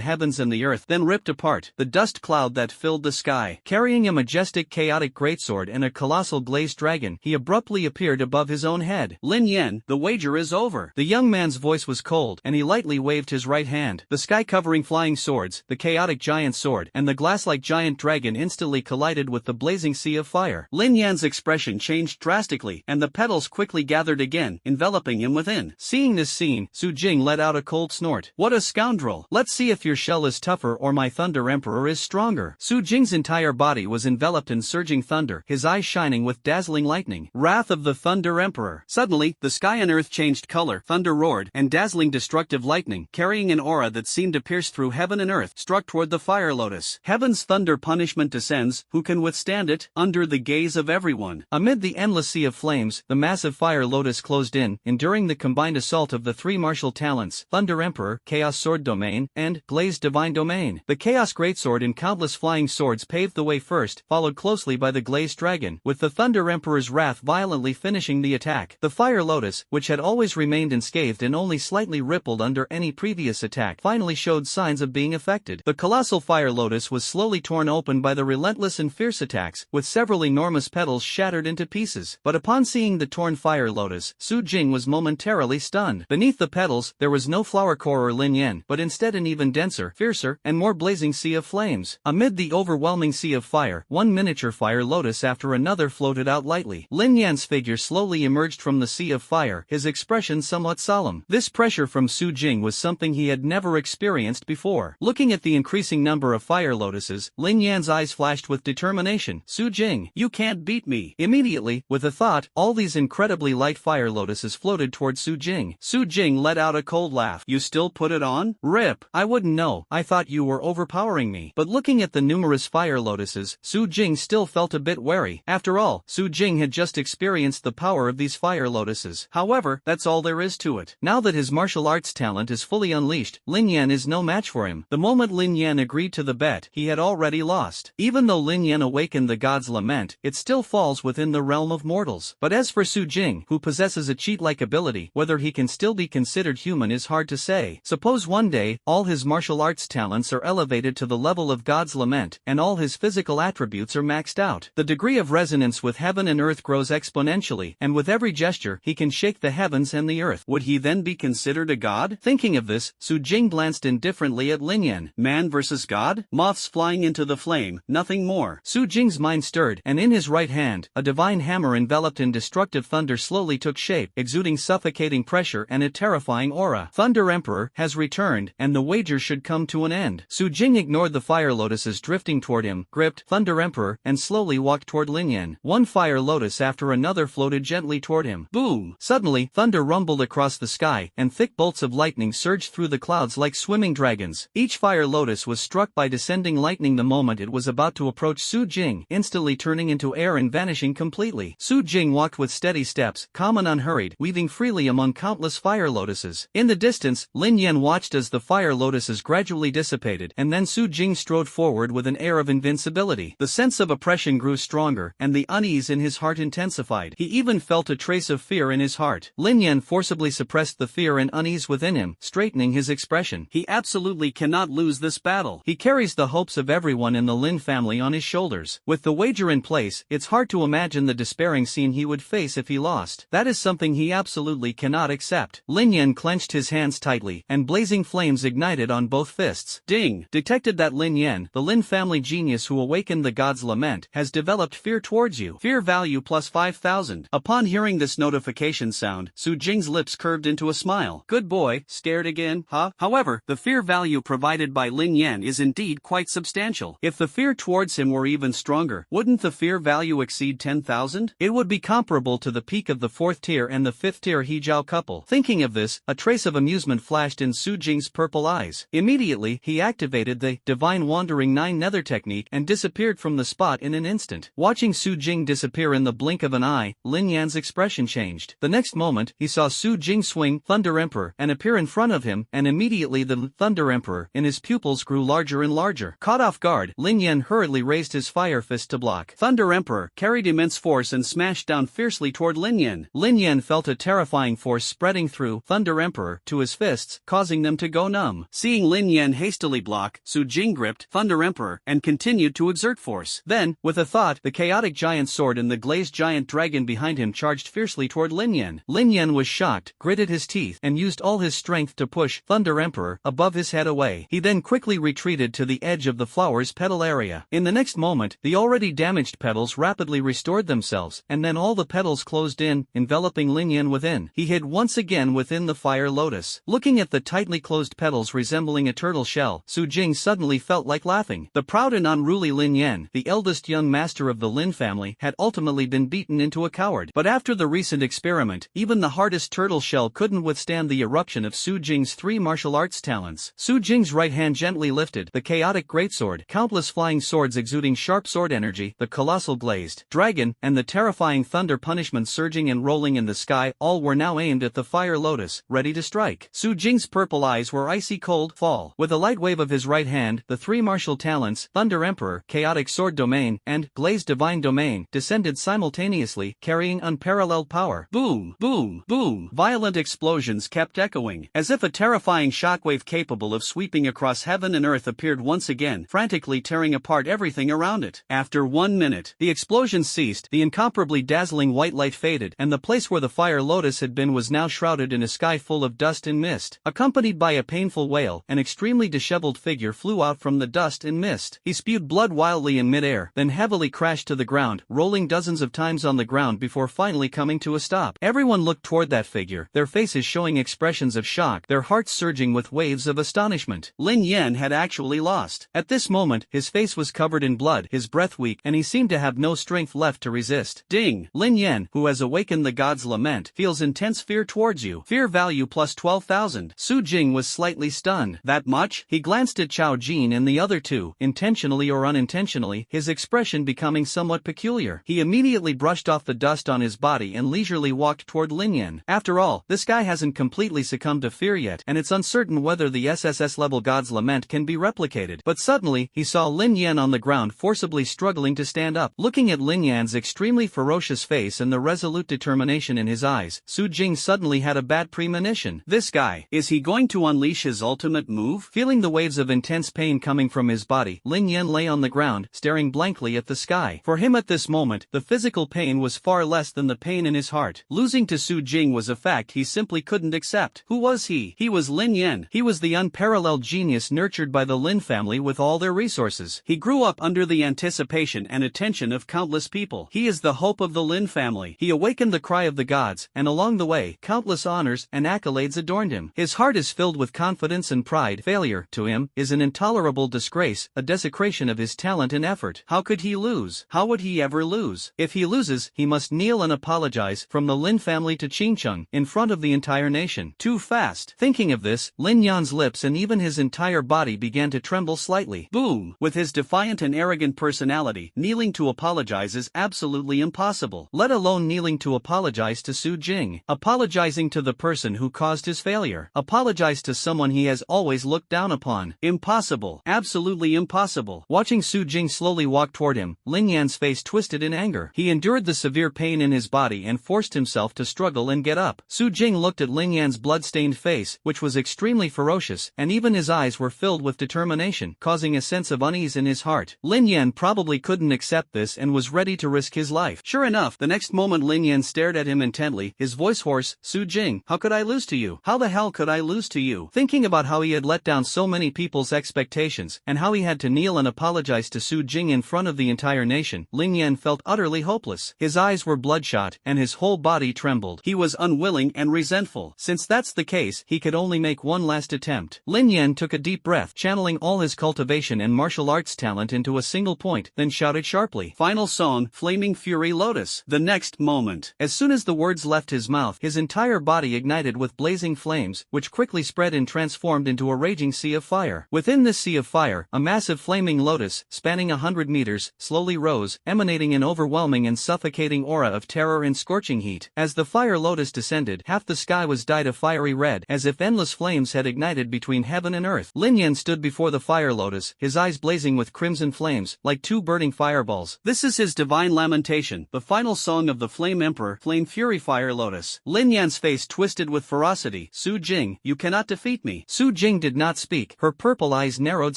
heavens and the earth, then ripped apart the dust cloud that filled the sky. Carrying a majestic chaotic greatsword and a colossal glazed dragon, he abruptly appeared above his own head. Lin Yan, the wager is over. The young man's voice was cold, and he lightly waved his right right hand. The sky-covering flying swords, the chaotic giant sword, and the glass-like giant dragon instantly collided with the blazing sea of fire. Lin Yan's expression changed drastically, and the petals quickly gathered again, enveloping him within. Seeing this scene, Su Jing let out a cold snort. What a scoundrel! Let's see if your shell is tougher or my Thunder Emperor is stronger. Su Jing's entire body was enveloped in surging thunder, his eyes shining with dazzling lightning. Wrath of the Thunder Emperor. Suddenly, the sky and earth changed color, thunder roared, and dazzling destructive lightning, carrying an aura that seemed to pierce through heaven and earth, struck toward the fire lotus. Heaven's thunder punishment descends, who can withstand it? Under the gaze of everyone. Amid the endless sea of flames, the massive fire lotus closed in, enduring the combined assault of the three martial talents, Thunder Emperor, Chaos Sword Domain, and Blaze Divine Domain. The Chaos Greatsword and countless flying swords paved the way first, followed closely by the Glazed Dragon, with the Thunder Emperor's wrath violently finishing the attack. The Fire Lotus, which had always remained unscathed and only slightly rippled under any previous attack, finally showed signs of being affected. The colossal Fire Lotus was slowly torn open by the relentless and fierce attacks, with several enormous petals shattered into pieces. But upon seeing the torn Fire Lotus, Su Jing was momentarily stunned. Beneath the petals, there was no flower core or Lin Yan, but instead an even denser, fiercer, and more blazing sea of flames. Amid the overwhelming sea of fire, one miniature Fire Lotus after another floated out lightly. Lin Yan's figure slowly emerged from the sea of fire, his expression somewhat solemn. This pressure from Su Jing was something he had never experienced before. Looking at the increasing number of Fire Lotuses, Lin Yan's eyes flashed with determination. Su Jing, you can't beat me. Immediately, with a thought, all these incredibly light Fire Lotuses floated toward Su Jing. Su Jing let out a cold laugh. You still put it on? Rip. I wouldn't know. I thought you were overpowering me. But looking at the numerous Fire Lotuses, Su Jing still felt a bit wary. After all, Su Jing had just experienced the power of these Fire Lotuses. However, that's all there is to it. Now that his martial arts talent is fully unleashed, Lin Yan is no match for him. The moment Lin Yan agreed to the bet, he had already lost. Even though Lin Yan awakened the god's lament, it still falls within the realm of mortals. But as for Su Jing, who possesses a cheat-like ability, whether he can still be considered human is hard to say. Suppose one day, all his martial arts talents are elevated to the level of god's lament, and all his physical attributes are maxed out. The degree of resonance with heaven and earth grows exponentially, and with every gesture, he can shake the heavens and the earth. Would he then be considered a god? Thinking of this, Su Jing glanced indifferently at Lin Yan. Man versus god? Moths flying into the flame, nothing more. Su Jing's mind stirred, and in his right hand, a divine hammer enveloped in destructive thunder slowly took shape, exuding suffocating pressure and a terrifying aura. Thunder Emperor has returned, and the wager should come to an end. Su Jing ignored the Fire Lotuses drifting toward him, gripped Thunder Emperor, and slowly walked toward Lin Yan. One Fire Lotus after another floated gently toward him. Boom! Suddenly, thunder rumbled across the sky, and thick bolts of lightning surged through the clouds like swimming dragons. Each Fire Lotus was struck by descending lightning the moment it was about to approach Su Jing, instantly turning into air and vanishing completely. Su Jing walked with steady steps, calm and unhurried, weaving freely among countless Fire Lotuses. In the distance, Lin Yan watched as the Fire Lotuses gradually dissipated, and then Su Jing strode forward with an air of invincibility. The sense of oppression grew stronger, and the unease in his heart intensified. He even felt a trace of fear in his heart. Lin Yan forcibly suppressed the fear and unease within him, straightening his expression. He absolutely cannot lose this battle. He carries the hopes of everyone in the Lin family on his shoulders. With the wager in place, it's hard to imagine the despairing scene he would face if he lost. That is something he absolutely cannot accept. Lin Yan clenched his hands tightly, and blazing flames ignited on both fists. Ding! Detected that Lin Yan, the Lin family genius who awakened the god's lament, has developed fear towards you. Fear value plus 5,000. Upon hearing this notification sound, Su Jing's lips curved into a smile. Good boy, scared again, huh? However, the fear value provided by Lin Yan is indeed quite substantial. If the fear towards him were even stronger, wouldn't the fear value exceed 10,000? It would be comparable to the peak of the 4th tier and the 5th tier Hejiao couple. Thinking of this, a trace of amusement flashed in Su Jing's purple eyes. Immediately, he activated the Divine Wandering 9 Nether technique and disappeared from the spot in an instant. Watching Su Jing disappear in the blink of an eye, Lin Yan's expression changed. The next moment, he saw Su Jing swing Thunder Emperor and appear in front of him, and immediately the Thunder Emperor in his pupils grew larger and larger. Caught off guard, Lin Yan hurriedly raised his fire fist to block. Thunder Emperor carried immense force and smashed down fiercely toward Lin Yan. Lin Yan felt a terrifying force spreading through Thunder Emperor to his fists, causing them to go numb. Seeing Lin Yan hastily block, Su Jing gripped Thunder Emperor and continued to exert force. Then, with a thought, the chaotic giant sword and the glazed giant dragon behind him charged fiercely toward Lin Yan. Lin Yan was shocked, gritted his teeth, and used all his strength to push push Thunder Emperor above his head away. He then quickly retreated to the edge of the flower's petal area. In the next moment, the already damaged petals rapidly restored themselves, and then all the petals closed in, enveloping Lin Yan within. He hid once again within the fire lotus. Looking at the tightly closed petals resembling a turtle shell, Su Jing suddenly felt like laughing. The proud and unruly Lin Yan, the eldest young master of the Lin family, had ultimately been beaten into a coward. But after the recent experiment, even the hardest turtle shell couldn't withstand the eruption of Su Jing's 3 martial arts talents. Su Jing's right hand gently lifted, the chaotic greatsword, countless flying swords exuding sharp sword energy, the colossal glazed dragon, and the terrifying thunder punishment surging and rolling in the sky, all were now aimed at the fire lotus, ready to strike. Su Jing's purple eyes were icy cold. Fall. With a light wave of his right hand, the 3 martial talents, Thunder Emperor, Chaotic Sword Domain, and Glazed Divine Domain, descended simultaneously, carrying unparalleled power. Boom, boom, boom. Violent explosions kept echoing, as if a terrifying shockwave capable of sweeping across heaven and earth appeared once again, frantically tearing apart everything around it. After 1 minute, the explosions ceased, the incomparably dazzling white light faded, and the place where the fire lotus had been was now shrouded in a sky full of dust and mist. Accompanied by a painful wail, an extremely disheveled figure flew out from the dust and mist. He spewed blood wildly in midair, then heavily crashed to the ground, rolling dozens of times on the ground before finally coming to a stop. Everyone looked toward that figure, their faces showing expressions of shock, their hearts surging with waves of astonishment. Lin Yan had actually lost. At this moment, his face was covered in blood, his breath weak, and he seemed to have no strength left to resist. Ding! Lin Yan, who has awakened the god's lament, feels intense fear towards you. Fear value plus 12,000. Su Jing was slightly stunned. That much? He glanced at Chao Jin and the other two, intentionally or unintentionally, his expression becoming somewhat peculiar. He immediately brushed off the dust on his body and leisurely walked toward Lin Yan. After all, this guy hasn't completely succumbed to fear yet, and it's uncertain whether the SSS level god's lament can be replicated. But suddenly, he saw Lin Yan on the ground forcibly struggling to stand up. Looking at Lin Yan's extremely ferocious face and the resolute determination in his eyes, Su Jing suddenly had a bad premonition. This guy, is he going to unleash his ultimate move? Feeling the waves of intense pain coming from his body, Lin Yan lay on the ground, staring blankly at the sky. For him at this moment, the physical pain was far less than the pain in his heart. Losing to Su Jing was a fact he simply couldn't accept. Who was he? He was Lin Yan. He was the unparalleled genius nurtured by the Lin family with all their resources. He grew up under the anticipation and attention of countless people. He is the hope of the Lin family. He awakened the cry of the gods, and along the way, countless honors and accolades adorned him. His heart is filled with confidence and pride. Failure, to him, is an intolerable disgrace, a desecration of his talent and effort. How could he lose? How would he ever lose? If he loses, he must kneel and apologize, from the Lin family to Qingcheng, in front of the entire nation. Too fast. Thinking of this, Lin Yan's lips and even his entire body began to tremble slightly. Boom! With his defiant and arrogant personality, kneeling to apologize is absolutely impossible. Let alone kneeling to apologize to Su Jing. Apologizing to the person who caused his failure. Apologize to someone he has always looked down upon. Impossible. Absolutely impossible. Watching Su Jing slowly walk toward him, Lin Yan's face twisted in anger. He endured the severe pain in his body and forced himself to struggle and get up. Su Jing looked at Lin Yan's blood-stained face, which was extremely ferocious, and even his eyes were filled with determination, causing a sense of unease in his heart. Lin Yan probably couldn't accept this and was ready to risk his life. Sure enough, the next moment Lin Yan stared at him intently, his voice hoarse. Su Jing, how could I lose to you? How the hell could I lose to you? Thinking about how he had let down so many people's expectations, and how he had to kneel and apologize to Su Jing in front of the entire nation, Lin Yan felt utterly hopeless. His eyes were bloodshot, and his whole body trembled. He was unwilling and resentful. Since that's the case, he could only make one last attempt. Lin Yan took a deep breath, channeling all his cultivation and martial arts talent into a single point, then shouted sharply, "Final song, Flaming Fury Lotus." The next moment, as soon as the words left his mouth, his entire body ignited with blazing flames, which quickly spread and transformed into a raging sea of fire. Within this sea of fire, a massive flaming lotus, spanning 100 meters, slowly rose, emanating an overwhelming and suffocating aura of terror and scorching heat. As the fire lotus descended, half the sky was dyed a fiery red, as if endless flames had ignited between heaven and earth. Lin Yan stood before the fire lotus, his eyes blazing with crimson flames, like two burning fireballs. This is his divine lamentation, the final song of the Flame Emperor, Flame Fury Fire Lotus. Lin Yan's face twisted with ferocity. Su Jing, you cannot defeat me. Su Jing did not speak, her purple eyes narrowed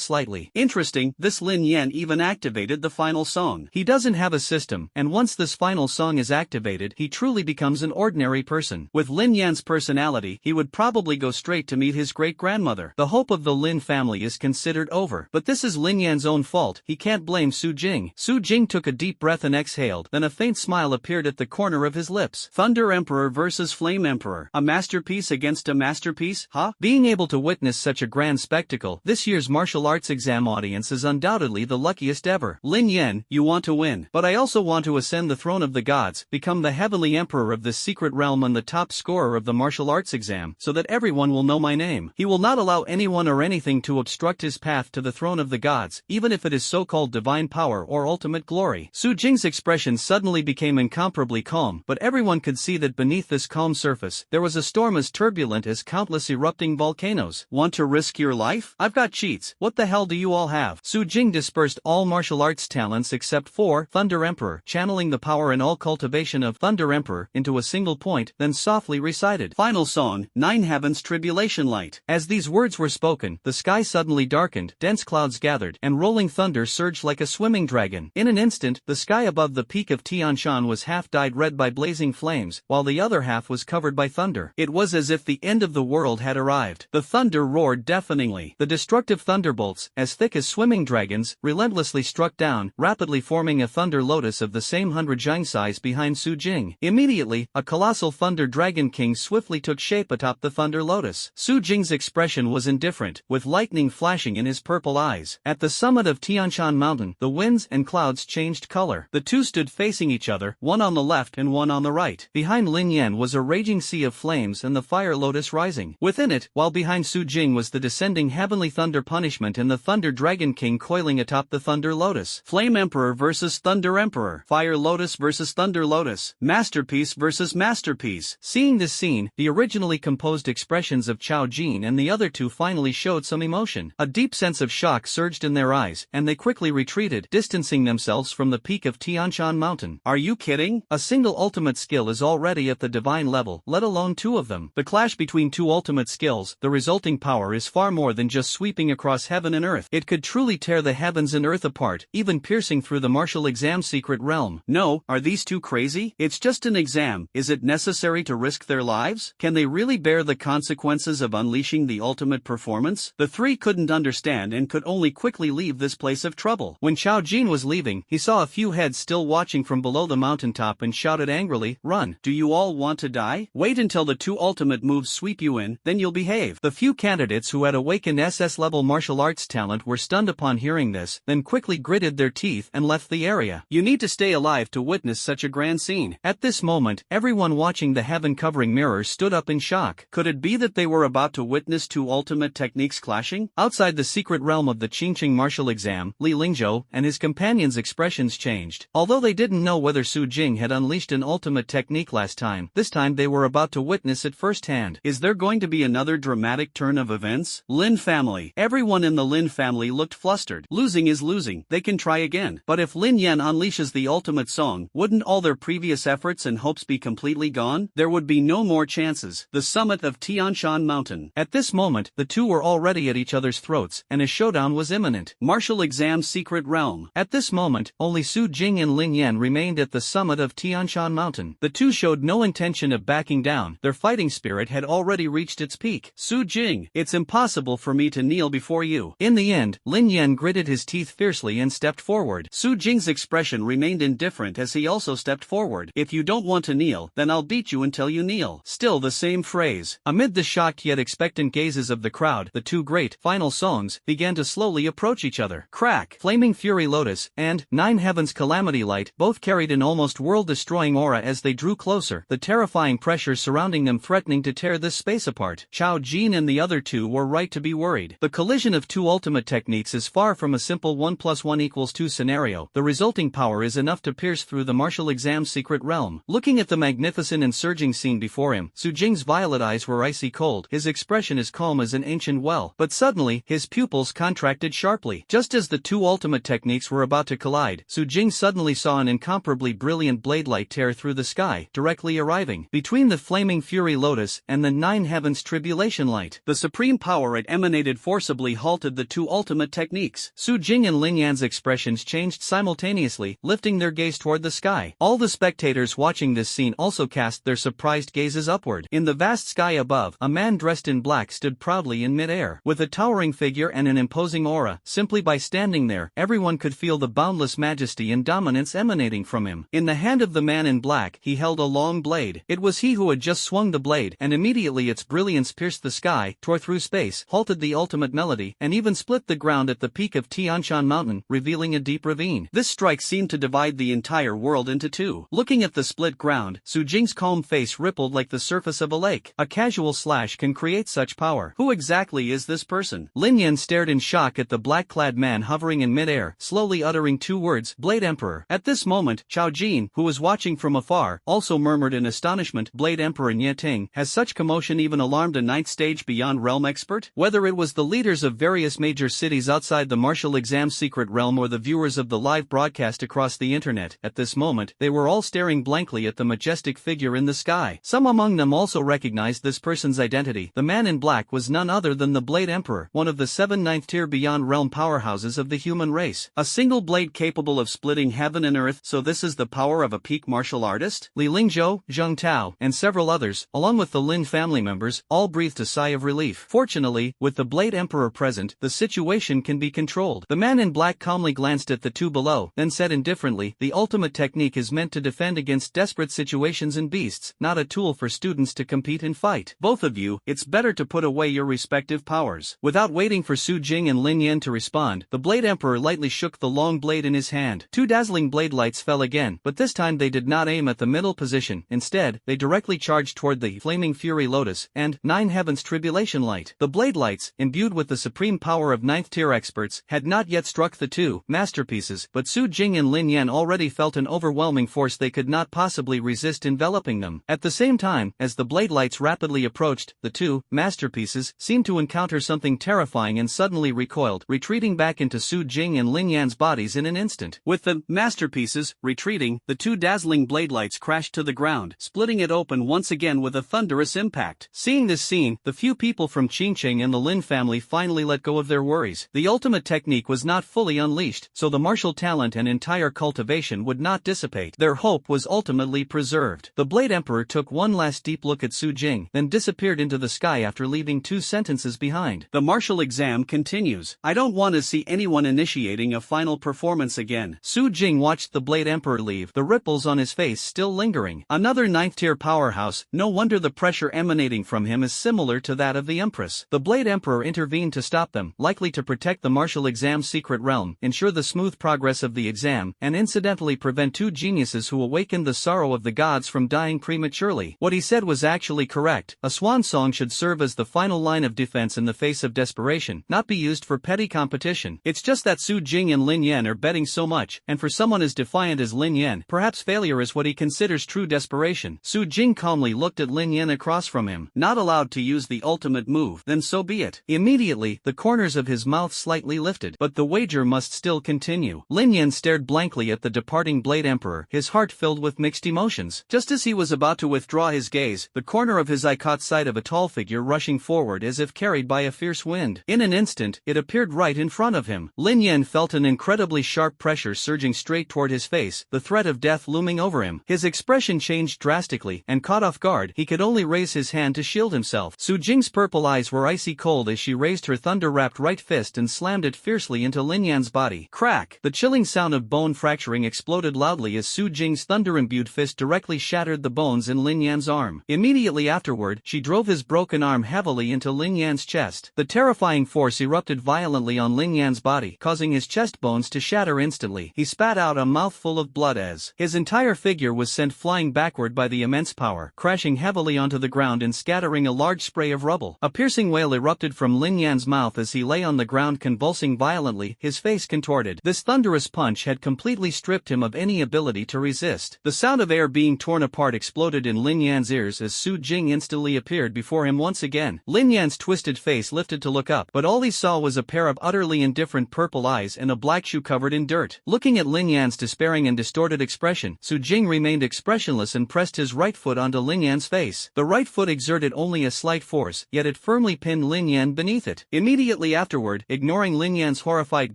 slightly. Interesting, this Lin Yan even activated the final song. He doesn't have a system, and once this final song is activated, he truly becomes an ordinary person. With Lin Yan's personality, he would probably go straight straight to meet his great-grandmother. The hope of the Lin family is considered over. But this is Lin Yan's own fault, he can't blame Su Jing. Su Jing took a deep breath and exhaled, then a faint smile appeared at the corner of his lips. Thunder Emperor versus Flame Emperor. A masterpiece against a masterpiece, huh? Being able to witness such a grand spectacle, this year's martial arts exam audience is undoubtedly the luckiest ever. Lin Yan, you want to win. But I also want to ascend the throne of the gods, become the heavenly emperor of this secret realm and the top scorer of the martial arts exam, so that everyone will know my name. He will not allow anyone or anything to obstruct his path to the throne of the gods, even if it is so-called divine power or ultimate glory. Su Jing's expression suddenly became incomparably calm, but everyone could see that beneath this calm surface, there was a storm as turbulent as countless erupting volcanoes. Want to risk your life? I've got cheats. What the hell do you all have? Su Jing dispersed all martial arts talents except for Thunder Emperor, channeling the power and all cultivation of Thunder Emperor into a single point, then softly recited. Final song, Nine Heavens Tribulation Light. As these words were spoken, the sky suddenly darkened, dense clouds gathered, and rolling thunder surged like a swimming dragon. In an instant, the sky above the peak of Tian Shan was half dyed red by blazing flames, while the other half was covered by thunder. It was as if the end of the world had arrived. The thunder roared deafeningly. The destructive thunderbolts, as thick as swimming dragons, relentlessly struck down, rapidly forming a thunder lotus of the same 100 zhang size behind Su Jing. Immediately, a colossal thunder dragon king swiftly took shape atop the thunder lotus. Su Jing's expression was indifferent, with lightning flashing in his purple eyes. At the summit of Tianshan Mountain, the winds and clouds changed color. The two stood facing each other, one on the left and one on the right. Behind Lin Yan was a raging sea of flames and the fire lotus rising. Within it, while behind Su Jing was the descending heavenly thunder punishment and the thunder dragon king coiling atop the thunder lotus. Flame Emperor versus Thunder Emperor. Fire Lotus versus Thunder Lotus. Masterpiece versus masterpiece. Seeing this scene, the originally composed expressions of Chao Jin and the other two finally showed some emotion. A deep sense of shock surged in their eyes, and they quickly retreated, distancing themselves from the peak of Tianshan Mountain. Are you kidding? A single ultimate skill is already at the divine level, let alone two of them. The clash between two ultimate skills, the resulting power is far more than just sweeping across heaven and earth. It could truly tear the heavens and earth apart, even piercing through the martial exam secret realm. No, are these two crazy? It's just an exam. Is it necessary to risk their lives? Can they really bear the consequences of unleashing the ultimate performance? The three couldn't understand and could only quickly leave this place of trouble. When Chao Jin was leaving, he saw a few heads still watching from below the mountaintop and shouted angrily, "Run! Do you all want to die? Wait until the two ultimate moves sweep you in, then you'll behave." The few candidates who had awakened SS-level martial arts talent were stunned upon hearing this, then quickly gritted their teeth and left the area. You need to stay alive to witness such a grand scene. At this moment, everyone watching the heaven-covering mirrors stood up in shock. Could it be that they were about to witness two ultimate techniques clashing? Outside the secret realm of the Qingqing martial exam, Li Lingzhou and his companions' expressions changed. Although they didn't know whether Su Jing had unleashed an ultimate technique last time, this time they were about to witness it firsthand. Is there going to be another dramatic turn of events? Lin family. Everyone in the Lin family looked flustered. Losing is losing. They can try again. But if Lin Yan unleashes the ultimate song, wouldn't all their previous efforts and hopes be completely gone? There would be no more chances. The summit of Tianshan Mountain. At this moment, the two were already at each other's throats, and a showdown was imminent. Martial exam secret realm. At this moment, only Su Jing and Lin Yan remained at the summit of Tianshan Mountain. The two showed no intention of backing down. Their fighting spirit had already reached its peak. Su Jing, it's impossible for me to kneel before you. In the end, Lin Yan gritted his teeth fiercely and stepped forward. Su Jing's expression remained indifferent as he also stepped forward. If you don't want to kneel, then I'll beat you until you kneel. Still the same phrase. Amid the shocked yet expectant gazes of the crowd, the two great, final songs, began to slowly approach each other. Crack! Flaming Fury Lotus, and Nine Heavens Calamity Light, both carried an almost world-destroying aura as they drew closer, the terrifying pressure surrounding them threatening to tear this space apart. Chao Jin and the other two were right to be worried. The collision of two ultimate techniques is far from a simple 1 + 1 = 2 scenario. The resulting power is enough to pierce through the martial exam secret realm. Looking at the magnificent and surging scene before him, Su Jing's violet eyes were icy cold, his expression as calm as an ancient well. But suddenly, his pupils contracted sharply. Just as the two ultimate techniques were about to collide, Su Jing suddenly saw an incomparably brilliant blade light tear through the sky, directly arriving between the Flaming Fury Lotus and the Nine Heavens Tribulation Light. The supreme power it emanated forcibly halted the two ultimate techniques. Su Jing and Lin Yan's expressions changed simultaneously, lifting their gaze toward the sky. All the spectators watching this scene also cast their surprised gazes upward. In the vast sky above, a man dressed in black stood proudly in mid-air. With a towering figure and an imposing aura, simply by standing there, everyone could feel the boundless majesty and dominance emanating from him. In the hand of the man in black, he held a long blade. It was he who had just swung the blade, and immediately its brilliance pierced the sky, tore through space, halted the ultimate melody, and even split the ground at the peak of Tianshan Mountain, revealing a deep ravine. This strike seemed to divide the entire world into two. Looking at the split ground, Su Jing's calm face rippled like the surface of a lake. A casual slash can create such power. Who exactly is this person? Lin Yan stared in shock at the black-clad man hovering in midair, slowly uttering two words, Blade Emperor. At this moment, Chao Jin, who was watching from afar, also murmured in astonishment, Blade Emperor Nye Ting. Has such commotion even alarmed a ninth stage beyond realm expert? Whether it was the leaders of various major cities outside the martial exam's secret realm or the viewers of the live broadcast across the internet, at this moment, they were all staring blankly at the majestic figure in the sky. Some among them also recognized this person's identity. The man in black was none other than the Blade Emperor, one of the 7 ninth-tier beyond realm powerhouses of the human race. A single blade capable of splitting heaven and earth, so this is the power of a peak martial artist? Li Lingzhou, Zheng Tao, and several others, along with the Lin family members, all breathed a sigh of relief. Fortunately, with the Blade Emperor present, the situation can be controlled. The man in black calmly glanced at the two below, then said indifferently, the ultimate technique is meant to defend against desperate situations and beasts, not a tool for students to compete and fight. Both of you, it's better to put away your respective powers. Without waiting for Su Jing and Lin Yan to respond, the Blade Emperor lightly shook the long blade in his hand. Two dazzling blade lights fell again, but this time they did not aim at the middle position. Instead, they directly charged toward the Flaming Fury Lotus and 9 Heavens Tribulation Light. The blade lights, imbued with the supreme power of 9th tier experts, had not yet struck the two masterpieces, but Su Jing and Lin Yan already felt an overwhelming force they could not possibly resist enveloping them. At the same time, as the blade lights rapidly approached, the two masterpieces seemed to encounter something terrifying and suddenly recoiled, retreating back into Su Jing and Lin Yan's bodies in an instant. With the masterpieces retreating, the two dazzling blade lights crashed to the ground, splitting it open once again with a thunderous impact. Seeing this scene, the few people from Qingcheng and the Lin family finally let go of their worries. The ultimate technique was not fully unleashed, so the martial talent and entire cultivation would not dissipate. Their hope was ultimately preserved. The Blade Emperor took one last deep look at Su Jing, then disappeared into the sky after leaving 2 sentences behind. The martial exam continues. I don't want to see anyone initiating a final performance again. Su Jing watched the Blade Emperor leave, the ripples on his face still lingering. Another 9th tier powerhouse, no wonder the pressure emanating from him is similar to that of the Empress. The Blade Emperor intervened to stop them, likely to protect the martial exam's secret realm, ensure the smooth progress of the exam, and incidentally prevent 2 geniuses who awakened the sorrow of the gods from dying prematurely. What he said was actually correct. A swan song should serve as the final line of defense in the face of desperation, not be used for petty competition. It's just that Su Jing and Lin Yan are betting so much, and for someone as defiant as Lin Yan, perhaps failure is what he considers true desperation. Su Jing calmly looked at Lin Yan across from him. Not allowed to use the ultimate move, then so be it. Immediately, the corners of his mouth slightly lifted, but the wager must still continue. Lin Yan stared blankly at the departing Blade Emperor, his heart filled with mixed emotions. Just as he was about to withdraw his gaze, the corner of his eye caught sight of a tall figure rushing forward as if carried by a fierce wind. In an instant, it appeared right in front of him. Lin Yan felt an incredibly sharp pressure surging straight toward his face, the threat of death looming over him. His expression changed drastically, and caught off guard, he could only raise his hand to shield himself. Su Jing's purple eyes were icy cold as she raised her thunder-wrapped right fist and slammed it fiercely into Lin Yan's body. Crack! The chilling sound of bone fracturing exploded loudly as Su Jing's thunder-imbued fist directly shattered the bones in Lin Yan's arm. Immediately afterward, she drove his broken arm heavily into Lin Yan's chest. The terrifying force erupted violently on Lin Yan's body, causing his chest bones to shatter instantly. He spat out a mouthful of blood as his entire figure was sent flying backward by the immense power, crashing heavily onto the ground and scattering a large spray of rubble. A piercing wail erupted from Lin Yan's mouth as he lay on the ground convulsing violently, his face contorted. This thunderous punch had completely stripped him of any ability to resist. The sound of air being torn apart exploded in Lin Yan's ears as Su Jing instantly appeared before him once again. Lin Yan's twisted face lifted to look up, but all he saw was a pair of utterly indifferent purple eyes and a black shoe covered in dirt. Looking at Lin Yan's despairing and distorted expression, Su Jing remained expressionless and pressed his right foot onto Lin Yan's face. The right foot exerted only a slight force, yet it firmly pinned Lin Yan beneath it. Immediately afterward, ignoring Lin Yan's horrified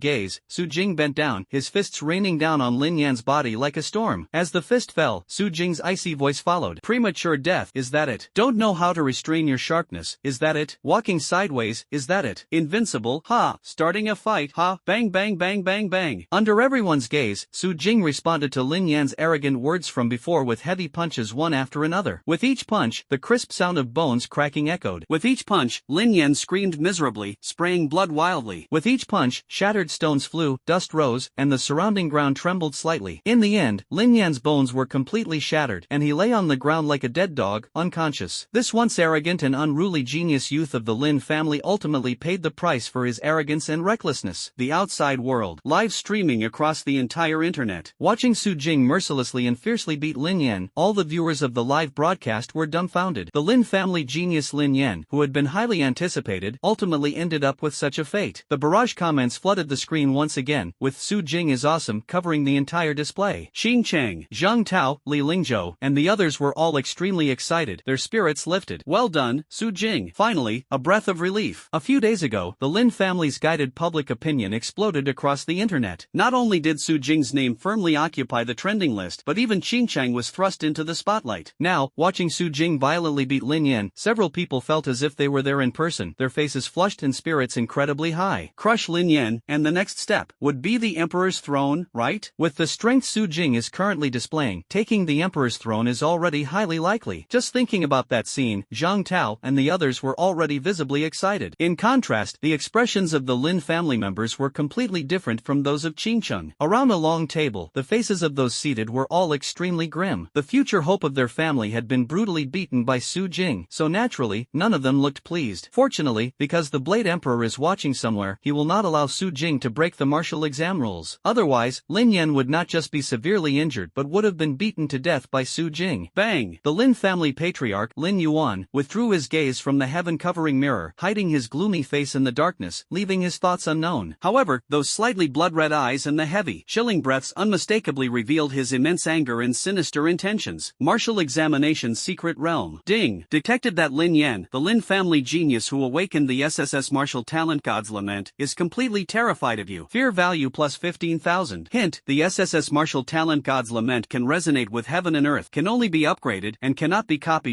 gaze, Su Jing bent down, his fists raining down on Lin Yan's body like a storm. As the fist fell, Su Jing's icy voice followed. Premature death, is that it? Don't know how to restrain strain your sharpness, is that it? Walking sideways, is that it? Invincible, ha! Starting a fight, ha! Bang bang bang bang bang. Under everyone's gaze, Su Jing responded to Lin Yan's arrogant words from before with heavy punches one after another. With each punch, the crisp sound of bones cracking echoed. With each punch, Lin Yan screamed miserably, spraying blood wildly. With each punch, shattered stones flew, dust rose, and the surrounding ground trembled slightly. In the end, Lin Yan's bones were completely shattered, and he lay on the ground like a dead dog, unconscious. This once arrogant and unruly genius youth of the Lin family ultimately paid the price for his arrogance and recklessness. The outside world, live streaming across the entire internet. Watching Su Jing mercilessly and fiercely beat Lin Yan, all the viewers of the live broadcast were dumbfounded. The Lin family genius Lin Yan, who had been highly anticipated, ultimately ended up with such a fate. The barrage comments flooded the screen once again, with Su Jing is awesome covering the entire display. Xing Chang, Zhang Tao, Li Lingzhou, and the others were all extremely excited, their spirits lifted. Well done, Su Jing. Finally, a breath of relief. A few days ago, the Lin family's guided public opinion exploded across the internet. Not only did Su Jing's name firmly occupy the trending list, but even Xing Chang was thrust into the spotlight. Now, watching Su Jing violently beat Lin Yan, several people felt as if they were there in person, their faces flushed and spirits incredibly high. Crush Lin Yan, and the next step would be the Emperor's throne, right? With the strength Su Jing is currently displaying, taking the Emperor's throne is already highly likely. Just thinking about that scene, Zhang Tao and the others were already visibly excited. In contrast, the expressions of the Lin family members were completely different from those of Qingcheng. Around a long table, the faces of those seated were all extremely grim. The future hope of their family had been brutally beaten by Su Jing, so naturally, none of them looked pleased. Fortunately, because the Blade Emperor is watching somewhere, he will not allow Su Jing to break the martial exam rules. Otherwise, Lin Yan would not just be severely injured but would have been beaten to death by Su Jing. Bang! The Lin family patriarch, Lin Yuan, withdrew his gaze from the heaven-covering mirror, hiding his gloomy face in the darkness, leaving his thoughts unknown. However, those slightly blood-red eyes and the heavy, chilling breaths unmistakably revealed his immense anger and sinister intentions. Martial examination's secret realm. Ding! Detected that Lin Yan, the Lin family genius who awakened the SSS Martial Talent God's Lament, is completely terrified of you. Fear value plus 15,000. Hint, the SSS Martial Talent God's Lament can resonate with heaven and earth, can only be upgraded, and cannot be copied.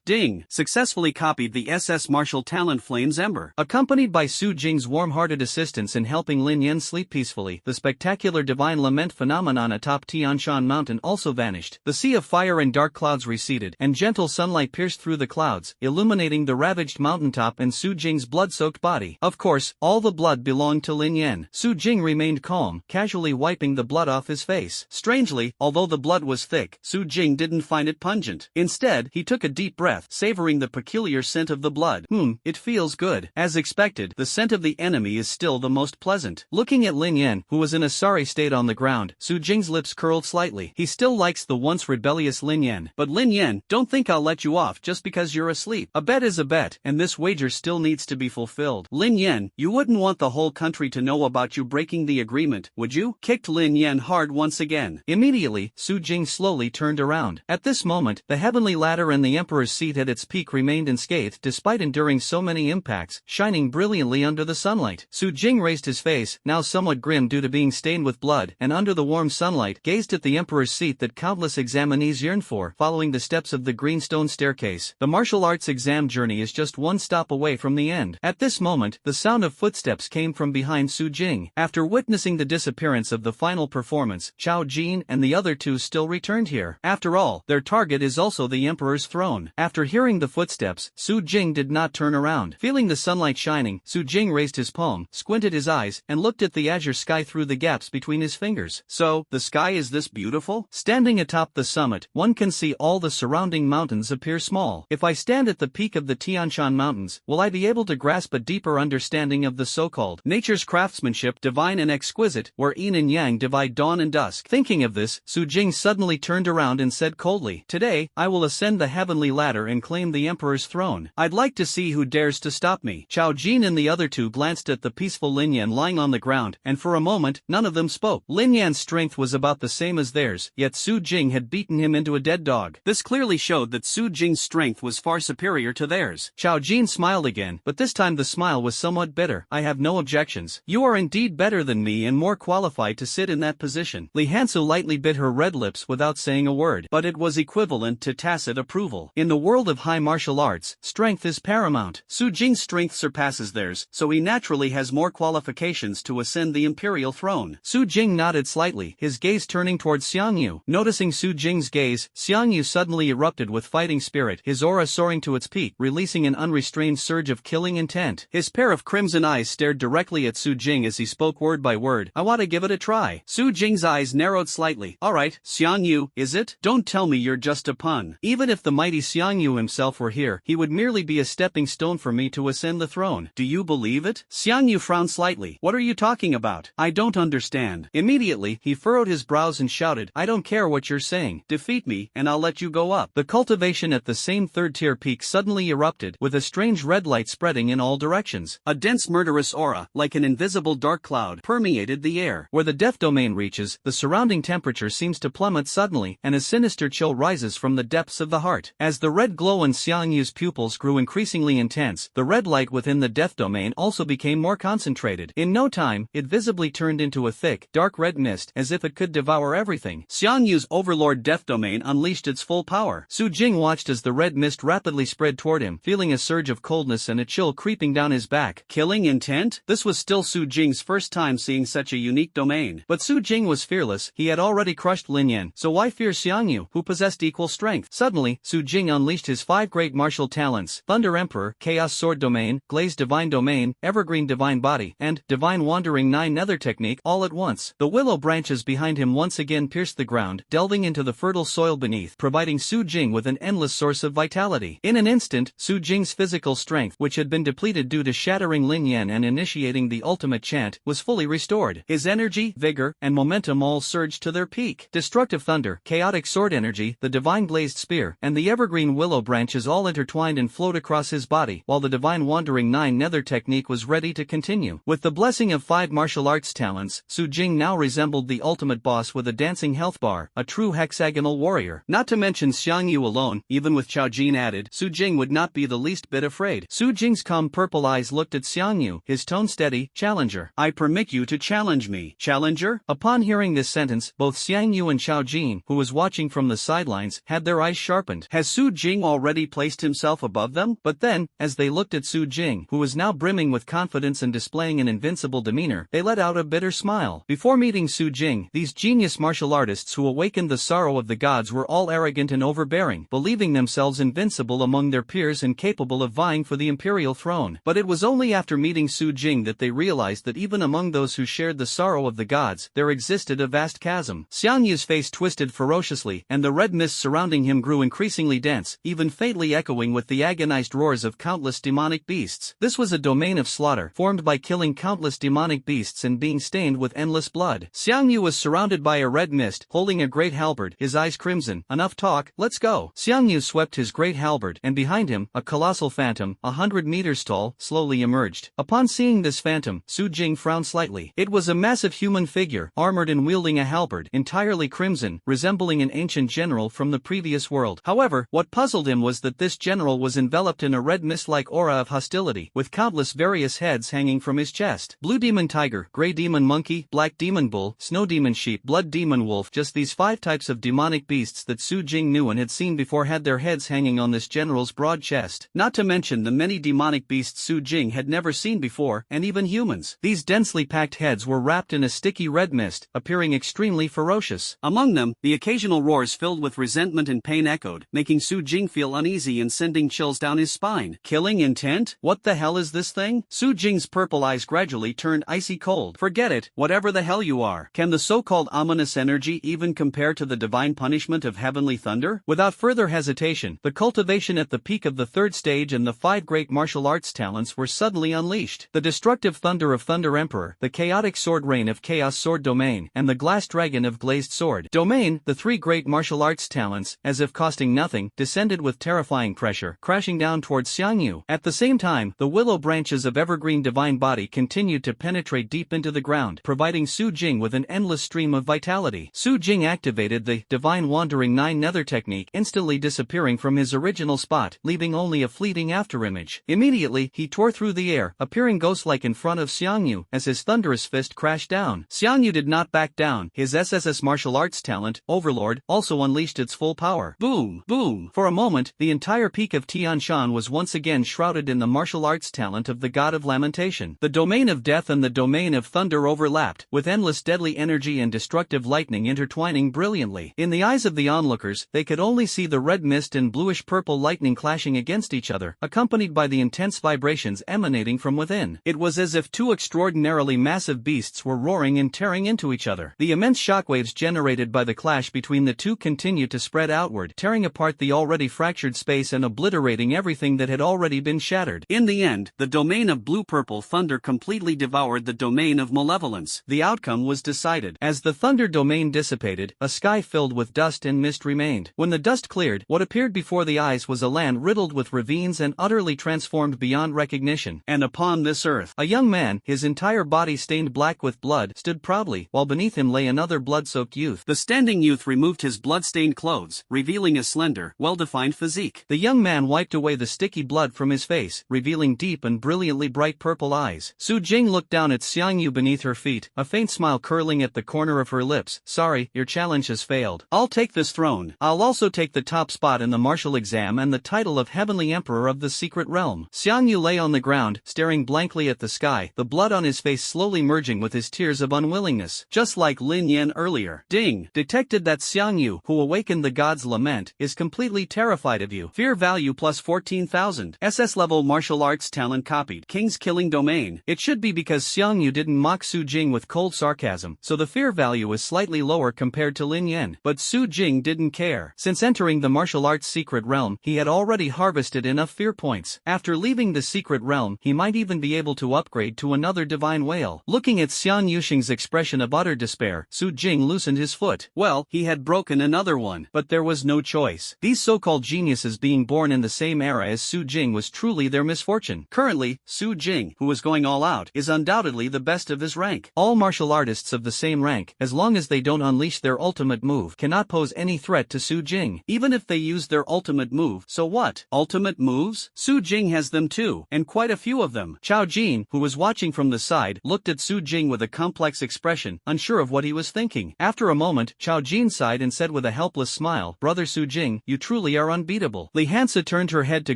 Ding! Successfully copied the SS Martial Talent Flames Ember. Accompanied by Su Jing's warm-hearted assistance in helping Lin Yan sleep peacefully, the spectacular divine lament phenomenon atop Tian Shan Mountain also vanished. The sea of fire and dark clouds receded, and gentle sunlight pierced through the clouds, illuminating the ravaged mountaintop and Su Jing's blood-soaked body. Of course, all the blood belonged to Lin Yan. Su Jing remained calm, casually wiping the blood off his face. Strangely, although the blood was thick, Su Jing didn't find it pungent. Instead, he took a deep breath, savoring the peculiar scent of the blood. It feels good. As expected, the scent of the enemy is still the most pleasant. Looking at Lin Yan, who was in a sorry state on the ground, Su Jing's lips curled slightly. He still likes the once rebellious Lin Yan. But Lin Yan, don't think I'll let you off just because you're asleep. A bet is a bet, and this wager still needs to be fulfilled. Lin Yan, you wouldn't want the whole country to know about you breaking the agreement, would you? Kicked Lin Yan hard once again. Immediately, Su Jing slowly turned around. At this moment, the heavenly ladder and the Emperor's seat at its peak remained unscathed despite enduring so many impacts, shining brilliantly under the sunlight. Su Jing raised his face, now somewhat grim due to being stained with blood, and under the warm sunlight, gazed at the Emperor's seat that countless examinees yearned for, following the steps of the green stone staircase. The martial arts exam journey is just one stop away from the end. At this moment, the sound of footsteps came from behind Su Jing. After witnessing the disappearance of the final performance, Chao Jin and the other two still returned here. After all, their target is also the Emperor's throne. After hearing the footsteps, Su Jing did not turn around. Feeling the sunlight shining, Su Jing raised his palm, squinted his eyes, and looked at the azure sky through the gaps between his fingers. So, the sky is this beautiful? Standing atop the summit, one can see all the surrounding mountains appear small. If I stand at the peak of the Tian Shan Mountains, will I be able to grasp a deeper understanding of the so-called nature's craftsmanship, divine and exquisite, where yin and yang divide dawn and dusk? Thinking of this, Su Jing suddenly turned around and said coldly, "Today, I will ascend the heavenly ladder and claim the Emperor's throne. I'd like to see who dares to stop me." Chao Jin and the other two glanced at the peaceful Lin Yan lying on the ground, and for a moment, none of them spoke. Lin Yan's strength was about the same as theirs, yet Su Jing had beaten him into a dead dog. This clearly showed that Su Jing's strength was far superior to theirs. Chao Jin smiled again, but this time the smile was somewhat bitter. "I have no objections. You are indeed better than me and more qualified to sit in that position." Li Hansu lightly bit her red lips without saying a word, but it was equivalent to tacit approval. In the world of high martial martial arts, strength is paramount. Su Jing's strength surpasses theirs, so he naturally has more qualifications to ascend the imperial throne. Su Jing nodded slightly, his gaze turning towards Xiang Yu. Noticing Su Jing's gaze, Xiang Yu suddenly erupted with fighting spirit, his aura soaring to its peak, releasing an unrestrained surge of killing intent. His pair of crimson eyes stared directly at Su Jing as he spoke word by word. I want to give it a try. Su Jing's eyes narrowed slightly. Alright, Xiang Yu, is it? Don't tell me you're just a pun. Even if the mighty Xiang Yu himself were here, he would merely be a stepping stone for me to ascend the throne. Do you believe it? Xiang Yu frowned slightly. What are you talking about? I don't understand. Immediately, he furrowed his brows and shouted, I don't care what you're saying. Defeat me, and I'll let you go up. The cultivation at the same third-tier peak suddenly erupted, with a strange red light spreading in all directions. A dense murderous aura, like an invisible dark cloud, permeated the air. Where the death domain reaches, the surrounding temperature seems to plummet suddenly, and a sinister chill rises from the depths of the heart. As the red glow in Xiang Yu's pupils grew increasingly intense, the red light within the death domain also became more concentrated. In no time, it visibly turned into a thick, dark red mist, as if it could devour everything. Xiang Yu's overlord death domain unleashed its full power. Su Jing watched as the red mist rapidly spread toward him, feeling a surge of coldness and a chill creeping down his back. Killing intent? This was still Su Jing's first time seeing such a unique domain. But Su Jing was fearless, he had already crushed Lin Yan, so why fear Xiang Yu, who possessed equal strength? Suddenly, Su Jing unleashed his 5 great martial talents: Thunder Emperor, Chaos Sword Domain, Glazed Divine Domain, Evergreen Divine Body, and Divine Wandering 9 Nether Technique all at once. The willow branches behind him once again pierced the ground, delving into the fertile soil beneath, providing Su Jing with an endless source of vitality. In an instant, Su Jing's physical strength, which had been depleted due to shattering Lin Yan and initiating the ultimate chant, was fully restored. His energy, vigor, and momentum all surged to their peak. Destructive thunder, chaotic sword energy, the divine glazed spear, and the evergreen willow branches all intertwined and flowed across his body, while the divine wandering 9 nether technique was ready to continue. With the blessing of 5 martial arts talents, Su Jing now resembled the ultimate boss with a dancing health bar, a true hexagonal warrior. Not to mention Xiang Yu alone, even with Chao Jin added, Su Jing would not be the least bit afraid. Su Jing's calm purple eyes looked at Xiang Yu, his tone steady. Challenger. I permit you to challenge me. Challenger? Upon hearing this sentence, both Xiang Yu and Chao Jin, who was watching from the sidelines, had their eyes sharpened. Has Su Jing already placed himself above them? But then, as they looked at Su Jing, who was now brimming with confidence and displaying an invincible demeanor, they let out a bitter smile. Before meeting Su Jing, these genius martial artists who awakened the sorrow of the gods were all arrogant and overbearing, believing themselves invincible among their peers and capable of vying for the imperial throne. But it was only after meeting Su Jing that they realized that even among those who shared the sorrow of the gods, there existed a vast chasm. Xiang Yu's face twisted ferociously, and the red mist surrounding him grew increasingly dense, even faintly echoing with the agonized roars of countless demonic beasts. This was a domain of slaughter, formed by killing countless demonic beasts and being stained with endless blood. Xiang Yu was surrounded by a red mist, holding a great halberd, his eyes crimson. Enough talk, let's go. Xiang Yu swept his great halberd, and behind him, a colossal phantom, 100 meters tall, slowly emerged. Upon seeing this phantom, Su Jing frowned slightly. It was a massive human figure, armored and wielding a halberd, entirely crimson, resembling an ancient general from the previous world. However, what puzzled him was that this general was enveloped in a red mist-like aura of hostility, with countless various heads hanging from his chest. Blue demon tiger, gray demon monkey, black demon bull, snow demon sheep, blood demon wolf. Just these 5 types of demonic beasts that Su Jing knew and had seen before had their heads hanging on this general's broad chest. Not to mention the many demonic beasts Su Jing had never seen before, and even humans. These densely packed heads were wrapped in a sticky red mist, appearing extremely ferocious. Among them, the occasional roars filled with resentment and pain echoed, making Su Jing feel uneasy and sending chills down his spine. Killing intent? What the hell is this thing? Su Jing's purple eyes gradually turned icy cold. Forget it, whatever the hell you are. Can the so-called ominous energy even compare to the divine punishment of heavenly thunder? Without further hesitation, the cultivation at the peak of the 3rd stage and the 5 great martial arts talents were suddenly unleashed. The destructive thunder of Thunder Emperor, the chaotic sword rain of Chaos Sword Domain, and the glass dragon of Glazed Sword Domain, the 3 great martial arts talents, as if costing nothing, descended with terrifying pressure, crashing down towards Xiang Yu. At the same time, the willow branches of Evergreen Divine Body continued to penetrate deep into the ground, providing Su Jing with an endless stream of vitality. Su Jing activated the Divine Wandering 9 Nether technique, instantly disappearing from his original spot, leaving only a fleeting afterimage. Immediately, he tore through the air, appearing ghost-like in front of Xiang Yu, as his thunderous fist crashed down. Xiang Yu did not back down. His SSS martial arts talent, Overlord, also unleashed its full power. Boom! Boom! For a moment, the entire entire peak of Tian Shan was once again shrouded in the martial arts talent of the god of lamentation. The domain of death and the domain of thunder overlapped, with endless deadly energy and destructive lightning intertwining brilliantly. In the eyes of the onlookers, they could only see the red mist and bluish-purple lightning clashing against each other, accompanied by the intense vibrations emanating from within. It was as if two extraordinarily massive beasts were roaring and tearing into each other. The immense shockwaves generated by the clash between the two continued to spread outward, tearing apart the already fractured space and obliterating everything that had already been shattered. In the end, the domain of blue-purple thunder completely devoured the domain of malevolence. The outcome was decided. As the thunder domain dissipated, a sky filled with dust and mist remained. When the dust cleared, what appeared before the eyes was a land riddled with ravines and utterly transformed beyond recognition. And upon this earth, a young man, his entire body stained black with blood, stood proudly, while beneath him lay another blood-soaked youth. The standing youth removed his blood-stained clothes, revealing a slender, well-defined physique. The young man wiped away the sticky blood from his face, revealing deep and brilliantly bright purple eyes. Su Jing looked down at Xiang Yu beneath her feet, a faint smile curling at the corner of her lips. Sorry, your challenge has failed. I'll take this throne. I'll also take the top spot in the martial exam and the title of Heavenly Emperor of the Secret Realm. Xiang Yu lay on the ground, staring blankly at the sky, the blood on his face slowly merging with his tears of unwillingness. Just like Lin Yan earlier. Ding! Detected that Xiang Yu, who awakened the god's lament, is completely terrified of you. Fear value plus 14,000. SS level martial arts talent copied. King's killing domain. It should be because Xiang Yu didn't mock Su Jing with cold sarcasm, so the fear value is slightly lower compared to Lin Yan. But Su Jing didn't care. Since entering the martial arts secret realm, he had already harvested enough fear points. After leaving the secret realm, he might even be able to upgrade to another divine whale. Looking at Xian Yuxing's expression of utter despair, Su Jing loosened his foot. Well, he had broken another one, but there was no choice. These so-called geniuses being born in the same era as Su Jing was truly their misfortune. Currently, Su Jing, who was going all out, is undoubtedly the best of his rank. All martial artists of the same rank, as long as they don't unleash their ultimate move, cannot pose any threat to Su Jing. Even if they use their ultimate move, so what? Ultimate moves? Su Jing has them too, and quite a few of them. Chao Jin, who was watching from the side, looked at Su Jing with a complex expression, unsure of what he was thinking. After a moment, Chao Jin sighed and said with a helpless smile, Brother Su Jing, you truly are unbeatable. Li Hansa turned her head to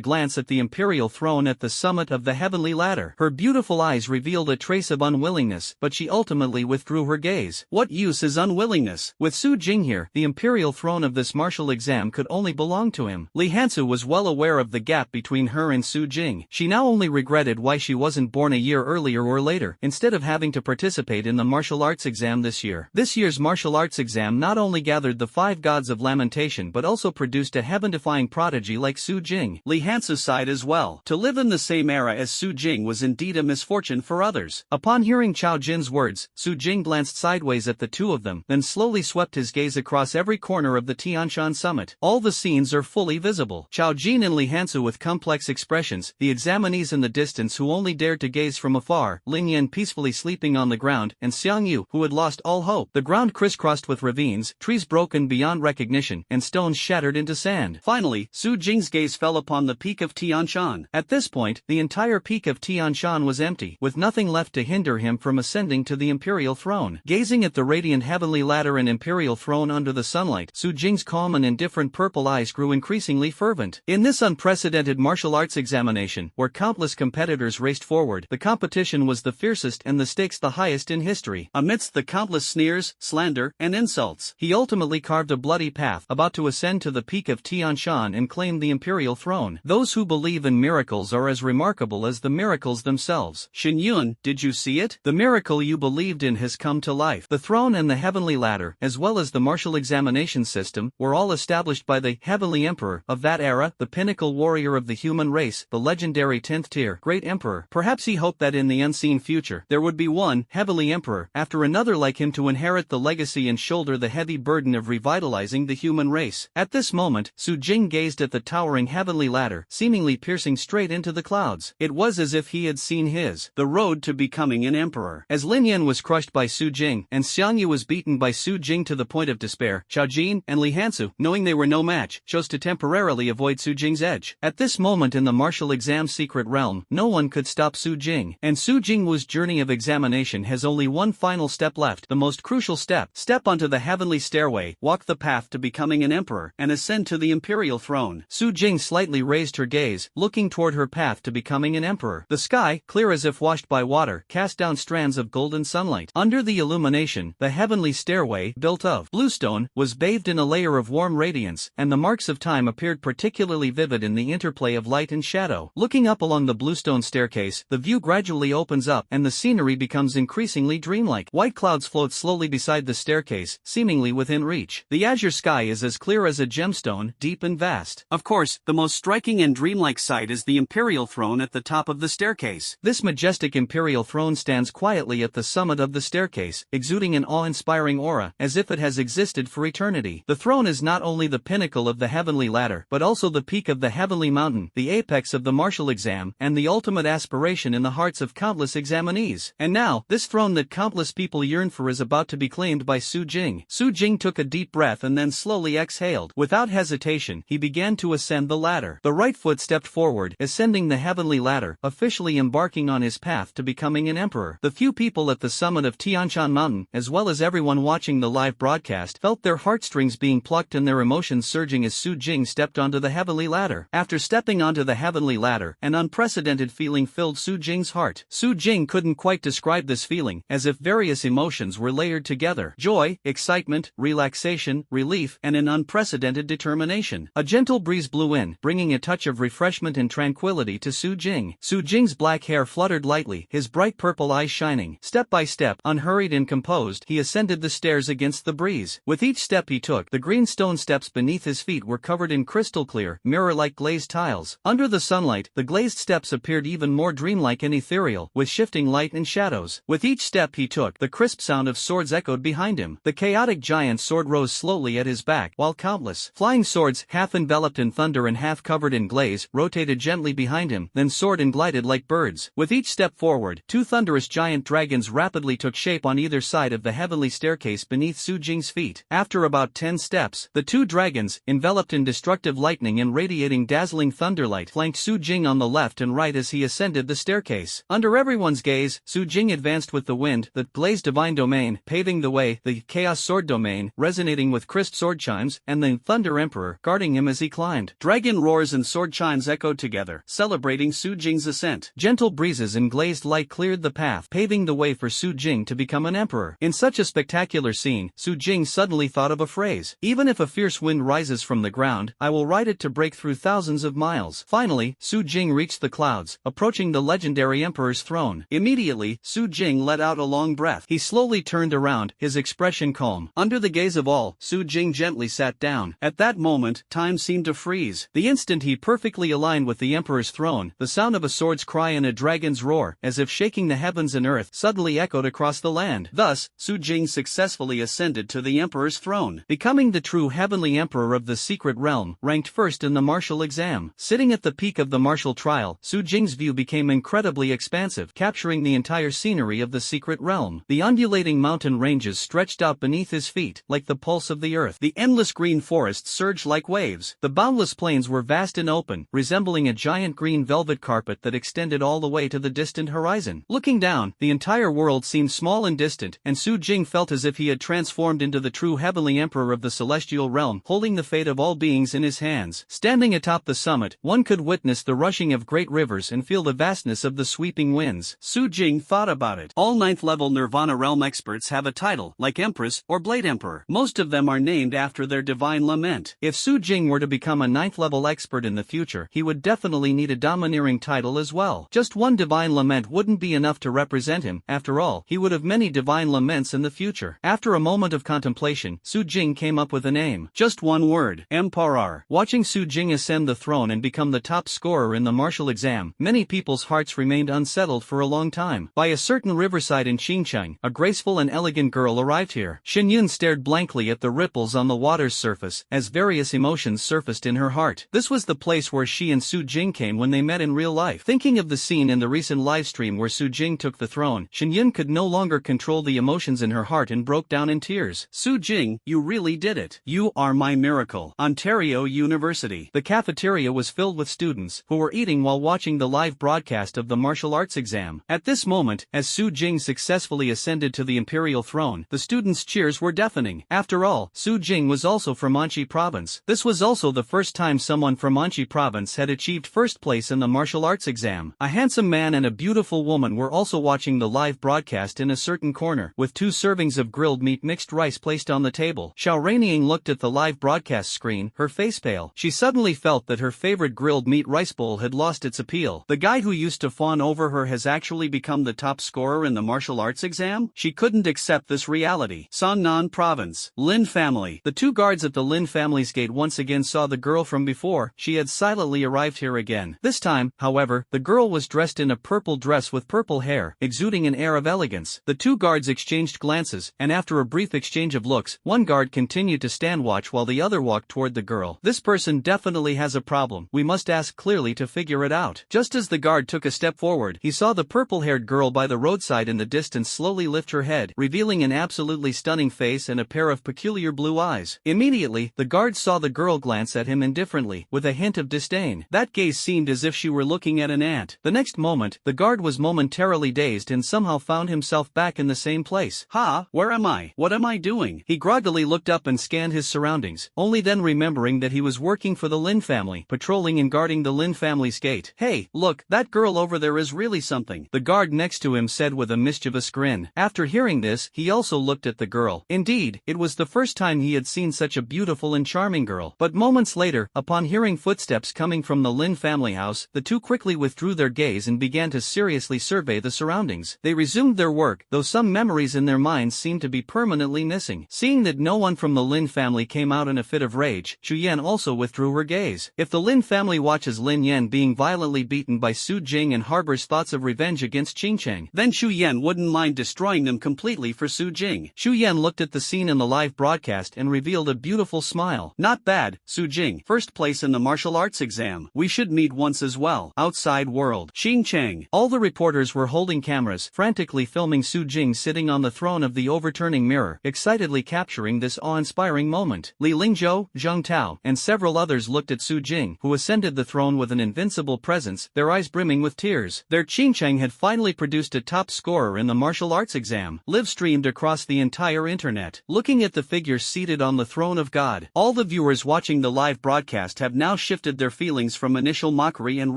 glance at the imperial throne at the summit of the heavenly ladder. Her beautiful eyes revealed a trace of unwillingness, but she ultimately withdrew her gaze. What use is unwillingness? With Su Jing here, the imperial throne of this martial exam could only belong to him. Li Hansa was well aware of the gap between her and Su Jing. She now only regretted why she wasn't born a year earlier or later, instead of having to participate in the martial arts exam this year. This year's martial arts exam not only gathered the 5 gods of lamentation but also produced a heaven-defying prodigy like Su Jing. Li Hansa sighed as well. To live in the same era as Su Jing was indeed a misfortune for others. Upon hearing Chao Jin's words, Su Jing glanced sideways at the two of them, then slowly swept his gaze across every corner of the Tianshan summit. All the scenes are fully visible. Chao Jin and Li Hansa with complex expressions, the examinees in the distance who only dared to gaze from afar, Lin Yan peacefully sleeping on the ground, and Xiang Yu, who had lost all hope. The ground crisscrossed with ravines, trees broken beyond recognition, and stones shattered into sand. Finally, Su Jing's gaze fell upon the peak of Tianshan. At this point, the entire peak of Tianshan was empty, with nothing left to hinder him from ascending to the imperial throne. Gazing at the radiant heavenly ladder and imperial throne under the sunlight, Su Jing's calm and indifferent purple eyes grew increasingly fervent. In this unprecedented martial arts examination, where countless competitors raced forward, the competition was the fiercest and the stakes the highest in history. Amidst the countless sneers, slander, and insults, he ultimately carved a bloody path, about to ascend to the peak of Tianshan and claim the imperial throne. Those who believe in miracles are as remarkable as the miracles themselves. Xin Yun, did you see it? The miracle you believed in has come to life. The throne and the heavenly ladder, as well as the martial examination system, were all established by the heavenly emperor of that era, the pinnacle warrior of the human race, the legendary 10th tier great emperor. Perhaps he hoped that in the unseen future, there would be one heavenly emperor after another like him to inherit the legacy and shoulder the heavy burden of revitalizing the human race. At this moment, Su Jing gazed at the towering heavenly ladder, seemingly piercing straight into the clouds. It was as if he had seen the road to becoming an emperor. As Lin Yan was crushed by Su Jing, and Xiang Yu was beaten by Su Jing to the point of despair, Chao Jin and Li Hansu, knowing they were no match, chose to temporarily avoid Su Jing's edge. At this moment in the martial exam secret realm, no one could stop Su Jing, and Su Jingwu's journey of examination has only one final step left, the most crucial step. Step onto the heavenly stairway, walk the path to becoming an emperor, and ascend to the imperial throne. Su Jing slightly raised her gaze, looking toward her path to becoming an emperor. The sky, clear as if washed by water, cast down strands of golden sunlight. Under the illumination, the heavenly stairway, built of bluestone, was bathed in a layer of warm radiance, and the marks of time appeared particularly vivid in the interplay of light and shadow. Looking up along the bluestone staircase, the view gradually opens up and the scenery becomes increasingly dreamlike. White clouds float slowly beside the staircase, seemingly within reach. The azure sky is as clear as a gemstone, deep and vast. Of course, the most striking and dreamlike sight is the imperial throne at the top of the staircase. This majestic imperial throne stands quietly at the summit of the staircase, exuding an awe-inspiring aura, as if it has existed for eternity. The throne is not only the pinnacle of the heavenly ladder, but also the peak of the heavenly mountain, the apex of the martial exam, and the ultimate aspiration in the hearts of countless examinees. And now, this throne that countless people yearn for is about to be claimed by Su Jing. Su Jing took a deep breath and then slowly exhaled. Without hesitation, he began to ascend the ladder. The right foot stepped forward, ascending the heavenly ladder, officially embarking on his path to becoming an emperor. The few people at the summit of Tianshan Mountain, as well as everyone watching the live broadcast, felt their heartstrings being plucked and their emotions surging as Su Jing stepped onto the heavenly ladder. After stepping onto the heavenly ladder, an unprecedented feeling filled Su Jing's heart. Su Jing couldn't quite describe this feeling, as if various emotions were layered together: joy, excitement, relaxation, relief, and an unprecedented determination. A gentle breeze blew in, bringing a touch of refreshment and tranquility to Su Jing. Su Jing's black hair fluttered lightly, his bright purple eyes shining. Step by step, unhurried and composed, he ascended the stairs against the breeze. With each step he took, the green stone steps beneath his feet were covered in crystal clear, mirror-like glazed tiles. Under the sunlight, the glazed steps appeared even more dreamlike and ethereal, with shifting light and shadows. With each step he took, the crisp sound of swords echoed behind him. The chaotic giant sword rose slowly at his back, while countless flying swords, half enveloped in thunder and half covered in glaze, rotated gently behind him, then soared and glided like birds. With each step forward, two thunderous giant dragons rapidly took shape on either side of the heavenly staircase beneath Su Jing's feet. After about 10 steps, the two dragons, enveloped in destructive lightning and radiating dazzling thunderlight, flanked Su Jing on the left and right as he ascended the staircase. Under everyone's gaze, Su Jing advanced with the wind, the glazed divine domain, paving the way, the chaos sword domain, resonating with crisp sword chimes, and the thunder emperor, guarding him as he climbed. Dragon roars and sword chimes echoed together, celebrating Su Jing's ascent. Gentle breezes and glazed light cleared the path, paving the way for Su Jing to become an emperor. In such a spectacular scene, Su Jing suddenly thought of a phrase: "Even if a fierce wind rises from the ground, I will ride it to break through thousands of miles." Finally, Su Jing reached the clouds, approaching the legendary emperor's throne. Immediately, Su Jing let out a long breath. He slowly turned around, his expression calm. Under the gaze of all, Su Jing gently sat down. At that moment, time seemed to freeze. The instant he perfectly aligned with the emperor's throne, the sound of a sword's cry and a dragon's roar, as if shaking the heavens and earth, suddenly echoed across the land. Thus, Su Jing successfully ascended to the emperor's throne, becoming the true heavenly emperor of the secret realm, ranked first in the martial exam. Sitting at the peak of the martial trial, Su Jing's view became incredibly expansive, capturing the entire scenery of the secret realm. The undulating mountain ranges stretched out beneath his feet, like the pulse of the earth. The endless green forests surged like waves. The boundless plains were vast and open, resembling a giant green velvet carpet that extended all the way to the distant horizon. Looking down, the entire world seemed small and distant, and Su Jing felt as if he had transformed into the true heavenly emperor of the celestial realm, holding the fate of all beings in his hands. Standing atop the summit, one could witness the rushing of great rivers and feel the vastness of the sweeping winds. Su Jing thought about it. All 9th-level Nirvana realm experts have a title, like Empress or Blade Emperor. Most of them are named after their divine lament. If Su Jing were to become a 9th-level expert in the future, he would definitely need a domineering title as well. Just one divine lament wouldn't be enough to represent him. After all, he would have many divine laments in the future. After a moment of contemplation, Su Jing came up with a name. Just one word: Emperor. Watching Su Jing ascend the throne and become the top scorer in the martial exam, many people's hearts remained unsettled for a long time. By a certain riverside in Xinjiang, a graceful and elegant girl arrived here. Xinyun stared blankly at the ripples on the water's surface, as various emotions surfaced in her heart. This was the place where she and Su Jing came when they met in real life. Thinking of the scene in the recent livestream where Su Jing took the throne, Xinyun could no longer control the emotions in her heart and broke down in tears. Su Jing, you really did it. You are my miracle. Ontario University. The cafeteria was filled with students, who were eating while watching the live broadcast of the martial arts exam. At this moment, as Su Jing successfully ascended to the imperial throne, the students' cheers were deafening. After all, Su Jing was also from Anxi province. This was also the first first time someone from Anchi province had achieved first place in the martial arts exam. A handsome man and a beautiful woman were also watching the live broadcast in a certain corner, with 2 servings of grilled meat mixed rice placed on the table. Xiao Raining looked at the live broadcast screen, her face pale. She suddenly felt that her favorite grilled meat rice bowl had lost its appeal. The guy who used to fawn over her has actually become the top scorer in the martial arts exam? She couldn't accept this reality. Sonnan Province. Lin family. The 2 guards at the Lin family's gate once again saw the girl from before. She had silently arrived here again. This time, however, the girl was dressed in a purple dress with purple hair, exuding an air of elegance. The 2 guards exchanged glances, and after a brief exchange of looks, one guard continued to stand watch while the other walked toward the girl. This person definitely has a problem. We must ask clearly to figure it out. Just as the guard took a step forward, he saw the purple-haired girl by the roadside in the distance slowly lift her head, revealing an absolutely stunning face and a pair of peculiar blue eyes. Immediately, the guard saw the girl glance at him indifferently, with a hint of disdain. That gaze seemed as if she were looking at an ant. The next moment, the guard was momentarily dazed and somehow found himself back in the same place. Ha! Where am I? What am I doing? He groggily looked up and scanned his surroundings, only then remembering that he was working for the Lin family, patrolling and guarding the Lin family's gate. Hey, look, that girl over there is really something, the guard next to him said with a mischievous grin. After hearing this, he also looked at the girl. Indeed, it was the first time he had seen such a beautiful and charming girl. But moments later, upon hearing footsteps coming from the Lin family house, the 2 quickly withdrew their gaze and began to seriously survey the surroundings. They resumed their work, though some memories in their minds seemed to be permanently missing. Seeing that no one from the Lin family came out in a fit of rage, Xu Yan also withdrew her gaze. If the Lin family watches Lin Yan being violently beaten by Su Jing and harbors thoughts of revenge against Qing Cheng, then Xu Yan wouldn't mind destroying them completely for Su Jing. Xu Yan looked at the scene in the live broadcast and revealed a beautiful smile. Not bad, Su Jing. First place in the martial arts exam. We should meet once as well. Outside world. Qing Cheng. All the reporters were holding cameras, frantically filming Su Jing sitting on the throne of the overturning mirror, excitedly capturing this awe-inspiring moment. Li Lingzhou, Zheng Tao, and several others looked at Su Jing, who ascended the throne with an invincible presence, their eyes brimming with tears. Their Qing Cheng had finally produced a top scorer in the martial arts exam, live-streamed across the entire internet. Looking at the figure seated on the throne of God, all the viewers watching the live broadcast have now shifted their feelings from initial mockery and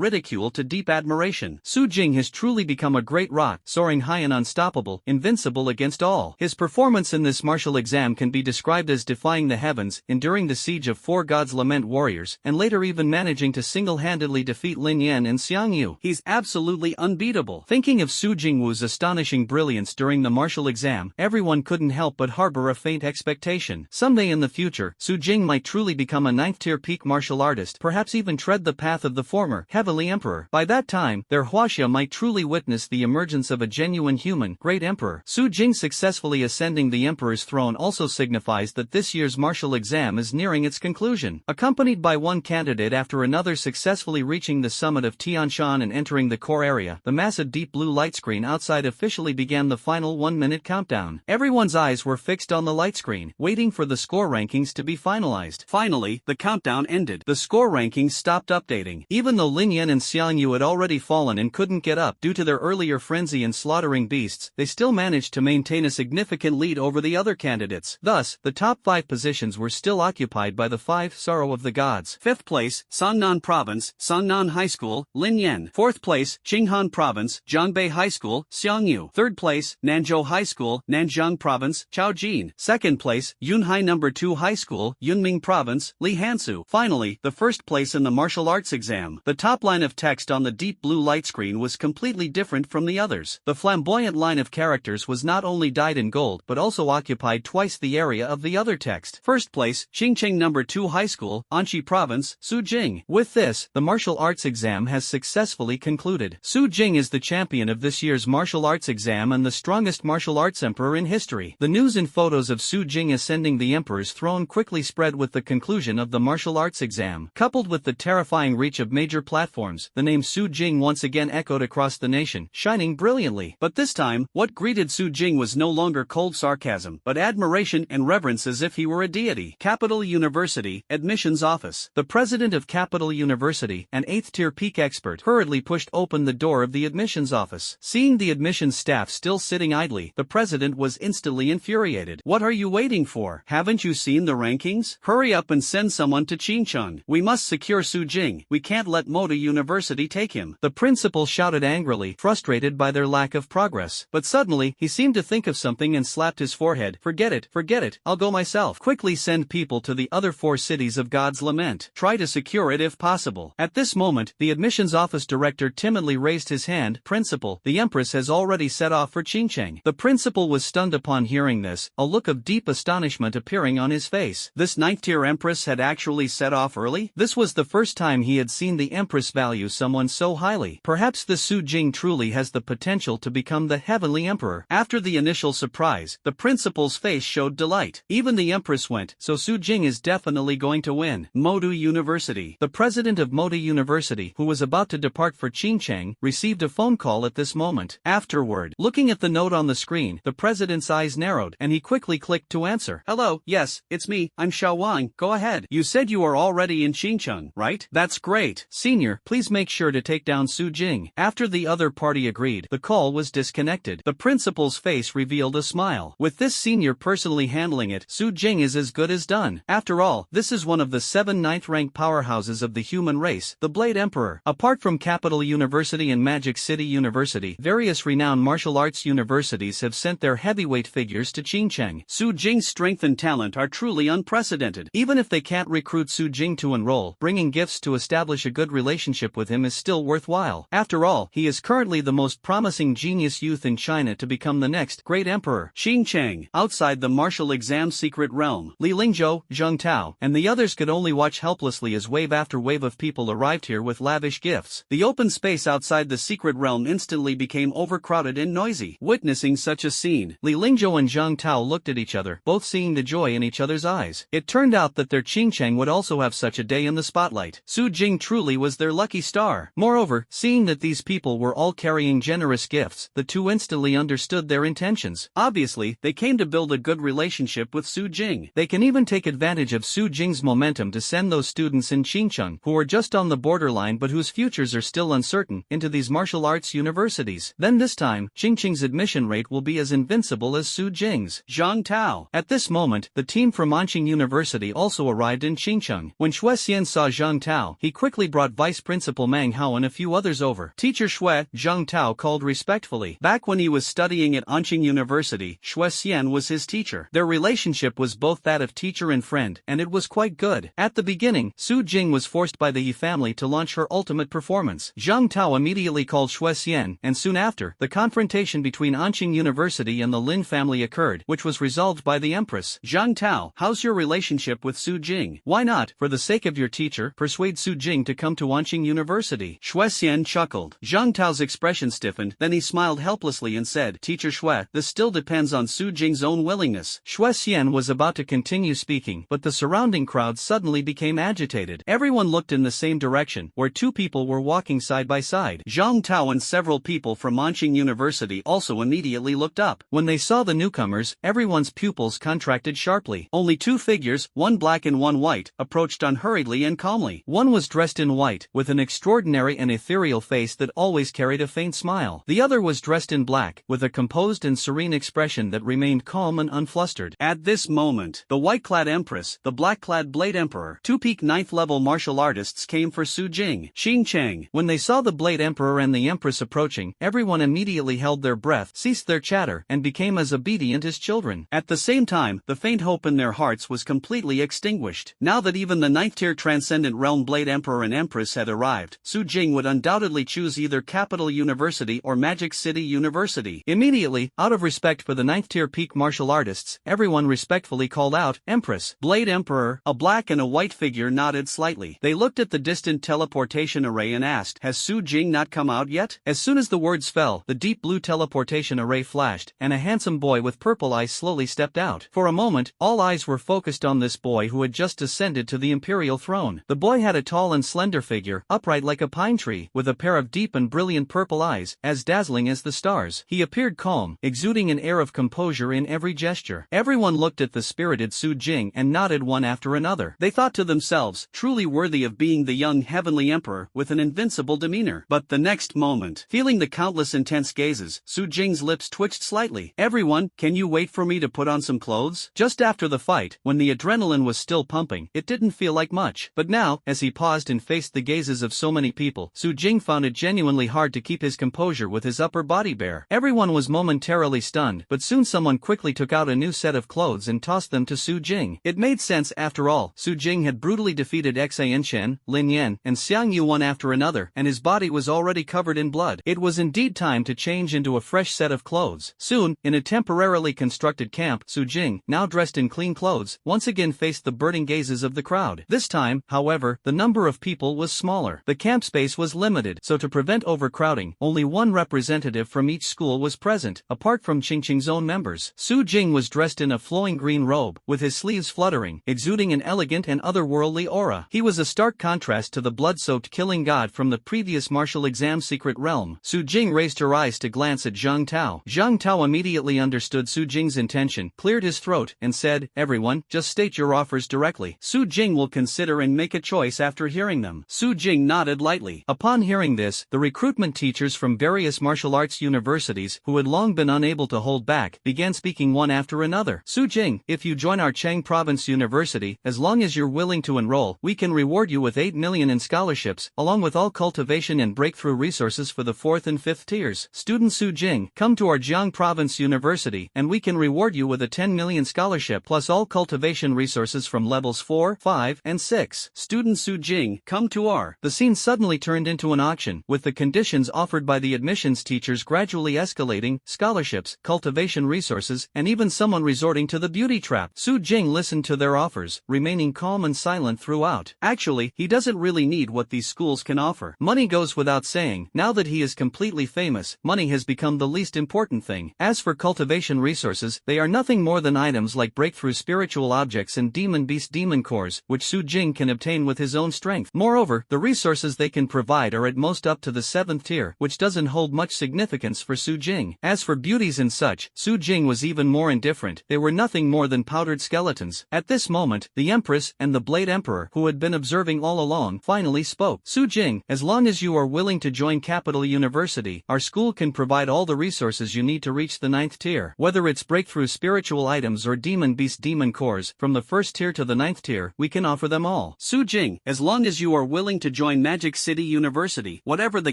ridicule to deep admiration. Su Jing has truly become a great rock, soaring high and unstoppable, invincible against all. His performance in this martial exam can be described as defying the heavens, enduring the siege of 4 gods' lament warriors, and later even managing to single-handedly defeat Lin Yan and Xiang Yu. He's absolutely unbeatable. Thinking of Su Jingwu's astonishing brilliance during the martial exam, everyone couldn't help but harbor a faint expectation. Someday in the future, Su Jing might truly become a 9th-tier peak martial artist, perhaps even tread the path of the former, heavenly emperor. By that time, their Huaxia might truly witness the emergence of a genuine human, great emperor. Su Jing successfully ascending the emperor's throne also signifies that this year's martial exam is nearing its conclusion. Accompanied by one candidate after another successfully reaching the summit of Tianshan and entering the core area, the massive deep blue light screen outside officially began the final 1-minute countdown. Everyone's eyes were fixed on the light screen, waiting for the score rankings to be finalized. Finally, the countdown ended. The score rankings stopped updating. Even though Lin Yan and Xiang Yu had already fallen and couldn't get up due to their earlier frenzy in slaughtering beasts, they still managed to maintain a significant lead over the other candidates. Thus, the top 5 positions were still occupied by the 5 Sorrow of the Gods. 5th place, Sonnan Province, Sonnan High School, Lin Yan. 4th place, Qinghan Province, Zhongbei High School, Xiang Yu. 3rd place, Nanzhou High School, Nanjiang Province, Chao Jin. 2nd place, Yunhai No. 2 High School, Yunming Province, Li Hansu. Finally, the first place in the martial arts exam. The top line of text on the deep blue light screen was completely different from the others. The flamboyant line of characters was not only dyed in gold but also occupied twice the area of the other text. First place, Qingcheng No. 2 High School, Anchi Province, Su Jing. With this, the martial arts exam has successfully concluded. Su Jing is the champion of this year's martial arts exam and the strongest martial arts emperor in history. The news and photos of Su Jing ascending the emperor's throne quickly spread with the conclusion of the martial arts exam. Coupled with the terrifying reach of major platforms, the name Su Jing once again echoed across the nation, shining brilliantly. But this time, what greeted Su Jing was no longer cold sarcasm, but admiration and reverence as if he were a deity. Capital University, Admissions Office. The president of Capital University, an 8th-tier peak expert, hurriedly pushed open the door of the admissions office. Seeing the admissions staff still sitting idly, the president was instantly infuriated. What are you waiting for? Haven't you seen the rankings? Hurry up and send someone to to Qingcheng. We must secure Su Jing. We can't let Moda University take him. The principal shouted angrily, frustrated by their lack of progress. But suddenly, he seemed to think of something and slapped his forehead. Forget it, I'll go myself. Quickly send people to the other 4 cities of God's Lament. Try to secure it if possible. At this moment, the admissions office director timidly raised his hand. Principal, the Empress has already set off for Qingcheng. The principal was stunned upon hearing this, a look of deep astonishment appearing on his face. This 9th-tier Empress had actually set off early? This was the first time he had seen the Empress value someone so highly. Perhaps the Su Jing truly has the potential to become the Heavenly Emperor. After the initial surprise, the principal's face showed delight. Even the Empress went, so Su Jing is definitely going to win. Modu University. The president of Moda University, who was about to depart for Qingcheng, received a phone call at this moment. Afterward, looking at the note on the screen, the president's eyes narrowed, and he quickly clicked to answer. Hello, yes, it's me, I'm Xiao Wang, go ahead. You said you are already in Qingcheng, right? That's great. Senior, please make sure to take down Su Jing. After the other party agreed, the call was disconnected. The principal's face revealed a smile. With this senior personally handling it, Su Jing is as good as done. After all, this is one of the 7 9th-rank powerhouses of the human race, the Blade Emperor. Apart from Capital University and Magic City University, various renowned martial arts universities have sent their heavyweight figures to Qingcheng. Su Jing's strength and talent are truly unprecedented. Even if they can't recruit Su Jing to enroll, bringing gifts to establish a good relationship with him is still worthwhile. After all, he is currently the most promising genius youth in China to become the next great emperor. Qingcheng, outside the martial exam secret realm, Li Lingzhou, Zheng Tao, and the others could only watch helplessly as wave after wave of people arrived here with lavish gifts. The open space outside the secret realm instantly became overcrowded and noisy. Witnessing such a scene, Li Lingzhou and Zheng Tao looked at each other, both seeing the joy in each other's eyes. It turned out that their Qingcheng would also have such a day in the spotlight. Su Jing truly was their lucky star. Moreover, seeing that these people were all carrying generous gifts, the two instantly understood their intentions. Obviously, they came to build a good relationship with Su Jing. They can even take advantage of Su Jing's momentum to send those students in Qingcheng, who are just on the borderline but whose futures are still uncertain, into these martial arts universities. Then this time, Qingcheng's admission rate will be as invincible as Su Jing's. Zhang Tao. At this moment, the team from Anqing University also arrived in Qingcheng. When Xue Xian saw Zhang Tao, he quickly brought Vice Principal Meng Hao and a few others over. Teacher Xue, Zhang Tao called respectfully. Back when he was studying at Anqing University, Xue Xian was his teacher. Their relationship was both that of teacher and friend, and it was quite good. At the beginning, Su Jing was forced by the Yi family to launch her ultimate performance. Zhang Tao immediately called Xue Xian, and soon after, the confrontation between Anqing University and the Lin family occurred, which was resolved by the Empress. Zhang Tao, how's your relationship with Su Jing? Why not, for the sake of your teacher, persuade Su Jing to come to Anqing University? Xue Xian chuckled. Zhang Tao's expression stiffened, then he smiled helplessly and said, Teacher Xue, this still depends on Su Jing's own willingness. Xue Xian was about to continue speaking, but the surrounding crowd suddenly became agitated. Everyone looked in the same direction, where two people were walking side by side. Zhang Tao and several people from Anqing University also immediately looked up. When they saw the newcomers, everyone's pupils contracted sharply. Only two figures, one black and one white, approached unhurriedly and calmly. One was dressed in white, with an extraordinary and ethereal face that always carried a faint smile. The other was dressed in black, with a composed and serene expression that remained calm and unflustered. At this moment, the white-clad Empress, the black-clad Blade Emperor, two peak 9th-level martial artists came for Su Jing. Qingcheng. When they saw the Blade Emperor and the Empress approaching, everyone immediately held their breath, ceased their chatter, and became as obedient as children. At the same time, the faint hope in their hearts was completely extinguished. Now that even the 9th-tier Transcendent Realm Blade Emperor and Empress had arrived, Su Jing would undoubtedly choose either Capital University or Magic City University. Immediately, out of respect for the 9th-tier peak martial artists, everyone respectfully called out, Empress. Blade Emperor, a black and a white figure nodded slightly. They looked at the distant teleportation array and asked, has Su Jing not come out yet? As soon as the words fell, the deep blue teleportation array flashed, and a handsome boy with purple eyes slowly stepped out. For a moment, all eyes were focused on this boy who had just ascended to the imperial throne. The boy had a tall and slender figure, upright like a pine tree, with a pair of deep and brilliant purple eyes, as dazzling as the stars. He appeared calm, exuding an air of composure in every gesture. Everyone looked at the spirited Su Jing and nodded one after another. They thought to themselves, truly worthy of being the young heavenly emperor with an invincible demeanor. But the next moment, feeling the countless intense gazes, Su Jing's lips twitched slightly. Everyone, can you wait for me to put on some clothes? Just after the fight, when the adrenaline was still pumping, it it didn't feel like much. But now, as he paused and faced the gazes of so many people, Su Jing found it genuinely hard to keep his composure with his upper body bare. Everyone was momentarily stunned, but soon someone quickly took out a new set of clothes and tossed them to Su Jing. It made sense after all. Su Jing had brutally defeated Xian Chen, Lin Yan, and Xiang Yu one after another, and his body was already covered in blood. It was indeed time to change into a fresh set of clothes. Soon, in a temporarily constructed camp, Su Jing, now dressed in clean clothes, once again faced the burning gazes of the crowd. This time, however, the number of people was smaller. The camp space was limited, so to prevent overcrowding, only one representative from each school was present, apart from Qingqing's own members. Su Jing was dressed in a flowing green robe, with his sleeves fluttering, exuding an elegant and otherworldly aura. He was a stark contrast to the blood-soaked killing god from the previous martial exam secret realm. Su Jing raised her eyes to glance at Zhang Tao. Zhang Tao immediately understood Su Jing's intention, cleared his throat, and said, "Everyone, just state your offers directly. Su Jing will consider and make a choice after hearing them." Su Jing nodded lightly. Upon hearing this, the recruitment teachers from various martial arts universities, who had long been unable to hold back, began speaking one after another. "Su Jing, if you join our Cheng Province University, as long as you're willing to enroll, we can reward you with 8 million in scholarships, along with all cultivation and breakthrough resources for the 4th and 5th tiers. Student Su Jing, come to our Jiang Province University, and we can reward you with a 10 million scholarship plus all cultivation resources from levels 4, 5, and 6. Student Su Jing, come to our..." The scene suddenly turned into an auction, with the conditions offered by the admissions teachers gradually escalating: scholarships, cultivation resources, and even someone resorting to the beauty trap. Su Jing listened to their offers, remaining calm and silent throughout. Actually, he doesn't really need what these schools can offer. Money goes without saying. Now that he is completely famous, money has become the least important thing. As for cultivation resources, they are nothing more than items like breakthrough spiritual objects and demon beast demon cores, which Su Jing can obtain with his own strength. Moreover, the resources they can provide are at most up to the 7th tier, which doesn't hold much significance for Su Jing. As for beauties and such, Su Jing was even more indifferent. They were nothing more than powdered skeletons. At this moment, the Empress and the Blade Emperor, who had been observing all along, finally spoke. "Su Jing, as long as you are willing to join Capital University, our school can provide all the resources you need to reach the 9th tier. Whether it's breakthrough spiritual items or demon beast demon cores, from the 1st tier to the 9th tier, we can offer them all." "Su Jing, as long as you are willing to join Magic City University, whatever the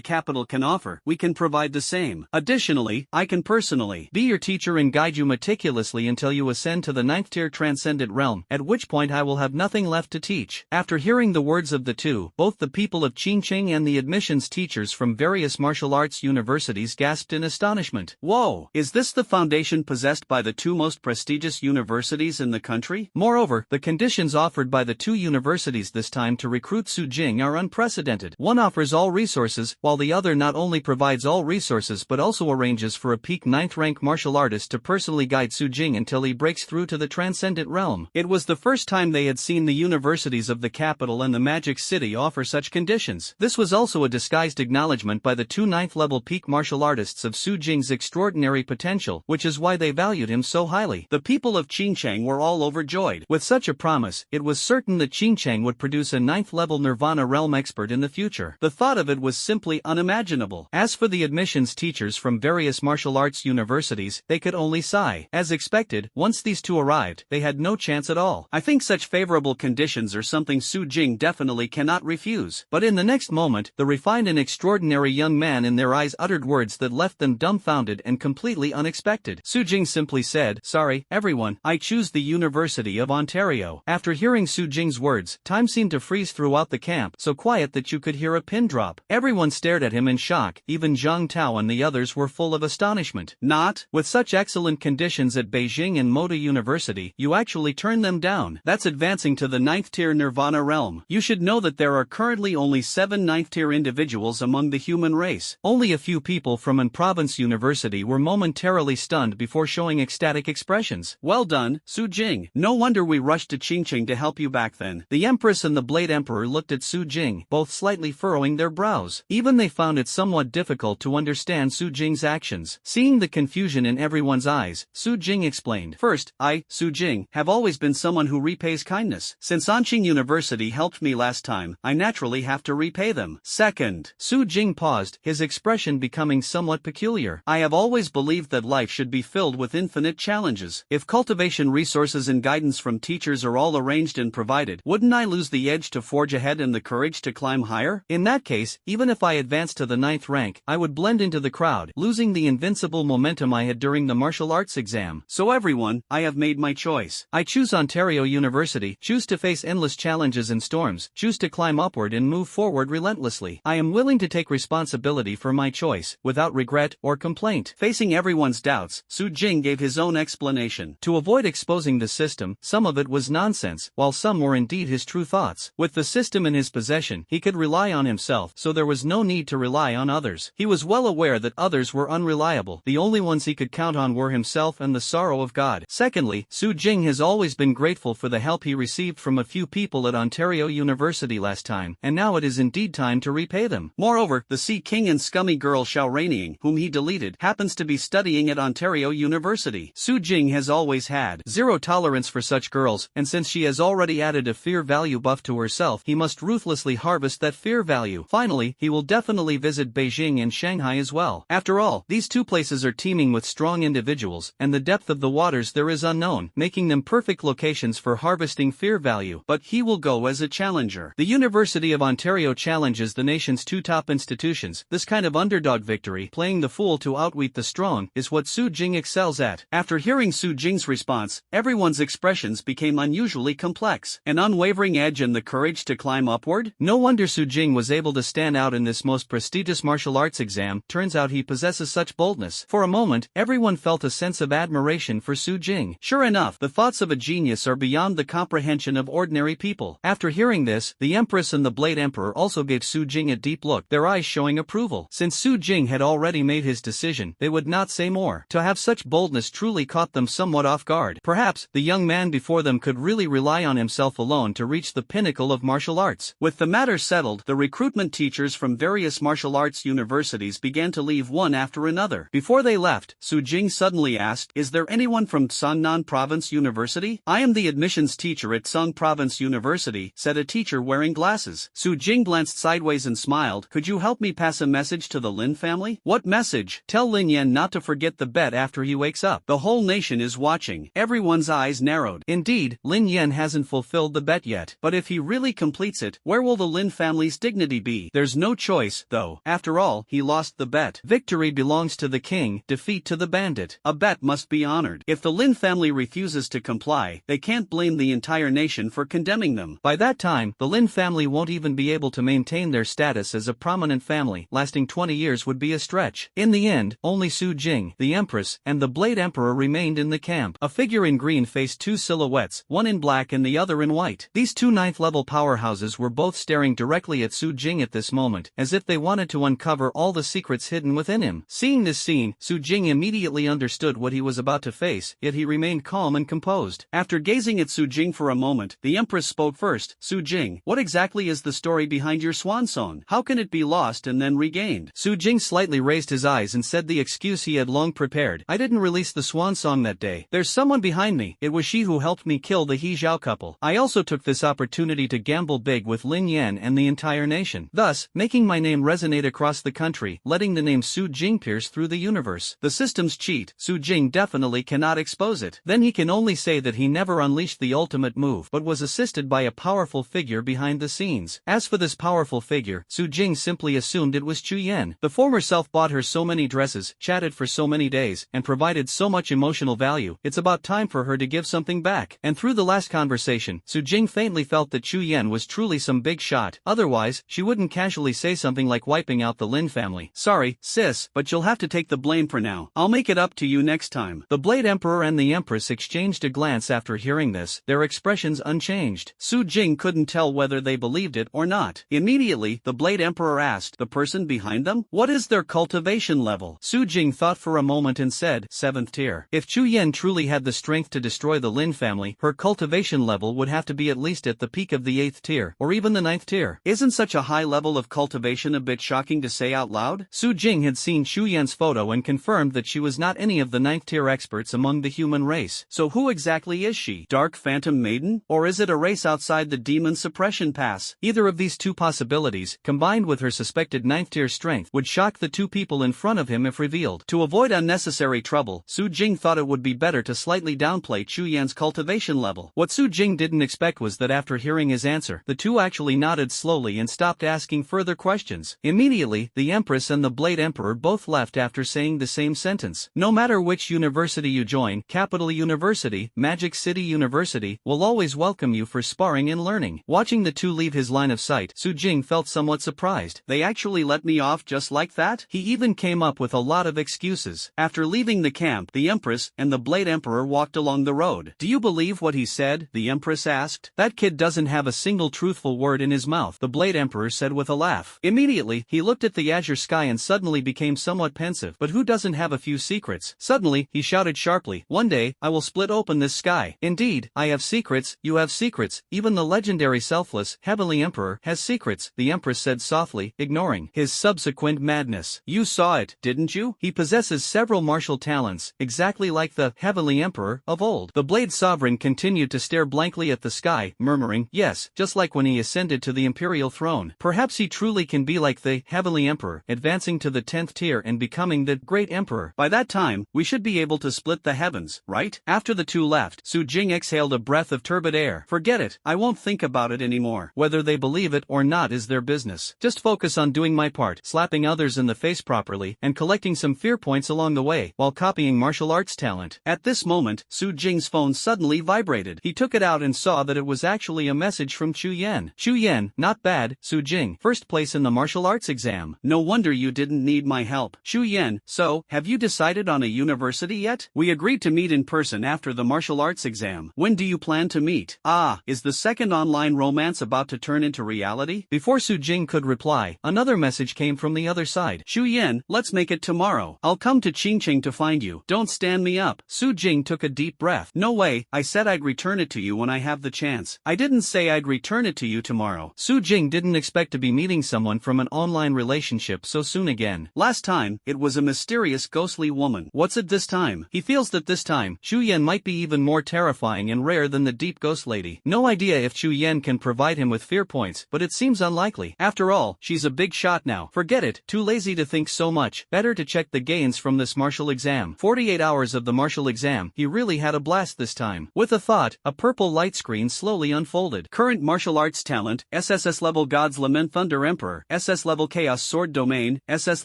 capital can offer, we can provide the same. Additionally, I can personally be your teacher and guide you meticulously until you ascend to the 9th tier transcendent realm, at which point I will have nothing left to teach." After hearing the words of the two, both the people of Qingqing and the admissions teachers from various martial arts universities gasped in astonishment. "Whoa, is this the foundation possessed by the two most prestigious universities in the country?" Moreover, the conditions offered by the two universities this time to recruit Su Jing are unprecedented. One offers all resources, while the other not only provides all resources but also arranges for a peak 9th rank martial artist to personally guide Su Jing until he breaks through to the transcendent realm. It was the first time they had seen the universities of the capital and the Magic City offer such conditions. This was also a disguised acknowledgement by the two 9th level peak martial artists of Su Jing's extraordinary potential, which is why they valued him so highly. The people of Qingcheng were all overjoyed. With such a promise, it was certain that Qingcheng would produce a 9th level Nirvana realm expert in the future. The thought of it was simply unimaginable. As for the admissions teachers from various martial arts universities, they could only sigh. As expected, once these two arrived, they had no chance at all. "I think such favorable conditions are something Su Jing definitely cannot refuse." But in the next moment, the refined and extraordinary young man in their eyes uttered words that left them dumbfounded and completely unexpected. Su Jing simply said, "Sorry, everyone, I choose the University of Ontario." After hearing Su Jing's words, time seemed to freeze throughout the camp, so quiet that you could hear a pin drop. Everyone stared at him in shock. Even Zhang Tao and the others were full of astonishment. "Not? With such excellent conditions at Beijing and Moda University, you actually turn them down? That's advancing to the 9th tier Nirvana realm. You should know that there are currently only 7 9th tier individuals among the human race." Only a few people from an province university were momentarily stunned before showing ecstatic expressions. "Well done, Su Jing. No wonder we rushed to Qingqing to help you back then." The Empress and the Blade Emperor looked at Su Jing, both slightly furrowing their brows. Even they found it somewhat difficult to understand Su Jing's actions. Seeing the confusion in everyone's eyes, Su Jing explained. "First, I, Su Jing, have always been someone who repays kindness. Since Anqing University helped me last time, I naturally have to repay them. Second," Su Jing paused, his expression becoming somewhat peculiar, "I have always believed that life should be filled with infinite challenges. If cultivation resources and guidance from teachers are all arranged question provided, wouldn't I lose the edge to forge ahead and the courage to climb higher? In that case, even if I advanced to the 9th rank, I would blend into the crowd, losing the invincible momentum I had during the martial arts exam. So everyone, I have made my choice. I choose Ontario University, choose to face endless challenges and storms, choose to climb upward and move forward relentlessly. I am willing to take responsibility for my choice, without regret or complaint. Facing everyone's doubts, Su Jing gave his own explanation. To avoid exposing the system, some of it was nonsense, while some were indeed his true thoughts. With the system in his possession, he could rely on himself, so there was no need to rely on others. He was well aware that others were unreliable. The only ones he could count on were himself and the sorrow of God. Secondly, Su Jing has always been grateful for the help he received from a few people at Ontario University last time, and now it is indeed time to repay them. Moreover, the Sea King and scummy girl Xiao Raining, whom he deleted, happens to be studying at Ontario University. Su Jing has always had zero tolerance for such girls, and since she has already added a fear value buff to herself, he must ruthlessly harvest that fear value. Finally, he will definitely visit Beijing and Shanghai as well. After all, these two places are teeming with strong individuals, and the depth of the waters there is unknown, making them perfect locations for harvesting fear value. But he will go as a challenger. The University of Ontario challenges the nation's two top institutions. This kind of underdog victory, playing the fool to outwit the strong, is what Su Jing excels at. After hearing Su Jing's response, everyone's expressions became unusually complex. An unwavering edge and the courage to climb upward? No wonder Su Jing was able to stand out in this most prestigious martial arts exam. Turns out he possesses such boldness. For a moment, everyone felt a sense of admiration for Su Jing. Sure enough, the thoughts of a genius are beyond the comprehension of ordinary people. After hearing this, the Empress and the Blade Emperor also gave Su Jing a deep look, their eyes showing approval. Since Su Jing had already made his decision, they would not say more. To have such boldness truly caught them somewhat off guard. Perhaps, the young man before them could really rely on himself alone to reach the pinnacle of martial arts. With the matter settled, the recruitment teachers from various martial arts universities began to leave one after another. Before they left, Su Jing suddenly asked, "Is there anyone from Songnan Province University?" "I am the admissions teacher at Song Province University," said a teacher wearing glasses. Su Jing glanced sideways and smiled. "Could you help me pass a message to the Lin family?" "What message?" "Tell Lin Yan not to forget the bet after he wakes up. The whole nation is watching." Everyone's eyes narrowed. Indeed, Lin Yan hasn't fulfilled the bet yet. But if he really completes it, where will the Lin family's dignity be? There's no choice, though. After all, he lost the bet. Victory belongs to the king, defeat to the bandit. A bet must be honored. If the Lin family refuses to comply, they can't blame the entire nation for condemning them. By that time, the Lin family won't even be able to maintain their status as a prominent family. Lasting 20 years would be a stretch. In the end, only Su Jing, the Empress, and the Blade Emperor remained in the camp. A figure in green faced two silhouettes, one in black and the other in white. These two 9th-level powerhouses were both staring directly at Su Jing at this moment, as if they wanted to uncover all the secrets hidden within him. Seeing this scene, Su Jing immediately understood what he was about to face, yet he remained calm and composed. After gazing at Su Jing for a moment, the Empress spoke first. "Su Jing, what exactly is the story behind your swan song? How can it be lost and then regained?" Su Jing slightly raised his eyes and said the excuse he had long prepared. "I didn't release the swan song that day. There's someone behind me. It was she who helped me kill the He Zhao couple. I also took this opportunity to gamble big with Lin Yan and the entire nation, thus making my name resonate across the country, letting the name Su Jing pierce through the universe. The system's cheat. Su Jing definitely cannot expose it. Then he can only say that he never unleashed the ultimate move, but was assisted by a powerful figure behind the scenes. As for this powerful figure, Su Jing simply assumed it was Chu Yan. The former self bought her so many dresses, chatted for so many days, and provided so much emotional value. It's about time for her to give something back. And through the last conversation, Su Jing faintly felt that Chu Yan was truly some big shot. Otherwise, she wouldn't casually say something like wiping out the Lin family. "Sorry, sis, but you'll have to take the blame for now. I'll make it up to you next time." The Blade Emperor and the Empress exchanged a glance after hearing this, their expressions unchanged. Su Jing couldn't tell whether they believed it or not. Immediately, the Blade Emperor asked, "The person behind them? What is their cultivation level?" Su Jing thought for a moment and said, "7th tier." If Chu Yan truly had the strength to destroy the Lin family, her cultivation level would have to be at least at the peak of the 8th tier, or even the 9th tier. Isn't such a high level of cultivation a bit shocking to say out loud? Su Jing had seen Chu Yan's photo and confirmed that she was not any of the 9th tier experts among the human race. So who exactly is she? Dark Phantom Maiden? Or is it a race outside the Demon Suppression Pass? Either of these two possibilities, combined with her suspected 9th tier strength, would shock the two people in front of him if revealed. To avoid unnecessary trouble, Su Jing thought it would be better to slightly downplay Chu Yan's cultivation level. What Su Jing Jing didn't expect was that after hearing his answer, the two actually nodded slowly and stopped asking further questions. Immediately, the Empress and the Blade Emperor both left after saying the same sentence. No matter which university you join, Capital University, Magic City University, will always welcome you for sparring and learning. Watching the two leave his line of sight, Su Jing felt somewhat surprised. They actually let me off just like that? He even came up with a lot of excuses. After leaving the camp, the Empress and the Blade Emperor walked along the road. Do you believe what he said? The Empress asked. That kid doesn't have a single truthful word in his mouth, the Blade Emperor said with a laugh. Immediately, he looked at the azure sky and suddenly became somewhat pensive. But who doesn't have a few secrets? Suddenly, he shouted sharply, "One day, I will split open this sky. Indeed, I have secrets, you have secrets, even the legendary selfless, heavenly Emperor has secrets," the Empress said softly, ignoring his subsequent madness. You saw it, didn't you? He possesses several martial talents, exactly like the heavenly Emperor of old. The Blade Sovereign continued to stare blankly at the sky, murmuring, yes, just like when he ascended to the imperial throne. Perhaps he truly can be like the heavenly Emperor, advancing to the 10th tier and becoming the great Emperor. By that time, we should be able to split the heavens, right? After the two left, Su Jing exhaled a breath of turbid air. Forget it, I won't think about it anymore. Whether they believe it or not is their business. Just focus on doing my part, slapping others in the face properly, and collecting some fear points along the way, while copying martial arts talent. At this moment, Su Jing's phone suddenly vibrated. He took it out and saw that it was actually a message from Chu Yan. Chu Yan, not bad, Su Jing, first place in the martial arts exam. No wonder you didn't need my help. Chu Yan, so, have you decided on a university yet? We agreed to meet in person after the martial arts exam. When do you plan to meet? Ah, is the second online romance about to turn into reality? Before Su Jing could reply, another message came from the other side. Chu Yan, let's make it tomorrow. I'll come to Qingqing to find you. Don't stand me up. Su Jing took a deep breath. No way, I said I'd return it to you when I have the chance. I didn't say I'd return it to you tomorrow. Su Jing didn't expect to be meeting someone from an online relationship so soon again. Last time, it was a mysterious ghostly woman. What's it this time? He feels that this time, Chu Yan might be even more terrifying and rare than the deep ghost lady. No idea if Chu Yan can provide him with fear points, but it seems unlikely. After all, she's a big shot now. Forget it, too lazy to think so much. Better to check the gains from this martial exam. 48 hours of the martial exam, he really had a blast this time. With a thought, a purple light screen slowly unfolded. Current martial arts talent, SSS level God's Lament Thunder Emperor, SS level Chaos Sword Domain, SS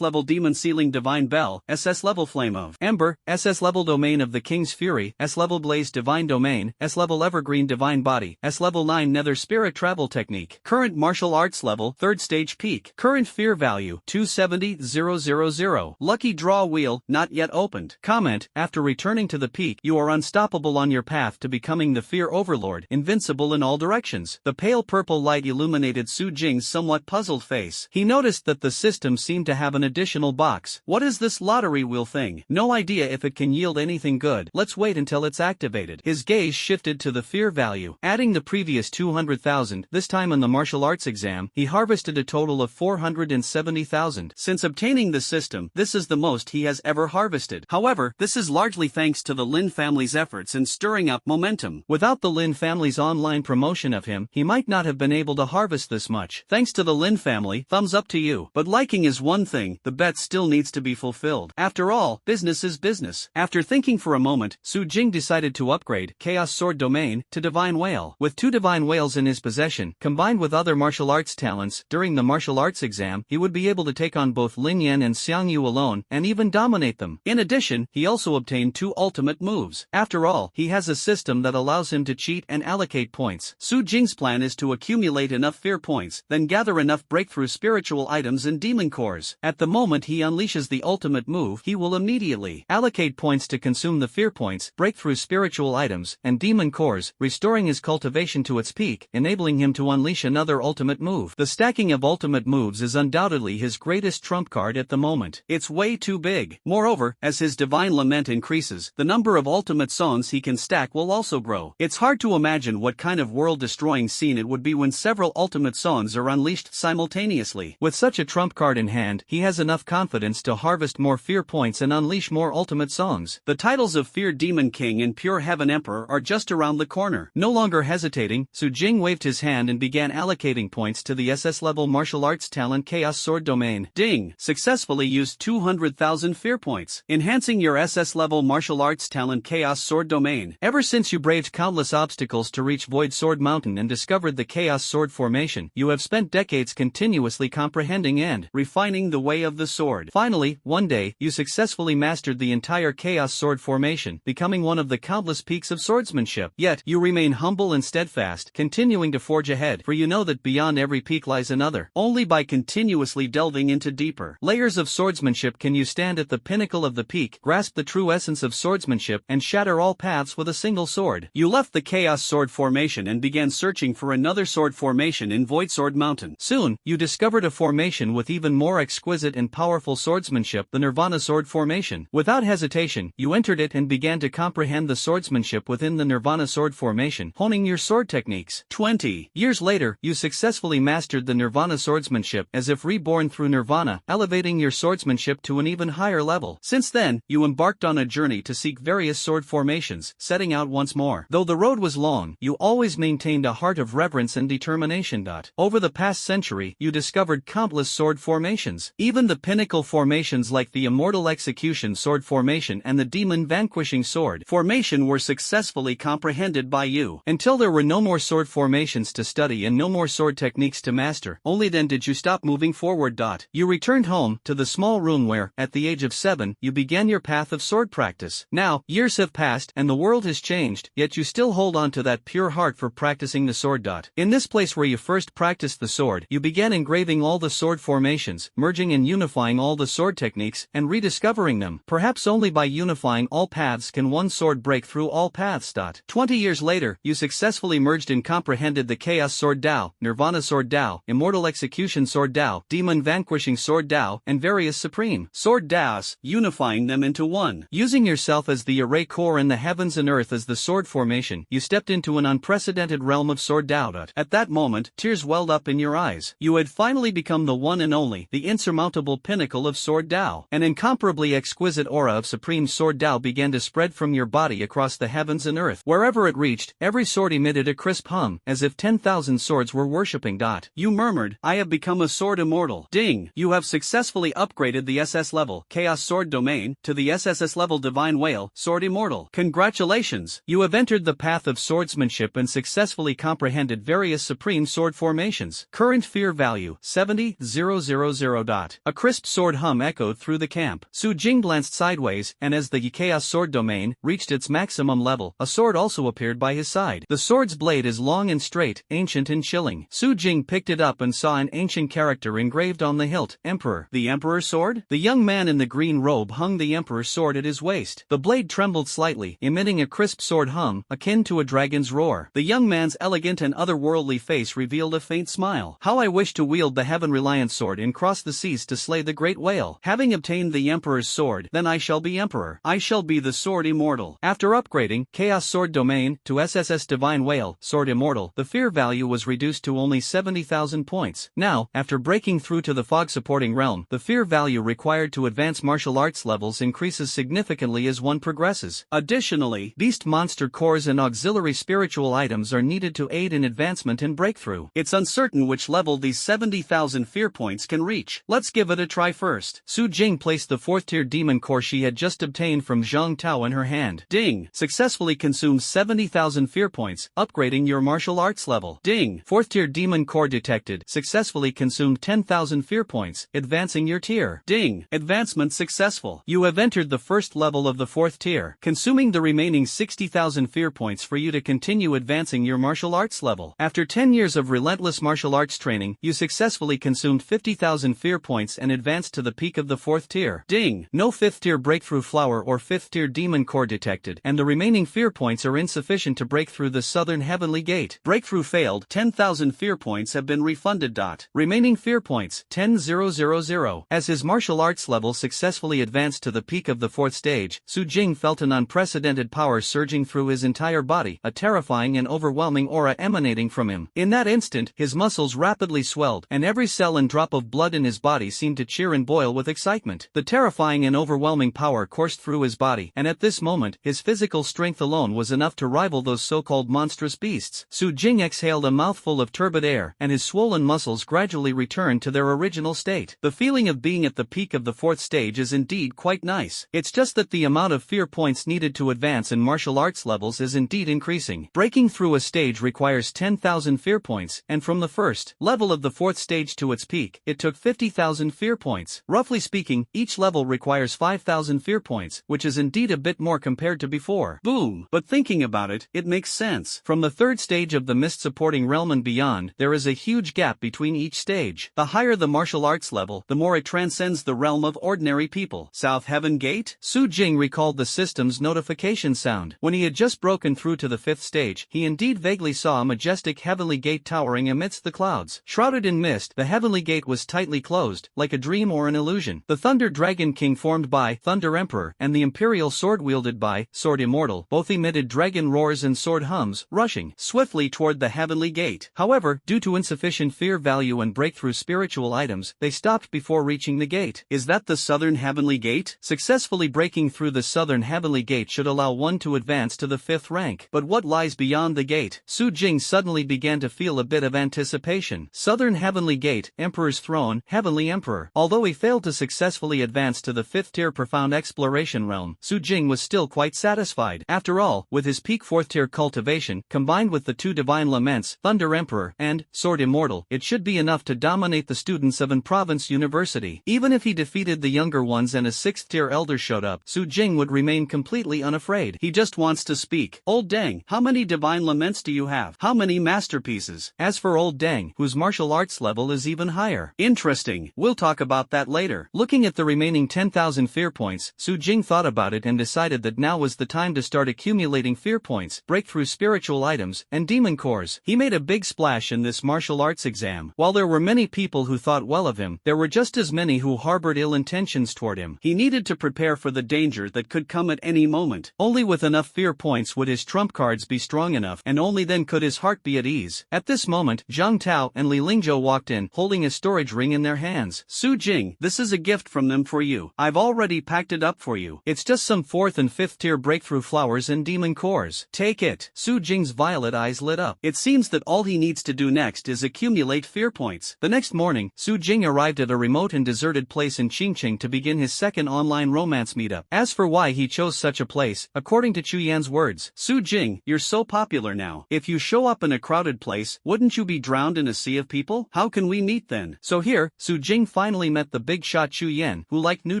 level Demon Sealing Divine Bell, SS level Flame of Ember, SS level Domain of the King's Fury, S level Blaze Divine Domain, S level Evergreen Divine Body, S level 9 Nether Spirit Travel Technique. Current martial arts level, 3rd stage peak. Current fear value, 270,000. Lucky draw wheel, not yet opened. Comment, after returning to the peak, you are unstoppable on your path to becoming the fear overlord, invincible in all directions. The pale purple light illuminated Su Jing's somewhat puzzled face. He noticed that the system seemed to have an additional box. What is this lottery wheel thing? No idea if it can yield anything good. Let's wait until it's activated. His gaze shifted to the fear value. Adding the previous 200,000, this time in the martial arts exam, he harvested a total of 470,000. Since obtaining the system, this is the most he has ever harvested. However, this is largely thanks to the Lin family's efforts in stirring up momentum. Without the Lin family's online promotion of him, he might not have been able to harvest this much. Thanks to the Lin family, thumbs up to you. But liking is one thing, the bet still needs to be fulfilled. After all, business is business. After thinking for a moment, Su Jing decided to upgrade Chaos Sword Domain to Divine Whale. With 2 Divine Whales in his possession, combined with other martial arts talents, during the martial arts exam, he would be able to take on both Lin Yan and Xiang Yu alone, and even dominate them. In addition, he also obtained 2 ultimate moves. After all, he has a system that allows him to cheat and allocate points. Su Jing's plan is to accumulate enough fear points, then gather enough breakthrough spiritual items and demon cores. At the moment he unleashes the ultimate move, he will immediately allocate points to consume the fear points, breakthrough spiritual items, and demon cores, restoring his cultivation to its peak, enabling him to unleash another ultimate move. The stacking of ultimate moves is undoubtedly his greatest trump card at the moment. It's way too big. Moreover, as his divine lament increases, the number of ultimate songs he can stack will also grow. It's hard to imagine what kind of world-destroying scene it would be when several ultimate songs are unleashed simultaneously. With such a trump card in hand, he has enough confidence to harvest more fear points and unleash more ultimate songs. The titles of Fear Demon King and Pure Heaven Emperor are just around the corner. No longer hesitating, Su Jing waved his hand and began allocating points to the SS level martial arts talent Chaos Sword Domain. Ding! Successfully used 200,000 fear points, enhancing your SS level martial arts talent Chaos Sword Domain. Ever since you braved countless obstacles obstacles to reach Void Sword Mountain and discovered the Chaos Sword formation. You have spent decades continuously comprehending and refining the way of the sword. Finally, one day, you successfully mastered the entire Chaos Sword formation, becoming one of the countless peaks of swordsmanship. Yet, you remain humble and steadfast, continuing to forge ahead, for you know that beyond every peak lies another. Only by continuously delving into deeper layers of swordsmanship can you stand at the pinnacle of the peak, grasp the true essence of swordsmanship, and shatter all paths with a single sword. You left the Chaos Sword formation and began searching for another sword formation in Void Sword Mountain. Soon, you discovered a formation with even more exquisite and powerful swordsmanship, the Nirvana Sword formation. Without hesitation, you entered it and began to comprehend the swordsmanship within the Nirvana Sword formation, honing your sword techniques. 20 years later, you successfully mastered the Nirvana swordsmanship as if reborn through Nirvana, elevating your swordsmanship to an even higher level. Since then, you embarked on a journey to seek various sword formations, setting out once more. Though the road was long, you always maintained a heart of reverence and determination. Over the past century, you discovered countless sword formations. Even the pinnacle formations like the Immortal Execution Sword formation and the Demon Vanquishing Sword formation were successfully comprehended by you, until there were no more sword formations to study and no more sword techniques to master. Only then did you stop moving forward. You returned home, to the small room where, at the age of 7, you began your path of sword practice. Now, years have passed and the world has changed, yet you still hold on to that pure heart for practicing the sword. In this place where you first practiced the sword, you began engraving all the sword formations, merging and unifying all the sword techniques, and rediscovering them. Perhaps only by unifying all paths can one sword break through all paths. 20 years later, you successfully merged and comprehended the Chaos Sword Tao, Nirvana Sword Tao, Immortal Execution Sword Tao, Demon Vanquishing Sword Tao, and various Supreme Sword Taos, unifying them into one. Using yourself as the array core and the heavens and earth as the sword formation, you stepped into an unprecedented realm of sword Tao. At that moment, tears welled up in your eyes. You had finally become the one and only, the insurmountable pinnacle of sword Tao. An incomparably exquisite aura of supreme sword Tao began to spread from your body across the heavens and earth. Wherever it reached, every sword emitted a crisp hum, as if 10,000 swords were worshipping. You murmured, "I have become a sword immortal." Ding! You have successfully upgraded the SS level, Chaos Sword Domain, to the SSS level Divine Whale, Sword Immortal. Congratulations! You have entered the path of swordsmanship and successfully comprehended various supreme sword formations. Current fear value, 70,000. A crisp sword hum echoed through the camp. Su Jing glanced sideways, and as the Chaos Sword Domain reached its maximum level, a sword also appeared by his side. The sword's blade is long and straight, ancient and chilling. Su Jing picked it up and saw an ancient character engraved on the hilt, Emperor. The Emperor's sword? The young man in the green robe hung the Emperor's sword at his waist. The blade trembled slightly, emitting a crisp sword hum, akin to a dragon's roar. The young man's elegant and otherworldly face revealed a faint smile. How I wish to wield the heaven-reliant sword and cross the seas to slay the great whale. Having obtained the Emperor's sword, then I shall be Emperor. I shall be the Sword Immortal. After upgrading Chaos Sword Domain to SSS Divine Whale, Sword Immortal, the fear value was reduced to only 70,000 points. Now, after breaking through to the fog supporting realm, the fear value required to advance martial arts levels increases significantly as one progresses. Additionally, beast monster cores and auxiliary spiritual items are needed to aid in advancement and breakthrough. It's uncertain which level these 70,000 fear points can reach. Let's give it a try first. Su Jing placed the 4th tier demon core she had just obtained from Zhang Tao in her hand. Ding! Successfully consumes 70,000 fear points, upgrading your martial arts level. Ding! 4th tier demon core detected. Successfully consumed 10,000 fear points, advancing your tier. Ding! Advancement successful. You have entered the first level of the 4th tier, consuming the remaining 60,000 fear points for you to continue advancing your martial arts level. After 10 years of relentless martial arts training, you successfully consumed 50,000 fear points and advanced to the peak of the 4th tier. Ding! No 5th tier breakthrough flower or 5th tier demon core detected, and the remaining fear points are insufficient to break through the southern heavenly gate. Breakthrough failed. 10,000 fear points have been refunded. Remaining fear points, 10,000. As his martial arts level successfully advanced to the peak of the 4th stage, Su Jing felt an unprecedented power surging through his entire body, a terrifying and overwhelming aura emanating from him. In that instant, his muscles rapidly swelled, and every cell and drop of blood in his body seemed to cheer and boil with excitement. The terrifying and overwhelming power coursed through his body, and at this moment, his physical strength alone was enough to rival those so-called monstrous beasts. Su Jing exhaled a mouthful of turbid air, and his swollen muscles gradually returned to their original state. The feeling of being at the peak of the 4th stage is indeed quite nice. It's just that the amount of fear points needed to advance in martial arts levels is indeed incredible. increasing. Breaking through a stage requires 10,000 fear points, and from the first level of the fourth stage to its peak, it took 50,000 fear points. Roughly speaking, each level requires 5,000 fear points, which is indeed a bit more compared to before. Boom! But thinking about it, it makes sense. From the third stage of the mist supporting realm and beyond, there is a huge gap between each stage. The higher the martial arts level, the more it transcends the realm of ordinary people. South Heaven Gate? Su Jing recalled the system's notification sound. When he had just broken through to the fifth stage, he indeed vaguely saw a majestic heavenly gate towering amidst the clouds. Shrouded in mist, the heavenly gate was tightly closed, like a dream or an illusion. The Thunder Dragon King formed by Thunder Emperor and the Imperial Sword wielded by Sword Immortal both emitted dragon roars and sword hums, rushing swiftly toward the heavenly gate. However, due to insufficient fear value and breakthrough spiritual items, they stopped before reaching the gate. Is that the Southern Heavenly Gate? Successfully breaking through the Southern Heavenly Gate should allow one to advance to the fifth rank. But what lies beyond the gate? Su Jing suddenly began to feel a bit of anticipation. Southern Heavenly Gate, Emperor's Throne, Heavenly Emperor. Although he failed to successfully advance to the fifth tier Profound Exploration realm, Su Jing was still quite satisfied. After all, with his peak fourth tier cultivation, combined with the two divine laments, Thunder Emperor and Sword Immortal, it should be enough to dominate the students of an province university. Even if he defeated the younger ones and a sixth tier elder showed up, Su Jing would remain completely unafraid. He just wants to speak. Old Deng, how many divine laments do you have? How many masterpieces? As for Old Deng, whose martial arts level is even higher. Interesting, we'll talk about that later. Looking at the remaining 10,000 fear points, Su Jing thought about it and decided that now was the time to start accumulating fear points, break through spiritual items, and demon cores. He made a big splash in this martial arts exam. While there were many people who thought well of him, there were just as many who harbored ill intentions toward him. He needed to prepare for the danger that could come at any moment. Only with enough fear points would his trump cards be strong enough, and only then could his heart be at ease. At this moment, Zhang Tao and Li Lingzhou walked in, holding a storage ring in their hands. Su Jing, this is a gift from them for you. I've already packed it up for you. It's just some fourth and fifth tier breakthrough flowers and demon cores. Take it. Su Jing's violet eyes lit up. It seems that all he needs to do next is accumulate fear points. The next morning, Su Jing arrived at a remote and deserted place in Qingqing to begin his second online romance meetup. As for why he chose such a place, according to Chu Yan's words, Su Jing, you're so popular now. If you show up in a crowded place, wouldn't you be drowned in a sea of people? How can we meet then? So here, Su Jing finally met the big shot Chu Yan, who liked new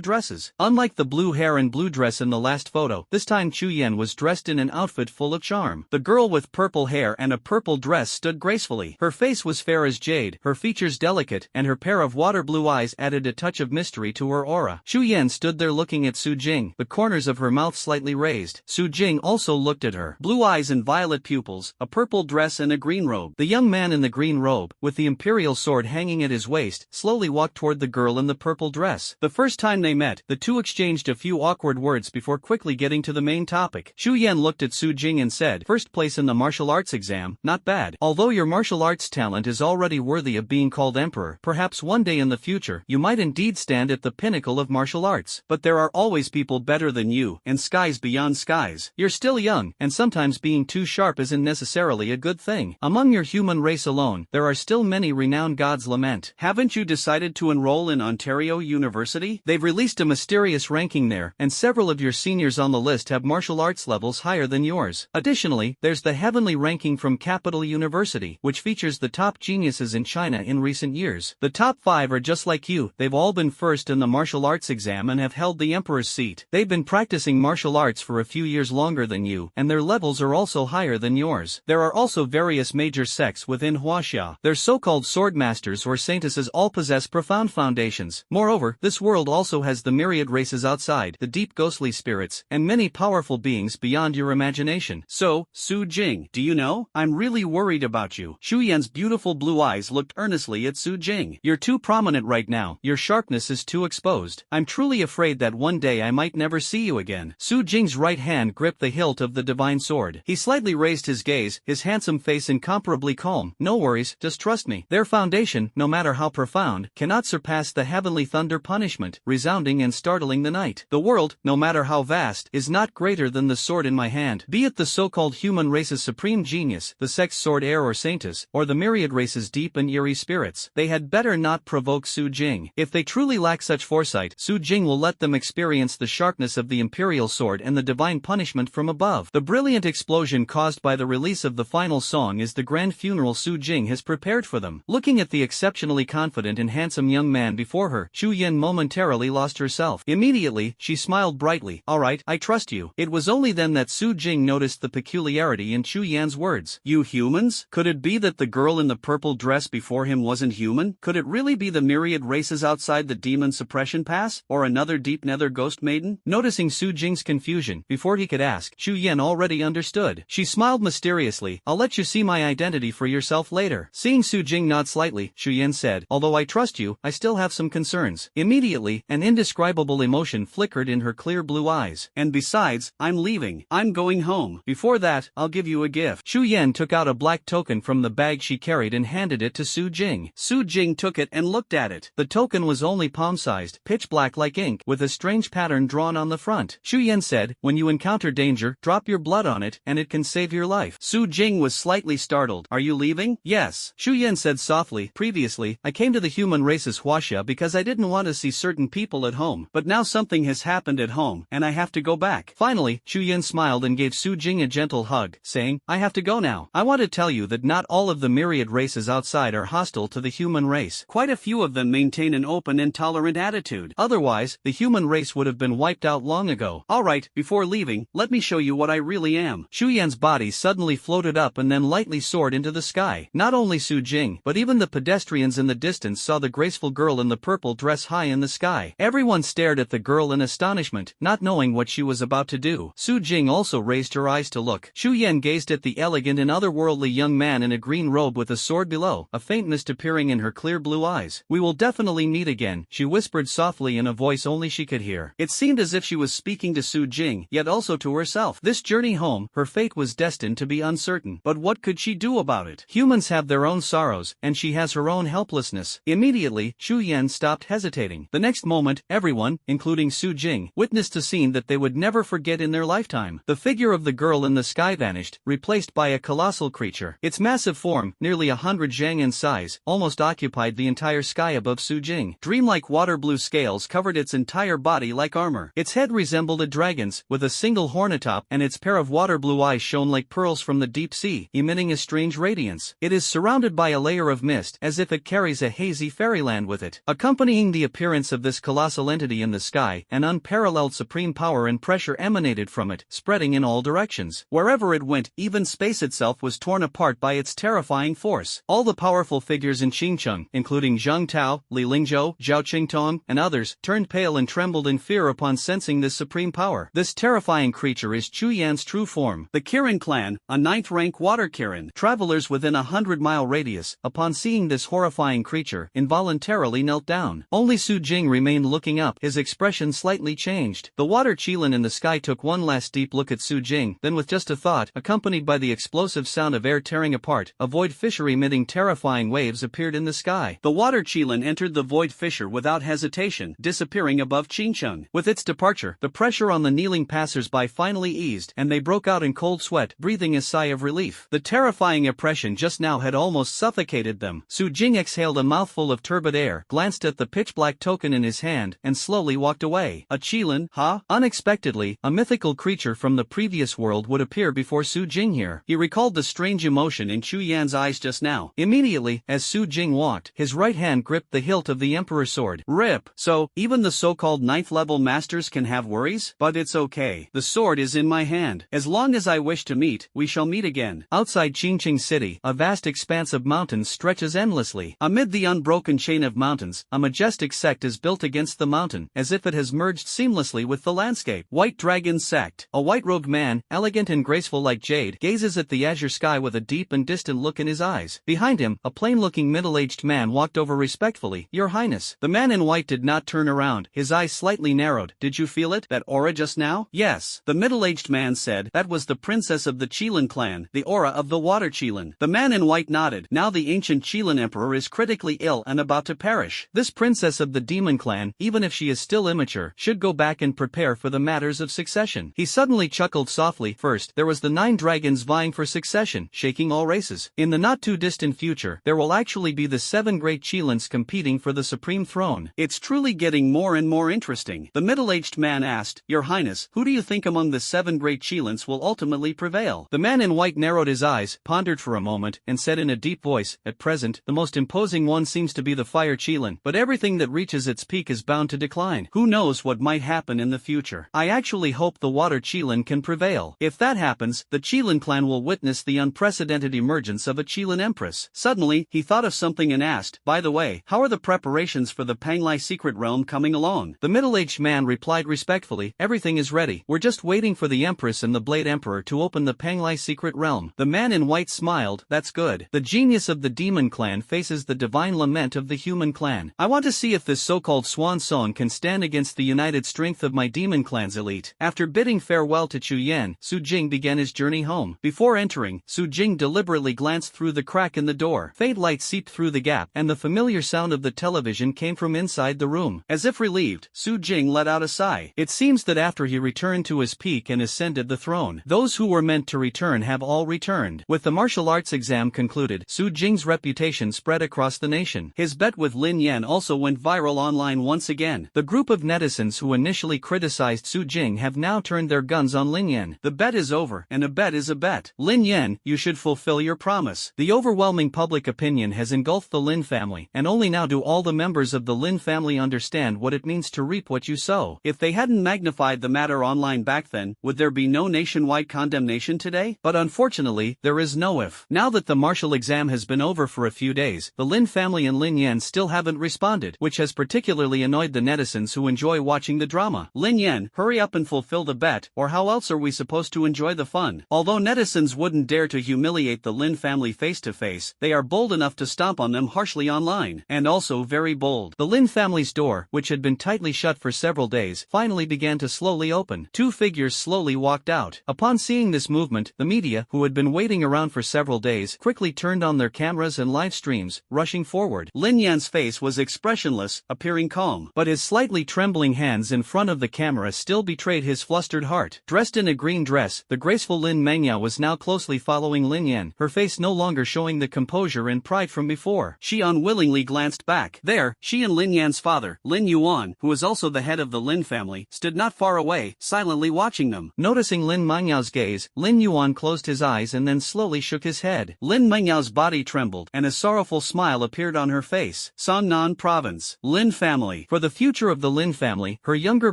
dresses. Unlike the blue hair and blue dress in the last photo, this time Chu Yan was dressed in an outfit full of charm. The girl with purple hair and a purple dress stood gracefully. Her face was fair as jade, her features delicate, and her pair of water blue eyes added a touch of mystery to her aura. Chu Yan stood there looking at Su Jing, the corners of her mouth slightly raised. Su Jing also looked at her. Blue eyes and violet pupils, a purple dress and a green robe. The young man in the green robe, with the imperial sword hanging at his waist, slowly walked toward the girl in the purple dress. The first time they met, the two exchanged a few awkward words before quickly getting to the main topic. Chu Yan looked at Su Jing and said, "First place in the martial arts exam, not bad. Although your martial arts talent is already worthy of being called emperor, perhaps one day in the future, you might indeed stand at the pinnacle of martial arts. But there are always people better than you, and skies beyond skies. You're still young, and sometimes being too sharp isn't necessarily a good thing. Among your human race alone, there are still many renowned gods lament. Haven't you decided to enroll in Ontario University? They've released a mysterious ranking there, and several of your seniors on the list have martial arts levels higher than yours. Additionally, there's the heavenly ranking from Capital University, which features the top geniuses in China in recent years. The top 5 are just like you. They've all been first in the martial arts exam and have held the emperor's seat. They've been practicing martial arts for a few years longer than you, and their levels are also higher than yours. There are also various major sects within Huaxia. Their so-called sword masters or saintesses all possess profound foundations. Moreover, this world also has the myriad races outside, the deep ghostly spirits, and many powerful beings beyond your imagination. So, Su Jing, do you know? I'm really worried about you. Chu Yan's beautiful blue eyes looked earnestly at Su Jing. You're too prominent right now. Your sharpness is too exposed. I'm truly afraid that one day I might never see you again. Su Jing's right hand gripped the hilt of the divine sword. He slightly raised his gaze, his handsome face incomparably calm. No worries, just trust me. Their foundation, no matter how profound, cannot surpass the heavenly thunder punishment, resounding and startling the night. The world, no matter how vast, is not greater than the sword in my hand. Be it the so-called human race's supreme genius, the sex sword heir or saintess, or the myriad race's deep and eerie spirits, they had better not provoke Su Jing. If they truly lack such foresight, Su Jing will let them experience the sharpness of the imperial sword and the divine punishment from above. The brilliant giant explosion caused by the release of the final song is the grand funeral Su Jing has prepared for them. Looking at the exceptionally confident and handsome young man before her, Chu Yan momentarily lost herself. Immediately, she smiled brightly. Alright, I trust you. It was only then that Su Jing noticed the peculiarity in Chu Yan's words. You humans? Could it be that the girl in the purple dress before him wasn't human? Could it really be the myriad races outside the demon suppression pass? Or another deep nether ghost maiden? Noticing Su Jing's confusion, before he could ask, Chu Yan already understood. She smiled mysteriously. I'll let you see my identity for yourself later. Seeing Su Jing nod slightly, Chu Yan said, although I trust you, I still have some concerns. Immediately, an indescribable emotion flickered in her clear blue eyes. And besides, I'm leaving. I'm going home. Before that, I'll give you a gift. Chu Yan took out a black token from the bag she carried and handed it to Su Jing. Su Jing took it and looked at it. The token was only palm-sized, pitch black like ink, with a strange pattern drawn on the front. Chu Yan said, when you encounter danger, drop your blood on it, and it can save your life. Su Jing was slightly startled. Are you leaving? Yes. Chu Yan said softly, previously, I came to the human race's Huaxia because I didn't want to see certain people at home, but now something has happened at home, and I have to go back. Finally, Chu Yan smiled and gave Su Jing a gentle hug, saying, I have to go now. I want to tell you that not all of the myriad races outside are hostile to the human race. Quite a few of them maintain an open and tolerant attitude. Otherwise, the human race would have been wiped out long ago. Alright, before leaving, let me show you what I really am. Chu Yan's body suddenly floated up and then lightly soared into the sky. Not only Su Jing, but even the pedestrians in the distance saw the graceful girl in the purple dress high in the sky. Everyone stared at the girl in astonishment, not knowing what she was about to do. Su Jing also raised her eyes to look. Chu Yan gazed at the elegant and otherworldly young man in a green robe with a sword below, a faint mist appearing in her clear blue eyes. We will definitely meet again, she whispered softly in a voice only she could hear. It seemed as if she was speaking to Su Jing, yet also to herself. This journey home, her fate was destined to be uncertain. But what could she do about it? Humans have their own sorrows, and she has her own helplessness. Immediately, Chu Yan stopped hesitating. The next moment, everyone, including Su Jing, witnessed a scene that they would never forget in their lifetime. The figure of the girl in the sky vanished, replaced by a colossal creature. Its massive form, nearly 100 zhang in size, almost occupied the entire sky above Su Jing. Dreamlike water blue scales covered its entire body like armor. Its head resembled a dragon's, with a single horn atop, and its pair of water blue eyes shone like pearls from the deep sea, emitting a strange radiance. It is surrounded by a layer of mist, as if it carries a hazy fairyland with it. Accompanying the appearance of this colossal entity in the sky, an unparalleled supreme power and pressure emanated from it, spreading in all directions. Wherever it went, even space itself was torn apart by its terrifying force. All the powerful figures in Qingcheng, including Zhang Tao, Li Lingzhou, Zhao Qingtong, and others, turned pale and trembled in fear upon sensing this supreme power. This terrifying creature is Chu Yan's true form. The Kirin clan, a 9th-rank water Kirin, travelers within a 100-mile radius, upon seeing this horrifying creature, involuntarily knelt down. Only Su Jing remained looking up, his expression slightly changed. The water Qilin in the sky took one last deep look at Su Jing, then with just a thought, accompanied by the explosive sound of air tearing apart, a void fissure emitting terrifying waves appeared in the sky. The water Qilin entered the void fissure without hesitation, disappearing above Qingcheng. With its departure, the pressure on the kneeling passers-by finally eased, and they broke out in cold sweat, breathing a sigh of relief. The terrifying oppression just now had almost suffocated them. Su Jing exhaled a mouthful of turbid air, glanced at the pitch-black token in his hand, and slowly walked away. A Qilin, huh? Unexpectedly, a mythical creature from the previous world would appear before Su Jing here. He recalled the strange emotion in Chu Yan's eyes just now. Immediately, as Su Jing walked, his right hand gripped the hilt of the Emperor's sword. Rip! So, even the so-called 9th-level masters can have worries? But it's okay. The sword is in my hand. As long as I wish to meet, we shall meet again. Outside Qingqing City, a vast expanse of mountains stretches endlessly. Amid the unbroken chain of mountains, a majestic sect is built against the mountain, as if it has merged seamlessly with the landscape. White Dragon Sect. A white-robed man, elegant and graceful like jade, gazes at the azure sky with a deep and distant look in his eyes. Behind him, a plain-looking middle-aged man walked over respectfully. Your Highness. The man in white did not turn around, his eyes slightly narrowed. Did you feel it? That aura just now? Yes. The middle-aged man said. That was the princess of the Qilin clan, the aura of the water Qilin. The man in white nodded. Now the ancient Qilin emperor is critically ill and about to perish. This princess of the demon clan, even if she is still immature, should go back and prepare for the matters of succession. He suddenly chuckled softly. First, there was the 9 dragons vying for succession, shaking all races. In the not-too-distant future, there will actually be the 7 great Qilins competing for the supreme throne. It's truly getting more and more interesting. The middle-aged man asked, Your Highness, who do you think among the 7 great Qilins will will ultimately prevail. The man in white narrowed his eyes, pondered for a moment, and said in a deep voice, "At present, the most imposing one seems to be the fire Qilin, but everything that reaches its peak is bound to decline. Who knows what might happen in the future? I actually hope the water Qilin can prevail. If that happens, the Qilin clan will witness the unprecedented emergence of a Qilin empress." Suddenly, he thought of something and asked, "By the way, how are the preparations for the Panglai secret realm coming along?" The middle-aged man replied respectfully, "Everything is ready. We're just waiting for the Empress and the Blade Emperor to open the Panglai secret realm." The man in white smiled, "That's good. The genius of the demon clan faces the divine lament of the human clan. I want to see if this so-called swan song can stand against the united strength of my demon clan's elite." After bidding farewell to Chu Yan, Su Jing began his journey home. Before entering, Su Jing deliberately glanced through the crack in the door. Faint light seeped through the gap, and the familiar sound of the television came from inside the room. As if relieved, Su Jing let out a sigh. It seems that after he returned to his peak and ascended the throne, those who were meant to return have all returned. With the martial arts exam concluded, Su Jing's reputation spread across the nation. His bet with Lin Yan also went viral online once again. The group of netizens who initially criticized Su Jing have now turned their guns on Lin Yan. The bet is over, and a bet is a bet. Lin Yan, you should fulfill your promise. The overwhelming public opinion has engulfed the Lin family, and only now do all the members of the Lin family understand what it means to reap what you sow. If they hadn't magnified the matter online back then, would there be no nationwide condemnation today? But unfortunately, there is no if. Now that the martial exam has been over for a few days, the Lin family and Lin Yan still haven't responded, which has particularly annoyed the netizens who enjoy watching the drama. Lin Yan, hurry up and fulfill the bet, or how else are we supposed to enjoy the fun? Although netizens wouldn't dare to humiliate the Lin family face to face, they are bold enough to stomp on them harshly online, and also very bold. The Lin family's door, which had been tightly shut for several days, finally began to slowly open. Two figures slowly walked out. Upon seeing this movement, the media, who had been waiting around for several days, quickly turned on their cameras and live streams, rushing forward. Lin Yan's face was expressionless, appearing calm, but his slightly trembling hands in front of the camera still betrayed his flustered heart. Dressed in a green dress, the graceful Lin Mengyao was now closely following Lin Yan, her face no longer showing the composure and pride from before. She unwillingly glanced back. There, she and Lin Yan's father, Lin Yuan, who was also the head of the Lin family, stood not far away, silently watching them. Noticing Lin Mengyao's gaze, Lin Yuan closed his eyes and then slowly shook his head. Lin Mengyao's body trembled, and a sorrowful smile appeared on her face. Sannan Province. Lin family. For the future of the Lin family, her younger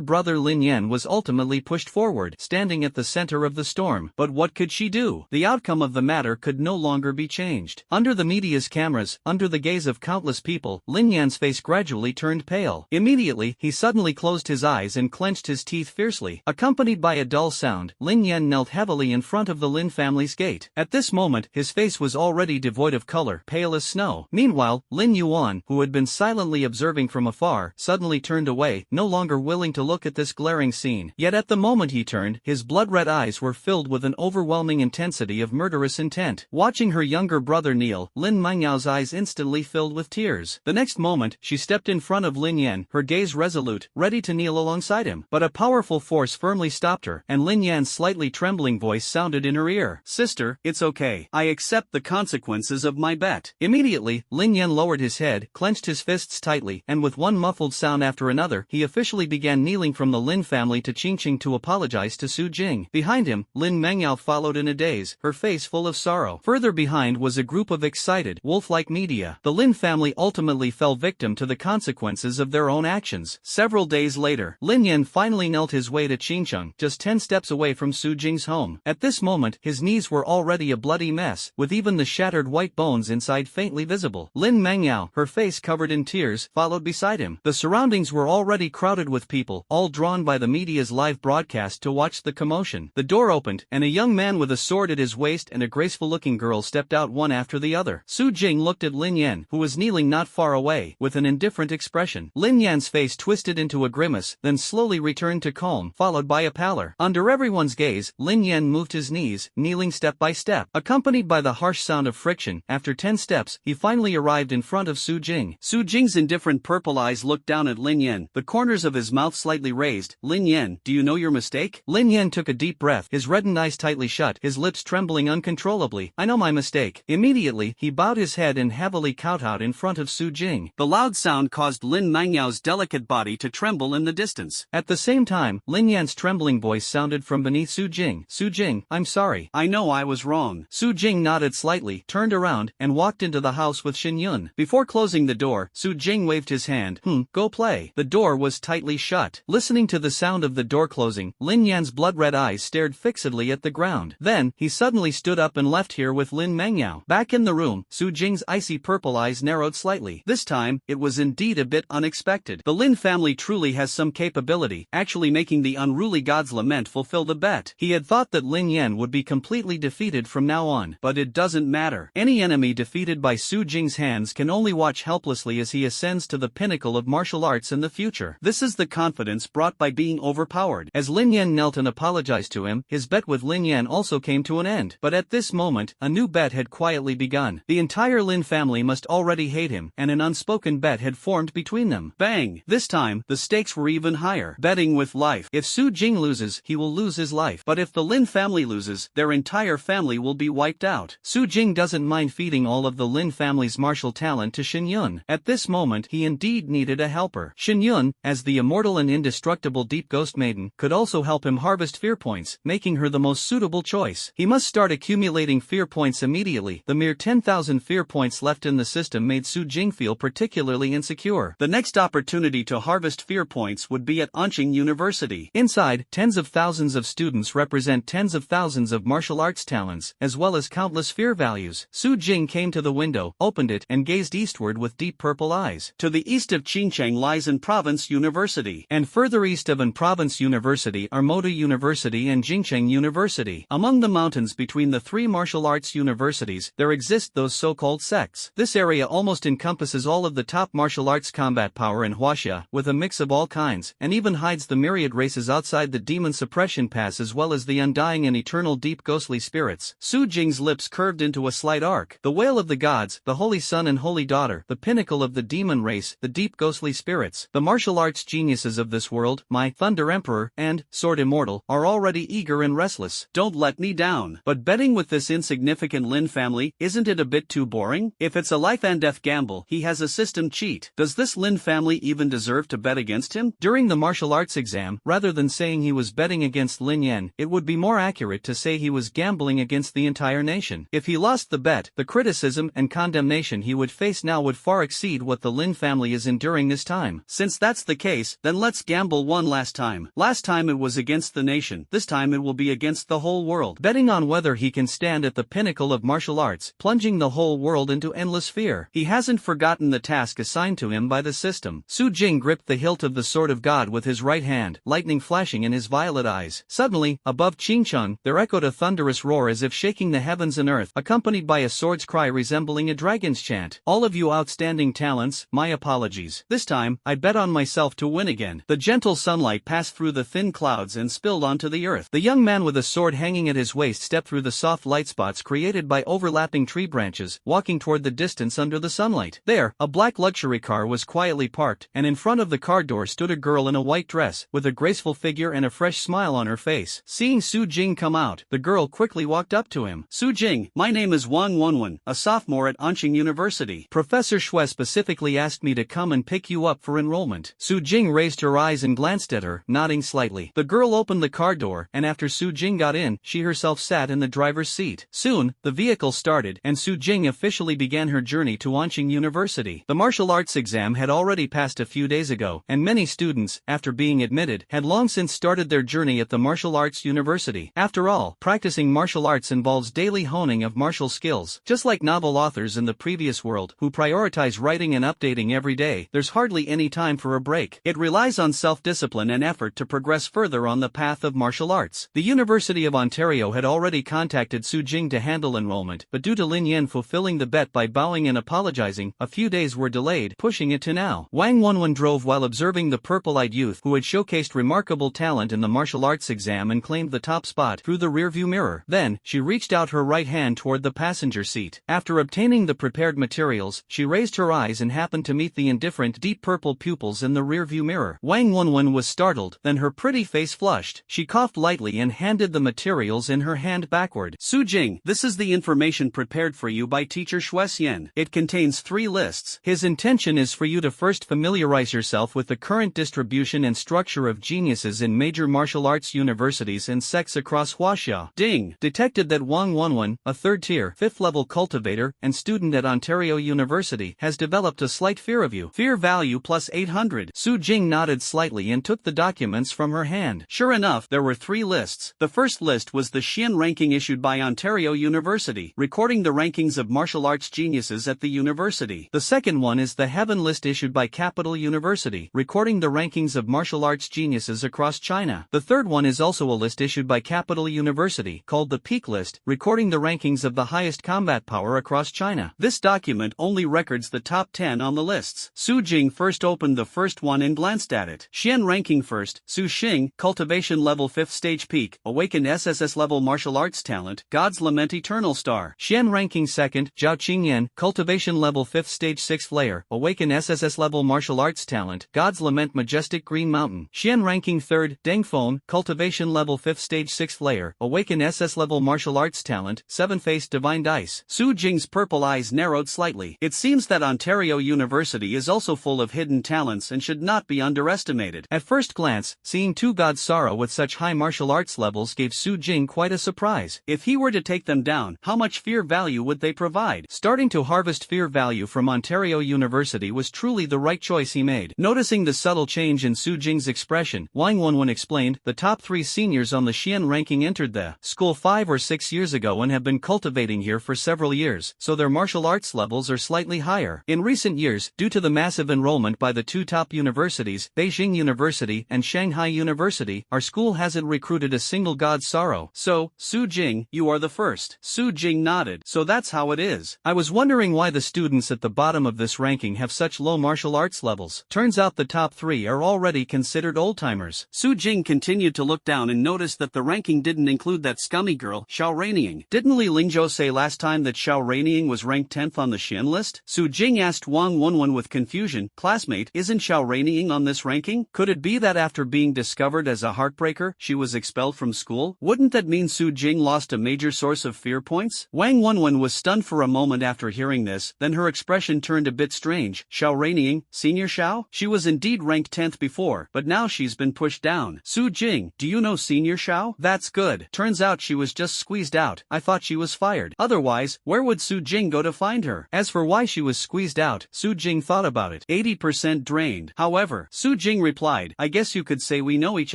brother Lin Yan was ultimately pushed forward, standing at the center of the storm. But what could she do? The outcome of the matter could no longer be changed. Under the media's cameras, under the gaze of countless people, Lin Yan's face gradually turned pale. Immediately, he suddenly closed his eyes and clenched his teeth fiercely. Accompanied by a dull sound, Lin Yan knelt heavily in front of the Lin family's gate. At this moment, his face was already devoid of color, pale as snow. Meanwhile, Lin Yuan, who had been silently observing from afar, suddenly turned away, no longer willing to look at this glaring scene. Yet at the moment he turned, his blood-red eyes were filled with an overwhelming intensity of murderous intent. Watching her younger brother kneel, Lin Mengyao's eyes instantly filled with tears. The next moment, she stepped in front of Lin Yan, her gaze resolute, ready to kneel alongside him. But a powerful force firmly stopped her, and Lin Yan's slightly trembling voice sounded in her ear. "Sister, it's okay. I accept the consequences of my bet." Immediately, Lin Yan lowered his head, clenched his fists tightly, and with one muffled sound after another, he officially began kneeling from the Lin family to Qingqing to apologize to Su Jing. Behind him, Lin Mengyao followed in a daze, her face full of sorrow. Further behind was a group of excited, wolf-like media. The Lin family ultimately fell victim to the consequences of their own actions. Several days later, Lin Yan finally knelt his way to Qingqing, just 10 steps away from Su Jing's home. At this moment, his knees were already a bloody mess, with even the shattered white bones inside faintly visible. Lin Mengyao, her face covered in tears, followed beside him. The surroundings were already crowded with people, all drawn by the media's live broadcast to watch the commotion. The door opened, and a young man with a sword at his waist and a graceful-looking girl stepped out one after the other. Su Jing looked at Lin Yan, who was kneeling not far away, with an indifferent expression. Lin Yan's face twisted into a grimace, then slowly returned to calm, followed by a pallor. Under everyone's gaze, Lin Yan moved his knees, kneeling step by step. Accompanied by the harsh sound of friction, after 10 steps, he finally arrived in front of Su Jing. Su Jing's indifferent purple eyes looked down at Lin Yan, the corners of his mouth slightly raised. "Lin Yan, do you know your mistake?" Lin Yan took a deep breath, his reddened eyes tightly shut, his lips trembling uncontrollably. "I know my mistake." Immediately, he bowed his head and heavily kowtowed in front of Su Jing. The loud sound caused Lin Mengyao's delicate body to tremble in the distance. At the same time, Lin Yan's trembling voice sounded from beneath Su Jing. Su Jing, I'm sorry. I know I was wrong. Su Jing nodded slightly, turned around, and walked into the house with Shin Yun. Before closing the door, Su Jing waved his hand. Go play. The door was tightly shut. Listening to the sound of the door closing, Lin Yan's blood-red eyes stared fixedly at the ground. Then, he suddenly stood up and left here with Lin Mengyao. Back in the room, Su Jing's icy purple eyes narrowed slightly. This time, it was indeed a bit unexpected. The Lin family truly has some capability, actually making the unruly god's lament fulfill the bet. He had thought that Lin Yan would be completely defeated from now on, but it doesn't matter. Any enemy defeated by Su Jing's hands can only watch helplessly as he ascends to the pinnacle of martial arts in the future. This is the confidence brought by being overpowered. As Lin Yan knelt and apologized to him, his bet with Lin Yan also came to an end. But at this moment, a new bet had quietly begun. The entire Lin family must already hate him, and an unspoken bet had formed between them. Bang! This time, the stakes were even higher. Betting with life. If Su Jing loses, he will lose his life. But if the Lin family loses, their entire family will be wiped out. Su Jing doesn't mind feeding all of the Lin family's martial talent to Shin Yun. At this moment, he indeed needed a helper. Shin Yun, as the immortal and indestructible Deep Ghost Maiden, could also help him harvest fear points, making her the most suitable choice. He must start accumulating fear points immediately. The mere 10,000 fear points left in the system made Su Jing feel particularly insecure. The next opportunity to harvest fear points would be at Anqing University. Inside, tens of thousands of students represent tens of thousands of martial arts talents, as well as countless fear values. Su Jing came to the window, opened it, and gazed eastward with deep purple eyes. To the east of Qingcheng lies An Province University. And further east of An Province University are Moda University and Jingcheng University. Among the mountains between the three martial arts universities, there exist those so-called sects. This area almost encompasses all of the top martial arts combat power in Huaxia, with a mix of all kinds, and even hides the myriad races outside the demon suppression pass as well as the undying and eternal deep ghostly spirits. Su Jing's lips curved into a slight arc. The wail of the gods, the holy son and holy daughter, the pinnacle of the demon race, the deep ghostly spirits, the martial arts geniuses of this world, my Thunder Emperor, and Sword Immortal, are already eager and restless. Don't let me down. But betting with this insignificant Lin family, isn't it a bit too boring? If it's a life and death gamble, he has a system cheat. Does this Lin family even deserve to bet against him? During the martial arts exam, rather than saying he was betting against Lin Yan, it would be more accurate to say he was gambling against the entire nation. If he lost the bet, the criticism and condemnation he would face now would far exceed what the Lin family is enduring this time. Since that's the case, then let's gamble one last time. Last time it was against the nation, this time it will be against the whole world. Betting on whether he can stand at the pinnacle of martial arts, plunging the whole world into endless fear. He hasn't forgotten the task assigned to him by the system. Su Jing gripped the hilt of the sword of God with his right hand, lightning flashing in his violet eyes. Suddenly, above Qingcheng, there echoed a thunderous roar as if shaking the heavens and earth, accompanied by a sword's cry resembling a dragon's chant. All of you outstanding talents, my apologies. This time, I bet on myself to win again. The gentle sunlight passed through the thin clouds and spilled onto the earth. The young man with a sword hanging at his waist stepped through the soft light spots created by overlapping tree branches, walking toward the distance under the sunlight. There, a black luxury car was quietly parked, and in front of the car door stood a girl in a white dress, with a graceful figure and a fresh smile on her face. Seeing Su Jing come out, the girl quickly walked up to him. Su Jing, my name is Wang Wenwen, a sophomore at Anqing University. Professor Shui specifically asked me to come and pick you up for enrollment. Su Jing raised her eyes and glanced at her, nodding slightly. The girl opened the car door, and after Su Jing got in, she herself sat in the driver's seat. Soon, the vehicle started, and Su Jing officially began her journey to Anqing University. The martial arts exam had already passed a few days ago, and many students, after being admitted, had long since started their journey at the martial arts university. After all, practicing martial arts involves daily honing of martial skills. Just like novel authors in the previous world, who prioritize writing and updating every day, there's hardly any time for a break. It relies on self-discipline and effort to progress further on the path of martial arts. The University of Ontario had already contacted Su Jing to handle enrollment, but due to Lin Yan fulfilling the bet by bowing and apologizing, a few days were delayed, pushing it to now. Wang Wenwen drove while observing the purple-eyed youth who had showcased remarkable talent in the martial arts exam and claimed the top spot through the rearview mirror. Then, she reached out her right hand toward the passenger seat. After obtaining the prepared materials, she raised her eyes and happened to meet the indifferent deep purple pupils in the rearview mirror. Wang Wenwen was startled, then her pretty face flushed. She coughed lightly and handed the materials in her hand backward. Su Jing, this is the information prepared for you by teacher Shui Xian. It contains 3 lists. His intention is for you to first familiarize yourself with the current distribution and structure of geniuses in major martial arts universities studies and sex across Huaxia. Ding! Detected that Wang Wenwen, a third-tier, fifth-level cultivator and student at Ontario University, has developed a slight fear of you. Fear value plus 800. Su Jing nodded slightly and took the documents from her hand. Sure enough, there were 3 lists. The first list was the Xian ranking issued by Ontario University, recording the rankings of martial arts geniuses at the university. The second one is the Heaven list issued by Capital University, recording the rankings of martial arts geniuses across China. The third one is also a list issued by Capital University, called the Peak list, recording the rankings of the highest combat power across China. This document only records the top 10 on the lists. Su Jing first opened the first one and glanced at it. Xian ranking first, Su Xing, cultivation level 5th stage peak, awakened SSS level martial arts talent, God's Lament eternal star. Xian ranking second, Zhao Qingyan, cultivation level 5th stage 6th layer, awaken SSS level martial arts talent, God's Lament majestic green mountain. Xian ranking third, Deng Feng, cultivation level 5th stage 6th layer, awaken SS level martial arts talent, 7-faced divine dice. Su Jing's purple eyes narrowed slightly. It seems that Ontario University is also full of hidden talents and should not be underestimated. At first glance, seeing 2 God's Sorrow with such high martial arts levels gave Su Jing quite a surprise. If he were to take them down, how much fear value would they provide? Starting to harvest fear value from Ontario University was truly the right choice he made. Noticing the subtle change in Su Jing's expression, Wang Wenwen explained, the top 3 seniors on the Xian ranking entered the school 5 or 6 years ago and have been cultivating here for several years, so their martial arts levels are slightly higher. In recent years, due to the massive enrollment by the 2 top universities, Beijing University and Shanghai University, our school hasn't recruited a single God's Sorrow. So, Su Jing, you are the first. Su Jing nodded. So that's how it is. I was wondering why the students at the bottom of this ranking have such low martial arts levels. Turns out the top 3 are already considered old-timers. Su Jing continued to look down and noticed that the ranking didn't include that scummy girl, Xiao Raining. Didn't Li Lingzhou say last time that Xiao Raining was ranked 10th on the Xian list? Su Jing asked Wang Wenwen with confusion, classmate, isn't Xiao Raining on this ranking? Could it be that after being discovered as a heartbreaker, she was expelled from school? Wouldn't that mean Su Jing lost a major source of fear points? Wang Wenwen was stunned for a moment after hearing this, then her expression turned a bit strange. Xiao Raining, Senior Xiao? She was indeed ranked 10th before, but now she's been pushed down. Su Jing, do you know Senior Xiao? That's good. Turns out she was just squeezed out. I thought she was fired. Otherwise, where would Su Jing go to find her? As for why she was squeezed out, Su Jing thought about it. 80% drained. However, Su Jing replied, I guess you could say we know each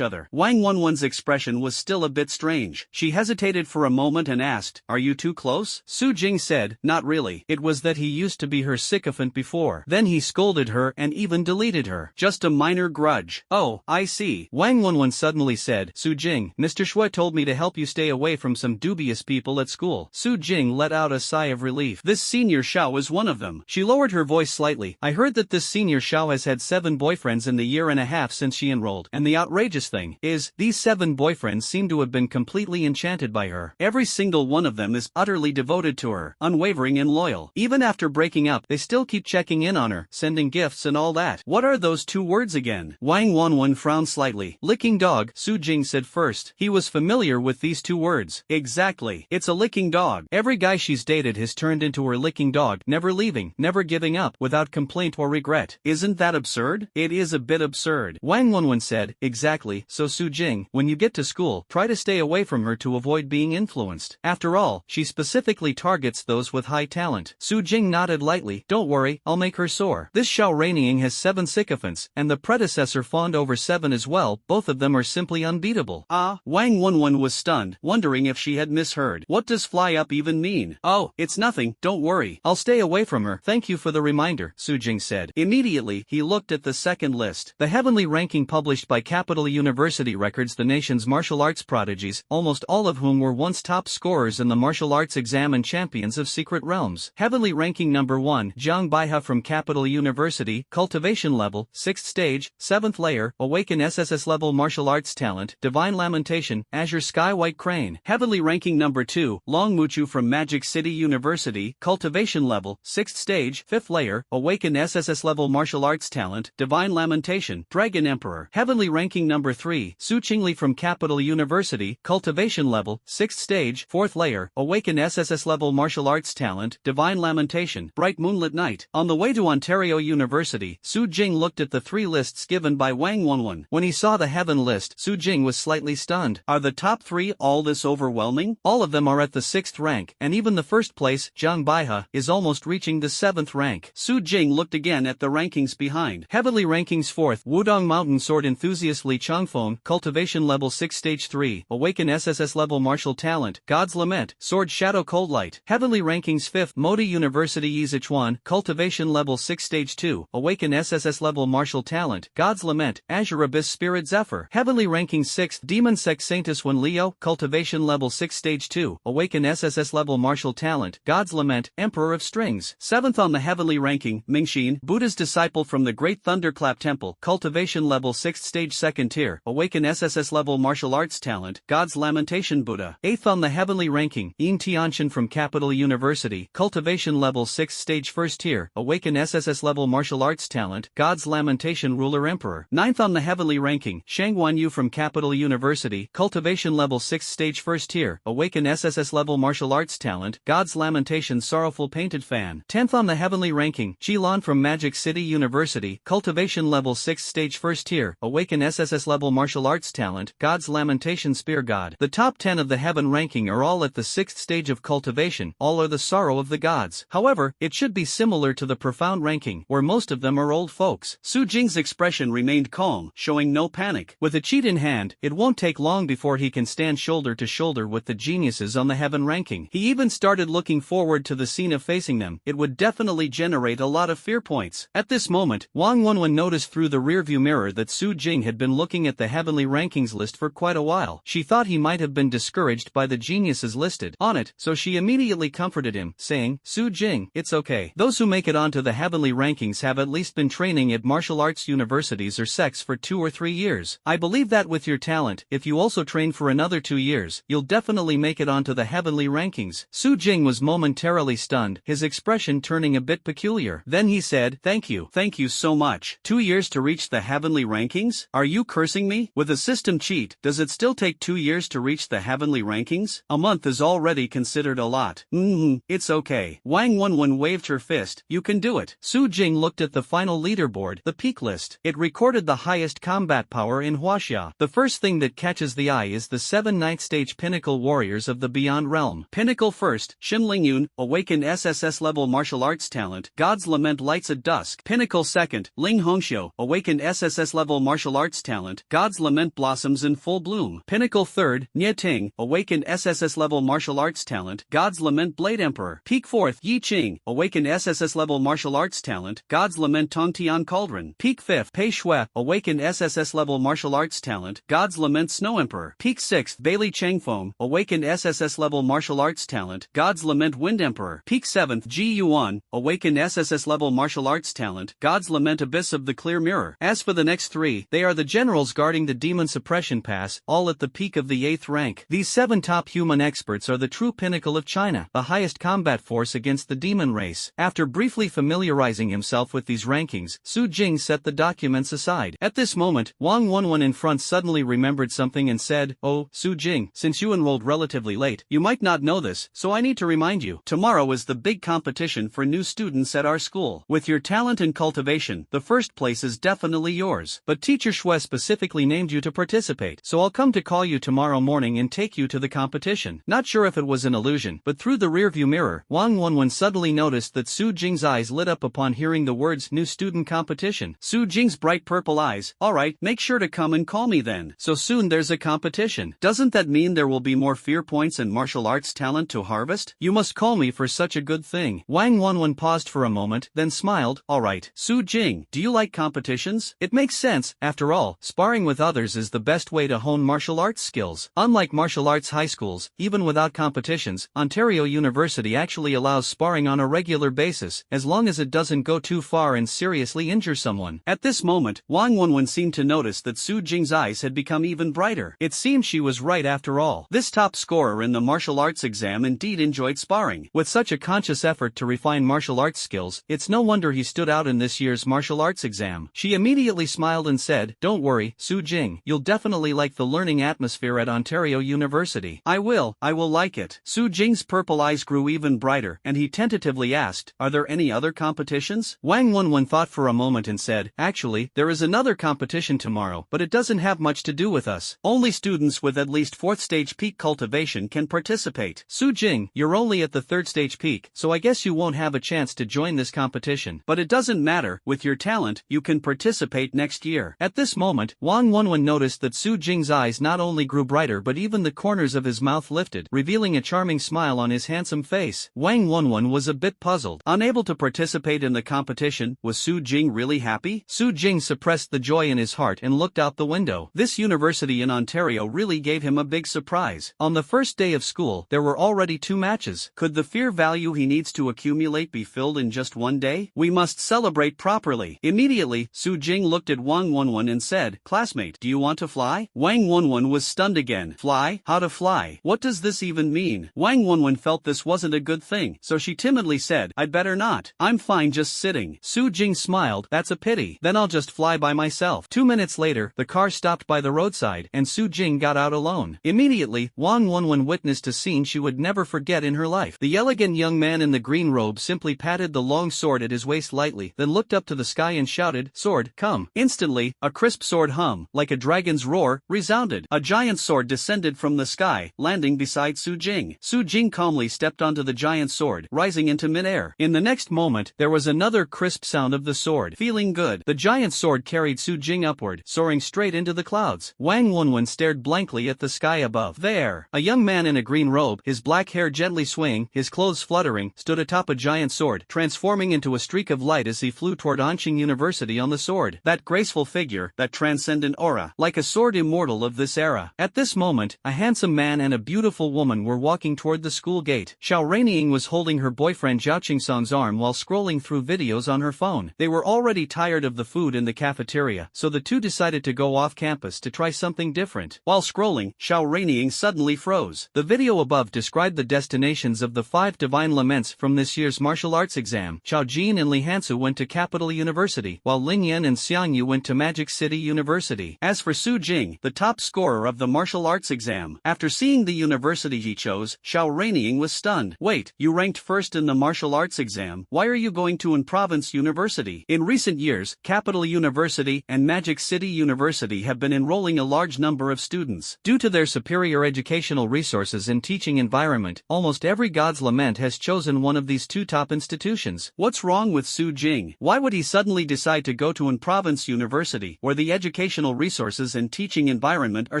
other. Wang Wenwen's expression was still a bit strange. She hesitated for a moment and asked, are you too close? Su Jing said, not really. It was that he used to be her sycophant before. Then he scolded her and even deleted her. Just a minor grudge. Oh, I see. Wang Wenwen suddenly said, Su Jing, Mr. Shui told me to help you stay away from some dubious people at school. Su Jing let out a sigh of relief. This Senior Xiao is one of them. She lowered her voice slightly. I heard that this Senior Xiao has had 7 boyfriends in the year and a half since she enrolled. And the outrageous thing is, these 7 boyfriends seem to have been completely enchanted by her. Every single one of them is utterly devoted to her, unwavering and loyal. Even after breaking up, they still keep checking in on her, sending gifts and all that. What are those 2 words again? Wang Wenwen frowned slightly. Licking dog, Su Jing said first. He was familiar with these 2 words. Exactly. It's a licking dog. Every guy she's dated has turned into her licking dog, never leaving, never giving up, without complaint or regret. Isn't that absurd? It is a bit absurd. Wang Wenwen said, exactly, so Su Jing, when you get to school, try to stay away from her to avoid being influenced. After all, she specifically targets those with high talent. Su Jing nodded lightly. Don't worry, I'll make her soar. This Xiao Raining has 7 sycophants, and the predecessor fawned over 7 as well. Both of them are simply unbeatable. Wang Wenwen was stunned, wondering if she had misheard. What does fly up even mean? Oh, it's nothing, don't worry. I'll stay away from her. Thank you for the reminder, Su Jing said. Immediately, he looked at the second list. The heavenly ranking published by Capital University records the nation's martial arts prodigies, almost all of whom were once top scorers in the martial arts exam and champions of secret realms. Heavenly ranking number 1, Jiang Baihe from Capital University, cultivation level, 6th stage, 7th layer, awaken SSS level martial arts talent, divine lamentation, azure sky white crane. Heavenly ranking number 2, Long Muchu from Magic City University, cultivation level, 6th stage, 5th layer, awaken SSS level martial arts talent, divine lamentation, dragon emperor. Heavenly ranking number 3, Su Qingli from Capital University, cultivation level, 6th stage, 4th layer, awaken SSS level martial arts talent, divine lamentation, bright moonlit night. On the way to Ontario University, Su Jing looked at the 3 lists given by Wang Wenwen. When he saw the heaven list, Su Jing was slightly stunned. Are the top 3 all this overwhelming? All of them are at the 6th rank, and even the first place, Zhang Baihe, is almost reaching the 7th rank. Su Jing looked again at the rankings behind. Heavenly rankings 4th, Wudong Mountain Sword Enthusiast Li Changfeng, Cultivation Level 6 Stage 3, Awaken SSS Level Martial Talent, God's Lament, Sword Shadow Cold Light. Heavenly rankings 5th, Modi University Yi Sichuan, Cultivation Level 6 Stage 2, Awaken SSS Level Martial Talent, God's Lament, Azure Abyss Spirit Zephyr. Heavenly rankings 6th, Demon Sect Saintus 1 Leo, Cultivation Level 6 Stage 2, Awaken SSS Level Martial Talent, God's Lament, Emperor of Strings. 7th on the heavenly ranking, Mingxin, Buddha's disciple from the Great Thunderclap Temple, Cultivation Level 6th Stage 2nd Tier, Awaken SSS Level Martial Arts Talent, God's Lamentation Buddha. 8th on the heavenly ranking, Yin Tianshan from Capital University, Cultivation Level 6th Stage 1st Tier, Awaken SSS Level Martial Arts Talent, God's Lamentation Ruler Emperor. 9th on the heavenly ranking, Shang Wanyu from Capital University, Cultivation Level 6th Stage 1st Tier, Awaken SSS Level Martial Arts Talent, God's Lamentation Sorrowful Painted Fan. 10th on the heavenly ranking, Qilon from Magic City University, Cultivation Level 6th Stage 1st Tier, Awaken SSS Level Martial Arts Talent, God's Lamentation Spear God. The top 10 of the heaven ranking are all at the 6th stage of cultivation, all are the sorrow of the gods. However, it should be similar to the profound ranking, where most of them are old folks. Su Jing's expression remained calm, showing no panic. With a cheat in hand, it won't take long before he can stand shoulder to shoulder with the geniuses on the heaven ranking. He even started looking forward to the scene of facing them. It would definitely generate a lot of fear points. At this moment, Wang Wenwen noticed through the rearview mirror that Su Jing had been looking at the heavenly rankings list for quite a while. She thought he might have been discouraged by the geniuses listed on it, so she immediately comforted him, saying, Su Jing, it's okay. Those who make it onto the heavenly rankings have at least been training at martial arts universities or sects for 2 or 3 years. I believe that with your talent, if you also train for another 2 years, you'll definitely make it onto the heavenly rankings. Su Jing was momentarily stunned, his expression turning a bit peculiar. Then he said, Thank you so much. 2 years to reach the heavenly rankings? Are you cursing me? With a system cheat, does it still take 2 years to reach the heavenly rankings? A month is already considered a lot. It's okay. Wang Wenwen waved her fist. You can do it. Su Jing looked at the final leaderboard, the peak list. It recorded the highest combat power in Huaxia. The first thing that catches the eye is the 7 9th stage pinnacle warriors of the Beyond Realm. Pinnacle 1st, Xin Lingyun, Awaken SSS Level Martial Arts Talent, God's Lament Lights at Dusk. Pinnacle 2nd, Ling Hongxiu, Awaken SSS Level Martial Arts Talent, God's Lament Blossoms in Full Bloom. Pinnacle 3rd, Nie Ting, Awaken SSS Level Martial Arts Talent, God's Lament Blade Emperor. Peak 4th, Yi Qing, Awaken SSS Level Martial Arts Talent, God's Lament Tongtian Cauldron. Peak 5th, Pei Shui, Awaken SSS Level Martial Arts Talent, God's Lament Snow Emperor. Peak 6th, Bailey Changfeng, Awaken SSS Level Martial Arts Talent, God's Lament Wind Emperor. Peak 7th, Ji Yuan, Awaken SSS Level Martial Arts Talent, God's Lament Abyss of the Clear Mirror. As for the next 3, they are the generals guarding the Demon Suppression Pass, all at the peak of the 8th rank. These 7 top human experts are the true pinnacle of China, the highest combat force against the demon race. After briefly familiarizing himself with these rankings, Su Jing set the documents aside. At this moment, Wang Wenwen in front suddenly remembered something and said, Oh, Su Jing, since you enrolled relatively late, you might not know this, so I need to remind you. Tomorrow is the big competition for new students at our school. With your talent and cultivation, the first place is definitely yours. But Teacher Shui specifically named you to participate, so I'll come to call you tomorrow morning and take you to the competition. Not sure if it was an illusion, but through the rearview mirror, Wang Wenwen suddenly noticed that Su Jing's eyes lit up upon hearing the words new student competition. Su Jing's bright purple eyes, alright, make sure to come and call me then. So soon there's a competition. Doesn't that mean there will be more fear points and martial arts talent to harvest? You must call me for such a good thing. Wang Wenwen paused for a moment, then smiled, alright. Su Jing, do you like competitions? It makes sense, after all, sparring with others is the best way to hone martial arts skills. Unlike martial arts high schools, even without competitions, Ontario University actually allows sparring on a regular basis, as long as it doesn't go too far and seriously injure someone. At this moment, Wang Wenwen seemed to notice that Su Jing's eyes had become even brighter. It seemed she was right after all. This top scorer in the martial arts exam indeed enjoyed sparring. With such a conscious effort to refine martial arts skills, it's no wonder he stood out in this year's martial arts exam. She immediately smiled and said, Don't worry, Su Jing, you'll definitely like the learning atmosphere at Ontario University. I will like it. Su Jing's purple eyes grew even brighter, and he tentatively asked, Are there any other competitions? Wang Wenwen thought for a moment and said, Actually, there is another competition tomorrow, but it doesn't have much to do with us. us. Only students with at least 4th stage peak cultivation can participate. Su Jing, you're only at the 3rd stage peak, so I guess you won't have a chance to join this competition. But it doesn't matter, with your talent, you can participate next year. At this moment, Wang Wenwen noticed that Su Jing's eyes not only grew brighter but even the corners of his mouth lifted, revealing a charming smile on his handsome face. Wang Wenwen was a bit puzzled. Unable to participate in the competition, was Su Jing really happy? Su Jing suppressed the joy in his heart and looked out the window. This university in Ontario really gave him a big surprise. On the first day of school, there were already 2 matches. Could the fear value he needs to accumulate be filled in just one day? We must celebrate properly. Immediately, Su Jing looked at Wang Wenwen and said, "Classmate, do you want to fly?" Wang Wenwen was stunned again. Fly? How to fly? What does this even mean? Wang Wenwen felt this wasn't a good thing, so she timidly said, "I'd better not. I'm fine just sitting." Su Jing smiled. "That's a pity. Then I'll just fly by myself." 2 minutes later, the car stopped by the roadside, and Su Jing got out alone. Immediately, Wang Wenwen witnessed a scene she would never forget in her life. The elegant young man in the green robe simply patted the long sword at his waist lightly, then looked up to the sky and shouted, "Sword, come." Instantly, a crisp sword hum, like a dragon's roar, resounded. A giant sword descended from the sky, landing beside Su Jing. Su Jing calmly stepped onto the giant sword, rising into midair. In the next moment, there was another crisp sound of the sword. Feeling good, the giant sword carried Su Jing upward, soaring straight into the clouds. Wang Wenwen stared blankly at the sky above. There, a young man in a green robe, his black hair gently swaying, his clothes fluttering, stood atop a giant sword, transforming into a streak of light as he flew toward Anqing University on the sword. That graceful figure, that transcendent aura, like a sword immortal of this era. At this moment, a handsome man and a beautiful woman were walking toward the school gate. Xiao Reinying was holding her boyfriend Zhao Qingsong's arm while scrolling through videos on her phone. They were already tired of the food in the cafeteria, so the two decided to go off campus to try something different. While scrolling, Xiao Reinying suddenly froze. The video above described the destinations of the 5 divine laments from this year's martial arts exam. Xiao Jin and Li Hansu went to Capital University, while Lin Yan and Xiang Yu went to Magic City University. As for Su Jing, the top scorer of the martial arts exam, after seeing the university he chose, Xiao Reinying was stunned. "Wait, you ranked first in the martial arts exam, why are you going to Province University?" In recent years, Capital University and Magic City University have been enrolling a large number of students. Due to their superior educational resources and teaching environment, almost every God's Lament has chosen one of these 2 top institutions. What's wrong with Su Jing? Why would he suddenly decide to go to Province University, where the educational resources and teaching environment are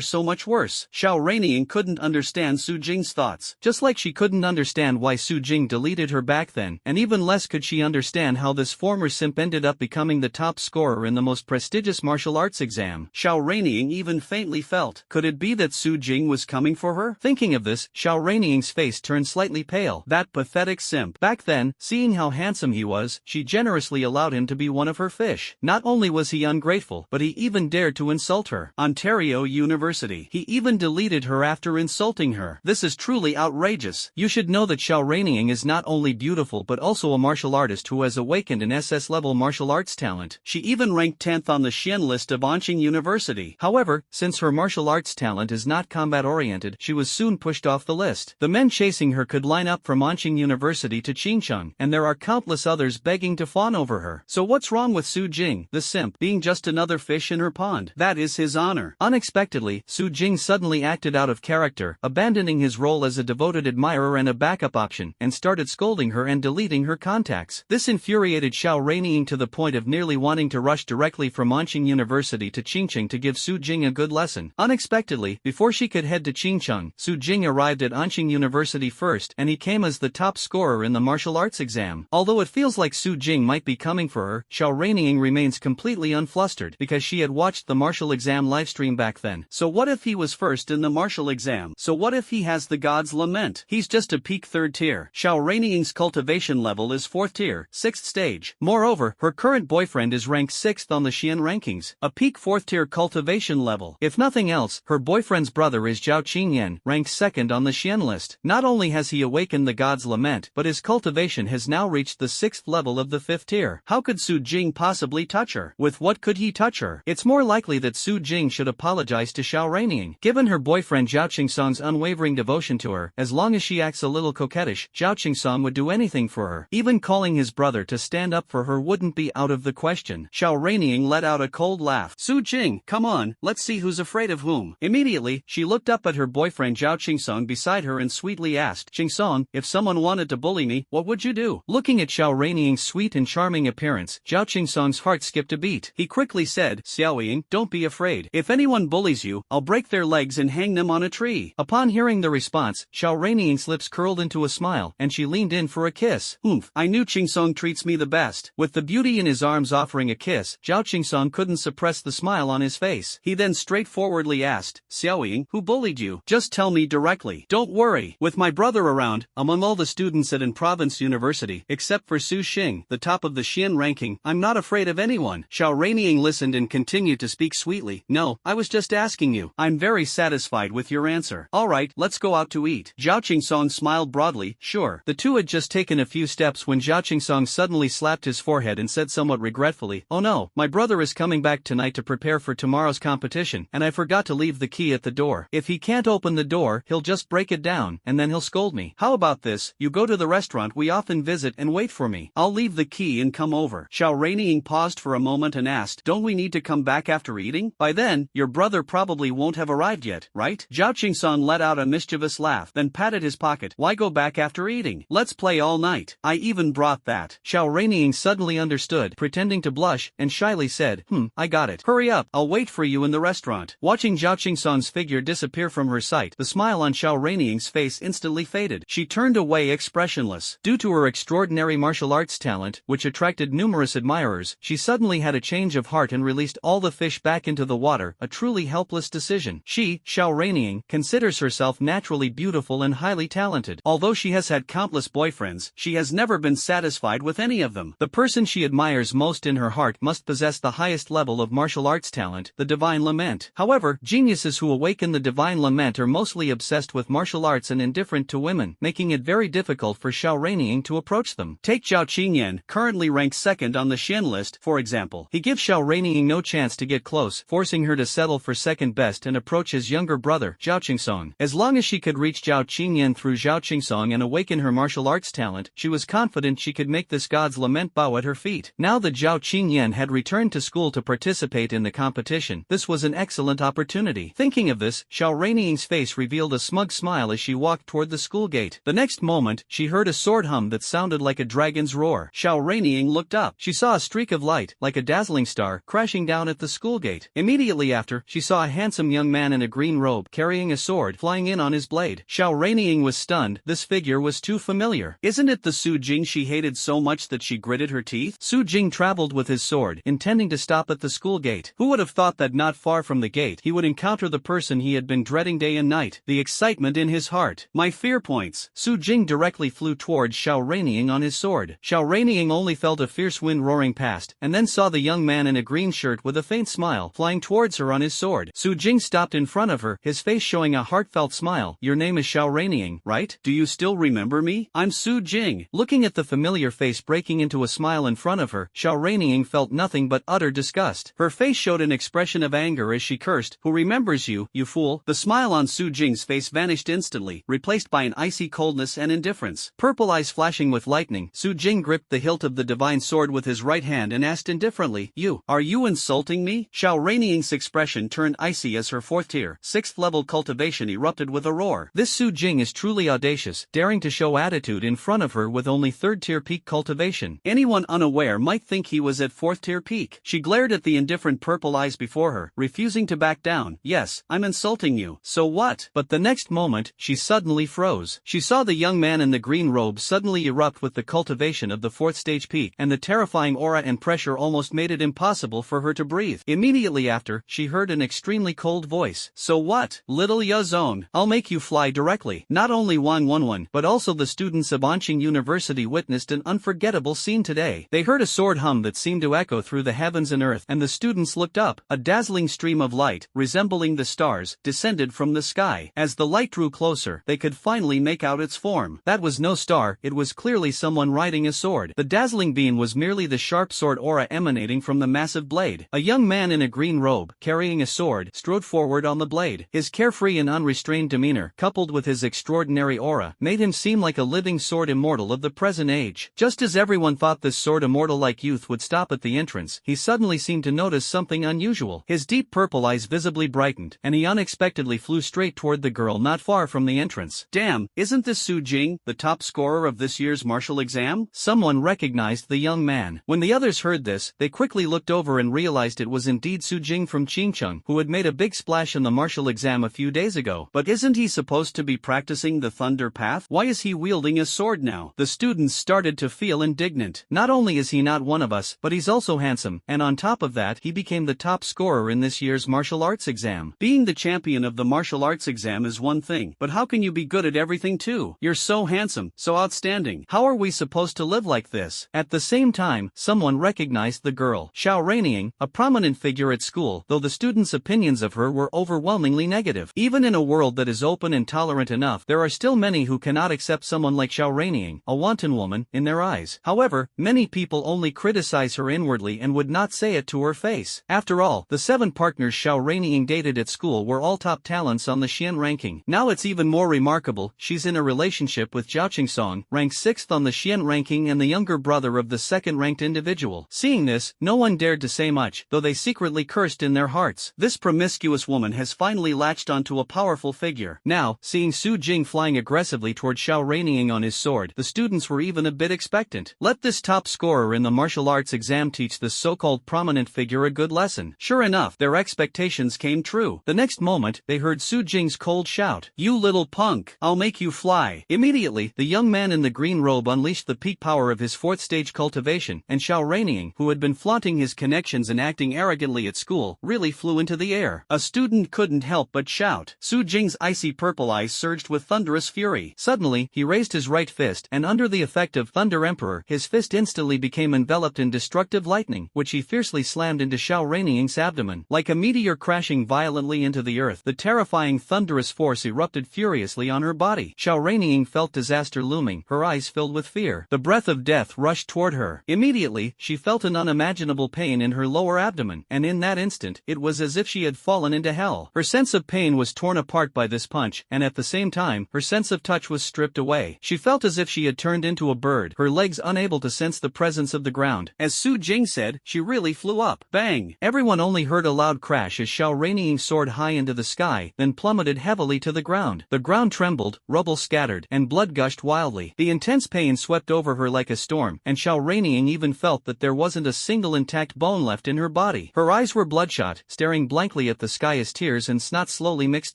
so much worse? Xiao Reinying couldn't understand Su Jing's thoughts, just like she couldn't understand why Su Jing deleted her back then, and even less could she understand how this former simp ended up becoming the top scorer in the most prestigious martial arts exam. Xiao Reinying even faintly felt, could it be that Su Jing was coming for her? Thinking of this, Xiao Reinying's face turned slightly pale. That pathetic simp. Back then, seeing how handsome he was, she generously allowed him to be one of her fish. Not only was he ungrateful, but he even dared to insult her. Ontario University. He even deleted her after insulting her. This is truly outrageous. You should know that Xiao Reinying is not only beautiful but also a martial artist who has awakened an SS-level martial arts talent. She even ranked 10th on the Xian list of Anqing University. However, since her martial arts talent is not combat-oriented, she was soon pushed off the list. The men chasing her could line up from Anqing University to Qingcheng, and there are countless others begging to fawn over her. So what's wrong with Su Jing, the simp, being just another fish in her pond? That is his honor. Unexpectedly, Su Jing suddenly acted out of character, abandoning his role as a devoted admirer and a backup option, and started scolding her and deleting her contacts. This infuriated Xiao Reinying to the point of nearly wanting to rush directly from Anqing University to Qingcheng to give Su Jing a good lesson. Unexpectedly, before she could head to Qingcheng, Su Jing arrived at Anqing University first, and he came as the top scorer in the martial arts exam. Although it feels like Su Jing might be coming for her, Xiao Reinying remains completely unflustered because she had watched the martial exam livestream back then. So what if he was first in the martial exam? So what if he has the God's Lament? He's just a peak 3rd tier. Xiao Reinying's cultivation level is 4th tier, 6th stage. Moreover, her current boyfriend is ranked 6th on the Xian rankings, a peak 4th tier cultivation level. If nothing else, her boyfriend's brother is Zhao Qingyan, ranked 2nd on the Xian list. Not only has he awakened the God's Lament, but his cultivation has now reached the 6th level of the 5th tier. How could Su Jing possibly touch her? With what could he touch her? It's more likely that Su Jing should apologize to Xiao Reinying. Given her boyfriend Zhao Qingsong's unwavering devotion to her, as long as she acts a little coquettish, Zhao Qingsong would do anything for her. Even calling his brother to stand up for her wouldn't be out of the question. Xiao Reinying let out a cold laugh. Su Jing, come on, let's see who's who's afraid of whom. Immediately, she looked up at her boyfriend Zhao Qingsong beside her and sweetly asked, Qingsong, if someone wanted to bully me, what would you do? Looking at Xiao Reining's sweet and charming appearance, Zhao Qingsong's heart skipped a beat. He quickly said, Xiaoying, don't be afraid. If anyone bullies you, I'll break their legs and hang them on a tree. Upon hearing the response, Xiao Reining's lips curled into a smile, and she leaned in for a kiss. Oomph, I knew Qingsong treats me the best. With the beauty in his arms offering a kiss, Zhao Qingsong couldn't suppress the smile on his face. He then straightforwardly asked, Xiaoying, who bullied you? Just tell me directly. Don't worry. With my brother around, among all the students at an province university, except for Su Xing, the top of the Xian ranking, I'm not afraid of anyone. Xiao Reining listened and continued to speak sweetly. No, I was just asking you. I'm very satisfied with your answer. Alright, let's go out to eat. Zhao Qingsong smiled broadly. Sure. The two had just taken a few steps when Zhao Qingsong suddenly slapped his forehead and said somewhat regretfully, oh no, my brother is coming back tonight to prepare for tomorrow's competition, and I forgot to leave the key at the door. If he can't open the door, he'll just break it down, and then he'll scold me. How about this, you go to the restaurant we often visit and wait for me. I'll leave the key and come over. Xiao Reining paused for a moment and asked, don't we need to come back after eating? By then, your brother probably won't have arrived yet, right? Zhao Qingsong let out a mischievous laugh, then patted his pocket. Why go back after eating? Let's play all night. I even brought that. Xiao Reining suddenly understood, pretending to blush, and shyly said, I got it. Hurry up, I'll wait for you in the restaurant. Watching Zhao Qingsong's figure disappear from her sight, the smile on Xiao Reining's face instantly faded. She turned away expressionless. Due to her extraordinary martial arts talent, which attracted numerous admirers, she suddenly had a change of heart and released all the fish back into the water, a truly helpless decision. She, Xiao Reining, considers herself naturally beautiful and highly talented. Although she has had countless boyfriends, she has never been satisfied with any of them. The person she admires most in her heart must possess the highest level of martial arts talent, the divine lament. However, geniuses who awaken the divine lament are mostly obsessed with martial arts and indifferent to women, making it very difficult for Xiao Reining to approach them. Take Zhao Qingyan, currently ranked second on the Xian list, for example. He gives Xiao Reining no chance to get close, forcing her to settle for second best and approach his younger brother, Zhao Qingsong. As long as she could reach Zhao Qingyan through Zhao Qingsong and awaken her martial arts talent, she was confident she could make this god's lament bow at her feet. Now that Zhao Qingyan had returned to school to participate in the competition, this was an excellent opportunity. Thinking of this, Xiao Reining's face revealed a smug smile as she walked toward the school gate. The next moment, she heard a sword hum that sounded like a dragon's roar. Xiao Reining looked up. She saw a streak of light, like a dazzling star, crashing down at the school gate. Immediately after, she saw a handsome young man in a green robe carrying a sword flying in on his blade. Xiao Reining was stunned. This figure was too familiar. Isn't it the Su Jing she hated so much that she gritted her teeth? Su Jing traveled with his sword, intending to stop at the school gate. Who would have thought that not far from the gate he would encounter the person he had been dreading day and night? The excitement in his heart. My fear points. Su Jing directly flew towards Xiao Reining on his sword. Xiao Reining only felt a fierce wind roaring past, and then saw the young man in a green shirt with a faint smile flying towards her on his sword. Su Jing stopped in front of her, his face showing a heartfelt smile. Your name is Xiao Reining, right? Do you still remember me? I'm Su Jing. Looking at the familiar face breaking into a smile in front of her, Xiao Reining felt nothing but utter disgust. Her face showed an expression of anger as she cursed, who remembers you, you fool? The smile on Su Jing's face vanished instantly, replaced by an icy coldness and indifference. Purple eyes flashing with lightning, Su Jing gripped the hilt of the divine sword with his right hand and asked indifferently, are you insulting me? Xiao Reining's expression turned icy as her 4th tier, 6th level cultivation erupted with a roar. This Su Jing is truly audacious, daring to show attitude in front of her with only 3rd tier peak cultivation. Anyone unaware might think he was at 4th tier peak. She glared at the indifferent purple eyes before her, refusing to back down. Yes, I'm insulting you. So what? But the next moment, she suddenly froze. She saw the young man in the green robe suddenly erupt with the cultivation of the 4th stage peak, and the terrifying aura and pressure almost made it impossible for her to breathe. Immediately after, she heard an extremely cold voice. So what? Little Yazone, I'll make you fly directly. Not only Wang Wenwen, but also the students of Anqing University witnessed an unforgettable scene today. They heard a sword hum that seemed to echo through the heavens and earth, and the students looked up. A dazzling stream of light, resembling the stars, descended from the sky. As the light drew closer, they could finally make out its form. That was no star, it was clearly someone riding a sword. The dazzling beam was merely the sharp sword aura emanating from the massive blade. A young man in a green robe, carrying a sword, strode forward on the blade. His carefree and unrestrained demeanor, coupled with his extraordinary aura, made him seem like a living sword immortal of the present age. Just as everyone thought this sword immortal-like youth would stop at the entrance, he suddenly seemed to notice something unusual. His deep purple purple eyes visibly brightened, and he unexpectedly flew straight toward the girl not far from the entrance. Damn, isn't this Su Jing, the top scorer of this year's martial exam? Someone recognized the young man. When the others heard this, they quickly looked over and realized it was indeed Su Jing from Qingcheng, who had made a big splash in the martial exam a few days ago. But isn't he supposed to be practicing the thunder path? Why is he wielding a sword now? The students started to feel indignant. Not only is he not one of us, but he's also handsome, and on top of that he became the top scorer in this year's martial arts exam. Being the champion of the martial arts exam is one thing, but how can you be good at everything too? You're so handsome, so outstanding. How are we supposed to live like this? At the same time, someone recognized the girl. Xiao Reining, a prominent figure at school, though the students' opinions of her were overwhelmingly negative. Even in a world that is open and tolerant enough, there are still many who cannot accept someone like Xiao Reining, a wanton woman, in their eyes. However, many people only criticize her inwardly and would not say it to her face. After all, the 7 partners Xiao Reining dated at school were all top talents on the Xian ranking. Now it's even more remarkable, she's in a relationship with Zhao Qingsong, ranked 6th on the Xian ranking and the younger brother of the 2nd-ranked individual. Seeing this, no one dared to say much, though they secretly cursed in their hearts. This promiscuous woman has finally latched onto a powerful figure. Now, seeing Su Jing flying aggressively toward Xiao Reining on his sword, the students were even a bit expectant. Let this top scorer in the martial arts exam teach this so-called prominent figure a good lesson. Sure enough, their expectations came true. The next moment, they heard Su Jing's cold shout, "You little punk, I'll make you fly." Immediately, the young man in the green robe unleashed the peak power of his 4th stage cultivation, and Xiao Reining, who had been flaunting his connections and acting arrogantly at school, really flew into the air. A student couldn't help but shout. Su Jing's icy purple eyes surged with thunderous fury. Suddenly, he raised his right fist, and under the effect of Thunder Emperor, his fist instantly became enveloped in destructive lightning, which he fiercely slammed into Xiao Reining's abdomen. Like a meteor crashing violently into the earth, the terrifying thunderous force erupted furiously on her body. Xiao Reining felt disaster looming, her eyes filled with fear. The breath of death rushed toward her. Immediately, she felt an unimaginable pain in her lower abdomen, and in that instant, it was as if she had fallen into hell. Her sense of pain was torn apart by this punch, and at the same time, her sense of touch was stripped away. She felt as if she had turned into a bird, her legs unable to sense the presence of the ground. As Su Jing said, she really flew up. Bang! Everyone only heard a loud crash as Xiao Reining soared high into the sky, then plummeted heavily to the ground. The ground trembled, rubble scattered, and blood gushed wildly. The intense pain swept over her like a storm, and Xiao Reining even felt that there wasn't a single intact bone left in her body. Her eyes were bloodshot, staring blankly at the sky as tears and snot slowly mixed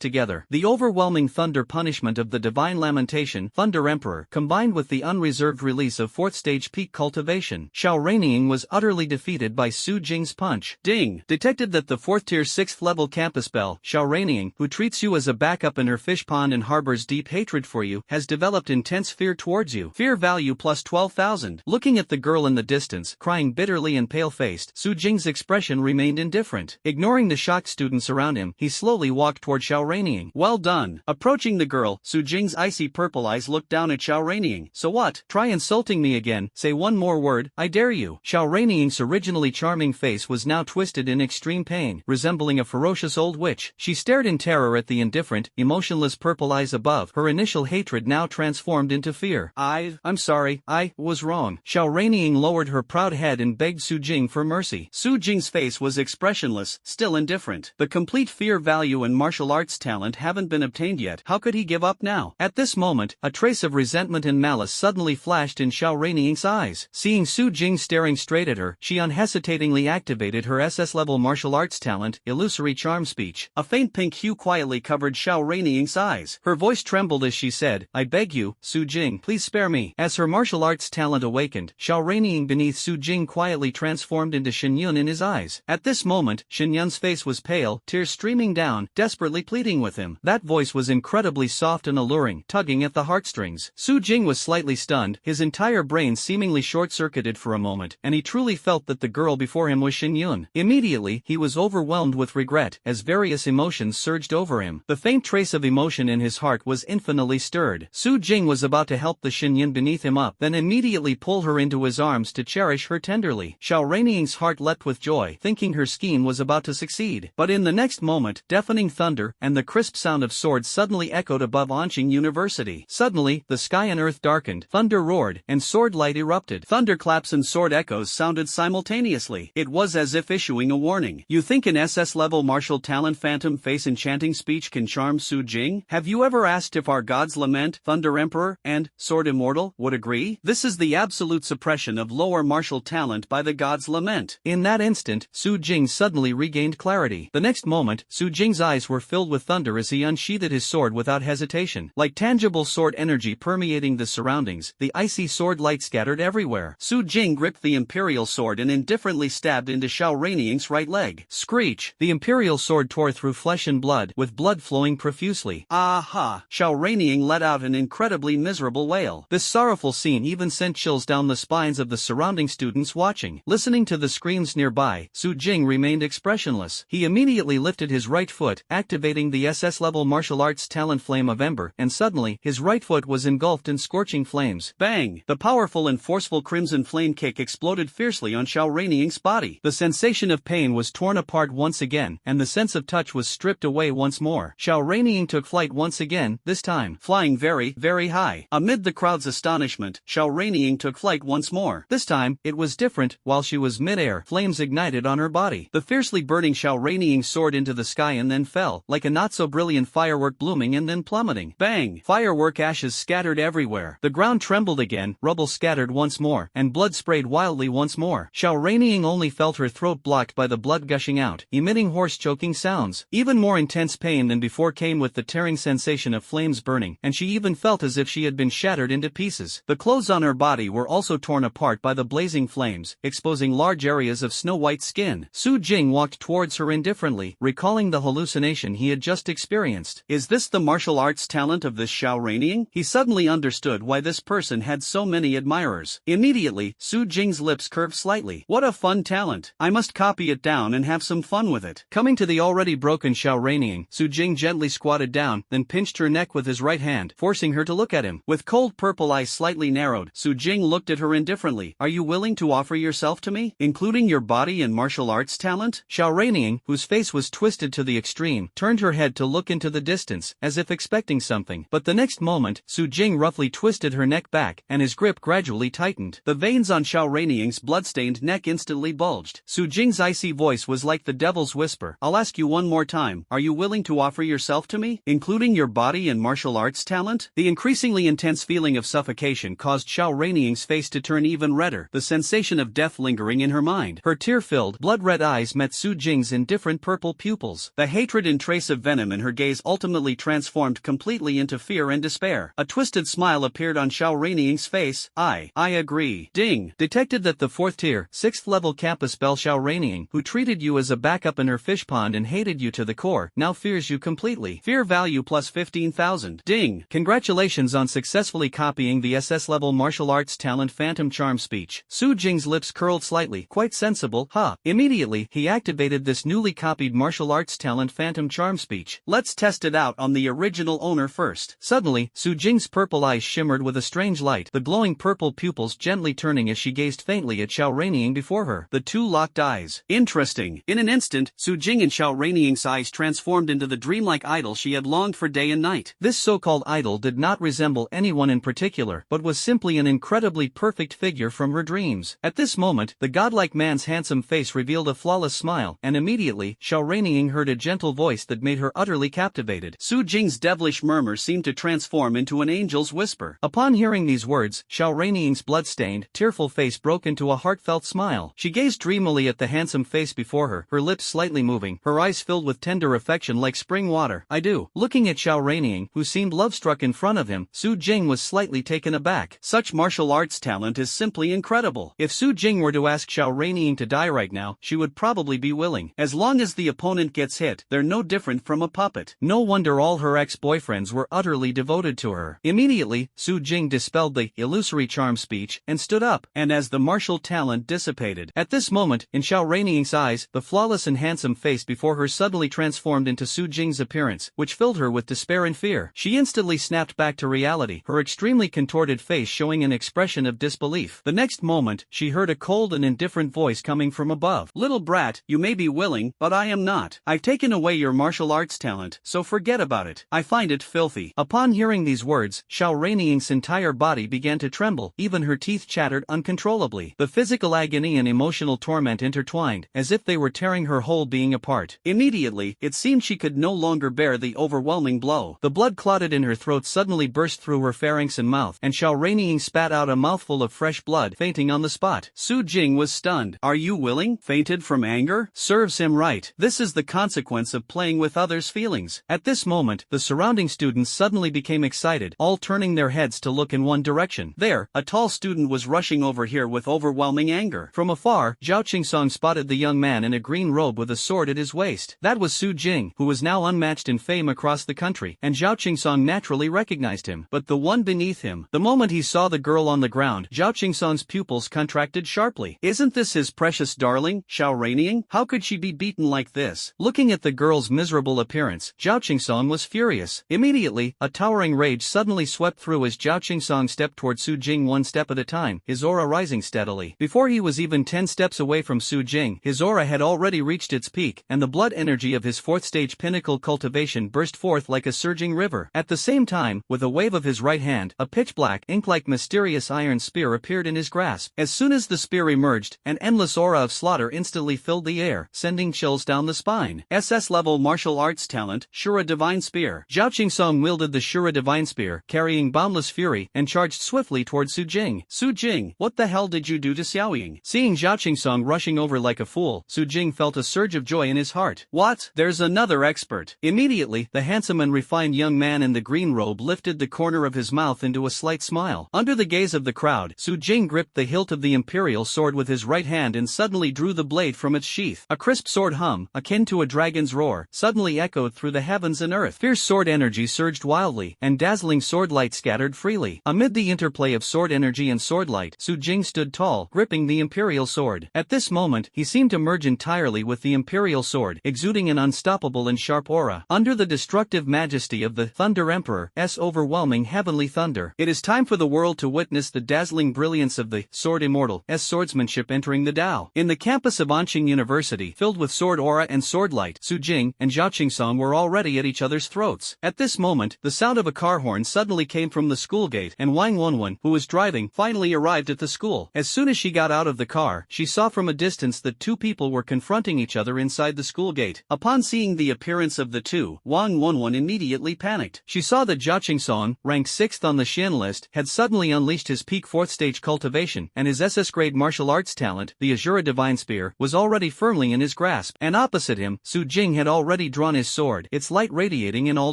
together. The overwhelming thunder punishment of the divine lamentation, Thunder Emperor, combined with the unreserved release of 4th stage peak cultivation, Xiao Reining was utterly defeated by Su Jing's punch. Ding! Detected that the 4th tier 6th level campus belle, Xiao Reining, who treats you as a backup in her fish pond and harbors deep hatred for you, has developed intense fear towards you. Fear value plus 12,000. Looking at the girl in the distance, crying bitterly and pale-faced, Su Jing's expression remained indifferent. Ignoring the shocked students around him, he slowly walked toward Xiao Reining. Well done. Approaching the girl, Su Jing's icy purple eyes looked down at Xiao Reining. So what? Try insulting me again, say one more word, I dare you. Xiao Reining's originally charming face was now twisted in extreme pain, resembling a ferocious old witch. She stared in terror at the indifferent, emotionless purple eyes above, her initial hatred now transformed into fear. I'm sorry, I was wrong. Xiao Reining lowered her proud head and begged Su Jing for mercy. Su Jing's face was expressionless, still indifferent. The complete fear value and martial arts talent haven't been obtained yet. How could he give up now? At this moment, a trace of resentment and malice suddenly flashed in Xiao Reining's eyes. Seeing Su Jing staring straight at her, she unhesitatingly activated her SS-level martial arts talent, Illusory Charm Speech. A faint pink hue quietly covered Xiao Reining's eyes. Her voice trembled as she said, I beg you, Su Jing, please spare me. As her martial arts talent awakened, Xiao Reining beneath Su Jing quietly transformed into Xinyun in his eyes. At this moment, Xinyun's face was pale, tears streaming down, desperately pleading with him. That voice was incredibly soft and alluring, tugging at the heartstrings. Su Jing was slightly stunned, his entire brain seemingly short-circuited for a moment, and he truly felt that the girl before him was Xinyun. Immediately, he was overwhelmed with regret, as various emotions surged over him. The faint trace of emotion in his heart was infinitely stirred. Su Jing was about to help the Xinyun beneath him up, then immediately pull her into his arms to cherish her tenderly. Xiao Reining's heart leapt with joy, thinking her scheme was about to succeed. But in the next moment, deafening thunder and the crisp sound of swords suddenly echoed above Anqing University. Suddenly, the sky and earth darkened, thunder roared, and sword light erupted. Thunderclaps and sword echoes sounded simultaneously. It was as if issuing a warning. You think an SSS level martial talent phantom face enchanting speech can charm Su Jing? Have you ever asked if our gods lament, Thunder Emperor, and Sword Immortal would agree? This is the absolute suppression of lower martial talent by the gods lament. In that instant, Su Jing suddenly regained clarity. The next moment, Su Jing's eyes were filled with thunder as he unsheathed his sword without hesitation. Like tangible sword energy permeating the surroundings, the icy sword light scattered everywhere. Su Jing gripped the imperial sword and indifferently stabbed into Xiao Reining's right leg. Screech! The imperial sword tore through flesh and blood, with blood flowing profusely. Aha! Xiao Reining let out an incredibly miserable wail. This sorrowful scene even sent chills down the spines of the surrounding students watching. Listening to the screams nearby, Su Jing remained expressionless. He immediately lifted his right foot, activating the SS level martial arts talent Flame of Ember, and suddenly, his right foot was engulfed in scorching flames. Bang! The powerful and forceful crimson flame kick exploded fiercely on Xiao Reining's body. The sensation of pain was torn apart once again, and the sense of touch was stripped away once more. Xiao Reining took flight once again, this time flying very, very high. Amid the crowd's astonishment, Xiao Reining took flight once more. This time, it was different. While she was mid-air, flames ignited on her body. The fiercely burning Xiao Reining soared into the sky and then fell, like a not-so-brilliant firework blooming and then plummeting. Bang! Firework ashes scattered everywhere. The ground trembled again, rubble scattered once more, and blood sprayed wildly once more. Xiao Reining only felt her throat blocked by the blood gushing out, emitting hoarse choking sounds. Even more intense pain than before came with the tearing sensation of flames burning, and she even felt as if she had been shattered into pieces. The clothes on her body were also torn apart by the blazing flames, exposing large areas of snow-white skin. Su Jing walked towards her indifferently, recalling the hallucination he had just experienced. Is this the martial arts talent of this Xiao Reining? He suddenly understood why this person had so many admirers. Immediately, Su Jing's lips curved slightly. What a fun talent. I must copy it down and have some fun with it. Coming to the already broken Xiao Reining, Su Jing gently squatted down, then pinched her neck with his right hand, forcing her to look at him. With cold purple eyes slightly narrowed, Su Jing looked at her indifferently. Are you willing to offer yourself to me, including your body and martial arts talent? Xiao Reining, whose face was twisted to the extreme, turned her head to look into the distance, as if expecting something. But the next moment, Su Jing roughly twisted her neck back, and his grip gradually tightened. The veins on Xiao Reining's bloodstained neck instantly bulged. Su Jing's icy voice was like the devil's whisper. I'll ask you one more time. Are you willing to offer yourself to me, including your body and martial arts talent? The increasingly intense feeling of suffocation caused Xiao Reining's face to turn even redder, the sensation of death lingering in her mind. Her tear-filled, blood-red eyes met Su Jing's indifferent purple pupils. The hatred and trace of venom in her gaze ultimately transformed completely into fear and despair. A twisted smile appeared on Xiao Reining's face. I agree. Ding! Detected that the 4th tier, 6th level campus belle Xiao Reining, who treated you as a backup in her fish pond and hated you to the core, now fears you completely. Fear value plus 15,000. Ding! Congratulations on successfully copying the SS level martial arts talent Phantom Charm speech. Su Jing's lips curled slightly. Quite sensible, huh? Immediately, he activated this newly copied martial arts talent Phantom Charm speech. Let's test it out on the original owner first. Suddenly, Su Jing's purple eyes shimmered with a strange light, the glowing purple pupils gently turning as she gazed faintly at Xiao Reining before her. The two locked eyes. Interesting. In an instant, Su Jing and Xiao Reining's eyes transformed into the dreamlike idol she had longed for day and night. This so-called idol did not resemble anyone in particular, but was simply an incredibly perfect figure from her dreams. At this moment, the godlike man's handsome face revealed a flawless smile, and immediately, Xiao Reining heard a gentle voice that made her utterly captivated. Su Jing's devilish murmur seemed to transform into an angel's whisper. Upon hearing these words, Xiao Reining's blood-stained, tearful face broke into a heartfelt smile. She gazed dreamily at the handsome face before her, her lips slightly moving, her eyes filled with tender affection like spring water. I do. Looking at Xiao Reining, who seemed love-struck in front of him, Su Jing was slightly taken aback. Such martial arts talent is simply incredible. If Su Jing were to ask Xiao Reining to die right now, she would probably be willing. As long as the opponent gets hit, they're no different from a puppet. No wonder all her ex-boyfriends were utterly devoted to her. Immediately, Su Jing dispelled the illusory charm speech and stood up, and as the martial talent dissipated. At this moment, in Xiao Reining's eyes, the flawless and handsome face before her suddenly transformed into Su Jing's appearance, which filled her with despair and fear. She instantly snapped back to reality, her extremely contorted face showing an expression of disbelief. The next moment, she heard a cold and indifferent voice coming from above. Little brat, you may be willing, but I am not. I've taken away your martial arts talent, so forget about it. I find it filthy. Upon hearing these words, Xiao Reining's entire body began to tremble, even her teeth chattered uncontrollably. The physical agony and emotional torment intertwined, as if they were tearing her whole being apart. Immediately, it seemed she could no longer bear the overwhelming blow. The blood clotted in her throat suddenly burst through her pharynx and mouth, and Xiao Rainying spat out a mouthful of fresh blood, fainting on the spot. Su Jing was stunned. "Are you willing?" Fainted from anger? Serves him right. This is the consequence of playing with others' feelings. At this moment, the surrounding students suddenly became excited, all turning their heads to look in one direction. There, a tall student was rushing over here with overwhelming anger. From afar, Zhao Qingsong spotted the young man in a green robe with a sword at his waist. That was Su Jing, who was now unmatched in fame across the country, and Zhao Qingsong naturally recognized him. But the one beneath him, the moment he saw the girl on the ground, Zhao Qingsong's pupils contracted sharply. Isn't this his precious darling, Xiao Rainying? How could she be beaten like this? Looking at the girl's miserable appearance, Zhao Qingsong was furious. Immediately, a towering rage suddenly swept through as Zhao Qingsong stepped toward Su Jing one step at a time, his aura rising steadily. Before he was even 10 steps away from Su Jing, his aura had already reached its peak, and the blood energy of his fourth stage pinnacle cultivation burst forth like a surging river. At the same time, with a wave of his right hand, a pitch-black, ink-like mysterious iron spear appeared in his grasp. As soon as the spear emerged, an endless aura of slaughter instantly filled the air, sending chills down the spine. SS level martial arts talent, Shura Divine Spear. Zhao Qingsong wielded the Shura Divine Spear, carrying boundless fury, and charged swiftly toward Su Jing. "Su Jing, what the hell did you do to Xiaoying?" Seeing Zhao Qingsong rushing over like a fool, Su Jing felt a surge of joy in his heart. "What? There's another expert." Immediately, the handsome and refined young man in the green robe lifted the corner of his mouth into a slight smile. Under the gaze of the crowd, Su Jing gripped the hilt of the imperial sword with his right hand and suddenly drew the blade from its sheath. A crisp sword hum, akin to a dragon's roar, suddenly echoed through the heavens and earth. Fierce sword energy surged wildly, and dazzling sword light scattered freely. Amid the interplay of sword energy and sword light, Su Jing stood tall, gripping the imperial sword. At this moment, he seemed to merge entirely with the imperial sword, exuding an unstoppable and sharp aura. Under the destructive majesty of the Thunder Emperor's overwhelming heavenly thunder, it is time for the world to witness the dazzling brilliance of the Sword Immortal's swordsmanship entering the Tao. In the campus of Anqing University, filled with sword aura and sword light, Su Jing and Zhao Qingsong were already at each other's throats. At this moment, the sound of a car horn suddenly came from the school gate, and Wang Wenwen, who was driving, finally arrived at the school. As soon as she got out of the car, she saw from a distance that two people were confronting each other inside the school gate. Upon seeing the appearance of the two, Wang Wenwen immediately panicked. She saw that Zhao Qingsong, ranked 6th on the Xin list, had suddenly unleashed his peak 4th stage cultivation, and his SS grade martial arts talent, the Azura Divine Spear, was already firmly in his grasp. And opposite him, Su Jing had already drawn his sword, its light radiating in all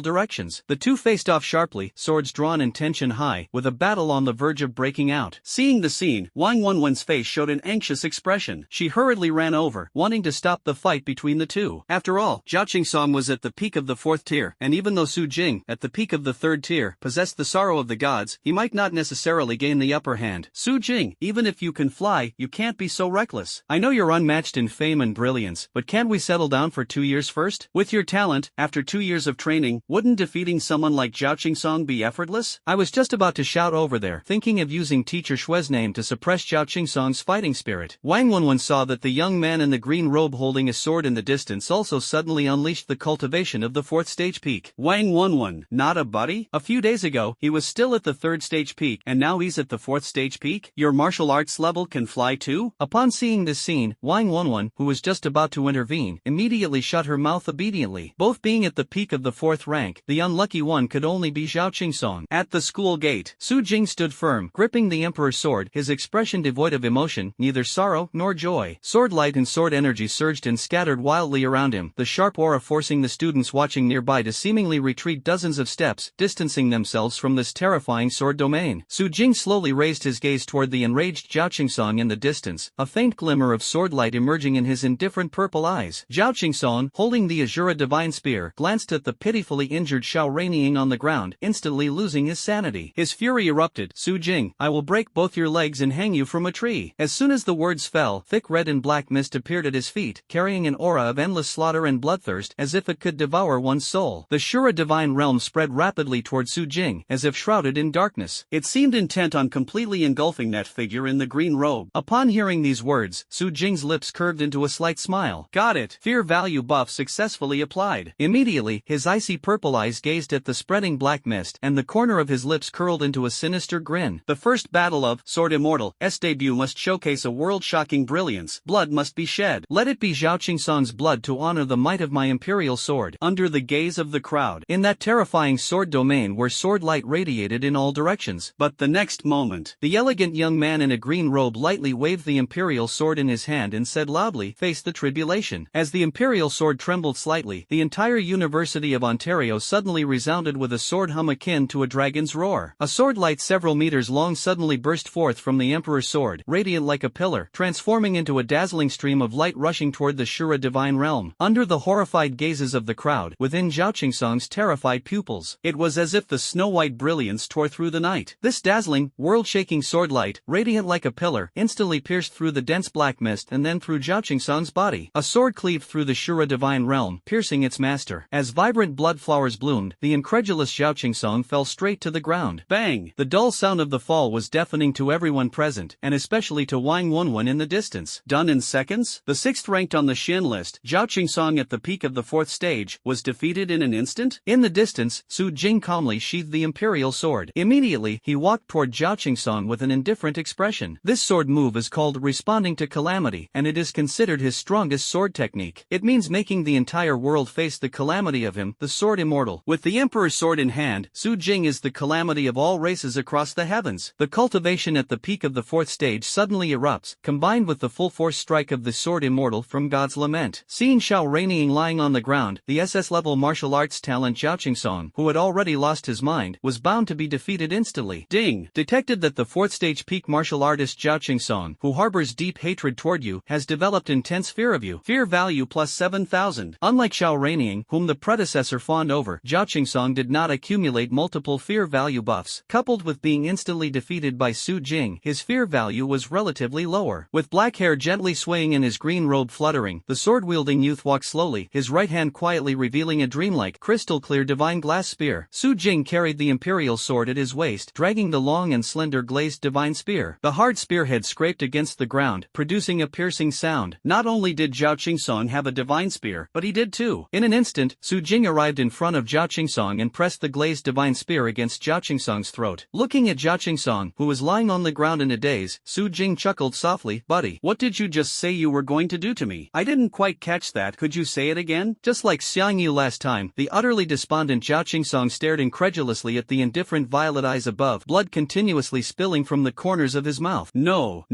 directions. The two faced off sharply, swords drawn and tension high, with a battle on the verge of breaking out. Seeing the scene, Wang Wenwen's face showed an anxious expression. She hurriedly ran over, wanting to stop the fight between the two. After all, Zhao Qingsong was at the peak of the 4th tier, and even though Su Jing, at the peak of the 3rd tier, possessed the sorrow of the gods, he might not necessarily gain the upper hand. "Su Jing, even if you can fly, you can't be so reckless. I know you're unmatched in fame and brilliance, but can't we settle down for 2 years first? With your talent, after 2 years of training, wouldn't defeating someone like Zhao Qingsong be effortless?" I was just about to shout over there, thinking of using teacher Shue's name to suppress Zhao Qingsong's fighting spirit. Wang Wenwen saw that the young man in the green robe holding a sword in the distance also suddenly unleashed the cultivation of the 4th stage peak. Wang Wenwen, not a buddy? A few days ago, he was still at the 3rd stage peak, and now he's at the 4th stage peak? Your martial arts level can fly too? Upon seeing this scene, Wang Wenwen, who was just about to intervene, immediately shut her mouth obediently. Both being at the peak of the 4th rank, the unlucky one could only be Zhao Qingsong. At the school gate, Su Jing stood firm, gripping the emperor's sword, his expression devoid of emotion, neither sorrow nor joy. Sword light and sword energy surged and scattered wildly around him, the sharp aura forcing the students watching nearby to seemingly retreat dozens of steps, distancing themselves from this terrifying sword domain. Su Jing slowly raised his gaze toward the enraged Zhao Qingsong in the distance, a faint glimmer of sword light emerging in his indifferent purple eyes. Zhao Qingsong, holding the Azura Divine Spear, glanced at the pitifully injured Xiao Rainying on the ground, instantly losing his sanity. His fury erupted. "Su Jing, I will break both your legs and hang you from a tree." As soon as the words fell, thick red and black mist appeared at his feet, carrying an aura of endless slaughter and bloodthirst, as if it could devour one's soul. The Shura Divine Realm spread rapidly toward Su Jing, as if shrouded in darkness. It seemed intent on completely engulfing that figure in the green robe. Upon hearing these words, Su Jing's lips curved into a slight smile. Got it. Fear value buff successfully applied. Immediately, his icy purple eyes gazed at the spreading black mist, and the corner of his lips curled into a sinister grin. The first battle of Sword Immortal's debut must showcase a world-shocking brilliance. Blood must be shed. Let it be Zhao Qingsong's blood to honor the might of my imperial sword. Under the gaze of the crowd, In that terrifying sword domain where sword light radiated in all directions. But the next moment, the elegant young man in a green robe lightly waved the imperial sword in his hand and said loudly, "Face the tribulation." As the imperial sword trembled slightly, the entire University of Ontario suddenly resounded with a sword hum akin to a dragon's roar. A sword light several meters long suddenly burst forth from the emperor's sword, radiant like a pillar, transforming into a dazzling stream of light rushing toward the Shura divine realm. Under the horrified gazes of the crowd, within Zhao Qingsong's terrified pupils, it was as if the snow-white brilliance tore through the night. This dazzling, world-shaking sword light, radiant like a pillar, instantly pierced through the dense black mist and then through Zhao Qingsong's body. A sword cleaved through the Shura divine realm, piercing its master. As vibrant blood flowers bloomed, the incredulous Zhao Qingsong fell straight to the ground. Bang! The dull sound of the fall was deafening to everyone present, and especially to Wang Wenwen in the distance. Done in seconds? The sixth ranked on the Shin list, Zhao Qingsong at the peak of the fourth stage, was defeated in an instant? In the distance, Su Jing calmly sheathed the imperial sword. Immediately, he walked toward Zhao Qingsong with an indifferent expression. This sword move is called responding to calamity, and it is considered his strongest sword technique. It means making the entire world face the calamity of him, the sword immortal. With the emperor's sword in hand, Su Jing is the calamity of all races across the heavens. The cultivation at the peak of the fourth stage suddenly erupts, combined with the full force strike of the sword immortal from God's lament. Seeing Xiao Reining lying on the ground, the SS-level martial arts talent Zhao Qingsong, who had already lost his mind, was bound to be defeated instantly. Ding! Detected that the fourth stage peak martial artist Zhao Qingsong, who harbors deep hatred toward you, has developed intense fear of you. Fear value plus 7,000. Unlike Xiao Reining, whom the predecessor fawned over, Zhao Qingsong did not accumulate multiple fear value buffs. Coupled with being instantly defeated by Su Jing, his fear value was relatively lower. With black hair gently swaying and his green robe fluttering, the sword-wielding youth walked slowly, his right hand quietly revealing a dreamlike, crystal-clear divine glass spear. Su Jing carried the imperial sword at his waist, dragging the long and slender glazed divine spear. The hard spearhead scraped against the ground, producing a piercing sound. Not only did Zhao Qingsong have a divine spear, but he did too. In an instant, Su Jing arrived in front of Zhao Qingsong and pressed the glazed divine spear against Zhao Qingsong's throat. Looking at Zhao Qingsong, who was lying on the ground in a daze, Su Jing chuckled softly, "Buddy, what did you just say you were going to do to me? I didn't quite catch that. Could you say it again?" Just like Xiang Yu last time, the utterly despondent Zhao Qingsong stared incredulously at the indifferent violet eyes above, blood continuously spilling from the corners of his mouth. No,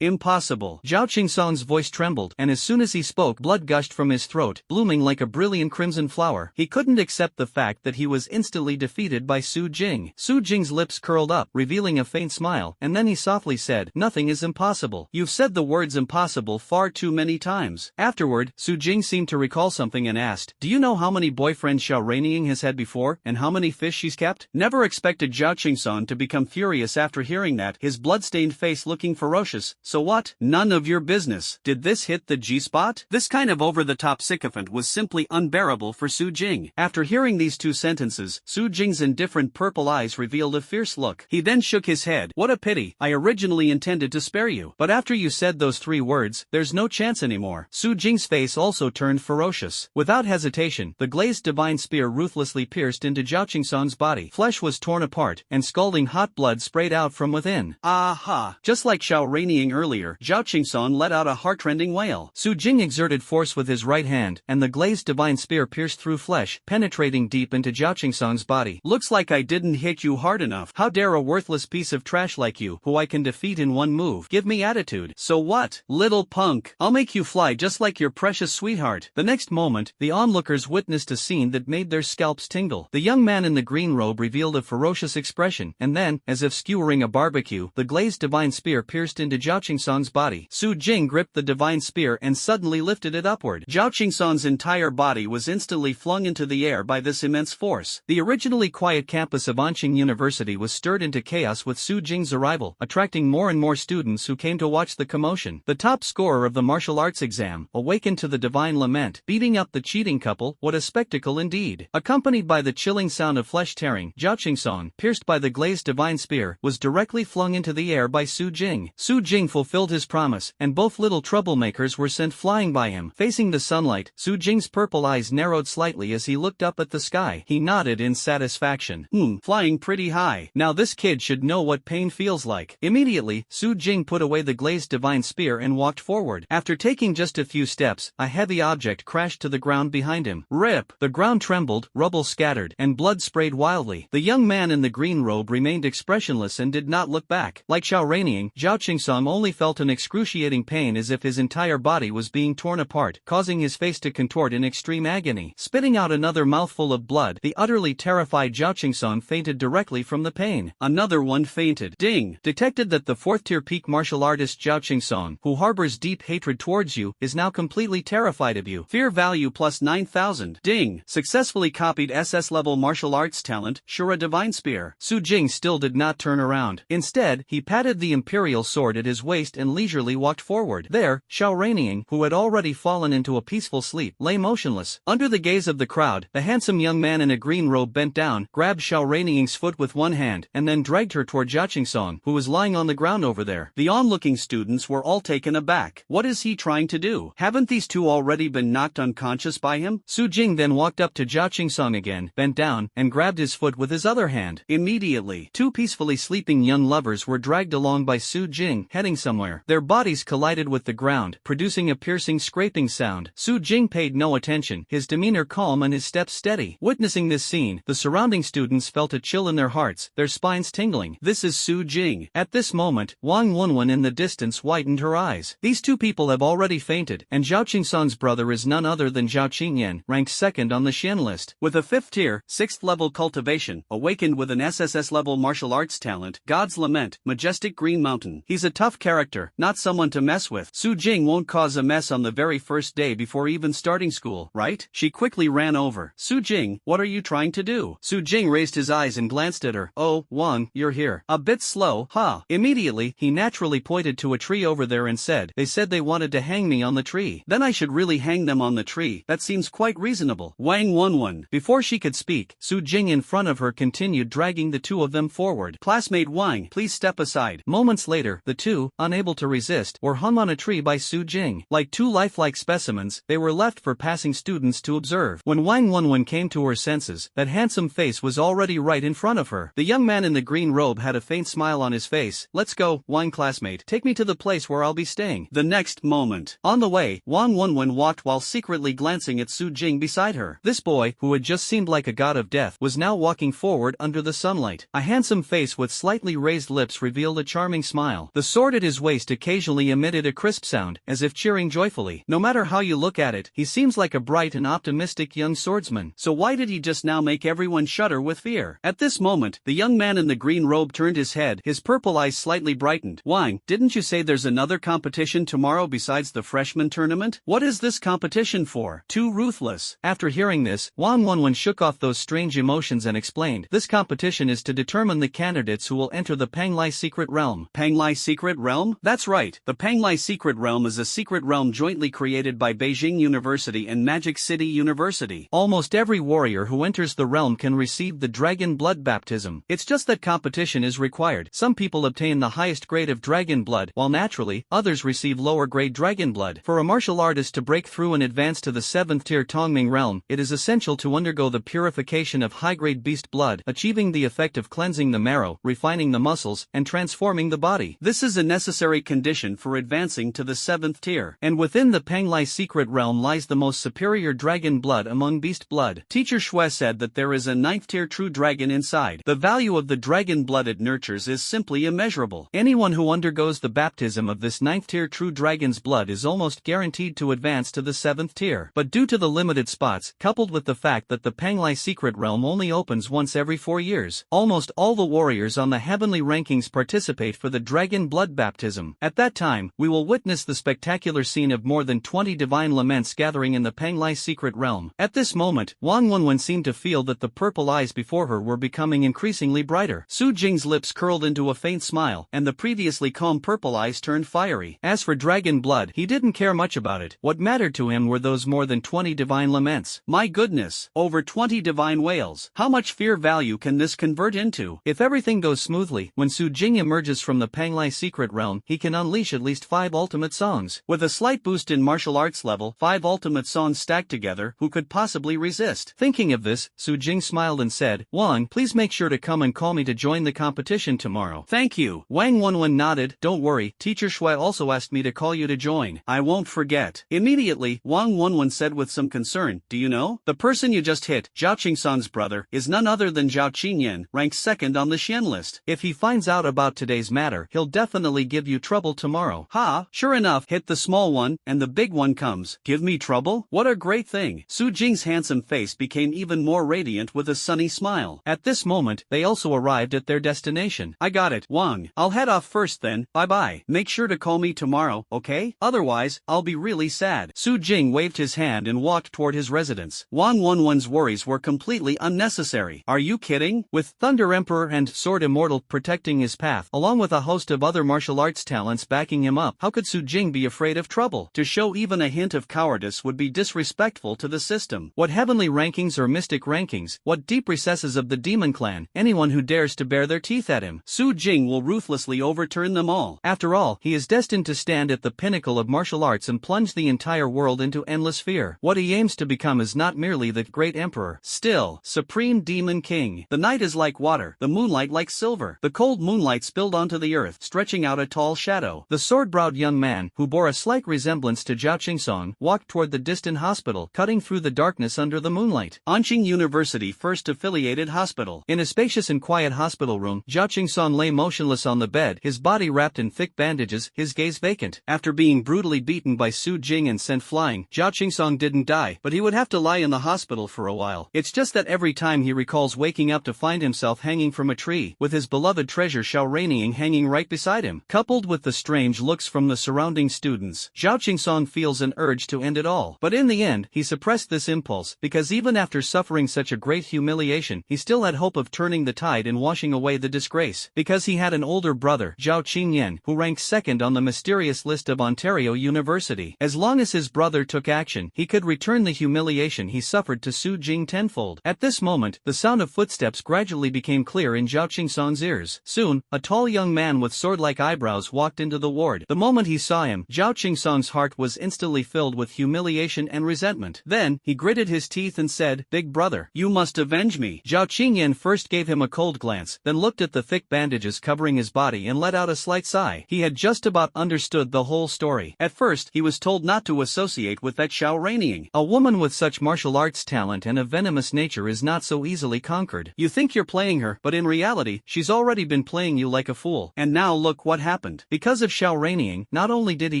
impossible. Zhao Qingsong's voice trembled, and as soon as he spoke, blood gushed from his throat, blooming like a brilliant crimson flower. He couldn't accept the fact that he was instantly defeated by Su Jing. Su Jing's lips curled up, revealing a faint smile, and then he softly said, "Nothing is impossible." "You've said the words impossible far too many times." Afterward, Su Jing seemed to recall something and asked, "Do you know how many boyfriends Xiao Reining has had before, and how many fish she's kept?" Never expected Zhao Qingsong to become furious after hearing that, his blood-stained face looking ferocious. "So what? None of your business." Did this hit the G-spot? This kind of over-the-top sycophant was simply unbearable for Su Jing. After hearing these two sentences, Su Jing's indifferent purple eyes revealed a fierce look. He then shook his head. "What a pity. I originally intended to spare you. But after you said those 3 words, there's no chance anymore." Su Jing's face also turned ferocious. Without hesitation, the glazed divine spear ruthlessly pierced into Zhao Qingsong's body. Flesh was torn apart, and scalding hot blood sprayed out from within. Aha! Just like Xiao Reining earlier, Zhao Qingsong let out a heart-rending wail. Su Jing exerted force with his right hand, and the glazed divine spear pierced through flesh, penetrating deep into Zhao Qingsong's body. "Looks like I didn't hit you hard enough. How dare a worthless piece of trash like you, who I can defeat in one move, give me attitude? So what, little punk? I'll make you fly just like your precious sweetheart." The next moment, the onlookers witnessed a scene that made their scalps tingle. The young man in the green robe revealed a ferocious expression, and then, as if skewering a barbecue, the glazed divine spear pierced into Zhao Qingsong's body. Su Jing gripped the divine spear and suddenly lifted it upward. Zhao Qingsong's entire body was instantly flung into the air by this immense force. The originally quiet campus of Anqing University was stirred into chaos with Su Jing's arrival, attracting more and more students who came to watch the commotion. The top scorer of the martial arts exam, awakened to the divine lament, beating up the cheating couple. What a spectacle indeed. Accompanied by the chilling sound of flesh tearing, Zhao Qingsong, pierced by the glazed divine spear, was directly flung into the air by Su Jing. Su Jing fulfilled his promise, and both little troublemakers were sent flying by him. Facing the sunlight, Su Jing's purple eyes narrowed slightly as he looked up at the sky. He nodded in satisfaction. Flying pretty high. Now this kid should know what pain feels like. Immediately, Su Jing put away the glazed divine spear and walked forward. After taking just a few steps, a heavy object crashed to the ground behind him. Rip! The ground trembled, rubble scattered, and blood sprayed wildly. The young man in the green robe remained expressionless and did not look back. Like Xiaoraining, Zhao Qingsong only felt an excruciating pain as if his entire body was being torn apart, causing his face to contort in extreme agony. Spitting out another mouthful of blood, the utterly terrified Zhao Qingsong fainted directly from the pain. Another one fainted. Ding! Detected that the 4th-tier peak martial artist Zhao Qingsong, who harbors deep hatred towards you, is now completely terrified of you. Fear value plus 9,000. Ding! Successfully copied SS level martial arts talent, Shura Divine Spear. Su Jing still did not turn around. Instead, he patted the imperial sword at his waist and leisurely walked forward. There, Xiaoraining, who had already fallen into a peaceful sleep, lay motionless. Under the gaze of the crowd, the handsome young man in a green robe bent down, grabbed Xiaorainings's foot with one hand, and then dragged her toward Zhao Qingsong, who was lying on the ground over there. The onlooking students were all taken aback. What is he trying to do? Haven't these two already been knocked unconscious by him? Su Jing then walked up to Zhao Qingsong again, bent down, and grabbed his foot with his other hand. Immediately, two peacefully sleeping young lovers were dragged along by Su Jing, heading somewhere. Their bodies collided with the ground, producing a piercing scraping sound. Su Jing paid no attention, his demeanor calm and his steps steady. Witnessing this scene, the surrounding students felt a chill in their hearts, their spines tingling. This is Su Jing. At this moment, Wang Wenwen in the distance widened her eyes. These two people have already fainted, and Zhao Qingsong's brother is none other than Zhao Qingyan, ranked 2nd on the Xian list. With a 5th tier, 6th level cultivation, awakened with an SSS level martial arts talent, God's Lament, Majestic Green Mountain. He's a tough character, not someone to mess with. Su Jing won't cause a mess on the very first day before even starting school, right? She quickly ran over. Su Jing, what are you trying to do? Su Jing raised his eyes and glanced at her. Oh, Wang, you're here. A bit slow, huh? Immediately, he naturally pointed to a tree over there and said, they said they wanted to hang me on the tree. Then I should really hang them on the tree. That seems quite reasonable. Wang Wenwen. Before she could speak, Su Jing in front of her continued dragging the two of them forward. Classmate Wang, please step aside. Moments later, the two, unable to resist, were hung on a tree by Su Jing. Like two lifelike specimens, they were left for passing students to observe. When Wang Wenwen came to her senses, that handsome face was already right in front of her. The young man in the green robe had a faint smile on his face. Let's go, Wang classmate. Take me to the place where I'll be staying. The next moment. On the way, Wang Wenwen walked while secretly glancing at Su Jing beside her. This boy, who had just seemed like a god of death, was now walking forward under the sunlight. A handsome face with slightly raised lips revealed a charming smile. The sword at his waist occasionally emitted a crisp sound, as if cheering joyfully. No matter how you look at it, he seems like a bright and optimistic young swordsman. So why did he just now make everyone shudder with fear? At this moment, the young man in the green robe turned his head, his purple eyes slightly brightened. Wang, didn't you say there's another competition tomorrow besides the freshman tournament? What is this competition for? Too ruthless. After hearing this, Wang Wenwen shook off those strange emotions and explained, this competition is to determine the candidates who will enter the Panglai Secret Realm. Panglai Secret Realm? That's right. The Panglai Secret Realm is a secret realm jointly created by Beijing University and Magic City University. Almost every warrior who enters the realm can receive the dragon blood baptism. It's just that competition is required. Some people obtain the highest grade of dragon blood, while naturally, others receive lower grade dragon blood. For a martial artist to break through and advance to the 7th tier Tongming realm, it is essential to undergo the purification of high-grade beast blood, achieving the effect of cleansing the marrow, refining the muscles, and transforming the body. This is a necessary condition for advancing to the 7th tier. And within the Panglai Secret Realm lies the most superior dragon blood among beast blood. Teacher Shui said that there is a 9th tier true dragon inside. The value of the dragon blood it nurtures is simply immeasurable. Anyone who undergoes the baptism of this 9th tier true dragon's blood is almost guaranteed to advance to the 7th tier. But due to the limited spots, coupled with the fact that the Panglai Secret Realm only opens once every 4 years, almost all the warriors on the heavenly rankings participate for the dragon blood baptism. At that time, we will witness the spectacular scene of more than 20 divine laments gathering in the Panglai Secret Realm. At this moment, Wang Wenwen seemed to feel that the purple eyes before her were becoming increasingly brighter. Su Jing's lips curled into a faint smile, and the previously calm purple eyes turned fiery. As for dragon blood, he didn't care much about it. What mattered to him were those more than 20 divine laments. My goodness, over 20 divine wails. How much fear value can this convert into? If everything goes smoothly, when Su Jing emerges from the Panglai Secret Realm, he can unleash at least 5 ultimate songs. With a slight boost in martial arts level, 5 ultimate songs stacked together, who could possibly resist? Thinking of this, Su Jing smiled and said, Wang, please make sure to come and call me to join the competition tomorrow. Thank you. Wang Wenwen nodded. Don't worry, Teacher Shui also asked me to call you to join. I won't forget. Immediately, Wang Wenwen said with some concern, do you know? The person you just hit, Zhao Qingsong's brother, is none other than Zhao Qingyan, ranked second on the Xian list. If he finds out about today's matter, he'll definitely give you trouble tomorrow. Ha! Sure enough, hit the small one, and the big one comes. Give me trouble? What a great thing. Su Jing's handsome face became even more radiant with a sunny smile. At this moment, they also arrived at their destination. I got it, Wang. I'll head off first then, bye-bye. Make sure to call me tomorrow, okay? Otherwise, I'll be really sad. Su Jing waved his hand and walked toward his residence. Wang Wenwen's worries were completely unnecessary. Are you kidding? With Thunder Emperor and Sword Immortal protecting his path, along with a host of other martial arts talents backing him up, how could Su Jing be afraid of trouble? To show even a hint of cowardice would be disrespectful to the system. What heavenly rankings or mystic rankings, what deep recesses of the demon clan, anyone who dares to bare their teeth at him, Su Jing will ruthlessly overturn them all. After all, he is destined to stand at the pinnacle of martial arts and plunge the entire world into endless fear. What he aims to become is not merely the great emperor, still, supreme demon king. The night is like water, the moonlight like silver. The cold moonlight spilled onto the earth, stretching out a tall shadow. The sword-browed young man, who bore a slight resemblance to Zhao Qingsong, walked toward the distant hospital, cutting through the darkness under the moonlight. Anqing University First Affiliated Hospital. In a spacious and quiet hospital room, Zhao Qingsong lay motionless on the bed, his body wrapped in thick bandages, his gaze vacant. After being brutally beaten by Su Jing and sent flying, Zhao Qingsong didn't die, but he would have to lie in the hospital for a while. It's just that every time he recalls waking up to find himself hanging from a tree, with his beloved treasure Xiao Raining hanging right beside him. Coupled with the strange looks from the surrounding students, Zhao Qingsong feels an urge to end it all. But in the end, he suppressed this impulse, because even after suffering such a great humiliation, he still had hope of turning the tide and washing away the disgrace. Because he had an older brother, Zhao Qingyan, who ranked second on the mysterious list of Ontario University. As long as his brother took action, he could return the humiliation he suffered to Su Jing tenfold. At this moment, the sound of footsteps gradually became clear in Zhao Qingsong's ears. Soon, a tall young man with sword-like eyebrows walked into the ward. The moment he saw him, Zhao Qingsong's heart was instantly filled with humiliation and resentment. Then, he gritted his teeth and said, "Big brother, you must avenge me." Zhao Qingyan first gave him a cold glance, then looked at the thick bandages covering his body and let out a slight sigh. He had just about understood the whole story. At first, he was told not to associate with that Xiao Raining. A woman with such martial arts talent and a venomous nature is not so easily conquered. You think you're playing her, but in reality, she's already been playing you like a fool. And now look what happened. Because of Xiao Raining, not only did he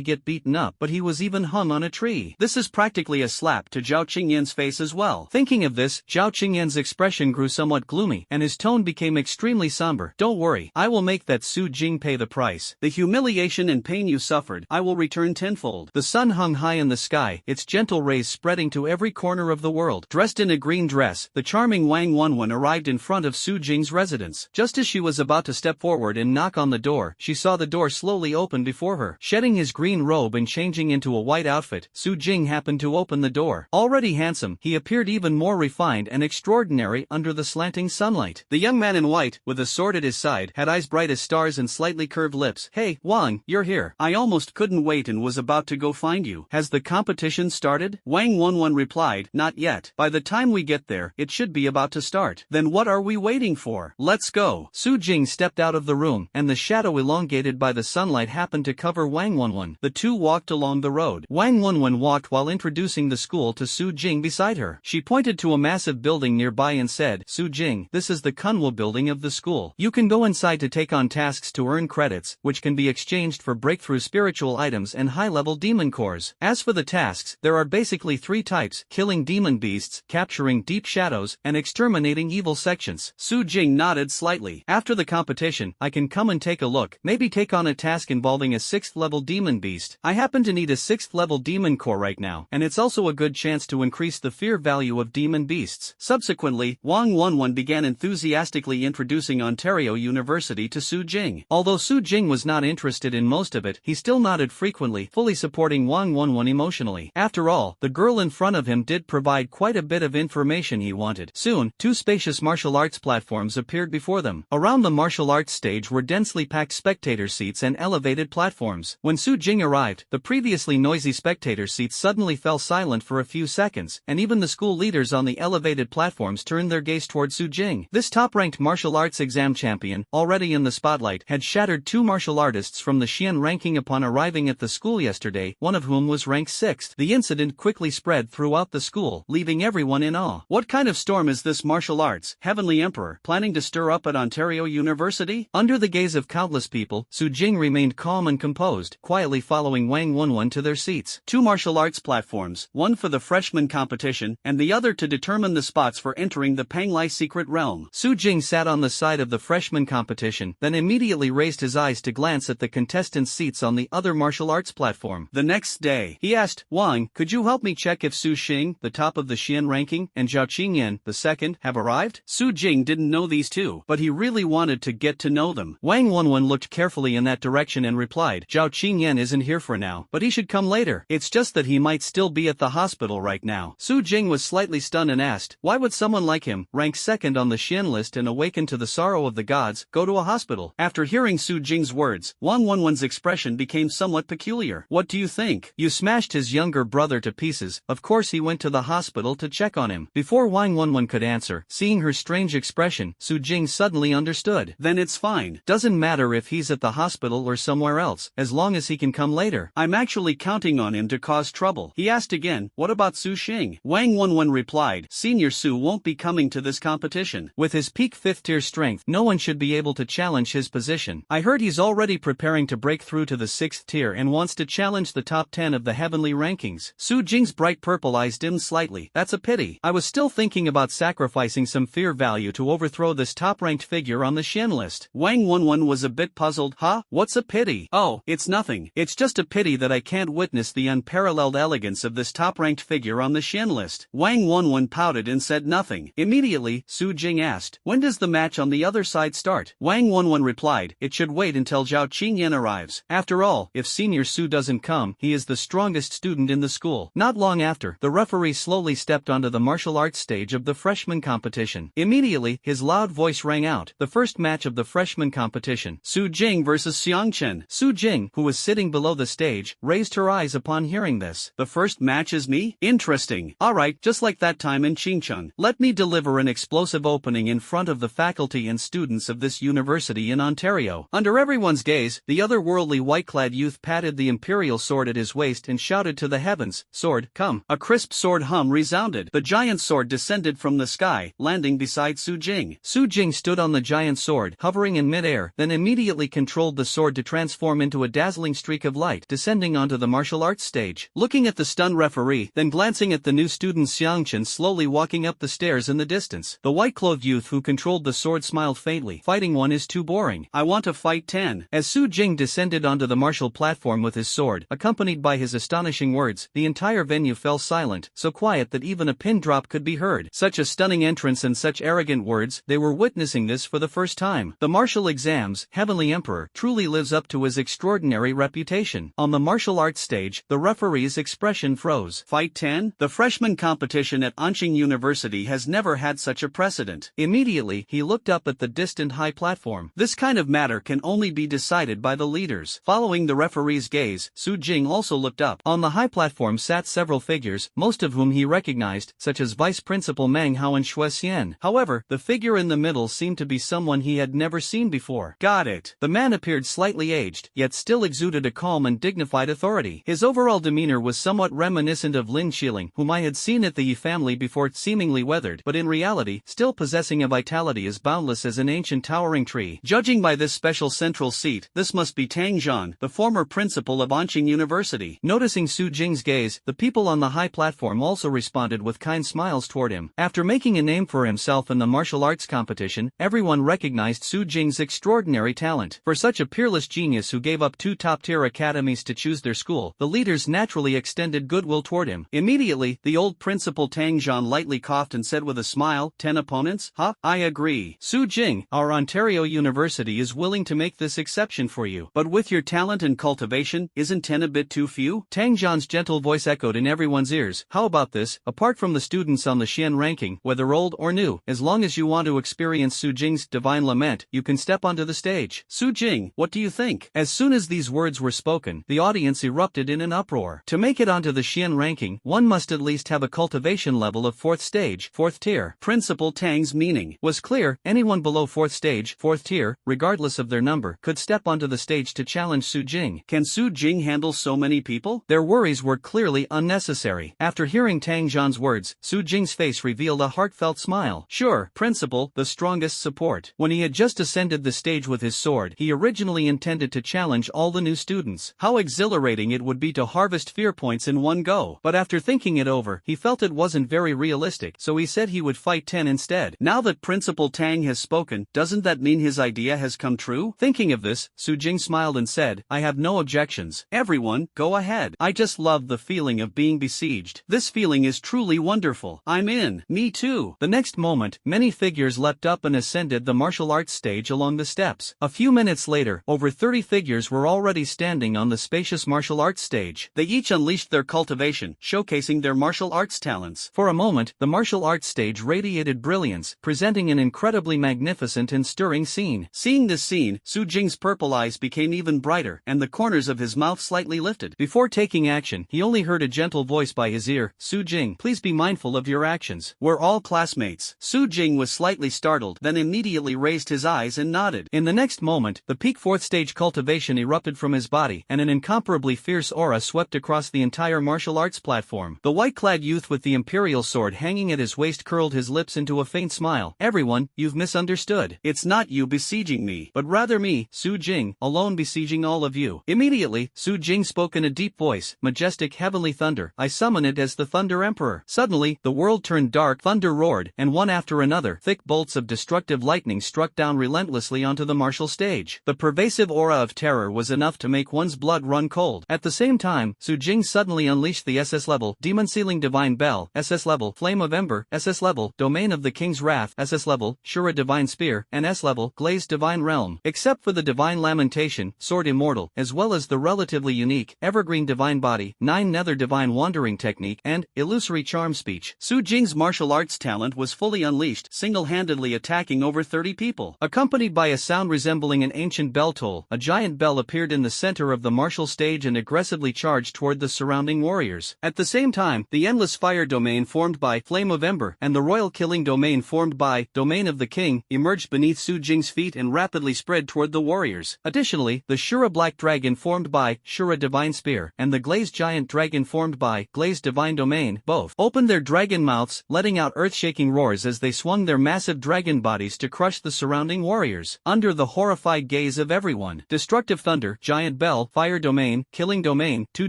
get beaten up, but he was even hung on a tree. This is practically a slap to Zhao Qingyan's face as well. Thinking of this, Zhao Qingyan's expression grew somewhat gloomy, and his tone became extremely somber. Don't worry, I will make that Su Jing pay the price. The humiliation and pain you suffered, I will return tenfold. The sun hung high in the sky, its gentle rays spreading to every corner of the world. Dressed in a green dress, the charming Wang Wenwen arrived in front of Su Jing's residence. Just as she was about to step forward and knock on the door, she saw the door slowly open before her. Shedding his green robe and changing into a white outfit, Su Jing happened to open the door. Already handsome, he appeared even more refined and extraordinary under the slanting sunlight. The young man in white, with a sword at his side, had eyes bright as stars and slightly curved lips. "Hey, Wang, you're here. I almost couldn't wait and was about to go find you. Has the competition started?" Wang Wenwen replied, "Not yet. By the time we get there, it should be about to start." "Then what are we waiting for? Let's go." Su Jing stepped out of the room, and the shadow elongated by the sunlight happened to cover Wang Wenwen. The two walked along the road. Wang Wenwen walked while introducing the school to Su Jing beside her. She pointed to a massive building nearby and said, "Su Jing, this is the Kunwa building of the school. You can go inside to take on tasks to earn credits, which can be exchanged for breakthrough spiritual items and high-level demon cores. As for the tasks, there are basically three types: killing demon beasts, capturing deep shadows, and exterminating evil sections." Su Jing nodded slightly. "After the competition, I can come and take a look, maybe take on a task involving a 6th-level demon beast. I happen to need a 6th-level demon core right now, and it's also a good chance to increase the fear value of demon beasts." Subsequently, Wang Wenwen began enthusiastically introducing Ontario University to Su Jing. Although Su Jing was not interested in most of it, he still nodded frequently, fully supporting Wang Wenwen emotionally. After all, the girl in front of him did provide quite a bit of information he wanted. Soon, two spacious martial arts platforms appeared before them. Around the martial arts stage were densely packed spectator seats and elevated platforms. When Su Jing arrived, the previously noisy spectator seats suddenly fell silent for a few seconds, and even the school leaders on the elevated platforms turned their gaze toward Su Jing. This top-ranked martial arts exam champion, already in the spotlight, had shattered two martial artists from the Xian ranking upon arriving at the school school yesterday, one of whom was ranked 6th. The incident quickly spread throughout the school, leaving everyone in awe. What kind of storm is this martial arts, Heavenly Emperor, planning to stir up at Ontario University? Under the gaze of countless people, Su Jing remained calm and composed, quietly following Wang Wenwen to their seats. 2 martial arts platforms, one for the freshman competition, and the other to determine the spots for entering the Panglai secret realm. Su Jing sat on the side of the freshman competition, then immediately raised his eyes to glance at the contestants' seats on the other martial arts platform. The next day, he asked, Wang, could you help me check if Su Xing, the top of the Xian ranking, and Zhao Qingyan, the second, have arrived? Su Jing didn't know these two, but he really wanted to get to know them. Wang Wenwen looked carefully in that direction and replied, Zhao Qingyan isn't here for now, but he should come later. It's just that he might still be at the hospital right now. Su Jing was slightly stunned and asked, why would someone like him, ranked 2nd on the Xian list and awakened to the sorrow of the gods, go to a hospital? After hearing Su Jing's words, Wang Wenwen's expression became somewhat peculiar. What do you think? You smashed his younger brother to pieces. Of course he went to the hospital to check on him. Before Wang Wenwen could answer, seeing her strange expression, Su Jing suddenly understood. Then it's fine. Doesn't matter if he's at the hospital or somewhere else, as long as he can come later. I'm actually counting on him to cause trouble. He asked again, what about Su Xing? Wang Wenwen replied, Senior Su won't be coming to this competition. With his peak 5th tier strength, no one should be able to challenge his position. I heard he's already preparing to break through to the 6th tier and wants to challenge the top 10 of the heavenly rankings. Su Jing's bright purple eyes dimmed slightly. That's a pity. I was still thinking about sacrificing some fear value to overthrow this top-ranked figure on the Xian list. Wang Wenwen was a bit puzzled. Huh? What's a pity? Oh, it's nothing. It's just a pity that I can't witness the unparalleled elegance of this top-ranked figure on the Xian list. Wang Wenwen pouted and said nothing. Immediately, Su Jing asked, when does the match on the other side start? Wang Wenwen replied, it should wait until Zhao Qingyan arrives. After all, if Senior Su doesn't come, he is the strongest student in the school. Not long after, the referee slowly stepped onto the martial arts stage of the freshman competition. Immediately, his loud voice rang out, the first match of the freshman competition. Su Jing versus Xiang Chen. Su Jing, who was sitting below the stage, raised her eyes upon hearing this. The first match is me? Interesting. Alright, just like that time in Qingchun. Let me deliver an explosive opening in front of the faculty and students of this university in Ontario. Under everyone's gaze, the otherworldly white-clad youth patted the imperial sword at his waist and shouted to the heavens, sword, come. A crisp sword hum resounded. The giant sword descended from the sky, landing beside Su Jing. Su Jing stood on the giant sword, hovering in midair, then immediately controlled the sword to transform into a dazzling streak of light, descending onto the martial arts stage. Looking at the stunned referee, then glancing at the new student Xiang Chen slowly walking up the stairs in the distance, the white-clothed youth who controlled the sword smiled faintly. Fighting one is too boring. I want to fight 10. As Su Jing descended onto the martial platform with his sword, accompanied by his astonishing words, the entire venue fell silent, so quiet that even a pin drop could be heard. Such a stunning entrance and such arrogant words, they were witnessing this for the first time. The martial exams, Heavenly Emperor, truly lives up to his extraordinary reputation. On the martial arts stage, the referee's expression froze. Fight 10? The freshman competition at Anqing University has never had such a precedent. Immediately, he looked up at the distant high platform. This kind of matter can only be decided by the leaders. Following the referee's gaze, Su Jing also looked up. On the high platform sat several figures, most of whom he recognized, such as Vice Principal Manhwa and Xue Xian. However, the figure in the middle seemed to be someone he had never seen before. Got it. The man appeared slightly aged, yet still exuded a calm and dignified authority. His overall demeanor was somewhat reminiscent of Lin Xiling, whom I had seen at the Yi family before, seemingly weathered, but in reality, still possessing a vitality as boundless as an ancient towering tree. Judging by this special central seat, this must be Tang Zhan, the former principal of Anqing University. Noticing Su Jing's gaze, the people on the high platform also responded with kind smiles toward him. After making a name for himself in the martial arts competition, everyone recognized Su Jing's extraordinary talent. For such a peerless genius who gave up 2 top-tier academies to choose their school, the leaders naturally extended goodwill toward him. Immediately, the old principal Tang Zhan lightly coughed and said with a smile, 10 opponents? Huh? I agree. Su Jing, our Ontario University is willing to make this exception for you. But with your talent and cultivation, isn't 10 a bit too few? Tang Zhan's gentle voice echoed in everyone's ears. How about this? Apart from the students on the Xian ranking, whether old or new, as long as you want to experience Su Jing's divine lament, you can step onto the stage. Su Jing, what do you think? As soon as these words were spoken, the audience erupted in an uproar. To make it onto the Xian ranking, one must at least have a cultivation level of 4th stage, 4th tier. Principal Tang's meaning was clear. Anyone below 4th stage, 4th tier, regardless of their number, could step onto the stage to challenge Su Jing. Can Su Jing Jing handle so many people? Their worries were clearly unnecessary. After hearing Tang Zhan's words, Su Jing's face revealed a heartfelt smile. Sure, principal, the strongest support. When he had just ascended the stage with his sword, he originally intended to challenge all the new students. How exhilarating it would be to harvest fear points in one go. But after thinking it over, he felt it wasn't very realistic, so he said he would fight 10 instead. Now that Principal Tang has spoken, doesn't that mean his idea has come true? Thinking of this, Su Jing smiled and said, I have no objections. Everyone, go ahead. I just love the feeling of being besieged. This feeling is truly wonderful. I'm in. Me too. The next moment, many figures leapt up and ascended the martial arts stage along the steps. A few minutes later, over 30 figures were already standing on the spacious martial arts stage. They each unleashed their cultivation, showcasing their martial arts talents. For a moment, the martial arts stage radiated brilliance, presenting an incredibly magnificent and stirring scene. Seeing this scene, Su Jing's purple eyes became even brighter, and the corners of his mouth slightly lifted. Before taking action, he only heard a gentle voice by his ear, Su Jing, please be mindful of your actions. We're all classmates. Su Jing was slightly startled, then immediately raised his eyes and nodded. In the next moment, the peak fourth stage cultivation erupted from his body, and an incomparably fierce aura swept across the entire martial arts platform. The white-clad youth with the imperial sword hanging at his waist curled his lips into a faint smile. Everyone, you've misunderstood. It's not you besieging me, but rather me, Su Jing, alone besieging all of you. Immediately, Su Jing spoke in a deep voice, majestic heavenly thunder, I summon it as the Thunder Emperor. Suddenly, the world turned dark, thunder roared, and one after another, thick bolts of destructive lightning struck down relentlessly onto the martial stage. The pervasive aura of terror was enough to make one's blood run cold. At the same time, Su Jing suddenly unleashed the SS level, Demon Sealing Divine Bell, SS level, Flame of Ember, SS level, Domain of the King's Wrath, SS level, Shura Divine Spear, and S level, Glazed Divine Realm. Except for the Divine Lamentation, Sword Immortal, as well as the relatively unique, Evergreen Divine Body, 9 Nether Divine Wandering Technique, and Illusory Charm Speech, Su Jing's martial arts talent was fully unleashed, single-handedly attacking over 30 people. Accompanied by a sound resembling an ancient bell toll, a giant bell appeared in the center of the martial stage and aggressively charged toward the surrounding warriors. At the same time, the Endless Fire domain formed by Flame of Ember and the Royal Killing domain formed by Domain of the King emerged beneath Su Jing's feet and rapidly spread toward the warriors. Additionally, the Shura Black Dragon formed by Shura Divine Spear and the Glazed Giant Dragon formed by Glazed Divine Domain both opened their dragon mouths, letting out earth-shaking roars as they swung their massive dragon bodies to crush the surrounding warriors. Under the horrified gaze of everyone, Destructive Thunder, Giant Bell, Fire Domain, Killing Domain, 2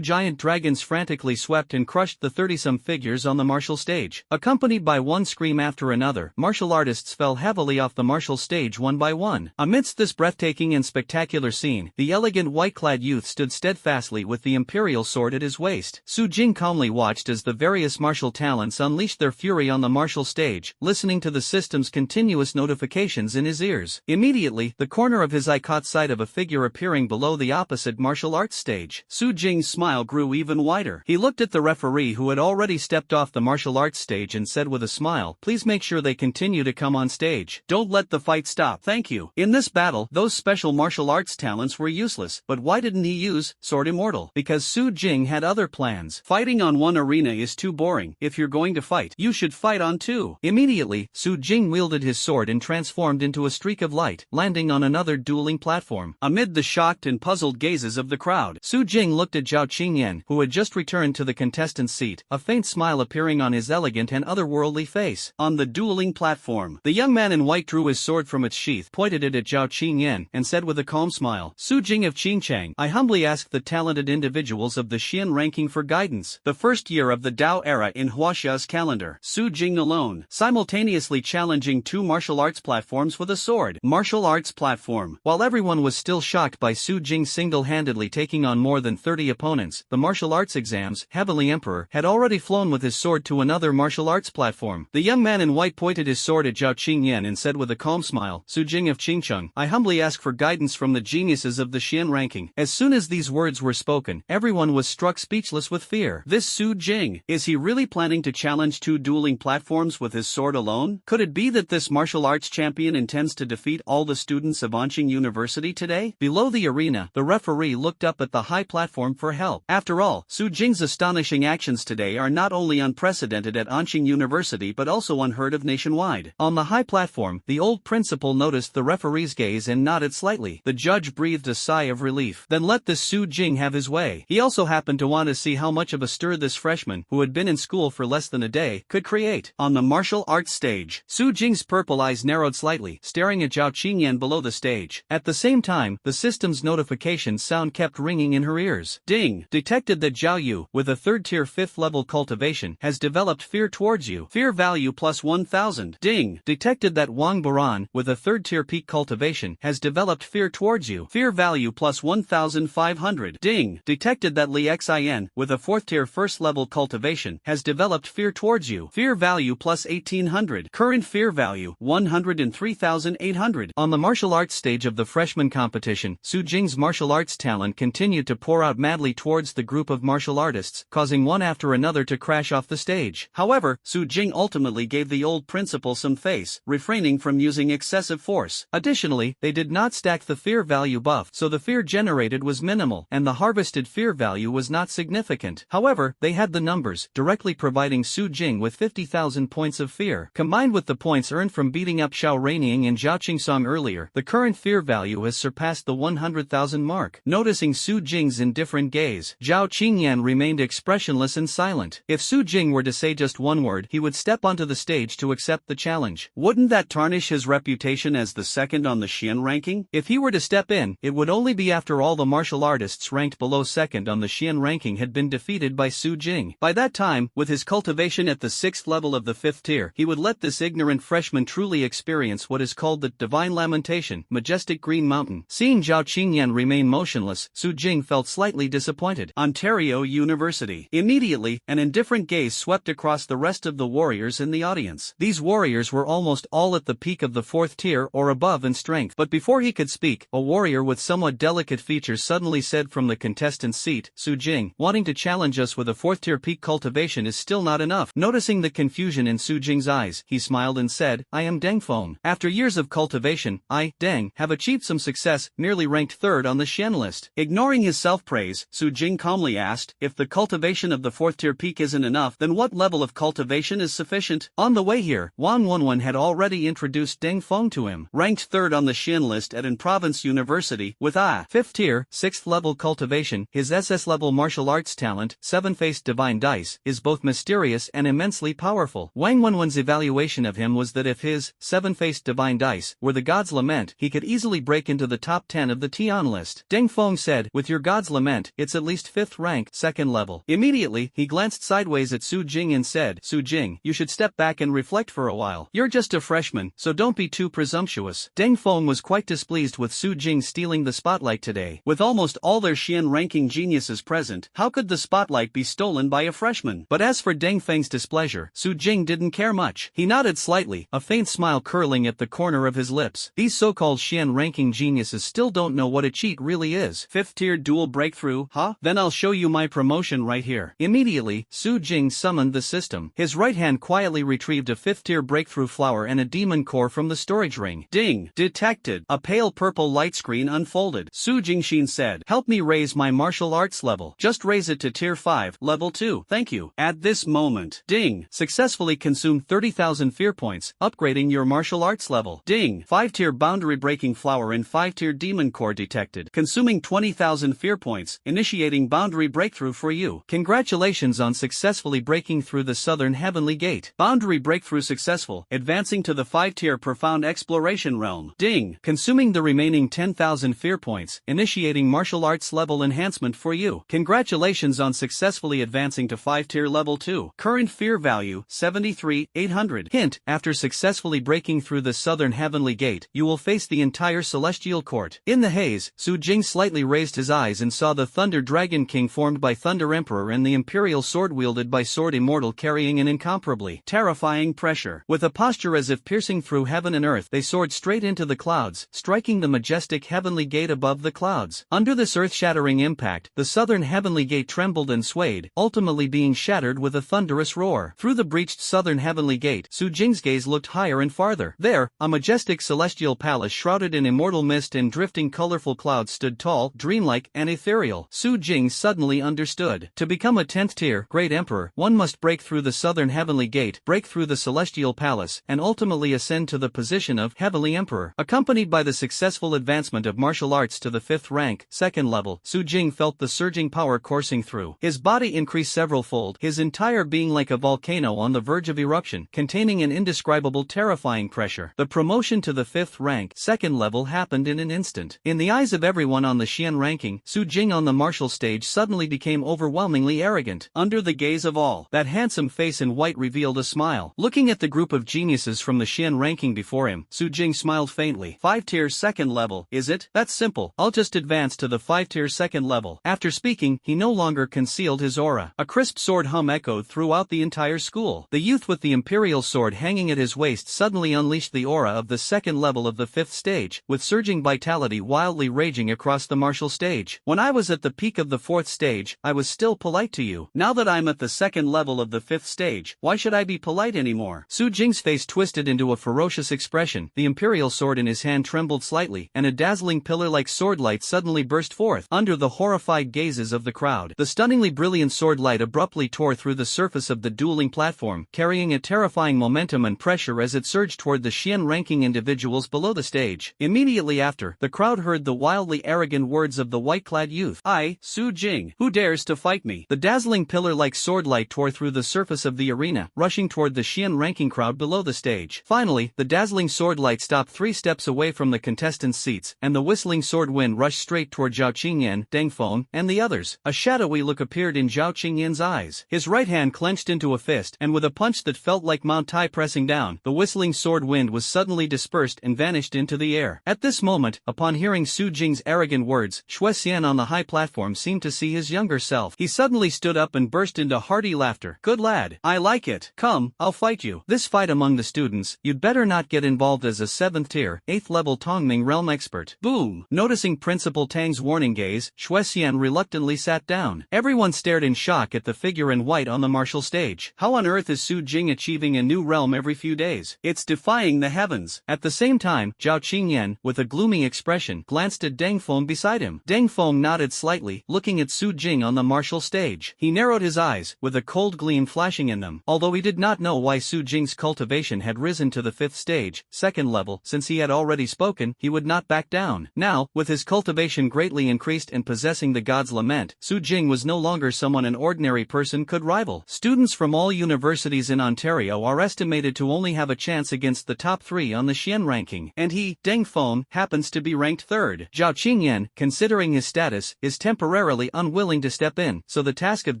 giant dragons frantically swept and crushed the 30-some figures on the martial stage. Accompanied by one scream after another, martial artists fell heavily off the martial stage one by one. Amidst this breathtaking and spectacular scene, the elegant white-clad youth stood steadfastly with the imperial sword at his waist. Su Jing calmly watched as the various martial talents unleashed their fury on the martial stage, listening to the system's continuous notifications in his ears. Immediately, the corner of his eye caught sight of a figure appearing below the opposite martial arts stage. Su Jing's smile grew even wider. He looked at the referee who had already stepped off the martial arts stage and said with a smile, please make sure they continue to come on stage. Don't let the fight stop. Thank you. In this battle, those special martial arts talents were useless, but why didn't he use Sword Immortal? Because Su Jing had other plans. Fighting on one arena is too boring. If you're going to fight, you should fight on two. Immediately, Su Jing wielded his sword and transformed into a streak of light, landing on another dueling platform. Amid the shocked and puzzled gazes of the crowd, Su Jing looked at Zhao Qingyan, who had just returned to the contestant's seat, a faint smile appearing on his elegant and otherworldly face. On the dueling platform, the young man in white drew his sword from its sheath, pointed it at Zhao Qingyan, and said with a calm smile, Su Jing of Qingchang, I humbly ask the talented individuals of the Xian ranking for guidance. The first year of the Dao era in Huaxia's calendar, Su Jing alone, simultaneously challenging 2 martial arts platforms with a sword. Martial arts platform. While everyone was still shocked by Su Jing single-handedly taking on more than 30 opponents, the martial arts exams, Heavenly Emperor, had already flown with his sword to another martial arts platform. The young man in white pointed his sword at Zhao Qingyan and said with a calm smile, Su Jing of Qingcheng, I humbly ask for guidance from the geniuses of the Xian ranking. As soon as these words were spoken, everyone was struck speechless with fear. This Su Jing, is he really planning to challenge 2 dueling platforms with his sword alone? Could it be that this martial arts champion intends to defeat all the students of Anqing University today? Below the arena, the referee looked up at the high platform for help. After all, Su Jing's astonishing actions today are not only unprecedented at Anqing University but also unheard of nationwide. On the high platform, the old principal noticed the referee's gaze and nodded slightly. The judge breathed a sigh of relief. Then let this Su Jing have his way. He also happened to want to see how much of a stir this freshman, who had been in school for less than a day, could create. On the martial arts stage, Su Jing's purple eyes narrowed slightly, staring at Zhao Qingyan below the stage. At the same time, the system's notification sound kept ringing in her ears. Ding! Detected that Zhao Yu, with a 3rd tier 5th level cultivation, has developed fear towards you. Fear value plus 1000. Ding! Detected that Wang Baran, with a 3rd tier peak cultivation, has developed fear towards you. Fear value plus 1500. Ding! Detected that Li Xin, with a 4th tier 1st level cultivation, has developed fear towards you. Fear value plus 1800. Current fear value 103,800. On the martial arts stage of the freshman competition, Su Jing's martial arts talent continued to pour out madly towards the group of martial artists, causing one after another to crash off the stage. However, Su Jing ultimately gave the old principal some face, refraining from using excessive force. Additionally, they did not stack the fear value buff, so the fear generated was minimal, and the harvested fear value was not significant. However, they had the numbers, directly providing Su Jing with 50,000 points of fear. Combined with the points earned from beating up Xiao Raining and Zhao Qingsong earlier, the current fear value has surpassed the 100,000 mark. Noticing Su Jing's indifferent gaze, Zhao Qingyan remained expressionless and silent. If Su Jing were to say just one word, he would step onto the stage to accept the challenge. Wouldn't that tarnish his reputation as the second on the Xian ranking? If he were to step in, it would only be after all the martial artists ranked below second on the Xian ranking had been defeated by Su Jing. By that time, with his cultivation at the 6th level of the 5th tier, he would let this ignorant freshman truly experience what is called the divine lamentation, majestic green mountain. Seeing Zhao Qingyan remain motionless, Su Jing felt slightly disappointed. Ontario University. Immediately, an indifferent gaze swept across the rest of the warriors in the audience. These warriors were almost all at the peak of the 4th tier or above in strength. But before he could speak, a warrior with somewhat delicate features suddenly said from the contestant's seat, Su Jing, wanting to challenge us with a 4th tier peak cultivation is still not enough. Noticing the confusion in Su Jing's eyes, he smiled and said, I am Deng Feng. After years of cultivation, I, Deng, have achieved some success, merely ranked 3rd on the Xian list. Ignoring his self-praise, Su Jing calmly asked, if the cultivation of the 4th tier peak isn't enough, then what level of cultivation is sufficient? On the way here, Wang Wenwen had already introduced Deng Feng to him. Ranked 3rd on the Xian list at an province university, with a 5th tier, 6th level cultivation, his SS level martial arts talent, 7-faced divine dice, is both mysterious and immensely powerful. Wang Wenwen's evaluation of him was that if his 7-faced divine dice were the God's Lament, he could easily break into the top 10 of the Tian list. Deng Feng said, with your God's Lament, it's at least 5th rank, 2nd level. Immediately, he glanced sideways at Su Jing and said, Su Jing, you should step back and reflect for a while. You're just a freshman, so don't be too presumptuous. Deng Feng was quite displeased with Su Jing stealing the spotlight today. With almost all their Xian ranking geniuses present, how could the spotlight be stolen by a freshman? But as for Deng Feng's displeasure, Su Jing didn't care much. He nodded slightly, a faint smile curling at the corner of his lips. These so-called Xian ranking geniuses still don't know what a cheat really is. 5th tier dual breakthrough, huh? Then I'll show you my promotion right here. Immediately, Su Jing summoned the system. His right hand quietly retrieved a 5th tier breakthrough flower and a demon core from the storage ring. Ding! Detected. A pale purple light screen unfolded. Su Jingxin said, help me raise my martial arts level. Just raise it to tier 5, level 2. Thank you. At this moment, Ding! Successfully consumed 30,000 fear points, upgrading your martial arts level. Ding! 5-tier boundary breaking flower and 5-tier demon core detected, consuming 20,000 fear points, initiating boundary breakthrough for you. Congratulations on successfully breaking through the southern heavenly gate. Boundary breakthrough successful, advancing to the 5-tier profound exploration realm. Ding! Consuming the remaining 10,000 fear points, initiating martial arts level enhancement for you. Congratulations on successfully advancing to 5-tier level 2. Current fear value 73,800. Hint, after successfully breaking through the southern heavenly gate, you will face the entire celestial court. In the haze, Su Jing slightly raised his eyes and saw the Thunder Dragon King formed by Thunder Emperor and the Imperial Sword wielded by Sword Immortal carrying an incomparably terrifying pressure. With a posture as if piercing through heaven and earth, they soared straight into the clouds, striking the majestic heavenly gate above the clouds. Under this earth-shattering impact, the southern heavenly gate trembled and swayed, ultimately being shattered with a thunderous roar. Through the breached southern heavenly gate, Su Jing's gaze looked higher and farther. There, a majestic celestial palace shrouded in immortal mist and drifting colorful clouds stood tall, dreamlike, and ethereal. Su Jing suddenly understood. To become a 10th tier, Great Emperor, one must break through the southern heavenly gate, break through the celestial palace, and ultimately ascend to the position of Heavenly Emperor. Accompanied by the successful advancement of martial arts to the 5th rank, second level, Su Jing felt the surging power coursing through. His body increased several-fold, his entire being like a volcano on the verge of eruption, containing an indescribable terrifying pressure. The promotion to the 5th rank, second level happened in an instant. In the eyes of everyone on the Xian ranking, Su Jing on the martial stage suddenly became overwhelmingly arrogant. Under the gaze of all, that handsome face in white revealed a smile. Looking at the group of geniuses from the Xian ranking before him, Su Jing smiled faintly. 5 tiers second level, is it? That's simple. I'll just advance to the 5 tiers second level. After speaking, he no longer concealed his aura. A crisp sword hum echoed throughout the entire school. The youth with the imperial sword hanging at his waist suddenly unleashed the aura of the second level of the 5th stage, with surging vitality wildly raging across the martial stage. When I was at the peak of the 4th stage, I was still polite to you. Now that I'm at the second level of the 5th stage, why should I be polite anymore? Su Jing's face twisted into a ferocious expression. The imperial sword in his hand trembled slightly, and a dazzling pillar-like sword light suddenly burst forth. Under the horrified gazes of the crowd, the stunningly brilliant sword light abruptly tore through the surface of the dueling platform, carrying a terrifying momentum and pressure as it surged toward the Xian ranking individuals below the stage. Immediately after, the crowd heard the wildly arrogant words of the white-clad youth. I, Su Jing, who dares to fight me? The dazzling pillar-like sword light tore through the surface of the arena, rushing toward the Xian ranking crowd below the stage. Finally, the dazzling sword light stopped 3 steps away from the contestants' seats, and the whistling sword wind rushed straight toward Zhao Qingyan, Deng Feng, and the others. A shadowy look appeared in Zhao Qingyan's eyes. His right hand clenched into a fist, and with a punch that felt like Mount Tai pressing down, the whistling sword wind was suddenly dispersed and vanished into the air. At this moment, upon hearing Su Jing's arrogant words, Xue Xian on the high platform seemed to see his younger self. He suddenly stood up and burst into hearty laughter. Good lad, I like it. Come, I'll fight you. This fight among the students, you'd better not get involved as a 7th tier, 8th level Tongming realm expert. Boom! Noticing Principal Tang's warning gaze, Xue Xian reluctantly sat down. Everyone stared in shock at the figure in white on the martial stage. How on earth is Su Jing achieving a new realm every few days? It's defying the heavens. At the same time, Zhao Qingyan, with a gloomy expression, glanced at Deng Feng beside him. Deng Feng nodded slightly, looking at Su Jing on the martial stage. He narrowed his eyes, with a cold gleam flashing in them. Although he did not know why Su Jing's cultivation had risen to the 5th stage, second level, since he had already spoken, he would not back down. Now, with his cultivation greatly increased and possessing the God's Lament, Su Jing was no longer someone an ordinary person could rival. Students from all universities in Ontario are estimated to only have a chance against the top 3 on the Xian ranking, and he, Deng Feng, happens to be ranked 3rd. Zhao Qingyan, considering his status, is temporarily unwilling to step in, so the task of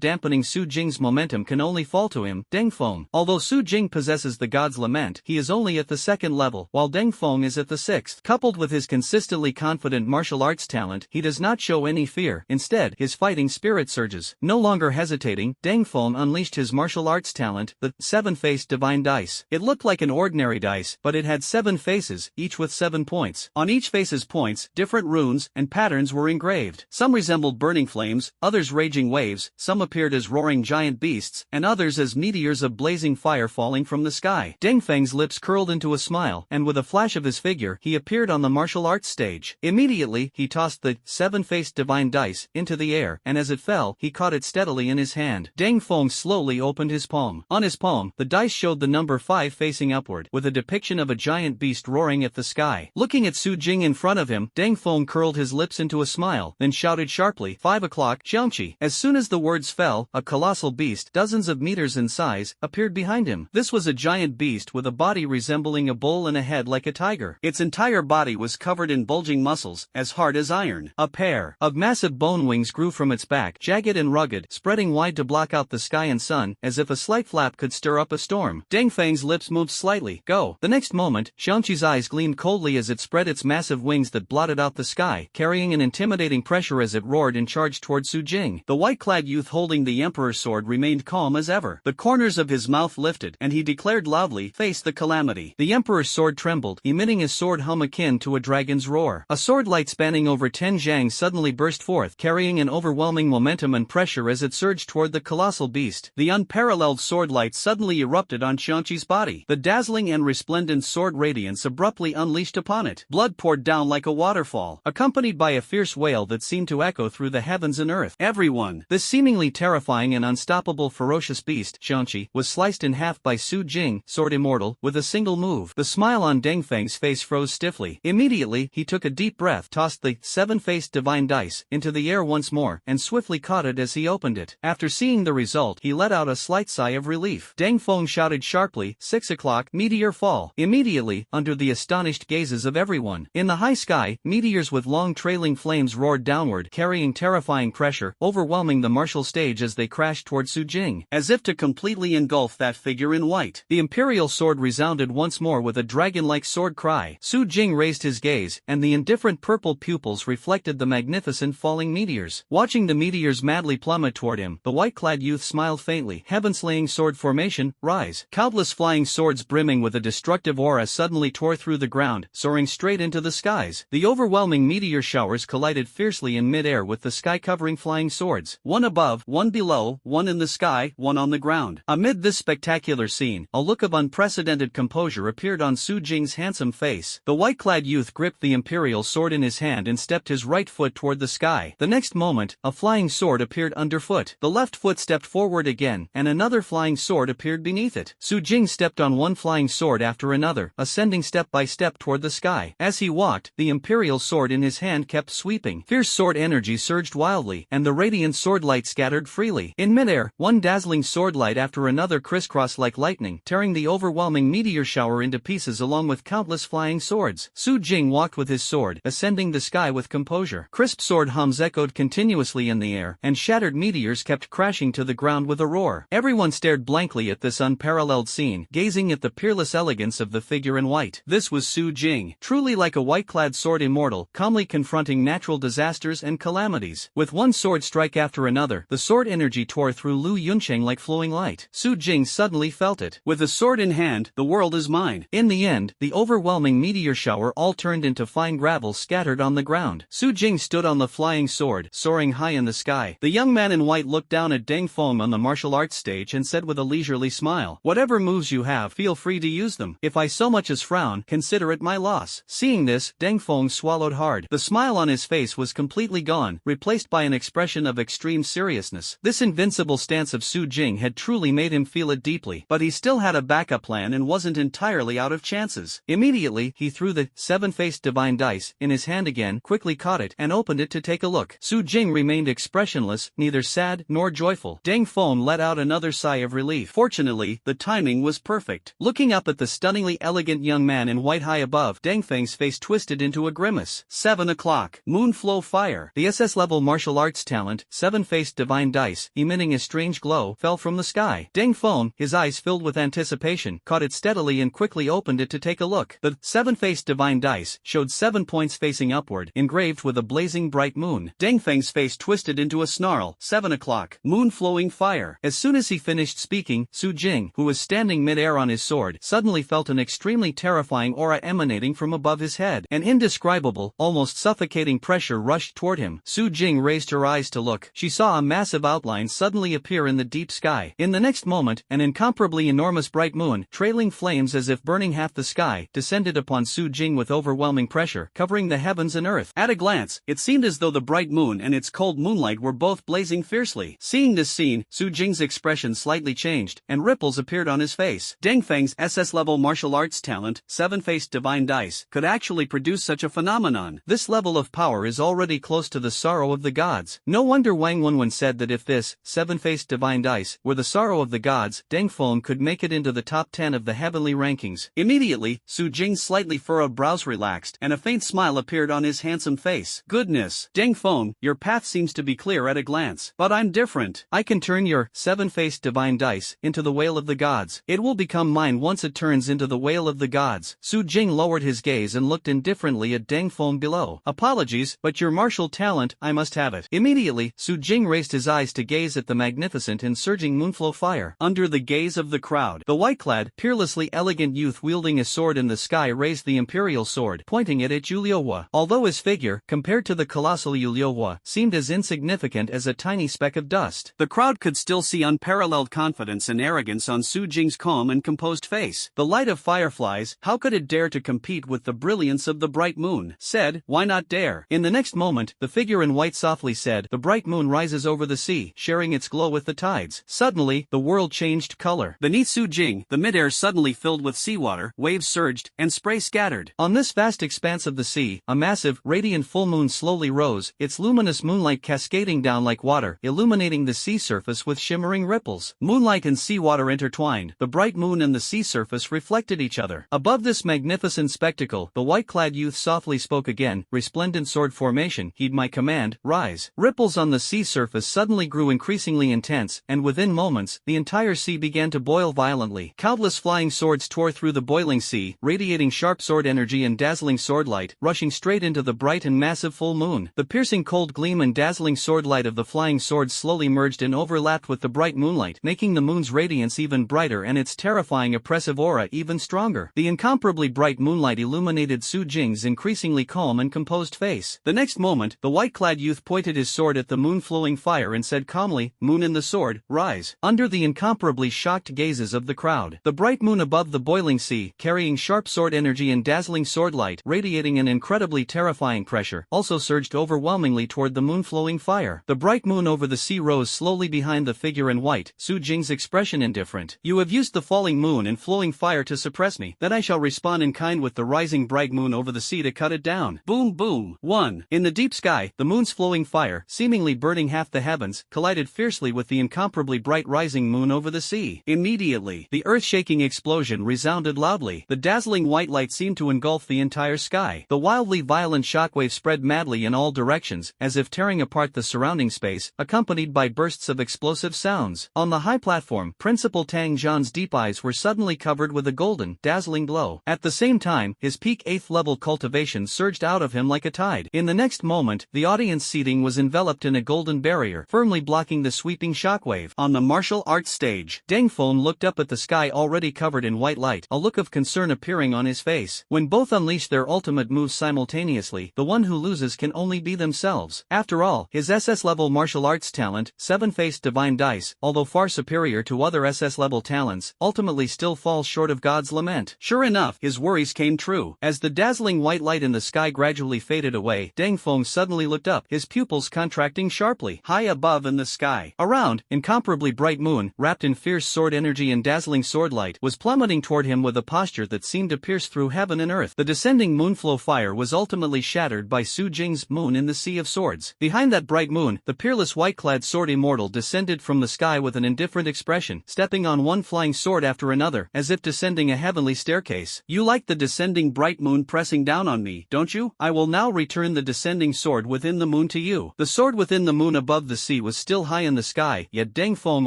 dampening Su Jing's momentum can only fall to him, Deng Feng. Although Su Jing possesses the God's Lament, he is only at the 2nd level, while Deng Feng is at the 6th. Coupled with his consistently confident martial arts talent, he does not show any fear. Instead, his fighting spirit surges. No longer hesitating, Deng Feng unleashed his martial arts talent, the 7-faced divine dice. It looked like an ordinary dice, but it had 7 faces, each with 7 points. On each face's points, different runes and patterns were engraved. Some resembled burning flames, others raging waves, some appeared as roaring giant beasts, and others as meteors of blazing fire falling from the sky. Deng Feng's lips curled into a smile, and with a flash of his figure, he appeared on the martial arts stage. Immediately, he tossed the 7-faced divine dice into the air, and as it fell, he caught it steadily in his hand. Deng Feng slowly opened his palm. On his palm, the dice showed the number 5 facing upward, with a depiction of a giant beast roaring at the sky. Looking at Su Jing in front of him, Deng Feng curled his lips into a smile, then shouted sharply, 5 o'clock, Xiangqi. As soon as the words fell, a colossal beast, dozens of meters in size, appeared behind him. This was a giant beast with a body resembling a bull and a head like a tiger. Its entire body was covered in bulging muscles, as hard as iron. A pair of massive bone wings grew from its back, jagged and rugged, spreading wide to block out the sky and sun, as if a slight flap could stir up a storm. Deng Feng's lips moved slightly. Go. The next moment, Xiangqi's eyes gleamed coldly as it spread its massive wings that blotted out the sky, carrying an intimidating pressure as it roared and charged toward Su Jing. The white-clad youth holding the emperor's sword remained calm as ever. The corners of his mouth lifted, and he declared loudly, face the calamity. The emperor's sword trembled, emitting a sword hum akin to a dragon's roar. A sword light spanning over 10 zhang suddenly burst forth, carrying an overwhelming momentum and pressure as it surged toward the colossal beast. The unparalleled sword light suddenly erupted on Xiangqi's body. The dazzling and resplendent sword radiance abruptly unleashed upon it. Blood poured down like a waterfall, accompanied by a fierce wail that seemed to echo through the heavens and earth. Everyone, this seemingly terrifying and unstoppable ferocious beast, Xiangqi, was sliced in half by Su Jing, sword immortal, with a single move. The smile on Deng Feng's face froze stiffly. Immediately, he took a deep breath, tossed the 7-faced seven-faced divine dice into the air once more and swiftly caught it as he opened it. After seeing the result, he let out a slight sigh of relief. Deng Feng shouted sharply, 6 o'clock, meteor fall. Immediately, under the astonished gazes of everyone. In the high sky, meteors with long trailing flames roared downward, carrying terrifying pressure, overwhelming the martial stage as they crashed toward Su Jing. As if to completely engulf that figure in white, The imperial sword resounded once more with a dragon-like sword cry. Su Jing raised his gaze, and the indifferent purple pupils reflected the magnificent falling meteors. Watching the meteors madly plummet toward him, the white-clad youth smiled faintly. Heaven-slaying sword formation, rise. Countless flying swords brimming with a destructive aura suddenly tore through the ground, soaring straight into the skies. The overwhelming meteor showers collided fiercely in mid-air with the sky-covering flying swords. one above, one below, one in the sky, one on the ground. Amid this spectacular scene, a look of unprecedented composure appeared on Su Jing's handsome face. The white-clad youth gripped the imperial sword in his hand and stepped his right foot toward the sky. The next moment, a flying sword appeared underfoot. The left foot stepped forward again, and another flying sword appeared beneath it. Su Jing stepped on one flying sword after another, ascending step by step toward the sky. As he walked, the imperial sword in his hand kept sweeping. Fierce sword energy surged wildly, and the radiant sword light scattered freely. In midair, one dazzling sword light after another crisscrossed like lightning, tearing the overwhelming meteor shower into pieces along with countless flying swords. Su Jing walked with his sword, ascending the sky with composure. Crisp sword hums echoed continuously in the air, and shattered meteors kept crashing to the ground with a roar. Everyone stared blankly at this unparalleled scene, gazing at the peerless elegance of the figure in white. This was Su Jing, truly like a white-clad sword immortal, calmly confronting natural disasters and calamities. With one sword strike after another, the sword energy tore through Lu Yuncheng like flowing light. Su Jing suddenly felt it. With a sword in hand, the world is mine. In the end, the overwhelming meteor shower all turned into fine gravel scattered on the ground. Su Jing stood on the flying sword, soaring high in the sky. The young man in white looked down at Deng Feng on the martial arts stage and said with a leisurely smile, "Whatever moves you have, feel free to use them. If I so much as frown, consider it my loss." Seeing this, Deng Feng swallowed hard. The smile on his face was completely gone, replaced by an expression of extreme seriousness. This invincible stance of Su Jing had truly made him feel it deeply, but he still had a backup plan and wasn't entirely out of chances. Immediately, he threw the seven-faced divine dice in his hand again, quickly caught it, and opened it to take a look. Su Jing remained expressionless, neither sad nor joyful. Deng Feng let out another sigh of relief. Fortunately, the timing was perfect. Looking up at the stunningly elegant young man in white high above, Deng Feng's face twisted into a grimace. 7 o'clock, moon flow fire. The SS-level martial arts talent, seven-faced divine dice, emitting a strange glow, fell from the sky. Deng Feng, his eyes filled with anticipation, caught it steadily and quickly opened it to take a look. The seven-faced divine dice showed 7 points facing upward, engraved with a blazing bright moon. Deng Feng's face twisted into a snarl. 7 o'clock, moon flowing fire. As soon as he finished speaking, Su Jing, who was standing mid-air on his sword, suddenly felt an extremely terrifying aura emanating from above his head. An indescribable, almost suffocating pressure rushed toward him. Su Jing raised her eyes to look. She saw a massive outline suddenly appear in the deep sky. In the next moment, an incomparably enormous bright moon, trailing flames as if burning half the sky, descended upon Su Jing with overwhelming pressure, covering the heavens and earth. At a glance, it seemed as though the bright moon and its cold moonlight were both blazing fiercely. Seeing this scene, Su Jing's expression slightly changed, and ripples appeared on his face. Deng Feng's SS-level martial arts talent, seven-faced divine dice, could actually produce such a phenomenon. This level of power is already close to the sorrow of the gods. No wonder Wang Wenwen said that if this, seven-faced divine dice, were the sorrow of the gods, Deng Feng could make it into the top 10 of the heavenly rankings. Immediately, Su Jing's slightly furrowed brows relaxed, and a faint smile appeared on his handsome face. Goodness, Deng Feng, your path seems to be clear at a glance. But I'm different. I can turn your seven-faced divine dice into the whale of the gods. It will become mine once it turns into the whale of the gods. Su Jing lowered his gaze and looked indifferently at Deng Feng below. Apologies, but your martial talent, I must have it. Immediately, Su Jing raised his eyes to gaze at the magnificent and surging moonflow fire. Under the gaze of the crowd, The white-clad, peerlessly elegant youth wielding a sword in the sky raised the imperial sword, pointing it at Yuliuhua. Although his figure, compared to the colossal Yuliuhua, seemed as insignificant as a tiny speck of dust, the crowd could still see unparalleled confidence and arrogance on Su Jing's calm and composed face. The light of fireflies, how could it dare to compete with the brilliance of the bright moon? Said, why not dare? In the next moment, the figure in white softly said, the bright moon rises over the sea, sharing its glow with the tides. Suddenly, the world changed color. Beneath Su Jing, the midair suddenly filled with seawater, waves surged, and spray scattered. On this vast expanse of the sea, a massive, radiant full moon slowly rose, its luminous moonlight cascading down like water, illuminating the sea surface with shimmering ripples. Moonlight and seawater intertwined, the bright moon and the sea surface reflected each other. Above this magnificent spectacle, the white-clad youth softly spoke again, resplendent sword formation, heed my command, rise. Ripples on the sea surface suddenly grew increasingly intense, and within moments, the entire sea began to boil violently. Countless flying swords tore through the boiling sea, radiating sharp sword energy and dazzling sword light, rushing straight into the bright and massive full moon. The piercing cold gleam and dazzling sword light of the flying swords slowly merged and overlapped with the bright moonlight, making the moon's radiance even brighter and its terrifying oppressive aura even stronger. The incomparably bright moonlight illuminated Su Jing's increasingly calm and composed face. The next moment, the white-clad youth pointed his sword at the moon-flowing fire and said calmly, "Moon in the sword, rise." Under the incomparably shocked gazes of the crowd, the bright moon above the boiling sea, carrying sharp sword energy and dazzling sword light, radiating an incredibly terrifying pressure, also surged overwhelmingly toward the moon-flowing fire. The bright moon over the sea rose slowly behind the figure in white, Su Jing's expression indifferent. "You have used the falling moon and flowing fire to suppress me, then I shall respond in kind with the rising bright moon over the sea to cut it down." Boom boom. 1. In the deep sky, the moon's flowing fire, seemingly burning half the heavens, collided fiercely with the incomparably bright rising moon over the sea. Immediately, the earth-shaking explosion resounded loudly. The dazzling white light seemed to engulf the entire sky. The wildly violent shockwave spread madly in all directions, as if tearing apart the surrounding space, accompanied by bursts of explosive sounds. On the high platform, Principal Tang Zhan's deep eyes were suddenly covered with a golden, dazzling glow. At the same time, his peak 8th level cultivation surged out of him like a tide. In the next moment, the audience seating was enveloped in a golden barrier, firmly blocking the sweeping shockwave. On the martial arts stage, Deng Feng looked up at the sky already covered in white light, a look of concern appearing on his face. When both unleash their ultimate moves simultaneously, the one who loses can only be themselves. After all, his SS level martial arts talent, 7-faced divine dice, although far superior to other SS level talents, ultimately still falls short of God's lament. Sure enough, his worries came true. As the dazzling white light in the sky gradually faded away, Deng Feng suddenly looked up, his pupils contracting sharply. High above in the sky, around, incomparably bright moon, wrapped in fierce sword energy and dazzling sword light, was plummeting toward him with a posture that seemed to pierce through heaven and earth. The descending moonflow fire was ultimately shattered by Su Jing's moon in the sea of swords. Behind that bright moon, the peerless white-clad sword immortal descended from the sky with an indifferent expression, stepping on one flying sword after another, as if descending a heavenly staircase. "You like the descending bright moon pressing down on me, don't you? I will now return the descending sword within the moon to you." The sword within the moon above the sea was still high in the sky, yet Deng Feng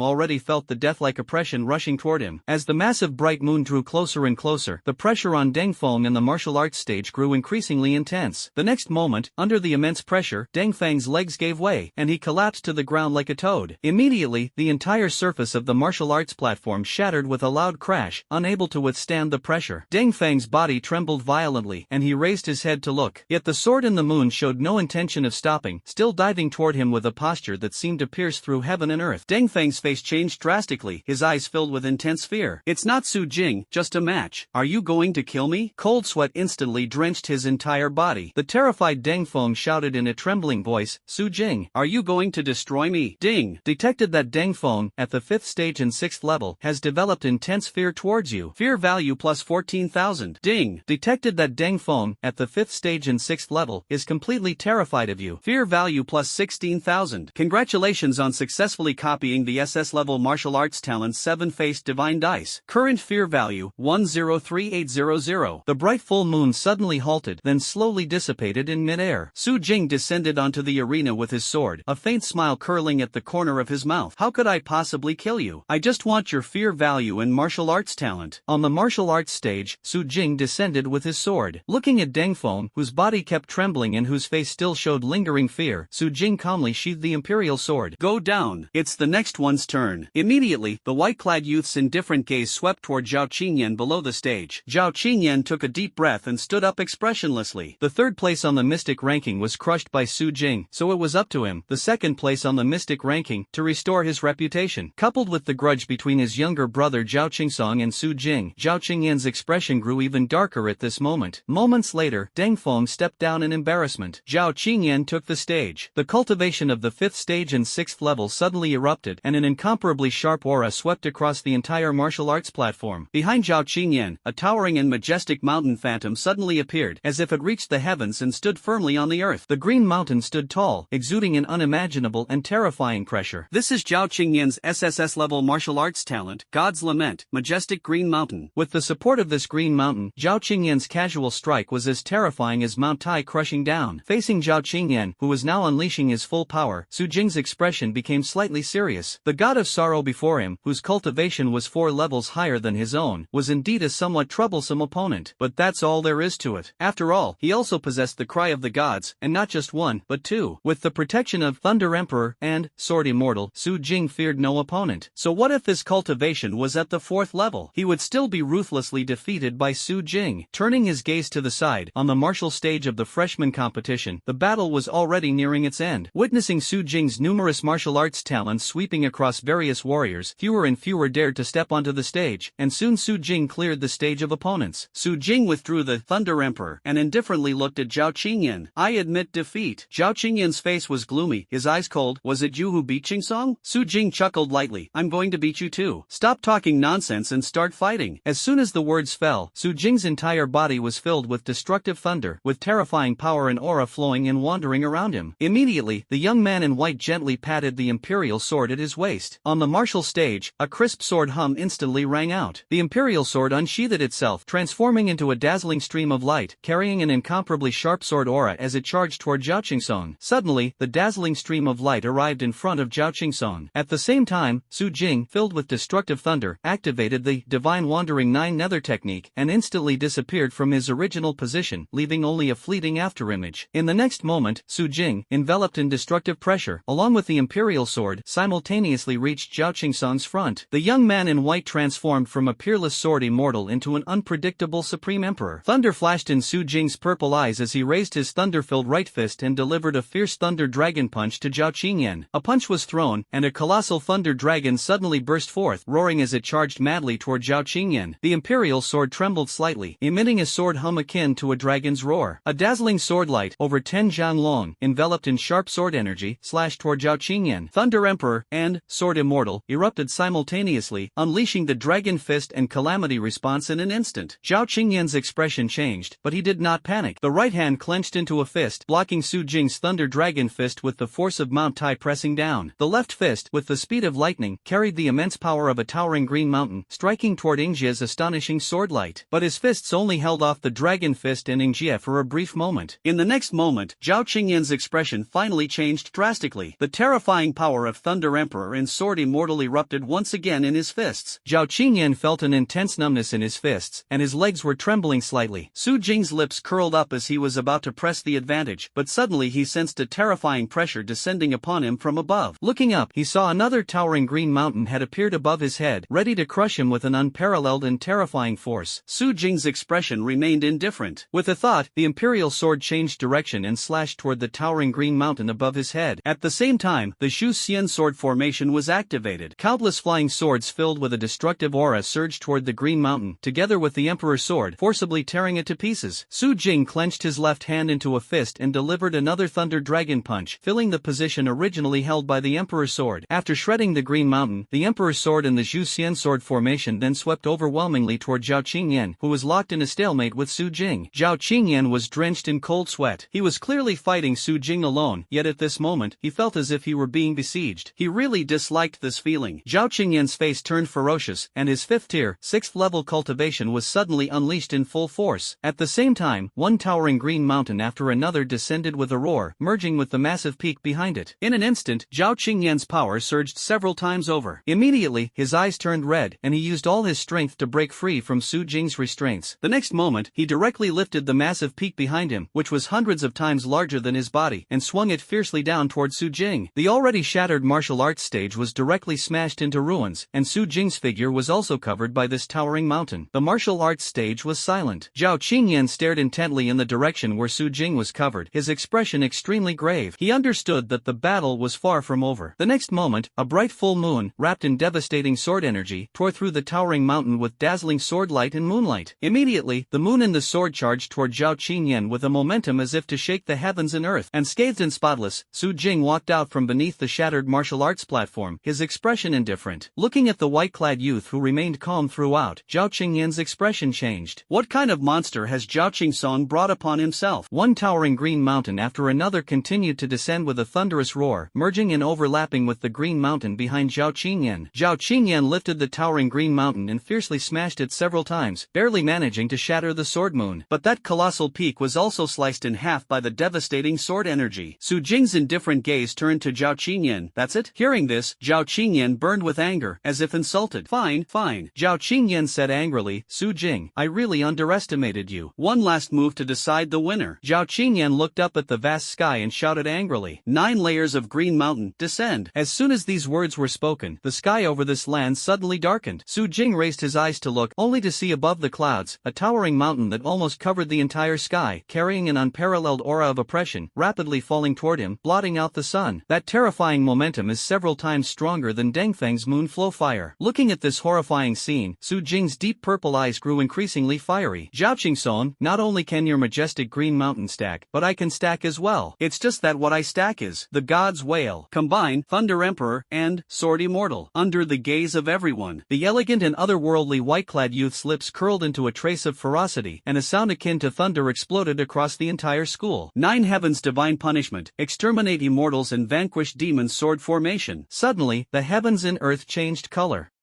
already felt the death-like oppression rushing toward him. As the massive bright moon drew closer and closer, the pressure on Deng Feng and the martial arts stage grew increasingly intense. The next moment, under the immense pressure, Deng Feng's legs gave way, and he collapsed to the ground like a toad. Immediately, the entire surface of the martial arts platform shattered with a loud crash, unable to withstand the pressure. Deng Feng's body trembled violently, and he raised his head to look. Yet the sword in the moon showed no intention of stopping, still diving toward him with a posture that seemed to pierce through heaven and earth. Deng Feng's face changed drastically, his eyes filled with intense fear. "It's not Su Jing, just a match. Are you going to kill me?" Cold sweat instantly drenched his entire body. The terrified Deng Feng shouted in a trembling voice, "Su Jing, are you going to destroy me?" Ding! Detected that Deng Feng, at the 5th stage and 6th level, has developed intense fear towards you. Fear value plus 14,000. Ding! Detected that Deng Feng, at the 5th stage and 6th level, is completely terrified of you. Fear value plus 16,000. Congratulations on successfully copying the SS level martial arts talent 7-faced divine dice. Current fear value, 103800. The bright full moon suddenly halted, then slowly dissipated in midair. Su Jing descended onto the arena with his sword, a faint smile curling at the corner of his mouth. "How could I possibly kill you? I just want your fear value and martial arts talent." On the martial arts stage, Su Jing descended with his sword. Looking at Deng Feng, whose body kept trembling and whose face still showed lingering fear, Su Jing calmly sheathed the imperial sword. "Go down. It's the next one's turn." Immediately, the white-clad youth's indifferent gaze swept toward Zhao Qingyan below the stage. Zhao Qingyan took a deep breath and stood up expressionlessly. The 3rd place on the mystic ranking was crushed by Su Jing, so it was up to him, the 2nd place on the mystic ranking, to restore his reputation. Coupled with the grudge between his younger brother Zhao Qingsong and Su Jing, Zhao Qingyan's expression grew even darker at this moment. Moments later, Deng Feng stepped down in embarrassment. Zhao Qingyan took the stage. The cultivation of the 5th stage and 6th level suddenly erupted, and an incomparably sharp aura swept across the entire martial arts platform. Behind Zhao Qingyan, a towering and majestic mountain phantom suddenly appeared, as if it reached the heavens and stood firmly firmly on the earth. The Green Mountain stood tall, exuding an unimaginable and terrifying pressure. This is Zhao Qingyan's SSS level martial arts talent, God's Lament, Majestic Green Mountain. With the support of this Green Mountain, Zhao Qingyan's casual strike was as terrifying as Mount Tai crushing down. Facing Zhao Qingyan, who was now unleashing his full power, Su Jing's expression became slightly serious. The god of sorrow before him, whose cultivation was 4 levels higher than his own, was indeed a somewhat troublesome opponent. But that's all there is to it. After all, he also possessed the cry of the gods, and not just one, but 2. With the protection of Thunder Emperor and Sword Immortal, Su Jing feared no opponent. So what if this cultivation was at the 4th level? He would still be ruthlessly defeated by Su Jing. Turning his gaze to the side, on the martial stage of the freshman competition, the battle was already nearing its end. Witnessing Su Jing's numerous martial arts talents sweeping across various warriors, fewer and fewer dared to step onto the stage, and soon Su Jing cleared the stage of opponents. Su Jing withdrew the Thunder Emperor and indifferently looked at Zhao Qingyan. I admit defeat. Zhao Qingyan's face was gloomy, his eyes cold. Was it you who beat Qingsong? Su Jing chuckled lightly. I'm going to beat you too. Stop talking nonsense and start fighting. As soon as the words fell, Su Jing's entire body was filled with destructive thunder, with terrifying power and aura flowing and wandering around him. Immediately, the young man in white gently patted the imperial sword at his waist. On the martial stage, a crisp sword hum instantly rang out. The imperial sword unsheathed itself, transforming into a dazzling stream of light, carrying an incomparably sharp sword aura as it charged toward Zhao Qingsong. Suddenly, the dazzling stream of light arrived in front of Zhao Qingsong. At the same time, Su Jing, filled with destructive thunder, activated the Divine Wandering 9 Nether technique and instantly disappeared from his original position, leaving only a fleeting afterimage. In the next moment, Su Jing, enveloped in destructive pressure, along with the imperial sword, simultaneously reached Zhao Qingsong's front. The young man in white transformed from a peerless sword immortal into an unpredictable supreme emperor. Thunder flashed in Su Jing's purple eyes as he raised his thunder-filled right fist and delivered a fierce thunder dragon punch to Zhao Qingyan. A punch was thrown, and a colossal thunder dragon suddenly burst forth, roaring as it charged madly toward Zhao Qingyan. The imperial sword trembled slightly, emitting a sword hum akin to a dragon's roar. A dazzling sword light, over 10 zhang long, enveloped in sharp sword energy, slashed toward Zhao Qingyan. Thunder Emperor and Sword Immortal erupted simultaneously, unleashing the Dragon Fist and Calamity response in an instant. Zhao Qingyan's expression changed, but he did not panic. The right hand clenched into a fist, blocking Su Jing's Thunder Dragon Fist with the force of Mount Tai pressing down. The left fist, with the speed of lightning, carried the immense power of a towering green mountain, striking toward Ingjia's astonishing sword light. But his fists only held off the Dragon Fist and Ingjia for a brief moment. In the next moment, Zhao Qingyan's expression finally changed drastically. The terrifying power of Thunder Emperor and Sword Immortal erupted once again in his fists. Zhao Qingyan felt an intense numbness in his fists, and his legs were trembling slightly. Su Jing's lips curled up as he was about to press the advantage, but suddenly he sensed a terrifying pressure descending upon him from above. Looking up, he saw another towering green mountain had appeared above his head, ready to crush him with an unparalleled and terrifying force. Su Jing's expression remained indifferent. With a thought, the imperial sword changed direction and slashed toward the towering green mountain above his head. At the same time, the Shu Xian sword formation was activated. Countless flying swords filled with a destructive aura surged toward the green mountain, together with the emperor's sword, forcibly tearing it to pieces. Su Jing clenched his left hand into a fist and delivered another thunder dragon punch, filling the position originally held by the emperor's sword. After shredding the green mountain, the emperor's sword and the Shu Xian sword formation then swept overwhelmingly toward Zhao Qingyan, who was locked in a stalemate with Su Jing. Zhao Qingyan was drenched in cold sweat. He was clearly fighting Su Jing alone, yet at this moment, he felt as if he were being besieged. He really disliked this feeling. Zhao Qingyan's face turned ferocious, and his 5th tier, 6th level cultivation was suddenly unleashed in full force. At the same time, one towering green mountain after another descended with a roar, merging with the massive peak behind it. In an instant, Zhao Qingyan's power surged several times over. Immediately, his eyes turned red, and he used all his strength to break free from Su Jing's restraints. The next moment, he directly lifted the massive peak behind him, which was hundreds of times larger than his body, and swung it fiercely down toward Su Jing. The already shattered martial arts stage was directly smashed into ruins, and Su Jing's figure was also covered by this towering mountain. The martial arts stage was silent. Zhao Qingyan stared intently in the direction where Su Jing was covered, his expression extremely grave. He understood that the battle was far from over. The next moment, a bright full moon, wrapped in devastating sword energy, tore through the towering mountain with dazzling sword light and moonlight. Immediately, the moon and the sword charged toward Zhao Qingyan with a momentum as if to shake the heavens and earth. Unscathed and spotless, Su Jing walked out from beneath the shattered martial arts platform, his expression indifferent. Looking at the white-clad youth who remained calm throughout, Zhao Qingyan's expression changed. What kind of monster has Zhao Qingsong brought upon himself? One towering green mountain after another continued to descend with a thunderous roar, merging and overlapping with the green mountain behind Zhao Qingyan. Zhao Qingyan lifted the towering green mountain and fiercely smashed it several times, barely managing to shatter the sword moon. But that colossal peak was also sliced in half by the devastating sword energy. Su Jing's indifferent gaze turned to Zhao Qingyan. That's it? Hearing this, Zhao Qingyan burned with anger, as if insulted. Fine, fine. Zhao Qingyan said angrily, Su Jing, I really underestimated you. One last move to decide the winner. Zhao Qingyan looked up at the vast sky and shouted angrily, 9 layers of green mountain, descend. As soon as these words were spoken, the sky over this land suddenly darkened. Su Jing raised his eyes to look, only to see above the clouds, a towering mountain that almost covered the entire sky, carrying an unparalleled aura of oppression, rapidly falling toward him, blotting out the sun. That terrifying momentum is several times stronger than Dengfeng's moon flow fire. Looking at this horrifying scene, Su Jing's deep purple eyes grew increasingly fiery. Zhao Qingson, not only can your majestic green mountain stack, but I can stack as well. It's just that what I stack is the God's Wail. Combine Thunder Emperor and Sword Immortal. Under the gaze of everyone, the elegant and otherworldly white-clad youth's lips curled into a trace of ferocity, and a sound akin to thunder exploded across the entire school. 9 heavens divine punishment, exterminate immortals and vanquish demons sword formation. Suddenly, the heavens and earth changed color.